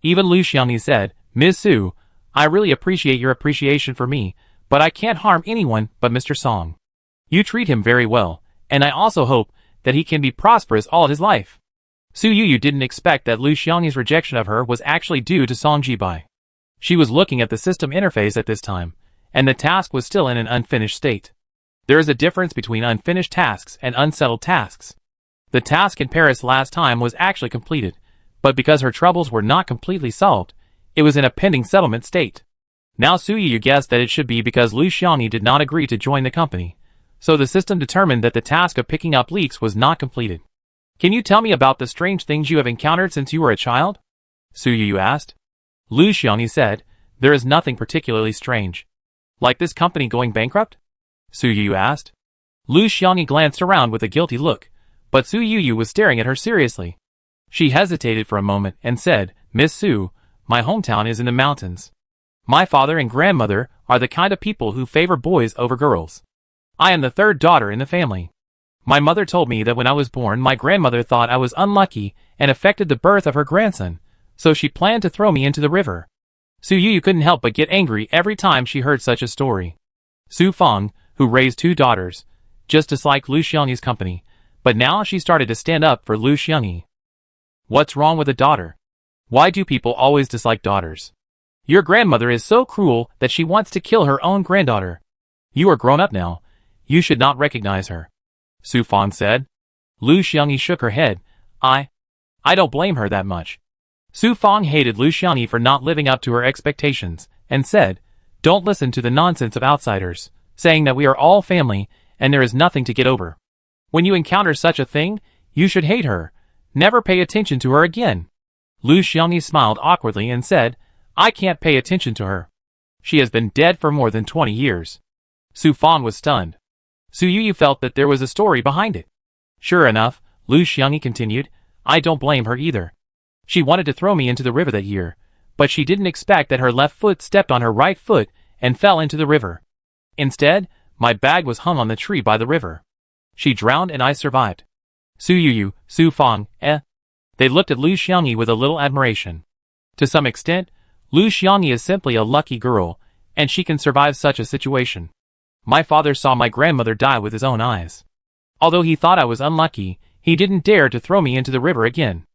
Speaker 1: Even Lu Xiangyi said, Ms. Su, I really appreciate your appreciation for me, but I can't harm anyone but Mr. Song. You treat him very well, and I also hope that he can be prosperous all his life. Su Yu didn't expect that Lu Xiangyi's rejection of her was actually due to Song Jibai. She was looking at the system interface at this time, and the task was still in an unfinished state. There is a difference between unfinished tasks and unsettled tasks. The task in Paris last time was actually completed, but because her troubles were not completely solved, it was in a pending settlement state. Now Su Yu guessed that it should be because Lu Xiangyi did not agree to join the company, so the system determined that the task of picking up leaks was not completed. Can you tell me about the strange things you have encountered since you were a child? Su Yu asked. Lu Xiangyi said, there is nothing particularly strange. Like this company going bankrupt? Su Yu asked. Lu Xiangyi glanced around with a guilty look, but Su Yu was staring at her seriously. She hesitated for a moment and said, Miss Su, my hometown is in the mountains. My father and grandmother are the kind of people who favor boys over girls. I am the 3rd daughter in the family. My mother told me that when I was born, my grandmother thought I was unlucky and affected the birth of her grandson, so she planned to throw me into the river. Su Yu couldn't help but get angry every time she heard such a story. Su Fang, who raised 2 daughters, just disliked Lu Xiangyi's company, but now she started to stand up for Lu Xiangyi. What's wrong with a daughter? Why do people always dislike daughters? Your grandmother is so cruel that she wants to kill her own granddaughter. You are grown up now. You should not recognize her. Su Fang said. Lu Xiangyi shook her head. I don't blame her that much. Su Fang hated Lu Xiangyi for not living up to her expectations, and said, don't listen to the nonsense of outsiders, saying that we are all family, and there is nothing to get over. When you encounter such a thing, you should hate her. Never pay attention to her again. Lu Xiangyi smiled awkwardly and said, I can't pay attention to her. She has been dead for more than 20 years. Su Fang was stunned. Su Yu felt that there was a story behind it. Sure enough, Lu Xiangyi continued, I don't blame her either. She wanted to throw me into the river that year, but she didn't expect that her left foot stepped on her right foot and fell into the river. Instead, my bag was hung on the tree by the river. She drowned and I survived. Su Yu, Su Fang, They looked at Lu Xiangyi with a little admiration. To some extent, Lu Xiangyi is simply a lucky girl, and she can survive such a situation. My father saw my grandmother die with his own eyes. Although he thought I was unlucky, he didn't dare to throw me into the river again.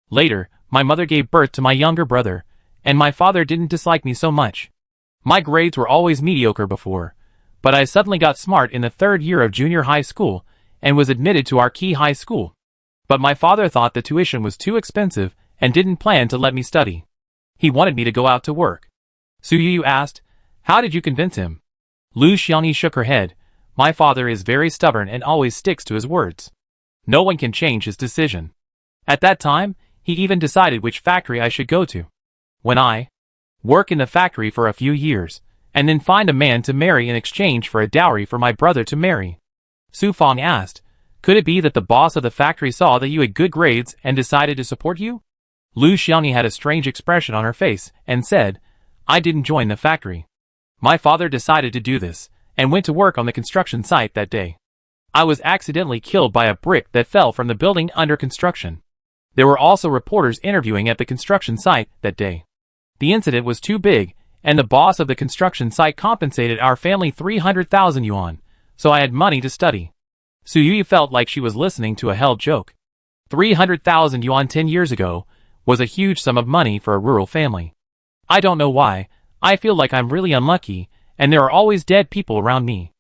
Speaker 1: Later, my mother gave birth to my younger brother, and my father didn't dislike me so much. My grades were always mediocre before, but I suddenly got smart in the third year of junior high school and was admitted to our key high school. But my father thought the tuition was too expensive and didn't plan to let me study. He wanted me to go out to work. Su Yu asked, "How did you convince him?" Lu Xiangyi shook her head. "My father is very stubborn and always sticks to his words. No one can change his decision. At that time, he even decided which factory I should go to. When I work in the factory for a few years, and then find a man to marry in exchange for a dowry for my brother to marry." Su Fang asked, "Could it be that the boss of the factory saw that you had good grades and decided to support you?" Lu Xiangyi had a strange expression on her face and said, "I didn't join the factory. My father decided to do this, and went to work on the construction site that day. I was accidentally killed by a brick that fell from the building under construction. There were also reporters interviewing at the construction site that day. The incident was too big, and the boss of the construction site compensated our family 300,000 yuan, so I had money to study." Su Yu felt like she was listening to a hell joke. 300,000 yuan 10 years ago was a huge sum of money for a rural family. "I don't know why, I feel like I'm really unlucky, and there are always dead people around me."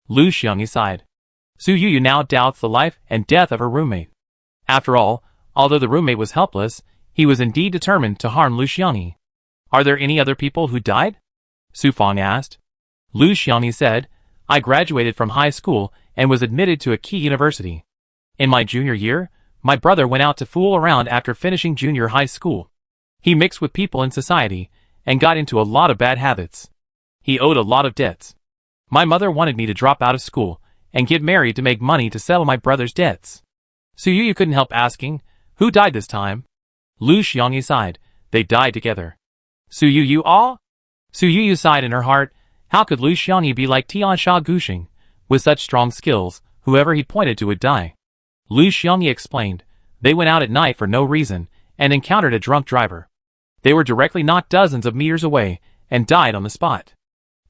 Speaker 1: Lu Xiangyi sighed. Su Yu now doubts the life and death of her roommate. After all, although the roommate was helpless, he was indeed determined to harm Lu Xiangyi. "Are there any other people who died?" Su Fang asked. Lu Xiangyi said, "I graduated from high school and was admitted to a key university. In my junior year, my brother went out to fool around after finishing junior high school. He mixed with people in society and got into a lot of bad habits. He owed a lot of debts. My mother wanted me to drop out of school and get married to make money to settle my brother's debts." Su Yu couldn't help asking, "Who died this time?" Lu Xiangyi sighed. "They died together." Su Yu all? Su Yu sighed in her heart. How could Lu Xiangyi be like Tiansha Guxing? With such strong skills, whoever he pointed to would die. Lu Xiangyi explained, "They went out at night for no reason and encountered a drunk driver. They were directly knocked dozens of meters away and died on the spot."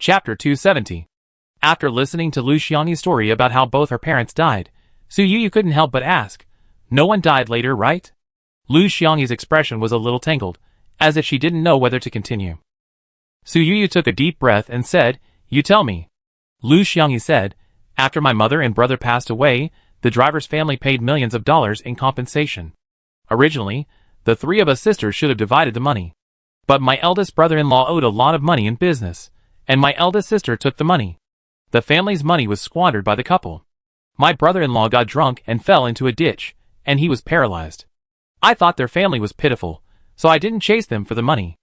Speaker 1: Chapter 270. After listening to Lu Xiangyi's story about how both her parents died, Su Yu couldn't help but ask, "No one died later, right?" Lu Xiangyi's expression was a little tangled, as if she didn't know whether to continue. Su Yu took a deep breath and said, "You tell me." Lu Xiangyi said, "After my mother and brother passed away, the driver's family paid millions of dollars in compensation. Originally, the three of us sisters should have divided the money. But my eldest brother-in-law owed a lot of money in business, and my eldest sister took the money. The family's money was squandered by the couple. My brother-in-law got drunk and fell into a ditch, and he was paralyzed. I thought their family was pitiful, so I didn't chase them for the money."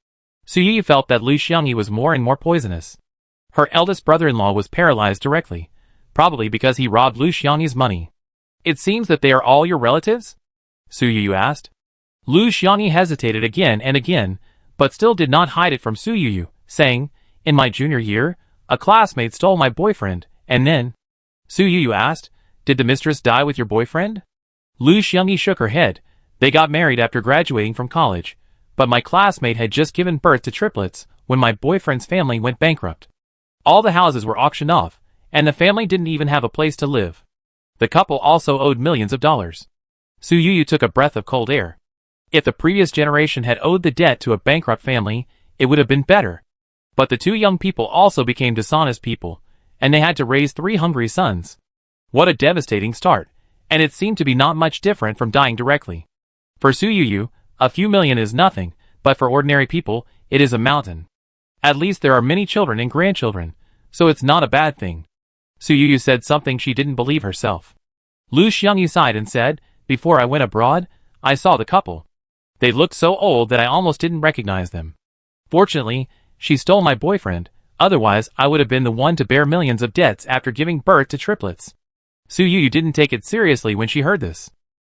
Speaker 1: Su Yu felt that Lu Xiangyi was more and more poisonous. Her eldest brother-in-law was paralyzed directly, probably because he robbed Lu Xiangyi's money. "It seems that they are all your relatives?" Su Yu asked. Lu Xiangyi hesitated again and again, but still did not hide it from Su Yu, saying, "In my junior year, a classmate stole my boyfriend, and then—" Su Yu asked, "Did the mistress die with your boyfriend?" Lu Xiangyi shook her head. "They got married after graduating from college, but my classmate had just given birth to triplets when my boyfriend's family went bankrupt. All the houses were auctioned off, and the family didn't even have a place to live. The couple also owed millions of dollars." Su Yu took a breath of cold air. If the previous generation had owed the debt to a bankrupt family, it would have been better. But the two young people also became dishonest people, and they had to raise 3 hungry sons. What a devastating start, and it seemed to be not much different from dying directly. For Su Yu, a few million is nothing, but for ordinary people, it is a mountain. At least there are many children and grandchildren, so it's not a bad thing. Su Yu said something she didn't believe herself. Lu Xiangyi sighed and said, "Before I went abroad, I saw the couple. They looked so old that I almost didn't recognize them. Fortunately, she stole my boyfriend, otherwise I would have been the one to bear millions of debts after giving birth to triplets." Su Yu didn't take it seriously when she heard this.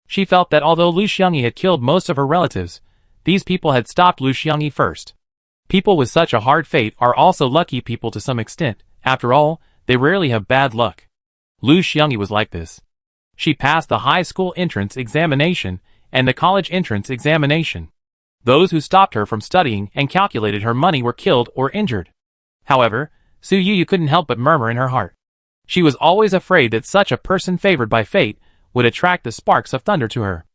Speaker 1: She felt that although Lu Xiangyi had killed most of her relatives, these people had stopped Lu Xiangyi first. People with such a hard fate are also lucky people to some extent. After all, they rarely have bad luck. Lu Xiangyi was like this. She passed the high school entrance examination and the college entrance examination. Those who stopped her from studying and calculated her money were killed or injured. However, Su Yu couldn't help but murmur in her heart. She was always afraid that such a person favored by fate would attract the sparks of thunder to her.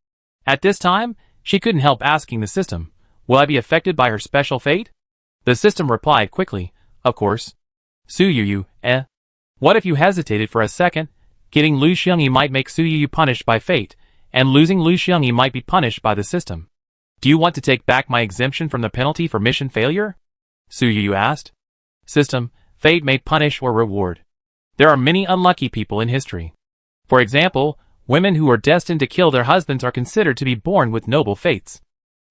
Speaker 1: At this time, she couldn't help asking the system, "Will I be affected by her special fate?" The system replied quickly, Of course. Su Yuyu, What if you hesitated for a second? Getting Lu Xiangyi might make Su Yuyu punished by fate, and losing Lu Xiangyi might be punished by the system. Do you want to take back my exemption from the penalty for mission failure? Su Yuyu asked. System, fate may punish or reward. There are many unlucky people in history. For example, women who are destined to kill their husbands are considered to be born with noble fates.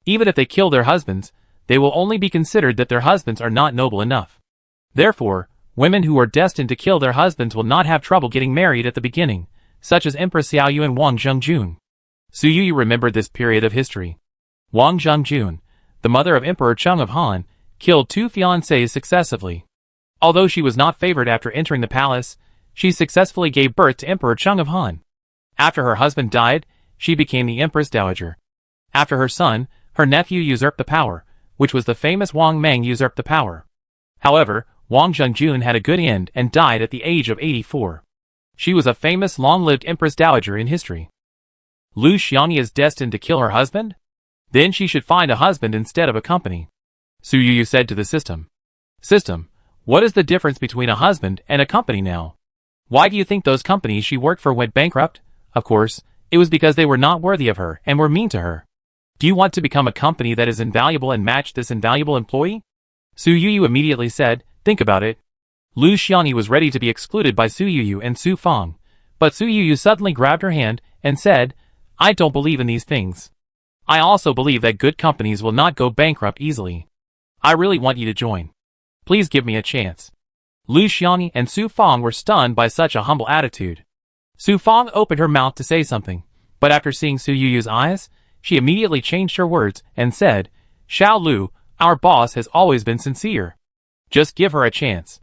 Speaker 1: Even if they kill their husbands, they will only be considered that their husbands are not noble enough. Therefore, women who are destined to kill their husbands will not have trouble getting married at the beginning, such as Empress Xiaoyu and Wang Zhengjun. Su Yuyu remembered this period of history. Wang Zhengjun, the mother of Emperor Cheng of Han, killed 2 fiancés successively. Although she was not favored after entering the palace, she successfully gave birth to Emperor Cheng of Han. After her husband died, she became the Empress Dowager. After her son, her nephew usurped the power, which was the famous Wang Mang usurped the power. However, Wang Zhengjun had a good end and died at the age of 84. She was a famous long-lived Empress Dowager in history. Lu Xiangyi is destined to kill her husband? Then she should find a husband instead of a company. Su Yuyu said to the system. System, what is the difference between a husband and a company now? Why do you think those companies she worked for went bankrupt? Of course, it was because they were not worthy of her and were mean to her. Do you want to become a company that is invaluable and match this invaluable employee? Su Yuyu immediately said, think about it. Lu Xiangyi was ready to be excluded by Su Yuyu and Su Fang, but Su Yuyu suddenly grabbed her hand and said, I don't believe in these things. I also believe that good companies will not go bankrupt easily. I really want you to join. Please give me a chance. Lu Xiangyi and Su Fang were stunned by such a humble attitude. Su Fang opened her mouth to say something, but after seeing Su Yuyu's eyes, she immediately changed her words and said, Xiao Lu, our boss has always been sincere. Just give her a chance.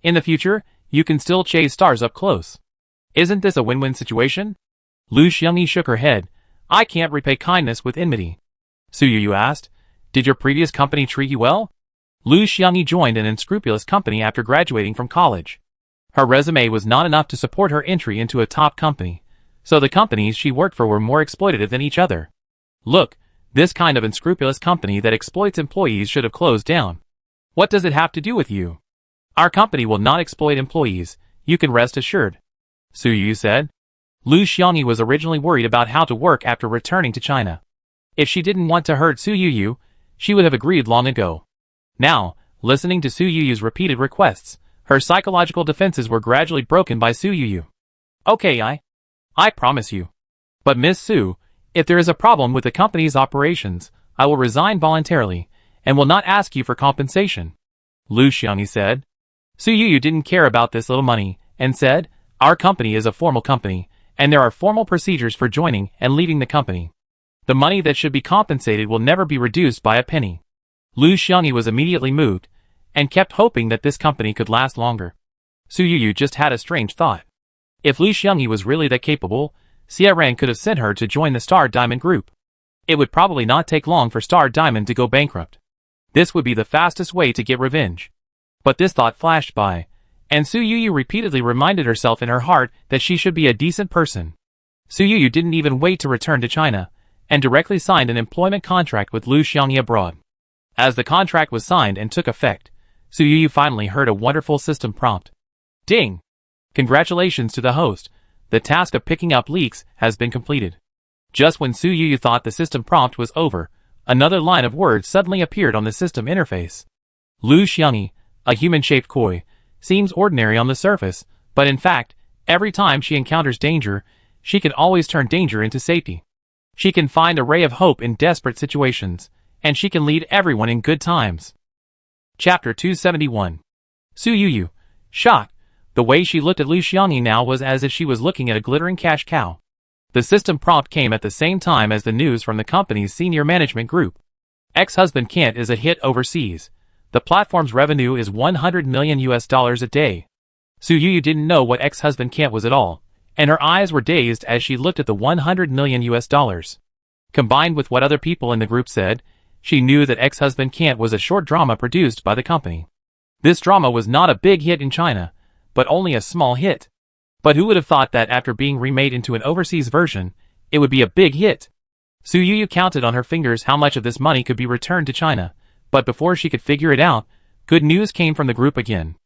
Speaker 1: In the future, you can still chase stars up close. Isn't this a win-win situation? Lu Xiangyi shook her head. I can't repay kindness with enmity. Su Yuyu asked, did your previous company treat you well? Lu Xiangyi joined an unscrupulous company after graduating from college. Her resume was not enough to support her entry into a top company, so the companies she worked for were more exploitative than each other. Look, this kind of unscrupulous company that exploits employees should have closed down. What does it have to do with you? Our company will not exploit employees, you can rest assured. Su Yuyu said. Lu Xiangyi was originally worried about how to work after returning to China. If she didn't want to hurt Su Yuyu, she would have agreed long ago. Now, listening to Su Yuyu's repeated requests, her psychological defenses were gradually broken by Su Yuyu. Okay, I promise you. But Miss Su, if there is a problem with the company's operations, I will resign voluntarily, and will not ask you for compensation. Lu Xiangyi said. Su Yuyu didn't care about this little money, and said, our company is a formal company, and there are formal procedures for joining and leaving the company. The money that should be compensated will never be reduced by a penny. Lu Xiangyi was immediately moved, and kept hoping that this company could last longer. Su Yuyu just had a strange thought. If Lu Xiangyi was really that capable, Xie Ran could have sent her to join the Star Diamond Group. It would probably not take long for Star Diamond to go bankrupt. This would be the fastest way to get revenge. But this thought flashed by, and Su Yuyu repeatedly reminded herself in her heart that she should be a decent person. Su Yuyu didn't even wait to return to China, and directly signed an employment contract with Lu Xiangyi abroad. As the contract was signed and took effect, Su Yuyu finally heard a wonderful system prompt. Ding! Congratulations to the host. The task of picking up leaks has been completed. Just when Su Yuyu thought the system prompt was over, another line of words suddenly appeared on the system interface. Lu Xiangyi, a human-shaped koi, seems ordinary on the surface, but in fact, every time she encounters danger, she can always turn danger into safety. She can find a ray of hope in desperate situations, and she can lead everyone in good times. Chapter 271. Su Yuyu, shocked. The way she looked at Lu Xiangyi now was as if she was looking at a glittering cash cow. The system prompt came at the same time as the news from the company's senior management group. Ex-husband can't is a hit overseas. The platform's revenue is $100 million a day. Su Yuyu didn't know what ex-husband can't was at all, and her eyes were dazed as she looked at the $100 million. Combined with what other people in the group said, she knew that ex-husband can't was a short drama produced by the company. This drama was not a big hit in China, but only a small hit. But who would have thought that after being remade into an overseas version, it would be a big hit? Su Yuyu counted on her fingers how much of this money could be returned to China, but before she could figure it out, Good news came from the group again.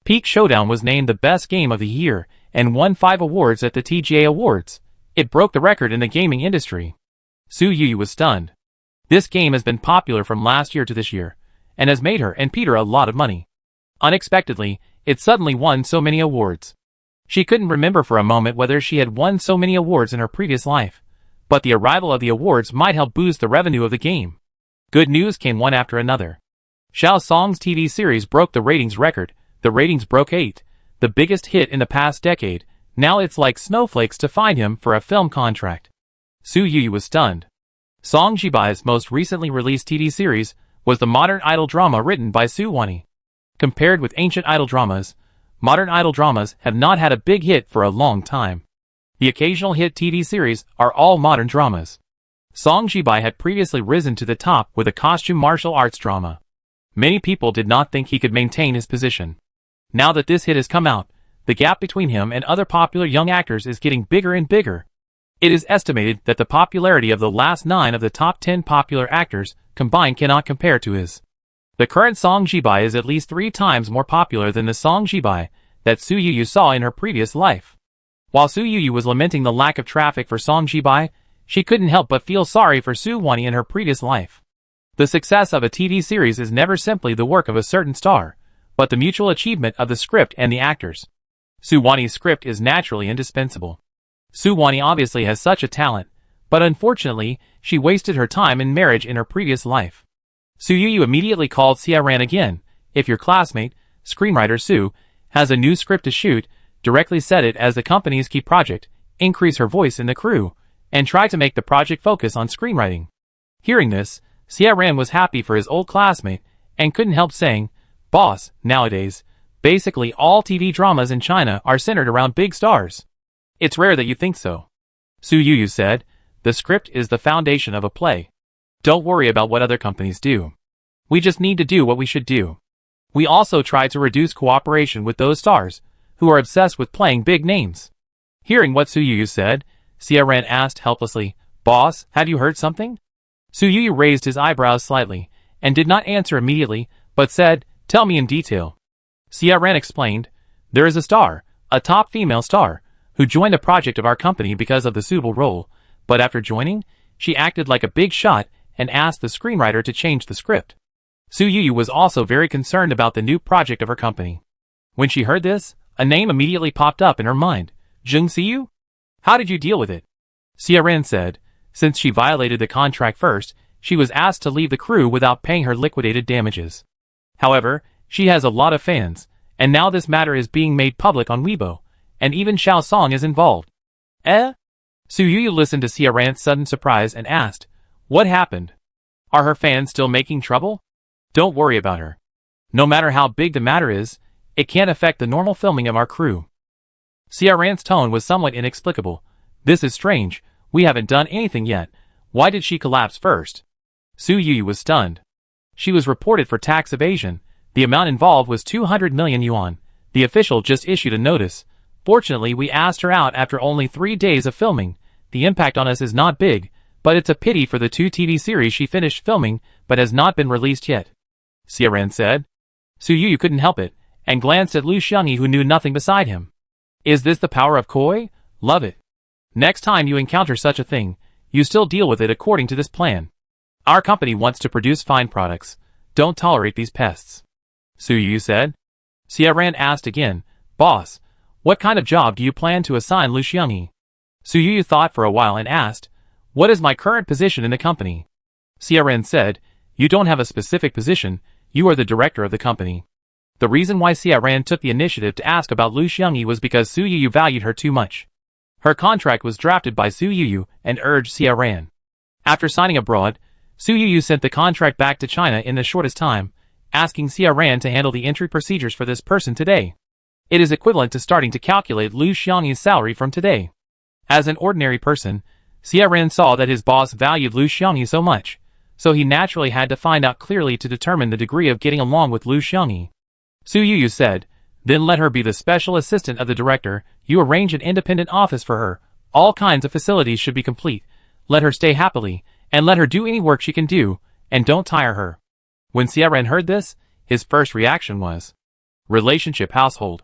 Speaker 1: Peak Showdown was named the best game of the year and won 5 awards at the TGA Awards. It broke the record in the gaming industry. Su Yu was stunned. This game has been popular from last year to this year, and has made her and Peter a lot of money. Unexpectedly, it suddenly won so many awards. She couldn't remember for a moment whether she had won so many awards in her previous life, but the arrival of the awards might help boost the revenue of the game. Good news came one after another. Xiao Song's TV series broke the ratings record. The ratings broke 8, the biggest hit in the past decade. Now it's like snowflakes to find him for a film contract. Su Yu was stunned. Song Jibai's most recently released TV series was the modern idol drama written by Su Wani. Compared with ancient idol dramas, modern idol dramas have not had a big hit for a long time. The occasional hit TV series are all modern dramas. Song Jibai had previously risen to the top with a costume martial arts drama. Many people did not think he could maintain his position. Now that this hit has come out, the gap between him and other popular young actors is getting bigger and bigger. It is estimated that the popularity of the last 9 of the top 10 popular actors combined cannot compare to his. The current Song Jibai is at least 3 times more popular than the Song Jibai that Su Yu saw in her previous life. While Su Yu was lamenting the lack of traffic for Song Jibai, she couldn't help but feel sorry for Su Wani in her previous life. The success of a TV series is never simply the work of a certain star, but the mutual achievement of the script and the actors. Su Wani's script is naturally indispensable. Su Wani obviously has such a talent, but unfortunately, she wasted her time in marriage in her previous life. Su Yu immediately called Xia Ran again. If your classmate, screenwriter Su, has a new script to shoot, directly set it as the company's key project, increase her voice in the crew, and try to make the project focus on screenwriting. Hearing this, Xia Ran was happy for his old classmate, and couldn't help saying, "Boss, nowadays, basically all TV dramas in China are centered around big stars. It's rare that you think so." Su Yu said, "The script is the foundation of a play. Don't worry about what other companies do. We just need to do what we should do." We also try to reduce cooperation with those stars who are obsessed with playing big names. Hearing what Su Yu said, Xia Ran asked helplessly, "Boss, have you heard something?" Su Yu raised his eyebrows slightly, and did not answer immediately, but said, "Tell me in detail." Xia Ran explained, "There is a star, a top female star, who joined the project of our company because of the suitable role, but after joining, she acted like a big shot and asked the screenwriter to change the script." Su Yu was also very concerned about the new project of her company. When she heard this, a name immediately popped up in her mind. Jung Siyu? How did you deal with it? Xia Ran said, since she violated the contract first, she was asked to leave the crew without paying her liquidated damages. However, she has a lot of fans, and now this matter is being made public on Weibo, and even Xiao Song is involved. Eh? Su Yu listened to Xia Ran's sudden surprise and asked, "What happened? Are her fans still making trouble?" "Don't worry about her. No matter how big the matter is, it can't affect the normal filming of our crew." Xia Ran's tone was somewhat inexplicable. "This is strange. We haven't done anything yet. Why did she collapse first?" Su Yu was stunned. She was reported for tax evasion. The amount involved was 200 million yuan. The official just issued a notice. Fortunately, we asked her out after only 3 days of filming. The impact on us is not big, but it's a pity for the 2 TV series she finished filming but has not been released yet," Xia Ran said. Su Yu couldn't help it, and glanced at Lu Xiangyi, who knew nothing beside him. Is this the power of Koi? Love it. Next time you encounter such a thing, you still deal with it according to this plan. Our company wants to produce fine products. Don't tolerate these pests," Su Yu said. Xia Ran asked again, "Boss, what kind of job do you plan to assign Lu Xiangyi?" Su Yu thought for a while and asked, "What is my current position in the company?" Xia Ran said, "You don't have a specific position, you are the director of the company." The reason why Xia Ran took the initiative to ask about Lu Xiangyi was because Su Yu valued her too much. Her contract was drafted by Su Yu and urged Xia Ran. After signing abroad, Su Yu sent the contract back to China in the shortest time, asking Xia Ran to handle the entry procedures for this person today. It is equivalent to starting to calculate Lu Xiangyi's salary from today. As an ordinary person, Xia Ran saw that his boss valued Lu Xiangyi so much, so he naturally had to find out clearly to determine the degree of getting along with Lu Xiangyi. Su Yu said, "Then let her be the special assistant of the director. You arrange an independent office for her. All kinds of facilities should be complete. Let her stay happily, and let her do any work she can do, and don't tire her." When Xia Ran heard this, His first reaction was, relationship household.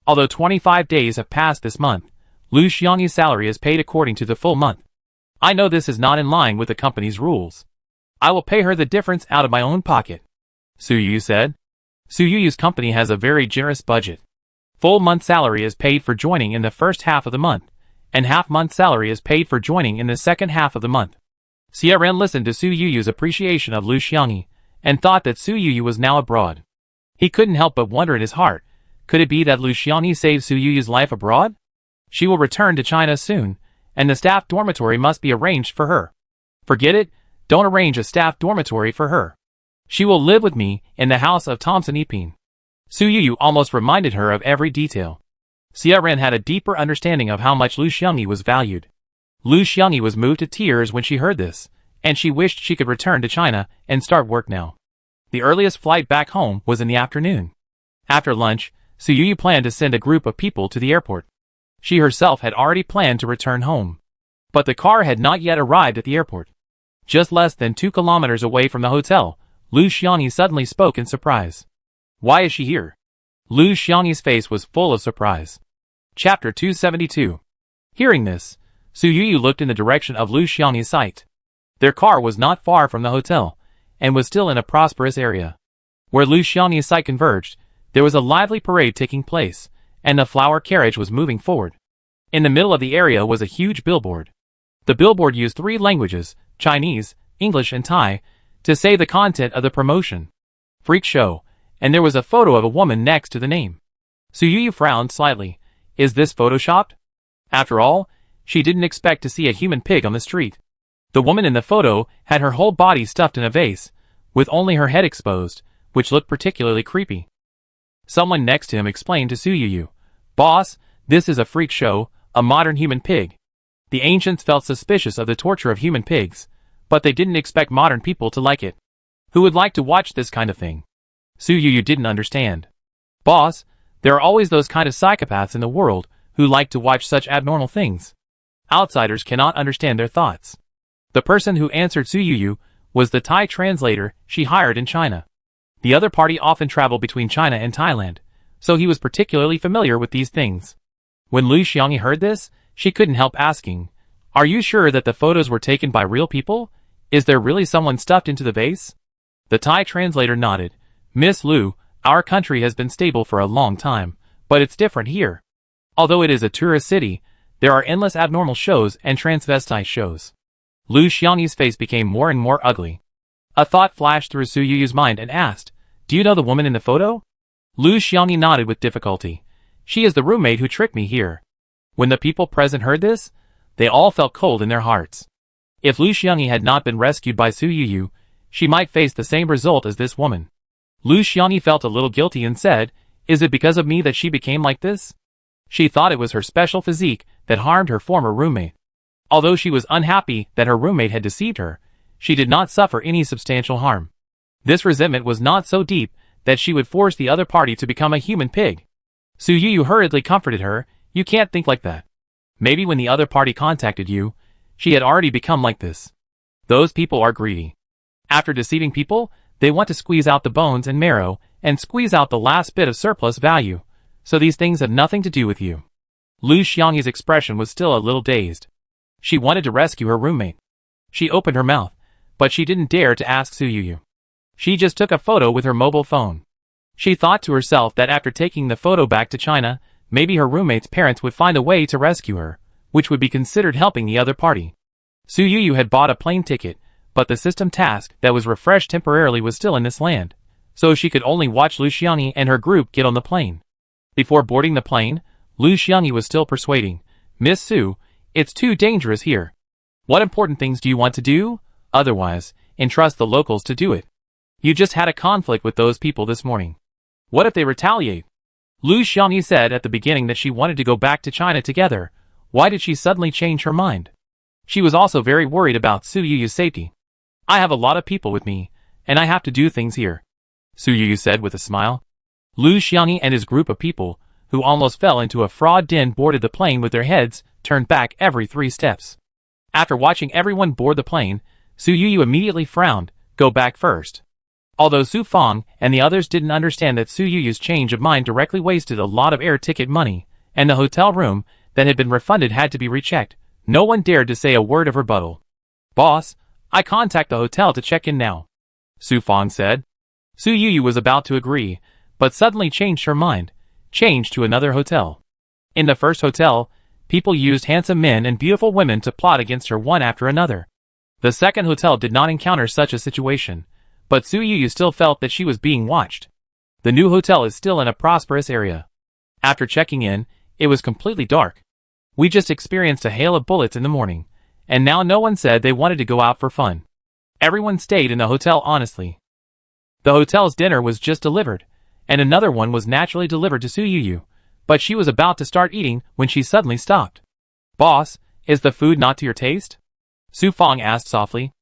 Speaker 1: Although 25 days have passed this month, Lu Xiangyi's salary is paid according to the full month. I know this is not in line with the company's rules. I will pay her the difference out of my own pocket, Su Yu said. Su Yu's company has a very generous budget. Full month salary is paid for joining in the first half of the month, and half-month salary is paid for joining in the second half of the month. Xie Ren listened to Su Yu's appreciation of Lu Xiangyi, and thought that Su Yu was now abroad. He couldn't help but wonder in his heart, could it be that Lu Xiangyi saved Su Yu's life abroad? She will return to China soon, and the staff dormitory must be arranged for her. Forget it, don't arrange a staff dormitory for her. She will live with me in the house of Thompson Epine. Su Yu almost reminded her of every detail. Xie Ren had a deeper understanding of how much Lu Xiangyi was valued. Lu Xiangyi was moved to tears when she heard this, and she wished she could return to China and start work now. The earliest flight back home was in the afternoon. After lunch, Su Yu planned to send a group of people to the airport. She herself had already planned to return home. But the car had not yet arrived at the airport. Just less than 2 kilometers away from the hotel, Lu Xiangyi suddenly spoke in surprise. Why is she here? Lu Xiangyi's face was full of surprise. Chapter 272. Hearing this, Su Yu looked in the direction of Lu Xiangyi's sight. Their car was not far from the hotel, and was still in a prosperous area. Where Lu Xiangyi's sight converged, there was a lively parade taking place, and the flower carriage was moving forward. In the middle of the area was a huge billboard. The billboard used 3 languages, Chinese, English and Thai, to say the content of the promotion. Freak show, and there was a photo of a woman next to the name. Su Yu frowned slightly. Is this photoshopped? After all, she didn't expect to see a human pig on the street. The woman in the photo had her whole body stuffed in a vase, with only her head exposed, which looked particularly creepy. Someone next to him explained to Su Yu, "Boss, this is a freak show, a modern human pig." The ancients felt suspicious of the torture of human pigs, but they didn't expect modern people to like it. Who would like to watch this kind of thing? Su Yu didn't understand. Boss, there are always those kind of psychopaths in the world who like to watch such abnormal things. Outsiders cannot understand their thoughts. The person who answered Su Yu was the Thai translator she hired in China. The other party often traveled between China and Thailand, so he was particularly familiar with these things. When Lu Xiangyi heard this, she couldn't help asking, "Are you sure that the photos were taken by real people? Is there really someone stuffed into the vase?" The Thai translator nodded. "Miss Lu, our country has been stable for a long time, but it's different here. Although it is a tourist city, there are endless abnormal shows and transvestite shows." Lu Xiangyi's face became more and more ugly. A thought flashed through Su Yu's mind and asked, "Do you know the woman in the photo?" Lu Xiangyi nodded with difficulty. "She is the roommate who tricked me here." When the people present heard this, they all felt cold in their hearts. If Lu Xiangyi had not been rescued by Su Yu, she might face the same result as this woman. Lu Xiangyi felt a little guilty and said, "Is it because of me that she became like this?" She thought it was her special physique that harmed her former roommate. Although she was unhappy that her roommate had deceived her, she did not suffer any substantial harm. This resentment was not so deep that she would force the other party to become a human pig. Su Yu hurriedly comforted her, "You can't think like that. Maybe when the other party contacted you, she had already become like this. Those people are greedy. After deceiving people, they want to squeeze out the bones and marrow, and squeeze out the last bit of surplus value, so these things have nothing to do with you." Lu Xiangyi's expression was still a little dazed. She wanted to rescue her roommate. She opened her mouth, but she didn't dare to ask Su Yu. She just took a photo with her mobile phone. She thought to herself that after taking the photo back to China, maybe her roommate's parents would find a way to rescue her, which would be considered helping the other party. Su Yu had bought a plane ticket, but the system task that was refreshed temporarily was still in this land, so she could only watch Lu Xiangyi and her group get on the plane. Before boarding the plane, Lu Xiangyi was still persuading, "Miss Su, it's too dangerous here. What important things do you want to do? Otherwise, entrust the locals to do it. You just had a conflict with those people this morning. What if they retaliate?" Lu Xiangyi said at the beginning that she wanted to go back to China together. Why did she suddenly change her mind? She was also very worried about Su Yu's safety. "I have a lot of people with me, and I have to do things here," Su Yu said with a smile. Lu Xiangyi and his group of people, who almost fell into a fraud den, boarded the plane with their heads turned back every 3 steps. After watching everyone board the plane, Su Yu immediately frowned. "Go back first." Although Su Fang and the others didn't understand that Su Yuyu's change of mind directly wasted a lot of air ticket money, and the hotel room that had been refunded had to be rechecked, no one dared to say a word of rebuttal. "Boss, I contact the hotel to check in now," Su Fang said. Su Yuyu was about to agree, but suddenly changed her mind, changed to another hotel. In the first hotel, people used handsome men and beautiful women to plot against her one after another. The second hotel did not encounter such a situation, but Su Yuyu still felt that she was being watched. The new hotel is still in a prosperous area. After checking in, it was completely dark. We just experienced a hail of bullets in the morning, and now no one said they wanted to go out for fun. Everyone stayed in the hotel honestly. The hotel's dinner was just delivered, and another one was naturally delivered to Su Yuyu, but she was about to start eating when she suddenly stopped. "Boss, is the food not to your taste?" Su Fang asked softly.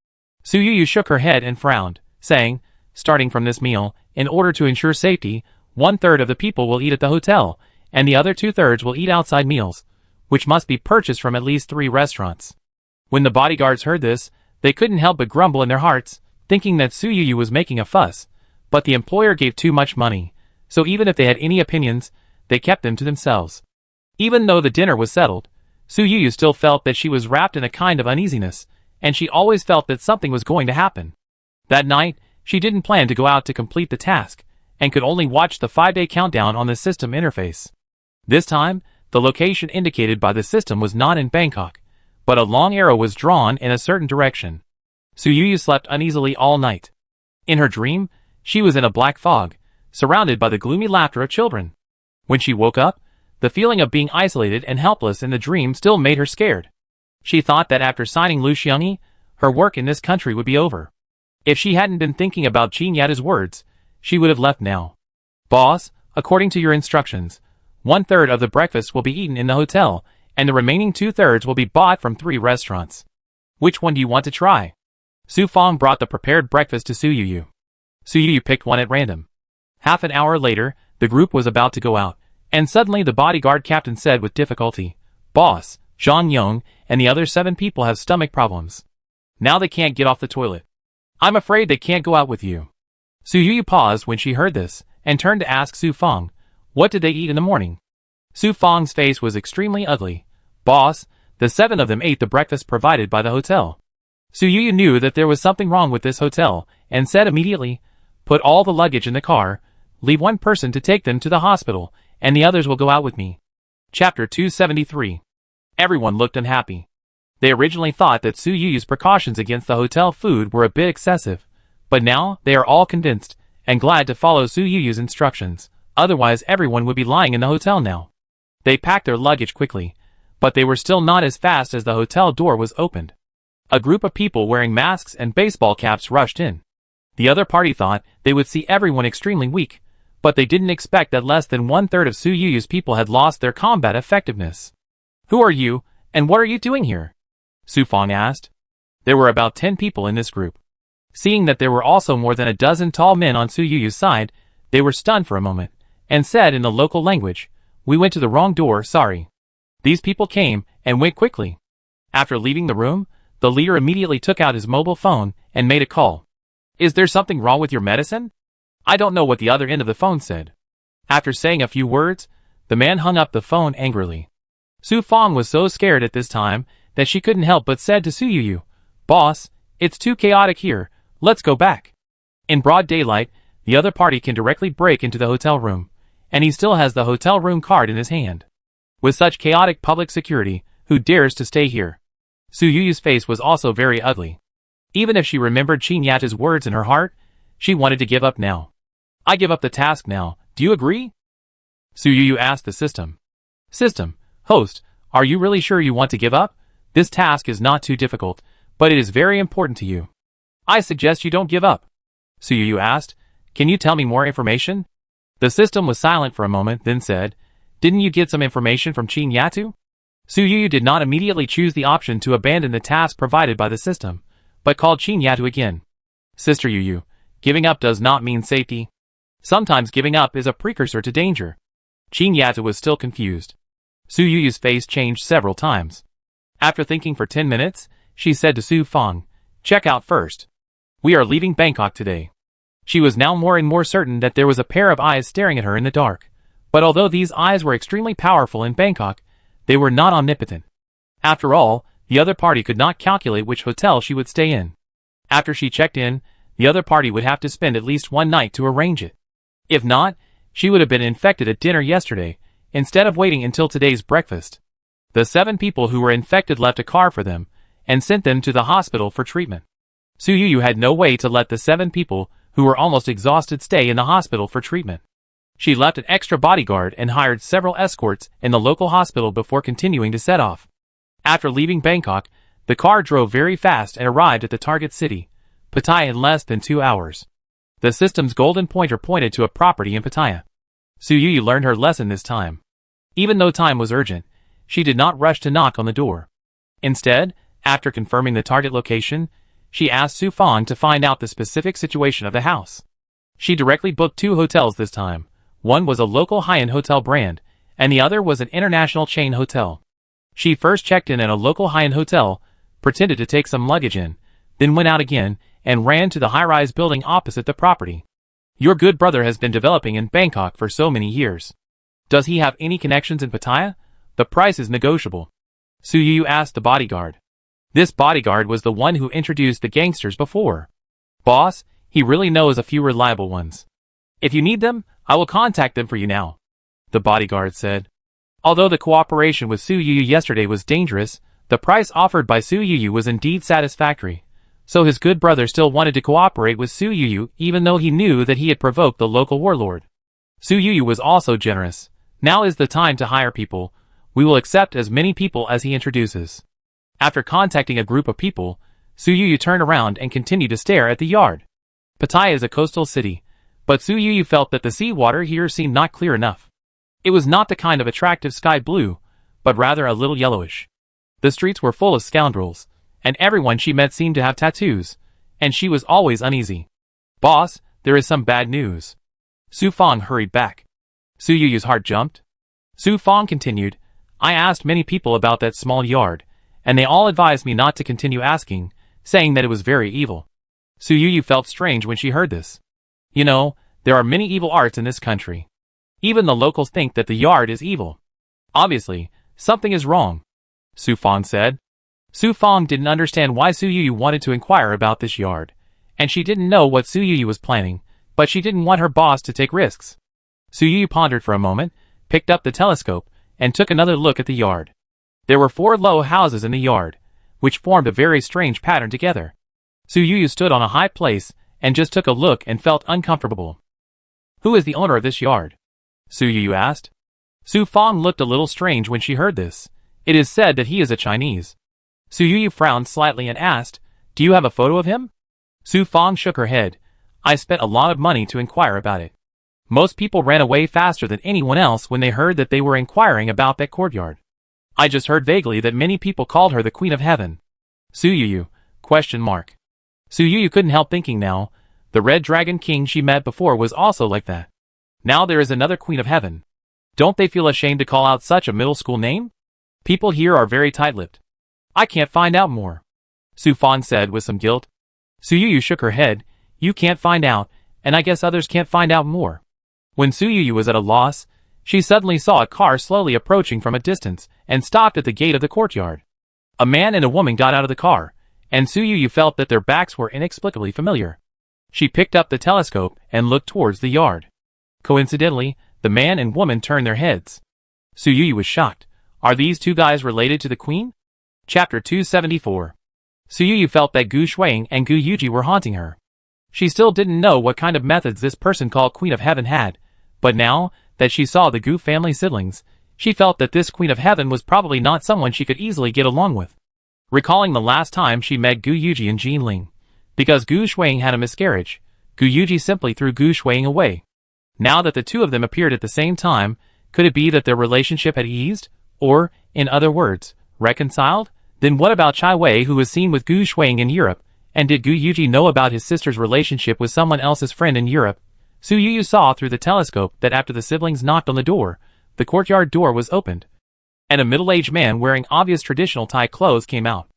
Speaker 1: Su Yuyu shook her head and frowned, saying, "Starting from this meal, in order to ensure safety, 1/3 of the people will eat at the hotel, and the other 2/3 will eat outside meals, which must be purchased from at least 3 restaurants." When the bodyguards heard this, they couldn't help but grumble in their hearts, thinking that Su Yuyu was making a fuss, but the employer gave too much money, so even if they had any opinions, they kept them to themselves. Even though the dinner was settled, Su Yuyu still felt that she was wrapped in a kind of uneasiness, and she always felt that something was going to happen. That night, she didn't plan to go out to complete the task, and could only watch the 5-day countdown on the system interface. This time, the location indicated by the system was not in Bangkok, but a long arrow was drawn in a certain direction. Su Yuyu slept uneasily all night. In her dream, she was in a black fog, surrounded by the gloomy laughter of children. When she woke up, the feeling of being isolated and helpless in the dream still made her scared. She thought that after signing Lu Xiangyi, her work in this country would be over. If she hadn't been thinking about Jin Yata's words, she would have left now. "Boss, according to your instructions, 1/3 of the breakfast will be eaten in the hotel, and the remaining 2/3 will be bought from 3 restaurants. Which one do you want to try?" Su Fang brought the prepared breakfast to Su Yuyu. Su Yuyu picked one at random. Half an hour later, the group was about to go out, and suddenly the bodyguard captain said with difficulty, "Boss, Zhang Yong and the other 7 people have stomach problems. Now they can't get off the toilet. I'm afraid they can't go out with you." Su Yuyu paused when she heard this, and turned to ask Su Fang, "What did they eat in the morning?" Su Fang's face was extremely ugly. "Boss, the 7 of them ate the breakfast provided by the hotel." Su Yuyu knew that there was something wrong with this hotel, and said immediately, "Put all the luggage in the car, leave 1 person to take them to the hospital, and the others will go out with me." Chapter 273. Everyone looked unhappy. They originally thought that Su Yuyu's precautions against the hotel food were a bit excessive, but now they are all convinced, and glad to follow Su Yuyu's instructions, otherwise everyone would be lying in the hotel now. They packed their luggage quickly, but they were still not as fast as the hotel door was opened. A group of people wearing masks and baseball caps rushed in. The other party thought they would see everyone extremely weak, but they didn't expect that less than 1/3 of Su Yuyu's people had lost their combat effectiveness. "Who are you, and what are you doing here?" Su Fang asked. There were about 10 people in this group. Seeing that there were also more than a dozen tall men on Su Yuyu's side, they were stunned for a moment, and said in the local language, "We went to the wrong door, sorry." These people came and went quickly. After leaving the room, the leader immediately took out his mobile phone and made a call. "Is there something wrong with your medicine?" "I don't know," what the other end of the phone said. After saying a few words, the man hung up the phone angrily. Su Fang was so scared at this time that she couldn't help but said to Su Yuyu, "Boss, it's too chaotic here, let's go back." In broad daylight, the other party can directly break into the hotel room, and he still has the hotel room card in his hand. With such chaotic public security, who dares to stay here? Su Yuyu's face was also very ugly. Even if she remembered Jin Yata's words in her heart, she wanted to give up now. "I give up the task now, do you agree?" Su Yuyu asked the system. "System, host, are you really sure you want to give up? This task is not too difficult, but it is very important to you. I suggest you don't give up." Su Yuyu asked, "Can you tell me more information?" The system was silent for a moment, then said, "Didn't you get some information from Jin Yatu?" Su Yuyu did not immediately choose the option to abandon the task provided by the system, but called Jin Yatu again. "Sister Yuyu, giving up does not mean safety. Sometimes giving up is a precursor to danger." Jin Yatu was still confused. Su Yuyu's face changed several times. After thinking for 10 minutes, she said to Su Fang, "Check out first. We are leaving Bangkok today. She was now more and more certain that there was a pair of eyes staring at her in the dark. But although these eyes were extremely powerful in Bangkok, they were not omnipotent. After all, the other party could not calculate which hotel she would stay in. After she checked in, the other party would have to spend at least one night to arrange it. If not, she would have been infected at dinner yesterday, instead of waiting until today's breakfast. The 7 people who were infected left a car for them, and sent them to the hospital for treatment. Su Yu had no way to let the 7 people, who were almost exhausted, stay in the hospital for treatment. She left an extra bodyguard and hired several escorts in the local hospital before continuing to set off. After leaving Bangkok, the car drove very fast and arrived at the target city, Pattaya, in less than 2 hours. The system's golden pointer pointed to a property in Pattaya. Su Yu learned her lesson this time. Even though time was urgent, she did not rush to knock on the door. Instead, after confirming the target location, she asked Su Fang to find out the specific situation of the house. She directly booked 2 hotels this time. One was a local high-end hotel brand, and the other was an international chain hotel. She first checked in at a local high-end hotel, pretended to take some luggage in, then went out again, and ran to the high-rise building opposite the property. Your good brother has been developing in Bangkok for so many years. Does he have any connections in Pattaya? The price is negotiable. Su Yu asked the bodyguard. This bodyguard was the one who introduced the gangsters before. Boss, he really knows a few reliable ones. If you need them, I will contact them for you now, the bodyguard said. Although the cooperation with Su Yu yesterday was dangerous, the price offered by Su Yu was indeed satisfactory. So his good brother still wanted to cooperate with Su Yu even though he knew that he had provoked the local warlord. Su Yu was also generous. Now is the time to hire people. We will accept as many people as he introduces. After contacting a group of people, Su Yu turned around and continued to stare at the yard. Pattaya is a coastal city, but Su Yu felt that the seawater here seemed not clear enough. It was not the kind of attractive sky blue, but rather a little yellowish. The streets were full of scoundrels, and everyone she met seemed to have tattoos, and she was always uneasy. Boss, there is some bad news. Su Fang hurried back. Su Yu's heart jumped. Su Fang continued, I asked many people about that small yard, and they all advised me not to continue asking, saying that it was very evil. Su Yu felt strange when she heard this. You know, there are many evil arts in this country. Even the locals think that the yard is evil. Obviously, something is wrong, Su Fang said. Su Fang didn't understand why Su Yu wanted to inquire about this yard, and she didn't know what Su Yu was planning, but she didn't want her boss to take risks. Su Yu pondered for a moment, picked up the telescope, and took another look at the yard. There were 4 low houses in the yard, which formed a very strange pattern together. Su Yu stood on a high place and just took a look and felt uncomfortable. Who is the owner of this yard? Su Yu asked. Su Fang looked a little strange when she heard this. It is said that he is a Chinese. Su Yu frowned slightly and asked, Do you have a photo of him? Su Fang shook her head. I spent a lot of money to inquire about it. Most people ran away faster than anyone else when they heard that they were inquiring about that courtyard. I just heard vaguely that many people called her the Queen of Heaven. Su Yu? Su Yu couldn't help thinking now. The Red Dragon King she met before was also like that. Now there is another Queen of Heaven. Don't they feel ashamed to call out such a middle school name? People here are very tight-lipped. I can't find out more, Su Fang said with some guilt. Su Yu shook her head. You can't find out, and I guess others can't find out more. When Su Yu was at a loss, she suddenly saw a car slowly approaching from a distance and stopped at the gate of the courtyard. A man and a woman got out of the car, and Su Yu felt that their backs were inexplicably familiar. She picked up the telescope and looked towards the yard. Coincidentally, the man and woman turned their heads. Su Yu was shocked. Are these 2 guys related to the queen? Chapter 274. Su Yu felt that Gu Shuang and Gu Yuji were haunting her. She still didn't know what kind of methods this person called Queen of Heaven had, but now that she saw the Gu family siblings, she felt that this Queen of Heaven was probably not someone she could easily get along with. Recalling the last time she met Gu Yuji and Jin Ling, because Gu Shuang had a miscarriage, Gu Yuji simply threw Gu Shuang away. Now that the 2 of them appeared at the same time, could it be that their relationship had eased, or, in other words, reconciled? Then what about Chai Wei, who was seen with Gu Shuang in Europe, and did Gu Yuji know about his sister's relationship with someone else's friend in Europe? Su Yu saw through the telescope that after the siblings knocked on the door, the courtyard door was opened, and a middle-aged man wearing obvious traditional Thai clothes came out.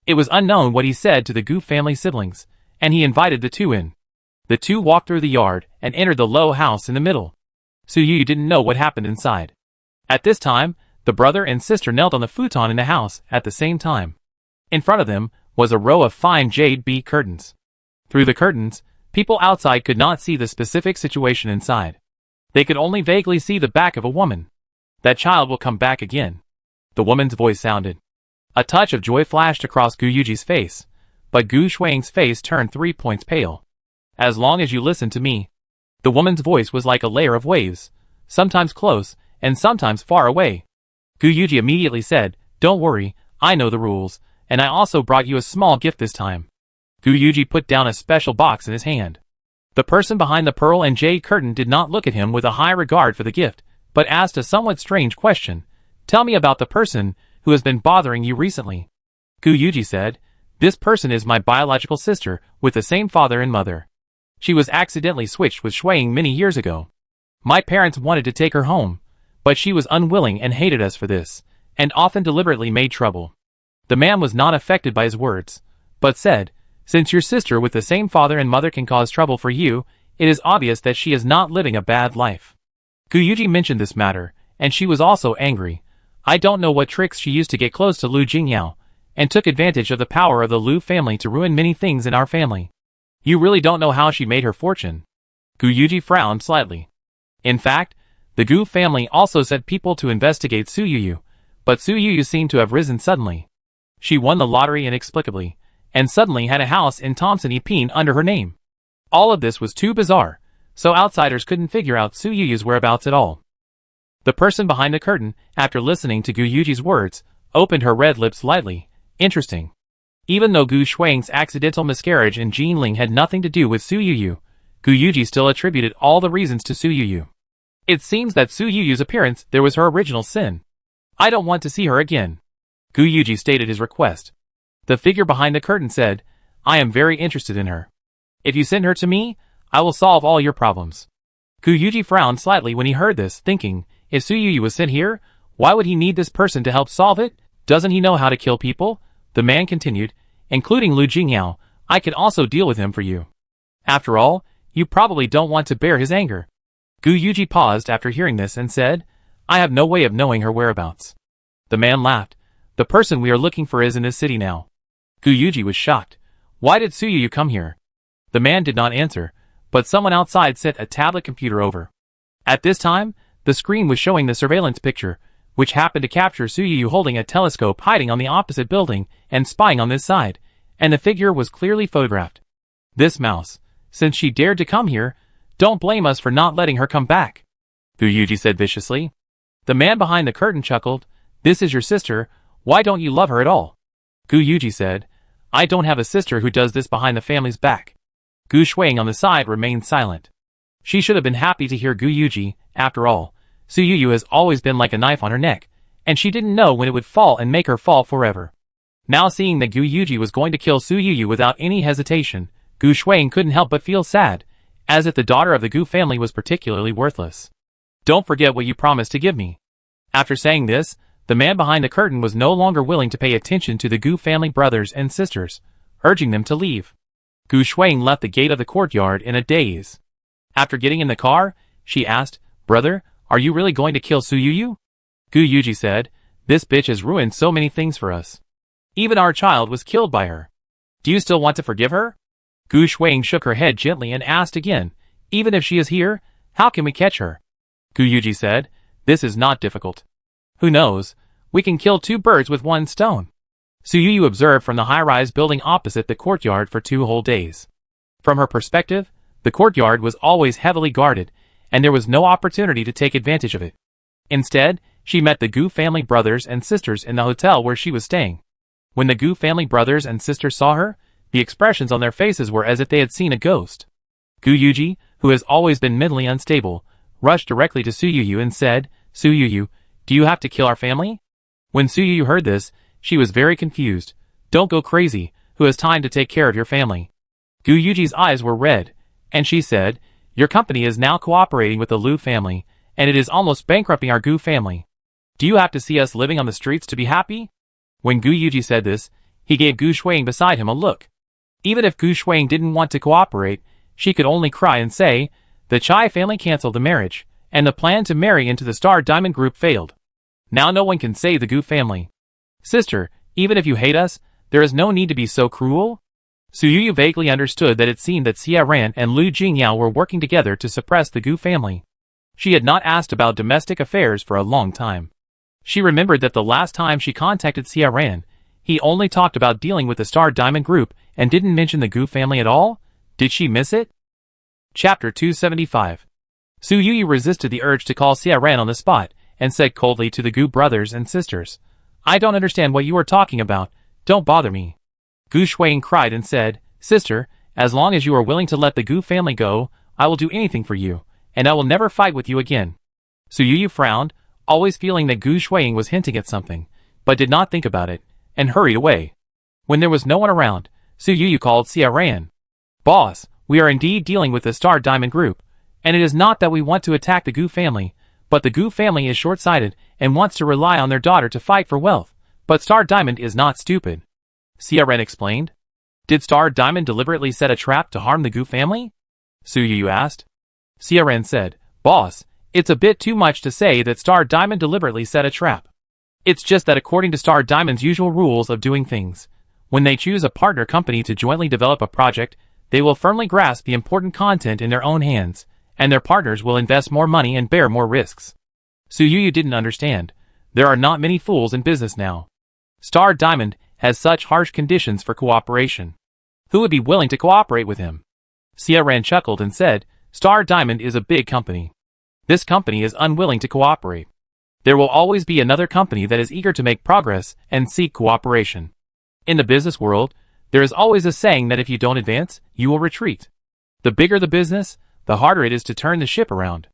Speaker 1: It was unknown what he said to the Gu family siblings, and he invited the 2 in. The two walked through the yard and entered the low house in the middle. Su Yu didn't know what happened inside. At this time, the brother and sister knelt on the futon in the house at the same time. In front of them was a row of fine jade bead curtains. Through the curtains, people outside could not see the specific situation inside. They could only vaguely see the back of a woman. That child will come back again. The woman's voice sounded. A touch of joy flashed across Gu Yuji's face, but Gu Shuang's face turned 3 points pale. As long as you listen to me. The woman's voice was like a layer of waves, sometimes close, and sometimes far away. Gu Yuji immediately said, "Don't worry, I know the rules, and I also brought you a small gift this time." Gu Yuji put down a special box in his hand. The person behind the pearl and jade curtain did not look at him with a high regard for the gift, but asked a somewhat strange question. "Tell me about the person who has been bothering you recently." Gu Yuji said, "This person is my biological sister with the same father and mother. She was accidentally switched with Shuang many years ago. My parents wanted to take her home, but she was unwilling and hated us for this, and often deliberately made trouble." The man was not affected by his words, but said, "Since your sister with the same father and mother can cause trouble for you, it is obvious that she is not living a bad life." Gu Yuji mentioned this matter, and she was also angry. "I don't know what tricks she used to get close to Lu Jingyao, and took advantage of the power of the Lu family to ruin many things in our family. You really don't know how she made her fortune." Gu Yuji frowned slightly. In fact, the Gu family also sent people to investigate Su Yu, but Su Yu seemed to have risen suddenly. She won the lottery inexplicably, and suddenly had a house in Thompson Epine under her name. All of this was too bizarre, so outsiders couldn't figure out Su Yu's whereabouts at all. The person behind the curtain, after listening to Gu Yuji's words, opened her red lips lightly. Interesting. Even though Gu Shuang's accidental miscarriage and Jinling had nothing to do with Su Yu, Gu Yuji still attributed all the reasons to Su Yu. It seems that Su Yu's appearance there was her original sin. "I don't want to see her again." Gu Yuji stated his request. The figure behind the curtain said, "I am very interested in her. If you send her to me, I will solve all your problems." Gu Yuji frowned slightly when he heard this, thinking, if Su Yu was sent here, why would he need this person to help solve it? Doesn't he know how to kill people? The man continued, "Including Lu Jingyao, I can also deal with him for you. After all, you probably don't want to bear his anger." Gu Yuji paused after hearing this and said, "I have no way of knowing her whereabouts." The man laughed. "The person we are looking for is in this city now." Gu Yuji was shocked. "Why did Su Yu come here?" The man did not answer, but someone outside sent a tablet computer over. At this time, the screen was showing the surveillance picture, which happened to capture Su Yu holding a telescope hiding on the opposite building and spying on this side, and the figure was clearly photographed. "This mouse, since she dared to come here, don't blame us for not letting her come back," Gu Yuji said viciously. The man behind the curtain chuckled. "This is your sister, why don't you love her at all?" Gu Yuji said, "I don't have a sister who does this behind the family's back." Gu Shuang on the side remained silent. She should have been happy to hear Gu Yuji. After all, Su Yu has always been like a knife on her neck, and she didn't know when it would fall and make her fall forever. Now seeing that Gu Yuji was going to kill Su Yu without any hesitation, Gu Shuang couldn't help but feel sad, as if the daughter of the Gu family was particularly worthless. "Don't forget what you promised to give me." After saying this, the man behind the curtain was no longer willing to pay attention to the Gu family brothers and sisters, urging them to leave. Gu Shuang left the gate of the courtyard in a daze. After getting in the car, she asked, "Brother, are you really going to kill Su Yu?" Gu Yuji said, "This bitch has ruined so many things for us. Even our child was killed by her. Do you still want to forgive her?" Gu Shuang shook her head gently and asked again, "Even if she is here, how can we catch her?" Gu Yuji said, "This is not difficult. Who knows, we can kill 2 birds with 1 stone." Su Yu observed from the high-rise building opposite the courtyard for 2 whole days. From her perspective, the courtyard was always heavily guarded, and there was no opportunity to take advantage of it. Instead, she met the Gu family brothers and sisters in the hotel where she was staying. When the Gu family brothers and sisters saw her, the expressions on their faces were as if they had seen a ghost. Gu Yuji, who has always been mentally unstable, rushed directly to Su Yu and said, "Su Yu, do you have to kill our family?" When Su Yu heard this, she was very confused. "Don't go crazy, who has time to take care of your family?" Gu Yuji's eyes were red, and she said, "Your company is now cooperating with the Lu family, and it is almost bankrupting our Gu family. Do you have to see us living on the streets to be happy?" When Gu Yuji said this, he gave Gu Shuang beside him a look. Even if Gu Shuang didn't want to cooperate, she could only cry and say, the Chai family cancelled the marriage, and the plan to marry into the Star Diamond Group failed. Now no one can save the Gu family. Sister, even if you hate us, there is no need to be so cruel. Su Yuyu vaguely understood that it seemed that Xia Ran and Lu Jingyao were working together to suppress the Gu family. She had not asked about domestic affairs for a long time. She remembered that the last time she contacted Xia Ran, he only talked about dealing with the Star Diamond Group and didn't mention the Gu family at all. Did she miss it? Chapter 275. Su Yuyu resisted the urge to call Xia Ran on the spot, and said coldly to the Gu brothers and sisters, I don't understand what you are talking about, don't bother me. Gu Shuang cried and said, Sister, as long as you are willing to let the Gu family go, I will do anything for you, and I will never fight with you again. Su Yuyu frowned, always feeling that Gu Shuang was hinting at something, but did not think about it, and hurried away. When there was no one around, Su Yuyu called Xia Ran. Boss, we are indeed dealing with the Star Diamond Group, and it is not that we want to attack the Gu family, but the Gu family is short-sighted and wants to rely on their daughter to fight for wealth, but Star Diamond is not stupid. Xia Ran explained. Did Star Diamond deliberately set a trap to harm the Gu family? Su Yuyu asked. Xia Ran said, Boss, it's a bit too much to say that Star Diamond deliberately set a trap. It's just that according to Star Diamond's usual rules of doing things, when they choose a partner company to jointly develop a project, they will firmly grasp the important content in their own hands, and their partners will invest more money and bear more risks. Su Yuyu didn't understand. There are not many fools in business now. Star Diamond has such harsh conditions for cooperation. Who would be willing to cooperate with him? Xia Ran chuckled and said, Star Diamond is a big company. This company is unwilling to cooperate. There will always be another company that is eager to make progress and seek cooperation. In the business world, there is always a saying that if you don't advance, you will retreat. The bigger the business, the harder it is to turn the ship around.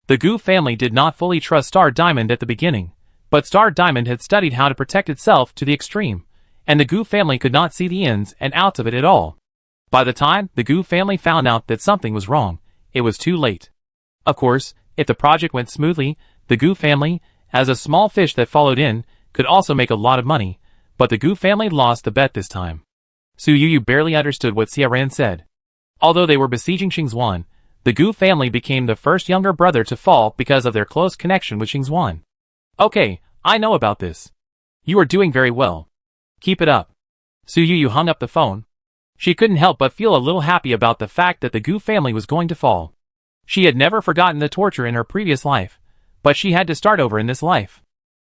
Speaker 1: The Gu family did not fully trust Star Diamond at the beginning, but Star Diamond had studied how to protect itself to the extreme, and the Gu family could not see the ins and outs of it at all. By the time the Gu family found out that something was wrong, it was too late. Of course, if the project went smoothly, the Gu family, as a small fish that followed in, could also make a lot of money, but the Gu family lost the bet this time. Su Yuyu barely understood what Xia Ran said. Although they were besieging Xingzhuan, the Gu family became the first younger brother to fall because of their close connection with Xingzhuan. Okay, I know about this. You are doing very well. Keep it up. Su Yuyu hung up the phone. She couldn't help but feel a little happy about the fact that the Gu family was going to fall. She had never forgotten the torture in her previous life, but she had to start over in this life.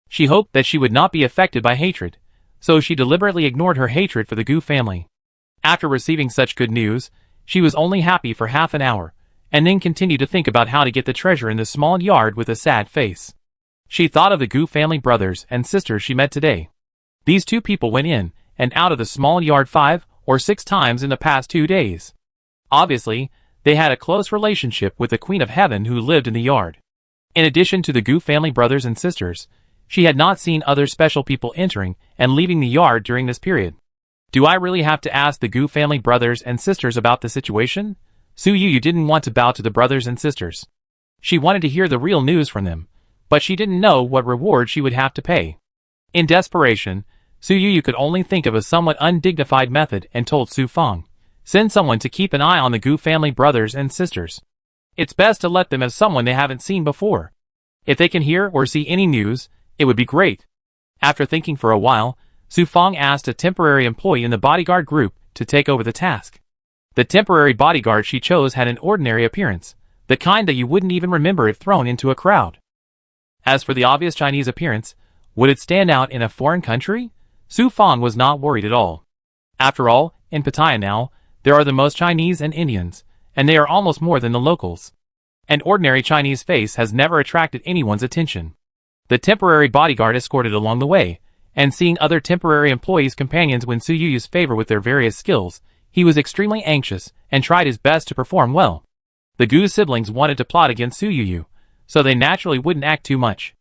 Speaker 1: She hoped that she would not be affected by hatred, so she deliberately ignored her hatred for the Gu family. After receiving such good news, she was only happy for half an hour, and then continued to think about how to get the treasure in the small yard with a sad face. She thought of the Gu family brothers and sisters she met today. These two people went in and out of the small yard 5 or 6 times in the past 2 days. Obviously, they had a close relationship with the Queen of Heaven who lived in the yard. In addition to the Gu family brothers and sisters, she had not seen other special people entering and leaving the yard during this period. Do I really have to ask the Gu family brothers and sisters about the situation? Su Yuyu didn't want to bow to the brothers and sisters. She wanted to hear the real news from them, but she didn't know what reward she would have to pay. In desperation, Su Yuyu could only think of a somewhat undignified method and told Su Feng, send someone to keep an eye on the Gu family brothers and sisters. It's best to let them as someone they haven't seen before. If they can hear or see any news, it would be great. After thinking for a while, Su Feng asked a temporary employee in the bodyguard group to take over the task. The temporary bodyguard she chose had an ordinary appearance, the kind that you wouldn't even remember if thrown into a crowd. As for the obvious Chinese appearance, would it stand out in a foreign country? Su Feng was not worried at all. After all, in Pattaya now, there are the most Chinese and Indians, and they are almost more than the locals. An ordinary Chinese face has never attracted anyone's attention. The temporary bodyguard escorted along the way, and seeing other temporary employees' companions win Su Yuyu's favor with their various skills, he was extremely anxious and tried his best to perform well. The Gu siblings wanted to plot against Su Yuyu, so they naturally wouldn't act too much.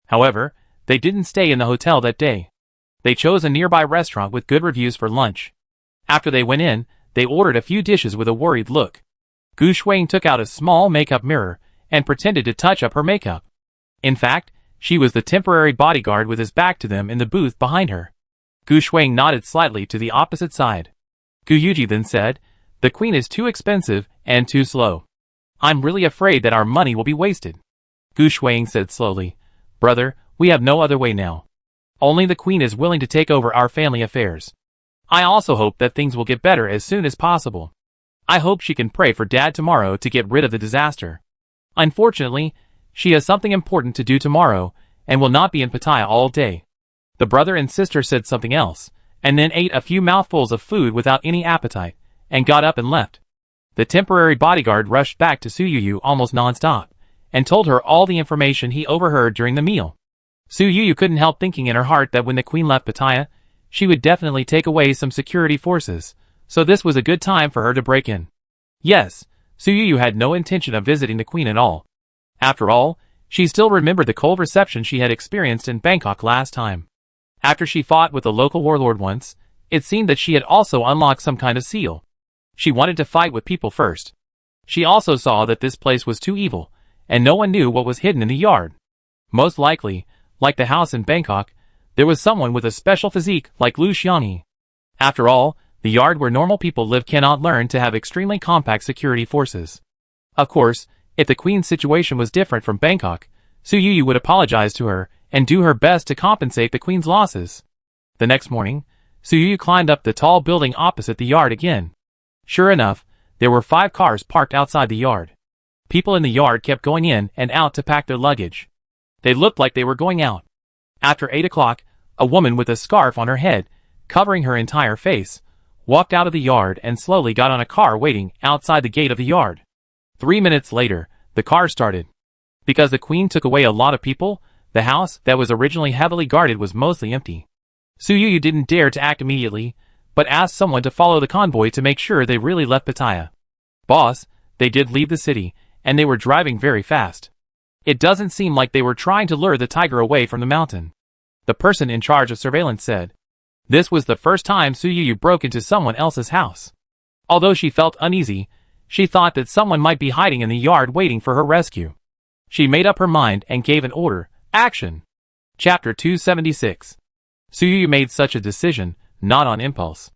Speaker 1: However, they didn't stay in the hotel that day. They chose a nearby restaurant with good reviews for lunch. After they went in, they ordered a few dishes with a worried look. Gu Shuang took out a small makeup mirror and pretended to touch up her makeup. In fact, she was the temporary bodyguard with his back to them in the booth behind her. Gu Shuang nodded slightly to the opposite side. Gu Yuji then said, The queen is too expensive and too slow. I'm really afraid that our money will be wasted. Gu Shuang said slowly. Brother, we have no other way now. Only the queen is willing to take over our family affairs. I also hope that things will get better as soon as possible. I hope she can pray for Dad tomorrow to get rid of the disaster. Unfortunately, she has something important to do tomorrow and will not be in Pattaya all day. The brother and sister said something else, and then ate a few mouthfuls of food without any appetite, and got up and left. The temporary bodyguard rushed back to Su Yuyu almost non-stop, and told her all the information he overheard during the meal. Su Yuyu couldn't help thinking in her heart that when the queen left Pattaya, she would definitely take away some security forces, so this was a good time for her to break in. Yes, Su Yuyu had no intention of visiting the queen at all. After all, she still remembered the cold reception she had experienced in Bangkok last time. After she fought with a local warlord once, it seemed that she had also unlocked some kind of seal. She wanted to fight with people first. She also saw that this place was too evil, and no one knew what was hidden in the yard. Most likely, like the house in Bangkok, there was someone with a special physique like Lu Xiangyi. After all, the yard where normal people live cannot learn to have extremely compact security forces. Of course, if the queen's situation was different from Bangkok, Su Yuyu would apologize to her and do her best to compensate the queen's losses. The next morning, Su Yuyu climbed up the tall building opposite the yard again. Sure enough, there were 5 cars parked outside the yard. People in the yard kept going in and out to pack their luggage. They looked like they were going out. After 8 o'clock, a woman with a scarf on her head, covering her entire face, walked out of the yard and slowly got on a car waiting outside the gate of the yard. 3 minutes later, the car started. Because the queen took away a lot of people, the house that was originally heavily guarded was mostly empty. Su Yuyu didn't dare to act immediately, but asked someone to follow the convoy to make sure they really left Pattaya. Boss, they did leave the city, and they were driving very fast. It doesn't seem like they were trying to lure the tiger away from the mountain. The person in charge of surveillance said. This was the first time Su Yuyu broke into someone else's house. Although she felt uneasy, she thought that someone might be hiding in the yard waiting for her rescue. She made up her mind and gave an order. Action! Chapter 276. Su Yuyu made such a decision, not on impulse.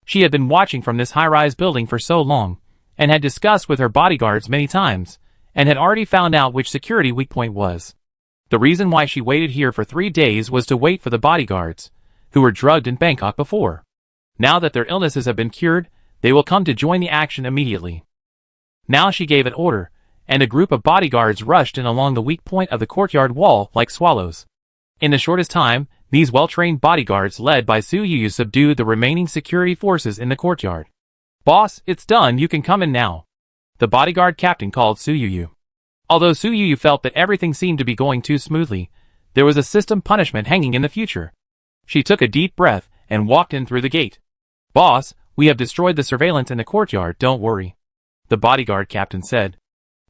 Speaker 1: She had been watching from this high-rise building for so long, and had discussed with her bodyguards many times, and had already found out which security weak point was. The reason why she waited here for 3 days was to wait for the bodyguards, who were drugged in Bangkok before. Now that their illnesses have been cured, they will come to join the action immediately. Now she gave an order, and a group of bodyguards rushed in along the weak point of the courtyard wall like swallows. In the shortest time, these well-trained bodyguards led by Su Yuyu subdued the remaining security forces in the courtyard. Boss, it's done, you can come in now. The bodyguard captain called Su Yuyu. Although Su Yuyu felt that everything seemed to be going too smoothly, there was a system punishment hanging in the future. She took a deep breath and walked in through the gate. Boss, we have destroyed the surveillance in the courtyard, don't worry. The bodyguard captain said.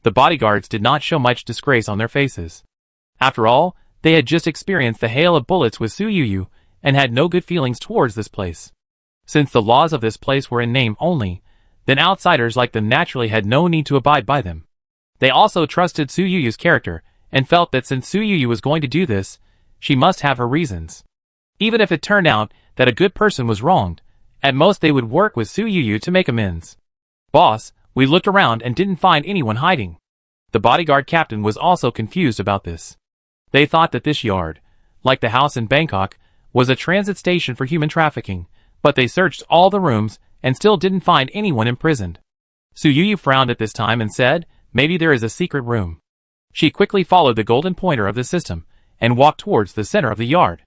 Speaker 1: The bodyguards did not show much disgrace on their faces. After all, they had just experienced the hail of bullets with Su Yuyu and had no good feelings towards this place. Since the laws of this place were in name only, then outsiders like them naturally had no need to abide by them. They also trusted Su Yuyu's character and felt that since Su Yuyu was going to do this, she must have her reasons. Even if it turned out that a good person was wronged, at most they would work with Su Yuyu to make amends. Boss, we looked around and didn't find anyone hiding. The bodyguard captain was also confused about this. They thought that this yard, like the house in Bangkok, was a transit station for human trafficking, but they searched all the rooms and still didn't find anyone imprisoned. Su Yuyu frowned at this time and said, maybe there is a secret room. She quickly followed the golden pointer of the system and walked towards the center of the yard.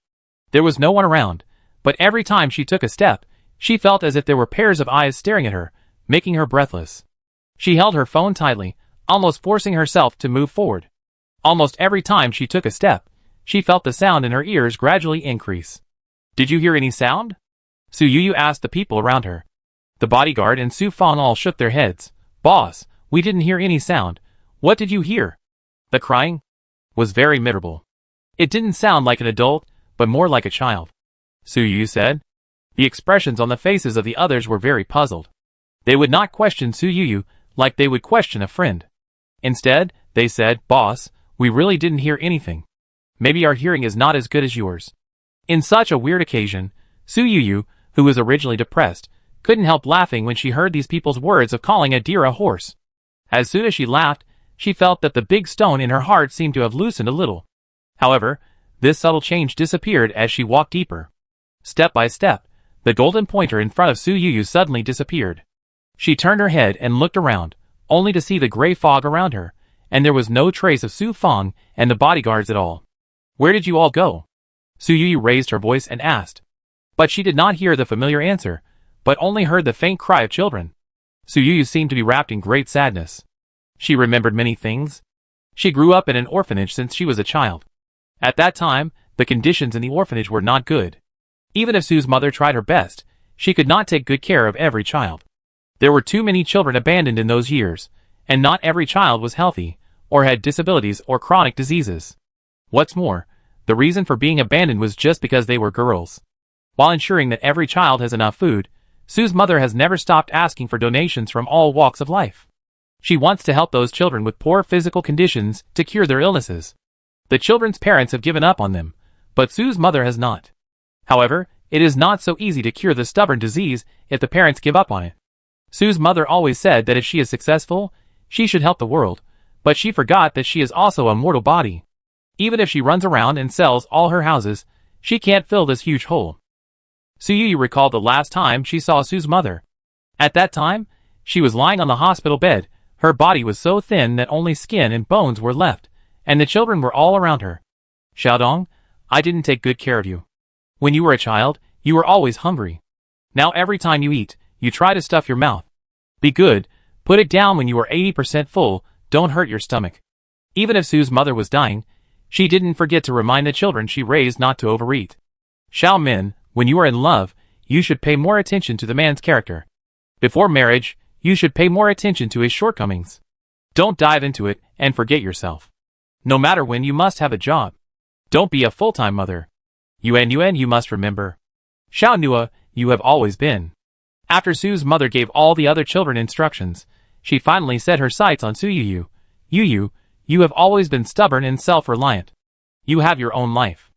Speaker 1: There was no one around, but every time she took a step, she felt as if there were pairs of eyes staring at her, making her breathless. She held her phone tightly, almost forcing herself to move forward. Almost every time she took a step, she felt the sound in her ears gradually increase. Did you hear any sound? Su Yuyu asked the people around her. The bodyguard and Su Fang all shook their heads. Boss, we didn't hear any sound. What did you hear? The crying was very miserable. It didn't sound like an adult, but more like a child. Su Yuyu said. The expressions on the faces of the others were very puzzled. They would not question Su Yuyu like they would question a friend. Instead, they said, Boss, we really didn't hear anything. Maybe our hearing is not as good as yours. In such a weird occasion, Su Yuyu, who was originally depressed, couldn't help laughing when she heard these people's words of calling a deer a horse. As soon as she laughed, she felt that the big stone in her heart seemed to have loosened a little. However, this subtle change disappeared as she walked deeper. Step by step, the golden pointer in front of Su Yuyu suddenly disappeared. She turned her head and looked around, only to see the gray fog around her, and there was no trace of Su Feng and the bodyguards at all. "Where did you all go?" Su Yuyu raised her voice and asked. But she did not hear the familiar answer, but only heard the faint cry of children. Su Yuyu seemed to be wrapped in great sadness. She remembered many things. She grew up in an orphanage since she was a child. At that time, the conditions in the orphanage were not good. Even if Su's mother tried her best, she could not take good care of every child. There were too many children abandoned in those years, and not every child was healthy, or had disabilities or chronic diseases. What's more, the reason for being abandoned was just because they were girls. While ensuring that every child has enough food, Su's mother has never stopped asking for donations from all walks of life. She wants to help those children with poor physical conditions to cure their illnesses. The children's parents have given up on them, but Su's mother has not. However, it is not so easy to cure the stubborn disease if the parents give up on it. Su's mother always said that if she is successful, she should help the world, but she forgot that she is also a mortal body. Even if she runs around and sells all her houses, she can't fill this huge hole. Su Yuyu recalled the last time she saw Su's mother. At that time, she was lying on the hospital bed. Her body was so thin that only skin and bones were left, and the children were all around her. "Xiaodong, I didn't take good care of you. When you were a child, you were always hungry. Now every time you eat, you try to stuff your mouth. Be good, put it down when you are 80% full, don't hurt your stomach." Even if Su's mother was dying, she didn't forget to remind the children she raised not to overeat. "Xiao Min, when you are in love, you should pay more attention to the man's character. Before marriage, you should pay more attention to his shortcomings. Don't dive into it and forget yourself. No matter when, you must have a job. Don't be a full-time mother. Yuan, you must remember. Xiao Nua, you have always been." After Su's mother gave all the other children instructions, she finally set her sights on Su Yuyu. "Yuyu, you have always been stubborn and self-reliant. You have your own life.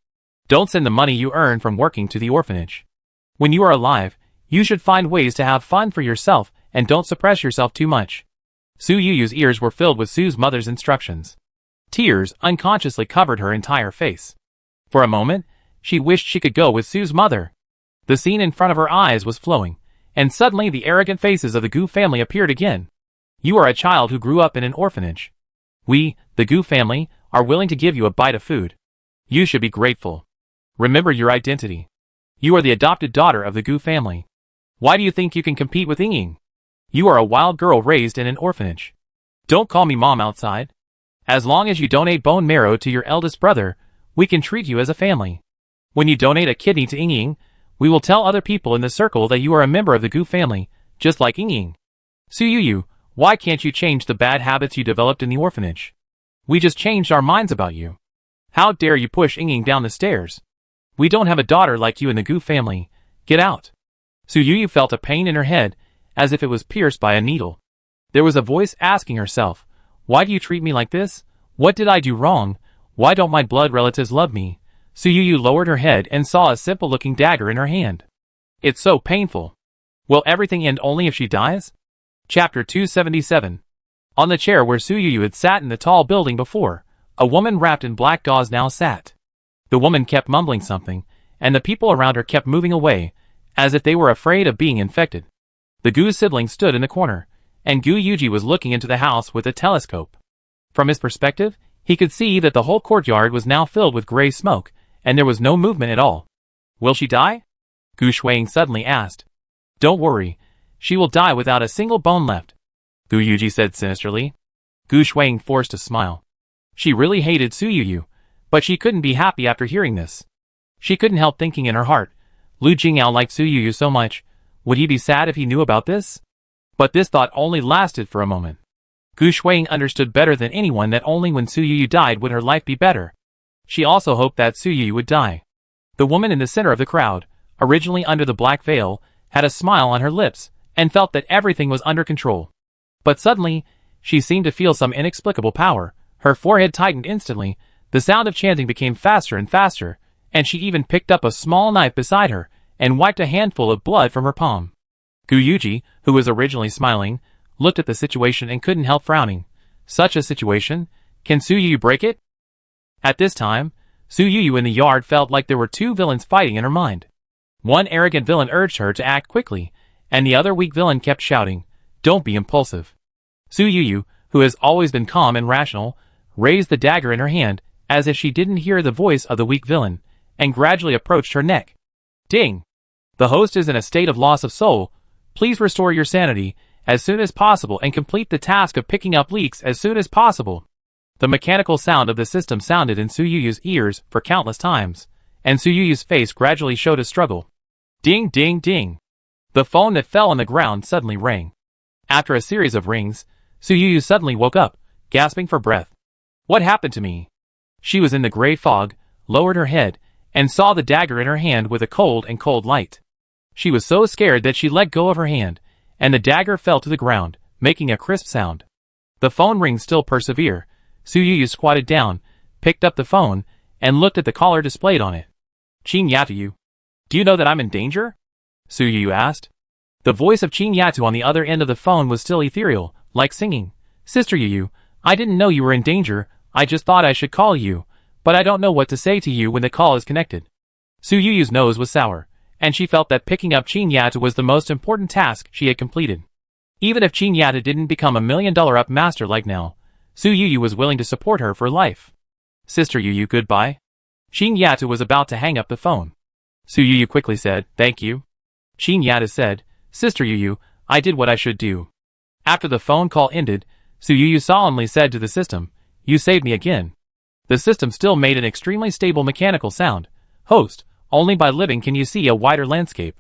Speaker 1: Don't send the money you earn from working to the orphanage. When you are alive, you should find ways to have fun for yourself and don't suppress yourself too much." Su Yuyu's ears were filled with Su's mother's instructions. Tears unconsciously covered her entire face. For a moment, she wished she could go with Su's mother. The scene in front of her eyes was flowing, and suddenly the arrogant faces of the Gu family appeared again. "You are a child who grew up in an orphanage. We, the Gu family, are willing to give you a bite of food. You should be grateful. Remember your identity. You are the adopted daughter of the Gu family. Why do you think you can compete with Ying? You are a wild girl raised in an orphanage. Don't call me mom outside. As long as you donate bone marrow to your eldest brother, we can treat you as a family. When you donate a kidney to Ying, we will tell other people in the circle that you are a member of the Gu family, just like Ying. Su Yuyu, why can't you change the bad habits you developed in the orphanage? We just changed our minds about you. How dare you push Ying down the stairs? We don't have a daughter like you in the Gu family. Get out." Su Yuyu felt a pain in her head, as if it was pierced by a needle. There was a voice asking herself, "Why do you treat me like this? What did I do wrong? Why don't my blood relatives love me?" Su Yuyu lowered her head and saw a simple-looking dagger in her hand. "It's so painful. Will everything end only if she dies?" Chapter 277. On the chair where Su Yuyu had sat in the tall building before, a woman wrapped in black gauze now sat. The woman kept mumbling something, and the people around her kept moving away, as if they were afraid of being infected. The Gu sibling stood in the corner, and Gu Yuji was looking into the house with a telescope. From his perspective, he could see that the whole courtyard was now filled with gray smoke, and there was no movement at all. "Will she die?" Gu Shuang suddenly asked. "Don't worry, she will die without a single bone left," Gu Yuji said sinisterly. Gu Shuang forced a smile. She really hated Su Yuyu, but she couldn't be happy after hearing this. She couldn't help thinking in her heart, Lu Jingyao liked Su Yuyu so much, would he be sad if he knew about this? But this thought only lasted for a moment. Gu Shuang understood better than anyone that only when Su Yuyu died would her life be better. She also hoped that Su Yuyu would die. The woman in the center of the crowd, originally under the black veil, had a smile on her lips, and felt that everything was under control. But suddenly, she seemed to feel some inexplicable power. Her forehead tightened instantly, the sound of chanting became faster and faster, and she even picked up a small knife beside her, and wiped a handful of blood from her palm. Guyuji, who was originally smiling, looked at the situation and couldn't help frowning. Such a situation? Can Su-Yu break it? At this time, Su-Yu in the yard felt like there were two villains fighting in her mind. One arrogant villain urged her to act quickly, and the other weak villain kept shouting, "Don't be impulsive." Su-Yu, who has always been calm and rational, raised the dagger in her hand as if she didn't hear the voice of the weak villain, and gradually approached her neck. Ding! The host is in a state of loss of soul. Please restore your sanity as soon as possible and complete the task of picking up leaks as soon as possible. The mechanical sound of the system sounded in Su-Yu's ears for countless times, and Su-Yu's face gradually showed a struggle. Ding, ding, ding! The phone that fell on the ground suddenly rang. After a series of rings, Su-Yu suddenly woke up, gasping for breath. What happened to me? She was in the gray fog, lowered her head, and saw the dagger in her hand with a cold light. She was so scared that she let go of her hand, and the dagger fell to the ground, making a crisp sound. The phone rings still persevere. Su-Yu squatted down, picked up the phone, and looked at the caller displayed on it. Qin Yatu. Do you know that I'm in danger? Su-Yu asked. The voice of Qin Yatu on the other end of the phone was still ethereal, like singing. Sister Yu, I didn't know you were in danger. I just thought I should call you, but I don't know what to say to you when the call is connected. Su-Yu's nose was sour, and she felt that picking up Qin Yatu was the most important task she had completed. Even if Qin Yatu didn't become $1 million up master like now, Su-Yu was willing to support her for life. Sister Yu, goodbye. Qin Yatu was about to hang up the phone. Su-Yu quickly said, thank you. Qin Yatu said, Sister Yu, I did what I should do. After the phone call ended, Su-Yu solemnly said to the system, you saved me again. The system still made an extremely stable mechanical sound. Host, only by living can you see a wider landscape.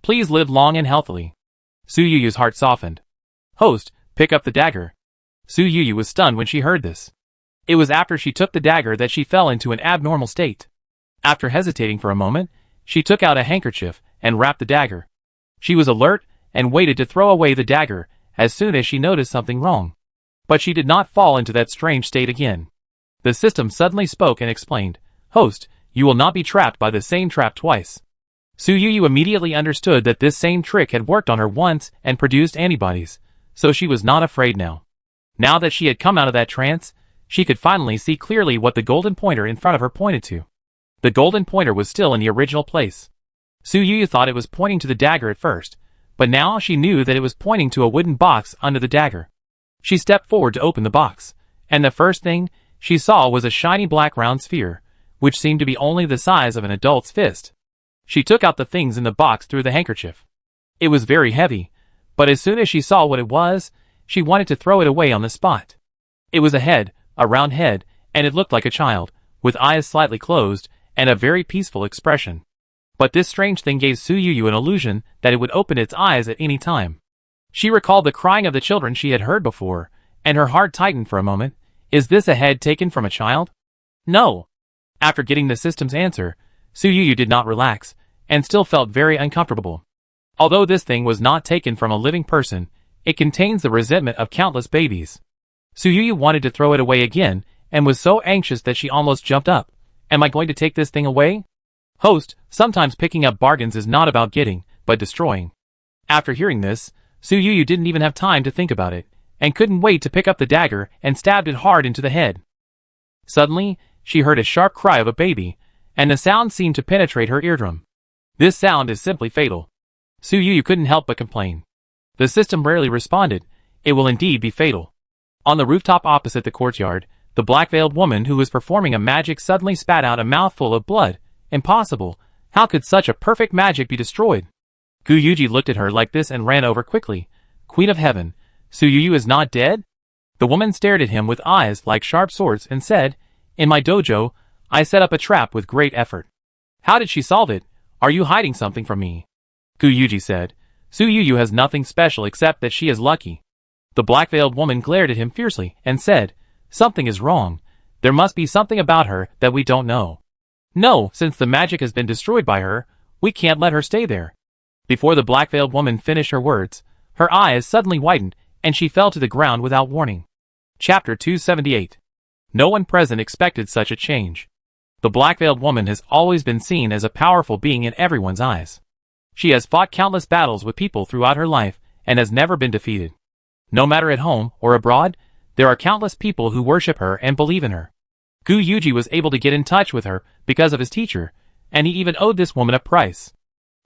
Speaker 1: Please live long and healthily. Su-Yu's heart softened. Host, pick up the dagger. Su-Yu was stunned when she heard this. It was after she took the dagger that she fell into an abnormal state. After hesitating for a moment, she took out a handkerchief and wrapped the dagger. She was alert and waited to throw away the dagger as soon as she noticed something wrong. But she did not fall into that strange state again. The system suddenly spoke and explained, Host, you will not be trapped by the same trap twice. Su-Yu immediately understood that this same trick had worked on her once and produced antibodies, so she was not afraid now. Now that she had come out of that trance, she could finally see clearly what the golden pointer in front of her pointed to. The golden pointer was still in the original place. Su-Yu thought it was pointing to the dagger at first, but now she knew that it was pointing to a wooden box under the dagger. She stepped forward to open the box, and the first thing she saw was a shiny black round sphere, which seemed to be only the size of an adult's fist. She took out the things in the box through the handkerchief. It was very heavy, but as soon as she saw what it was, she wanted to throw it away on the spot. It was a head, a round head, and it looked like a child, with eyes slightly closed, and a very peaceful expression. But this strange thing gave Su-Yu an illusion that it would open its eyes at any time. She recalled the crying of the children she had heard before, and her heart tightened for a moment. Is this a head taken from a child? No. After getting the system's answer, Su-Yu did not relax, and still felt very uncomfortable. Although this thing was not taken from a living person, it contains the resentment of countless babies. Su-Yu wanted to throw it away again, and was so anxious that she almost jumped up. Am I going to take this thing away? Host, sometimes picking up bargains is not about getting, but destroying. After hearing this, Su-Yu didn't even have time to think about it, and couldn't wait to pick up the dagger and stabbed it hard into the head. Suddenly, she heard a sharp cry of a baby, and the sound seemed to penetrate her eardrum. This sound is simply fatal. Su-Yu couldn't help but complain. The system rarely responded. It will indeed be fatal. On the rooftop opposite the courtyard, the black-veiled woman who was performing a magic suddenly spat out a mouthful of blood. Impossible. How could such a perfect magic be destroyed? Guyuji looked at her like this and ran over quickly. Queen of Heaven, Su-Yu is not dead? The woman stared at him with eyes like sharp swords and said, In my dojo, I set up a trap with great effort. How did she solve it? Are you hiding something from me? Guyuji said, Su-Yu has nothing special except that she is lucky. The black-veiled woman glared at him fiercely and said, Something is wrong. There must be something about her that we don't know. No, since the magic has been destroyed by her, we can't let her stay there. Before the black-veiled woman finished her words, her eyes suddenly widened, and she fell to the ground without warning. Chapter 278. No one present expected such a change. The black-veiled woman has always been seen as a powerful being in everyone's eyes. She has fought countless battles with people throughout her life and has never been defeated. No matter at home or abroad, there are countless people who worship her and believe in her. Gu Yuji was able to get in touch with her because of his teacher, and he even owed this woman a price.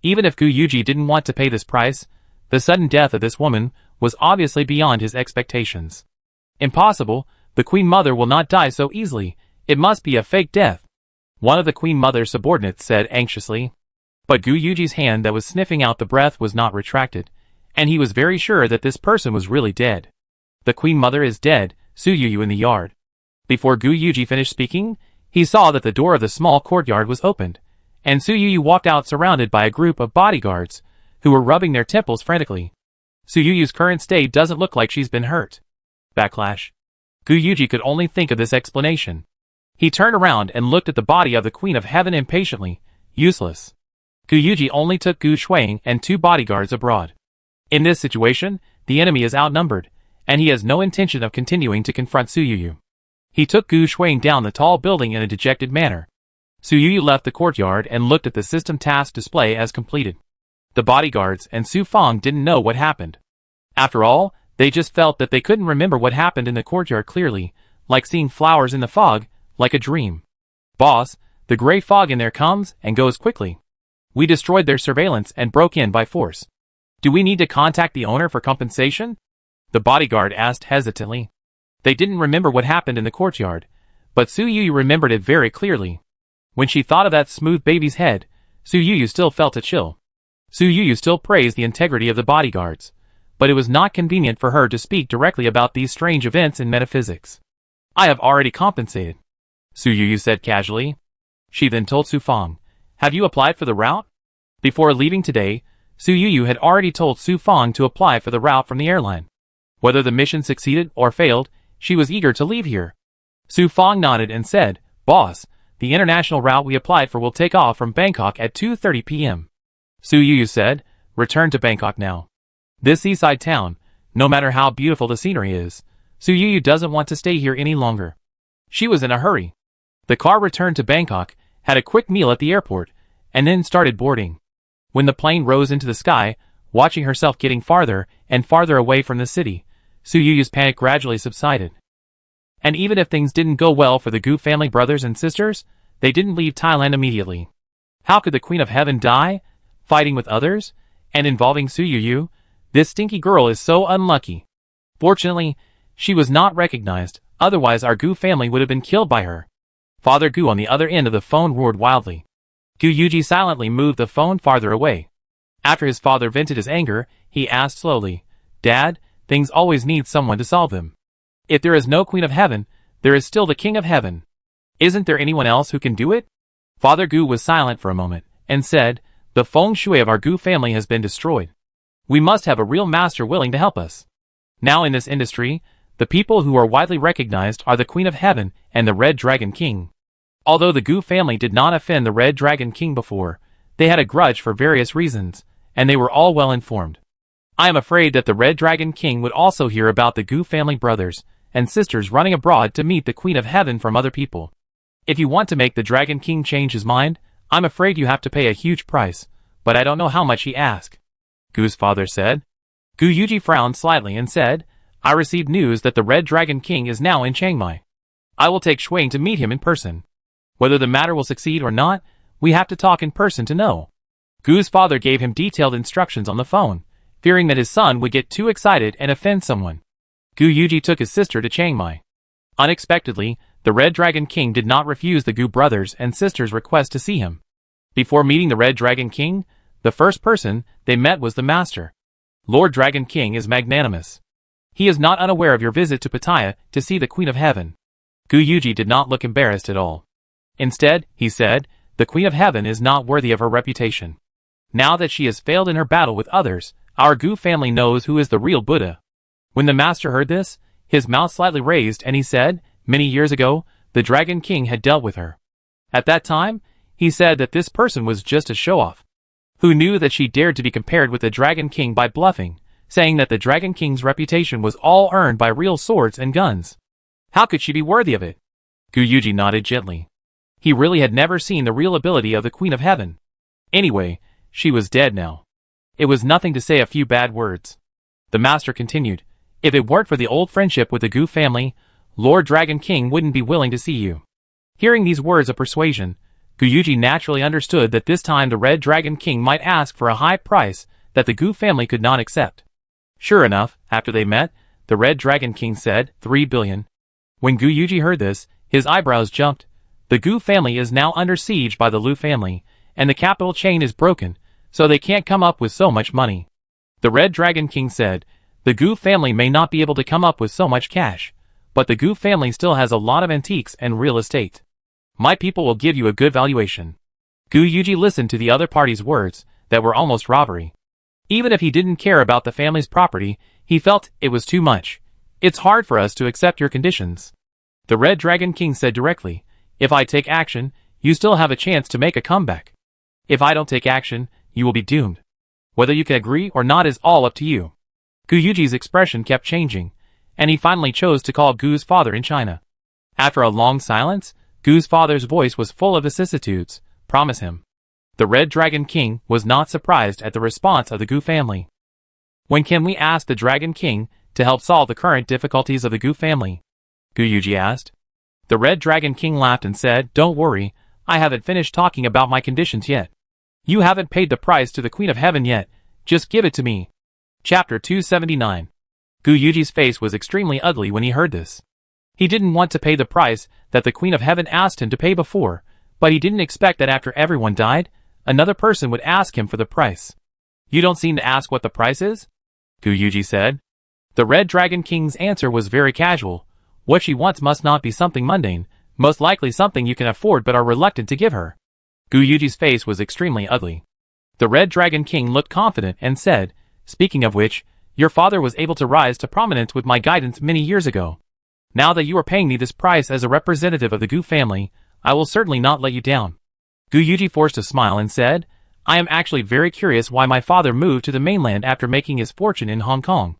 Speaker 1: Even if Gu Yuji didn't want to pay this price, the sudden death of this woman was obviously beyond his expectations. Impossible, the Queen Mother will not die so easily, it must be a fake death. One of the Queen Mother's subordinates said anxiously. But Gu Yuji's hand that was sniffing out the breath was not retracted, and he was very sure that this person was really dead. The Queen Mother is dead, Suyuyu in the yard. Before Gu Yuji finished speaking, he saw that the door of the small courtyard was opened, and Suyuyu walked out surrounded by a group of bodyguards, who were rubbing their temples frantically. Suyuyu's current state doesn't look like she's been hurt. Backlash. Gu Yuji could only think of this explanation. He turned around and looked at the body of the Queen of Heaven impatiently. Useless. Gu Yuji only took Gu Shuang and 2 bodyguards abroad. In this situation, the enemy is outnumbered, and he has no intention of continuing to confront Suyuyu. He took Gu Shuang down the tall building in a dejected manner. Suyuyu left the courtyard and looked at the system task display as completed. The bodyguards and Su Fang didn't know what happened. After all, they just felt that they couldn't remember what happened in the courtyard clearly, like seeing flowers in the fog, like a dream. Boss, the gray fog in there comes and goes quickly. We destroyed their surveillance and broke in by force. Do we need to contact the owner for compensation? The bodyguard asked hesitantly. They didn't remember what happened in the courtyard, but Suyuyu remembered it very clearly. When she thought of that smooth baby's head, Suyuyu still felt a chill. Suyuyu still praised the integrity of the bodyguards, but it was not convenient for her to speak directly about these strange events in metaphysics. I have already compensated, Suyuyu said casually. She then told Su Fang, have you applied for the route? Before leaving today, Suyuyu had already told Su Fang to apply for the route from the airline. Whether the mission succeeded or failed, she was eager to leave here. Su Fang nodded and said, Boss, the international route we applied for will take off from Bangkok at 2:30 p.m. Suyuyu said, return to Bangkok now. This seaside town, no matter how beautiful the scenery is, Suyuyu doesn't want to stay here any longer. She was in a hurry. The car returned to Bangkok, had a quick meal at the airport, and then started boarding. When the plane rose into the sky, watching herself getting farther and farther away from the city, Suyuyu's panic gradually subsided. And even if things didn't go well for the Gu family brothers and sisters, they didn't leave Thailand immediately. How could the Queen of Heaven die? Fighting with others? And involving Suyuyu? This stinky girl is so unlucky. Fortunately, she was not recognized, otherwise our Gu family would have been killed by her. Father Gu on the other end of the phone roared wildly. Gu Yuji silently moved the phone farther away. After his father vented his anger, he asked slowly, Dad, things always need someone to solve them. If there is no Queen of Heaven, there is still the King of Heaven. Isn't there anyone else who can do it? Father Gu was silent for a moment, and said, the feng shui of our Gu family has been destroyed. We must have a real master willing to help us. Now in this industry, the people who are widely recognized are the Queen of Heaven and the Red Dragon King. Although the Gu family did not offend the Red Dragon King before, they had a grudge for various reasons, and they were all well informed. I am afraid that the Red Dragon King would also hear about the Gu family brothers and sisters running abroad to meet the Queen of Heaven from other people. If you want to make the Dragon King change his mind, I'm afraid you have to pay a huge price, but I don't know how much he asked. Gu's father said. Gu Yuji frowned slightly and said, I received news that the Red Dragon King is now in Chiang Mai. I will take Shuang to meet him in person. Whether the matter will succeed or not, we have to talk in person to know. Gu's father gave him detailed instructions on the phone, fearing that his son would get too excited and offend someone. Gu Yuji took his sister to Chiang Mai. Unexpectedly, the Red Dragon King did not refuse the Gu brothers and sisters' request to see him. Before meeting the Red Dragon King, the first person they met was the Master. Lord Dragon King is magnanimous. He is not unaware of your visit to Pattaya to see the Queen of Heaven. Gu Yuji did not look embarrassed at all. Instead, he said, the Queen of Heaven is not worthy of her reputation. Now that she has failed in her battle with others, our Gu family knows who is the real Buddha. When the Master heard this, his mouth slightly raised and he said, many years ago, the Dragon King had dealt with her. At that time, he said that this person was just a show-off. Who knew that she dared to be compared with the Dragon King by bluffing, saying that the Dragon King's reputation was all earned by real swords and guns. How could she be worthy of it? Gu Yuji nodded gently. He really had never seen the real ability of the Queen of Heaven. Anyway, she was dead now. It was nothing to say a few bad words. The master continued, if it weren't for the old friendship with the Gu family, Lord Dragon King wouldn't be willing to see you. Hearing these words of persuasion, Guyuji naturally understood that this time the Red Dragon King might ask for a high price that the Gu family could not accept. Sure enough, after they met, the Red Dragon King said, 3 billion. When Guyuji heard this, his eyebrows jumped. The Gu family is now under siege by the Lu family, and the capital chain is broken, so they can't come up with so much money. The Red Dragon King said, the Gu family may not be able to come up with so much cash, but the Gu family still has a lot of antiques and real estate. My people will give you a good valuation. Guyuji listened to the other party's words that were almost robbery. Even if he didn't care about the family's property, he felt it was too much. It's hard for us to accept your conditions. The Red Dragon King said directly, if I take action, you still have a chance to make a comeback. If I don't take action, you will be doomed. Whether you can agree or not is all up to you. Guyuji's expression kept changing, and he finally chose to call Gu's father in China. After a long silence, Gu's father's voice was full of vicissitudes. Promise him. The Red Dragon King was not surprised at the response of the Gu family. When can we ask the Dragon King to help solve the current difficulties of the Gu family? Guyuji asked. The Red Dragon King laughed and said, don't worry, I haven't finished talking about my conditions yet. You haven't paid the price to the Queen of Heaven yet, just give it to me. Chapter 279. Guyuji's face was extremely ugly when he heard this. He didn't want to pay the price that the Queen of Heaven asked him to pay before, but he didn't expect that after everyone died, another person would ask him for the price. You don't seem to ask what the price is? Guyuji said. The Red Dragon King's answer was very casual. What she wants must not be something mundane, most likely something you can afford but are reluctant to give her. Guyuji's face was extremely ugly. The Red Dragon King looked confident and said, speaking of which, your father was able to rise to prominence with my guidance many years ago. Now that you are paying me this price as a representative of the Gu family, I will certainly not let you down. Guyuji forced a smile and said, I am actually very curious why my father moved to the mainland after making his fortune in Hong Kong.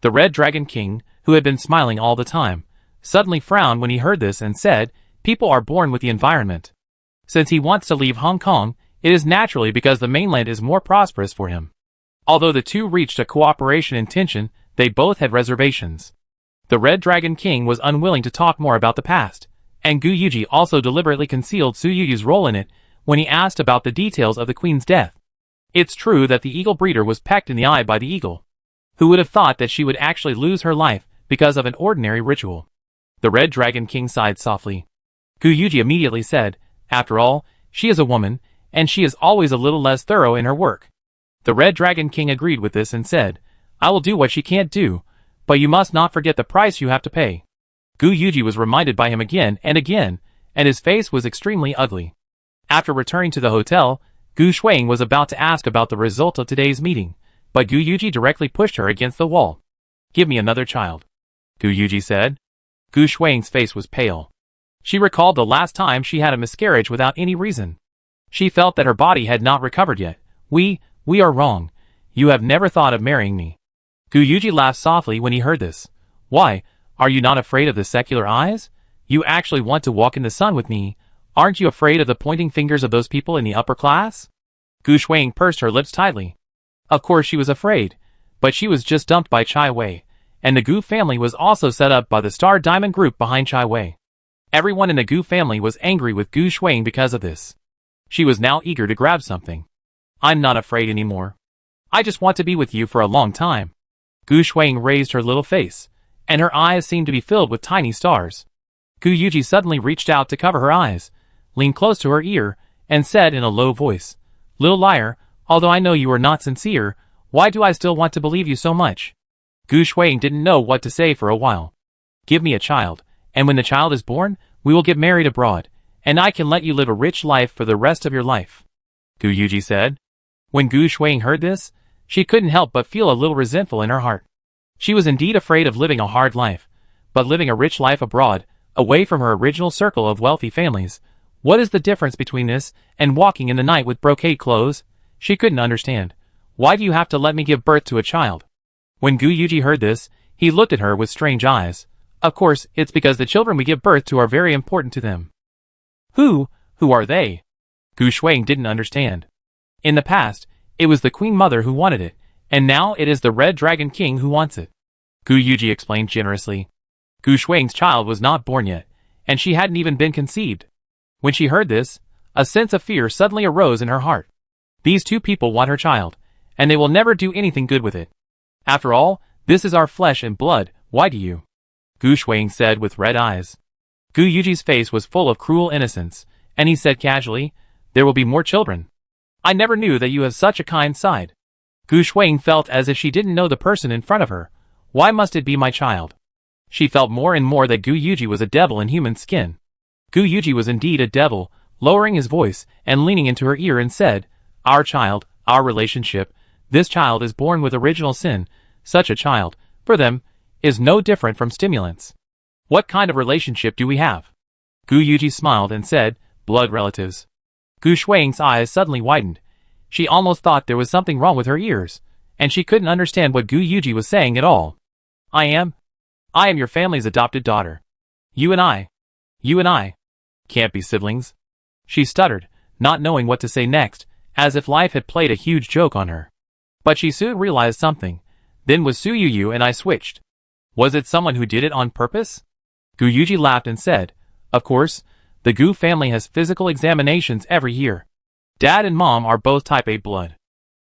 Speaker 1: The Red Dragon King, who had been smiling all the time, suddenly frowned when he heard this and said, people are born with the environment. Since he wants to leave Hong Kong, it is naturally because the mainland is more prosperous for him. Although the two reached a cooperation intention, they both had reservations. The Red Dragon King was unwilling to talk more about the past, and Guyuji also deliberately concealed Suyu's role in it when he asked about the details of the queen's death. It's true that the eagle breeder was pecked in the eye by the eagle. Who would have thought that she would actually lose her life because of an ordinary ritual? The Red Dragon King sighed softly. Guyuji immediately said, after all, she is a woman, and she is always a little less thorough in her work. The Red Dragon King agreed with this and said, I will do what she can't do, but you must not forget the price you have to pay. Guyuji was reminded by him again, and his face was extremely ugly. After returning to the hotel, Gu Shuang was about to ask about the result of today's meeting, but Guyuji directly pushed her against the wall. Give me another child, Guyuji said. Gu Shuang's face was pale. She recalled the last time she had a miscarriage without any reason. She felt that her body had not recovered yet. We are wrong. You have never thought of marrying me. Guyuji laughed softly when he heard this. Why, are you not afraid of the secular eyes? You actually want to walk in the sun with me. Aren't you afraid of the pointing fingers of those people in the upper class? Gu Shuang pursed her lips tightly. Of course she was afraid, but she was just dumped by Chai Wei, and the Gu family was also set up by the Star Diamond Group behind Chai Wei. Everyone in the Gu family was angry with Gu Shuang because of this. She was now eager to grab something. I'm not afraid anymore. I just want to be with you for a long time. Gu Shuang raised her little face, and her eyes seemed to be filled with tiny stars. Guyuji suddenly reached out to cover her eyes, leaned close to her ear, and said in a low voice, Little liar, although I know you are not sincere, why do I still want to believe you so much? Gu Shuang didn't know what to say for a while. Give me a child, and when the child is born, we will get married abroad, and I can let you live a rich life for the rest of your life, Guyuji said. When Gu Shuang heard this, she couldn't help but feel a little resentful in her heart. She was indeed afraid of living a hard life, but living a rich life abroad, away from her original circle of wealthy families. What is the difference between this and walking in the night with brocade clothes? She couldn't understand. Why do you have to let me give birth to a child? When Guyuji heard this, he looked at her with strange eyes. Of course, it's because the children we give birth to are very important to them. Who are they? Gu Shuang didn't understand. In the past, It was the Queen Mother who wanted it, and now it is the Red Dragon King who wants it. Gu Yuji explained generously. Gu Shuang's child was not born yet, and she hadn't even been conceived. When she heard this, a sense of fear suddenly arose in her heart. These two people want her child, and they will never do anything good with it. After all, this is our flesh and blood, why do you? Gu Shuang said with red eyes. Gu Yuji's face was full of cruel innocence, and he said casually, there will be more children. I never knew that you have such a kind side. Gu Shuang felt as if she didn't know the person in front of her. Why must it be my child? She felt more and more that Gu Yuji was a devil in human skin. Gu Yuji was indeed a devil, lowering his voice and leaning into her ear and said, our child, our relationship, this child is born with original sin, such a child, for them, is no different from stimulants. What kind of relationship do we have? Gu Yuji smiled and said, blood relatives. Gu Shuang's eyes suddenly widened. She almost thought there was something wrong with her ears, and she couldn't understand what Gu Yuji was saying at all. I am your family's adopted daughter. You and I can't be siblings. She stuttered, not knowing what to say next, as if life had played a huge joke on her. But she soon realized something. Then was Su Yu and I switched. Was it someone who did it on purpose? Gu Yuji laughed and said, of course, the Gu family has physical examinations every year. Dad and Mom are both type A blood.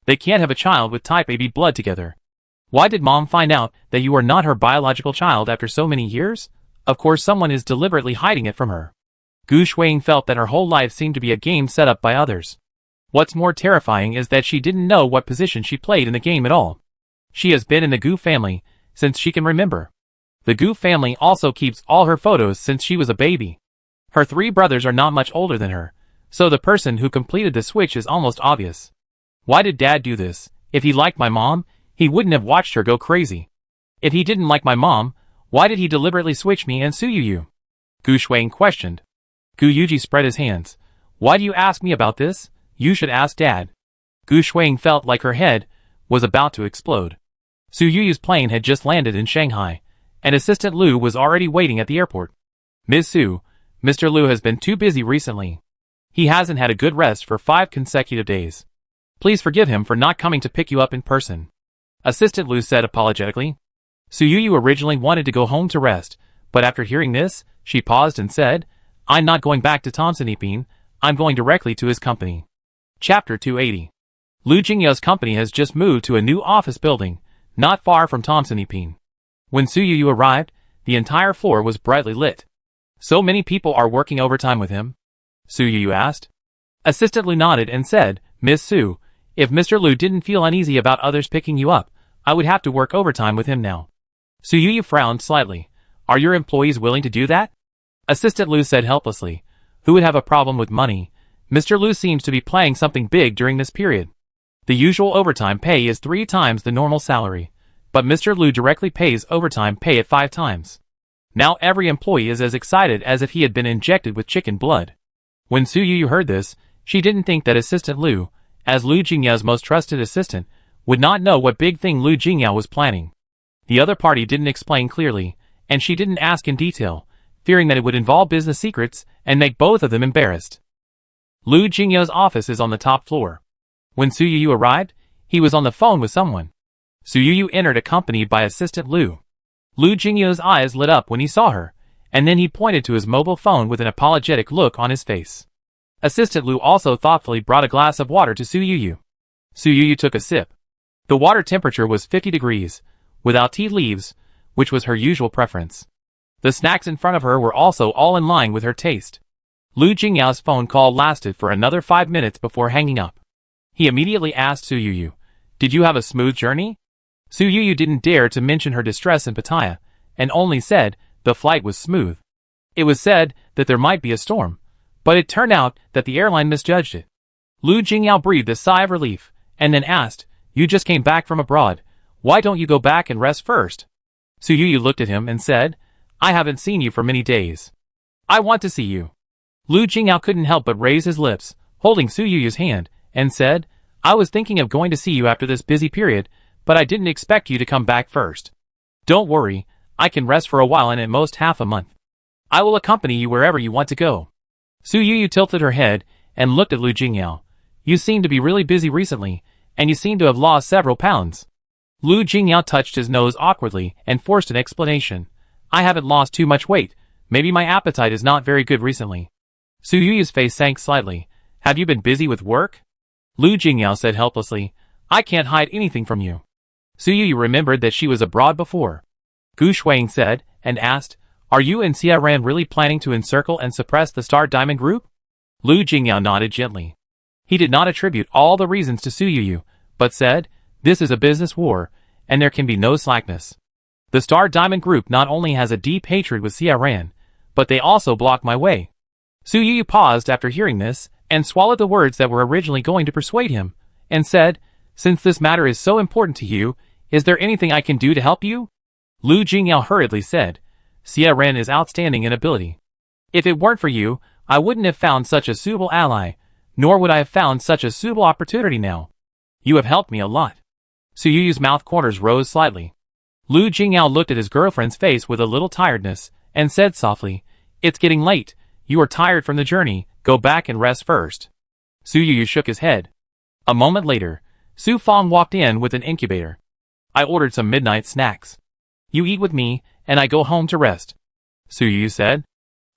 Speaker 1: They can't have a child with type AB blood together. Why did Mom find out that you are not her biological child after so many years? Of course someone is deliberately hiding it from her. Gu Shuang felt that her whole life seemed to be a game set up by others. What's more terrifying is that she didn't know what position she played in the game at all. She has been in the Gu family since she can remember. The Gu family also keeps all her photos since she was a baby. Her 3 brothers are not much older than her, so the person who completed the switch is almost obvious. Why did Dad do this? If he liked my mom, he wouldn't have watched her go crazy. If he didn't like my mom, why did he deliberately switch me and Su Yu? Gu Shuang questioned. Gu Yuji spread his hands. Why do you ask me about this? You should ask Dad. Gu Shuang felt like her head was about to explode. Su Yu's plane had just landed in Shanghai, and Assistant Lu was already waiting at the airport. Ms. Su, Mr. Lu has been too busy recently. He hasn't had a good rest for 5 consecutive days. Please forgive him for not coming to pick you up in person. Assistant Lu said apologetically. Su Yu originally wanted to go home to rest, but after hearing this, she paused and said, I'm not going back to Thompson Epine, I'm going directly to his company. Chapter 280. Lu Jingyao's company has just moved to a new office building, not far from Thompson Epine. When Su Yu arrived, the entire floor was brightly lit. So many people are working overtime with him? Su Yu asked. Assistant Lu nodded and said, Miss Su, if Mr. Lu didn't feel uneasy about others picking you up, I would have to work overtime with him now. Su Yu frowned slightly. Are your employees willing to do that? Assistant Lu said helplessly. Who would have a problem with money? Mr. Lu seems to be playing something big during this period. The usual overtime pay is 3 times the normal salary, but Mr. Lu directly pays overtime pay at 5 times. Now every employee is as excited as if he had been injected with chicken blood. When Su Yu heard this, she didn't think that Assistant Lu, as Lu Jingyao's most trusted assistant, would not know what big thing Lu Jingyao was planning. The other party didn't explain clearly, and she didn't ask in detail, fearing that it would involve business secrets and make both of them embarrassed. Lu Jingyao's office is on the top floor. When Su Yu arrived, he was on the phone with someone. Su Yu entered accompanied by Assistant Lu. Lu Jingyao's eyes lit up when he saw her, and then he pointed to his mobile phone with an apologetic look on his face. Assistant Lu also thoughtfully brought a glass of water to Su Yu. Su Yu took a sip. The water temperature was 50 degrees, without tea leaves, which was her usual preference. The snacks in front of her were also all in line with her taste. Lu Jingyao's phone call lasted for another 5 minutes before hanging up. He immediately asked Su Yu, did you have a smooth journey? Su Yu didn't dare to mention her distress in Pattaya, and only said the flight was smooth. It was said that there might be a storm, but it turned out that the airline misjudged it. Lu Jingyao breathed a sigh of relief, and then asked, you just came back from abroad, why don't you go back and rest first? Su Yu looked at him and said, I haven't seen you for many days. I want to see you. Lu Jingyao couldn't help but raise his lips, holding Su Yu's hand, and said, I was thinking of going to see you after this busy period, but I didn't expect you to come back first. Don't worry, I can rest for a while and at most half a month. I will accompany you wherever you want to go. Su Yu tilted her head and looked at Lu Jingyao. You seem to be really busy recently, and you seem to have lost several pounds. Lu Jingyao touched his nose awkwardly and forced an explanation. I haven't lost too much weight. Maybe my appetite is not very good recently. Su Yuyu's face sank slightly. Have you been busy with work? Lu Jingyao said helplessly. I can't hide anything from you. Su Yuyu remembered that she was abroad before. Gu Shuang said, and asked, Are you and Xia Ran really planning to encircle and suppress the Star Diamond Group? Lu Jingyao nodded gently. He did not attribute all the reasons to Su Yuyu, but said, This is a business war, and there can be no slackness. The Star Diamond Group not only has a deep hatred with Xia Ran, but they also block my way. Su Yuyu paused after hearing this, and swallowed the words that were originally going to persuade him, and said, Since this matter is so important to you, is there anything I can do to help you? Lu Jingyao hurriedly said, Xia Ran is outstanding in ability. If it weren't for you, I wouldn't have found such a suitable ally, nor would I have found such a suitable opportunity now. You have helped me a lot. Su Yuyu's mouth corners rose slightly. Lu Jingyao looked at his girlfriend's face with a little tiredness, and said softly, It's getting late. You are tired from the journey. Go back and rest first. Su Yuyu shook his head. A moment later, Su Fong walked in with an incubator. I ordered some midnight snacks. You eat with me, and I go home to rest. Su Yuyu said.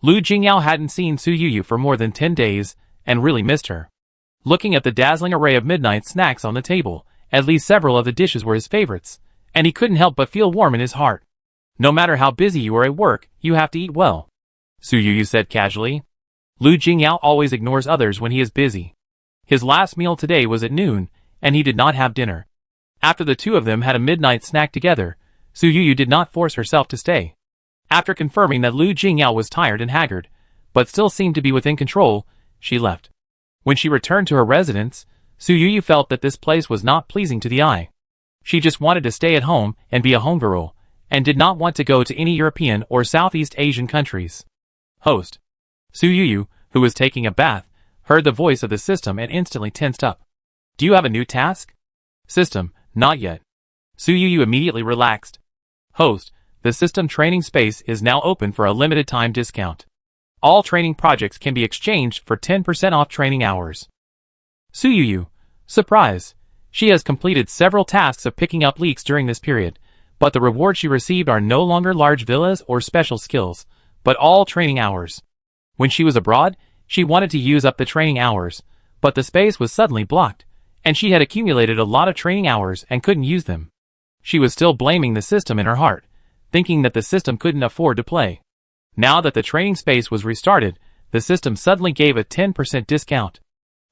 Speaker 1: Lu Jingyao hadn't seen Su Yuyu for more than 10 days, and really missed her. Looking at the dazzling array of midnight snacks on the table, at least several of the dishes were his favorites, and he couldn't help but feel warm in his heart. No matter how busy you are at work, you have to eat well. Su Yuyu said casually. Lu Jingyao always ignores others when he is busy. His last meal today was at noon, and he did not have dinner. After the two of them had a midnight snack together, Su Yuyu did not force herself to stay. After confirming that Lu Jingyao was tired and haggard, but still seemed to be within control, she left. When she returned to her residence, Su Yuyu felt that this place was not pleasing to the eye. She just wanted to stay at home and be a homegirl, and did not want to go to any European or Southeast Asian countries. Host. Su Yuyu, who was taking a bath, heard the voice of the system and instantly tensed up. Do you have a new task? System, not yet. Su Yuyu immediately relaxed. Host, the system training space is now open for a limited time discount. All training projects can be exchanged for 10% off training hours. Su Yuyu. Surprise. She has completed several tasks of picking up leaks during this period, but the rewards she received are no longer large villas or special skills, but all training hours. When she was abroad, she wanted to use up the training hours, but the space was suddenly blocked, and she had accumulated a lot of training hours and couldn't use them. She was still blaming the system in her heart, thinking that the system couldn't afford to play. Now that the training space was restarted, the system suddenly gave a 10% discount.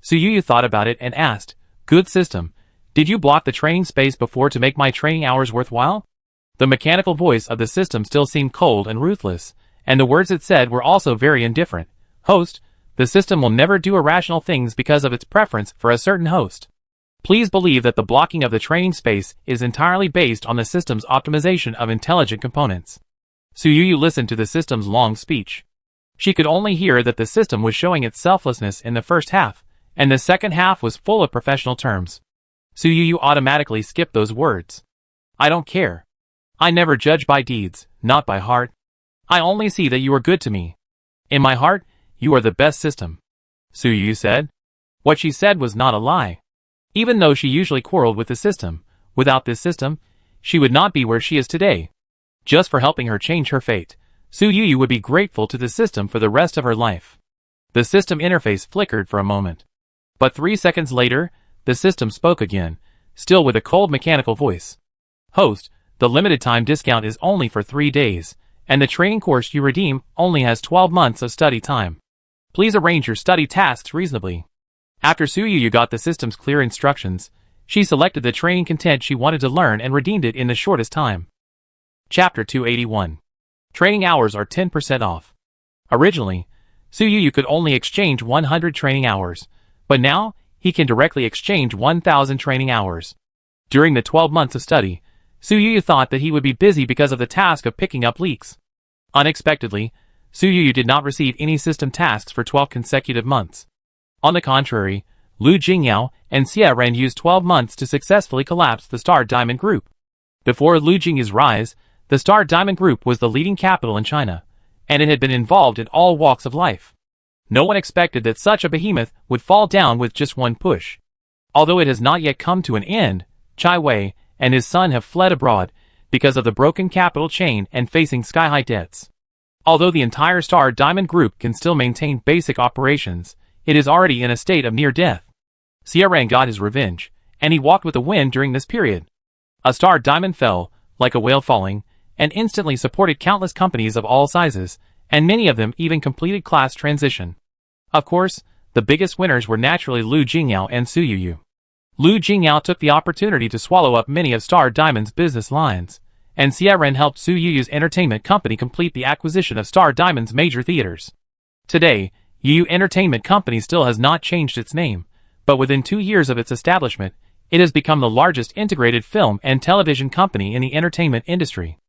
Speaker 1: Su Yuyu thought about it and asked, Good system, did you block the training space before to make my training hours worthwhile? The mechanical voice of the system still seemed cold and ruthless, and the words it said were also very indifferent. Host, the system will never do irrational things because of its preference for a certain host. Please believe that the blocking of the training space is entirely based on the system's optimization of intelligent components. Su Yuyu listened to the system's long speech. She could only hear that the system was showing its selflessness in the first half, and the second half was full of professional terms. Su Yuyu automatically skipped those words. I don't care. I never judge by deeds, not by heart. I only see that you are good to me. In my heart, you are the best system. Su Yuyu said. What she said was not a lie. Even though she usually quarreled with the system, without this system, she would not be where she is today. Just for helping her change her fate, Su Yuyu would be grateful to the system for the rest of her life. The system interface flickered for a moment. But 3 seconds later, the system spoke again, still with a cold mechanical voice. Host, the limited time discount is only for 3 days, and the training course you redeem only has 12 months of study time. Please arrange your study tasks reasonably. After Su Yuyu got the system's clear instructions, she selected the training content she wanted to learn and redeemed it in the shortest time. Chapter 281. Training hours are 10% off. Originally, Su Yuyu could only exchange 100 training hours, but now, he can directly exchange 1,000 training hours. During the 12 months of study, Su Yuyu thought that he would be busy because of the task of picking up leaks. Unexpectedly, Su Yuyu did not receive any system tasks for 12 consecutive months. On the contrary, Lu Jingyao and Xia Ran used 12 months to successfully collapse the Star Diamond Group. Before Lu Jingyu's rise, the Star Diamond Group was the leading capital in China, and it had been involved in all walks of life. No one expected that such a behemoth would fall down with just one push. Although it has not yet come to an end, Chai Wei and his son have fled abroad because of the broken capital chain and facing sky-high debts. Although the entire Star Diamond Group can still maintain basic operations, it is already in a state of near death. Xiaoran got his revenge, and he walked with the wind during this period. A Star Diamond fell, like a whale falling, and instantly supported countless companies of all sizes, and many of them even completed class transition. Of course, the biggest winners were naturally Lu Jingyao and Su Yuyu. Lu Jingyao took the opportunity to swallow up many of Star Diamond's business lines, and Xiaoran helped Su Yuyu's entertainment company complete the acquisition of Star Diamond's major theaters. Today, Yuyu Entertainment Company still has not changed its name, but within 2 years of its establishment, it has become the largest integrated film and television company in the entertainment industry.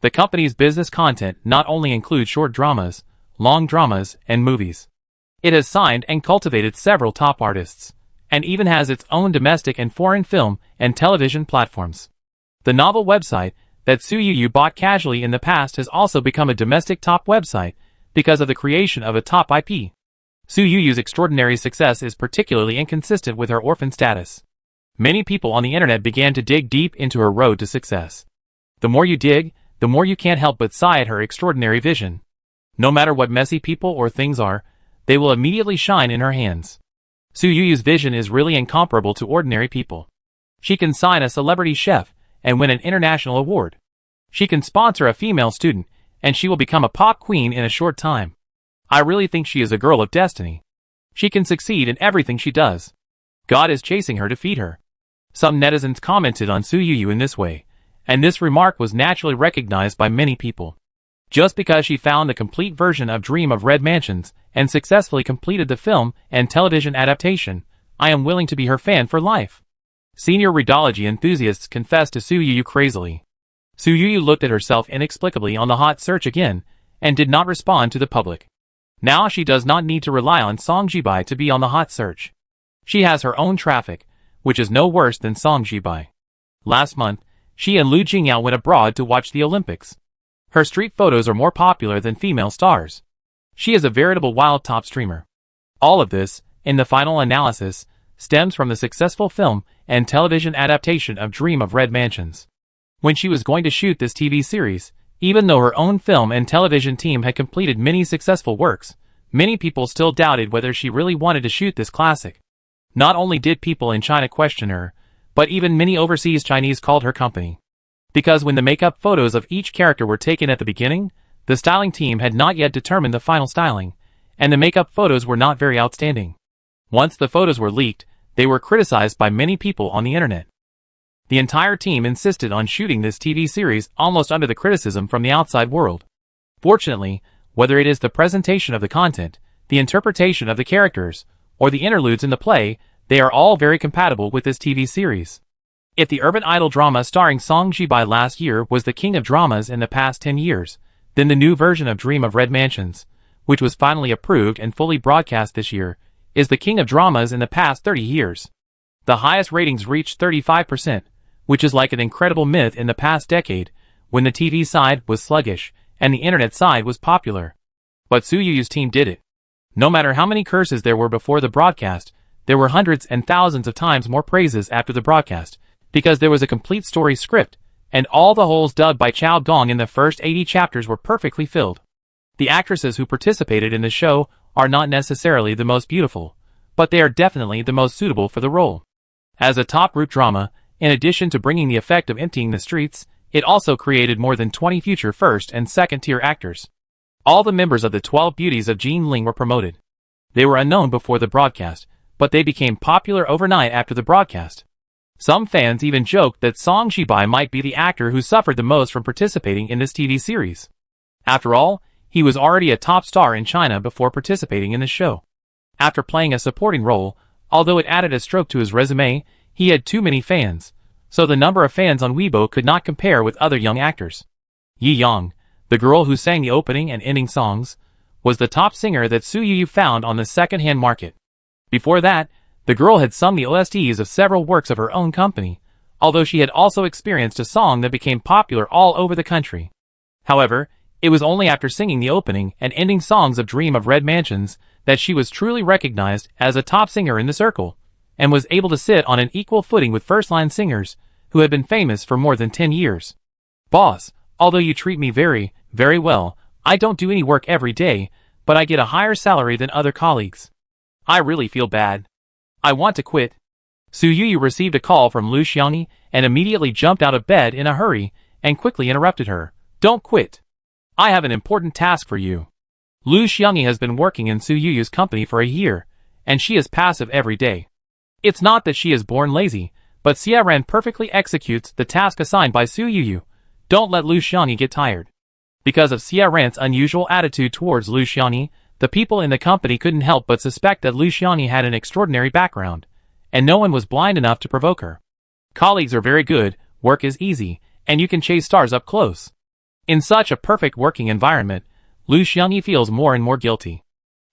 Speaker 1: The company's business content not only includes short dramas, long dramas, and movies. It has signed and cultivated several top artists, and even has its own domestic and foreign film and television platforms. The novel website that Su Yuyu bought casually in the past has also become a domestic top website because of the creation of a top IP. Su Yuyu's extraordinary success is particularly inconsistent with her orphan status. Many people on the internet began to dig deep into her road to success. The more you dig, the more you can't help but sigh at her extraordinary vision. No matter what messy people or things are, they will immediately shine in her hands. Su Yuyu's vision is really incomparable to ordinary people. She can sign a celebrity chef and win an international award. She can sponsor a female student, and she will become a pop queen in a short time. I really think she is a girl of destiny. She can succeed in everything she does. God is chasing her to feed her. Some netizens commented on Su Yuyu in this way, and this remark was naturally recognized by many people. Just because she found the complete version of Dream of Red Mansions and successfully completed the film and television adaptation, I am willing to be her fan for life. Senior Redology enthusiasts confessed to Su Yuyu crazily. Su Yuyu looked at herself inexplicably on the hot search again, and did not respond to the public. Now she does not need to rely on Song Jibai to be on the hot search. She has her own traffic, which is no worse than Song Jibai. Last month, she and Lu Jingyao went abroad to watch the Olympics. Her street photos are more popular than female stars. She is a veritable wild top streamer. All of this, in the final analysis, stems from the successful film and television adaptation of Dream of Red Mansions. When she was going to shoot this TV series, even though her own film and television team had completed many successful works, many people still doubted whether she really wanted to shoot this classic. Not only did people in China question her, but even many overseas Chinese called her company. Because when the makeup photos of each character were taken at the beginning, the styling team had not yet determined the final styling, and the makeup photos were not very outstanding. Once the photos were leaked, they were criticized by many people on the internet. The entire team insisted on shooting this TV series almost under the criticism from the outside world. Fortunately, whether it is the presentation of the content, the interpretation of the characters, or the interludes in the play, they are all very compatible with this TV series. If the urban idol drama starring Song Jibai last year was the king of dramas in the past 10 years, then the new version of Dream of Red Mansions, which was finally approved and fully broadcast this year, is the king of dramas in the past 30 years. The highest ratings reached 35%, which is like an incredible myth in the past decade, when the TV side was sluggish, and the internet side was popular. But Su Yuyu's team did it. No matter how many curses there were before the broadcast, there were hundreds and thousands of times more praises after the broadcast, because there was a complete story script, and all the holes dug by Chao Gong in the first 80 chapters were perfectly filled. The actresses who participated in the show are not necessarily the most beautiful, but they are definitely the most suitable for the role. As a top group drama, in addition to bringing the effect of emptying the streets, it also created more than 20 future first and second tier actors. All the members of the 12 Beauties of Jin Ling were promoted. They were unknown before the broadcast, but they became popular overnight after the broadcast. Some fans even joked that Song Jibai might be the actor who suffered the most from participating in this TV series. After all, he was already a top star in China before participating in the show. After playing a supporting role, although it added a stroke to his resume, he had too many fans, so the number of fans on Weibo could not compare with other young actors. Yi Yang, the girl who sang the opening and ending songs, was the top singer that Su Yuyu found on the second-hand market. Before that, the girl had sung the OSTs of several works of her own company, although she had also experienced a song that became popular all over the country. However, it was only after singing the opening and ending songs of Dream of Red Mansions that she was truly recognized as a top singer in the circle, and was able to sit on an equal footing with first-line singers who had been famous for more than 10 years. "Boss, although you treat me very, very well, I don't do any work every day, but I get a higher salary than other colleagues. I really feel bad. I want to quit." Su Yuyu received a call from Lu Xiangni and immediately jumped out of bed in a hurry and quickly interrupted her. "Don't quit. I have an important task for you." Lu Xiangni has been working in Su Yuyu's company for a year, and she is passive every day. It's not that she is born lazy, but Xia Ran perfectly executes the task assigned by Su Yuyu. Don't let Lu Xiangni get tired. Because of Xia Ran's unusual attitude towards Lu Xiangni, the people in the company couldn't help but suspect that Lu Xiangni had an extraordinary background, and no one was blind enough to provoke her. Colleagues are very good, work is easy, and you can chase stars up close. In such a perfect working environment, Lu Xiangni feels more and more guilty.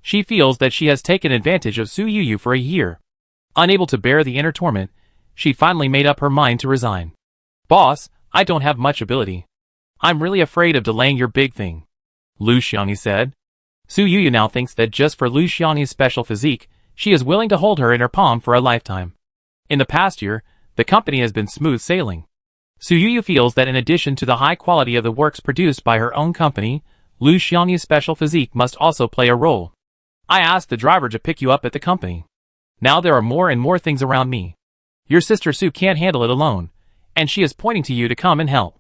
Speaker 1: She feels that she has taken advantage of Su Yuyu for a year. Unable to bear the inner torment, she finally made up her mind to resign. "Boss, I don't have much ability. I'm really afraid of delaying your big thing," Lu Xiangni said. Su Yuyu now thinks that just for Lu Xiangni's special physique, she is willing to hold her in her palm for a lifetime. In the past year, the company has been smooth sailing. Su Yuyu feels that in addition to the high quality of the works produced by her own company, Lu Xiangni's special physique must also play a role. "I asked the driver to pick you up at the company. Now there are more and more things around me. Your sister Su can't handle it alone, and she is pointing to you to come and help."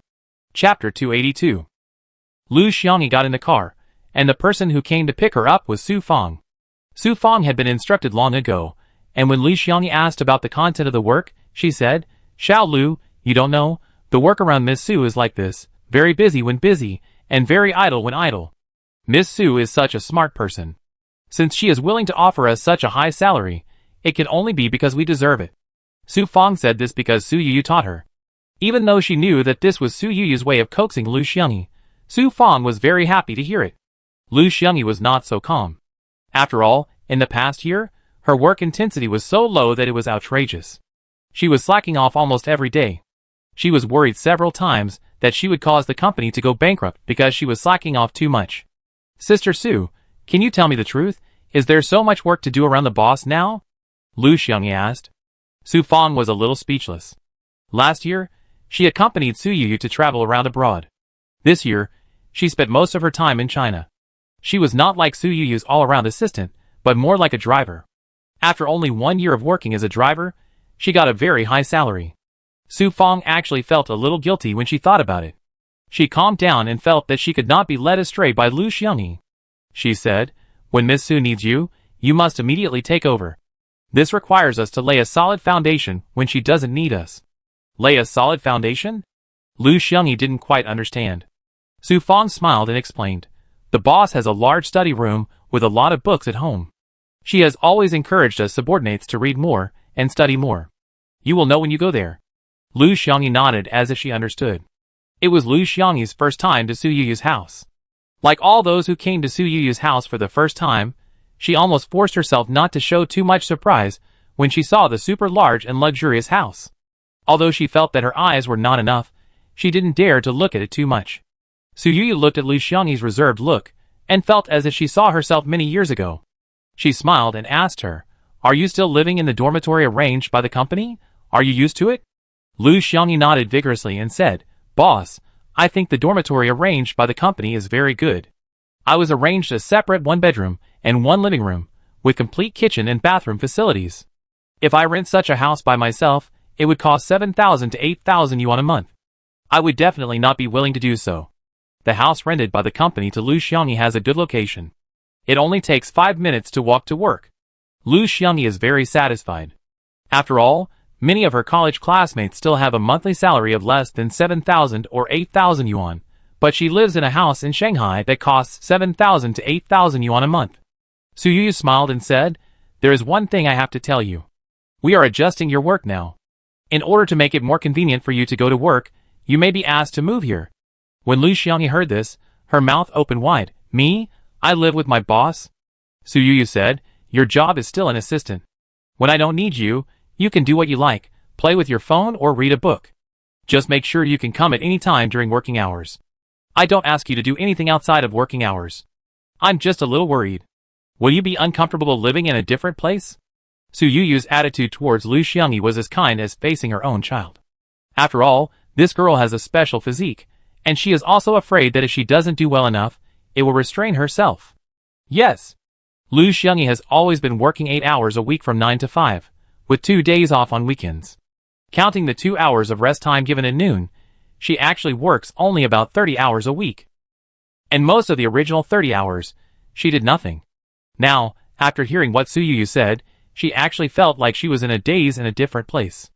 Speaker 1: Chapter 282. Lu Xiangni got in the car, and the person who came to pick her up was Su Fang. Su Fang had been instructed long ago, and when Lu Xiangni asked about the content of the work, she said, "Xiao Lu, you don't know, the work around Miss Su is like this, very busy when busy, and very idle when idle. Miss Su is such a smart person. Since she is willing to offer us such a high salary, it can only be because we deserve it." Su Fang said this because Su Yuyu taught her. Even though she knew that this was Su Yuyu's way of coaxing Lu Xiangni, Su Fang was very happy to hear it. Lu Xiangni was not so calm. After all, in the past year, her work intensity was so low that it was outrageous. She was slacking off almost every day. She was worried several times that she would cause the company to go bankrupt because she was slacking off too much. "Sister Su, can you tell me the truth? Is there so much work to do around the boss now?" Lu Xiangni asked. Su Fang was a little speechless. Last year, she accompanied Su Yuyu to travel around abroad. This year, she spent most of her time in China. She was not like Su Yuyu's all-around assistant, but more like a driver. After only 1 year of working as a driver, she got a very high salary. Su Fang actually felt a little guilty when she thought about it. She calmed down and felt that she could not be led astray by Lu Xiangni. She said, "When Miss Su needs you, you must immediately take over. This requires us to lay a solid foundation when she doesn't need us." "Lay a solid foundation?" Lu Xiangni didn't quite understand. Su Fang smiled and explained, "The boss has a large study room with a lot of books at home. She has always encouraged us subordinates to read more and study more. You will know when you go there." Lu Xiangni nodded as if she understood. It was Lu Xiangni's first time to Su Yuyu's house. Like all those who came to Su Yuyu's house for the first time, she almost forced herself not to show too much surprise when she saw the super large and luxurious house. Although she felt that her eyes were not enough, she didn't dare to look at it too much. Su Yuyu looked at Lu Xiangni's reserved look, and felt as if she saw herself many years ago. She smiled and asked her, "Are you still living in the dormitory arranged by the company? Are you used to it?" Lu Xiangni nodded vigorously and said, "Boss, I think the dormitory arranged by the company is very good. I was arranged a separate 1-bedroom and 1 living room, with complete kitchen and bathroom facilities. If I rent such a house by myself, it would cost 7,000 to 8,000 yuan a month. I would definitely not be willing to do so." The house rented by the company to Lu Xiangni has a good location. It only takes 5 minutes to walk to work. Lu Xiangni is very satisfied. After all, many of her college classmates still have a monthly salary of less than 7,000 or 8,000 yuan, but she lives in a house in Shanghai that costs 7,000 to 8,000 yuan a month. Su Yuyu smiled and said, "There is one thing I have to tell you. We are adjusting your work now. In order to make it more convenient for you to go to work, you may be asked to move here." When Lu Xiangni heard this, her mouth opened wide. "Me? I live with my boss?" Su Yuyu said, "Your job is still an assistant. When I don't need you, you can do what you like, play with your phone or read a book. Just make sure you can come at any time during working hours. I don't ask you to do anything outside of working hours. I'm just a little worried. Will you be uncomfortable living in a different place?" Su Yuyu's attitude towards Lu Xiangyi was as kind as facing her own child. After all, this girl has a special physique, and she is also afraid that if she doesn't do well enough, it will restrain herself. Yes. Lu Xiangyi has always been working 8 hours a week from 9 to 5, with 2 days off on weekends. Counting the 2 hours of rest time given at noon, she actually works only about 30 hours a week. And most of the original 30 hours, she did nothing. Now, after hearing what Su Yuyu said, she actually felt like she was in a daze in a different place.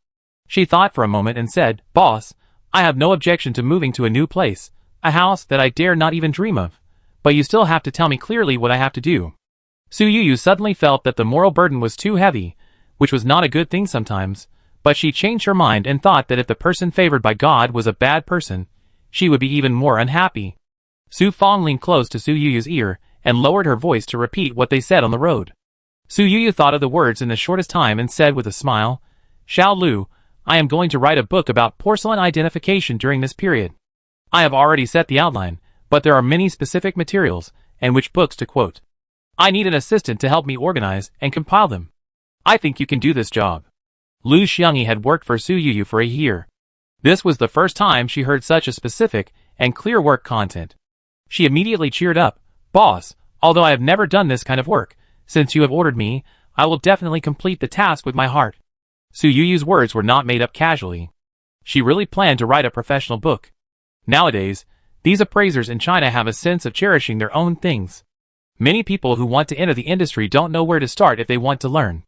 Speaker 1: She thought for a moment and said, "Boss, I have no objection to moving to a new place, a house that I dare not even dream of, but you still have to tell me clearly what I have to do." Su Yuyu suddenly felt that the moral burden was too heavy, which was not a good thing sometimes, but she changed her mind and thought that if the person favored by God was a bad person, she would be even more unhappy. Su Fong leaned close to Su Yuyu's ear and lowered her voice to repeat what they said on the road. Su Yuyu thought of the words in the shortest time and said with a smile, "Xiao Lu, I am going to write a book about porcelain identification during this period. I have already set the outline, but there are many specific materials, and which books to quote. I need an assistant to help me organize and compile them. I think you can do this job." Lu Xiangyi had worked for Su Yuyu for a year. This was the first time she heard such a specific and clear work content. She immediately cheered up, "Boss, although I have never done this kind of work, since you have ordered me, I will definitely complete the task with my heart." Su Yuyu's words were not made up casually. She really planned to write a professional book. Nowadays, these appraisers in China have a sense of cherishing their own things. Many people who want to enter the industry don't know where to start if they want to learn.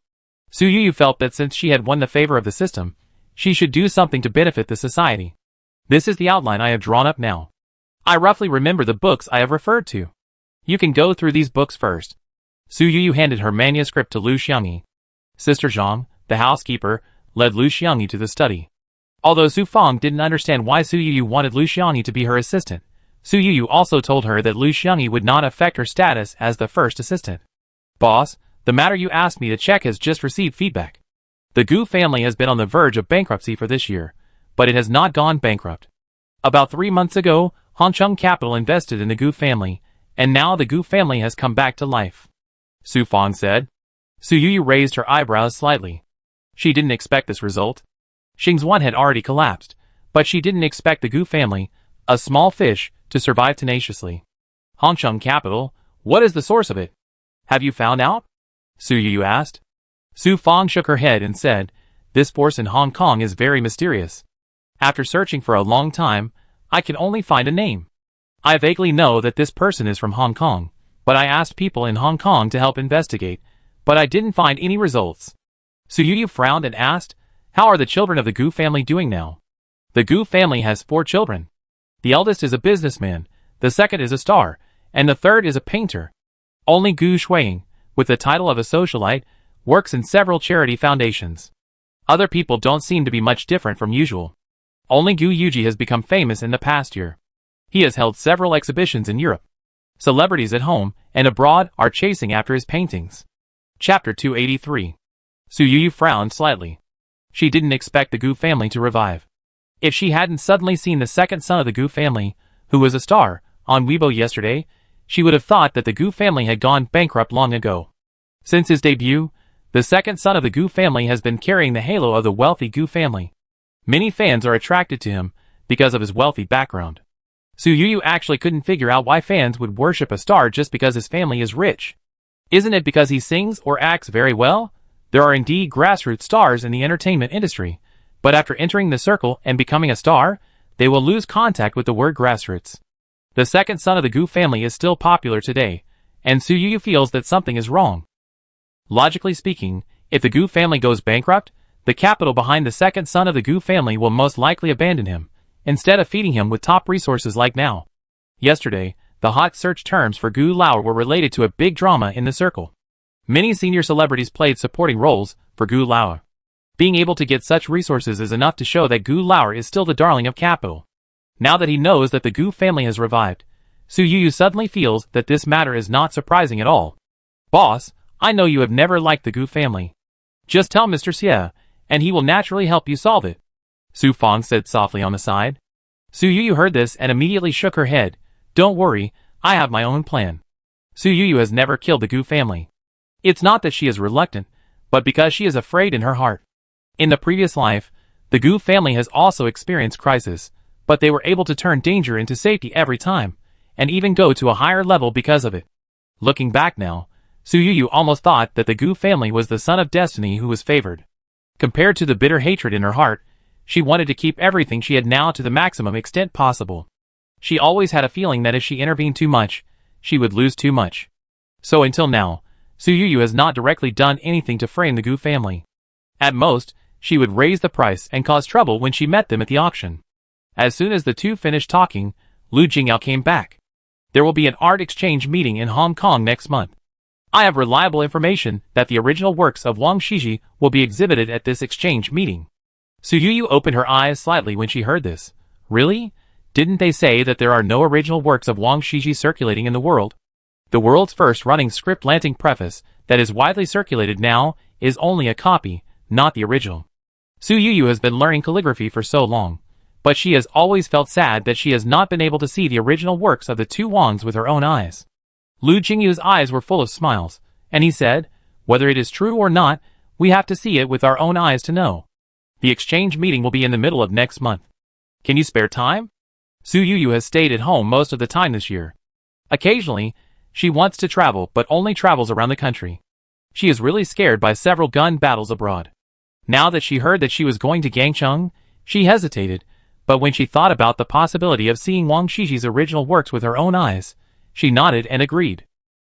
Speaker 1: Su Yuyu felt that since she had won the favor of the system, she should do something to benefit the society. This is the outline I have drawn up now. I roughly remember the books I have referred to. You can go through these books first. Su Yuyu handed her manuscript to Lu Xiangyi. Sister Zhang, the housekeeper, led Lu Xiangyi to the study. Although Su Fong didn't understand why Su Yuyu wanted Lu Xiangyi to be her assistant, Su Yuyu also told her that Lu Xiangyi would not affect her status as the first assistant. "Boss, the matter you asked me to check has just received feedback. The Gu family has been on the verge of bankruptcy for this year, but it has not gone bankrupt. About 3 months ago, Hongcheng Capital invested in the Gu family, and now the Gu family has come back to life," Su Fong said. Su Yuyu raised her eyebrows slightly. She didn't expect this result. Xing's had already collapsed, but she didn't expect the Gu family, a small fish, to survive tenaciously. "Hongcheng Capital, what is the source of it? Have you found out?" Su Yuyu asked. Su Fong shook her head and said, "This force in Hong Kong is very mysterious. After searching for a long time, I can only find a name. I vaguely know that this person is from Hong Kong, but I asked people in Hong Kong to help investigate, but I didn't find any results." Su Yuyu frowned and asked, "How are the children of the Gu family doing now?" "The Gu family has 4 children. The eldest is a businessman, the second is a star, and the third is a painter. Only Gu Shuiying, with the title of a socialite, works in several charity foundations. Other people don't seem to be much different from usual. Only Gu Yuji has become famous in the past year. He has held several exhibitions in Europe. Celebrities at home and abroad are chasing after his paintings." Chapter 283. Su Yuyu frowned slightly. She didn't expect the Gu family to revive. If she hadn't suddenly seen the second son of the Gu family, who was a star, on Weibo yesterday, she would have thought that the Gu family had gone bankrupt long ago. Since his debut, the second son of the Gu family has been carrying the halo of the wealthy Gu family. Many fans are attracted to him because of his wealthy background. Su Yuyu actually couldn't figure out why fans would worship a star just because his family is rich. Isn't it because he sings or acts very well? There are indeed grassroots stars in the entertainment industry, but after entering the circle and becoming a star, they will lose contact with the word grassroots. The second son of the Gu family is still popular today, and Su Yuyu feels that something is wrong. Logically speaking, if the Gu family goes bankrupt, the capital behind the second son of the Gu family will most likely abandon him, instead of feeding him with top resources like now. Yesterday, the hot search terms for Gu Lao were related to a big drama in the circle. Many senior celebrities played supporting roles for Gu Lao. Being able to get such resources is enough to show that Gu Lao is still the darling of capital. Now that he knows that the Gu family has revived, Su Yuyu suddenly feels that this matter is not surprising at all. "Boss, I know you have never liked the Gu family. Just tell Mr. Xie, and he will naturally help you solve it," Su Fong said softly on the side. Su Yuyu heard this and immediately shook her head. "Don't worry, I have my own plan." Su Yuyu has never killed the Gu family. It's not that she is reluctant, but because she is afraid in her heart. In the previous life, the Gu family has also experienced crisis, but they were able to turn danger into safety every time, and even go to a higher level because of it. Looking back now, Su Yuyu almost thought that the Gu family was the son of destiny who was favored. Compared to the bitter hatred in her heart, she wanted to keep everything she had now to the maximum extent possible. She always had a feeling that if she intervened too much, she would lose too much. So until now, Su Yuyu has not directly done anything to frame the Gu family. At most, she would raise the price and cause trouble when she met them at the auction. As soon as the two finished talking, Lu Jingyao came back. There will be an art exchange meeting in Hong Kong next month. I have reliable information that the original works of Wang Shiji will be exhibited at this exchange meeting. Su Yuyu opened her eyes slightly when she heard this. Really? Didn't they say that there are no original works of Wang Shiji circulating in the world? The world's first running script-lanting preface that is widely circulated now is only a copy, not the original. Su Yuyu has been learning calligraphy for so long, but she has always felt sad that she has not been able to see the original works of the two Wangs with her own eyes. Lu Jingyu's eyes were full of smiles, and he said, "Whether it is true or not, we have to see it with our own eyes to know. The exchange meeting will be in the middle of next month. Can you spare time?" Su Yuyu has stayed at home most of the time this year. Occasionally, she wants to travel but only travels around the country. She is really scared by several gun battles abroad. Now that she heard that she was going to Gangcheng, she hesitated, but when she thought about the possibility of seeing Wang Shiji's original works with her own eyes, she nodded and agreed.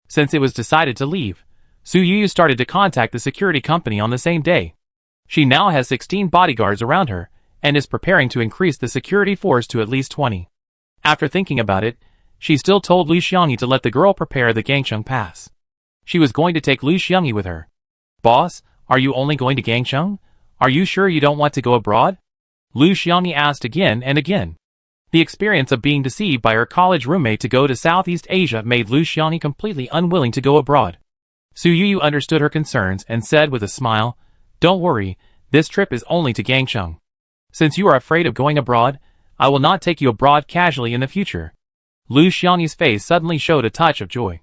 Speaker 1: Since it was decided to leave, Su Yuyu started to contact the security company on the same day. She now has 16 bodyguards around her, and is preparing to increase the security force to at least 20. After thinking about it, she still told Lu Xiangyi to let the girl prepare the Gangcheng pass. She was going to take Lu Xiangyi with her. "Boss, are you only going to Gangcheng? Are you sure you don't want to go abroad?" Lu Xiangyi asked again and again. The experience of being deceived by her college roommate to go to Southeast Asia made Lu Xiangyi completely unwilling to go abroad. Su Yuyu understood her concerns and said with a smile, "Don't worry, this trip is only to Gangcheng. Since you are afraid of going abroad, I will not take you abroad casually in the future." Lu Xiangyi's face suddenly showed a touch of joy.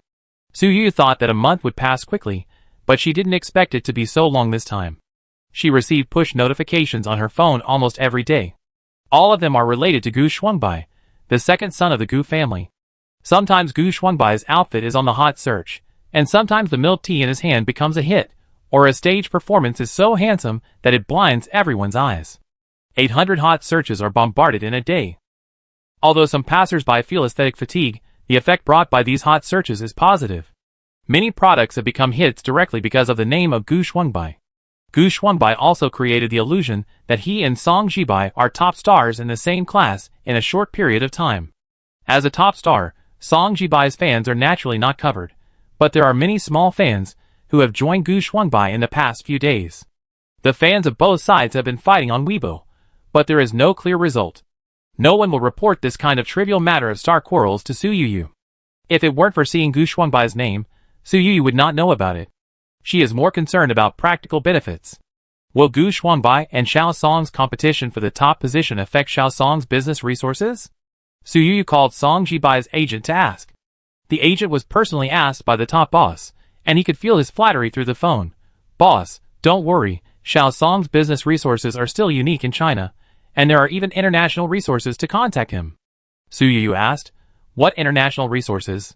Speaker 1: Su Yuyu thought that a month would pass quickly, but she didn't expect it to be so long this time. She received push notifications on her phone almost every day. All of them are related to Gu Shuangbai, the second son of the Gu family. Sometimes Gu Shuangbai's outfit is on the hot search, and sometimes the milk tea in his hand becomes a hit, or a stage performance is so handsome that it blinds everyone's eyes. 800 hot searches are bombarded in a day. Although some passers-by feel aesthetic fatigue, the effect brought by these hot searches is positive. Many products have become hits directly because of the name of Gu Shuangbai. Gu Shuangbai also created the illusion that he and Song Jibai are top stars in the same class in a short period of time. As a top star, Song Jibai's fans are naturally not covered, but there are many small fans who have joined Gu Shuangbai in the past few days. The fans of both sides have been fighting on Weibo, but there is no clear result. No one will report this kind of trivial matter of star quarrels to Su Yuyu. If it weren't for seeing Gu Shuangbai's name, Su Yuyu would not know about it. She is more concerned about practical benefits. Will Gu Shuangbai and Xiao Song's competition for the top position affect Xiao Song's business resources? Su Yuyu called Song Jibai's agent to ask. The agent was personally asked by the top boss, and he could feel his flattery through the phone. "Boss, don't worry, Xiao Song's business resources are still unique in China, and there are even international resources to contact him." Su Yuyu asked, "What international resources?"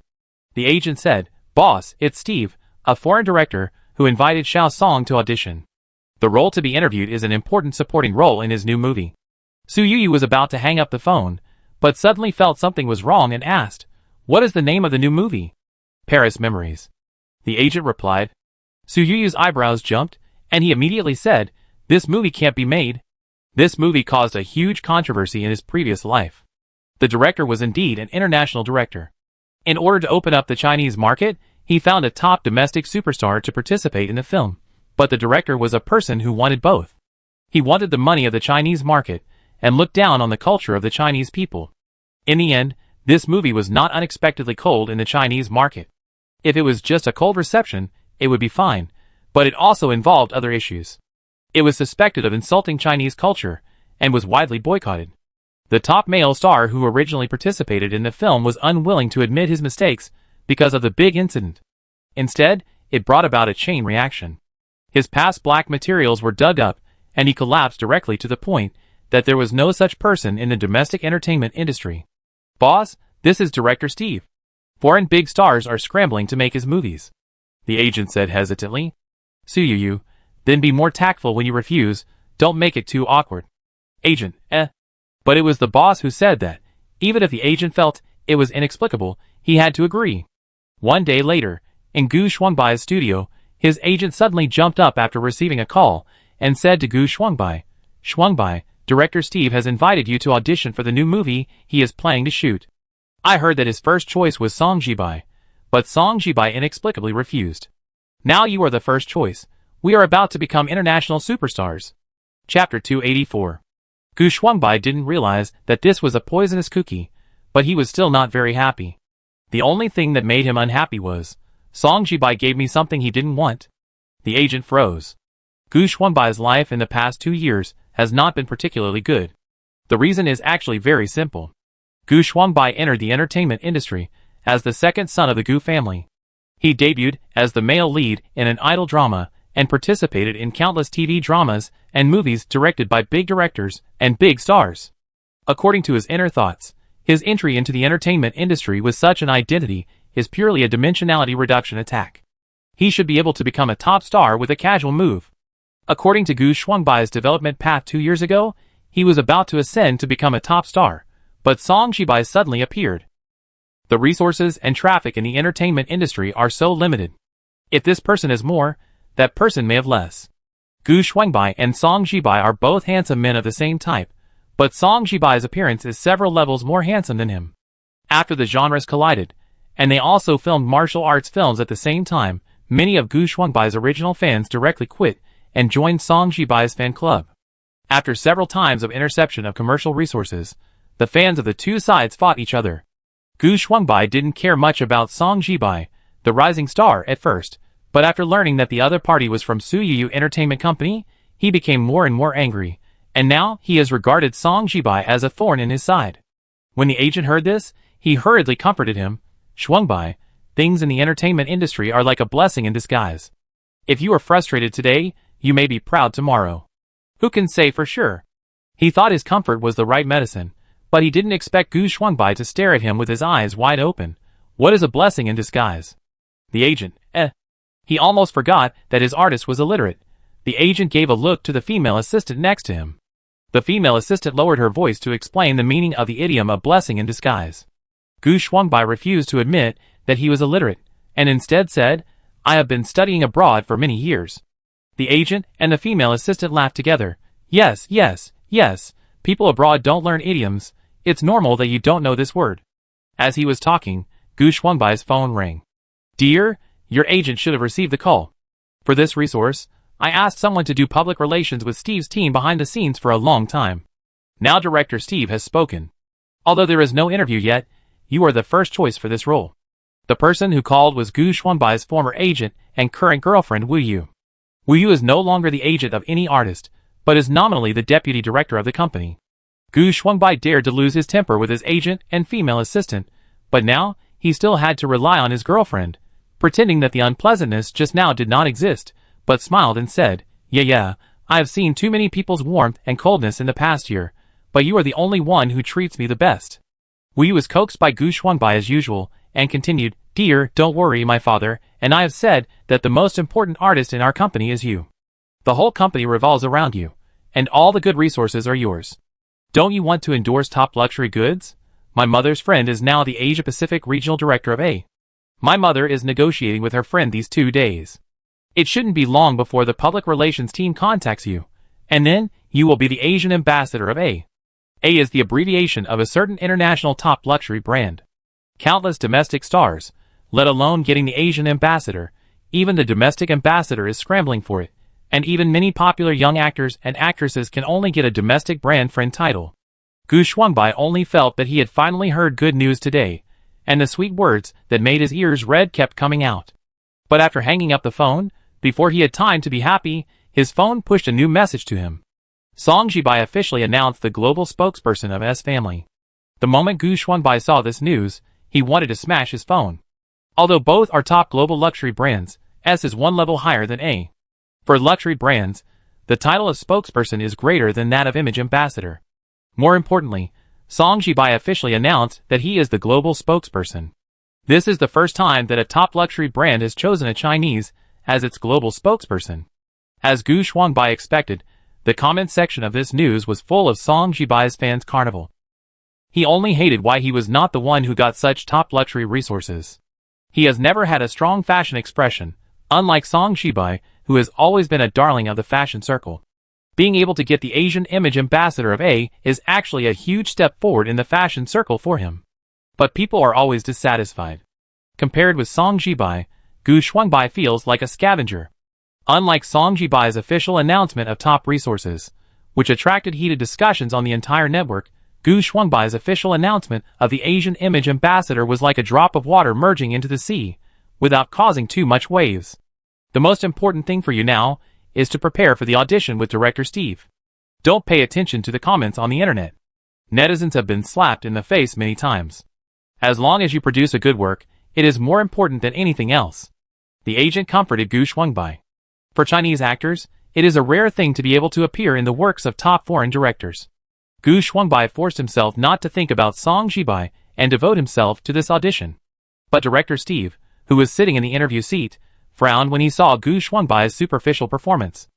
Speaker 1: The agent said, "Boss, it's Steve, a foreign director, who invited Xiao Song to audition. The role to be interviewed is an important supporting role in his new movie." Su Yuyu was about to hang up the phone, but suddenly felt something was wrong and asked, "What is the name of the new movie?" "Paris Memories." The agent replied. Su Yuyu's eyebrows jumped, and he immediately said, "This movie can't be made." This movie caused a huge controversy in his previous life. The director was indeed an international director. In order to open up the Chinese market, he found a top domestic superstar to participate in the film, but the director was a person who wanted both. He wanted the money of the Chinese market, and looked down on the culture of the Chinese people. In the end, this movie was not unexpectedly cold in the Chinese market. If it was just a cold reception, it would be fine, but it also involved other issues. It was suspected of insulting Chinese culture, and was widely boycotted. The top male star who originally participated in the film was unwilling to admit his mistakes because of the big incident. Instead, it brought about a chain reaction. His past black materials were dug up, and he collapsed directly to the point that there was no such person in the domestic entertainment industry. Boss, this is Director Steve. Foreign big stars are scrambling to make his movies, the agent said hesitantly. Suyuyu, then be more tactful when you refuse, don't make it too awkward. Agent, But it was the boss who said that. Even if the agent felt it was inexplicable, he had to agree. One day later, in Gu Shuangbai's studio, his agent suddenly jumped up after receiving a call and said to Gu Shuangbai, Shuangbai, Director Steve has invited you to audition for the new movie he is planning to shoot. I heard that his first choice was Song Jibai, but Song Jibai inexplicably refused. Now you are the first choice. We are about to become international superstars. Chapter 284. Gu Shuangbai didn't realize that this was a poisonous cookie, but he was still not very happy. The only thing that made him unhappy was, Song Jibai gave me something he didn't want. The agent froze. Gu Shuangbai's life in the past 2 years has not been particularly good. The reason is actually very simple. Gu Shuangbai entered the entertainment industry as the second son of the Gu family. He debuted as the male lead in an idol drama and participated in countless TV dramas and movies directed by big directors and big stars. According to his inner thoughts, his entry into the entertainment industry with such an identity is purely a dimensionality reduction attack. He should be able to become a top star with a casual move. According to Gu Shuangbai's development path 2 years ago, he was about to ascend to become a top star, but Song Jibai suddenly appeared. The resources and traffic in the entertainment industry are so limited. If this person has more, that person may have less. Gu Shuangbai and Song Jibai are both handsome men of the same type, but Song Jibai's appearance is several levels more handsome than him. After the genres collided, and they also filmed martial arts films at the same time, many of Gu Shuangbai's original fans directly quit and joined Song Jibai's fan club. After several times of interception of commercial resources, the fans of the two sides fought each other. Gu Shuangbai didn't care much about Song Jibai, the rising star, at first, but after learning that the other party was from Suyuyu Entertainment Company, he became more and more angry, and now he has regarded Song Jibai as a thorn in his side. When the agent heard this, he hurriedly comforted him. Shuangbai, things in the entertainment industry are like a blessing in disguise. If you are frustrated today, you may be proud tomorrow. Who can say for sure? He thought his comfort was the right medicine, but he didn't expect Gu Shuangbai to stare at him with his eyes wide open. What is a blessing in disguise? The agent, He almost forgot that his artist was illiterate. The agent gave a look to the female assistant next to him. The female assistant lowered her voice to explain the meaning of the idiom of blessing in disguise. Gu Shuangbai refused to admit that he was illiterate, and instead said, I have been studying abroad for many years. The agent and the female assistant laughed together. Yes, people abroad don't learn idioms. It's normal that you don't know this word. As he was talking, Gu Shuangbai's phone rang. Dear, your agent should have received the call. For this resource, I asked someone to do public relations with Steve's team behind the scenes for a long time. Now Director Steve has spoken. Although there is no interview yet, you are the first choice for this role. The person who called was Gu Shuangbai's former agent and current girlfriend Wu Yu. Wu Yu is no longer the agent of any artist, but is nominally the deputy director of the company. Gu Shuangbai dared to lose his temper with his agent and female assistant, but now he still had to rely on his girlfriend, pretending that the unpleasantness just now did not exist, but smiled and said, Yeah, I have seen too many people's warmth and coldness in the past year, but you are the only one who treats me the best. Wu Yu was coaxed by Gu Shuangbai as usual, and continued, Dear, don't worry, my father, and I have said that the most important artist in our company is you. The whole company revolves around you, and all the good resources are yours. Don't you want to endorse top luxury goods? My mother's friend is now the Asia Pacific Regional Director of A. My mother is negotiating with her friend these 2 days. It shouldn't be long before the public relations team contacts you, and then you will be the Asian ambassador of A. A is the abbreviation of a certain international top luxury brand. Countless domestic stars, let alone getting the Asian ambassador, even the domestic ambassador is scrambling for it, and even many popular young actors and actresses can only get a domestic brand friend title. Gu Shuangbai only felt that he had finally heard good news today, and the sweet words that made his ears red kept coming out. But after hanging up the phone, before he had time to be happy, his phone pushed a new message to him. Song Jibai officially announced the global spokesperson of S family. The moment Gu Shuangbai saw this news, he wanted to smash his phone. Although both are top global luxury brands, S is one level higher than A. For luxury brands, the title of spokesperson is greater than that of image ambassador. More importantly, Song Jibai officially announced that he is the global spokesperson. This is the first time that a top luxury brand has chosen a Chinese as its global spokesperson. As Gu Shuangbai expected, the comment section of this news was full of Song Jibai's fans' carnival. He only hated why he was not the one who got such top luxury resources. He has never had a strong fashion expression, unlike Song Jibai, who has always been a darling of the fashion circle. Being able to get the Asian image ambassador of A is actually a huge step forward in the fashion circle for him. But people are always dissatisfied. Compared with Song Jibai, Gu Shuangbai feels like a scavenger. Unlike Song Jibai's official announcement of top resources, which attracted heated discussions on the entire network, Gu Shuangbai's official announcement of the Asian image ambassador was like a drop of water merging into the sea, without causing too much waves. The most important thing for you now is to prepare for the audition with director Steve. Don't pay attention to the comments on the internet. Netizens have been slapped in the face many times. As long as you produce a good work, it is more important than anything else. The agent comforted Gu Shuangbai. For Chinese actors, it is a rare thing to be able to appear in the works of top foreign directors. Gu Shuangbai forced himself not to think about Song Jibai and devote himself to this audition. But director Steve, who was sitting in the interview seat, frowned when he saw Gu Shuangbai's superficial performance.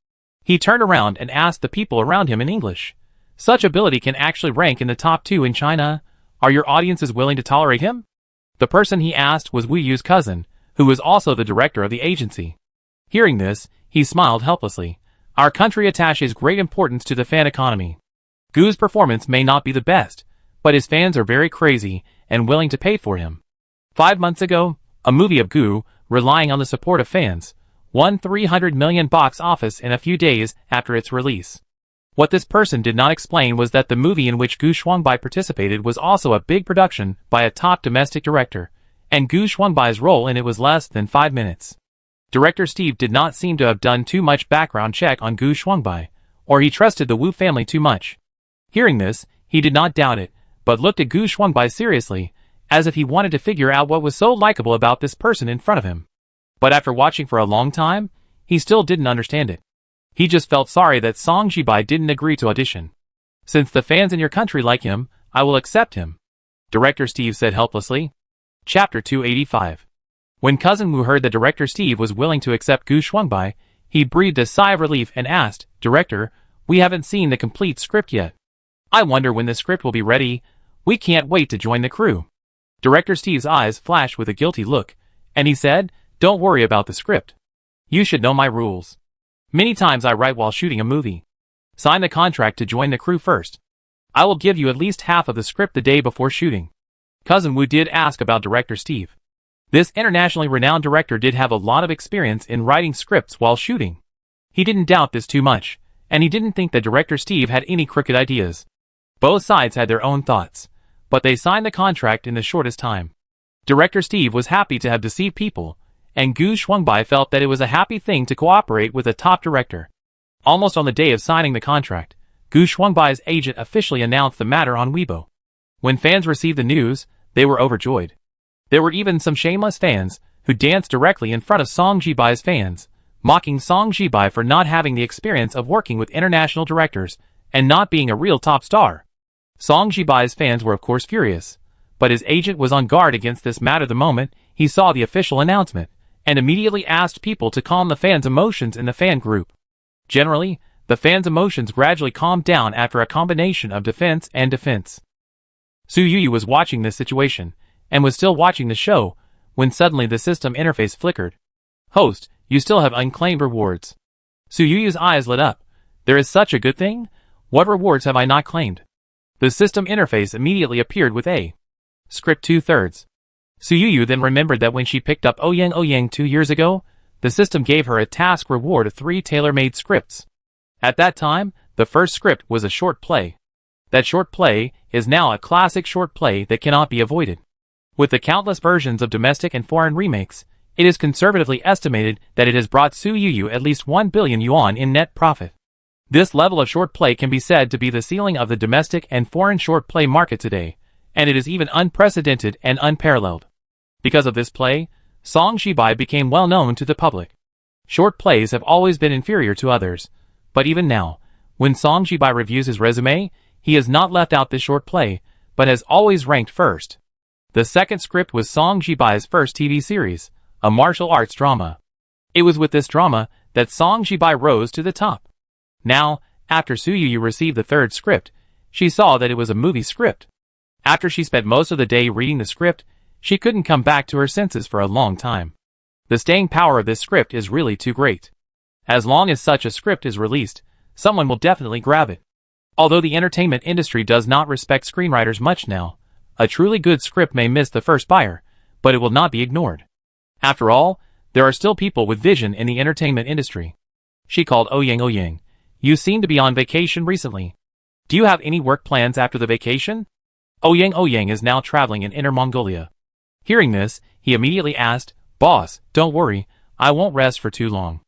Speaker 1: He turned around and asked the people around him in English. Such ability can actually rank in the top 2 in China. Are your audiences willing to tolerate him? The person he asked was Wu Yu's cousin, who was also the director of the agency. Hearing this, he smiled helplessly. Our country attaches great importance to the fan economy. Gu's performance may not be the best, but his fans are very crazy and willing to pay for him. 5 months ago, a movie of Gu, relying on the support of fans, won 300 million box office in a few days after its release. What this person did not explain was that the movie in which Gu Shuangbai participated was also a big production by a top domestic director, and Gu Shuangbai's role in it was less than 5 minutes. Director Steve did not seem to have done too much background check on Gu Shuangbai, or he trusted the Wu family too much. Hearing this, he did not doubt it, but looked at Gu Shuangbai seriously, as if he wanted to figure out what was so likable about this person in front of him. But after watching for a long time, he still didn't understand it. He just felt sorry that Song Jibai didn't agree to audition. Since the fans in your country like him, I will accept him, Director Steve said helplessly. Chapter 285. When Cousin Wu heard that Director Steve was willing to accept Gu Shuangbai, he breathed a sigh of relief and asked, Director, we haven't seen the complete script yet. I wonder when the script will be ready. We can't wait to join the crew. Director Steve's eyes flashed with a guilty look, and he said, Don't worry about the script. You should know my rules. Many times I write while shooting a movie. Sign the contract to join the crew first. I will give you at least half of the script the day before shooting. Cousin Wu did ask about Director Steve. This internationally renowned director did have a lot of experience in writing scripts while shooting. He didn't doubt this too much, and he didn't think that Director Steve had any crooked ideas. Both sides had their own thoughts, but they signed the contract in the shortest time. Director Steve was happy to have deceived people, and Gu Shuangbai felt that it was a happy thing to cooperate with a top director. Almost on the day of signing the contract, Gu Shuangbai's agent officially announced the matter on Weibo. When fans received the news, they were overjoyed. There were even some shameless fans who danced directly in front of Song Jibai's fans, mocking Song Jibai for not having the experience of working with international directors and not being a real top star. Song Jibai's fans were of course furious, but his agent was on guard against this matter the moment he saw the official announcement, and immediately asked people to calm the fans' emotions in the fan group. Generally, the fans' emotions gradually calmed down after a combination of defense and defense. Su Yuyu was watching this situation, and was still watching the show, when suddenly the system interface flickered. Host, you still have unclaimed rewards. Su Yuyu's eyes lit up. There is such a good thing? What rewards have I not claimed? The system interface immediately appeared with a script 2/3. Su Yuyu then remembered that when she picked up Ouyang 2 years ago, the system gave her a task reward of 3 tailor-made scripts. At that time, the first script was a short play. That short play is now a classic short play that cannot be avoided. With the countless versions of domestic and foreign remakes, it is conservatively estimated that it has brought Su Yuyu at least 1 billion yuan in net profit. This level of short play can be said to be the ceiling of the domestic and foreign short play market today, and it is even unprecedented and unparalleled. Because of this play, Song Jibai became well known to the public. Short plays have always been inferior to others, but even now, when Song Ji-bai reviews his resume, he has not left out this short play, but has always ranked first. The second script was Song Ji-bai's first TV series, a martial arts drama. It was with this drama that Song Ji-bai rose to the top. Now, after Soo-yu received the third script, she saw that it was a movie script. After she spent most of the day reading the script, she couldn't come back to her senses for a long time. The staying power of this script is really too great. As long as such a script is released, someone will definitely grab it. Although the entertainment industry does not respect screenwriters much now, a truly good script may miss the first buyer, but it will not be ignored. After all, there are still people with vision in the entertainment industry. She called Yang. You seem to be on vacation recently. Do you have any work plans after the vacation? Yang is now traveling in Inner Mongolia. Hearing this, he immediately asked, Boss, don't worry, I won't rest for too long.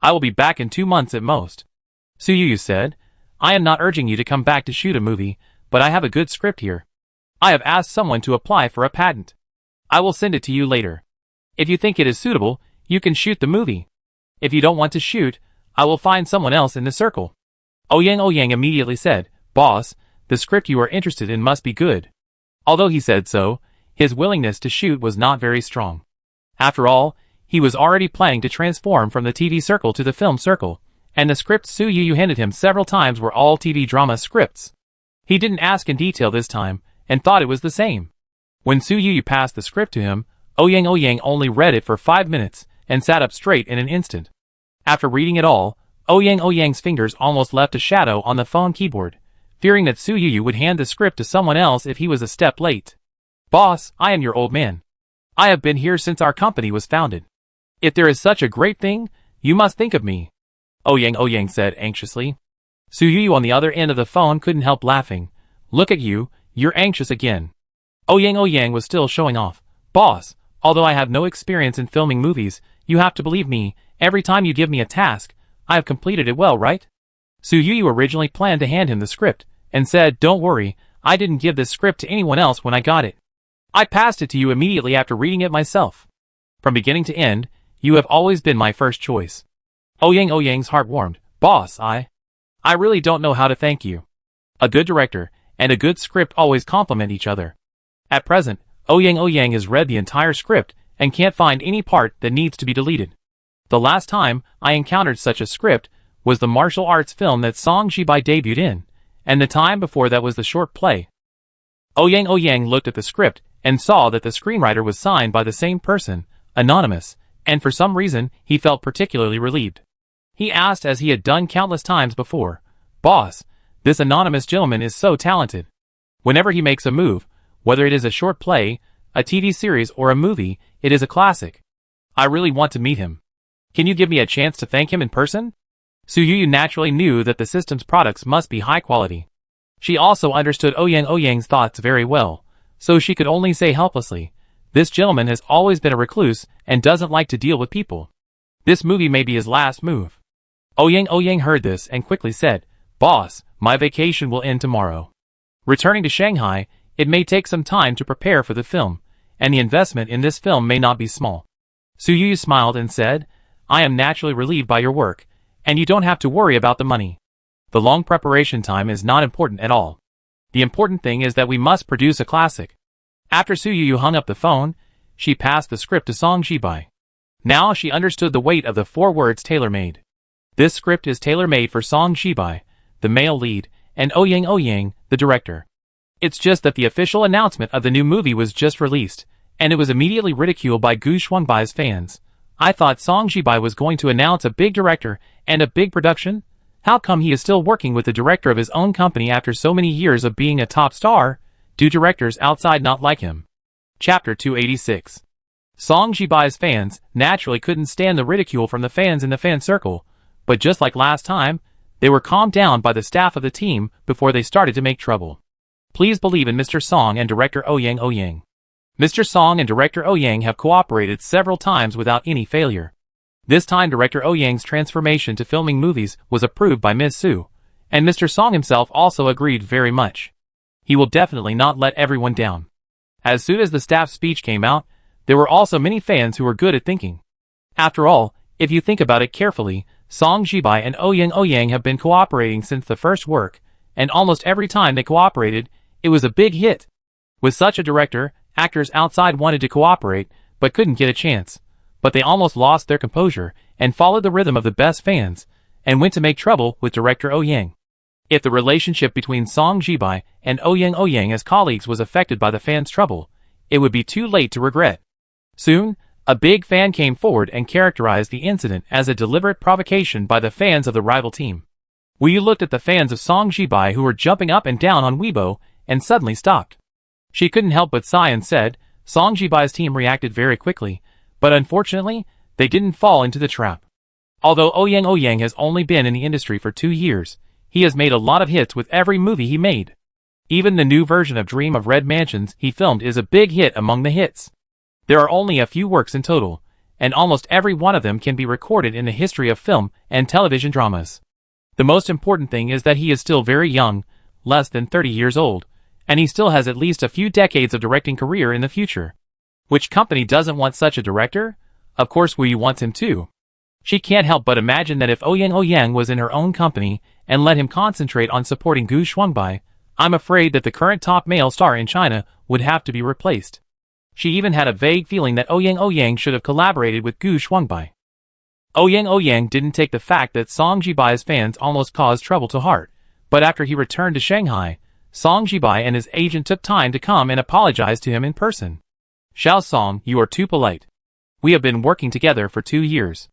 Speaker 1: I will be back in 2 months at most. Soo-yu said, I am not urging you to come back to shoot a movie, but I have a good script here. I have asked someone to apply for a patent. I will send it to you later. If you think it is suitable, you can shoot the movie. If you don't want to shoot, I will find someone else in the circle. Yang immediately said, Boss, the script you are interested in must be good. Although he said so, his willingness to shoot was not very strong. After all, he was already planning to transform from the TV circle to the film circle, and the scripts Soo-yu handed him several times were all TV drama scripts. He didn't ask in detail this time, and thought it was the same. When Soo-yu passed the script to him, Yang only read it for 5 minutes, and sat up straight in an instant. After reading it all, Yang's fingers almost left a shadow on the phone keyboard, fearing that Soo-yu would hand the script to someone else if he was a step late. Boss, I am your old man. I have been here since our company was founded. If there is such a great thing, you must think of me. Yang said anxiously. Soo-yu on the other end of the phone couldn't help laughing. Look at you, you're anxious again. Yang was still showing off. Boss, although I have no experience in filming movies, you have to believe me, every time you give me a task, I have completed it well, right? Soo-yu originally planned to hand him the script, and said, Don't worry, I didn't give this script to anyone else when I got it. I passed it to you immediately after reading it myself. From beginning to end, you have always been my first choice. Yang's heart warmed. Boss, I really don't know how to thank you. A good director and a good script always complement each other. At present, Yang has read the entire script and can't find any part that needs to be deleted. The last time I encountered such a script was the martial arts film that Song Ji-bai debuted in, and the time before that was the short play. Yang looked at the script and saw that the screenwriter was signed by the same person, anonymous, and for some reason he felt particularly relieved. He asked, as he had done countless times before, Boss, this anonymous gentleman is so talented. Whenever he makes a move, whether it is a short play, a TV series, or a movie, it is a classic. I really want to meet him. Can you give me a chance to thank him in person? Soo-yu naturally knew that the system's products must be high quality. She also understood Yang's thoughts very well, so she could only say helplessly, This gentleman has always been a recluse and doesn't like to deal with people. This movie may be his last move. Yang heard this and quickly said, Boss, my vacation will end tomorrow. Returning to Shanghai, it may take some time to prepare for the film, and the investment in this film may not be small. Soo-yu smiled and said, I am naturally relieved by your work, and you don't have to worry about the money. The long preparation time is not important at all. The important thing is that we must produce a classic. After Soo-yu hung up the phone, she passed the script to Song Ji-bai. Now she understood the weight of the 4 words tailor-made. This script is tailor-made for Song Ji-bai, the male lead, and Yang, the director. It's just that the official announcement of the new movie was just released, and it was immediately ridiculed by Gu Shuangbai's fans. I thought Song Ji-bai was going to announce a big director and a big production. How come he is still working with the director of his own company after so many years of being a top star? Do directors outside not like him? Chapter 286. Song Ji-bai's fans naturally couldn't stand the ridicule from the fans in the fan circle, but just like last time, they were calmed down by the staff of the team before they started to make trouble. Please believe in Mr. Song and director Yang. Mr. Song and director Yang have cooperated several times without any failure. This time director Yang's transformation to filming movies was approved by Ms. Su, and Mr. Song himself also agreed very much. He will definitely not let everyone down. As soon as the staff speech came out, there were also many fans who were good at thinking. After all, If you think about it carefully, Song Jibai and Ouyang have been cooperating since the first work, and almost every time they cooperated, it was a big hit. With such a director, actors outside wanted to cooperate, but couldn't get a chance. But they almost lost their composure, and followed the rhythm of the best fans, and went to make trouble with director Ouyang. If the relationship between Song Jibai and Ouyang as colleagues was affected by the fans' trouble, it would be too late to regret. Soon, a big fan came forward and characterized the incident as a deliberate provocation by the fans of the rival team. Wu looked at the fans of Song Jibai who were jumping up and down on Weibo, and suddenly stopped. She couldn't help but sigh and said, Song Jibai's team reacted very quickly, but unfortunately, they didn't fall into the trap. Although Ouyang has only been in the industry for 2 years, he has made a lot of hits with every movie he made. Even the new version of Dream of Red Mansions he filmed is a big hit among the hits. There are only a few works in total, and almost every one of them can be recorded in the history of film and television dramas. The most important thing is that he is still very young, less than 30 years old, and he still has at least a few decades of directing career in the future. Which company doesn't want such a director? Of course Wu wants him too. She can't help but imagine that if Ouyang was in her own company and let him concentrate on supporting Gu Shuangbai, I'm afraid that the current top male star in China would have to be replaced. She even had a vague feeling that Ouyang should have collaborated with Gu Shuangbai. Ouyang didn't take the fact that Song Jibai's fans almost caused trouble to heart, but after he returned to Shanghai, Song Jibai and his agent took time to come and apologize to him in person. Xiao Song, you are too polite. We have been working together for 2 years.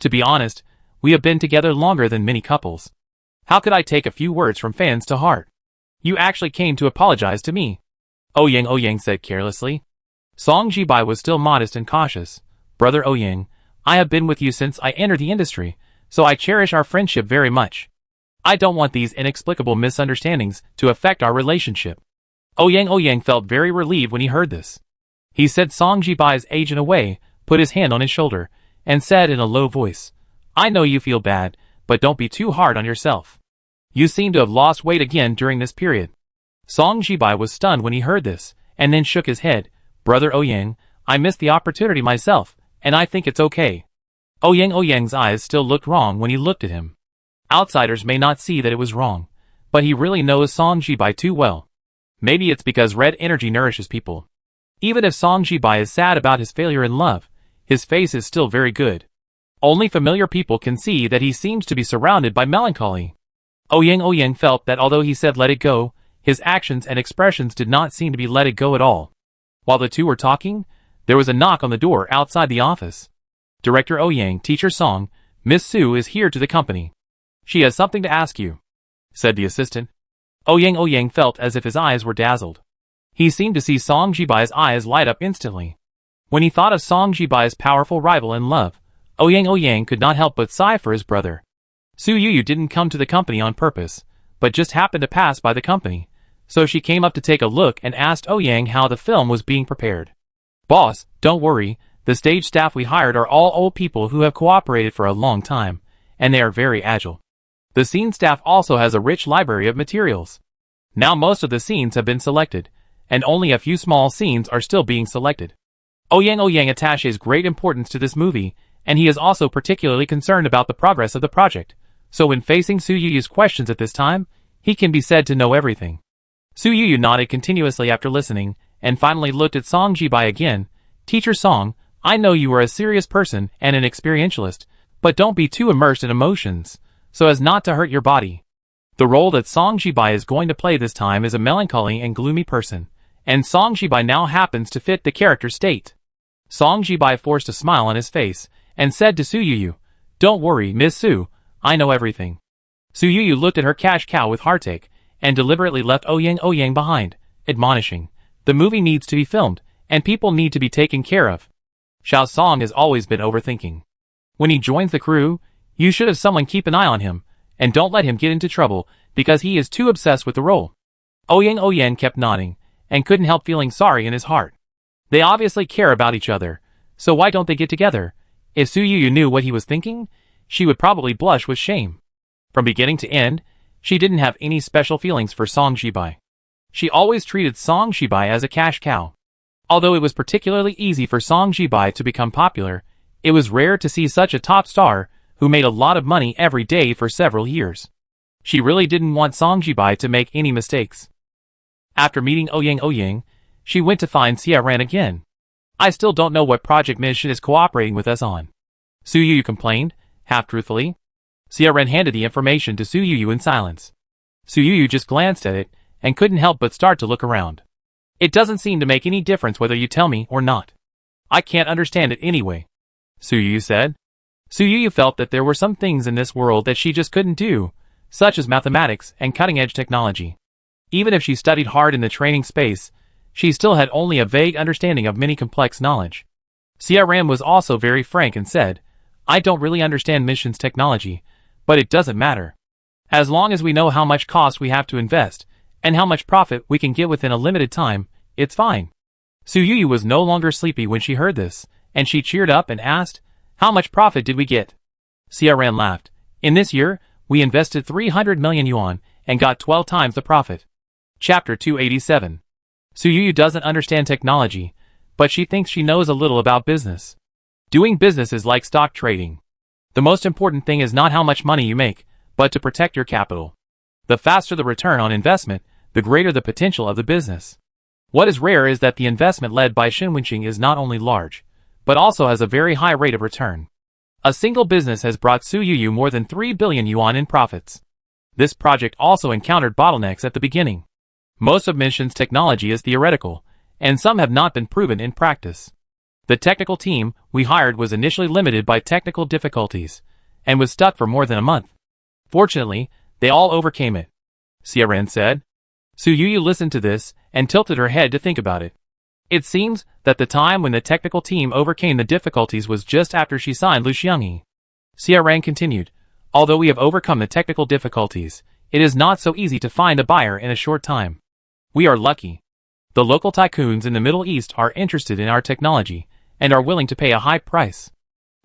Speaker 1: To be honest, we have been together longer than many couples. How could I take a few words from fans to heart? You actually came to apologize to me. Ouyang said carelessly. Song Jibai was still modest and cautious. Brother Ouyang, I have been with you since I entered the industry, so I cherish our friendship very much. I don't want these inexplicable misunderstandings to affect our relationship. Ouyang felt very relieved when he heard this. He said Song Jibai's agent away, put his hand on his shoulder, and said in a low voice, I know you feel bad, but don't be too hard on yourself. You seem to have lost weight again during this period. Song Jibai was stunned when he heard this, and then shook his head. Brother Ouyang, I missed the opportunity myself, and I think it's okay. Ouyang's eyes still looked wrong when he looked at him. Outsiders may not see that it was wrong, but he really knows Song Jibai too well. Maybe it's because red energy nourishes people. Even if Song Jibai is sad about his failure in love, his face is still very good. Only familiar people can see that he seems to be surrounded by melancholy. Ouyang felt that although he said let it go, his actions and expressions did not seem to be let it go at all. While the two were talking, there was a knock on the door outside the office. Director Ouyang, Teacher Song, Miss Su is here to the company. She has something to ask you, said the assistant. Ouyang felt as if his eyes were dazzled. He seemed to see Song Jibai's eyes light up instantly. When he thought of Song Jibai's powerful rival in love, Ouyang could not help but sigh for his brother. Su Yu didn't come to the company on purpose, but just happened to pass by the company, so she came up to take a look and asked Ouyang how the film was being prepared. Boss, don't worry, the stage staff we hired are all old people who have cooperated for a long time, and they are very agile. The scene staff also has a rich library of materials. Now most of the scenes have been selected, and only a few small scenes are still being selected. Ouyang attaches great importance to this movie, and he is also particularly concerned about the progress of the project, so when facing Su Yu's questions at this time, he can be said to know everything. Su Yu nodded continuously after listening, and finally looked at Song Jibai again. Teacher Song, I know you are a serious person and an experientialist, but don't be too immersed in emotions, so as not to hurt your body. The role that Song Jibai is going to play this time is a melancholy and gloomy person, and Song Jibai now happens to fit the character state. Song Jibai forced a smile on his face, and said to Su Yu, Don't worry, Miss Su, I know everything. Su Yu looked at her cash cow with heartache, and deliberately left Ouyang behind, admonishing, the movie needs to be filmed, and people need to be taken care of. Xiao Song has always been overthinking. When he joins the crew, you should have someone keep an eye on him, and don't let him get into trouble, because he is too obsessed with the role. Ouyang kept nodding, and couldn't help feeling sorry in his heart. They obviously care about each other, so why don't they get together? If Su Yu knew what he was thinking, she would probably blush with shame. From beginning to end, she didn't have any special feelings for Song Jibai. She always treated Song Jibai as a cash cow. Although it was particularly easy for Song Jibai to become popular, It was rare to see such a top star who made a lot of money every day for several years. She really didn't want Song Jibai to make any mistakes. After meeting Ouyang, she went to find Xia Ran again. I still don't know what project Mission is cooperating with us on. Su Yu complained, half-truthfully. Xia Ran handed the information to Su Yu in silence. Su Yu just glanced at it and couldn't help but start to look around. It doesn't seem to make any difference whether you tell me or not. I can't understand it anyway, Su Yu said. Su Yu felt that there were some things in this world that she just couldn't do, such as mathematics and cutting-edge technology. Even if she studied hard in the training space, she still had only a vague understanding of many complex knowledge. Xia Ran was also very frank and said, I don't really understand Mission's technology, but it doesn't matter. As long as we know how much cost we have to invest, and how much profit we can get within a limited time, it's fine. Su Yu was no longer sleepy when she heard this, and she cheered up and asked, how much profit did we get? Xia Ran laughed. In this year, we invested 300 million yuan and got 12 times the profit. Chapter 287. Su Yu doesn't understand technology, but she thinks she knows a little about business. Doing business is like stock trading. The most important thing is not how much money you make, but to protect your capital. The faster the return on investment, the greater the potential of the business. What is rare is that the investment led by Shin Wenqing is not only large, but also has a very high rate of return. A single business has brought Su Yu more than 3 billion yuan in profits. This project also encountered bottlenecks at the beginning. Most of Mission's technology is theoretical, and some have not been proven in practice. The technical team we hired was initially limited by technical difficulties, and was stuck for more than a month. Fortunately, they all overcame it, Xia Ran said. Su Yu listened to this and tilted her head to think about it. It seems that the time when the technical team overcame the difficulties was just after she signed Lu Xiangyi. Xia Ran continued, although we have overcome the technical difficulties, it is not so easy to find a buyer in a short time. We are lucky. The local tycoons in the Middle East are interested in our technology and are willing to pay a high price.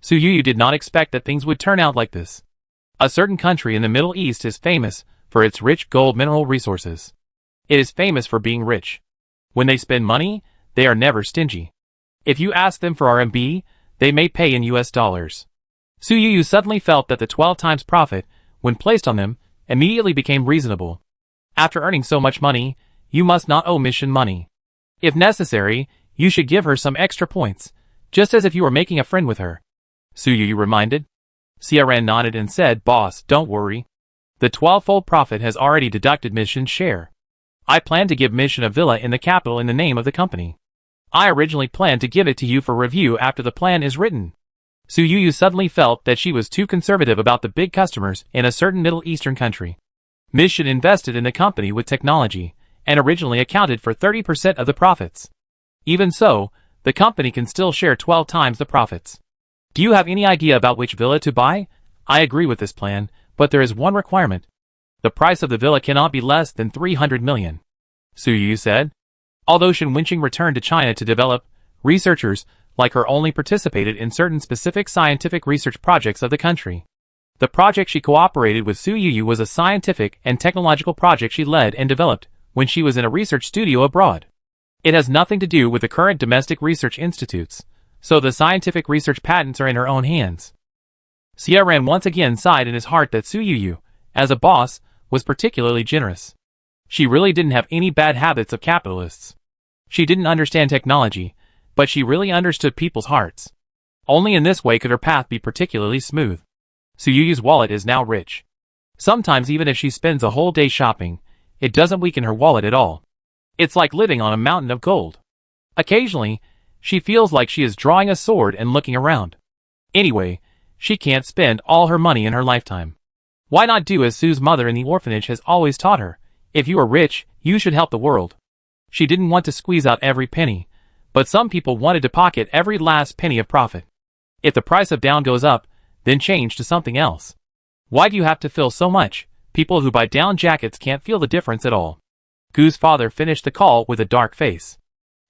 Speaker 1: Su Yu did not expect that things would turn out like this. A certain country in the Middle East is famous for its rich gold mineral resources. It is famous for being rich. When they spend money, they are never stingy. If you ask them for RMB, they may pay in US dollars. Su Yu suddenly felt that the 12 times profit, when placed on them, immediately became reasonable. After earning so much money, you must not owe Mission money. If necessary, you should give her some extra points, just as if you were making a friend with her. Su Yu reminded. Xia Ran nodded and said, Boss, don't worry. The 12-fold profit has already deducted Mission's share. I plan to give Mission a villa in the capital in the name of the company. I originally planned to give it to you for review after the plan is written. Su Yu suddenly felt that she was too conservative about the big customers in a certain Middle Eastern country. Mission invested in the company with technology, and originally accounted for 30% of the profits. Even so, the company can still share 12 times the profits. Do you have any idea about which villa to buy? I agree with this plan, but there is one requirement. The price of the villa cannot be less than 300 million. Su Yu said. Although Shin Wenqing returned to China to develop, researchers, like her, only participated in certain specific scientific research projects of the country. The project she cooperated with Su Yu was a scientific and technological project she led and developed when she was in a research studio abroad. It has nothing to do with the current domestic research institutes, so the scientific research patents are in her own hands. Xia Ran once again sighed in his heart that Su Yu, as a boss, was particularly generous. She really didn't have any bad habits of capitalists. She didn't understand technology, but she really understood people's hearts. Only in this way could her path be particularly smooth. Su Yu's wallet is now rich. Sometimes even if she spends a whole day shopping, it doesn't weaken her wallet at all. It's like living on a mountain of gold. Occasionally, she feels like she is drawing a sword and looking around. Anyway, she can't spend all her money in her lifetime. Why not do as Su's mother in the orphanage has always taught her? If you are rich, you should help the world. She didn't want to squeeze out every penny, but some people wanted to pocket every last penny of profit. If the price of down goes up, then change to something else. Why do you have to fill so much? People who buy down jackets can't feel the difference at all. Gu's father finished the call with a dark face.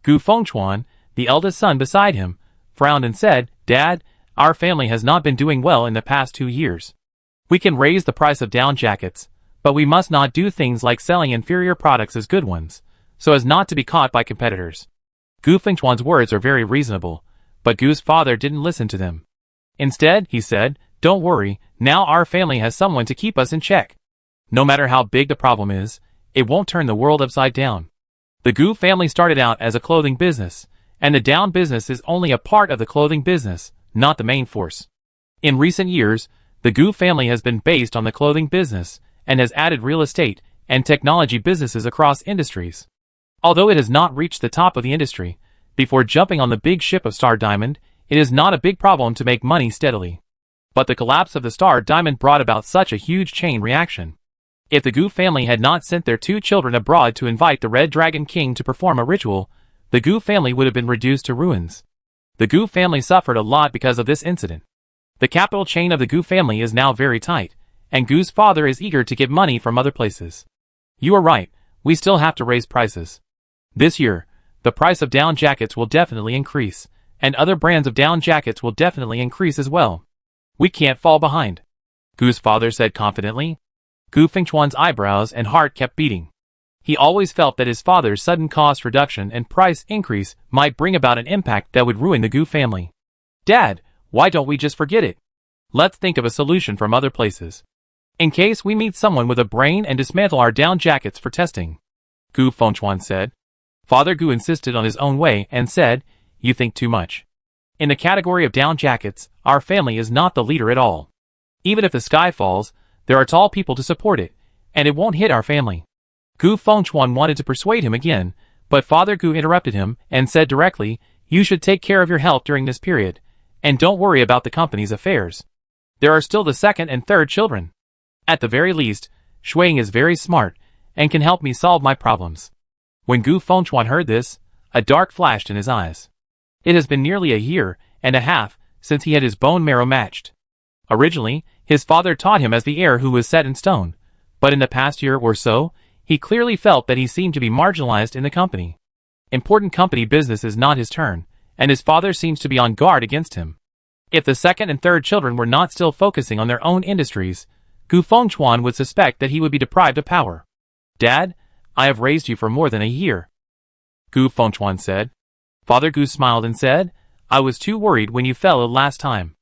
Speaker 1: Gu Fengchuan, the eldest son beside him, frowned and said, Dad, our family has not been doing well in the past 2 years. We can raise the price of down jackets, but we must not do things like selling inferior products as good ones, so as not to be caught by competitors. Gu Fengchuan's words are very reasonable, but Gu's father didn't listen to them. Instead, he said, don't worry, now our family has someone to keep us in check. No matter how big the problem is, it won't turn the world upside down. The Gu family started out as a clothing business, and the down business is only a part of the clothing business, not the main force. In recent years, the Gu family has been based on the clothing business, and has added real estate and technology businesses across industries. Although it has not reached the top of the industry, before jumping on the big ship of Star Diamond, it is not a big problem to make money steadily. But the collapse of the Star Diamond brought about such a huge chain reaction. If the Gu family had not sent their 2 children abroad to invite the Red Dragon King to perform a ritual, the Gu family would have been reduced to ruins. The Gu family suffered a lot because of this incident. The capital chain of the Gu family is now very tight, and Gu's father is eager to get money from other places. You are right, we still have to raise prices. This year, the price of down jackets will definitely increase, and other brands of down jackets will definitely increase as well. We can't fall behind, Gu's father said confidently. Gu Fengchuan's eyebrows and heart kept beating. He always felt that his father's sudden cost reduction and price increase might bring about an impact that would ruin the Gu family. Dad, why don't we just forget it? Let's think of a solution from other places. In case we meet someone with a brain and dismantle our down jackets for testing, Gu Fengchuan said. Father Gu insisted on his own way and said, you think too much. In the category of down jackets, our family is not the leader at all. Even if the sky falls, there are tall people to support it, and it won't hit our family. Gu Fengchuan wanted to persuade him again, but Father Gu interrupted him and said directly, you should take care of your health during this period, and don't worry about the company's affairs. There are still the 2nd and 3rd children. At the very least, Shuang is very smart, and can help me solve my problems. When Gu Fengchuan heard this, a dark flashed in his eyes. It has been nearly a year and a half since he had his bone marrow matched. Originally, his father taught him as the heir who was set in stone, but in the past year or so, he clearly felt that he seemed to be marginalized in the company. Important company business is not his turn, and his father seems to be on guard against him. If the 2nd and 3rd children were not still focusing on their own industries, Gu Fengchuan would suspect that he would be deprived of power. Dad, I have raised you for more than a year, Gu Fengchuan said. Father Gu smiled and said, I was too worried when you fell ill last time.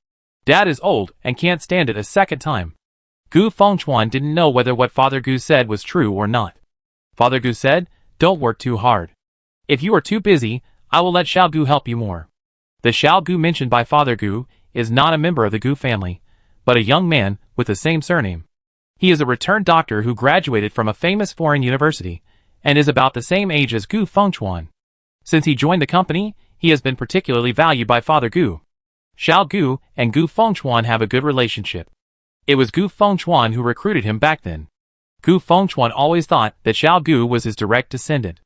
Speaker 1: Dad is old and can't stand it a second time. Gu Fengchuan didn't know whether what Father Gu said was true or not. Father Gu said, don't work too hard. If you are too busy, I will let Xiao Gu help you more. The Xiao Gu mentioned by Father Gu is not a member of the Gu family, but a young man with the same surname. He is a returned doctor who graduated from a famous foreign university, and is about the same age as Gu Fengchuan. Since he joined the company, he has been particularly valued by Father Gu. Xiao Gu and Gu Fengchuan have a good relationship. It was Gu Fengchuan who recruited him back then. Gu Fengchuan always thought that Xiao Gu was his direct descendant.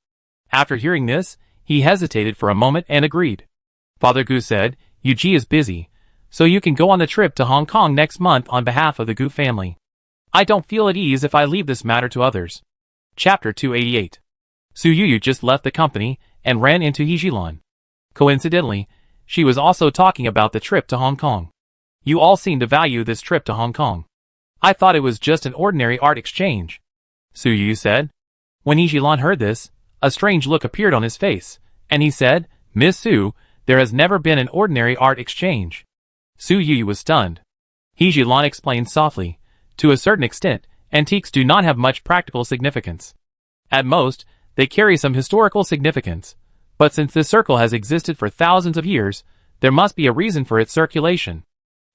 Speaker 1: After hearing this, he hesitated for a moment and agreed. Father Gu said, Yu Ji is busy, so you can go on the trip to Hong Kong next month on behalf of the Gu family. I don't feel at ease if I leave this matter to others. Chapter 288. Su Yuyu just left the company and ran into He Jilan. Coincidentally, she was also talking about the trip to Hong Kong. You all seem to value this trip to Hong Kong. I thought it was just an ordinary art exchange, Su Yuyu said. When He Jilan heard this, a strange look appeared on his face, and he said, Miss Su, there has never been an ordinary art exchange. Su Yuyu was stunned. He Jilan explained softly, to a certain extent, antiques do not have much practical significance. At most, they carry some historical significance, but since this circle has existed for thousands of years, there must be a reason for its circulation.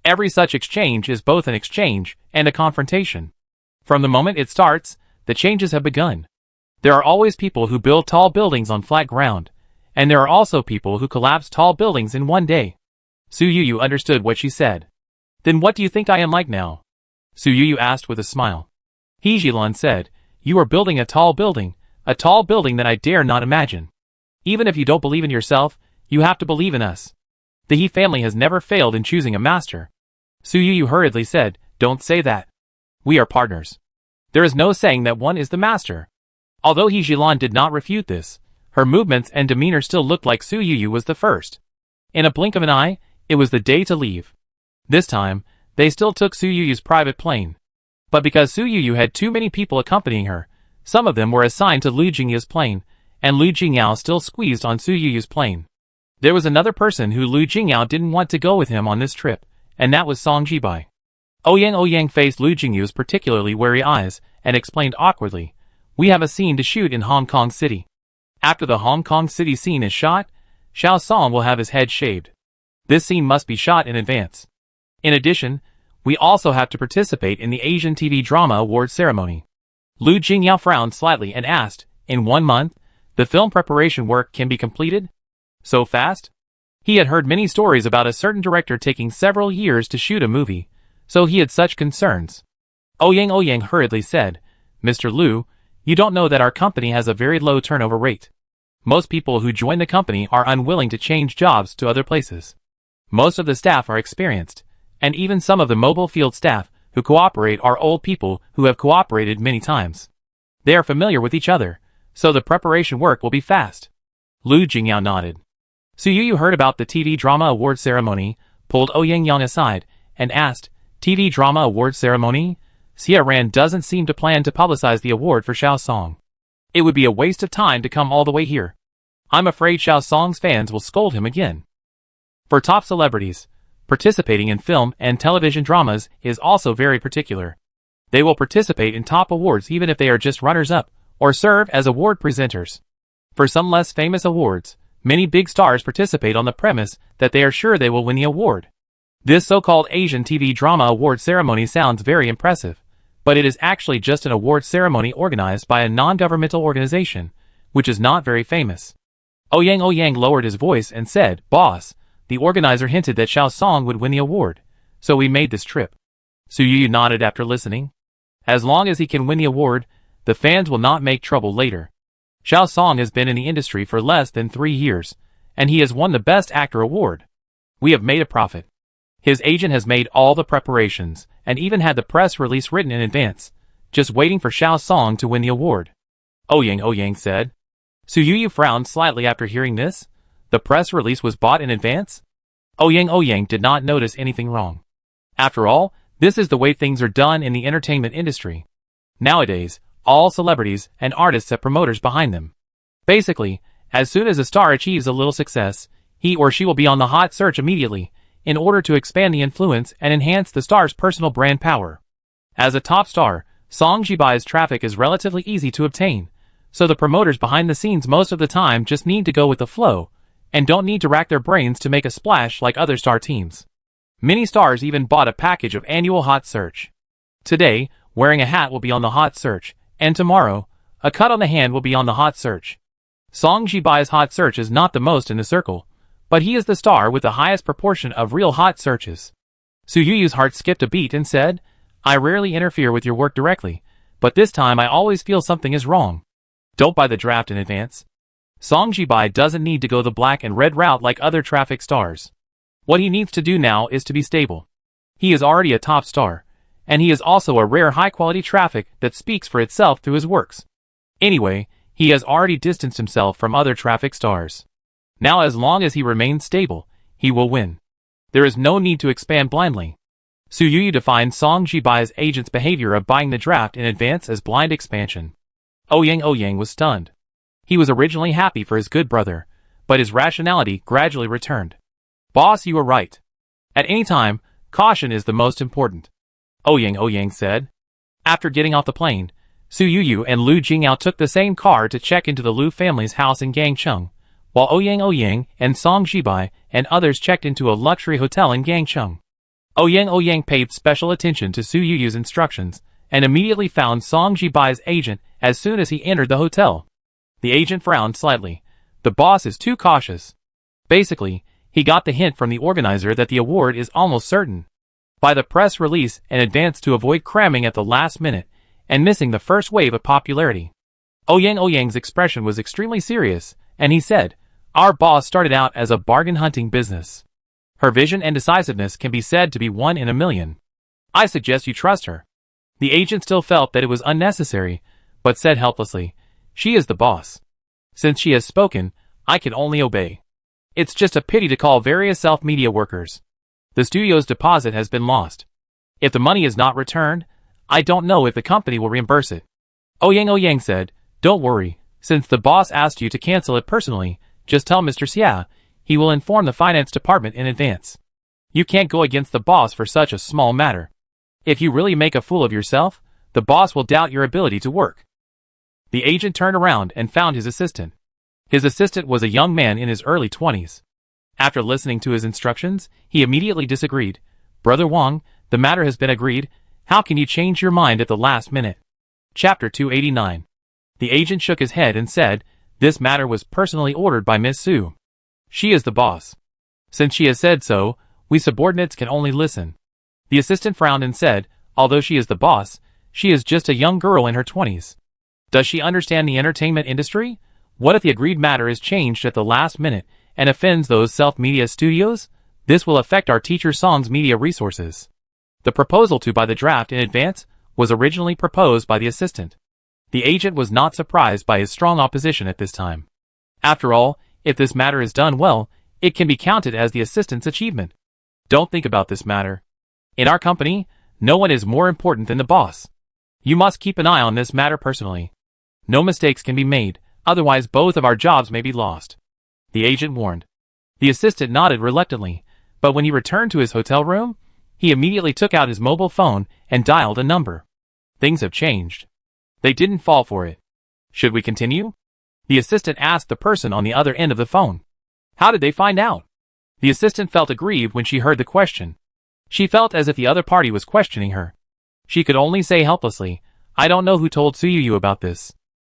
Speaker 1: Every such exchange is both an exchange and a confrontation. From the moment it starts, the changes have begun. There are always people who build tall buildings on flat ground, and there are also people who collapse tall buildings in one day. Su Yuyu understood what she said. Then what do you think I am like now? Su Yuyu asked with a smile. He Jilan said, you are building a tall building that I dare not imagine. Even if you don't believe in yourself, you have to believe in us. The He family has never failed in choosing a master. Su Yuyu hurriedly said, don't say that. We are partners. There is no saying that one is the master. Although He Jilan did not refute this, her movements and demeanor still looked like Su Yuyu was the first. In a blink of an eye, it was the day to leave. This time, they still took Su Yuyu's private plane. But because Su Yuyu had too many people accompanying her, some of them were assigned to Lu Jingyao's plane, and Lu Jingyao still squeezed on Su Yuyu's plane. There was another person who Lu Jingyao didn't want to go with him on this trip, and that was Song Jibai. Ouyang faced Lu Jingyu's particularly wary eyes and explained awkwardly, "We have a scene to shoot in Hong Kong City. After the Hong Kong City scene is shot, Xiao Song will have his head shaved. This scene must be shot in advance. In addition, we also have to participate in the Asian TV Drama Award ceremony." Lu Jingyao frowned slightly and asked, "In 1 month, the film preparation work can be completed? So fast?" He had heard many stories about a certain director taking several years to shoot a movie, so he had such concerns. Ouyang hurriedly said, "Mr. Lu, you don't know that our company has a very low turnover rate. Most people who join the company are unwilling to change jobs to other places. Most of the staff are experienced, and even some of the mobile field staff who cooperate are old people who have cooperated many times. They are familiar with each other, so the preparation work will be fast." Lu Jingyao nodded. "So you heard about the TV Drama Award ceremony?" Pulled Ouyang aside and asked, "TV Drama Award ceremony? Xia Ran doesn't seem to plan to publicize the award for Xiao Song. It would be a waste of time to come all the way here. I'm afraid Xiao Song's fans will scold him again." For top celebrities, participating in film and television dramas is also very particular. They will participate in top awards even if they are just runners-up, or serve as award presenters. For some less famous awards, many big stars participate on the premise that they are sure they will win the award. This so-called Asian TV Drama Award ceremony sounds very impressive, but it is actually just an award ceremony organized by a non-governmental organization, which is not very famous. Ouyang lowered his voice and said, "Boss, the organizer hinted that Xiao Song would win the award, so we made this trip." Su Yu nodded after listening. As long as he can win the award, the fans will not make trouble later. Xiao Song has been in the industry for less than 3 years, and he has won the Best Actor award. We have made a profit. His agent has made all the preparations, and even had the press release written in advance, just waiting for Xiao Song to win the award. Ouyang said. Su Yu frowned slightly after hearing this. The press release was bought in advance? Ouyang did not notice anything wrong. After all, this is the way things are done in the entertainment industry. Nowadays, all celebrities and artists have promoters behind them. Basically, as soon as a star achieves a little success, he or she will be on the hot search immediately, in order to expand the influence and enhance the star's personal brand power. As a top star, Song Jibai's traffic is relatively easy to obtain, so the promoters behind the scenes most of the time just need to go with the flow, and don't need to rack their brains to make a splash like other star teams. Many stars even bought a package of annual hot search. Today, wearing a hat will be on the hot search, and tomorrow, a cut on the hand will be on the hot search. Song Jibai's hot search is not the most in the circle, but he is the star with the highest proportion of real hot searches. Su Yu's heart skipped a beat and said, I rarely interfere with your work directly, but this time I always feel something is wrong. Don't buy the draft in advance. Song Jibai doesn't need to go the black and red route like other traffic stars. What he needs to do now is to be stable. He is already a top star, and he is also a rare high-quality traffic that speaks for itself through his works. Anyway, he has already distanced himself from other traffic stars. Now as long as he remains stable, he will win. There is no need to expand blindly. Su Yu defined Song Jibai's agent's behavior of buying the draft in advance as blind expansion. Ouyang was stunned. He was originally happy for his good brother, but his rationality gradually returned. Boss, you are right. At any time, caution is the most important. Ouyang said. After getting off the plane, Su Yu and Lu Jingyao took the same car to check into the Lu family's house in Gangcheng, while Ouyang and Song Jibai and others checked into a luxury hotel in Gangcheng. Ouyang paid special attention to Su Yu's instructions and immediately found Song Jibai's agent as soon as he entered the hotel. The agent frowned slightly. The boss is too cautious. Basically, he got the hint from the organizer that the award is almost certain. By the press release in advance to avoid cramming at the last minute and missing the first wave of popularity. Ouyang's expression was extremely serious, and he said, Our boss started out as a bargain hunting business. Her vision and decisiveness can be said to be 1 in a million. I suggest you trust her. The agent still felt that it was unnecessary, but said helplessly, She is the boss. Since she has spoken, I can only obey. It's just a pity to call various self-media workers. The studio's deposit has been lost. If the money is not returned, I don't know if the company will reimburse it. Ouyang said, Don't worry, since the boss asked you to cancel it personally, just tell Mr. Xia. He will inform the finance department in advance. You can't go against the boss for such a small matter. If you really make a fool of yourself, the boss will doubt your ability to work. The agent turned around and found his assistant. His assistant was a young man in his early 20s. After listening to his instructions, he immediately disagreed. Brother Wang, the matter has been agreed. How can you change your mind at the last minute? Chapter 289. The agent shook his head and said, this matter was personally ordered by Miss Su. She is the boss. Since she has said so, we subordinates can only listen. The assistant frowned and said, although she is the boss, she is just a young girl in her 20s. Does she understand the entertainment industry? What if the agreed matter is changed at the last minute and offends those self-media studios? This will affect our teacher Song's media resources. The proposal to buy the draft in advance was originally proposed by the assistant. The agent was not surprised by his strong opposition at this time. After all, if this matter is done well, it can be counted as the assistant's achievement. Don't think about this matter. In our company, no one is more important than the boss. You must keep an eye on this matter personally. No mistakes can be made, otherwise both of our jobs may be lost. The agent warned. The assistant nodded reluctantly, but when he returned to his hotel room, he immediately took out his mobile phone and dialed a number. Things have changed. They didn't fall for it. Should we continue? The assistant asked the person on the other end of the phone. How did they find out? The assistant felt aggrieved when she heard the question. She felt as if the other party was questioning her. She could only say helplessly, I don't know who told Suyuyu about this.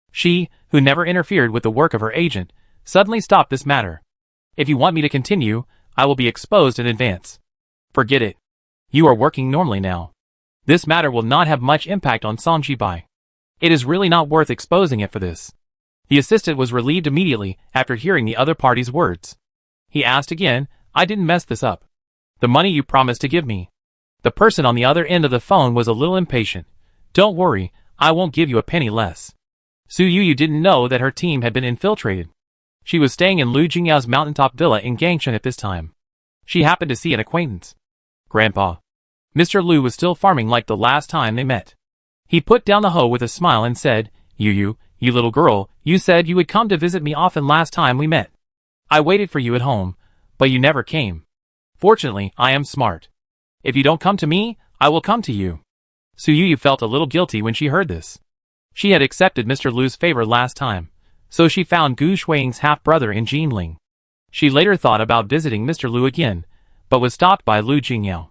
Speaker 1: She, who never interfered with the work of her agent, suddenly stopped this matter. If you want me to continue, I will be exposed in advance. Forget it. You are working normally now. This matter will not have much impact on Songjibai. It is really not worth exposing it for this. The assistant was relieved immediately after hearing the other party's words. He asked again, I didn't mess this up. The money you promised to give me. The person on the other end of the phone was a little impatient. Don't worry, I won't give you a penny less. Suyuyu didn't know that her team had been infiltrated. She was staying in Lu Jingyao's mountaintop villa in Gangshan at this time. She happened to see an acquaintance. Grandpa. Mr. Lu was still farming like the last time they met. He put down the hoe with a smile and said, you little girl, you said you would come to visit me often last time we met. I waited for you at home, but you never came. Fortunately, I am smart. If you don't come to me, I will come to you. Suyuyu felt a little guilty when she heard this. She had accepted Mr. Lu's favor last time, so she found Gu Shuiying's half-brother in Jinling. She later thought about visiting Mr. Lu again, but was stopped by Lu Jingyao.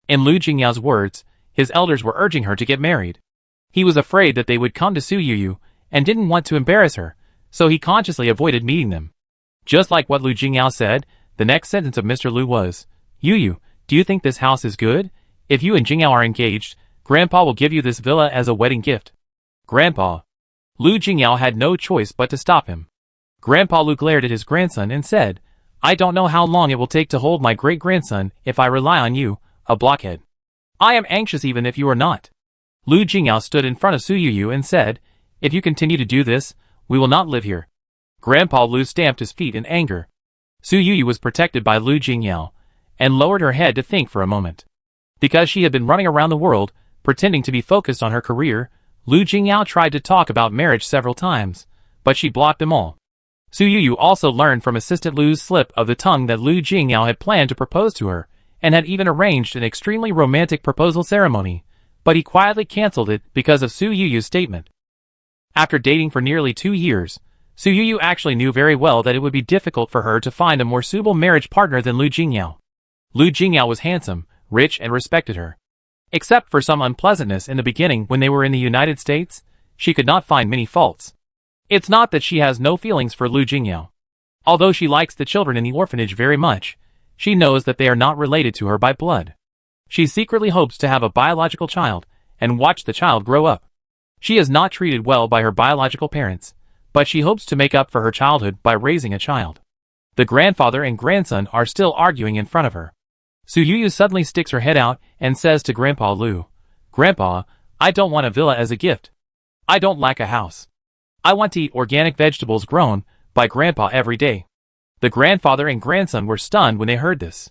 Speaker 1: In Lu Jingyao's words, his elders were urging her to get married. He was afraid that they would come to Suyuyu and didn't want to embarrass her, so he consciously avoided meeting them. Just like what Lu Jingyao said, the next sentence of Mr. Lu was, Yu, do you think this house is good? If you and Jingyao are engaged, Grandpa will give you this villa as a wedding gift. Grandpa. Lu Jingyao had no choice but to stop him. Grandpa Lu glared at his grandson and said, I don't know how long it will take to hold my great-grandson if I rely on you, a blockhead. I am anxious even if you are not. Lu Jingyao stood in front of Suyuyu and said, if you continue to do this, we will not live here. Grandpa Lu stamped his feet in anger. Suyuyu was protected by Lu Jingyao, and lowered her head to think for a moment. Because she had been running around the world, pretending to be focused on her career, Lu Jingyao tried to talk about marriage several times, but she blocked them all. Suyuyu also learned from assistant Lu's slip of the tongue that Lu Jingyao had planned to propose to her, and had even arranged an extremely romantic proposal ceremony, but he quietly cancelled it because of Suyuyu's statement. After dating for nearly 2 years, Suyuyu actually knew very well that it would be difficult for her to find a more suitable marriage partner than Lu Jingyao. Lu Jingyao was handsome, rich and respected her. Except for some unpleasantness in the beginning when they were in the United States, she could not find many faults. It's not that she has no feelings for Lu Jingyao. Although she likes the children in the orphanage very much, she knows that they are not related to her by blood. She secretly hopes to have a biological child and watch the child grow up. She is not treated well by her biological parents, but she hopes to make up for her childhood by raising a child. The grandfather and grandson are still arguing in front of her. Suyuyu suddenly sticks her head out and says to Grandpa Lu, Grandpa, I don't want a villa as a gift. I don't lack a house. I want to eat organic vegetables grown by Grandpa every day. The grandfather and grandson were stunned when they heard this.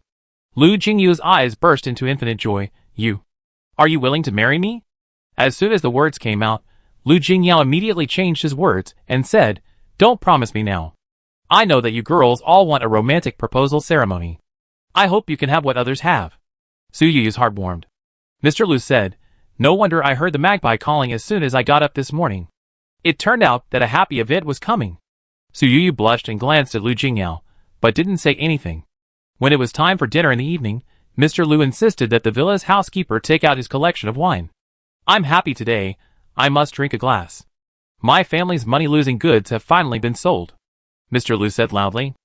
Speaker 1: Lu Jingyu's eyes burst into infinite joy. Are you willing to marry me? As soon as the words came out, Lu Jingyao immediately changed his words and said, Don't promise me now. I know that you girls all want a romantic proposal ceremony. I hope you can have what others have. Su Yuyu's heart warmed. Mr. Lu said, no wonder I heard the magpie calling as soon as I got up this morning. It turned out that a happy event was coming. Su Yuyu blushed and glanced at Lu Jingyao, but didn't say anything. When it was time for dinner in the evening, Mr. Lu insisted that the villa's housekeeper take out his collection of wine. I'm happy today, I must drink a glass. My family's money-losing goods have finally been sold, Mr. Lu said loudly.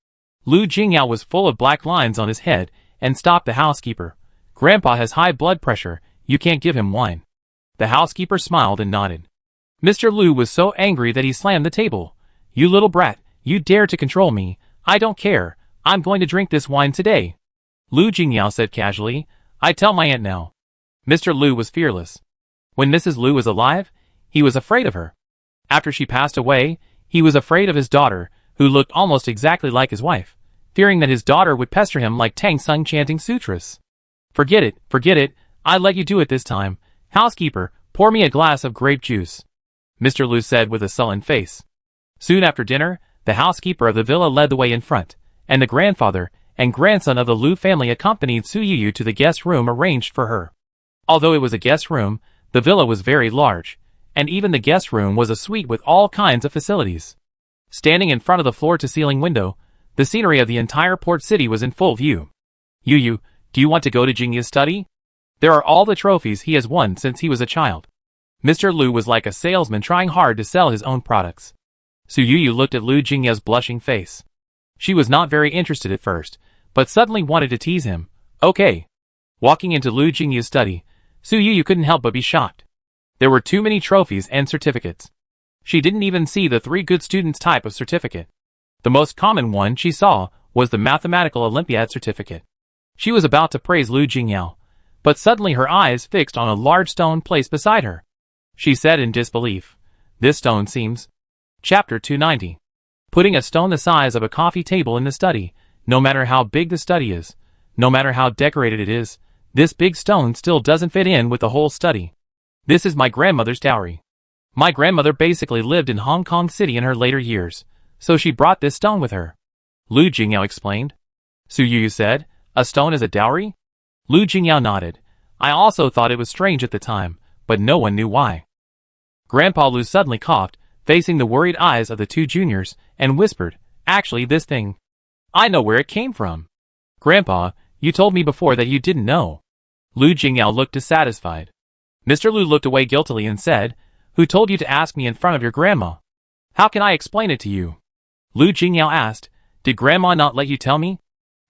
Speaker 1: Lu Jingyao was full of black lines on his head and stopped the housekeeper. Grandpa has high blood pressure, you can't give him wine. The housekeeper smiled and nodded. Mr. Lu was so angry that he slammed the table. You little brat, you dare to control me, I don't care, I'm going to drink this wine today. Lu Jingyao said casually, I tell my aunt now. Mr. Lu was fearless. When Mrs. Lu was alive, he was afraid of her. After she passed away, he was afraid of his daughter, who looked almost exactly like his wife, fearing that his daughter would pester him like Tang Sung chanting sutras. Forget it, I let you do it this time. Housekeeper, pour me a glass of grape juice, Mr. Lu said with a sullen face. Soon after dinner, the housekeeper of the villa led the way in front, and the grandfather and grandson of the Lu family accompanied Su Yuyu to the guest room arranged for her. Although it was a guest room, the villa was very large, and even the guest room was a suite with all kinds of facilities. Standing in front of the floor-to-ceiling window, the scenery of the entire port city was in full view. Yuyu, do you want to go to Jingya's study? There are all the trophies he has won since he was a child. Mr. Lu was like a salesman trying hard to sell his own products. Su Yuyu looked at Lu Jingya's blushing face. She was not very interested at first, but suddenly wanted to tease him. Okay. Walking into Lu Jingya's study, Su Yuyu couldn't help but be shocked. There were too many trophies and certificates. She didn't even see the 3 good students type of certificate. The most common one she saw was the Mathematical Olympiad certificate. She was about to praise Lu Jingyao, but suddenly her eyes fixed on a large stone placed beside her. She said in disbelief, this stone seems... Chapter 290. Putting a stone the size of a coffee table in the study, no matter how big the study is, no matter how decorated it is, this big stone still doesn't fit in with the whole study. This is my grandmother's dowry. My grandmother basically lived in Hong Kong City in her later years, so she brought this stone with her. Lu Jingyao explained. Su Yuyu said, a stone is a dowry? Lu Jingyao nodded. I also thought it was strange at the time, but no one knew why. Grandpa Lu suddenly coughed, facing the worried eyes of the 2 juniors, and whispered, actually this thing. I know where it came from. Grandpa, you told me before that you didn't know. Lu Jingyao looked dissatisfied. Mr. Lu looked away guiltily and said, who told you to ask me in front of your grandma? How can I explain it to you? Lu Jingyao asked, did grandma not let you tell me?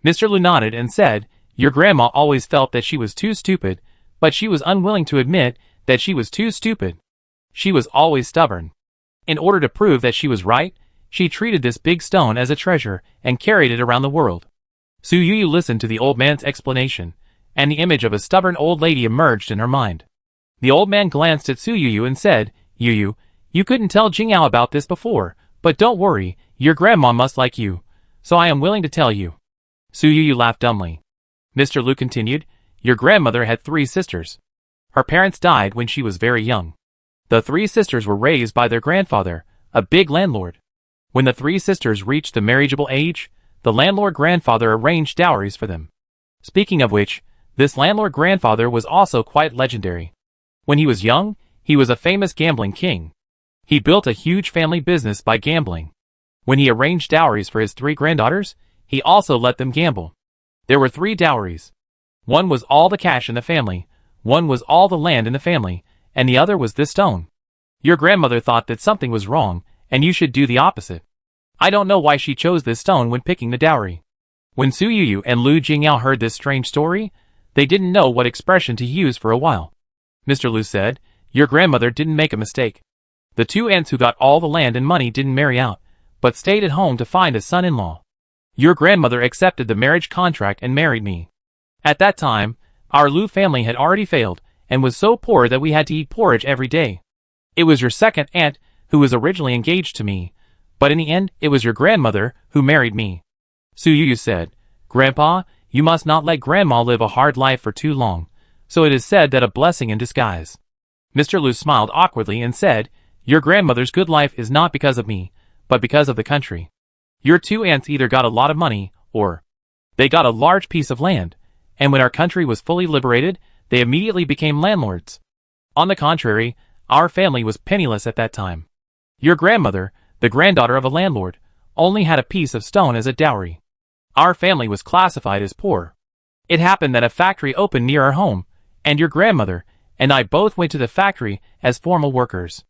Speaker 1: Mr. Lu nodded and said, your grandma always felt that she was too stupid, but she was unwilling to admit that she was too stupid. She was always stubborn. In order to prove that she was right, she treated this big stone as a treasure and carried it around the world. Su Yuyu listened to the old man's explanation, and the image of a stubborn old lady emerged in her mind. The old man glanced at Su Yuyu and said, Yuyu, you couldn't tell Jingyao about this before, but don't worry, your grandma must like you, so I am willing to tell you. Su Yuyu laughed dumbly. Mr. Lu continued, your grandmother had 3 sisters. Her parents died when she was very young. The 3 sisters were raised by their grandfather, a big landlord. When the 3 sisters reached the marriageable age, the landlord grandfather arranged dowries for them. Speaking of which, this landlord grandfather was also quite legendary. When he was young, he was a famous gambling king. He built a huge family business by gambling. When he arranged dowries for his 3 granddaughters, he also let them gamble. There were 3 dowries. One was all the cash in the family, one was all the land in the family, and the other was this stone. Your grandmother thought that something was wrong, and you should do the opposite. I don't know why she chose this stone when picking the dowry. When Su Yuyu and Lu Jingyao heard this strange story, they didn't know what expression to use for a while. Mr. Lu said, your grandmother didn't make a mistake. The 2 aunts who got all the land and money didn't marry out, but stayed at home to find a son-in-law. Your grandmother accepted the marriage contract and married me. At that time, our Lu family had already failed, and was so poor that we had to eat porridge every day. It was your second aunt who was originally engaged to me, but in the end it was your grandmother who married me. Su Yuyu said, Grandpa, you must not let grandma live a hard life for too long, so it is said that a blessing in disguise. Mr. Lu smiled awkwardly and said, your grandmother's good life is not because of me, but because of the country. Your 2 aunts either got a lot of money, or... They got a large piece of land, and when our country was fully liberated, they immediately became landlords. On the contrary, our family was penniless at that time. Your grandmother, the granddaughter of a landlord, only had a piece of stone as a dowry. Our family was classified as poor. It happened that a factory opened near our home, and your grandmother and I both went to the factory as formal workers.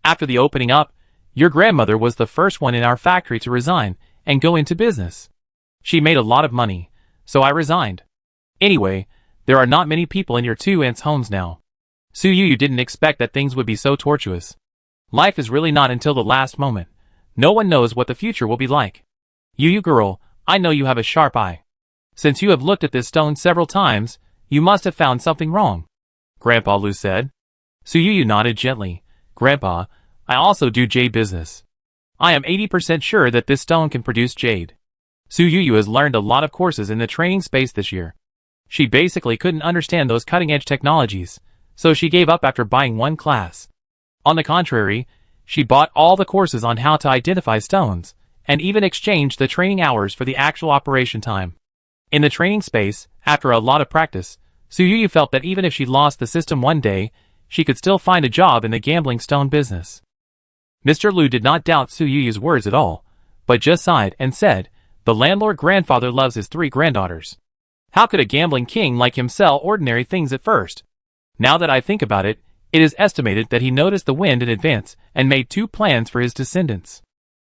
Speaker 1: After the opening up, your grandmother was the first one in our factory to resign and go into business. She made a lot of money, so I resigned. Anyway, there are not many people in your two aunts' homes now. You didn't expect that things would be so tortuous. Life is really not until the last moment. No one knows what the future will be like. You girl, I know you have a sharp eye. Since you have looked at this stone several times, you must have found something wrong, Grandpa Lu said. You nodded gently. Grandpa, I also do jade business. I am 80% sure that this stone can produce jade. Yu has learned a lot of courses in the training space this year. She basically couldn't understand those cutting-edge technologies, so she gave up after buying one class. On the contrary, she bought all the courses on how to identify stones, and even exchanged the training hours for the actual operation time. In the training space, after a lot of practice, Yu felt that even if she lost the system one day, she could still find a job in the gambling stone business. Mr. Lu did not doubt Yu's words at all, but just sighed and said, "The landlord grandfather loves his 3 granddaughters. How could a gambling king like him sell ordinary things at first? Now that I think about it, it is estimated that he noticed the wind in advance and made 2 plans for his descendants.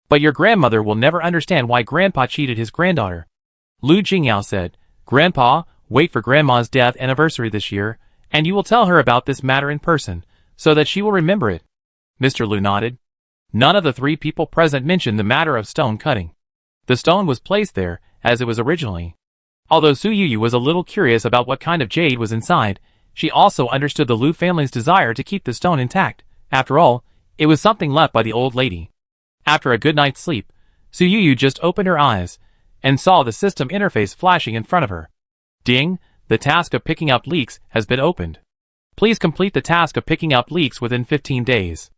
Speaker 1: But your grandmother will never understand why Grandpa cheated his granddaughter." Lu Jingyao said, "Grandpa, wait for Grandma's death anniversary this year, and you will tell her about this matter in person, so that she will remember it." Mr. Lu nodded. None of the 3 people present mentioned the matter of stone cutting. The stone was placed there, as it was originally. Although Yu was a little curious about what kind of jade was inside, she also understood the Lu family's desire to keep the stone intact. After all, it was something left by the old lady. After a good night's sleep, Yu just opened her eyes, and saw the system interface flashing in front of her. Ding! The task of picking up leaks has been opened. Please complete the task of picking up leaks within 15 days.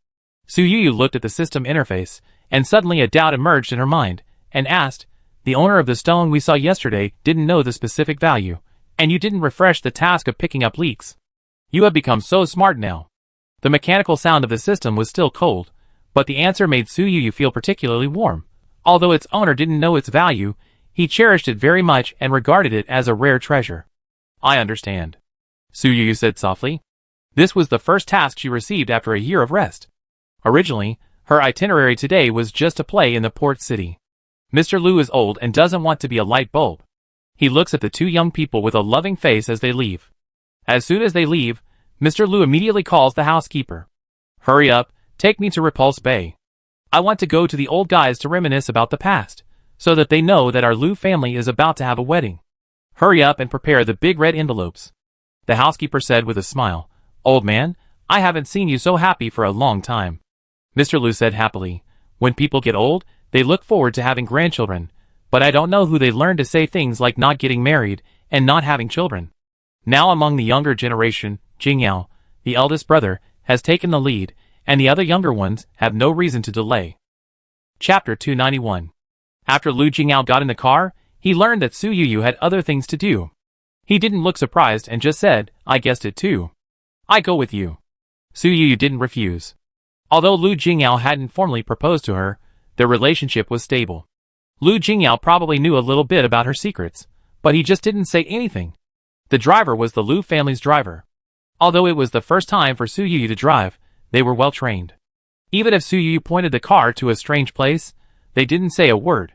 Speaker 1: Yu looked at the system interface, and suddenly a doubt emerged in her mind, and asked, "The owner of the stone we saw yesterday didn't know the specific value, and you didn't refresh the task of picking up leaks. You have become so smart now." The mechanical sound of the system was still cold, but the answer made Yu feel particularly warm. Although its owner didn't know its value, he cherished it very much and regarded it as a rare treasure. "I understand," Yu said softly. This was the first task she received after a year of rest. Originally, her itinerary today was just to play in the port city. Mr. Lu is old and doesn't want to be a light bulb. He looks at the 2 young people with a loving face as they leave. As soon as they leave, Mr. Lu immediately calls the housekeeper. "Hurry up, take me to Repulse Bay. I want to go to the old guys to reminisce about the past, so that they know that our Lu family is about to have a wedding. Hurry up and prepare the big red envelopes," the housekeeper said with a smile. "Old man, I haven't seen you so happy for a long time." Mr. Lu said happily, "When people get old, they look forward to having grandchildren, but I don't know who they learn to say things like not getting married and not having children." Now among the younger generation, Jingyao, the eldest brother, has taken the lead, and the other younger ones have no reason to delay. Chapter 291. After Lu Jingyao got in the car, he learned that Yu had other things to do. He didn't look surprised and just said, "I guessed it too. I go with you." Yu didn't refuse. Although Lu Jingyao hadn't formally proposed to her, their relationship was stable. Lu Jingyao probably knew a little bit about her secrets, but he just didn't say anything. The driver was the Lu family's driver. Although it was the first time for Yu to drive, they were well trained. Even if Yu pointed the car to a strange place, they didn't say a word.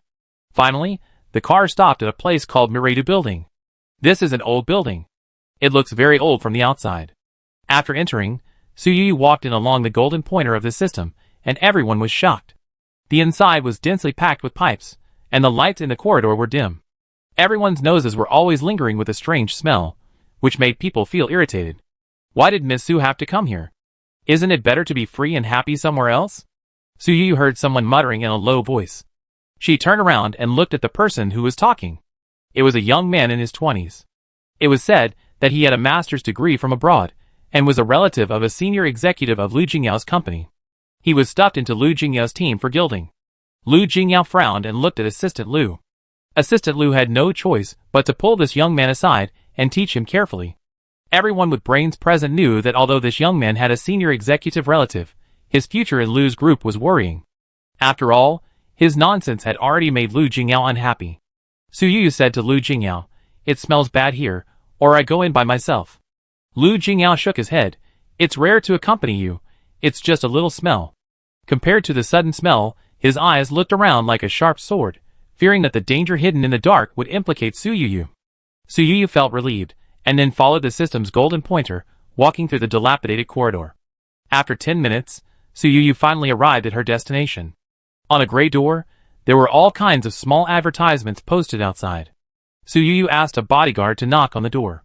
Speaker 1: Finally, the car stopped at a place called Miredu Building. This is an old building. It looks very old from the outside. After entering, Yu walked in along the golden pointer of the system, and everyone was shocked. The inside was densely packed with pipes, and the lights in the corridor were dim. Everyone's noses were always lingering with a strange smell, which made people feel irritated. Why did Miss Su have to come here? Isn't it better to be free and happy somewhere else? Yu heard someone muttering in a low voice. She turned around and looked at the person who was talking. It was a young man in his 20s. It was said that he had a master's degree from abroad, and was a relative of a senior executive of Lu Jingyao's company. He was stuffed into Lu Jingyao's team for gilding. Lu Jingyao frowned and looked at Assistant Lu. Assistant Lu had no choice but to pull this young man aside and teach him carefully. Everyone with brains present knew that although this young man had a senior executive relative, his future in Lu's group was worrying. After all, his nonsense had already made Lu Jingyao unhappy. Su Yu said to Lu Jingyao, "It smells bad here, or I go in by myself." Lu Jingyao shook his head. "It's rare to accompany you. It's just a little smell." Compared to the sudden smell, his eyes looked around like a sharp sword, fearing that the danger hidden in the dark would implicate Su Yu. Su Yu felt relieved, and then followed the system's golden pointer, walking through the dilapidated corridor. After 10 minutes, Su Yu finally arrived at her destination. On a gray door, there were all kinds of small advertisements posted outside. Su Yu asked a bodyguard to knock on the door.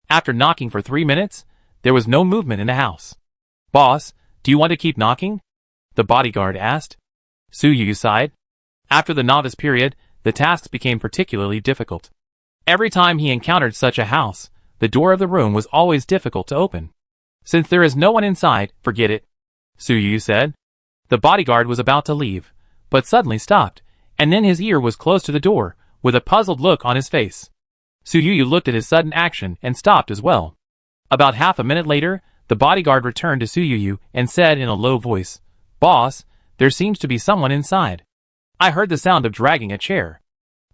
Speaker 1: After knocking for 3 minutes, there was no movement in the house. "Boss, do you want to keep knocking?" the bodyguard asked. Su Yu sighed. After the novice period, the tasks became particularly difficult. Every time he encountered such a house, the door of the room was always difficult to open. "Since there is no one inside, forget it," Su Yu said. The bodyguard was about to leave, but suddenly stopped, and then his ear was close to the door, with a puzzled look on his face. Su Yu looked at his sudden action and stopped as well. About half a minute later, the bodyguard returned to Su Yu and said in a low voice, "Boss, there seems to be someone inside. I heard the sound of dragging a chair.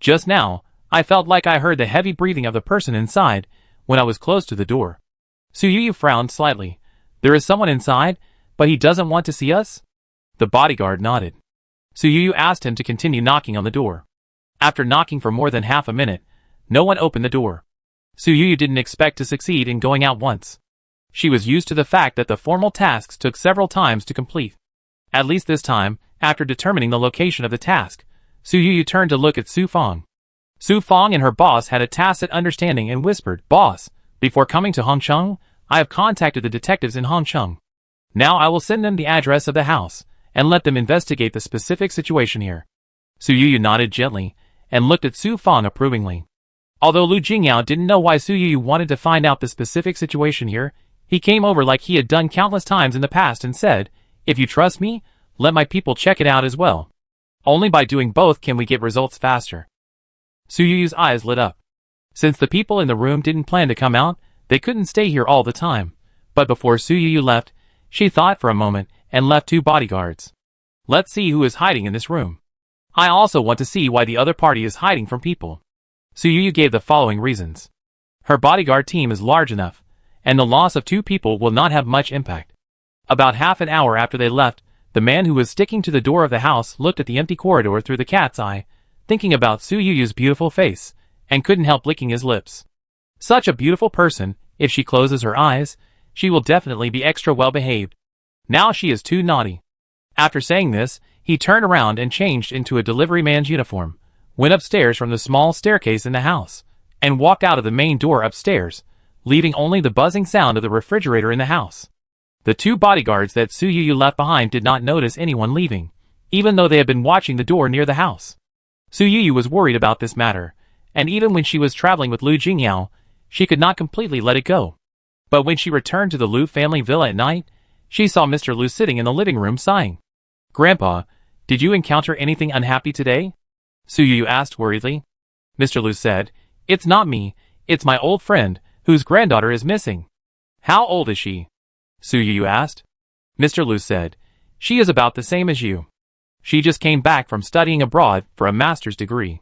Speaker 1: Just now, I felt like I heard the heavy breathing of the person inside when I was close to the door." Su Yu frowned slightly. "There is someone inside, but he doesn't want to see us?" The bodyguard nodded. Su Yu asked him to continue knocking on the door. After knocking for more than half a minute, no one opened the door. Su Yu didn't expect to succeed in going out once. She was used to the fact that the formal tasks took several times to complete. At least this time, after determining the location of the task, Su Yu turned to look at Su Fong. Su Fong and her boss had a tacit understanding and whispered, "Boss, before coming to Hongcheng, I have contacted the detectives in Hongcheng. Now I will send them the address of the house, and let them investigate the specific situation here." Su Yu nodded gently, and looked at Su Fong approvingly. Although Lu Jingyao didn't know why Su Yu wanted to find out the specific situation here, he came over like he had done countless times in the past and said, "If you trust me, let my people check it out as well. Only by doing both can we get results faster." Su Yu's eyes lit up. Since the people in the room didn't plan to come out, they couldn't stay here all the time. But before Su Yu left, she thought for a moment and left 2 bodyguards. "Let's see who is hiding in this room. I also want to see why the other party is hiding from people." Su Yu gave the following reasons. Her bodyguard team is large enough, and the loss of 2 people will not have much impact. About half an hour after they left, the man who was sticking to the door of the house looked at the empty corridor through the cat's eye, thinking about Su Yu's beautiful face, and couldn't help licking his lips. Such a beautiful person, if she closes her eyes, she will definitely be extra well behaved. Now she is too naughty. After saying this, he turned around and changed into a delivery man's uniform, went upstairs from the small staircase in the house, and walked out of the main door upstairs, leaving only the buzzing sound of the refrigerator in the house. The 2 bodyguards that Su Yu left behind did not notice anyone leaving, even though they had been watching the door near the house. Su Yu was worried about this matter, and even when she was traveling with Lu Jingyao, she could not completely let it go. But when she returned to the Lu family villa at night, she saw Mr. Lu sitting in the living room sighing. "Grandpa, did you encounter anything unhappy today?" Su Yu asked worriedly. Mr. Lu said, "It's not me, it's my old friend, whose granddaughter is missing." "How old is she?" Su Yu asked. Mr. Lu said, "She is about the same as you. She just came back from studying abroad for a master's degree."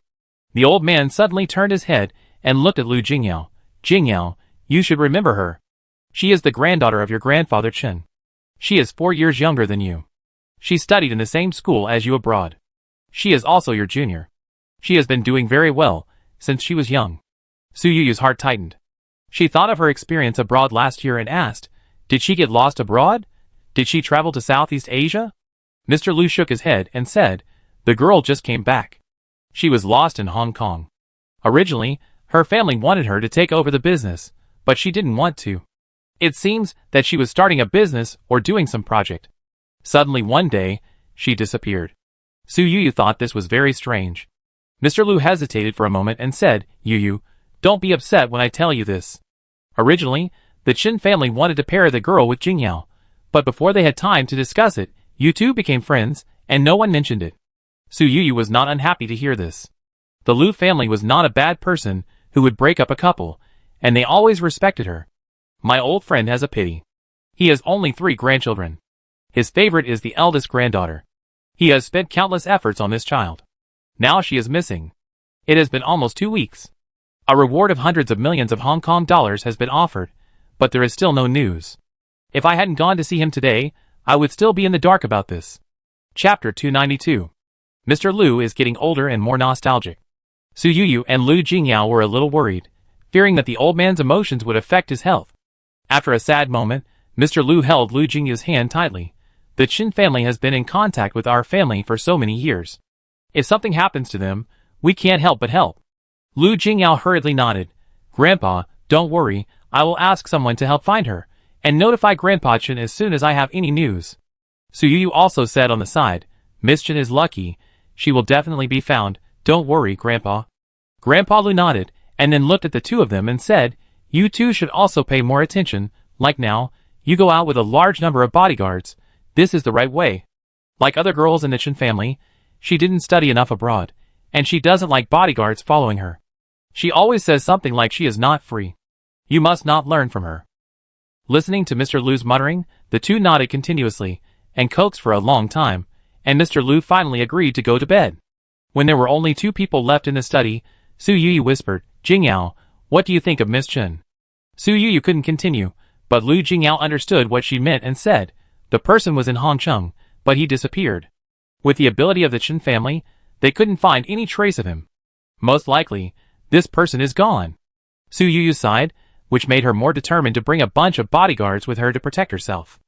Speaker 1: The old man suddenly turned his head and looked at Lu Jingyao. "Jingyao, you should remember her. She is the granddaughter of your grandfather Chen. She is 4 years younger than you. She studied in the same school as you abroad. She is also your junior. She has been doing very well since she was young." Su Yu's heart tightened. She thought of her experience abroad last year and asked, did she get lost abroad? Did she travel to Southeast Asia? Mr. Lu shook his head and said, "The girl just came back. She was lost in Hong Kong. Originally, her family wanted her to take over the business, but she didn't want to. It seems that she was starting a business or doing some project. Suddenly one day, she disappeared." Su Yu thought this was very strange. Mr. Lu hesitated for a moment and said, Yu, don't be upset when I tell you this. Originally, the Chen family wanted to pair the girl with Jingyao, but before they had time to discuss it, you two became friends, and no one mentioned it." Su Yu was not unhappy to hear this. The Lu family was not a bad person who would break up a couple, and they always respected her. My old friend has a pity. He has only 3 grandchildren. His favorite is the eldest granddaughter. He has spent countless efforts on this child. Now she is missing. It has been almost 2 weeks. A reward of hundreds of millions of Hong Kong dollars has been offered, but there is still no news. If I hadn't gone to see him today, I would still be in the dark about this. Chapter 292. Mr. Lu is getting older and more nostalgic. Su Yuyu and Lu Jingyao were a little worried, fearing that the old man's emotions would affect his health. After a sad moment, Mr. Lu held Lu Jingyu's hand tightly. The Chin family has been in contact with our family for so many years. If something happens to them, we can't help but help. Lu Jingyao hurriedly nodded. Grandpa, don't worry, I will ask someone to help find her, and notify Grandpa Chin as soon as I have any news. Su Yuyu also said on the side, Miss Chin is lucky, she will definitely be found, don't worry, Grandpa. Grandpa Lu nodded, and then looked at the two of them and said, you two should also pay more attention, like now, you go out with a large number of bodyguards, this is the right way. Like other girls in the Chin family, she didn't study enough abroad, and she doesn't like bodyguards following her. She always says something like she is not free. You must not learn from her. Listening to Mr. Lu's muttering, the two nodded continuously, and coaxed for a long time, and Mr. Lu finally agreed to go to bed. When there were only 2 people left in the study, Su Yuyu whispered, Jingyao, what do you think of Miss Chen? Su Yuyu couldn't continue, but Lu Jingyao understood what she meant and said, the person was in Hongcheng, but he disappeared. With the ability of the Chen family, they couldn't find any trace of him. Most likely, this person is gone. Su Yuyu sighed, which made her more determined to bring a bunch of bodyguards with her to protect herself.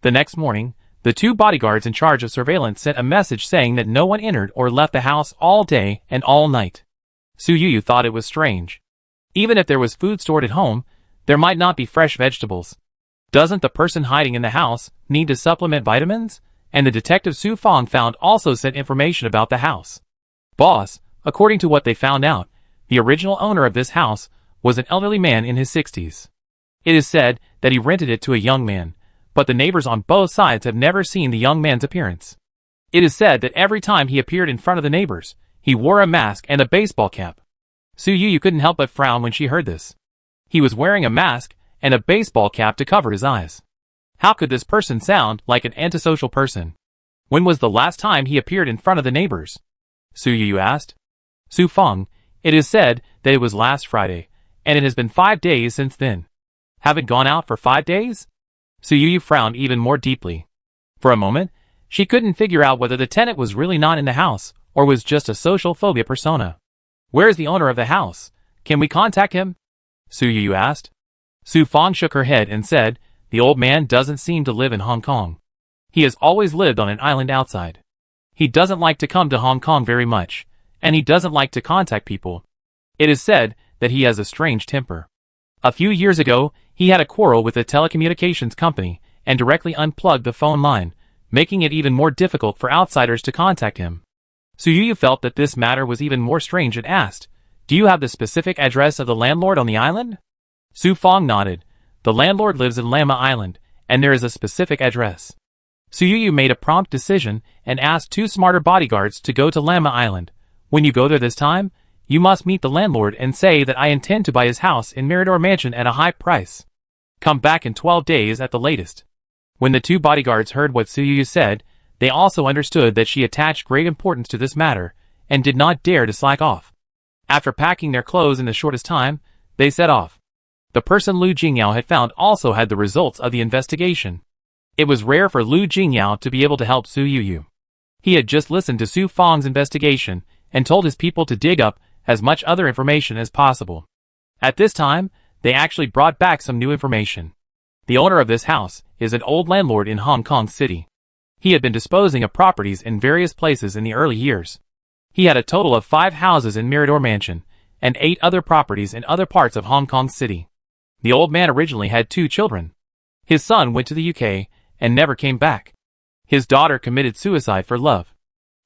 Speaker 1: The next morning, the 2 bodyguards in charge of surveillance sent a message saying that no one entered or left the house all day and all night. Su Yuyu thought it was strange. Even if there was food stored at home, there might not be fresh vegetables. Doesn't the person hiding in the house need to supplement vitamins? And the detective Su Fong found also sent information about the house. Boss, according to what they found out, the original owner of this house was an elderly man in his 60s. It is said that he rented it to a young man, but the neighbors on both sides have never seen the young man's appearance. It is said that every time he appeared in front of the neighbors, he wore a mask and a baseball cap. Su Yuyu couldn't help but frown when she heard this. He was wearing a mask and a baseball cap to cover his eyes. How could this person sound like an antisocial person? When was the last time he appeared in front of the neighbors? Su Yuyu asked. Su Fong, it is said that it was last Friday, and it has been 5 days since then. Haven't gone out for 5 days? Su Yuyu frowned even more deeply. For a moment, she couldn't figure out whether the tenant was really not in the house, or was just a social phobia persona. Where is the owner of the house? Can we contact him? Su Yuyu asked. Su Fong shook her head and said, the old man doesn't seem to live in Hong Kong. He has always lived on an island outside. He doesn't like to come to Hong Kong very much, and he doesn't like to contact people. It is said that he has a strange temper. A few years ago, he had a quarrel with a telecommunications company and directly unplugged the phone line, making it even more difficult for outsiders to contact him. Su Yuyu felt that this matter was even more strange and asked, do you have the specific address of the landlord on the island? Su Fong nodded. The landlord lives in Lama Island, and there is a specific address. Su Yuyu made a prompt decision and asked 2 smarter bodyguards to go to Lama Island. When you go there this time, you must meet the landlord and say that I intend to buy his house in Mirador Mansion at a high price. Come back in 12 days at the latest. When the 2 bodyguards heard what Su Yuyu said, they also understood that she attached great importance to this matter, and did not dare to slack off. After packing their clothes in the shortest time, they set off. The person Lu Jingyao had found also had the results of the investigation. It was rare for Lu Jingyao to be able to help Su Yuyu. He had just listened to Su Fong's investigation and told his people to dig up as much other information as possible. At this time, they actually brought back some new information. The owner of this house is an old landlord in Hong Kong City. He had been disposing of properties in various places in the early years. He had a total of 5 houses in Mirador Mansion, and 8 other properties in other parts of Hong Kong City. The old man originally had 2 children. His son went to the UK and never came back. His daughter committed suicide for love.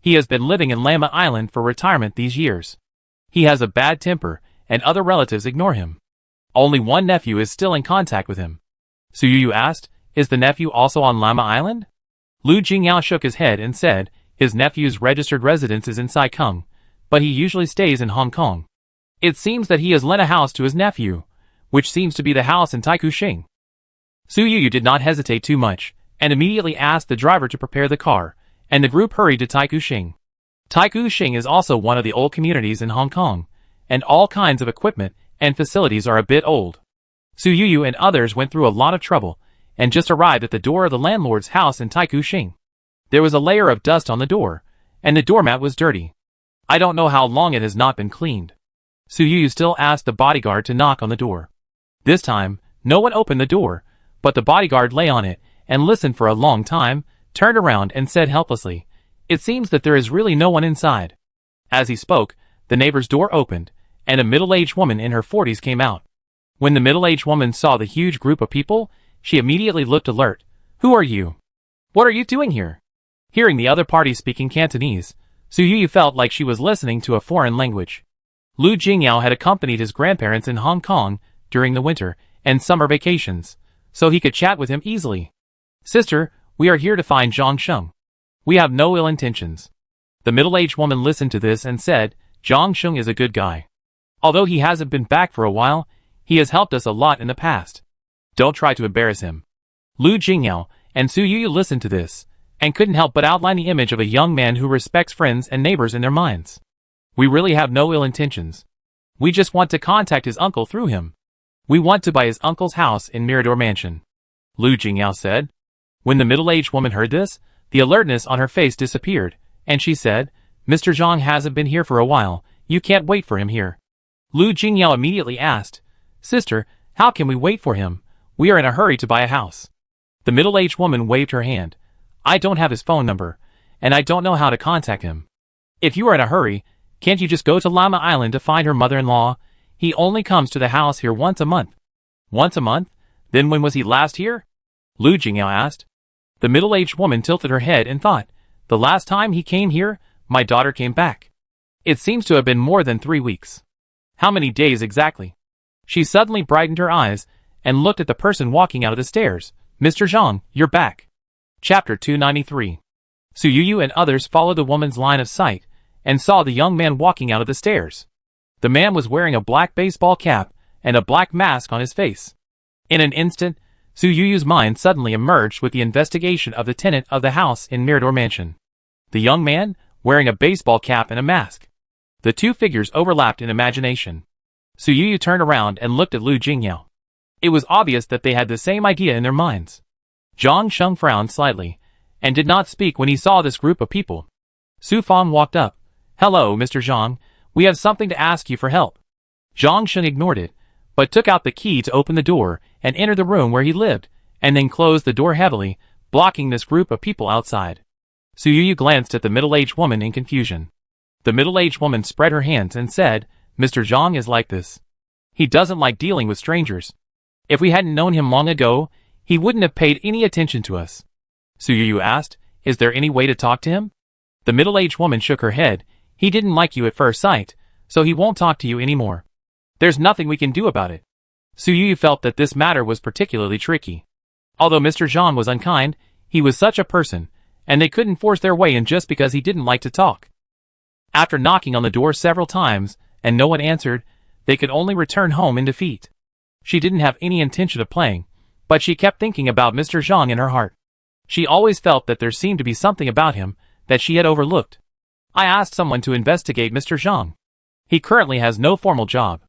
Speaker 1: He has been living in Lama Island for retirement these years. He has a bad temper, and other relatives ignore him. Only one nephew is still in contact with him. Su Yuyu asked, is the nephew also on Lama Island? Lu Jingyao shook his head and said, his nephew's registered residence is in Sai Kung, but he usually stays in Hong Kong. It seems that he has lent a house to his nephew, which seems to be the house in Taikoo Shing. Su Yuyu did not hesitate too much, and immediately asked the driver to prepare the car, and the group hurried to Taikoo Shing. Taikoo Shing is also one of the old communities in Hong Kong, and all kinds of equipment and facilities are a bit old. Su Yuyu and others went through a lot of trouble, and just arrived at the door of the landlord's house in Taikoo Shing. There was a layer of dust on the door, and the doormat was dirty. I don't know how long it has not been cleaned. Su Yuyu still asked the bodyguard to knock on the door. This time, no one opened the door, but the bodyguard lay on it and listened for a long time, turned around and said helplessly, "It seems that there is really no one inside." As he spoke, the neighbor's door opened, and a middle-aged woman in her 40s came out. When the middle-aged woman saw the huge group of people, she immediately looked alert. "Who are you? What are you doing here?" Hearing the other party speaking Cantonese, Su Yuyu felt like she was listening to a foreign language. Lu Jingyao had accompanied his grandparents in Hong Kong during the winter and summer vacations, so he could chat with him easily. "Sister, we are here to find Zhang Sheng. We have no ill intentions." The middle-aged woman listened to this and said, "Zhang Sheng is a good guy. Although he hasn't been back for a while, he has helped us a lot in the past. Don't try to embarrass him." Lu Jingyao and Su Yuyu listened to this, and couldn't help but outline the image of a young man who respects friends and neighbors in their minds. "We really have no ill intentions. We just want to contact his uncle through him. We want to buy his uncle's house in Mirador Mansion," Lu Jingyao said. When the middle-aged woman heard this, the alertness on her face disappeared, and she said, "Mr. Zhang hasn't been here for a while, you can't wait for him here." Lu Jingyao immediately asked, "Sister, how can we wait for him? We are in a hurry to buy a house." The middle-aged woman waved her hand. "I don't have his phone number, and I don't know how to contact him. If you are in a hurry, can't you just go to Lama Island to find her mother-in-law? He only comes to the house here once a month." "Once a month? Then when was he last here?" Lu Jingyao asked. The middle-aged woman tilted her head and thought, "The last time he came here, my daughter came back. It seems to have been more than 3 weeks. How many days exactly?" She suddenly brightened her eyes and looked at the person walking out of the stairs. "Mr. Zhang, you're back." Chapter 293. Su Yuyu and others followed the woman's line of sight and saw the young man walking out of the stairs. The man was wearing a black baseball cap and a black mask on his face. In an instant, Su Yuyu's mind suddenly emerged with the investigation of the tenant of the house in Mirador Mansion. The young man, wearing a baseball cap and a mask. The two figures overlapped in imagination. Su Yuyu turned around and looked at Lu Jingyao. It was obvious that they had the same idea in their minds. Zhang Sheng frowned slightly, and did not speak when he saw this group of people. Su Fang walked up. "Hello, Mr. Zhang, we have something to ask you for help." Zhang Sheng ignored it, but took out the key to open the door and enter the room where he lived, and then closed the door heavily, blocking this group of people outside. Su Yuyu glanced at the middle-aged woman in confusion. The middle-aged woman spread her hands and said, "Mr. Zhang is like this. He doesn't like dealing with strangers. If we hadn't known him long ago, he wouldn't have paid any attention to us." Su Yuyu asked, "Is there any way to talk to him?" The middle-aged woman shook her head. "He didn't like you at first sight, so he won't talk to you anymore. There's nothing we can do about it." Su Yuyu felt that this matter was particularly tricky. Although Mr. Zhang was unkind, he was such a person, and they couldn't force their way in just because he didn't like to talk. After knocking on the door several times, and no one answered, they could only return home in defeat. She didn't have any intention of playing, but she kept thinking about Mr. Zhang in her heart. She always felt that there seemed to be something about him that she had overlooked. "I asked someone to investigate Mr. Zhang. He currently has no formal job.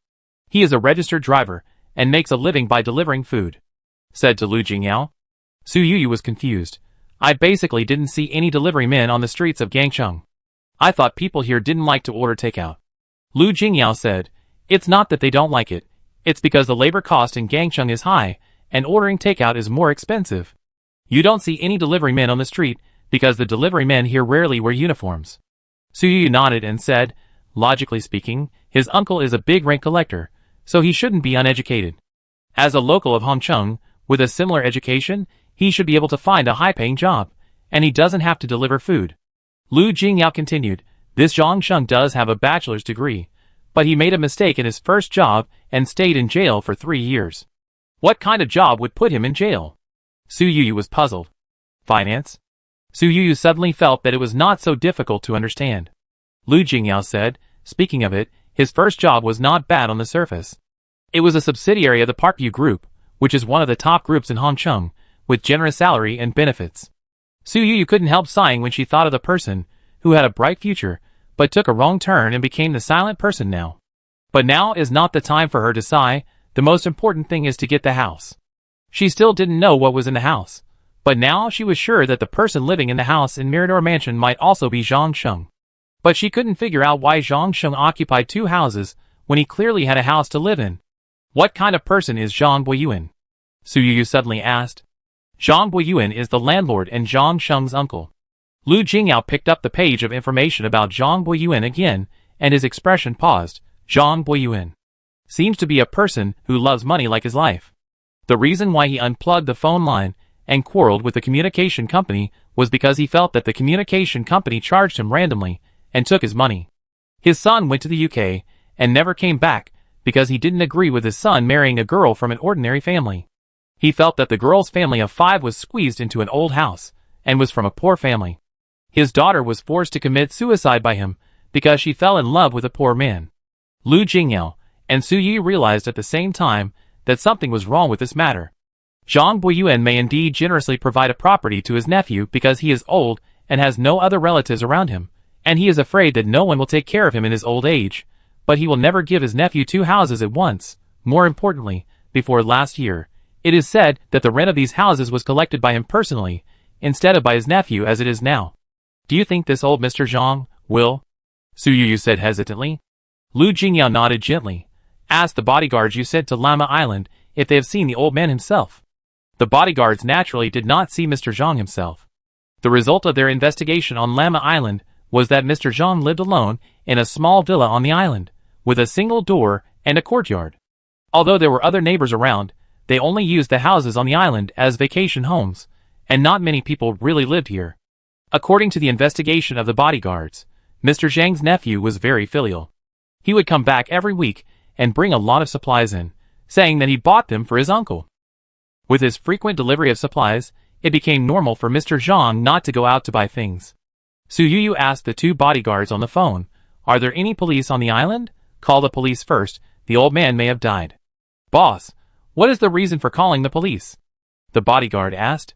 Speaker 1: He is a registered driver and makes a living by delivering food," said to Lu Jingyao. Su Yuyu was confused. "I basically didn't see any delivery men on the streets of Gangcheng. I thought people here didn't like to order takeout." Lu Jingyao said, "It's not that they don't like it. It's because the labor cost in Gangcheng is high, and ordering takeout is more expensive. You don't see any delivery men on the street because the delivery men here rarely wear uniforms." Su Yuyu nodded and said, "Logically speaking, his uncle is a big rent collector, so he shouldn't be uneducated. As a local of Hongcheng, with a similar education, he should be able to find a high-paying job, and he doesn't have to deliver food." Lu Jingyao continued, "This Zhang Sheng does have a bachelor's degree, but he made a mistake in his first job and stayed in jail for 3 years. What kind of job would put him in jail?" Su Yuyu was puzzled. "Finance?" Su Yuyu suddenly felt that it was not so difficult to understand. Lu Jingyao said, Speaking of it, his first job was not bad on the surface. It was a subsidiary of the Parkview Group, which is one of the top groups in Hong Kong, with generous salary and benefits. Su Yu couldn't help sighing when she thought of the person who had a bright future, but took a wrong turn and became the silent person now. But now is not the time for her to sigh. The most important thing is to get the house. She still didn't know what was in the house, but now she was sure that the person living in the house in Mirador Mansion might also be Zhang Sheng. But she couldn't figure out why Zhang Sheng occupied two houses when he clearly had a house to live in. What kind of person is Zhang Boyuan? Su Yu suddenly asked. Zhang Boyuan is the landlord and Zhang Sheng's uncle. Lu Jingyao picked up the page of information about Zhang Boyuan again, and his expression paused. Zhang Boyuan seems to be a person who loves money like his life. The reason why he unplugged the phone line and quarreled with the communication company was because he felt that the communication company charged him randomly and took his money. His son went to the UK and never came back because he didn't agree with his son marrying a girl from an ordinary family. He felt that the girl's family of 5 was squeezed into an old house and was from a poor family. His daughter was forced to commit suicide by him because she fell in love with a poor man. Lu Jingyao and Su Yi realized at the same time that something was wrong with this matter. Zhang Boyuan may indeed generously provide a property to his nephew because he is old and has no other relatives around him, and he is afraid that no one will take care of him in his old age, but he will never give his nephew 2 houses at once. More importantly, before last year, it is said that the rent of these houses was collected by him personally, instead of by his nephew as it is now. Do you think this old Mr. Zhang will? Su Yu said hesitantly. Lu Jingyao nodded gently. Ask the bodyguards you sent to Lama Island if they have seen the old man himself. The bodyguards naturally did not see Mr. Zhang himself. The result of their investigation on Lama Island was that Mr. Zhang lived alone in a small villa on the island, with a single door and a courtyard. Although there were other neighbors around, they only used the houses on the island as vacation homes, and not many people really lived here. According to the investigation of the bodyguards, Mr. Zhang's nephew was very filial. He would come back every week and bring a lot of supplies in, saying that he bought them for his uncle. With his frequent delivery of supplies, it became normal for Mr. Zhang not to go out to buy things. Su Yu asked the 2 bodyguards on the phone, "Are there any police on the island? Call the police first, the old man may have died." "Boss, what is the reason for calling the police?" the bodyguard asked.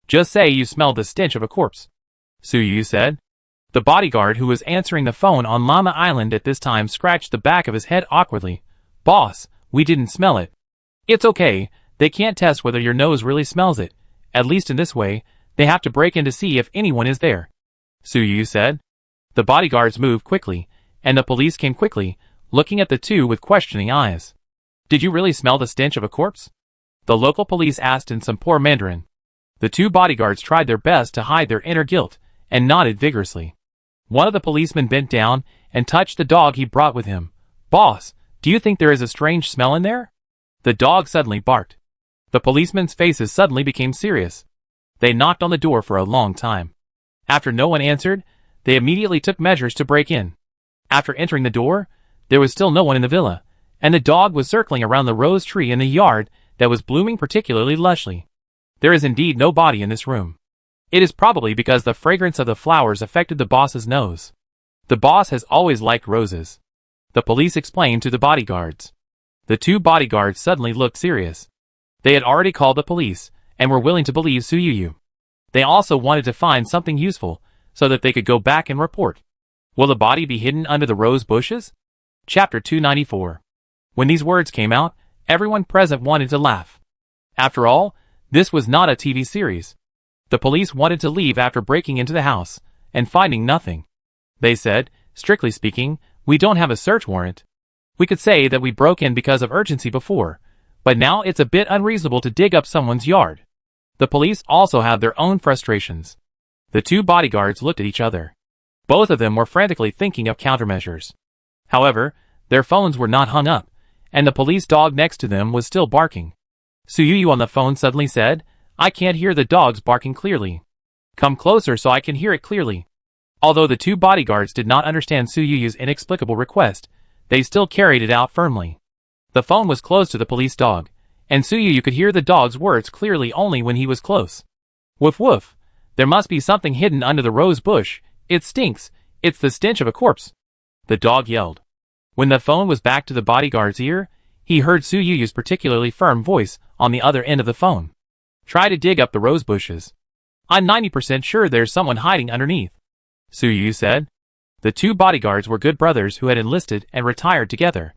Speaker 1: "Just say you smelled the stench of a corpse," Su Yu said. The bodyguard who was answering the phone on Lama Island at this time scratched the back of his head awkwardly. "Boss, we didn't smell it." "It's okay, they can't test whether your nose really smells it. At least in this way, they have to break in to see if anyone is there," Su Yu said. The bodyguards moved quickly, and the police came quickly, looking at the 2 with questioning eyes. "Did you really smell the stench of a corpse?" the local police asked in some poor Mandarin. The 2 bodyguards tried their best to hide their inner guilt, and nodded vigorously. One of the policemen bent down and touched the dog he brought with him. "Boss, do you think there is a strange smell in there?" The dog suddenly barked. The policemen's faces suddenly became serious. They knocked on the door for a long time. After no one answered, they immediately took measures to break in. After entering the door, there was still no one in the villa, and the dog was circling around the rose tree in the yard that was blooming particularly lushly. There is indeed no body in this room. It is probably because the fragrance of the flowers affected the boss's nose. The boss has always liked roses, the police explained to the bodyguards. The 2 bodyguards suddenly looked serious. They had already called the police, and were willing to believe Su Yu. They also wanted to find something useful, so that they could go back and report. Will the body be hidden under the rose bushes? Chapter 294. When these words came out, everyone present wanted to laugh. After all, this was not a TV series. The police wanted to leave after breaking into the house, and finding nothing. They said, "Strictly speaking, we don't have a search warrant. We could say that we broke in because of urgency before, but now it's a bit unreasonable to dig up someone's yard." The police also have their own frustrations. The 2 bodyguards looked at each other. Both of them were frantically thinking of countermeasures. However, their phones were not hung up, and the police dog next to them was still barking. Su Yu on the phone suddenly said, "I can't hear the dogs barking clearly. Come closer so I can hear it clearly." Although the 2 bodyguards did not understand Su Yu's inexplicable request, they still carried it out firmly. The phone was close to the police dog, and Su Yu could hear the dog's words clearly only when he was close. "Woof woof, there must be something hidden under the rose bush. It stinks, it's the stench of a corpse." the dog yelled. When the phone was back to the bodyguard's ear, he heard Su Yu's particularly firm voice on the other end of the phone. Try to dig up the rose bushes. I'm 90% sure there's someone hiding underneath, Su Yu said. The two bodyguards were good brothers who had enlisted and retired together.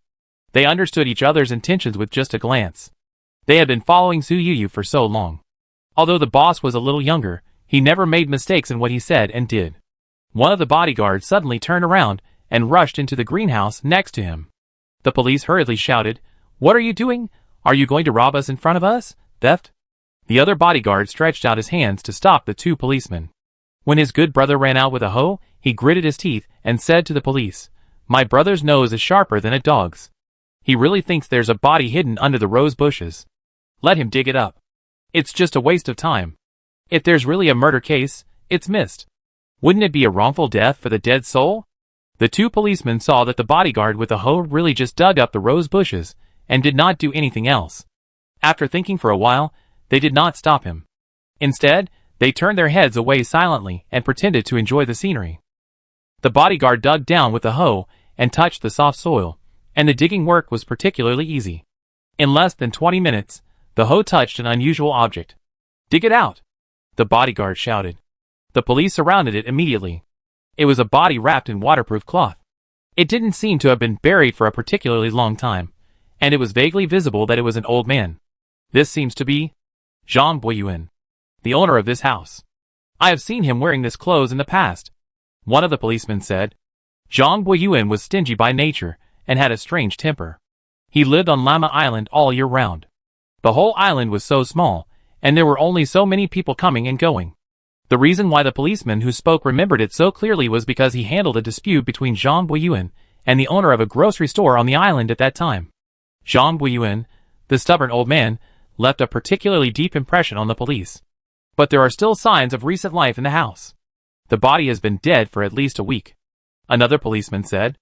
Speaker 1: They understood each other's intentions with just a glance. They had been following Su Yu for so long. Although the boss was a little younger, he never made mistakes in what he said and did. One of the bodyguards suddenly turned around and rushed into the greenhouse next to him. The police hurriedly shouted, "What are you doing? Are you going to rob us in front of us? Theft?" The other bodyguard stretched out his hands to stop the two policemen. When his good brother ran out with a hoe, he gritted his teeth and said to the police, "My brother's nose is sharper than a dog's. He really thinks there's a body hidden under the rose bushes. Let him dig it up. It's just a waste of time. If there's really a murder case, it's missed. Wouldn't it be a wrongful death for the dead soul?" The two policemen saw that the bodyguard with the hoe really just dug up the rose bushes and did not do anything else. After thinking for a while, they did not stop him. Instead, they turned their heads away silently and pretended to enjoy the scenery. The bodyguard dug down with the hoe and touched the soft soil, and the digging work was particularly easy. In less than 20 minutes, the hoe touched an unusual object. "Dig it out!" the bodyguard shouted. The police surrounded it immediately. It was a body wrapped in waterproof cloth. It didn't seem to have been buried for a particularly long time, and it was vaguely visible that it was an old man. "This seems to be Zhang Buiyuan, the owner of this house. I have seen him wearing this clothes in the past," one of the policemen said. Zhang Buiyuan was stingy by nature and had a strange temper. He lived on Lama Island all year round. The whole island was so small, and there were only so many people coming and going. The reason why the policeman who spoke remembered it so clearly was because he handled a dispute between Zhang Buiyuan and the owner of a grocery store on the island at that time. Zhang Buiyuan, the stubborn old man, left a particularly deep impression on the police. But there are still signs of recent life in the house. The body has been dead for at least a week, another policeman said.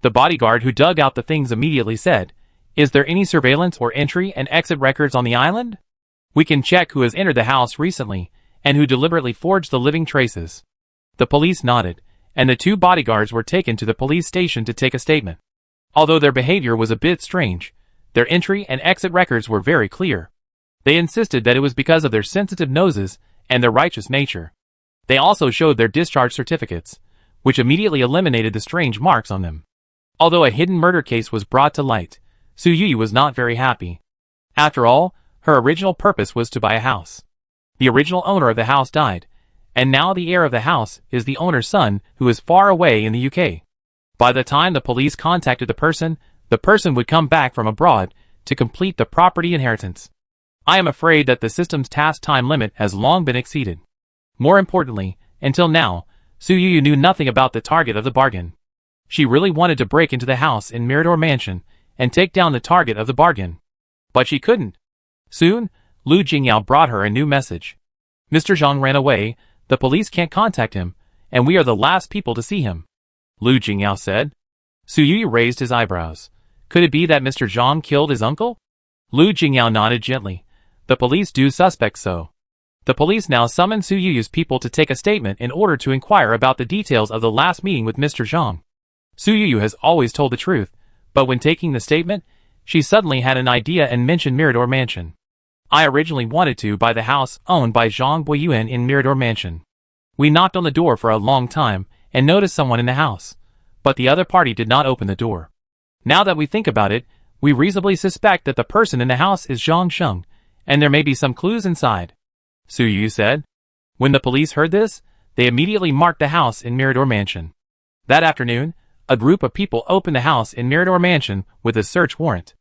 Speaker 1: The bodyguard who dug out the things immediately said, "Is there any surveillance or entry and exit records on the island? We can check who has entered the house recently and who deliberately forged the living traces." The police nodded, and the two bodyguards were taken to the police station to take a statement. Although their behavior was a bit strange, their entry and exit records were very clear. They insisted that it was because of their sensitive noses and their righteous nature. They also showed their discharge certificates, which immediately eliminated the strange marks on them. Although a hidden murder case was brought to light, Su Yu was not very happy. After all, her original purpose was to buy a house. The original owner of the house died, and now the heir of the house is the owner's son who is far away in the UK. By the time the police contacted the person would come back from abroad to complete the property inheritance. I am afraid that the system's task time limit has long been exceeded. More importantly, until now, Su Yu knew nothing about the target of the bargain. She really wanted to break into the house in Mirador Mansion and take down the target of the bargain. But she couldn't. Soon, Lu Jingyao brought her a new message. "Mr. Zhang ran away, the police can't contact him, and we are the last people to see him," Lu Jingyao said. Su Yu raised his eyebrows. Could it be that Mr. Zhang killed his uncle? Lu Jingyao nodded gently. The police do suspect so. The police now summoned Su Yu's people to take a statement in order to inquire about the details of the last meeting with Mr. Zhang. Su Yu has always told the truth, but when taking the statement, she suddenly had an idea and mentioned Mirador Mansion. "I originally wanted to buy the house owned by Zhang Buiyuan in Mirador Mansion. We knocked on the door for a long time and noticed someone in the house, but the other party did not open the door. Now that we think about it, we reasonably suspect that the person in the house is Zhang Sheng, and there may be some clues inside," Su Yu said. When the police heard this, they immediately marked the house in Mirador Mansion. That afternoon, a group of people opened the house in Mirador Mansion with a search warrant.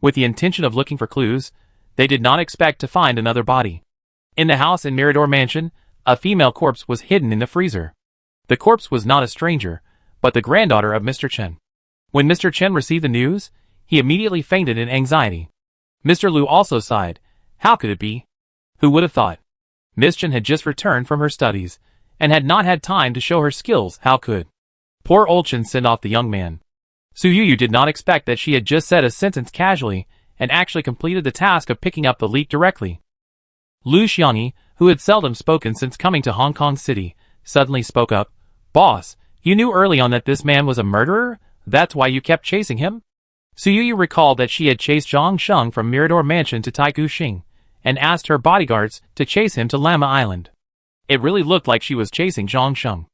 Speaker 1: With the intention of looking for clues, they did not expect to find another body. In the house in Mirador Mansion, a female corpse was hidden in the freezer. The corpse was not a stranger, but the granddaughter of Mr. Chen. When Mr. Chen received the news, he immediately fainted in anxiety. Mr. Lu also sighed. How could it be? Who would have thought? Miss Chen had just returned from her studies, and had not had time to show her skills. How could? Poor old Chen sent off the young man. Su Yu did not expect that she had just said a sentence casually, and actually completed the task of picking up the leak directly. Lu Xiangyi, who had seldom spoken since coming to Hong Kong City, suddenly spoke up. "Boss, You knew early on that this man was a murderer? That's why you kept chasing him? Suyuyu recalled that she had chased Zhang Sheng from Mirador Mansion to Taikushing, and asked her bodyguards to chase him to Lama Island. It really looked like she was chasing Zhang Sheng.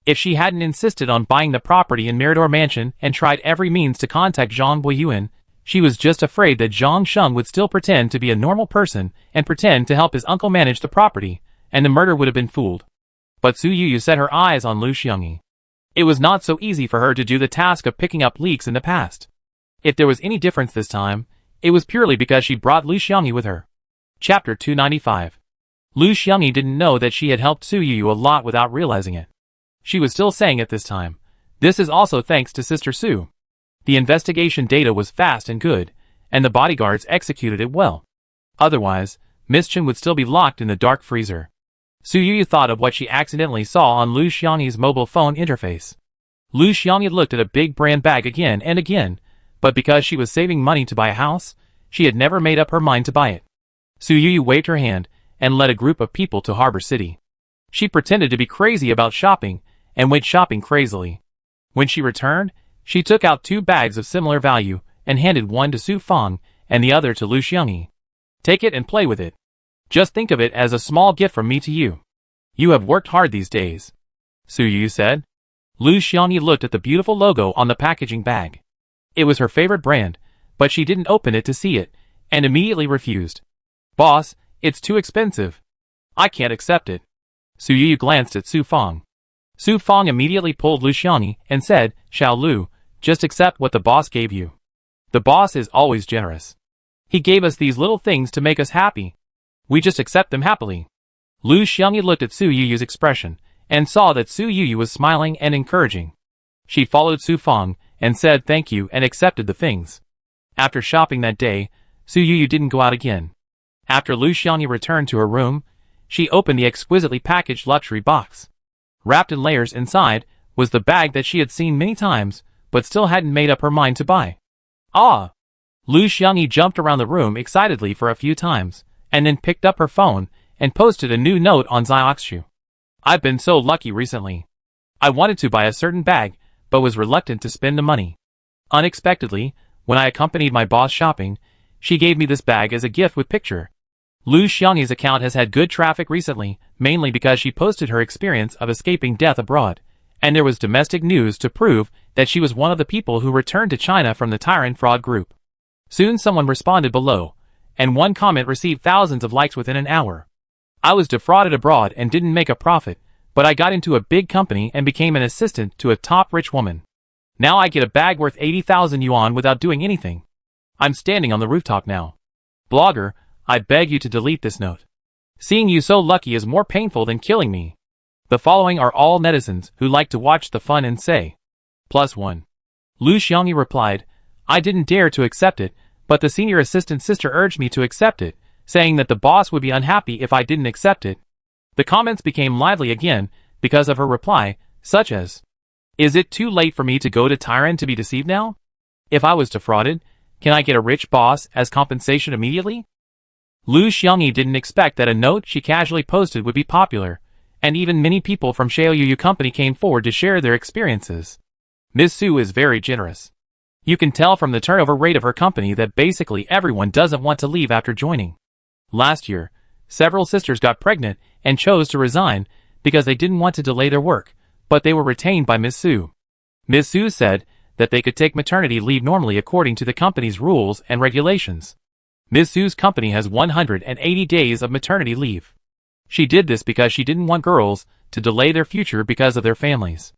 Speaker 1: If she hadn't insisted on buying the property in Mirador Mansion and tried every means to contact Zhang Buiyuan, she was just afraid that Zhang Sheng would still pretend to be a normal person and pretend to help his uncle manage the property, and the murder would have been fooled. But Suyuyu set her eyes on Lu Xiangyi. It was not so easy for her to do the task of picking up leaks in the past. If there was any difference this time, it was purely because she brought Lu Xiangyi with her. Chapter 295. Lu Xiangyi didn't know that she had helped Suyuyu a lot without realizing it. She was still saying at this time, "This is also thanks to Sister Su." The investigation data was fast and good, and the bodyguards executed it well. Otherwise, Miss Chen would still be locked in the dark freezer. Suyuyu thought of what she accidentally saw on Lu Xiangyi's mobile phone interface. Lu Xiangyi looked at a big brand bag again and again, but because she was saving money to buy a house, she had never made up her mind to buy it. Suyuyu waved her hand and led a group of people to Harbor City. She pretended to be crazy about shopping and went shopping crazily. When she returned, she took out 2 bags of similar value and handed one to Su Fang and the other to Lu Xiangyi. "Take it and play with it. Just think of it as a small gift from me to you. You have worked hard these days," Suyuyu said. Lu Xiangyi looked at the beautiful logo on the packaging bag. It was her favorite brand, but she didn't open it to see it, and immediately refused. "Boss, it's too expensive. I can't accept it." Suyuyu glanced at Su Fang. Su Fang immediately pulled Lu Xiangyi and said, "Xiao Lu, just accept what the boss gave you. The boss is always generous. He gave us these little things to make us happy. We just accept them happily." Lu Xiangyi looked at Suyuyu's expression and saw that Suyuyu was smiling and encouraging. She followed Su Fang and said thank you and accepted the things. After shopping that day, Suyuyu didn't go out again. After Lu Xiangyi returned to her room, she opened the exquisitely packaged luxury box. Wrapped in layers inside was the bag that she had seen many times, but still hadn't made up her mind to buy. "Ah!" Lu Xiangyi jumped around the room excitedly for a few times, and then picked up her phone and posted a new note on Xiaoxu. "I've been so lucky recently. I wanted to buy a certain bag, but was reluctant to spend the money. Unexpectedly, when I accompanied my boss shopping, she gave me this bag as a gift with picture." Lu Xiangyi's account has had good traffic recently, mainly because she posted her experience of escaping death abroad, and there was domestic news to prove that she was one of the people who returned to China from the Tyrant fraud group. Soon someone responded below, and one comment received thousands of likes within an hour. "I was defrauded abroad and didn't make a profit, but I got into a big company and became an assistant to a top rich woman. Now I get a bag worth 80,000 yuan without doing anything. I'm standing on the rooftop now. Blogger, I beg you to delete this note. Seeing you so lucky is more painful than killing me." The following are all netizens who like to watch the fun and say, +1. Lu Xiangyi replied, "I didn't dare to accept it, but the senior assistant sister urged me to accept it, saying that the boss would be unhappy if I didn't accept it." The comments became lively again because of her reply, such as, "Is it too late for me to go to Tyrant to be deceived now? If I was defrauded, can I get a rich boss as compensation immediately?" Lu Xiangyi didn't expect that a note she casually posted would be popular, and even many people from Xiaoyu Company came forward to share their experiences. Ms. Su is very generous. You can tell from the turnover rate of her company that basically everyone doesn't want to leave after joining. Last year, several sisters got pregnant and chose to resign because they didn't want to delay their work, but they were retained by Ms. Su. Ms. Su said that they could take maternity leave normally according to the company's rules and regulations. Ms. Su's company has 180 days of maternity leave. She did this because she didn't want girls to delay their future because of their families.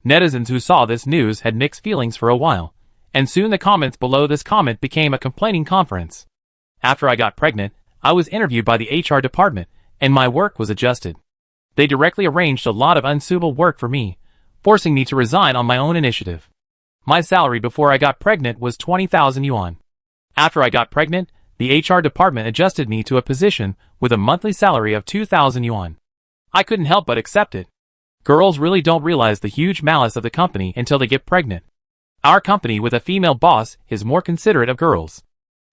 Speaker 1: Netizens who saw this news had mixed feelings for a while, and soon the comments below this comment became a complaining conference. After I got pregnant, I was interviewed by the HR department, and my work was adjusted. They directly arranged a lot of unsuitable work for me, forcing me to resign on my own initiative. My salary before I got pregnant was 20,000 yuan. After I got pregnant, the HR department adjusted me to a position with a monthly salary of 2,000 yuan. I couldn't help but accept it. Girls really don't realize the huge malice of the company until they get pregnant. Our company with a female boss is more considerate of girls.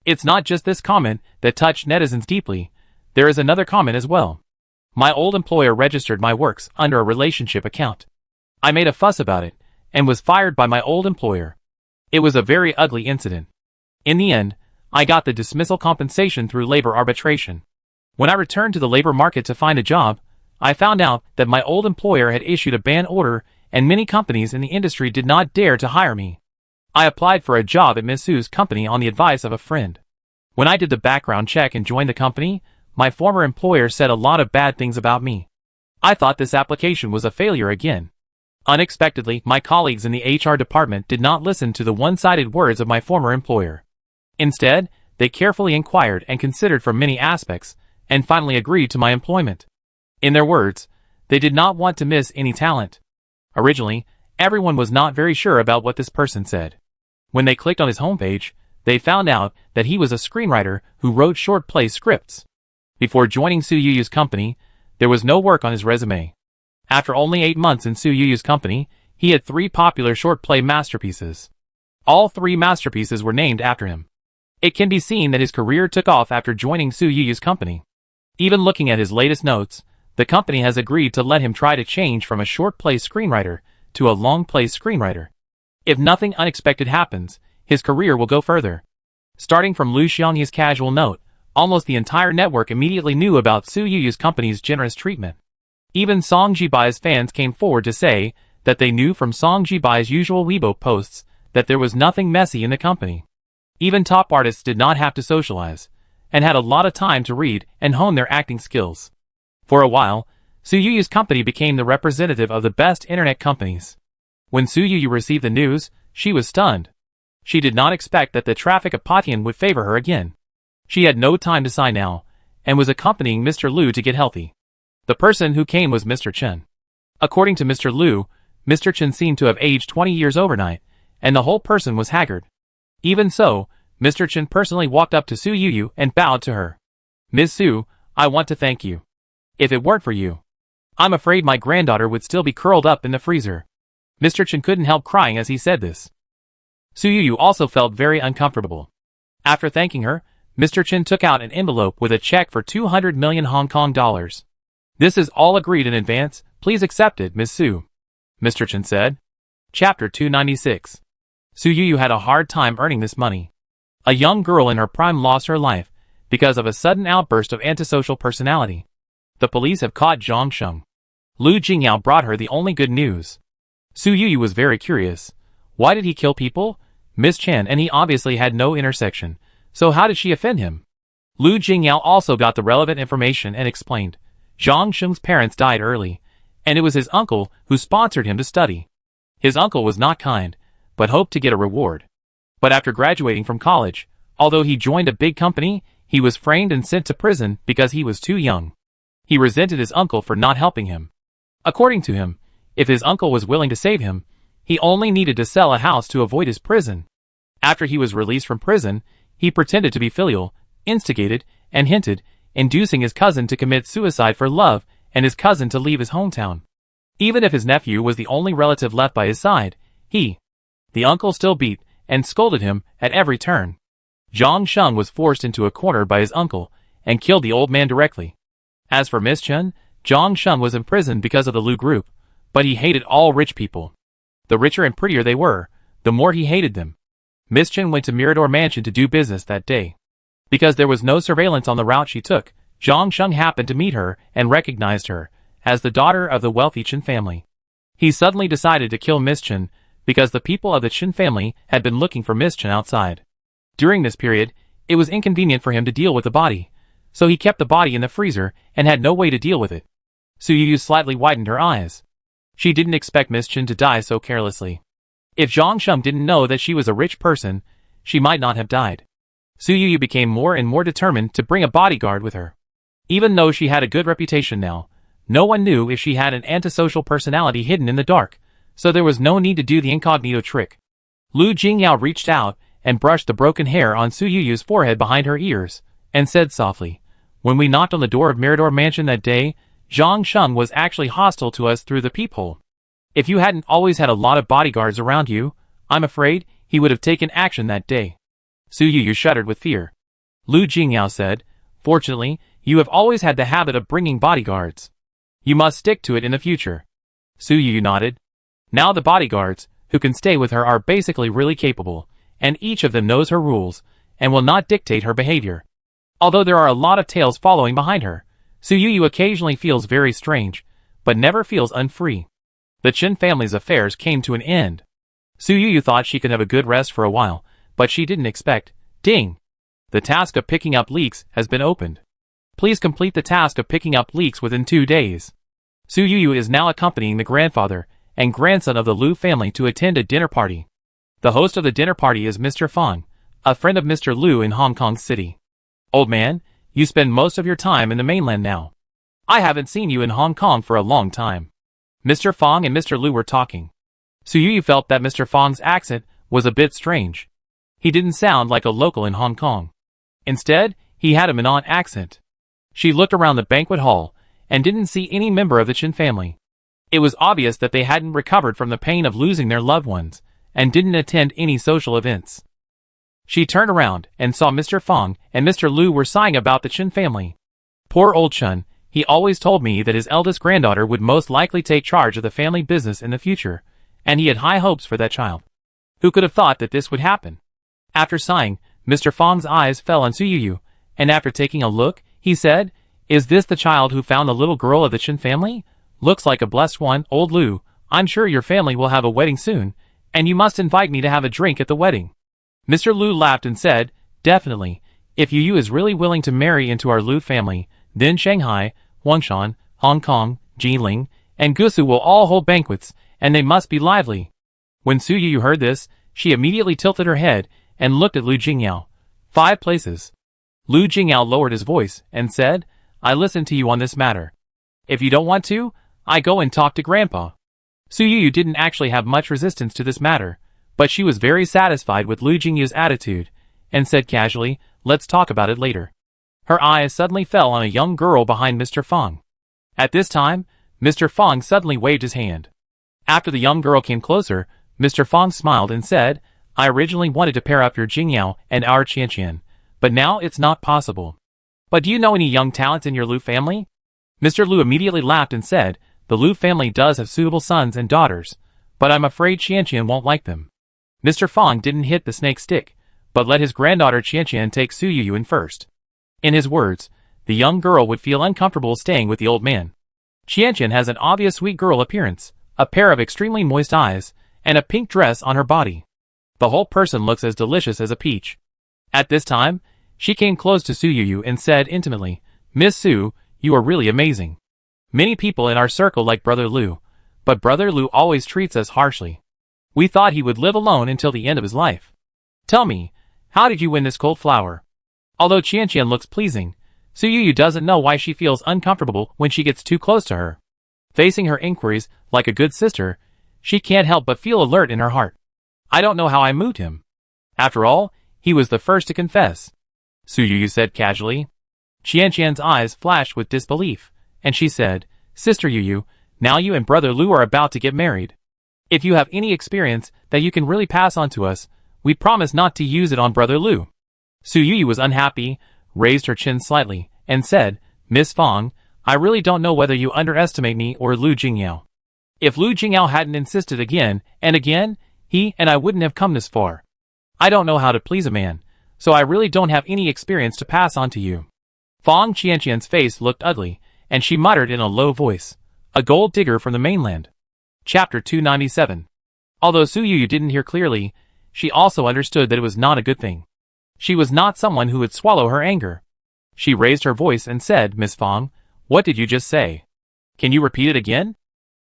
Speaker 1: It's not just this comment that touched netizens deeply, there is another comment as well. My old employer registered my works under a relationship account. I made a fuss about it, and was fired by my old employer. It was a very ugly incident. In the end, I got the dismissal compensation through labor arbitration. When I returned to the labor market to find a job, I found out that my old employer had issued a ban order and many companies in the industry did not dare to hire me. I applied for a job at Miss Sue's company on the advice of a friend. When I did the background check and joined the company, my former employer said a lot of bad things about me. I thought this application was a failure again. Unexpectedly, my colleagues in the HR department did not listen to the one-sided words of my former employer. Instead, they carefully inquired and considered from many aspects, and finally agreed to my employment. In their words, they did not want to miss any talent. Originally, everyone was not very sure about what this person said. When they clicked on his homepage, they found out that he was a screenwriter who wrote short play scripts. Before joining Su Yuyu's company, there was no work on his resume. After only 8 months in Su Yuyu's company, he had 3 popular short play masterpieces. All 3 masterpieces were named after him. It can be seen that his career took off after joining Su Yuyu's company. Even looking at his latest notes, the company has agreed to let him try to change from a short play screenwriter to a long play screenwriter. If nothing unexpected happens, his career will go further. Starting from Lu Xiangyi's casual note, almost the entire network immediately knew about Su Yuyu's company's generous treatment. Even Song Jibai's fans came forward to say that they knew from Song Jibai's usual Weibo posts that there was nothing messy in the company. Even top artists did not have to socialize, and had a lot of time to read and hone their acting skills. For a while, Su Yuyu's company became the representative of the best internet companies. When Su Yuyu received the news, she was stunned. She did not expect that the traffic of Patian would favor her again. She had no time to sigh now, and was accompanying Mr. Liu to get healthy. The person who came was Mr. Chen. According to Mr. Liu, Mr. Chen seemed to have aged 20 years overnight, and the whole person was haggard. Even so, Mr. Chen personally walked up to Su Yuyu and bowed to her. "Ms. Su, I want to thank you. If it weren't for you, I'm afraid my granddaughter would still be curled up in the freezer." Mr. Chen couldn't help crying as he said this. Su Yuyu also felt very uncomfortable. After thanking her, Mr. Chen took out an envelope with a check for 200 million Hong Kong dollars. "This is all agreed in advance, please accept it, Ms. Su," Mr. Chen said. Chapter 296. Su Yuyu had a hard time earning this money. A young girl in her prime lost her life because of a sudden outburst of antisocial personality. The police have caught Zhang Sheng. Lu Jingyao brought her the only good news. Su Yuyu was very curious. Why did he kill people? Miss Chen and he obviously had no intersection, so how did she offend him? Lu Jingyao also got the relevant information and explained. Zhang Sheng's parents died early, and it was his uncle who sponsored him to study. His uncle was not kind, but hoped to get a reward. But after graduating from college, although he joined a big company, he was framed and sent to prison because he was too young. He resented his uncle for not helping him. According to him, if his uncle was willing to save him, he only needed to sell a house to avoid his prison. After he was released from prison, he pretended to be filial, instigated, and hinted, inducing his cousin to commit suicide for love and his cousin to leave his hometown. Even if his nephew was the only relative left by his side, the uncle still beat and scolded him at every turn. Zhang Sheng was forced into a corner by his uncle and killed the old man directly. As for Miss Chen, Zhang Sheng was imprisoned because of the Lu group, but he hated all rich people. The richer and prettier they were, the more he hated them. Miss Chen went to Mirador Mansion to do business that day. Because there was no surveillance on the route she took, Zhang Sheng happened to meet her and recognized her as the daughter of the wealthy Chen family. He suddenly decided to kill Miss Chen because the people of the Chen family had been looking for Miss Chen outside. During this period, it was inconvenient for him to deal with the body, so he kept the body in the freezer and had no way to deal with it. Su Yuyu slightly widened her eyes. She didn't expect Miss Chen to die so carelessly. If Zhang Sheng didn't know that she was a rich person, she might not have died. Su Yuyu became more and more determined to bring a bodyguard with her. Even though she had a good reputation now, no one knew if she had an antisocial personality hidden in the dark, so there was no need to do the incognito trick. Lu Jingyao reached out and brushed the broken hair on Su Yuyu's forehead behind her ears, and said softly, "When we knocked on the door of Mirador Mansion that day, Zhang Sheng was actually hostile to us through the peephole. If you hadn't always had a lot of bodyguards around you, I'm afraid he would have taken action that day." Su Yuyu shuddered with fear. Lu Jingyao said, "Fortunately, you have always had the habit of bringing bodyguards. You must stick to it in the future." Su Yuyu nodded. Now the bodyguards, who can stay with her, are basically really capable, and each of them knows her rules, and will not dictate her behavior. Although there are a lot of tails following behind her, Su Yu occasionally feels very strange, but never feels unfree. The Chen family's affairs came to an end. Su Yu thought she could have a good rest for a while, but she didn't expect. Ding! The task of picking up leeks has been opened. Please complete the task of picking up leeks within 2 days. Su Yu is now accompanying the grandfather and grandson of the Lu family to attend a dinner party. The host of the dinner party is Mr. Fong, a friend of Mr. Lu in Hong Kong City. Old man, you spend most of your time in the mainland now. I haven't seen you in Hong Kong for a long time. Mr. Fong and Mr. Lu were talking. Su Yu felt that Mr. Fong's accent was a bit strange. He didn't sound like a local in Hong Kong. Instead, he had a Minnan accent. She looked around the banquet hall and didn't see any member of the Chen family. It was obvious that they hadn't recovered from the pain of losing their loved ones and didn't attend any social events. She turned around and saw Mr. Fong and Mr. Lu were sighing about the Chen family. Poor old Chen, he always told me that his eldest granddaughter would most likely take charge of the family business in the future, and he had high hopes for that child. Who could have thought that this would happen? After sighing, Mr. Fong's eyes fell on Su Yu, and after taking a look, he said, "Is this the child who found the little girl of the Chen family? Looks like a blessed one, old Lu. I'm sure your family will have a wedding soon, and you must invite me to have a drink at the wedding." Mr. Lu laughed and said, "Definitely. If Yu is really willing to marry into our Lu family, then Shanghai, Huangshan, Hong Kong, Jiling, and Gusu will all hold banquets, and they must be lively." When Su Yu heard this, she immediately tilted her head and looked at Lu Jingyao. 5 places. Lu Jingyao lowered his voice and said, "I listen to you on this matter. If you don't want to, I go and talk to Grandpa." Su Yu didn't actually have much resistance to this matter, but she was very satisfied with Lu Jingyao's attitude, and said casually, "Let's talk about it later." Her eyes suddenly fell on a young girl behind Mr. Fong. At this time, Mr. Fong suddenly waved his hand. After the young girl came closer, Mr. Fong smiled and said, "I originally wanted to pair up your Jingyao and our Qianqian, but now it's not possible. But do you know any young talents in your Lu family?" Mr. Lu immediately laughed and said, "The Lu family does have suitable sons and daughters, but I'm afraid Qianqian won't like them." Mr. Fong didn't hit the snake stick, but let his granddaughter Qianqian take Su Yu in first. In his words, the young girl would feel uncomfortable staying with the old man. Qianqian has an obvious sweet girl appearance, a pair of extremely moist eyes, and a pink dress on her body. The whole person looks as delicious as a peach. At this time, she came close to Su Yu and said intimately, "Miss Su, you are really amazing. Many people in our circle like Brother Lu, but Brother Lu always treats us harshly. We thought he would live alone until the end of his life. Tell me, how did you win this cold flower?" Although Qianqian looks pleasing, Su Yu doesn't know why she feels uncomfortable when she gets too close to her. Facing her inquiries like a good sister, she can't help but feel alert in her heart. "I don't know how I moved him. After all, he was the first to confess," Su Yu said casually. Qianqian's eyes flashed with disbelief, and she said, "Sister Yu, now you and Brother Lu are about to get married. If you have any experience that you can really pass on to us, we promise not to use it on Brother Lu." Su Yu was unhappy, raised her chin slightly, and said, "Miss Fong, I really don't know whether you underestimate me or Lu Jingyao. If Lu Jingyao hadn't insisted again and again, he and I wouldn't have come this far. I don't know how to please a man, so I really don't have any experience to pass on to you." Fong Qianqian's face looked ugly, and she muttered in a low voice, "A gold digger from the mainland." Chapter 297. Although Su Yu didn't hear clearly, she also understood that it was not a good thing. She was not someone who would swallow her anger. She raised her voice and said, "Miss Fong, what did you just say? Can you repeat it again?"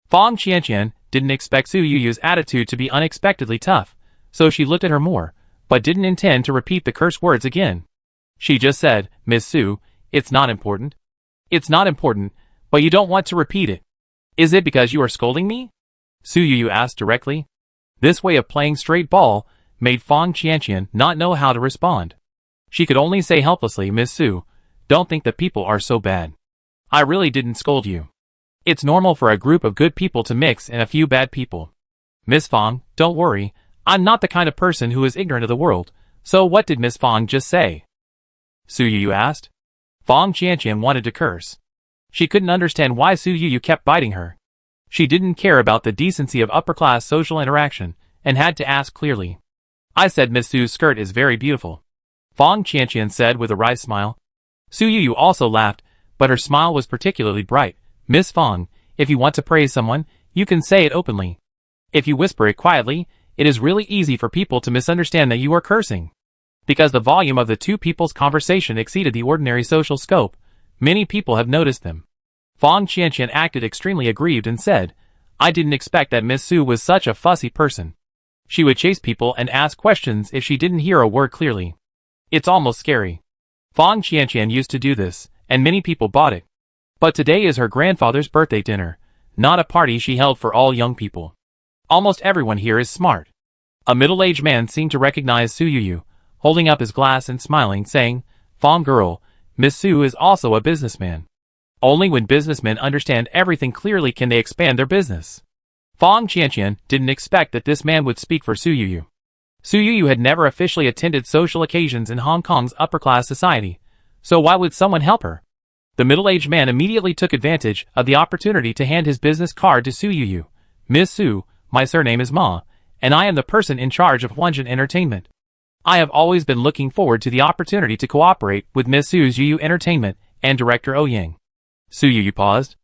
Speaker 1: Fong Qianqian didn't expect Su Yu's attitude to be unexpectedly tough, so she looked at her more, but didn't intend to repeat the curse words again. She just said, "Miss Su, it's not important." "It's not important, but you don't want to repeat it. Is it because you are scolding me?" Su Yu asked directly. This way of playing straight ball made Fong Qianqian not know how to respond. She could only say helplessly, "Miss Su, don't think that people are so bad. I really didn't scold you. It's normal for a group of good people to mix in a few bad people. Miss Fong, don't worry, I'm not the kind of person who is ignorant of the world, so what did Miss Fong just say?" Su Yu asked. Fong Qianqian wanted to curse. She couldn't understand why Su Yu kept biting her. She didn't care about the decency of upper-class social interaction and had to ask clearly. I said Miss Su's skirt is very beautiful. Fong Qianqian said with a wry smile. Su Yuyu also laughed, but her smile was particularly bright. Miss Fong, if you want to praise someone, you can say it openly. If you whisper it quietly, it is really easy for people to misunderstand that you are cursing. Because the volume of the two people's conversation exceeded the ordinary social scope, many people have noticed them. Fong Qianqian acted extremely aggrieved and said, I didn't expect that Miss Su was such a fussy person. She would chase people and ask questions if she didn't hear a word clearly. It's almost scary. Fong Qianqian used to do this, and many people bought it. But today is her grandfather's birthday dinner, not a party she held for all young people. Almost everyone here is smart. A middle-aged man seemed to recognize Su Yuyu, holding up his glass and smiling, saying, Fong girl, Miss Su is also a businessman. Only when businessmen understand everything clearly can they expand their business. Fong Qianqian didn't expect that this man would speak for Su Yuyu. Su Yuyu had never officially attended social occasions in Hong Kong's upper-class society, so why would someone help her? The middle-aged man immediately took advantage of the opportunity to hand his business card to Su Yuyu. Miss Su, my surname is Ma, and I am the person in charge of Huanjin Entertainment. I have always been looking forward to the opportunity to cooperate with Miss Su's Yuyu Entertainment and Director Ouyang. Su Yuyu paused.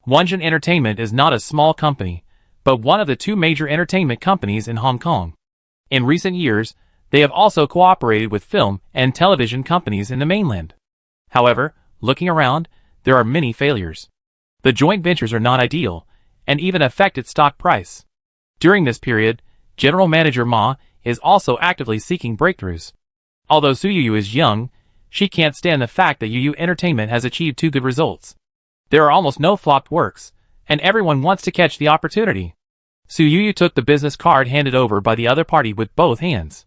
Speaker 1: Huanjin Entertainment is not a small company, but one of the two major entertainment companies in Hong Kong. In recent years, they have also cooperated with film and television companies in the mainland. However, looking around, there are many failures. The joint ventures are not ideal, and even affect its stock price. During this period, General Manager Ma is also actively seeking breakthroughs. Although Su Yuyu is young, she can't stand the fact that Yuyu Entertainment has achieved two good results. There are almost no flopped works, and everyone wants to catch the opportunity. Su Yuyu took the business card handed over by the other party with both hands.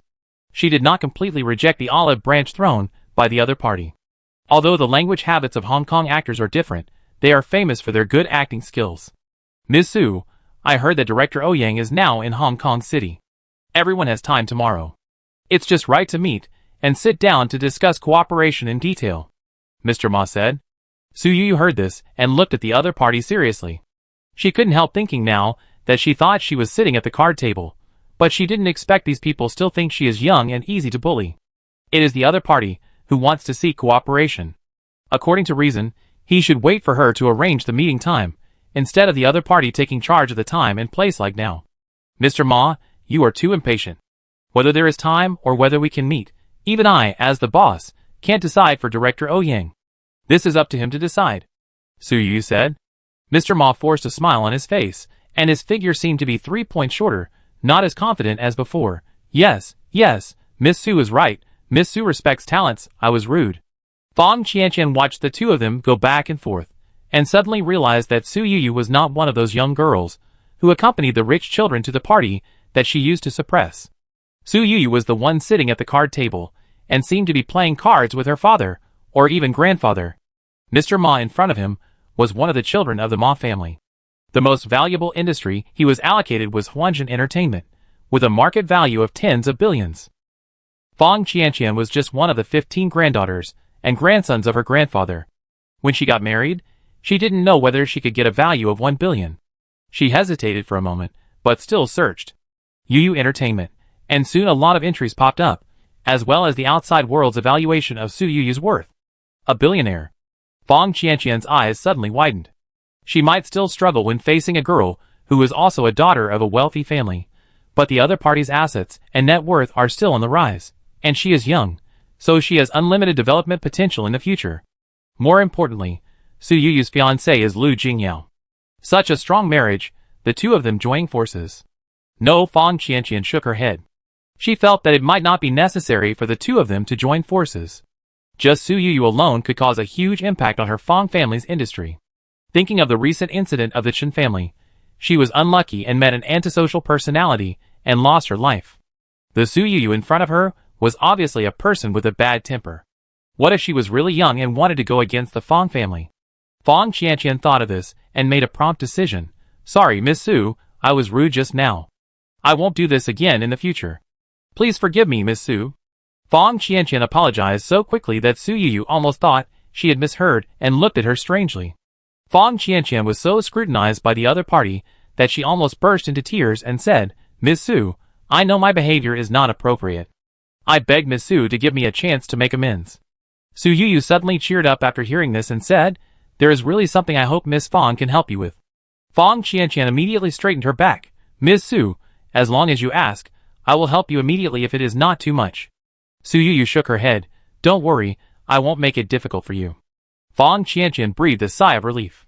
Speaker 1: She did not completely reject the olive branch thrown by the other party. Although the language habits of Hong Kong actors are different, they are famous for their good acting skills. Ms. Su, I heard that Director Ouyang is now in Hong Kong City. Everyone has time tomorrow. It's just right to meet and sit down to discuss cooperation in detail, Mr. Ma said. Su Yuyu heard this and looked at the other party seriously. She couldn't help thinking now that she thought she was sitting at the card table, but she didn't expect these people still think she is young and easy to bully. It is the other party who wants to seek cooperation. According to reason, he should wait for her to arrange the meeting time, instead of the other party taking charge of the time and place like now. Mr. Ma, you are too impatient. Whether there is time or whether we can meet, even I, as the boss, can't decide for Director Ouyang. This is up to him to decide. Su Yuyu said. Mr. Ma forced a smile on his face, and his figure seemed to be 3 points shorter, not as confident as before. Yes, Miss Su is right. Miss Su respects talents. I was rude. Fong Qianqian watched the two of them go back and forth, and suddenly realized that Su Yuyu was not one of those young girls who accompanied the rich children to the party that she used to suppress. Su Yuyu was the one sitting at the card table, and seemed to be playing cards with her father, or even grandfather. Mr. Ma in front of him was one of the children of the Ma family. The most valuable industry he was allocated was Huanjin Entertainment, with a market value of tens of billions. Fong Qianqian was just one of the 15 granddaughters and grandsons of her grandfather. When she got married, she didn't know whether she could get a value of 1 billion. She hesitated for a moment, but still searched. Yuyu Entertainment, and soon a lot of entries popped up, as well as the outside world's evaluation of Su Yuyu's worth. A billionaire. Fong Qianqian's eyes suddenly widened. She might still struggle when facing a girl who is also a daughter of a wealthy family, but the other party's assets and net worth are still on the rise, and she is young, so she has unlimited development potential in the future. More importantly, Su Yuyu's fiancé is Lu Jingyao. Such a strong marriage, the two of them joining forces. No, Fong Qianqian shook her head. She felt that it might not be necessary for the two of them to join forces. Just Su Yuyu alone could cause a huge impact on her Fong family's industry. Thinking of the recent incident of the Chen family, she was unlucky and met an antisocial personality and lost her life. The Su Yuyu in front of her was obviously a person with a bad temper. What if she was really young and wanted to go against the Fong family? Fong Qianqian thought of this and made a prompt decision. Sorry, Miss Su, I was rude just now. I won't do this again in the future. Please forgive me, Miss Su. Fong Qianqian apologized so quickly that Su Yuyu almost thought she had misheard and looked at her strangely. Fong Qianqian was so scrutinized by the other party that she almost burst into tears and said, "Miss Su, I know my behavior is not appropriate. I beg Miss Su to give me a chance to make amends." Su Yuyu suddenly cheered up after hearing this and said, "There is really something I hope Miss Fong can help you with." Fong Qianqian immediately straightened her back. "Miss Su, as long as you ask, I will help you immediately if it is not too much." Su Yuyu shook her head. "Don't worry, I won't make it difficult for you." Fong Qianqian breathed a sigh of relief.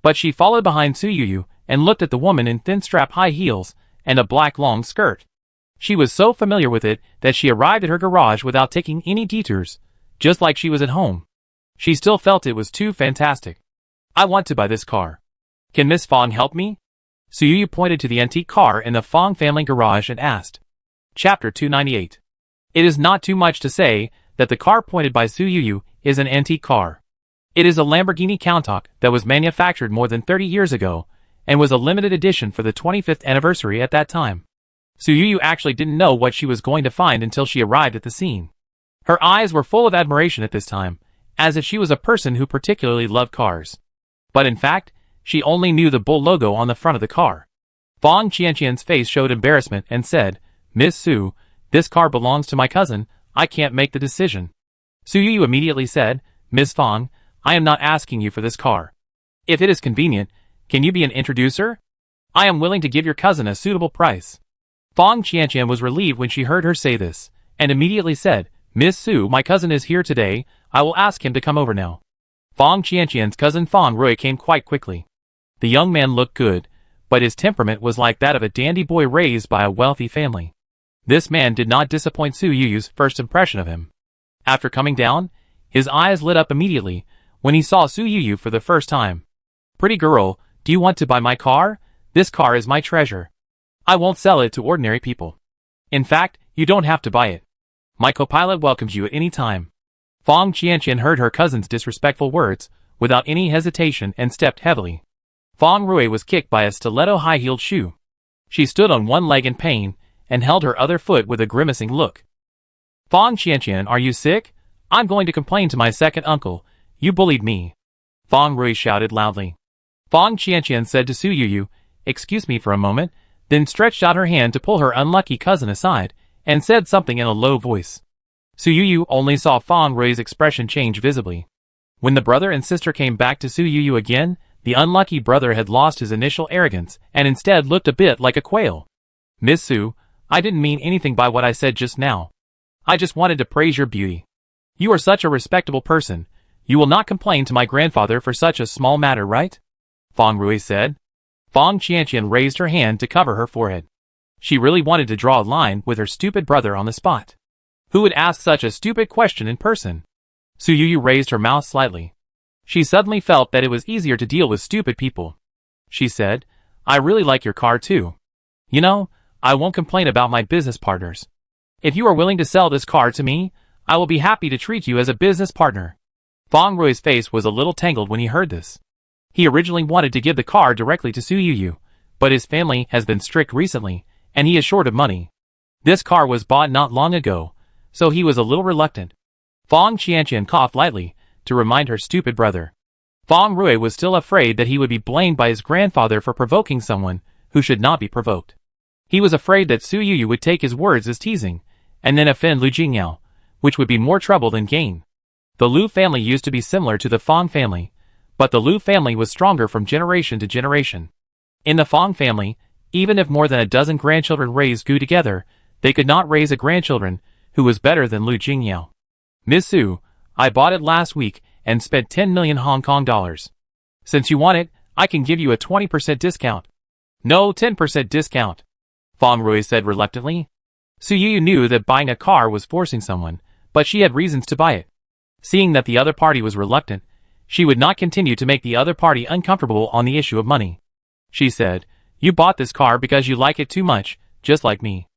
Speaker 1: But she followed behind Su Yuyu and looked at the woman in thin strap high heels and a black long skirt. She was so familiar with it that she arrived at her garage without taking any detours, just like she was at home. She still felt it was too fantastic. "I want to buy this car. Can Miss Fong help me?" Su Yuyu pointed to the antique car in the Fong family garage and asked. Chapter 298. It is not too much to say that the car pointed by Su Yuyu is an antique car. It is a Lamborghini Countach that was manufactured more than 30 years ago and was a limited edition for the 25th anniversary at that time. Su Yuyu actually didn't know what she was going to find until she arrived at the scene. Her eyes were full of admiration at this time, as if she was a person who particularly loved cars. But in fact, she only knew the bull logo on the front of the car. Fong Qianqian's face showed embarrassment and said, "Miss Su, this car belongs to my cousin, I can't make the decision." Su Yuyu immediately said, "Miss Fong, I am not asking you for this car. If it is convenient, can you be an introducer? I am willing to give your cousin a suitable price." Fong Qianqian was relieved when she heard her say this, and immediately said, "Miss Su, my cousin is here today, I will ask him to come over now." Fong Qianqian's cousin Fong Rui came quite quickly. The young man looked good, but his temperament was like that of a dandy boy raised by a wealthy family. This man did not disappoint Su Yuyu's first impression of him. After coming down, his eyes lit up immediately when he saw Su Yuyu for the first time. "Pretty girl, do you want to buy my car? This car is my treasure. I won't sell it to ordinary people. In fact, you don't have to buy it. My co-pilot welcomes you at any time." Fong Qianqian heard her cousin's disrespectful words without any hesitation and stepped heavily. Fong Rui was kicked by a stiletto high-heeled shoe. She stood on one leg in pain and held her other foot with a grimacing look. "Fong Qianqian, are you sick? I'm going to complain to my second uncle. You bullied me." Fong Rui shouted loudly. Fong Qianqian said to Su Yuyu, "Excuse me for a moment," then stretched out her hand to pull her unlucky cousin aside, and said something in a low voice. Su Yuyu only saw Fong Rui's expression change visibly. When the brother and sister came back to Su Yuyu again, the unlucky brother had lost his initial arrogance and instead looked a bit like a quail. "Miss Su, I didn't mean anything by what I said just now. I just wanted to praise your beauty. You are such a respectable person. You will not complain to my grandfather for such a small matter, right?" Fong Rui said. Fong Qianqian raised her hand to cover her forehead. She really wanted to draw a line with her stupid brother on the spot. Who would ask such a stupid question in person? Su Yuyu raised her mouth slightly. She suddenly felt that it was easier to deal with stupid people. She said, "I really like your car too. You know, I won't complain about my business partners. If you are willing to sell this car to me, I will be happy to treat you as a business partner." Fong Rui's face was a little tangled when he heard this. He originally wanted to give the car directly to Su Yuyu, but his family has been strict recently, and he is short of money. This car was bought not long ago, so he was a little reluctant. Fong Qianqian coughed lightly to remind her stupid brother. Fong Rui was still afraid that he would be blamed by his grandfather for provoking someone who should not be provoked. He was afraid that Su Yuyu would take his words as teasing, and then offend Lu Jingyao, which would be more trouble than gain. The Lu family used to be similar to the Fong family, but the Lu family was stronger from generation to generation. In the Fong family, even if more than a dozen grandchildren raised Gu together, they could not raise a grandchildren who was better than Lu Jingyao. "Miss Su, I bought it last week and spent 10 million Hong Kong dollars. Since you want it, I can give you a 20% discount." "No, 10% discount," Fong Rui said reluctantly. Su Yuyu knew that buying a car was forcing someone, but she had reasons to buy it. Seeing that the other party was reluctant, she would not continue to make the other party uncomfortable on the issue of money. She said, "You bought this car because you like it too much, just like me.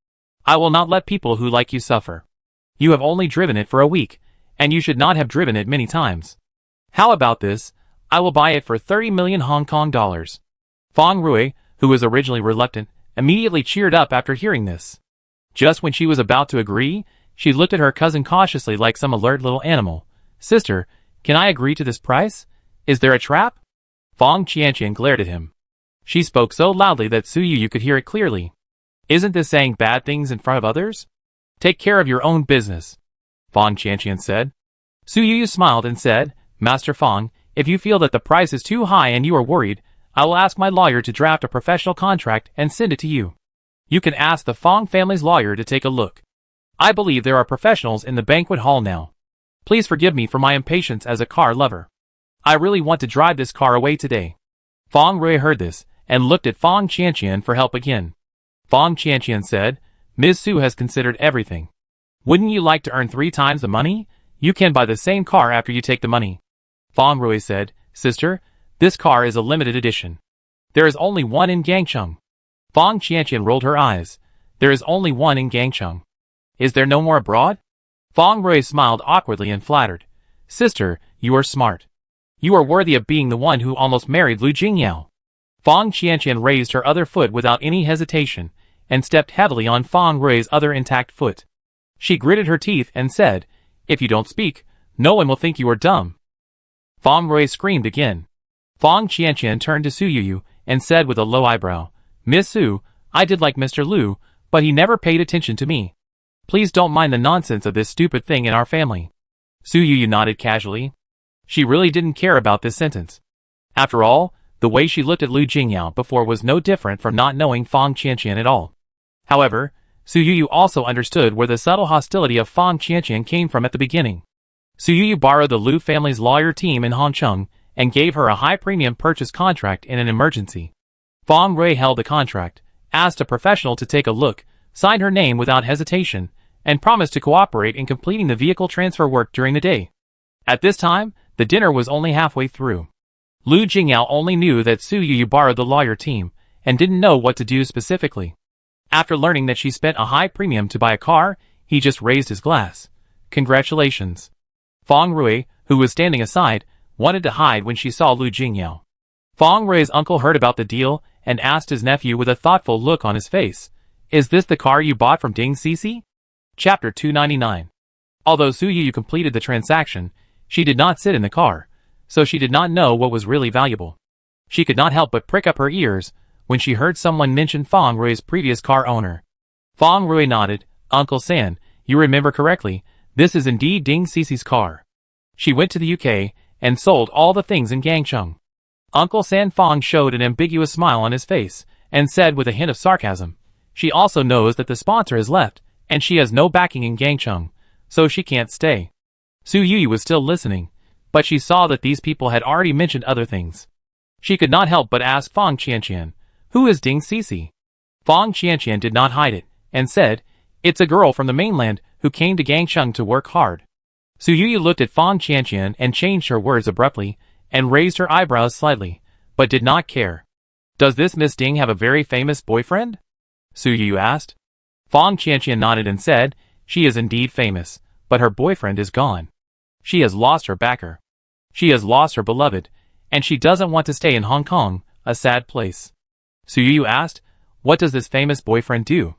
Speaker 1: I will not let people who like you suffer. You have only driven it for a week, and you should not have driven it many times. How about this? I will buy it for 30 million Hong Kong dollars. Fong Rui, who was originally reluctant, immediately cheered up after hearing this. Just when she was about to agree, she looked at her cousin cautiously like some alert little animal. "Sister, can I agree to this price? Is there a trap?" Fong Qianqian glared at him. She spoke so loudly that Su Yu could hear it clearly. Isn't this saying bad things in front of others? Take care of your own business, Fong Qianqian said. Su Yu smiled and said, Master Fong, if you feel that the price is too high and you are worried, I will ask my lawyer to draft a professional contract and send it to you. You can ask the Fong family's lawyer to take a look. I believe there are professionals in the banquet hall now. Please forgive me for my impatience as a car lover. I really want to drive this car away today. Fong Rui heard this and looked at Fong Qianqian for help again. Fong Qianqian said, Ms. Su has considered everything. Wouldn't you like to earn 3 times the money? You can buy the same car after you take the money. Fong Rui said, Sister, this car is a limited edition. There is only one in Gangcheng. Fong Qianqian rolled her eyes. There is only one in Gangcheng. Is there no more abroad? Fong Rui smiled awkwardly and flattered. Sister, you are smart. You are worthy of being the one who almost married Lu Jingyao. Fong Qianqian raised her other foot without any hesitation, and stepped heavily on Fong Rui's other intact foot. She gritted her teeth and said, If you don't speak, no one will think you are dumb. Fong Rui screamed again. Fong Qianqian turned to Su Yu and said with a low eyebrow, Miss Su, I did like Mr. Lu, but he never paid attention to me. Please don't mind the nonsense of this stupid thing in our family. Su Yu nodded casually. She really didn't care about this sentence. After all, the way she looked at Lu Jingyao before was no different from not knowing Fong Qianqian at all. However, Su Yu also understood where the subtle hostility of Fong Qianqian came from at the beginning. Su Yu borrowed the Lu family's lawyer team in Hongcheng and gave her a high-premium purchase contract in an emergency. Fong Rui held the contract, asked a professional to take a look, signed her name without hesitation, and promised to cooperate in completing the vehicle transfer work during the day. At this time, the dinner was only halfway through. Lu Jingyao only knew that Su Yu borrowed the lawyer team, and didn't know what to do specifically. After learning that she spent a high premium to buy a car, he just raised his glass. Congratulations. Fong Rui, who was standing aside, wanted to hide when she saw Lu Jingyao. Fong Rui's uncle heard about the deal and asked his nephew with a thoughtful look on his face, Is this the car you bought from Ding Cici? Chapter 299. Although Su Yu completed the transaction, she did not sit in the car, so she did not know what was really valuable. She could not help but prick up her ears when she heard someone mention Fong Rui's previous car owner. Fong Rui nodded. Uncle San, you remember correctly, this is indeed Ding Cici's car. She went to the UK and sold all the things in Gangcheng. Uncle San Fong showed an ambiguous smile on his face and said with a hint of sarcasm, She also knows that the sponsor has left and she has no backing in Gangcheng, so she can't stay. Su Yu was still listening, but she saw that these people had already mentioned other things. She could not help but ask Fong Qianqian, Who is Ding Cici? Fong Qianqian did not hide it, and said, It's a girl from the mainland who came to Gangcheng to work hard. Su Yu looked at Fong Qianqian and changed her words abruptly, and raised her eyebrows slightly, but did not care. Does this Miss Ding have a very famous boyfriend? Su Yu asked. Fong Qianqian nodded and said, She is indeed famous, but her boyfriend is gone. She has lost her backer. She has lost her beloved, and she doesn't want to stay in Hong Kong, a sad place. Su Yu asked, What does this famous boyfriend do?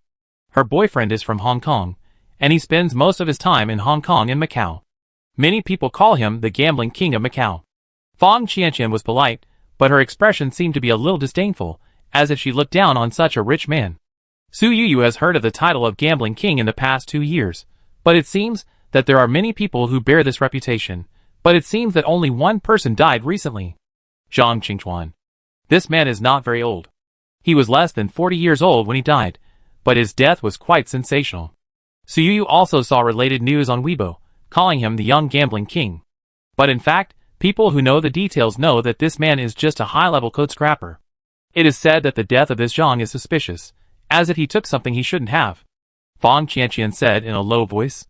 Speaker 1: Her boyfriend is from Hong Kong, and he spends most of his time in Hong Kong and Macau. Many people call him the gambling king of Macau. Fong Qianqian was polite, but her expression seemed to be a little disdainful, as if she looked down on such a rich man. Su Yu has heard of the title of gambling king in the past 2 years, but it seems that there are many people who bear this reputation, but it seems that only one person died recently. Zhang Qingchuan. This man is not very old. He was less than 40 years old when he died, but his death was quite sensational. Su Yu also saw related news on Weibo, calling him the young gambling king. But in fact, people who know the details know that this man is just a high-level code scrapper. It is said that the death of this Zhang is suspicious, as if he took something he shouldn't have. Fong Qianqian said in a low voice.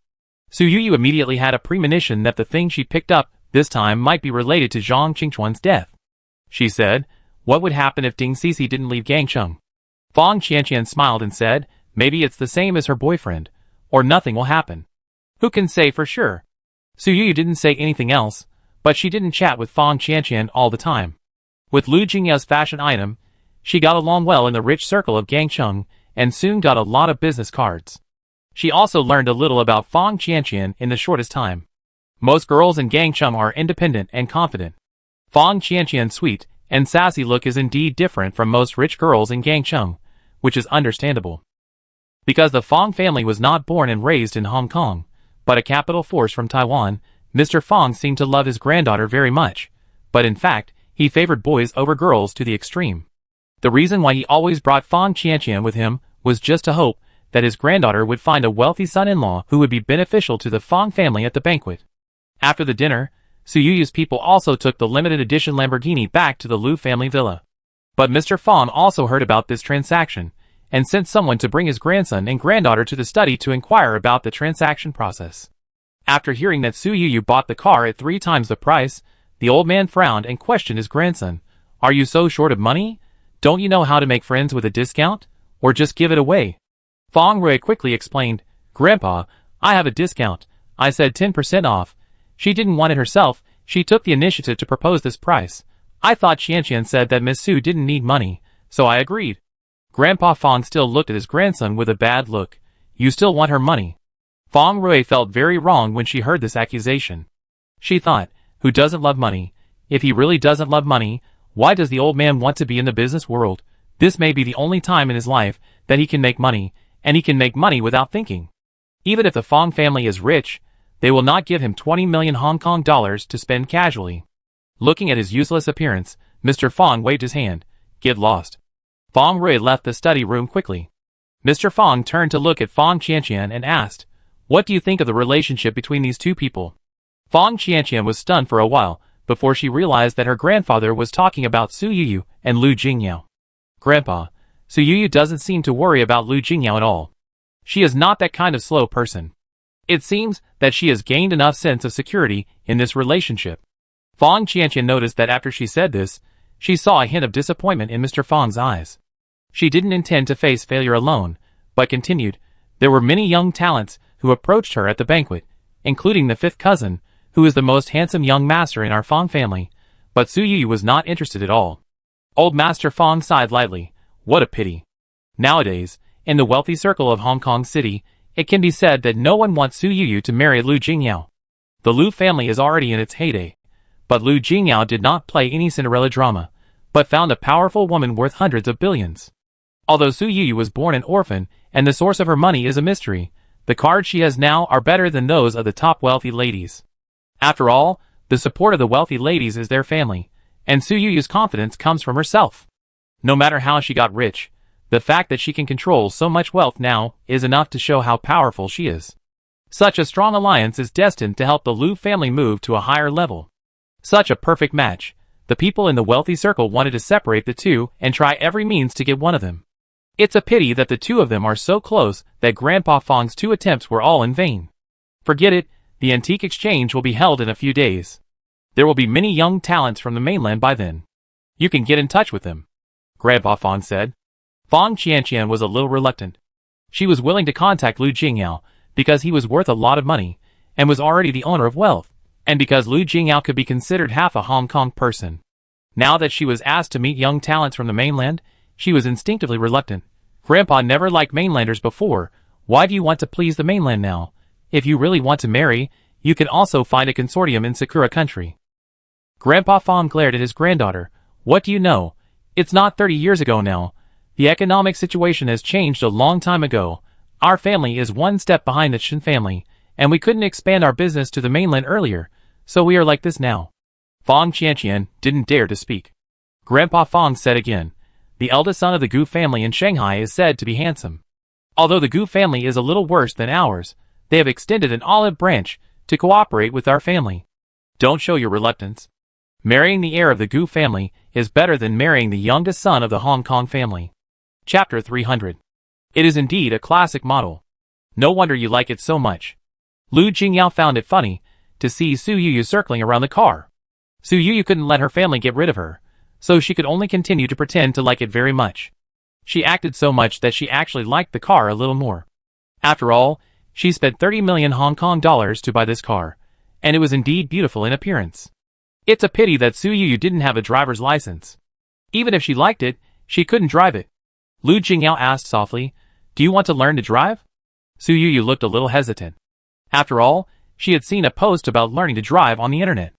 Speaker 1: Su Yu immediately had a premonition that the thing she picked up this time might be related to Zhang Qingchuan's death. She said, What would happen if Ding Cici didn't leave Gangcheng? Fong Qianqian smiled and said, Maybe it's the same as her boyfriend, or nothing will happen. Who can say for sure? Su Yu didn't say anything else, but she didn't chat with Fong Qianqian all the time. With Lu Jingyao's fashion item, she got along well in the rich circle of Gangcheng, and soon got a lot of business cards. She also learned a little about Fong Qianqian in the shortest time. Most girls in Gangcheng are independent and confident. Fong Qianqian's sweet and sassy look is indeed different from most rich girls in Gangcheng, which is understandable. Because the Fong family was not born and raised in Hong Kong, but a capital force from Taiwan, Mr. Fong seemed to love his granddaughter very much, but in fact, he favored boys over girls to the extreme. The reason why he always brought Fong Qianqian with him was just to hope that his granddaughter would find a wealthy son-in-law who would be beneficial to the Fong family at the banquet. After the dinner, Su Yuyu's people also took the limited edition Lamborghini back to the Liu family villa. But Mr. Fong also heard about this transaction, and sent someone to bring his grandson and granddaughter to the study to inquire about the transaction process. After hearing that Su Yuyu bought the car at 3 times the price, the old man frowned and questioned his grandson. "Are you so short of money? Don't you know how to make friends with a discount? Or just give it away?" Fong Rui quickly explained, "Grandpa, I have a discount. I said 10% off. She didn't want it herself, she took the initiative to propose this price. I thought Qianqian said that Miss Su didn't need money, so I agreed." Grandpa Fong still looked at his grandson with a bad look. "You still want her money?" Fong Rui felt very wrong when she heard this accusation. She thought, who doesn't love money? If he really doesn't love money, why does the old man want to be in the business world? This may be the only time in his life that he can make money, and he can make money without thinking. Even if the Fong family is rich, they will not give him 20 million Hong Kong dollars to spend casually. Looking at his useless appearance, Mr. Fong waved his hand. "Get lost." Fong Rui left the study room quickly. Mr. Fong turned to look at Fong Qianqian and asked, "What do you think of the relationship between these two people?" Fong Qianqian was stunned for a while, before she realized that her grandfather was talking about Su Yuyu and Lu Jingyao. "Grandpa, Su Yuyu doesn't seem to worry about Lu Jingyao at all. She is not that kind of slow person. It seems that she has gained enough sense of security in this relationship." Fong Qianqian noticed that after she said this, she saw a hint of disappointment in Mr. Fong's eyes. She didn't intend to face failure alone, but continued, "There were many young talents who approached her at the banquet, including the 5th cousin, who is the most handsome young master in our Fong family, but Su Yuyu was not interested at all." Old Master Fong sighed lightly. What a pity. Nowadays, in the wealthy circle of Hong Kong City, it can be said that no one wants Su Yuyu to marry Lu Jingyao. The Lu family is already in its heyday. But Lu Jingyao did not play any Cinderella drama, but found a powerful woman worth hundreds of billions. Although Su Yuyu was born an orphan, and the source of her money is a mystery, the cards she has now are better than those of the top wealthy ladies. After all, the support of the wealthy ladies is their family, and Su Yuyu's confidence comes from herself. No matter how she got rich, the fact that she can control so much wealth now is enough to show how powerful she is. Such a strong alliance is destined to help the Lu family move to a higher level. Such a perfect match. The people in the wealthy circle wanted to separate the two and try every means to get one of them. It's a pity that the two of them are so close that Grandpa Fong's 2 attempts were all in vain. Forget it, the antique exchange will be held in a few days. There will be many young talents from the mainland by then. You can get in touch with them, Grandpa Fong said. Fong Qianqian was a little reluctant. She was willing to contact Lu Jingyao because he was worth a lot of money and was already the owner of wealth, and because Lu Jingyao could be considered half a Hong Kong person. Now that she was asked to meet young talents from the mainland, she was instinctively reluctant. Grandpa never liked mainlanders before. Why do you want to please the mainland now? If you really want to marry, you can also find a consortium in Sakura country. Grandpa Fong glared at his granddaughter. What do you know? It's not 30 years ago now. The economic situation has changed a long time ago. Our family is one step behind the Chen family, and we couldn't expand our business to the mainland earlier, so we are like this now. Fong Qianqian didn't dare to speak. Grandpa Fong said again, the eldest son of the Gu family in Shanghai is said to be handsome. Although the Gu family is a little worse than ours, they have extended an olive branch to cooperate with our family. Don't show your reluctance. Marrying the heir of the Gu family is better than marrying the youngest son of the Hong Kong family. Chapter 300. It is indeed a classic model. No wonder you like it so much. Lu Jingyao found it funny to see Su Yuyu circling around the car. Su Yuyu couldn't let her family get rid of her, so she could only continue to pretend to like it very much. She acted so much that she actually liked the car a little more. After all, she spent 30 million Hong Kong dollars to buy this car, and it was indeed beautiful in appearance. It's a pity that Su Yuyu didn't have a driver's license. Even if she liked it, she couldn't drive it. Lu Jingyao asked softly, do you want to learn to drive? Su Yuyu looked a little hesitant. After all, she had seen a post about learning to drive on the internet.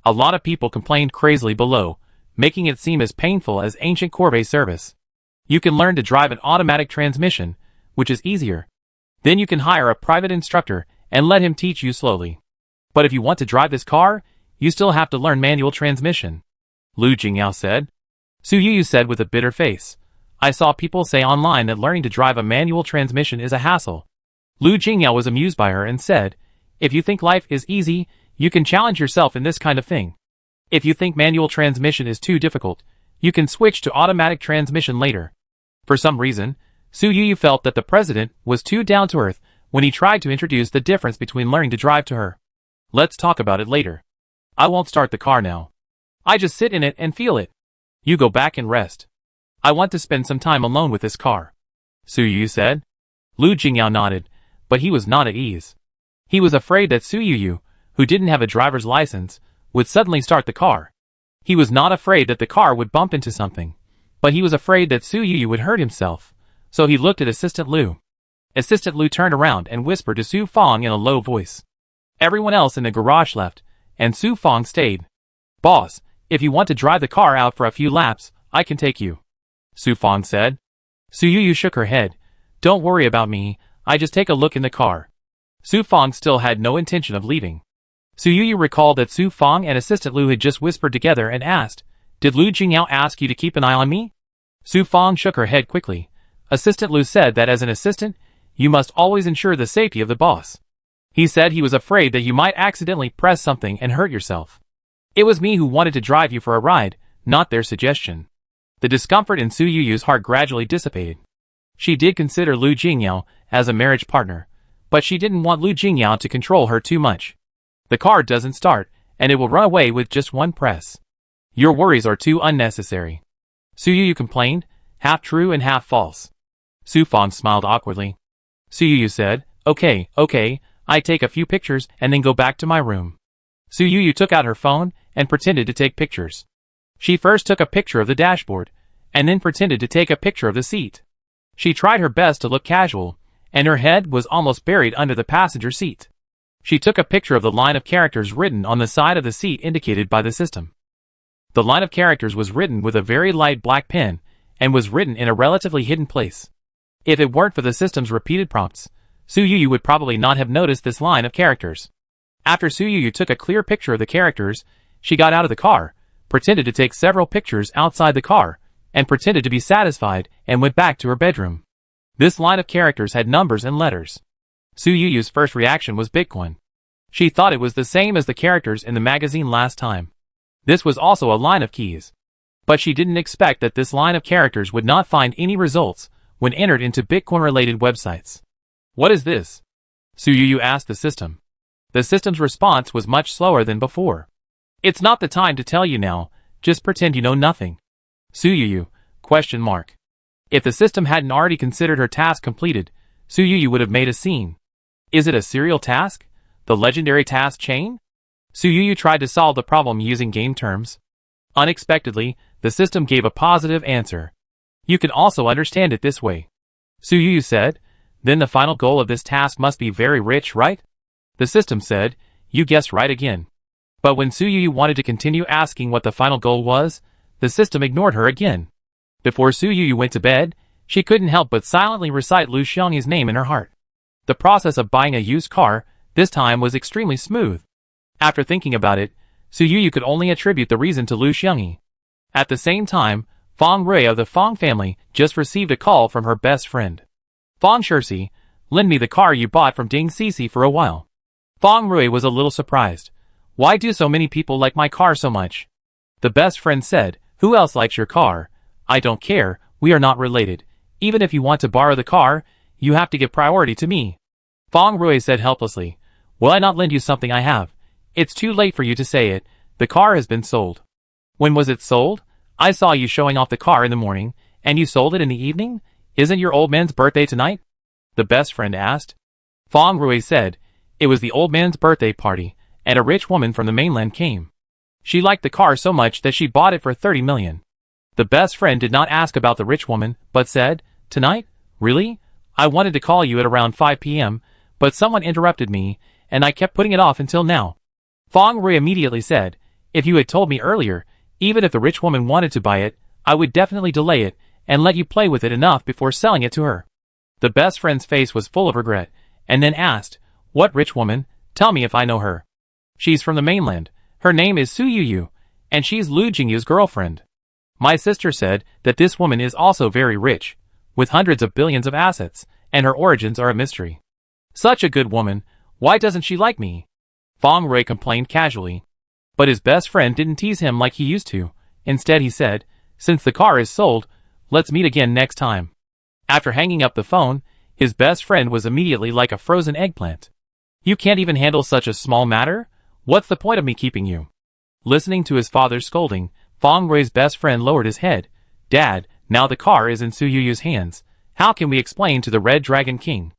Speaker 1: A lot of people complained crazily below, making it seem as painful as ancient Corvée service. You can learn to drive an automatic transmission, which is easier. Then you can hire a private instructor and let him teach you slowly. But if you want to drive this car, you still have to learn manual transmission. Lu Jingyao said. Su Yuyu said with a bitter face. I saw people say online that learning to drive a manual transmission is a hassle. Lu Jingyao was amused by her and said, if you think life is easy, you can challenge yourself in this kind of thing. If you think manual transmission is too difficult, you can switch to automatic transmission later. For some reason, Su Yuyu felt that the president was too down-to-earth when he tried to introduce the difference between learning to drive to her. Let's talk about it later. I won't start the car now. I just sit in it and feel it. You go back and rest. I want to spend some time alone with this car. Su Yuyu said. Lu Jingyao nodded, but he was not at ease. He was afraid that Su Yuyu, who didn't have a driver's license, would suddenly start the car. He was not afraid that the car would bump into something, but he was afraid that Su Yuyu would hurt himself, so he looked at Assistant Lu. Assistant Lu turned around and whispered to Su Fong in a low voice. Everyone else in the garage left, and Su Fong stayed. Boss, if you want to drive the car out for a few laps, I can take you. Su Fong said. Su Yuyu shook her head. Don't worry about me, I just take a look in the car. Su Fong still had no intention of leaving. Su Yuyu recalled that Su Fong and Assistant Lu had just whispered together and asked, Did Lu Jingyao ask you to keep an eye on me? Su Fong shook her head quickly. Assistant Lu said that as an assistant, you must always ensure the safety of the boss. He said he was afraid that you might accidentally press something and hurt yourself. It was me who wanted to drive you for a ride, not their suggestion. The discomfort in Su Yuyu's heart gradually dissipated. She did consider Lu Jingyao as a marriage partner, but she didn't want Lu Jingyao to control her too much. The car doesn't start, and it will run away with just one press. Your worries are too unnecessary. Su Yuyu complained, half true and half false. Su Fong smiled awkwardly. Su Yuyu said, Okay, I take a few pictures and then go back to my room. Su Yuyu took out her phone and pretended to take pictures. She first took a picture of the dashboard, and then pretended to take a picture of the seat. She tried her best to look casual, and her head was almost buried under the passenger seat. She took a picture of the line of characters written on the side of the seat indicated by the system. The line of characters was written with a very light black pen, and was written in a relatively hidden place. If it weren't for the system's repeated prompts, Su Yuyu would probably not have noticed this line of characters. After Su Yuyu took a clear picture of the characters, she got out of the car, pretended to take several pictures outside the car, and pretended to be satisfied and went back to her bedroom. This line of characters had numbers and letters. Su Yuyu's first reaction was Bitcoin. She thought it was the same as the characters in the magazine last time. This was also a line of keys. But she didn't expect that this line of characters would not find any results when entered into Bitcoin-related websites. What is this? Su Yuyu asked the system. The system's response was much slower than before. It's not the time to tell you now, just pretend you know nothing. Su Yuyu, ? If the system hadn't already considered her task completed, Su Yuyu would have made a scene. Is it a serial task? The legendary task chain? Su Yuyu tried to solve the problem using game terms. Unexpectedly, the system gave a positive answer. You can also understand it this way. Su Yuyu said, Then the final goal of this task must be very rich, right? The system said, You guessed right again. But when Su Yuyu wanted to continue asking what the final goal was, the system ignored her again. Before Su Yuyu went to bed, she couldn't help but silently recite Lu Xiangyi's name in her heart. The process of buying a used car, this time, was extremely smooth. After thinking about it, Su Yuyu could only attribute the reason to Lu Xiangyi. At the same time, Fong Rui of the Fong family just received a call from her best friend. Fong Shirsi, lend me the car you bought from Ding Cece for a while. Fong Rui was a little surprised. Why do so many people like my car so much? The best friend said, Who else likes your car? I don't care, we are not related. Even if you want to borrow the car, you have to give priority to me. Fong Rui said helplessly, Will I not lend you something I have? It's too late for you to say it, the car has been sold. When was it sold? I saw you showing off the car in the morning, and you sold it in the evening? Isn't your old man's birthday tonight? The best friend asked. Fong Rui said, It was the old man's birthday party, and a rich woman from the mainland came. She liked the car so much that she bought it for 30 million. The best friend did not ask about the rich woman, but said, Tonight? Really? I wanted to call you at around 5 p.m., but someone interrupted me, and I kept putting it off until now. Fong Rui immediately said, If you had told me earlier, Even if the rich woman wanted to buy it, I would definitely delay it and let you play with it enough before selling it to her. The best friend's face was full of regret, and then asked, "What rich woman? Tell me if I know her." "She's from the mainland. Her name is Su Yu, and she's Lu Jingyu's girlfriend." My sister said that this woman is also very rich, with hundreds of billions of assets, and her origins are a mystery. "Such a good woman, why doesn't she like me?" Fong Rui complained casually. But his best friend didn't tease him like he used to. Instead he said, "Since the car is sold, let's meet again next time." After hanging up the phone, his best friend was immediately like a frozen eggplant. "You can't even handle such a small matter? What's the point of me keeping you?" Listening to his father's scolding, Fong Rui's best friend lowered his head. "Dad, now the car is in Su Yu's hands. How can we explain to the Red Dragon King?"